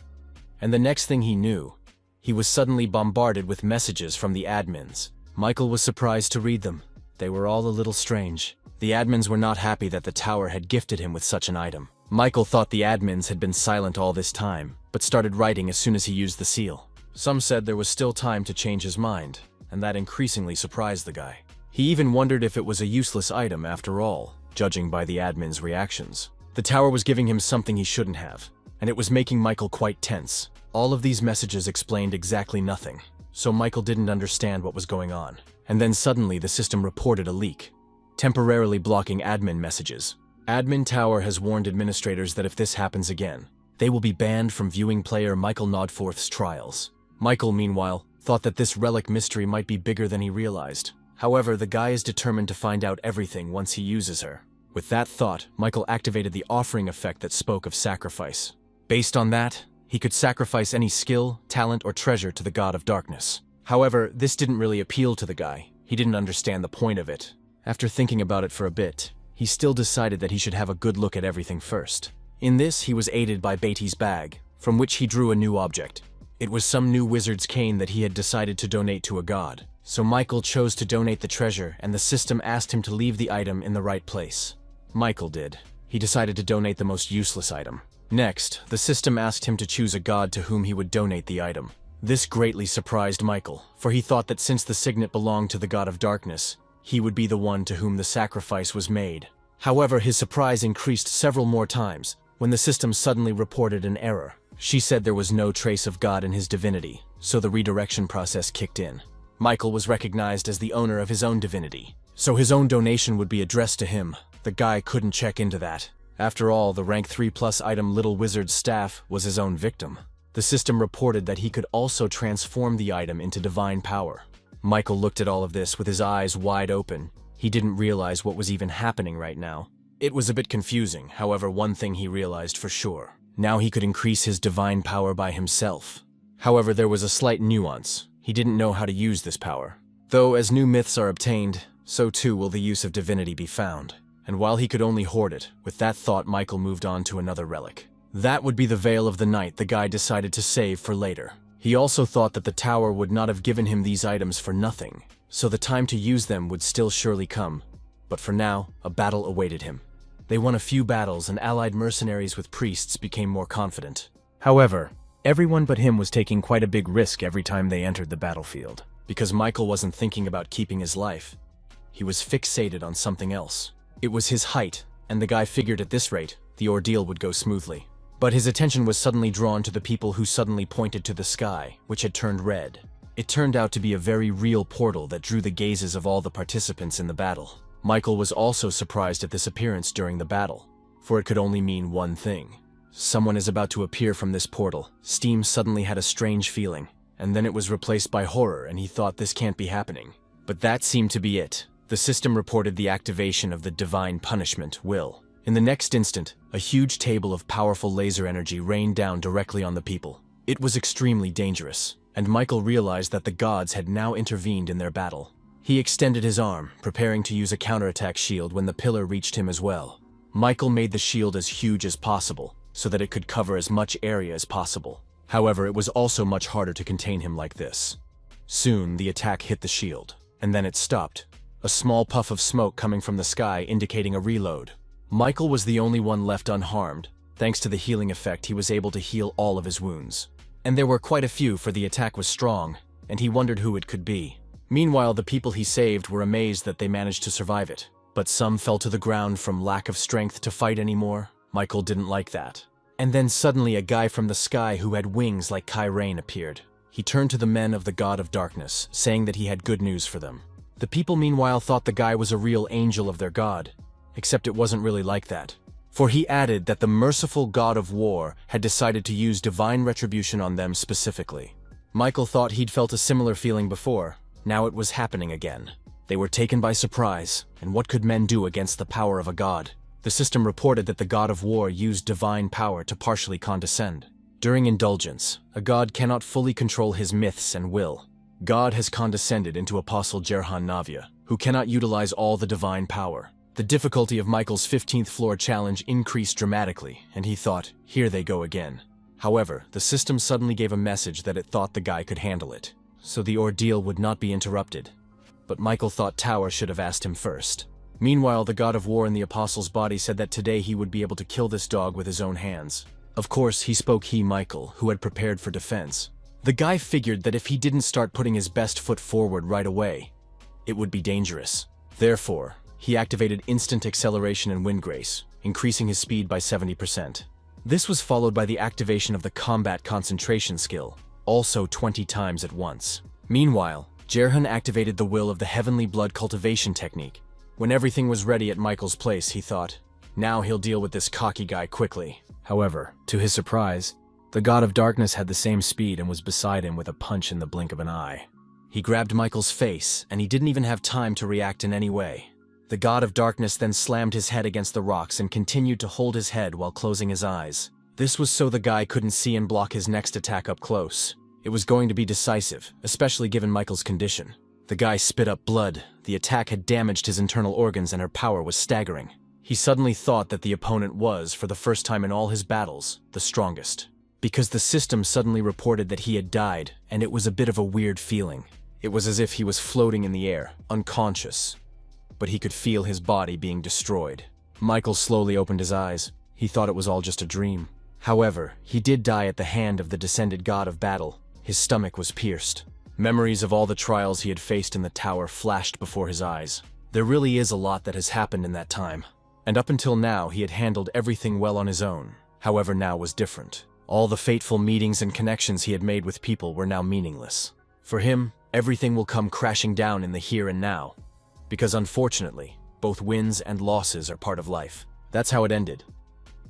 And the next thing he knew, he was suddenly bombarded with messages from the admins. Michael was surprised to read them. They were all a little strange. The admins were not happy that the tower had gifted him with such an item. Michael thought the admins had been silent all this time, but started writing as soon as he used the seal. Some said there was still time to change his mind, and that increasingly surprised the guy. He even wondered if it was a useless item after all, judging by the admins' reactions. The tower was giving him something he shouldn't have, and it was making Michael quite tense. All of these messages explained exactly nothing, so Michael didn't understand what was going on. And then suddenly the system reported a leak, temporarily blocking admin messages. Admin Tower has warned administrators that if this happens again, they will be banned from viewing player Michael Nodforth's trials. Michael, meanwhile, thought that this relic mystery might be bigger than he realized. However, the guy is determined to find out everything once he uses her. With that thought, Michael activated the offering effect that spoke of sacrifice. Based on that, he could sacrifice any skill, talent, or treasure to the God of Darkness. However, this didn't really appeal to the guy. He didn't understand the point of it. After thinking about it for a bit, he still decided that he should have a good look at everything first. In this, he was aided by Beatty's bag, from which he drew a new object. It was some new wizard's cane that he had decided to donate to a god. So Michael chose to donate the treasure, and the system asked him to leave the item in the right place. Michael did. He decided to donate the most useless item. Next, the system asked him to choose a god to whom he would donate the item. This greatly surprised Michael, for he thought that since the signet belonged to the God of Darkness, he would be the one to whom the sacrifice was made. However, his surprise increased several more times when the system suddenly reported an error. She said there was no trace of God in his divinity, so the redirection process kicked in. Michael was recognized as the owner of his own divinity, so his own donation would be addressed to him. The guy couldn't check into that. After all, the rank 3+ item Little Wizard's staff was his own victim. The system reported that he could also transform the item into divine power. Michael looked at all of this with his eyes wide open. He didn't realize what was even happening right now. It was a bit confusing, however, one thing he realized for sure. Now he could increase his divine power by himself. However, there was a slight nuance. He didn't know how to use this power. Though, as new myths are obtained, so too will the use of divinity be found. And while he could only hoard it, with that thought Michael moved on to another relic. That would be the Veil of the Night the guy decided to save for later. He also thought that the tower would not have given him these items for nothing, so the time to use them would still surely come. But for now, a battle awaited him. They won a few battles and allied mercenaries with priests became more confident. However, everyone but him was taking quite a big risk every time they entered the battlefield. Because Michael wasn't thinking about keeping his life. He was fixated on something else. It was his height, and the guy figured at this rate, the ordeal would go smoothly. But his attention was suddenly drawn to the people who suddenly pointed to the sky, which had turned red. It turned out to be a very real portal that drew the gazes of all the participants in the battle. Michael was also surprised at this appearance during the battle, for it could only mean one thing. Someone is about to appear from this portal. Steam suddenly had a strange feeling, and then it was replaced by horror, and he thought this can't be happening. But that seemed to be it. The system reported the activation of the divine punishment, will. In the next instant, a huge table of powerful laser energy rained down directly on the people. It was extremely dangerous, and Michael realized that the gods had now intervened in their battle. He extended his arm, preparing to use a counterattack shield when the pillar reached him as well. Michael made the shield as huge as possible, so that it could cover as much area as possible. However, it was also much harder to contain him like this. Soon, the attack hit the shield, and then it stopped. A small puff of smoke coming from the sky indicating a reload. Michael was the only one left unharmed. Thanks to the healing effect, he was able to heal all of his wounds. And there were quite a few, for the attack was strong, and he wondered who it could be. Meanwhile, the people he saved were amazed that they managed to survive it. But some fell to the ground from lack of strength to fight anymore. Michael didn't like that. And then suddenly a guy from the sky who had wings like Kai Rain appeared. He turned to the men of the God of Darkness, saying that he had good news for them. The people meanwhile thought the guy was a real angel of their god. Except it wasn't really like that. For he added that the merciful god of war had decided to use divine retribution on them specifically. Michael thought he'd felt a similar feeling before. Now it was happening again. They were taken by surprise, and what could men do against the power of a god? The system reported that the god of war used divine power to partially condescend. During indulgence, a god cannot fully control his myths and will. God has condescended into Apostle Jerhan Navia, who cannot utilize all the divine power. The difficulty of Michael's 15th floor challenge increased dramatically, and he thought, here they go again. However, the system suddenly gave a message that it thought the guy could handle it, so the ordeal would not be interrupted. But Michael thought Tower should have asked him first. Meanwhile, the god of war in the apostle's body said that today he would be able to kill this dog with his own hands. Of course, he spoke Michael, who had prepared for defense. The guy figured that if he didn't start putting his best foot forward right away, it would be dangerous. Therefore, he activated instant acceleration and wind grace, increasing his speed by 70%. This was followed by the activation of the combat concentration skill, also 20 times at once. Meanwhile, Jerhan activated the will of the heavenly blood cultivation technique. When everything was ready at Michael's place, he thought, now he'll deal with this cocky guy quickly. However, to his surprise, the god of darkness had the same speed and was beside him with a punch in the blink of an eye. He grabbed Michael's face, and he didn't even have time to react in any way. The god of darkness then slammed his head against the rocks and continued to hold his head while closing his eyes. This was so the guy couldn't see and block his next attack up close. It was going to be decisive, especially given Michael's condition. The guy spit up blood. The attack had damaged his internal organs and her power was staggering. He suddenly thought that the opponent was, for the first time in all his battles, the strongest. Because the system suddenly reported that he had died, and it was a bit of a weird feeling. It was as if he was floating in the air, unconscious. But he could feel his body being destroyed. Michael slowly opened his eyes. He thought it was all just a dream. However, he did die at the hand of the descended god of battle. His stomach was pierced. Memories of all the trials he had faced in the tower flashed before his eyes. There really is a lot that has happened in that time. And up until now, he had handled everything well on his own. However, now was different. All the fateful meetings and connections he had made with people were now meaningless. For him, everything will come crashing down in the here and now. Because unfortunately, both wins and losses are part of life. That's how it ended.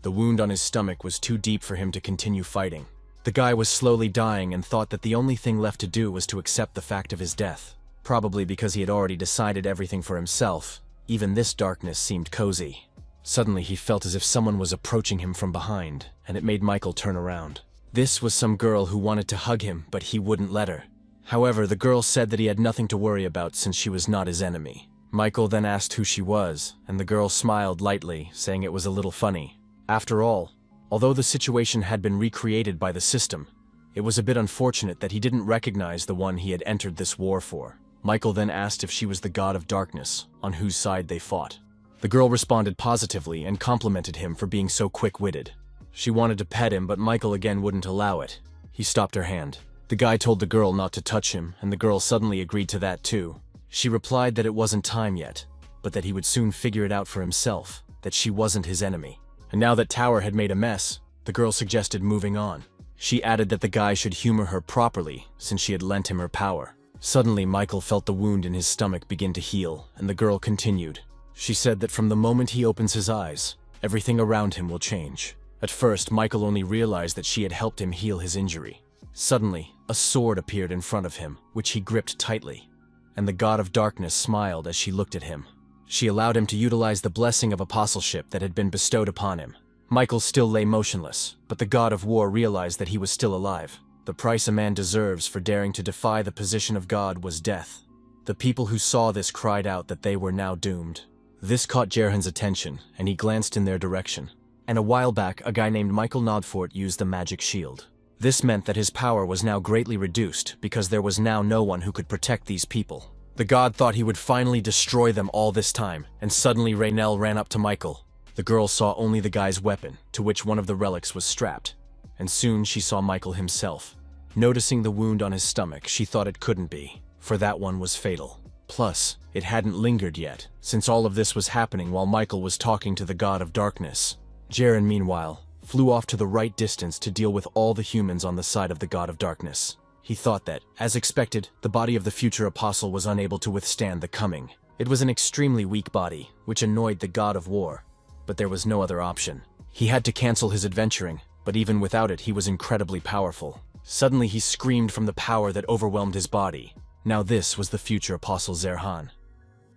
The wound on his stomach was too deep for him to continue fighting. The guy was slowly dying and thought that the only thing left to do was to accept the fact of his death. Probably because he had already decided everything for himself, even this darkness seemed cozy. Suddenly he felt as if someone was approaching him from behind, and it made Michael turn around. This was some girl who wanted to hug him, but he wouldn't let her. However, the girl said that he had nothing to worry about since she was not his enemy. Michael then asked who she was, and the girl smiled lightly, saying it was a little funny. After all, although the situation had been recreated by the system, it was a bit unfortunate that he didn't recognize the one he had entered this war for. Michael then asked if she was the god of darkness, on whose side they fought. The girl responded positively and complimented him for being so quick-witted. She wanted to pet him, but Michael again wouldn't allow it. He stopped her hand. The guy told the girl not to touch him, and the girl suddenly agreed to that too. She replied that it wasn't time yet, but that he would soon figure it out for himself, that she wasn't his enemy. And now that Tower had made a mess, the girl suggested moving on. She added that the guy should humor her properly, since she had lent him her power. Suddenly, Michael felt the wound in his stomach begin to heal, and the girl continued. She said that from the moment he opens his eyes, everything around him will change. At first, Michael only realized that she had helped him heal his injury. Suddenly, a sword appeared in front of him, which he gripped tightly, and the god of darkness smiled as she looked at him. She allowed him to utilize the blessing of apostleship that had been bestowed upon him. Michael still lay motionless, but the god of war realized that he was still alive. The price a man deserves for daring to defy the position of God was death. The people who saw this cried out that they were now doomed. This caught Jerhan's attention, and he glanced in their direction. And a while back, a guy named Michael Nodfort used the magic shield. This meant that his power was now greatly reduced because there was now no one who could protect these people. The god thought he would finally destroy them all this time, and suddenly Raynell ran up to Michael. The girl saw only the guy's weapon, to which one of the relics was strapped, and soon she saw Michael himself. Noticing the wound on his stomach, she thought it couldn't be, for that one was fatal. Plus, it hadn't lingered yet, since all of this was happening while Michael was talking to the god of darkness. Jerhan, meanwhile, flew off to the right distance to deal with all the humans on the side of the god of darkness. He thought that, as expected, the body of the future apostle was unable to withstand the coming. It was an extremely weak body, which annoyed the god of war, but there was no other option. He had to cancel his adventuring, but even without it, he was incredibly powerful. Suddenly he screamed from the power that overwhelmed his body. Now this was the future apostle Zerhan,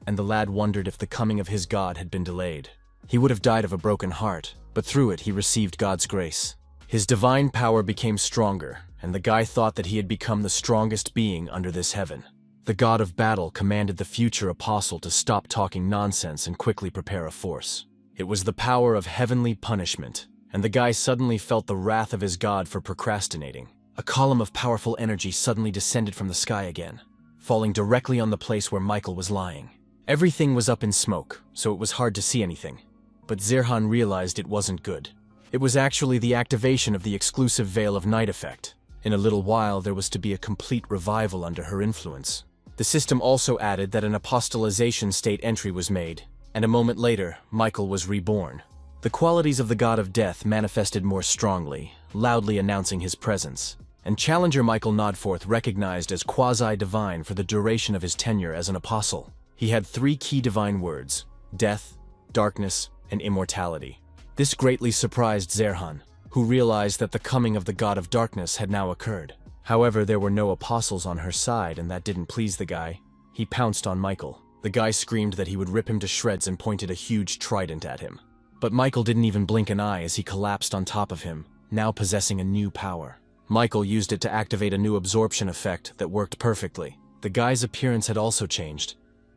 and the lad wondered if the coming of his god had been delayed. He would have died of a broken heart, but through it he received God's grace. His divine power became stronger, and the guy thought that he had become the strongest being under this heaven. The god of battle commanded the future apostle to stop talking nonsense and quickly prepare a force. It was the power of heavenly punishment, and the guy suddenly felt the wrath of his god for procrastinating. A column of powerful energy suddenly descended from the sky again, falling directly on the place where Michael was lying. Everything was up in smoke, so it was hard to see anything. But Zerhan realized it wasn't good. It was actually the activation of the exclusive Veil of Night effect. In a little while, there was to be a complete revival under her influence. The system also added that an apostolization state entry was made, and a moment later, Michael was reborn. The qualities of the god of death manifested more strongly, loudly announcing his presence, and challenger Michael Nodforth recognized as quasi-divine for the duration of his tenure as an apostle. He had 3 key divine words: death, darkness, and immortality. This greatly surprised Zerhan, who realized that the coming of the god of darkness had now occurred. However, there were no apostles on her side, and that didn't please the guy. He pounced on Michael. The guy screamed that he would rip him to shreds and pointed a huge trident at him. But Michael didn't even blink an eye as he collapsed on top of him, now possessing a new power. Michael used it to activate a new absorption effect that worked perfectly. The guy's appearance had also changed.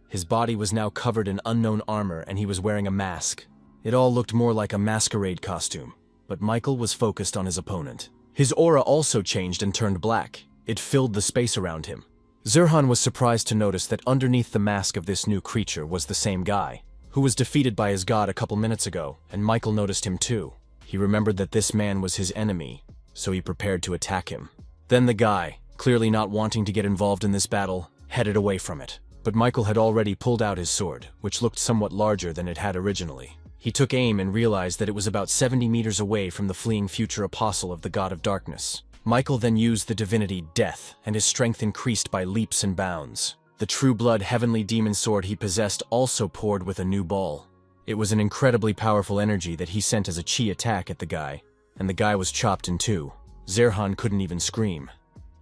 His body was now covered in unknown armor, and he was wearing a mask. It all looked more like a masquerade costume, but Michael was focused on his opponent. His aura also changed and turned black. It filled the space around him. Zerhan was surprised to notice that underneath the mask of this new creature was the same guy, who was defeated by his god a couple minutes ago, and Michael noticed him too. He remembered that this man was his enemy, so he prepared to attack him. Then the guy, clearly not wanting to get involved in this battle, headed away from it. But Michael had already pulled out his sword, which looked somewhat larger than it had originally. He took aim and realized that it was about 70 meters away from the fleeing future apostle of the god of darkness. Michael then used the divinity Death, and his strength increased by leaps and bounds. The true blood heavenly demon sword he possessed also poured with a new ball. It was an incredibly powerful energy that he sent as a chi attack at the guy, and the guy was chopped in two. Zerhan couldn't even scream.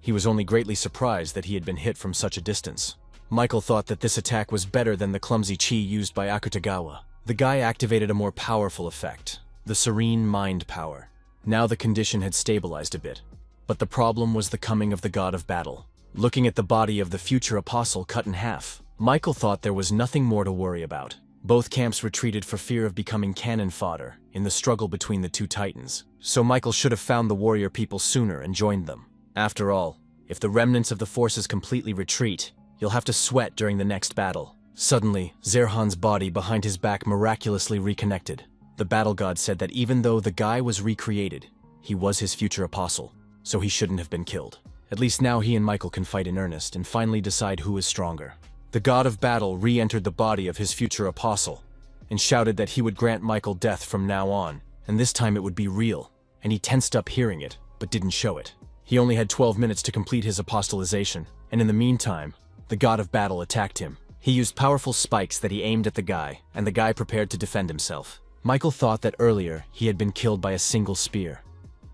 He was only greatly surprised that he had been hit from such a distance. Michael thought that this attack was better than the clumsy chi used by Akutagawa. The guy activated a more powerful effect, the serene mind power. Now the condition had stabilized a bit, but the problem was the coming of the god of battle. Looking at the body of the future apostle cut in half, Michael thought there was nothing more to worry about. Both camps retreated for fear of becoming cannon fodder in the struggle between the two titans, so Michael should have found the warrior people sooner and joined them. After all, if the remnants of the forces completely retreat, you'll have to sweat during the next battle. Suddenly, Zerhan's body behind his back miraculously reconnected. The battle god said that even though the guy was recreated, he was his future apostle, so he shouldn't have been killed. At least now he and Michael can fight in earnest and finally decide who is stronger. The god of battle re-entered the body of his future apostle and shouted that he would grant Michael death from now on, and this time it would be real, and he tensed up hearing it, but didn't show it. He only had 12 minutes to complete his apostolization, and in the meantime, the god of battle attacked him. He used powerful spikes that he aimed at the guy, and the guy prepared to defend himself. Michael thought that earlier he had been killed by a single spear,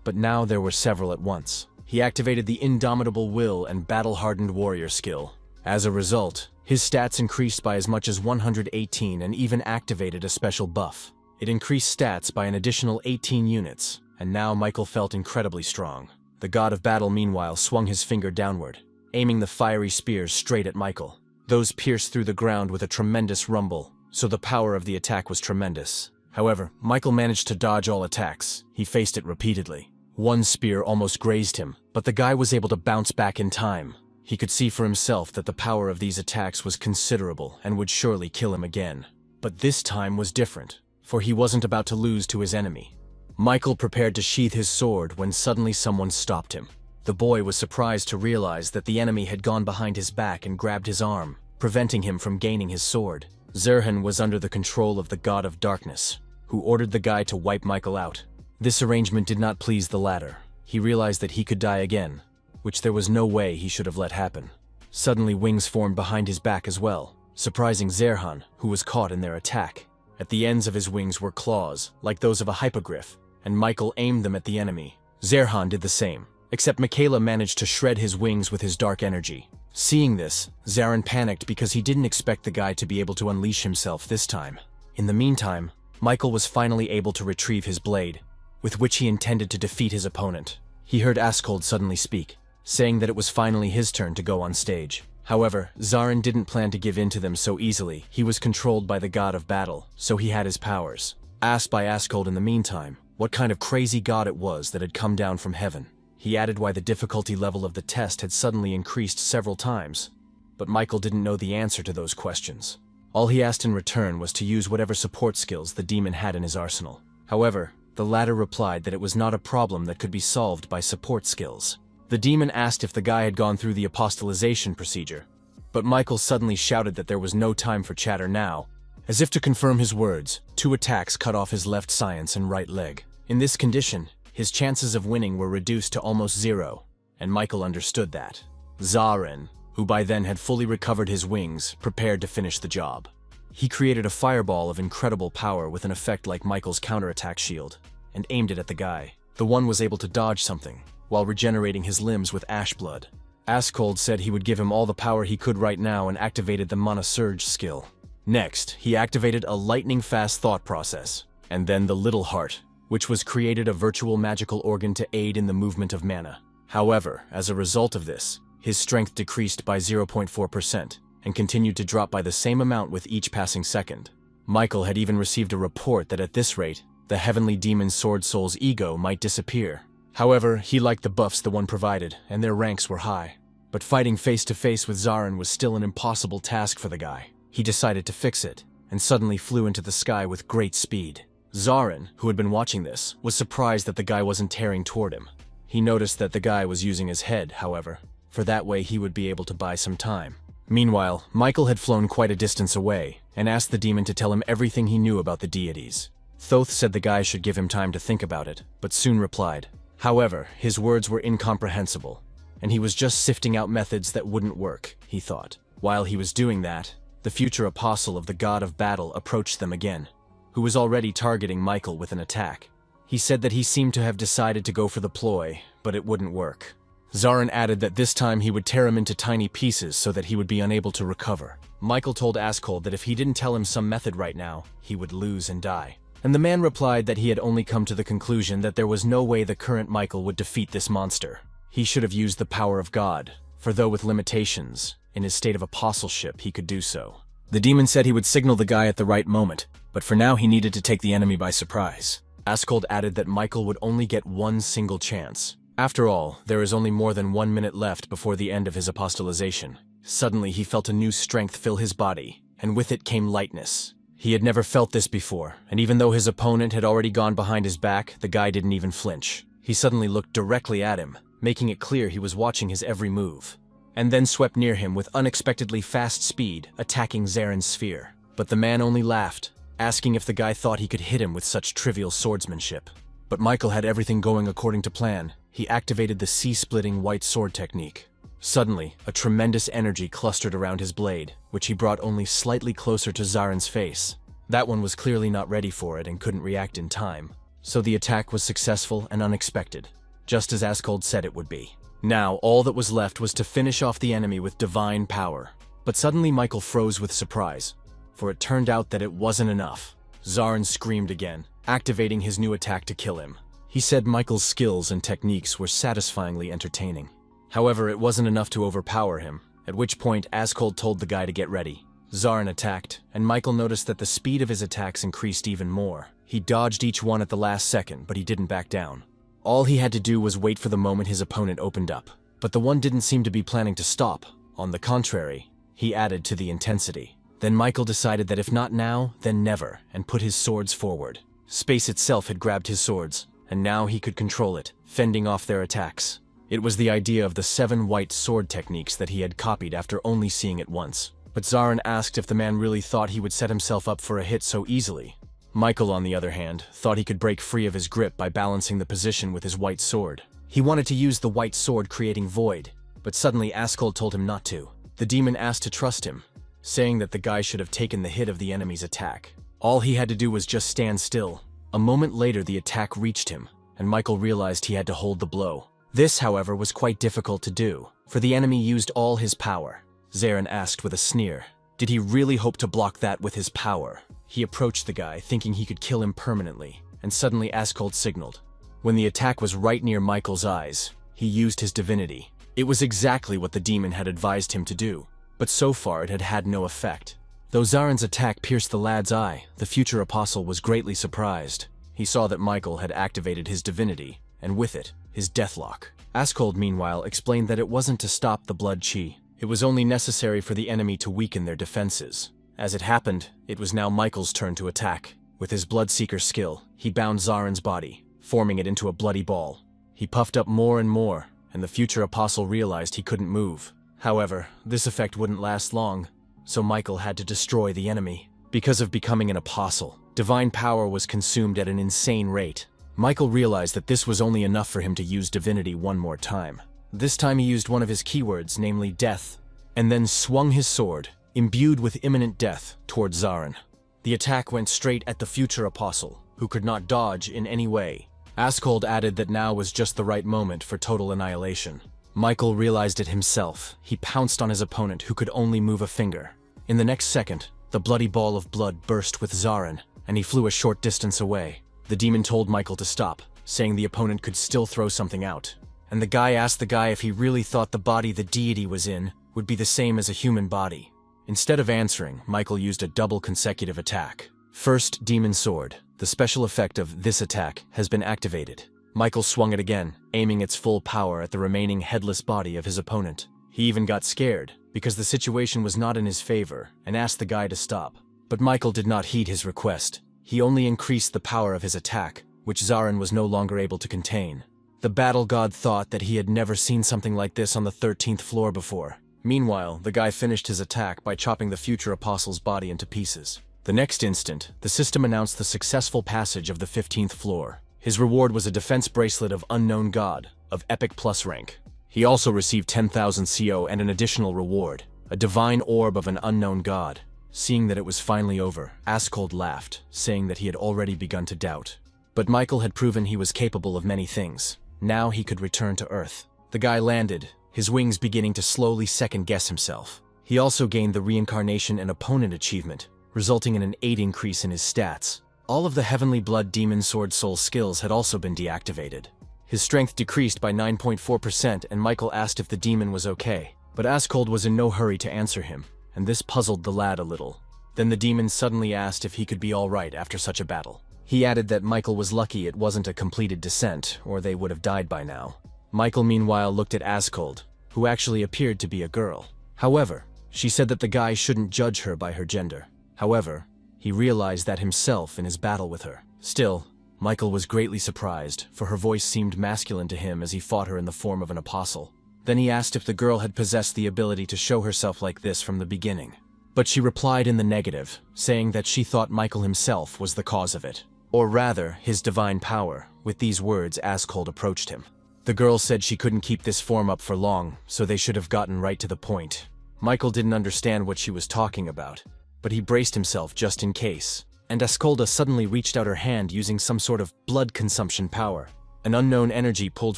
but now there were several at once. he activated the indomitable will and battle-hardened warrior skill. As a result, his stats increased by as much as 118 and even activated a special buff. It increased stats by an additional 18 units, and now Michael felt incredibly strong. The god of battle, meanwhile, swung his finger downward, aiming the fiery spears straight at Michael. Those pierced through the ground with a tremendous rumble, so the power of the attack was tremendous. However, Michael managed to dodge all attacks. He faced it repeatedly. One spear almost grazed him, but the guy was able to bounce back in time. He could see for himself that the power of these attacks was considerable and would surely kill him again. But this time was different, for he wasn't about to lose to his enemy. Michael prepared to sheath his sword when suddenly someone stopped him. The boy was surprised to realize that the enemy had gone behind his back and grabbed his arm, preventing him from gaining his sword. Zerhan was under the control of the god of darkness, who ordered the guy to wipe Michael out. This arrangement did not please the latter. He realized that he could die again, which there was no way he should have let happen. Suddenly wings formed behind his back as well, surprising Zerhan, who was caught in their attack. At the ends of his wings were claws, like those of a hippogriff, and Michael aimed them at the enemy. Zerhan did the same, except Michaela managed to shred his wings with his dark energy. Seeing this, Zarin panicked because he didn't expect the guy to be able to unleash himself this time. In the meantime, Michael was finally able to retrieve his blade, with which he intended to defeat his opponent. He heard Askold suddenly speak, saying that it was finally his turn to go on stage. However, Zarin didn't plan to give in to them so easily. He was controlled by the god of battle, so he had his powers. Asked by Askold in the meantime what kind of crazy god it was that had come down from heaven, he added why the difficulty level of the test had suddenly increased several times. But Michael didn't know the answer to those questions. All he asked in return was to use whatever support skills the demon had in his arsenal. However, the latter replied that it was not a problem that could be solved by support skills. The demon asked if the guy had gone through the apostolization procedure, but Michael suddenly shouted that there was no time for chatter now. As if to confirm his words, 2 attacks cut off his left science and right leg. In this condition, his chances of winning were reduced to almost 0, and Michael understood that. Zarin, who by then had fully recovered his wings, prepared to finish the job. He created a fireball of incredible power with an effect like Michael's counterattack shield, and aimed it at the guy. The one was able to dodge something, while regenerating his limbs with ash blood. Askold said he would give him all the power he could right now and activated the Mana Surge skill. Next, he activated a lightning-fast thought process, and then the Little Heart, which was created a virtual magical organ to aid in the movement of mana. However, as a result of this, his strength decreased by 0.4% and continued to drop by the same amount with each passing second. Michael had even received a report that at this rate, the heavenly demon Sword Soul's ego might disappear. However, he liked the buffs the one provided, and their ranks were high. But fighting face-to-face with Zarin was still an impossible task for the guy. He decided to fix it, and suddenly flew into the sky with great speed. Zarin, who had been watching this, was surprised that the guy wasn't tearing toward him. He noticed that the guy was using his head, however, for that way he would be able to buy some time. Meanwhile, Michael had flown quite a distance away, and asked the demon to tell him everything he knew about the deities. Thoth said the guy should give him time to think about it, but soon replied. However, his words were incomprehensible, and he was just sifting out methods that wouldn't work, he thought. While he was doing that, the future apostle of the god of battle approached them again, who was already targeting Michael with an attack. He said that he seemed to have decided to go for the ploy, but it wouldn't work. Zarin added that this time he would tear him into tiny pieces so that he would be unable to recover. Michael told Askold that if he didn't tell him some method right now, he would lose and die. And the man replied that he had only come to the conclusion that there was no way the current Michael would defeat this monster. He should have used the power of God, for though with limitations, in his state of apostleship he could do so. The demon said he would signal the guy at the right moment, but for now he needed to take the enemy by surprise. Askold added that Michael would only get one single chance. After all, there is only more than 1 minute left before the end of his apostolization. Suddenly he felt a new strength fill his body, and with it came lightness. He had never felt this before, and even though his opponent had already gone behind his back, the guy didn't even flinch. He suddenly looked directly at him, making it clear he was watching his every move, and then swept near him with unexpectedly fast speed, attacking Zarin's sphere. But the man only laughed, asking if the guy thought he could hit him with such trivial swordsmanship. But Michael had everything going according to plan. He activated the sea-splitting white sword technique. Suddenly, a tremendous energy clustered around his blade, which he brought only slightly closer to Zarin's face. That one was clearly not ready for it and couldn't react in time, so the attack was successful and unexpected, just as Askold said it would be. Now, all that was left was to finish off the enemy with divine power. But suddenly Michael froze with surprise, for it turned out that it wasn't enough. Zarin screamed again, activating his new attack to kill him. He said Michael's skills and techniques were satisfyingly entertaining. However, it wasn't enough to overpower him, at which point Askold told the guy to get ready. Zarin attacked, and Michael noticed that the speed of his attacks increased even more. He dodged each one at the last second, but he didn't back down. All he had to do was wait for the moment his opponent opened up. But the one didn't seem to be planning to stop. On the contrary, he added to the intensity. Then Michael decided that if not now, then never, and put his swords forward. Space itself had grabbed his swords, and now he could control it, fending off their attacks. It was the idea of the 7 white sword techniques that he had copied after only seeing it once. But Zarin asked if the man really thought he would set himself up for a hit so easily. Michael, on the other hand, thought he could break free of his grip by balancing the position with his white sword. He wanted to use the white sword creating void, but suddenly Askold told him not to. The demon asked to trust him, saying that the guy should have taken the hit of the enemy's attack. All he had to do was just stand still. A moment later the attack reached him, and Michael realized he had to hold the blow. This, however, was quite difficult to do, for the enemy used all his power. Zarin asked with a sneer. Did he really hope to block that with his power? He approached the guy, thinking he could kill him permanently, and suddenly Askold signaled. When the attack was right near Michael's eyes, he used his divinity. It was exactly what the demon had advised him to do, but so far it had had no effect. Though Zarin's attack pierced the lad's eye, the future apostle was greatly surprised. He saw that Michael had activated his divinity, and with it, his deathlock. Askold, meanwhile, explained that it wasn't to stop the blood chi. It was only necessary for the enemy to weaken their defenses. As it happened, it was now Michael's turn to attack. With his Bloodseeker skill, he bound Zarin's body, forming it into a bloody ball. He puffed up more and more, and the future apostle realized he couldn't move. However, this effect wouldn't last long, so Michael had to destroy the enemy. Because of becoming an apostle, divine power was consumed at an insane rate. Michael realized that this was only enough for him to use divinity one more time. This time he used one of his keywords, namely death, and then swung his sword, imbued with imminent death, toward Zarin. The attack went straight at the future apostle, who could not dodge in any way. Askold added that now was just the right moment for total annihilation. Michael realized it himself. He pounced on his opponent, who could only move a finger. In the next second, the bloody ball of blood burst with Zarin, and he flew a short distance away. The demon told Michael to stop, saying the opponent could still throw something out. And the guy asked the guy if he really thought the body the deity was in would be the same as a human body. Instead of answering, Michael used a double consecutive attack. First, Demon Sword. The special effect of this attack has been activated. Michael swung it again, aiming its full power at the remaining headless body of his opponent. He even got scared, because the situation was not in his favor, and asked the guy to stop. But Michael did not heed his request. He only increased the power of his attack, which Zarin was no longer able to contain. The battle god thought that he had never seen something like this on the 13th floor before. Meanwhile, the guy finished his attack by chopping the future apostle's body into pieces. The next instant, the system announced the successful passage of the 15th floor. His reward was a defense bracelet of Unknown God, of Epic Plus rank. He also received 10,000 CO and an additional reward, a divine orb of an unknown god. Seeing that it was finally over, Askold laughed, saying that he had already begun to doubt. But Michael had proven he was capable of many things. Now he could return to Earth. The guy landed, his wings beginning to slowly second-guess himself. He also gained the Reincarnation and Opponent achievement, resulting in an 8 increase in his stats. All of the Heavenly Blood Demon Sword Soul skills had also been deactivated. His strength decreased by 9.4%, and Michael asked if the demon was okay. But Askold was in no hurry to answer him, and this puzzled the lad a little. Then the demon suddenly asked if he could be all right after such a battle. He added that Michael was lucky it wasn't a completed descent, or they would have died by now. Michael meanwhile looked at Askold, who actually appeared to be a girl. However, she said that the guy shouldn't judge her by her gender. However, he realized that himself in his battle with her. Still, Michael was greatly surprised, for her voice seemed masculine to him as he fought her in the form of an apostle. Then he asked if the girl had possessed the ability to show herself like this from the beginning. But she replied in the negative, saying that she thought Michael himself was the cause of it. Or rather, his divine power. With these words, Askold approached him. The girl said she couldn't keep this form up for long, so they should have gotten right to the point. Michael didn't understand what she was talking about, but he braced himself just in case. And Askolda suddenly reached out her hand using some sort of blood consumption power. An unknown energy pulled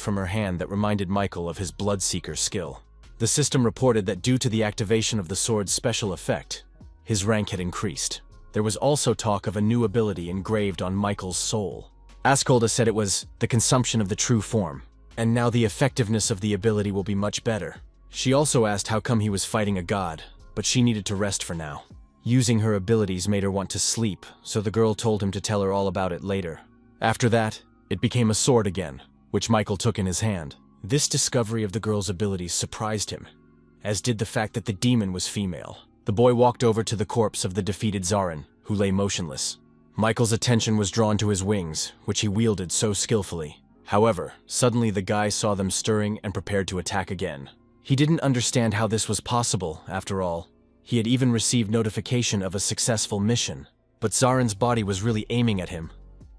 from her hand that reminded Michael of his Bloodseeker skill. The system reported that due to the activation of the sword's special effect, his rank had increased. There was also talk of a new ability engraved on Michael's soul. Askolda said it was the consumption of the true form, and now the effectiveness of the ability will be much better. She also asked how come he was fighting a god, but she needed to rest for now. Using her abilities made her want to sleep, so the girl told him to tell her all about it later. After that, it became a sword again, which Michael took in his hand. This discovery of the girl's abilities surprised him, as did the fact that the demon was female. The boy walked over to the corpse of the defeated Zarin, who lay motionless. Michael's attention was drawn to his wings, which he wielded so skillfully. However, suddenly the guy saw them stirring and prepared to attack again. He didn't understand how this was possible, after all. He had even received notification of a successful mission, but Zarin's body was really aiming at him,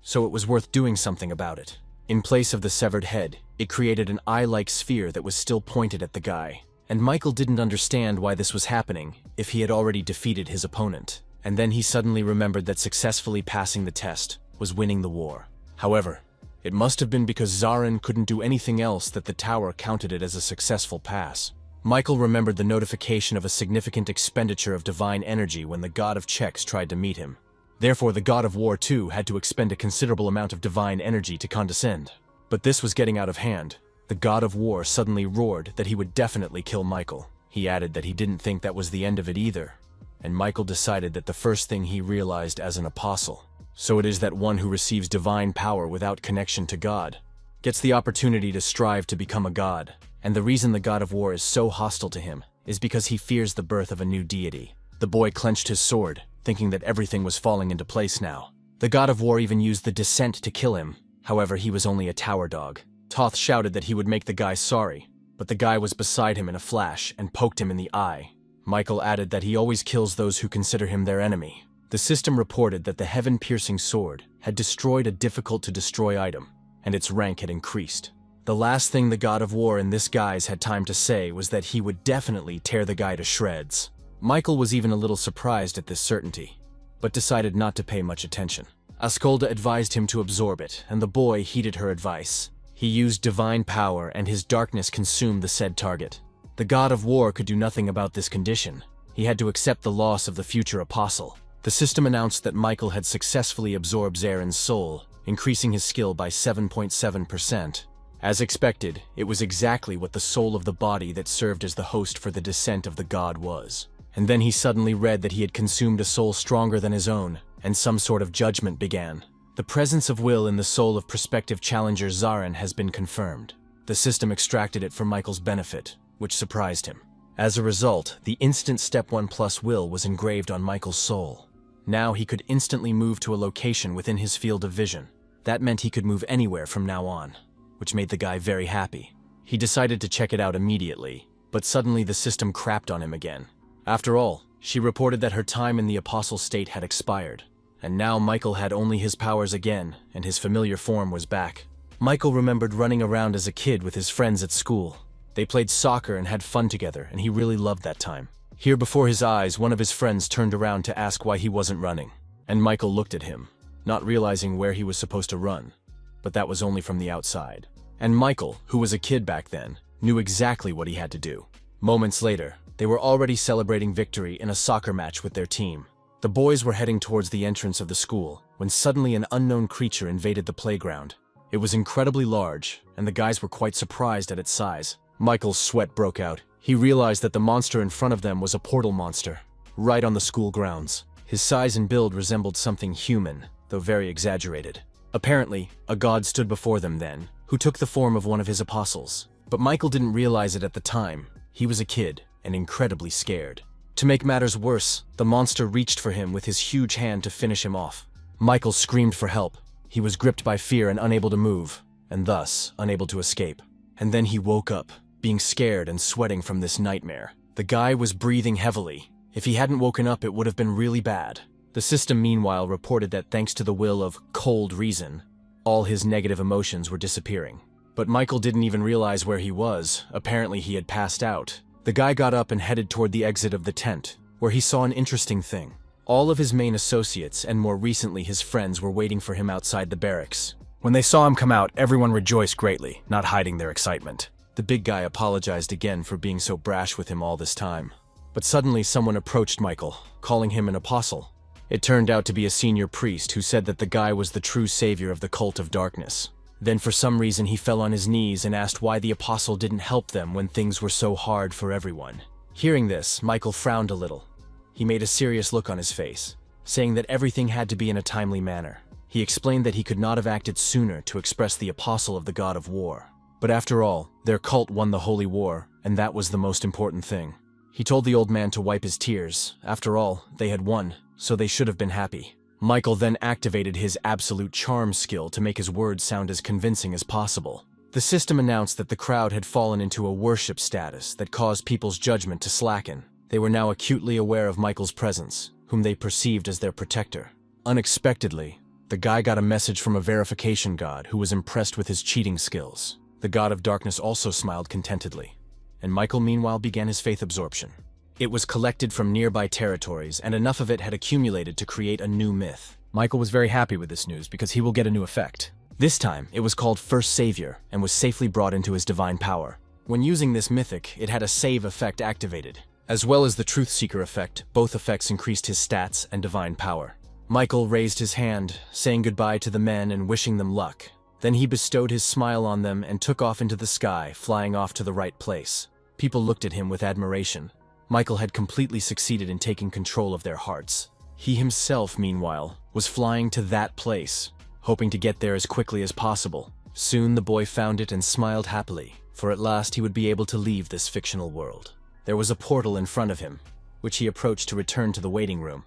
so it was worth doing something about it. In place of the severed head, it created an eye-like sphere that was still pointed at the guy. And Michael didn't understand why this was happening if he had already defeated his opponent. And then he suddenly remembered that successfully passing the test was winning the war. However, it must have been because Zarin couldn't do anything else that the tower counted it as a successful pass. Michael remembered the notification of a significant expenditure of divine energy when the god of checks tried to meet him. Therefore, the god of war too had to expend a considerable amount of divine energy to condescend. But this was getting out of hand. The god of war suddenly roared that he would definitely kill Michael. He added that he didn't think that was the end of it either. And Michael decided that the first thing he realized as an apostle, so it is that one who receives divine power without connection to God, gets the opportunity to strive to become a god. And the reason the god of war is so hostile to him is because he fears the birth of a new deity. The boy clenched his sword, thinking that everything was falling into place now. The god of war even used the descent to kill him. However, he was only a tower dog. Toth shouted that he would make the guy sorry, but the guy was beside him in a flash and poked him in the eye. Michael added that he always kills those who consider him their enemy. The system reported that the heaven-piercing sword had destroyed a difficult-to-destroy item, and its rank had increased. The last thing the god of war in this guise had time to say was that he would definitely tear the guy to shreds. Michael was even a little surprised at this certainty, but decided not to pay much attention. Askolda advised him to absorb it, and the boy heeded her advice. He used divine power, and his darkness consumed the said target. The god of war could do nothing about this condition. He had to accept the loss of the future apostle. The system announced that Michael had successfully absorbed Zarin's soul, increasing his skill by 7.7%. As expected, it was exactly what the soul of the body that served as the host for the descent of the god was. And then he suddenly read that he had consumed a soul stronger than his own, and some sort of judgment began. The presence of will in the soul of prospective challenger Zarin has been confirmed. The system extracted it for Michael's benefit, which surprised him. As a result, the instant Step 1 Plus will was engraved on Michael's soul. Now he could instantly move to a location within his field of vision. That meant he could move anywhere from now on, which made the guy very happy. He decided to check it out immediately, but suddenly the system crapped on him again. After all, she reported that her time in the apostle state had expired, and now Michael had only his powers again, and his familiar form was back. Michael remembered running around as a kid with his friends at school. They played soccer and had fun together, and he really loved that time. Here before his eyes, one of his friends turned around to ask why he wasn't running, and Michael looked at him, not realizing where he was supposed to run, but that was only from the outside. And Michael, who was a kid back then, knew exactly what he had to do. Moments later, they were already celebrating victory in a soccer match with their team. The boys were heading towards the entrance of the school when suddenly an unknown creature invaded the playground. It was incredibly large, and the guys were quite surprised at its size. Michael's sweat broke out. He realized that the monster in front of them was a portal monster, right on the school grounds. His size and build resembled something human, though very exaggerated. Apparently, a god stood before them then, who took the form of one of his apostles. But Michael didn't realize it at the time. He was a kid, and incredibly scared. To make matters worse, the monster reached for him with his huge hand to finish him off. Michael screamed for help. He was gripped by fear and unable to move, and thus unable to escape. And then he woke up, being scared and sweating from this nightmare. The guy was breathing heavily. If he hadn't woken up, it would have been really bad. The system meanwhile reported that thanks to the will of cold reason, all his negative emotions were disappearing. But Michael didn't even realize where he was. Apparently he had passed out. The guy got up and headed toward the exit of the tent, where he saw an interesting thing. All of his main associates and more recently his friends were waiting for him outside the barracks. When they saw him come out, everyone rejoiced greatly, not hiding their excitement. The big guy apologized again for being so brash with him all this time. But suddenly someone approached Michael, calling him an apostle. It turned out to be a senior priest who said that the guy was the true savior of the cult of darkness. Then for some reason he fell on his knees and asked why the apostle didn't help them when things were so hard for everyone. Hearing this, Michael frowned a little. He made a serious look on his face, saying that everything had to be in a timely manner. He explained that he could not have acted sooner to express the apostle of the god of war. But after all, their cult won the holy war, and that was the most important thing. He told the old man to wipe his tears. After all, they had won, so they should have been happy. Michael then activated his absolute charm skill to make his words sound as convincing as possible. The system announced that the crowd had fallen into a worship status that caused people's judgment to slacken. They were now acutely aware of Michael's presence, whom they perceived as their protector. Unexpectedly, the guy got a message from a verification god who was impressed with his cheating skills. The god of darkness also smiled contentedly, and Michael meanwhile began his faith absorption. It was collected from nearby territories, and enough of it had accumulated to create a new myth. Michael was very happy with this news because he will get a new effect. This time, it was called First Savior and was safely brought into his divine power. When using this mythic, it had a save effect activated. As well as the Truth Seeker effect, both effects increased his stats and divine power. Michael raised his hand, saying goodbye to the men and wishing them luck. Then he bestowed his smile on them and took off into the sky, flying off to the right place. People looked at him with admiration. Michael had completely succeeded in taking control of their hearts. He himself, meanwhile, was flying to that place, hoping to get there as quickly as possible. Soon the boy found it and smiled happily, for at last he would be able to leave this fictional world. There was a portal in front of him, which he approached to return to the waiting room.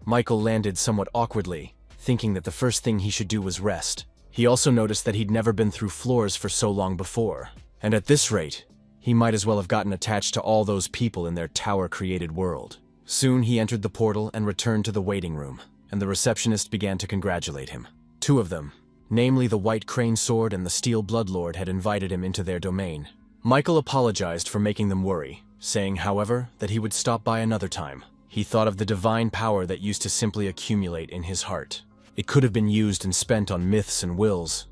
Michael landed somewhat awkwardly, thinking that the first thing he should do was rest. He also noticed that he'd never been through floors for so long before, and at this rate, he might as well have gotten attached to all those people in their tower-created world. Soon he entered the portal and returned to the waiting room, and the receptionist began to congratulate him. Two of them, namely the White Crane Sword and the Steel Bloodlord, had invited him into their domain. Michael apologized for making them worry, saying, however, that he would stop by another time. He thought of the divine power that used to simply accumulate in his heart. It could have been used and spent on myths and wills,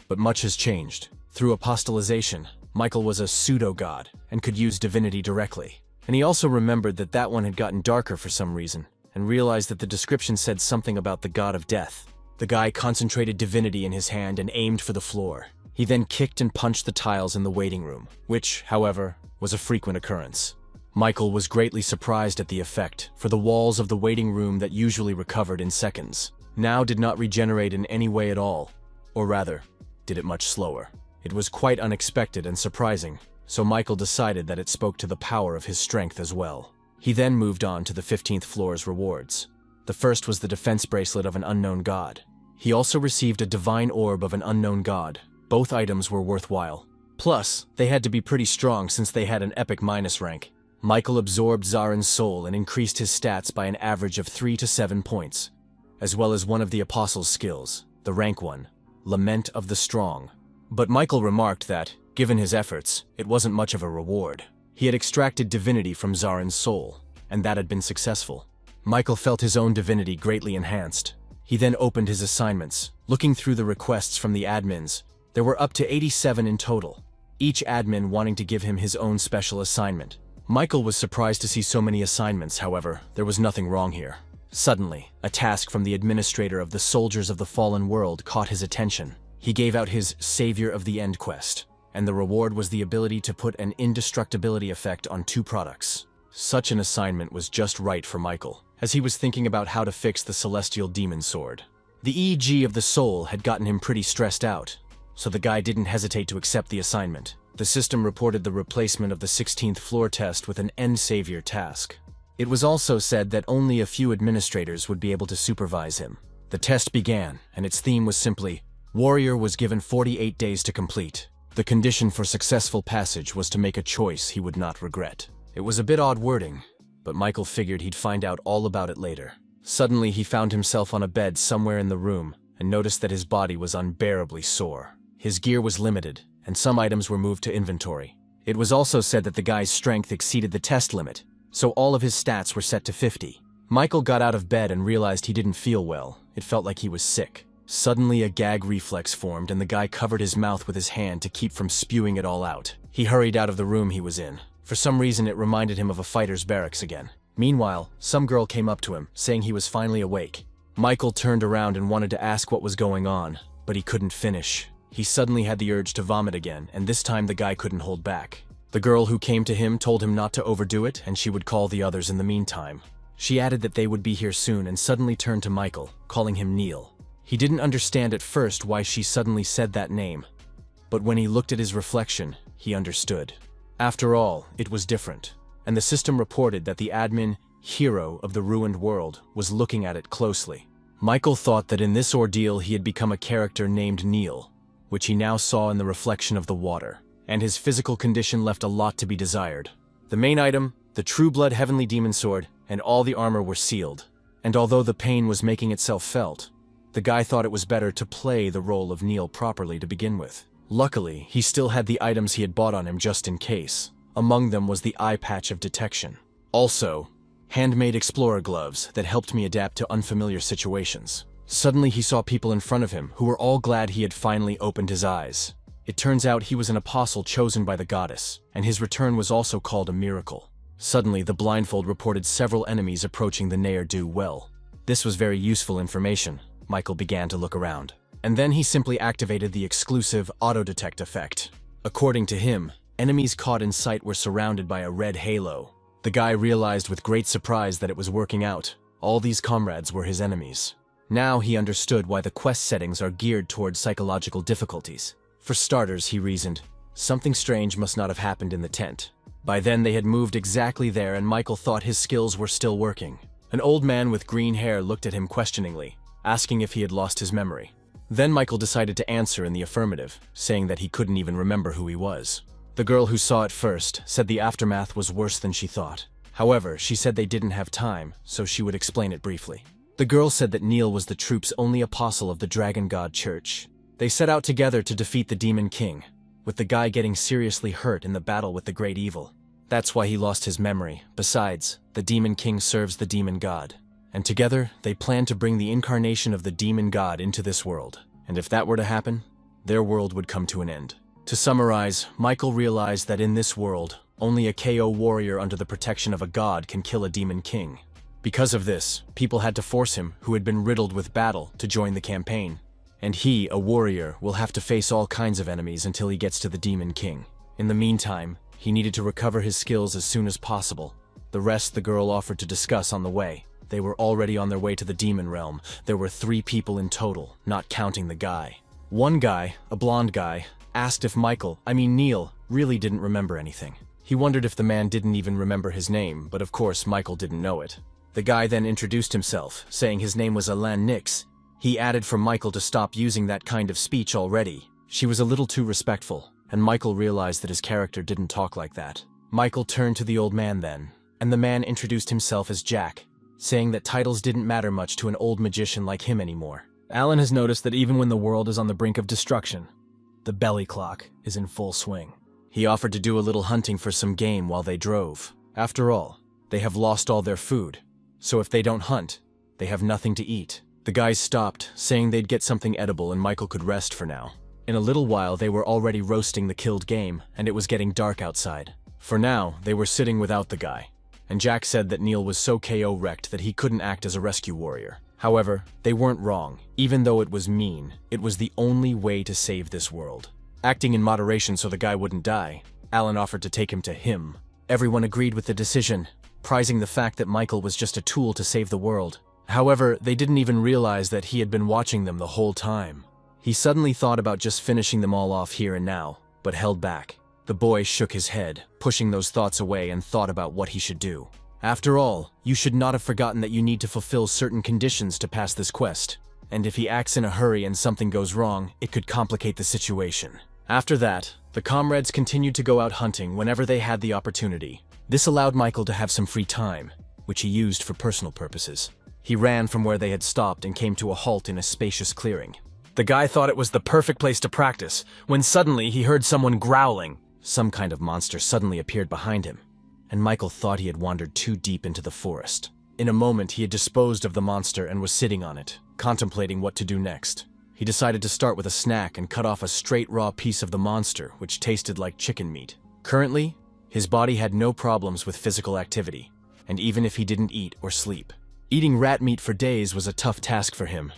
but much has changed. Through apostolization, Michael was a pseudo-god and could use divinity directly. And he also remembered that that one had gotten darker for some reason, and realized that the description said something about the god of death. The guy concentrated divinity in his hand and aimed for the floor. He then kicked and punched the tiles in the waiting room, which, however, was a frequent occurrence. Michael was greatly surprised at the effect, for the walls of the waiting room that usually recovered in seconds now did not regenerate in any way at all, or rather, did it much slower. It was quite unexpected and surprising, so Michael decided that it spoke to the power of his strength as well. He then moved on to the 15th floor's rewards. The first was the defense bracelet of an unknown god. He also received a divine orb of an unknown god. Both items were worthwhile. Plus, they had to be pretty strong since they had an epic minus rank. Michael absorbed Zarin's soul and increased his stats by an average of 3 to 7 points, as well as one of the apostles' skills, the rank one, Lament of the Strong. But Michael remarked that, given his efforts, it wasn't much of a reward. He had extracted divinity from Zarin's soul, and that had been successful. Michael felt his own divinity greatly enhanced. He then opened his assignments. Looking through the requests from the admins, there were up to 87 in total, each admin wanting to give him his own special assignment. Michael was surprised to see so many assignments, however, there was nothing wrong here. Suddenly, a task from the administrator of the Soldiers of the Fallen World caught his attention. He gave out his Savior of the End quest, and the reward was the ability to put an indestructibility effect on 2 products. Such an assignment was just right for Michael, as he was thinking about how to fix the Celestial Demon Sword. The EEG of the soul had gotten him pretty stressed out, so the guy didn't hesitate to accept the assignment. The system reported the replacement of the 16th floor test with an End Savior task. It was also said that only a few administrators would be able to supervise him. The test began, and its theme was simply, Warrior was given 48 days to complete. The condition for successful passage was to make a choice he would not regret. It was a bit odd wording, but Michael figured he'd find out all about it later. Suddenly he found himself on a bed somewhere in the room and noticed that his body was unbearably sore. His gear was limited, and some items were moved to inventory. It was also said that the guy's strength exceeded the test limit, so all of his stats were set to 50. Michael got out of bed and realized he didn't feel well. It felt like he was sick. Suddenly, a gag reflex formed and the guy covered his mouth with his hand to keep from spewing it all out. He hurried out of the room he was in. For some reason, it reminded him of a fighter's barracks again. Meanwhile, some girl came up to him, saying he was finally awake. Michael turned around and wanted to ask what was going on, but he couldn't finish. He suddenly had the urge to vomit again, and this time the guy couldn't hold back. The girl who came to him told him not to overdo it, and she would call the others in the meantime. She added that they would be here soon and suddenly turned to Michael, calling him Neil. He didn't understand at first why she suddenly said that name, but when he looked at his reflection, he understood. After all, it was different, and the system reported that the admin, hero of the ruined world, was looking at it closely. Michael thought that in this ordeal he had become a character named Neil, which he now saw in the reflection of the water, and his physical condition left a lot to be desired. The main item, the True Blood Heavenly Demon Sword, and all the armor were sealed, and although the pain was making itself felt, the guy thought it was better to play the role of Neil properly to begin with. Luckily, he still had the items he had bought on him just in case. Among them was the eye patch of detection. Also, handmade explorer gloves that helped me adapt to unfamiliar situations. Suddenly he saw people in front of him who were all glad he had finally opened his eyes. It turns out he was an apostle chosen by the goddess, and his return was also called a miracle. Suddenly, the blindfold reported several enemies approaching the ne'er-do-well. This was very useful information. Michael began to look around. And then he simply activated the exclusive auto-detect effect. According to him, enemies caught in sight were surrounded by a red halo. The guy realized with great surprise that it was working out. All these comrades were his enemies. Now he understood why the quest settings are geared towards psychological difficulties. For starters, he reasoned, something strange must not have happened in the tent. By then they had moved exactly there and Michael thought his skills were still working. An old man with green hair looked at him questioningly, asking if he had lost his memory. Then Michael decided to answer in the affirmative, saying that he couldn't even remember who he was. The girl who saw it first said the aftermath was worse than she thought. However, she said they didn't have time, so she would explain it briefly. The girl said that Neil was the troop's only apostle of the Dragon God Church. They set out together to defeat the Demon King, with the guy getting seriously hurt in the battle with the Great Evil. That's why he lost his memory. Besides, the Demon King serves the Demon God. And together, they planned to bring the incarnation of the Demon God into this world. And if that were to happen, their world would come to an end. To summarize, Michael realized that in this world, only a KO warrior under the protection of a god can kill a Demon King. Because of this, people had to force him, who had been riddled with battle, to join the campaign. And he, a warrior, will have to face all kinds of enemies until he gets to the Demon King. In the meantime, he needed to recover his skills as soon as possible. The rest the girl offered to discuss on the way. They were already on their way to the demon realm. There were 3 people in total, not counting the guy. One guy, a blonde guy, asked if Neil, really didn't remember anything. He wondered if the man didn't even remember his name, but of course Michael didn't know it. The guy then introduced himself, saying his name was Alan Nix. He added for Michael to stop using that kind of speech already. She was a little too respectful, and Michael realized that his character didn't talk like that. Michael turned to the old man then, and the man introduced himself as Jack, saying that titles didn't matter much to an old magician like him anymore. Alan has noticed that even when the world is on the brink of destruction, the belly clock is in full swing. He offered to do a little hunting for some game while they drove. After all, they have lost all their food, so if they don't hunt, they have nothing to eat. The guys stopped, saying they'd get something edible and Michael could rest for now. In a little while, they were already roasting the killed game, and it was getting dark outside. For now, they were sitting without the guy, and Jack said that Neil was so KO wrecked that he couldn't act as a rescue warrior. However, they weren't wrong. Even though it was mean, it was the only way to save this world. Acting in moderation so the guy wouldn't die, Alan offered to take him to him. Everyone agreed with the decision, prizing the fact that Michael was just a tool to save the world. However, they didn't even realize that he had been watching them the whole time. He suddenly thought about just finishing them all off here and now, but held back. The boy shook his head, pushing those thoughts away, and thought about what he should do. After all, you should not have forgotten that you need to fulfill certain conditions to pass this quest, and if he acts in a hurry and something goes wrong, it could complicate the situation. After that, the comrades continued to go out hunting whenever they had the opportunity. This allowed Michael to have some free time, which he used for personal purposes. He ran from where they had stopped and came to a halt in a spacious clearing. The guy thought it was the perfect place to practice, when suddenly he heard someone growling. Some kind of monster suddenly appeared behind him, and Michael thought he had wandered too deep into the forest. In a moment, he had disposed of the monster and was sitting on it, contemplating what to do next. He decided to start with a snack and cut off a straight raw piece of the monster, which tasted like chicken meat. Currently, his body had no problems with physical activity, and even if he didn't eat or sleep. Eating rat meat for days was a tough task for him,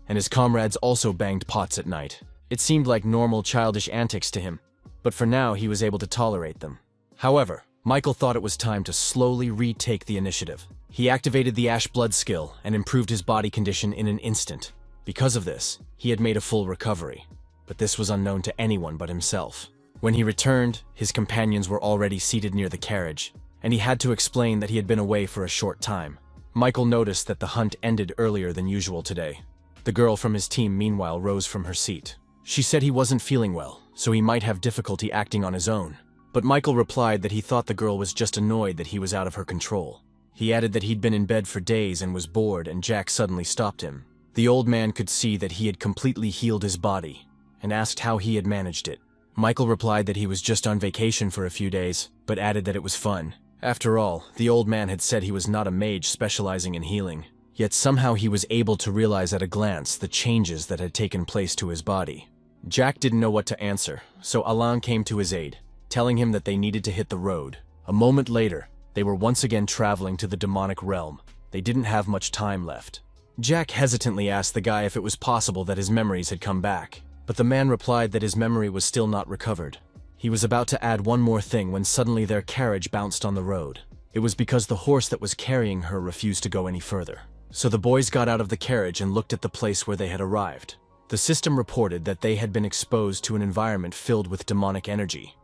and his comrades also banged pots at night. It seemed like normal childish antics to him, but for now he was able to tolerate them. However, Michael thought it was time to slowly retake the initiative. He activated the Ash Blood skill and improved his body condition in an instant. Because of this, he had made a full recovery, but this was unknown to anyone but himself. When he returned, his companions were already seated near the carriage, and he had to explain that he had been away for a short time. Michael noticed that the hunt ended earlier than usual today. The girl from his team, meanwhile, rose from her seat. She said he wasn't feeling well, so he might have difficulty acting on his own. But Michael replied that he thought the girl was just annoyed that he was out of her control. He added that he'd been in bed for days and was bored, and Jack suddenly stopped him. The old man could see that he had completely healed his body, and asked how he had managed it. Michael replied that he was just on vacation for a few days, but added that it was fun. After all, the old man had said he was not a mage specializing in healing, yet somehow he was able to realize at a glance the changes that had taken place to his body. Jack didn't know what to answer, so Alain came to his aid, telling him that they needed to hit the road. A moment later, they were once again traveling to the demonic realm. They didn't have much time left. Jack hesitantly asked the guy if it was possible that his memories had come back, but the man replied that his memory was still not recovered. He was about to add one more thing when suddenly their carriage bounced on the road. It was because the horse that was carrying her refused to go any further. So the boys got out of the carriage and looked at the place where they had arrived. The system reported that they had been exposed to an environment filled with demonic energy,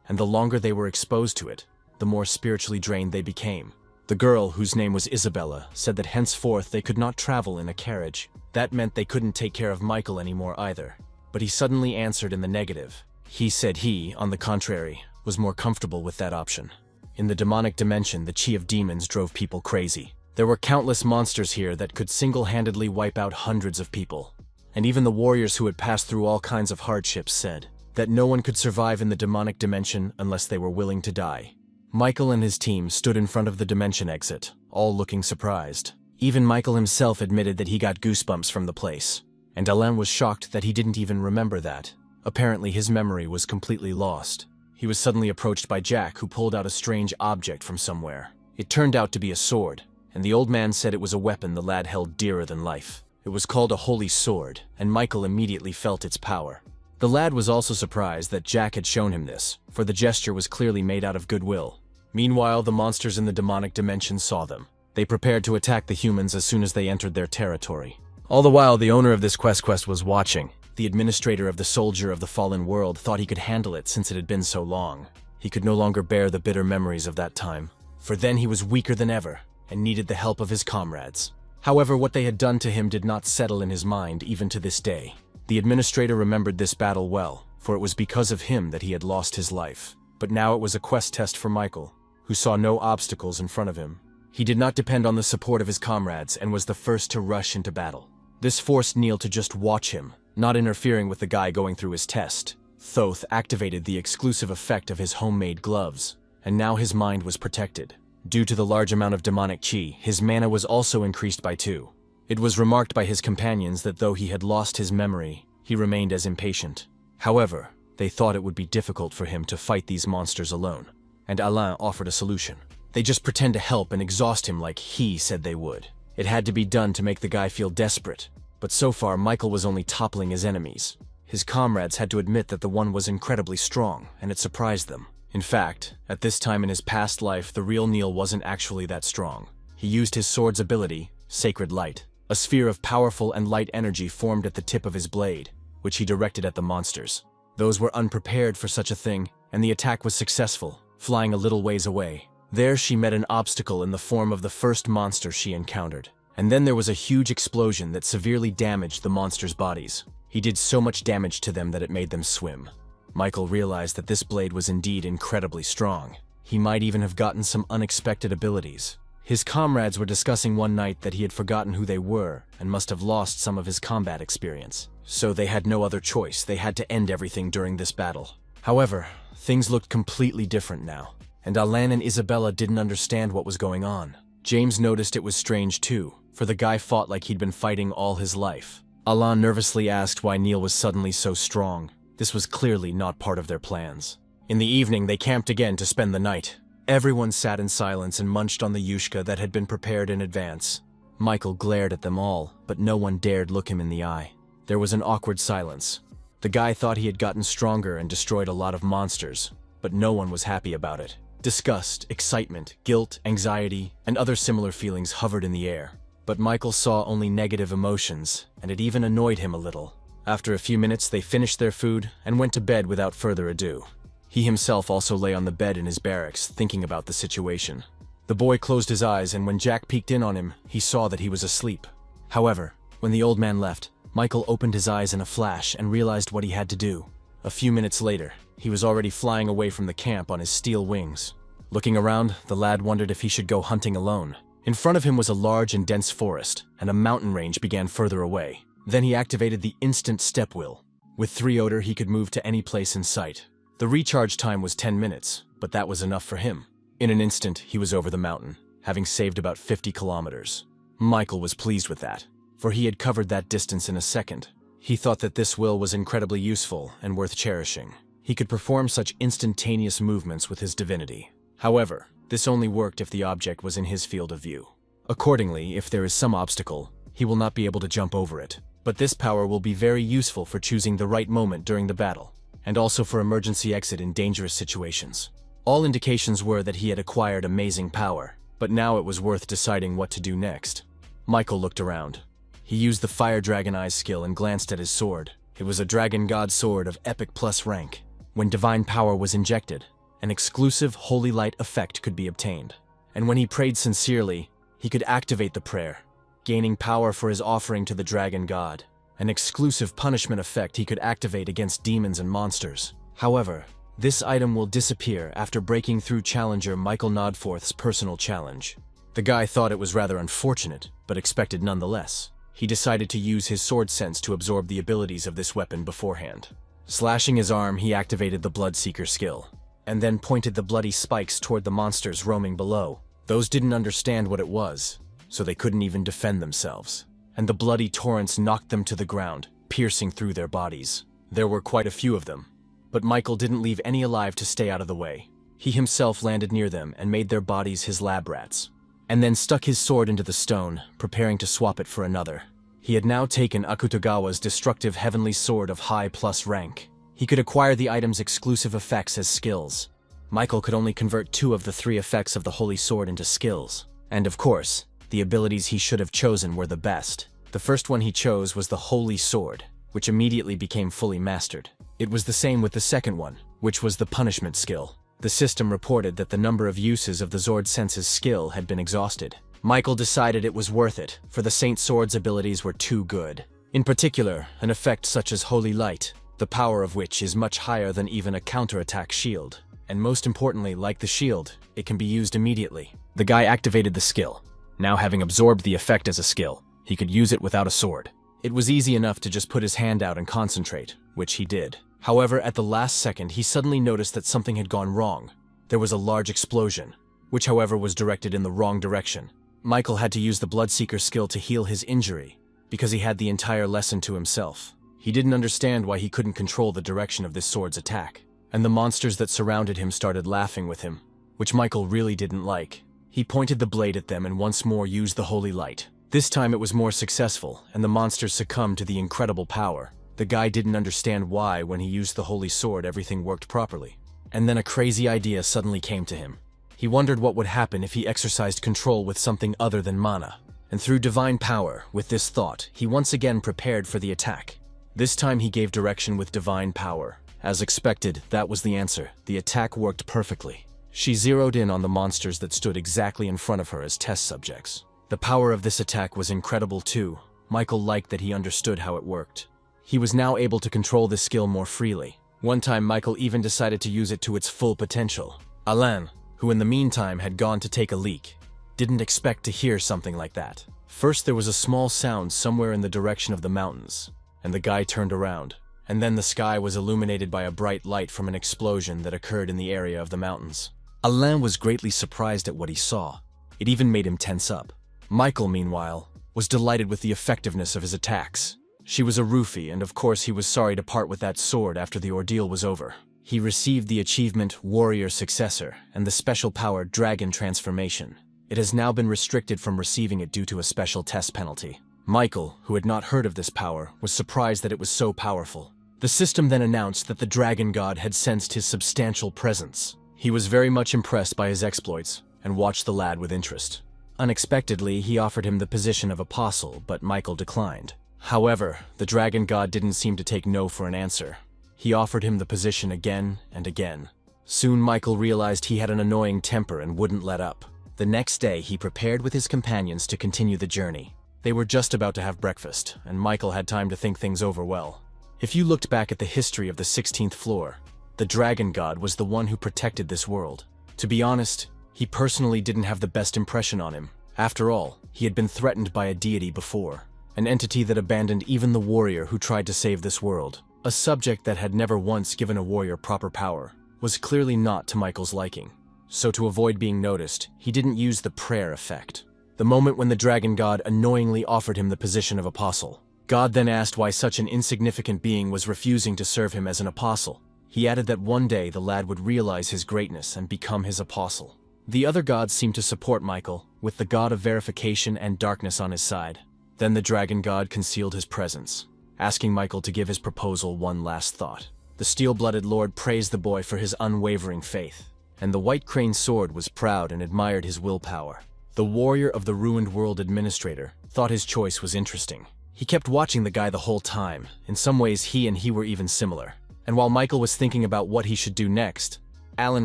and the longer they were exposed to it, the more spiritually drained they became. The girl, whose name was Isabella, said that henceforth they could not travel in a carriage. That meant they couldn't take care of Michael anymore either. But he suddenly answered in the negative. He said he, on the contrary, was more comfortable with that option. In the demonic dimension, the chi of demons drove people crazy. There were countless monsters here that could single-handedly wipe out hundreds of people. And even the warriors who had passed through all kinds of hardships said that no one could survive in the demonic dimension unless they were willing to die. Michael and his team stood in front of the dimension exit, all looking surprised. Even Michael himself admitted that he got goosebumps from the place, and Alain was shocked that he didn't even remember that. Apparently his memory was completely lost. He was suddenly approached by Jack, who pulled out a strange object from somewhere. It turned out to be a sword, and the old man said it was a weapon the lad held dearer than life. It was called a holy sword, and Michael immediately felt its power. The lad was also surprised that Jack had shown him this, for the gesture was clearly made out of goodwill. Meanwhile, the monsters in the demonic dimension saw them. They prepared to attack the humans as soon as they entered their territory. All the while, the owner of this quest was watching. The administrator of the Soldier of the Fallen World thought he could handle it since it had been so long. He could no longer bear the bitter memories of that time, for then he was weaker than ever and needed the help of his comrades. However, what they had done to him did not settle in his mind even to this day. The administrator remembered this battle well, for it was because of him that he had lost his life. But now it was a quest test for Michael, who saw no obstacles in front of him. He did not depend on the support of his comrades and was the first to rush into battle. This forced Neil to just watch him, not interfering with the guy going through his test. Thoth activated the exclusive effect of his homemade gloves, and now his mind was protected. Due to the large amount of demonic chi, his mana was also increased by 2. It was remarked by his companions that though he had lost his memory, he remained as impatient. However, they thought it would be difficult for him to fight these monsters alone, and Alain offered a solution. They just pretend to help and exhaust him like he said they would. It had to be done to make the guy feel desperate, but so far Michael was only toppling his enemies. His comrades had to admit that the one was incredibly strong, and it surprised them. In fact, at this time in his past life, the real Neil wasn't actually that strong. He used his sword's ability, Sacred Light. A sphere of powerful and light energy formed at the tip of his blade, which he directed at the monsters. Those were unprepared for such a thing, and the attack was successful, flying a little ways away. There she met an obstacle in the form of the first monster she encountered. And then there was a huge explosion that severely damaged the monsters' bodies. He did so much damage to them that it made them swim. Michael realized that this blade was indeed incredibly strong. He might even have gotten some unexpected abilities. His comrades were discussing one night that he had forgotten who they were and must have lost some of his combat experience. So they had no other choice. They had to end everything during this battle. However, things looked completely different now, and Alain and Isabella didn't understand what was going on. James noticed it was strange too, for the guy fought like he'd been fighting all his life. Alain nervously asked why Neil was suddenly so strong. This was clearly not part of their plans. In the evening, they camped again to spend the night. Everyone sat in silence and munched on the yushka that had been prepared in advance. Michael glared at them all, but no one dared look him in the eye. There was an awkward silence. The guy thought he had gotten stronger and destroyed a lot of monsters, but no one was happy about it. Disgust, excitement, guilt, anxiety, and other similar feelings hovered in the air. But Michael saw only negative emotions, and it even annoyed him a little. After a few minutes, they finished their food and went to bed without further ado. He himself also lay on the bed in his barracks, thinking about the situation. The boy closed his eyes, and when Jack peeked in on him, he saw that he was asleep. However, when the old man left, Michael opened his eyes in a flash and realized what he had to do. A few minutes later, he was already flying away from the camp on his steel wings. Looking around, the lad wondered if he should go hunting alone. In front of him was a large and dense forest, and a mountain range began further away. Then he activated the instant step wheel. With 3 odor, he could move to any place in sight. The recharge time was 10 minutes, but that was enough for him. In an instant, he was over the mountain, having saved about 50 kilometers. Michael was pleased with that, for he had covered that distance in a second. He thought that this will was incredibly useful and worth cherishing. He could perform such instantaneous movements with his divinity. However, this only worked if the object was in his field of view. Accordingly, if there is some obstacle, he will not be able to jump over it. But this power will be very useful for choosing the right moment during the battle, and also for emergency exit in dangerous situations. All indications were that he had acquired amazing power, but now it was worth deciding what to do next. Michael looked around. He used the Fire Dragon Eyes skill and glanced at his sword. It was a Dragon God sword of Epic Plus rank. When divine power was injected, an exclusive Holy Light effect could be obtained. And when he prayed sincerely, he could activate the prayer, gaining power for his offering to the Dragon God. An exclusive punishment effect he could activate against demons and monsters. However, this item will disappear after breaking through challenger Michael Nodforth's personal challenge. The guy thought it was rather unfortunate, but expected nonetheless. He decided to use his sword sense to absorb the abilities of this weapon beforehand. Slashing his arm, he activated the Bloodseeker skill, and then pointed the bloody spikes toward the monsters roaming below. Those didn't understand what it was, so they couldn't even defend themselves. And the bloody torrents knocked them to the ground, piercing through their bodies. There were quite a few of them, but Michael didn't leave any alive to stay out of the way. He himself landed near them and made their bodies his lab rats, and then stuck his sword into the stone, preparing to swap it for another. He had now taken Akutagawa's destructive heavenly sword of high plus rank. He could acquire the item's exclusive effects as skills. Michael could only convert 2 of the 3 effects of the holy sword into skills. And of course, the abilities he should have chosen were the best. The first one he chose was the Holy Sword, which immediately became fully mastered. It was the same with the second one, which was the Punishment skill. The system reported that the number of uses of the Zord Sense's skill had been exhausted. Michael decided it was worth it, for the Saint Sword's abilities were too good. In particular, an effect such as Holy Light, the power of which is much higher than even a counterattack shield. And most importantly, like the shield, it can be used immediately. The guy activated the skill. Now having absorbed the effect as a skill, he could use it without a sword. It was easy enough to just put his hand out and concentrate, which he did. However, at the last second, he suddenly noticed that something had gone wrong. There was a large explosion, which however was directed in the wrong direction. Michael had to use the Bloodseeker skill to heal his injury, because he had the entire lesson to himself. He didn't understand why he couldn't control the direction of this sword's attack, and the monsters that surrounded him started laughing with him, which Michael really didn't like. He pointed the blade at them and once more used the Holy Light. This time it was more successful, and the monsters succumbed to the incredible power. The guy didn't understand why, when he used the Holy Sword, everything worked properly. And then a crazy idea suddenly came to him. He wondered what would happen if he exercised control with something other than mana. And through divine power, with this thought, he once again prepared for the attack. This time he gave direction with divine power. As expected, that was the answer. The attack worked perfectly. She zeroed in on the monsters that stood exactly in front of her as test subjects. The power of this attack was incredible too. Michael liked that he understood how it worked. He was now able to control this skill more freely. One time Michael even decided to use it to its full potential. Alain, who in the meantime had gone to take a leak, didn't expect to hear something like that. First there was a small sound somewhere in the direction of the mountains, and the guy turned around. And then the sky was illuminated by a bright light from an explosion that occurred in the area of the mountains. Alain was greatly surprised at what he saw. It even made him tense up. Michael, meanwhile, was delighted with the effectiveness of his attacks. She was a roofie, and of course he was sorry to part with that sword after the ordeal was over. He received the achievement Warrior Successor and the special power Dragon Transformation. It has now been restricted from receiving it due to a special test penalty. Michael, who had not heard of this power, was surprised that it was so powerful. The system then announced that the Dragon God had sensed his substantial presence. He was very much impressed by his exploits and watched the lad with interest. Unexpectedly, he offered him the position of apostle, but Michael declined. However, the Dragon God didn't seem to take no for an answer. He offered him the position again and again. Soon Michael realized he had an annoying temper and wouldn't let up. The next day, he prepared with his companions to continue the journey. They were just about to have breakfast, and Michael had time to think things over well. If you looked back at the history of the 16th floor, the Dragon God was the one who protected this world. To be honest, he personally didn't have the best impression on him. After all, he had been threatened by a deity before, an entity that abandoned even the warrior who tried to save this world. A subject that had never once given a warrior proper power was clearly not to Michael's liking. So to avoid being noticed, he didn't use the prayer effect. The moment when the Dragon God annoyingly offered him the position of apostle. God then asked why such an insignificant being was refusing to serve him as an apostle. He added that one day the lad would realize his greatness and become his apostle. The other gods seemed to support Michael, with the god of verification and darkness on his side. Then the Dragon God concealed his presence, asking Michael to give his proposal one last thought. The steel-blooded lord praised the boy for his unwavering faith, and the white crane sword was proud and admired his willpower. The warrior of the ruined world administrator thought his choice was interesting. He kept watching the guy the whole time. In some ways, he were even similar. And while Michael was thinking about what he should do next, Alan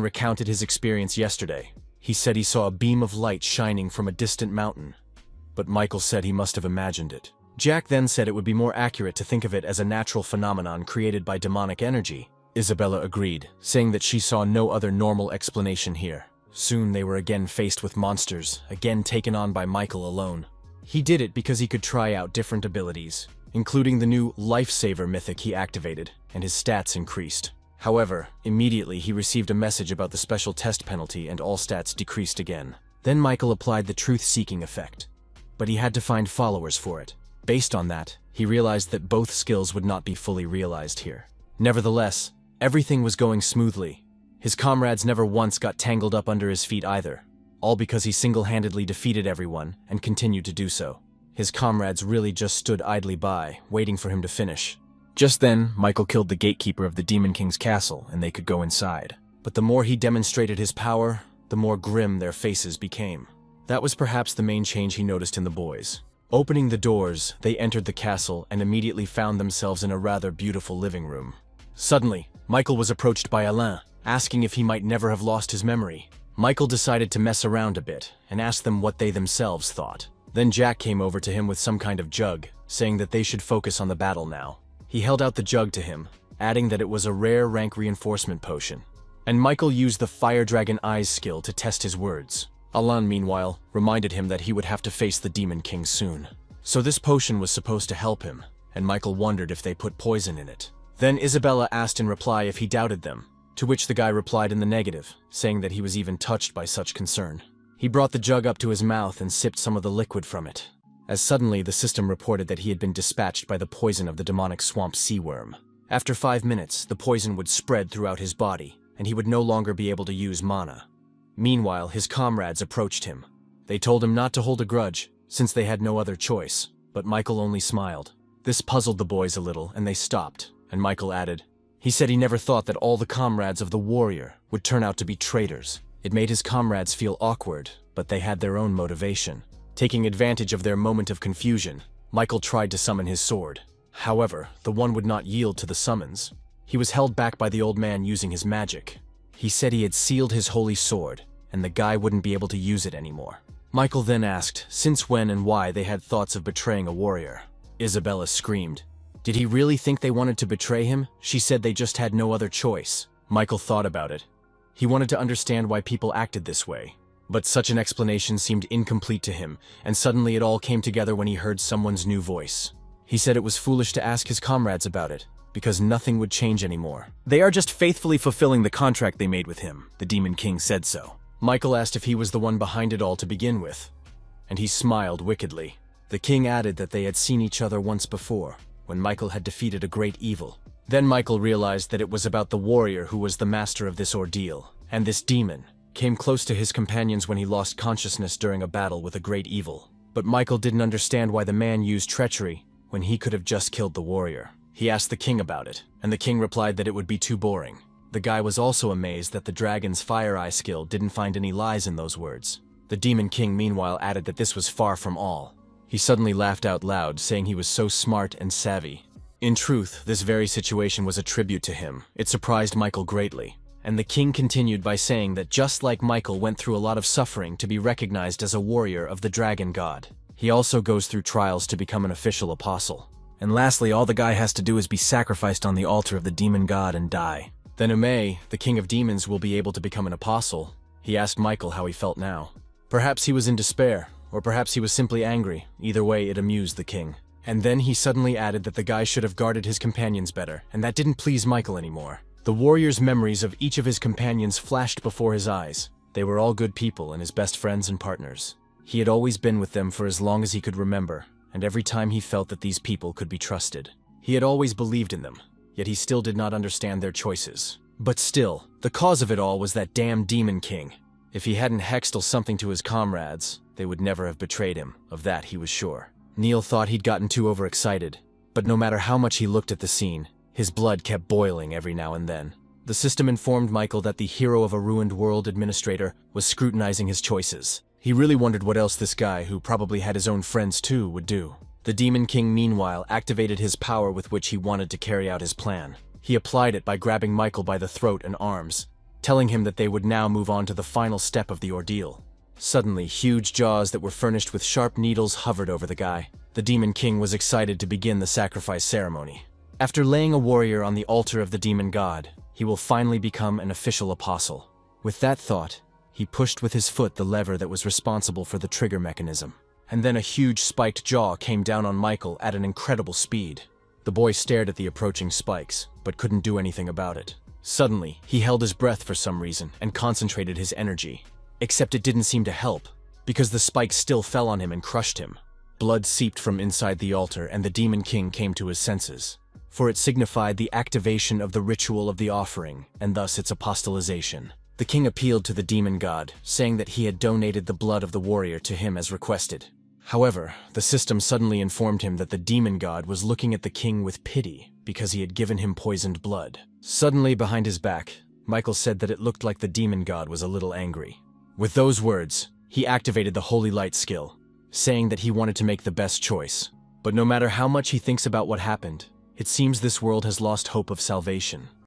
recounted his experience yesterday. He said he saw a beam of light shining from a distant mountain, but Michael said he must have imagined it. Jack then said it would be more accurate to think of it as a natural phenomenon created by demonic energy. Isabella agreed, saying that she saw no other normal explanation here. Soon they were again faced with monsters, again taken on by Michael alone. He did it because he could try out different abilities, including the new Lifesaver mythic he activated, and his stats increased. However, immediately he received a message about the special test penalty and all stats decreased again. Then Michael applied the truth-seeking effect, but he had to find followers for it. Based on that, he realized that both skills would not be fully realized here. Nevertheless, everything was going smoothly. His comrades never once got tangled up under his feet either, all because he single-handedly defeated everyone and continued to do so. His comrades really just stood idly by, waiting for him to finish. Just then, Michael killed the gatekeeper of the Demon King's castle, and they could go inside. But the more he demonstrated his power, the more grim their faces became. That was perhaps the main change he noticed in the boys. Opening the doors, they entered the castle and immediately found themselves in a rather beautiful living room. Suddenly, Michael was approached by Alain, asking if he might never have lost his memory. Michael decided to mess around a bit and asked them what they themselves thought. Then Jack came over to him with some kind of jug, saying that they should focus on the battle now. He held out the jug to him, adding that it was a rare rank reinforcement potion. And Michael used the Fire Dragon Eyes skill to test his words. Alain, meanwhile, reminded him that he would have to face the Demon King soon. So this potion was supposed to help him, and Michael wondered if they put poison in it. Then Isabella asked in reply if he doubted them, to which the guy replied in the negative, saying that he was even touched by such concern. He brought the jug up to his mouth and sipped some of the liquid from it, as suddenly the system reported that he had been dispatched by the poison of the demonic swamp sea worm. After 5 minutes, the poison would spread throughout his body, and he would no longer be able to use mana. Meanwhile, his comrades approached him. They told him not to hold a grudge, since they had no other choice, but Michael only smiled. This puzzled the boys a little, and they stopped, and Michael added, he said he never thought that all the comrades of the warrior would turn out to be traitors. It made his comrades feel awkward, but they had their own motivation. Taking advantage of their moment of confusion, Michael tried to summon his sword. However, the one would not yield to the summons. He was held back by the old man using his magic. He said he had sealed his holy sword, and the guy wouldn't be able to use it anymore. Michael then asked since when and why they had thoughts of betraying a warrior. Isabella screamed. Did he really think they wanted to betray him? She said they just had no other choice. Michael thought about it. He wanted to understand why people acted this way. But such an explanation seemed incomplete to him, and suddenly it all came together when he heard someone's new voice. He said it was foolish to ask his comrades about it, because nothing would change anymore. They are just faithfully fulfilling the contract they made with him. The Demon King said so. Michael asked if he was the one behind it all to begin with, and he smiled wickedly. The king added that they had seen each other once before. when Michael had defeated a great evil. Then Michael realized that it was about the warrior who was the master of this ordeal, and this demon came close to his companions when he lost consciousness during a battle with a great evil. But Michael didn't understand why the man used treachery when he could have just killed the warrior. He asked the king about it, and the king replied that it would be too boring. The guy was also amazed that the dragon's fire eye skill didn't find any lies in those words. The demon king meanwhile added that this was far from all. He suddenly laughed out loud, saying he was so smart and savvy. In truth, this very situation was a tribute to him. It surprised Michael greatly. And the king continued by saying that just like Michael went through a lot of suffering to be recognized as a warrior of the dragon god, he also goes through trials to become an official apostle. And lastly, all the guy has to do is be sacrificed on the altar of the demon god and die. Then Ume, the king of demons, will be able to become an apostle. He asked Michael how he felt now. Perhaps he was in despair, or perhaps he was simply angry. Either way, it amused the king. And then he suddenly added that the guy should have guarded his companions better, and that didn't please Michael anymore. The warrior's memories of each of his companions flashed before his eyes. They were all good people and his best friends and partners. He had always been with them for as long as he could remember, and every time he felt that these people could be trusted. He had always believed in them, yet he still did not understand their choices. But still, the cause of it all was that damn demon king. If he hadn't hexed something to his comrades, they would never have betrayed him. Of that he was sure. Neil thought he'd gotten too overexcited, but no matter how much he looked at the scene, his blood kept boiling every now and then. The system informed Michael that the hero of a ruined world administrator was scrutinizing his choices. He really wondered what else this guy, who probably had his own friends too, would do. The Demon King, meanwhile, activated his power with which he wanted to carry out his plan. He applied it by grabbing Michael by the throat and arms, telling him that they would now move on to the final step of the ordeal. Suddenly, huge jaws that were furnished with sharp needles hovered over the guy. The Demon King was excited to begin the sacrifice ceremony. After laying a warrior on the altar of the demon god, he will finally become an official apostle. With that thought, he pushed with his foot the lever that was responsible for the trigger mechanism. And then a huge spiked jaw came down on Michael at an incredible speed. The boy stared at the approaching spikes, but couldn't do anything about it. Suddenly, he held his breath for some reason and concentrated his energy. Except it didn't seem to help, because the spikes still fell on him and crushed him. Blood seeped from inside the altar, and the Demon King came to his senses. For it signified the activation of the ritual of the offering, and thus its apostolization. The king appealed to the demon god, saying that he had donated the blood of the warrior to him as requested. However, the system suddenly informed him that the demon god was looking at the king with pity because he had given him poisoned blood. Suddenly, behind his back, Michael said that it looked like the demon god was a little angry. With those words, he activated the Holy Light skill, saying that he wanted to make the best choice. But no matter how much he thinks about what happened, it seems this world has lost hope of salvation.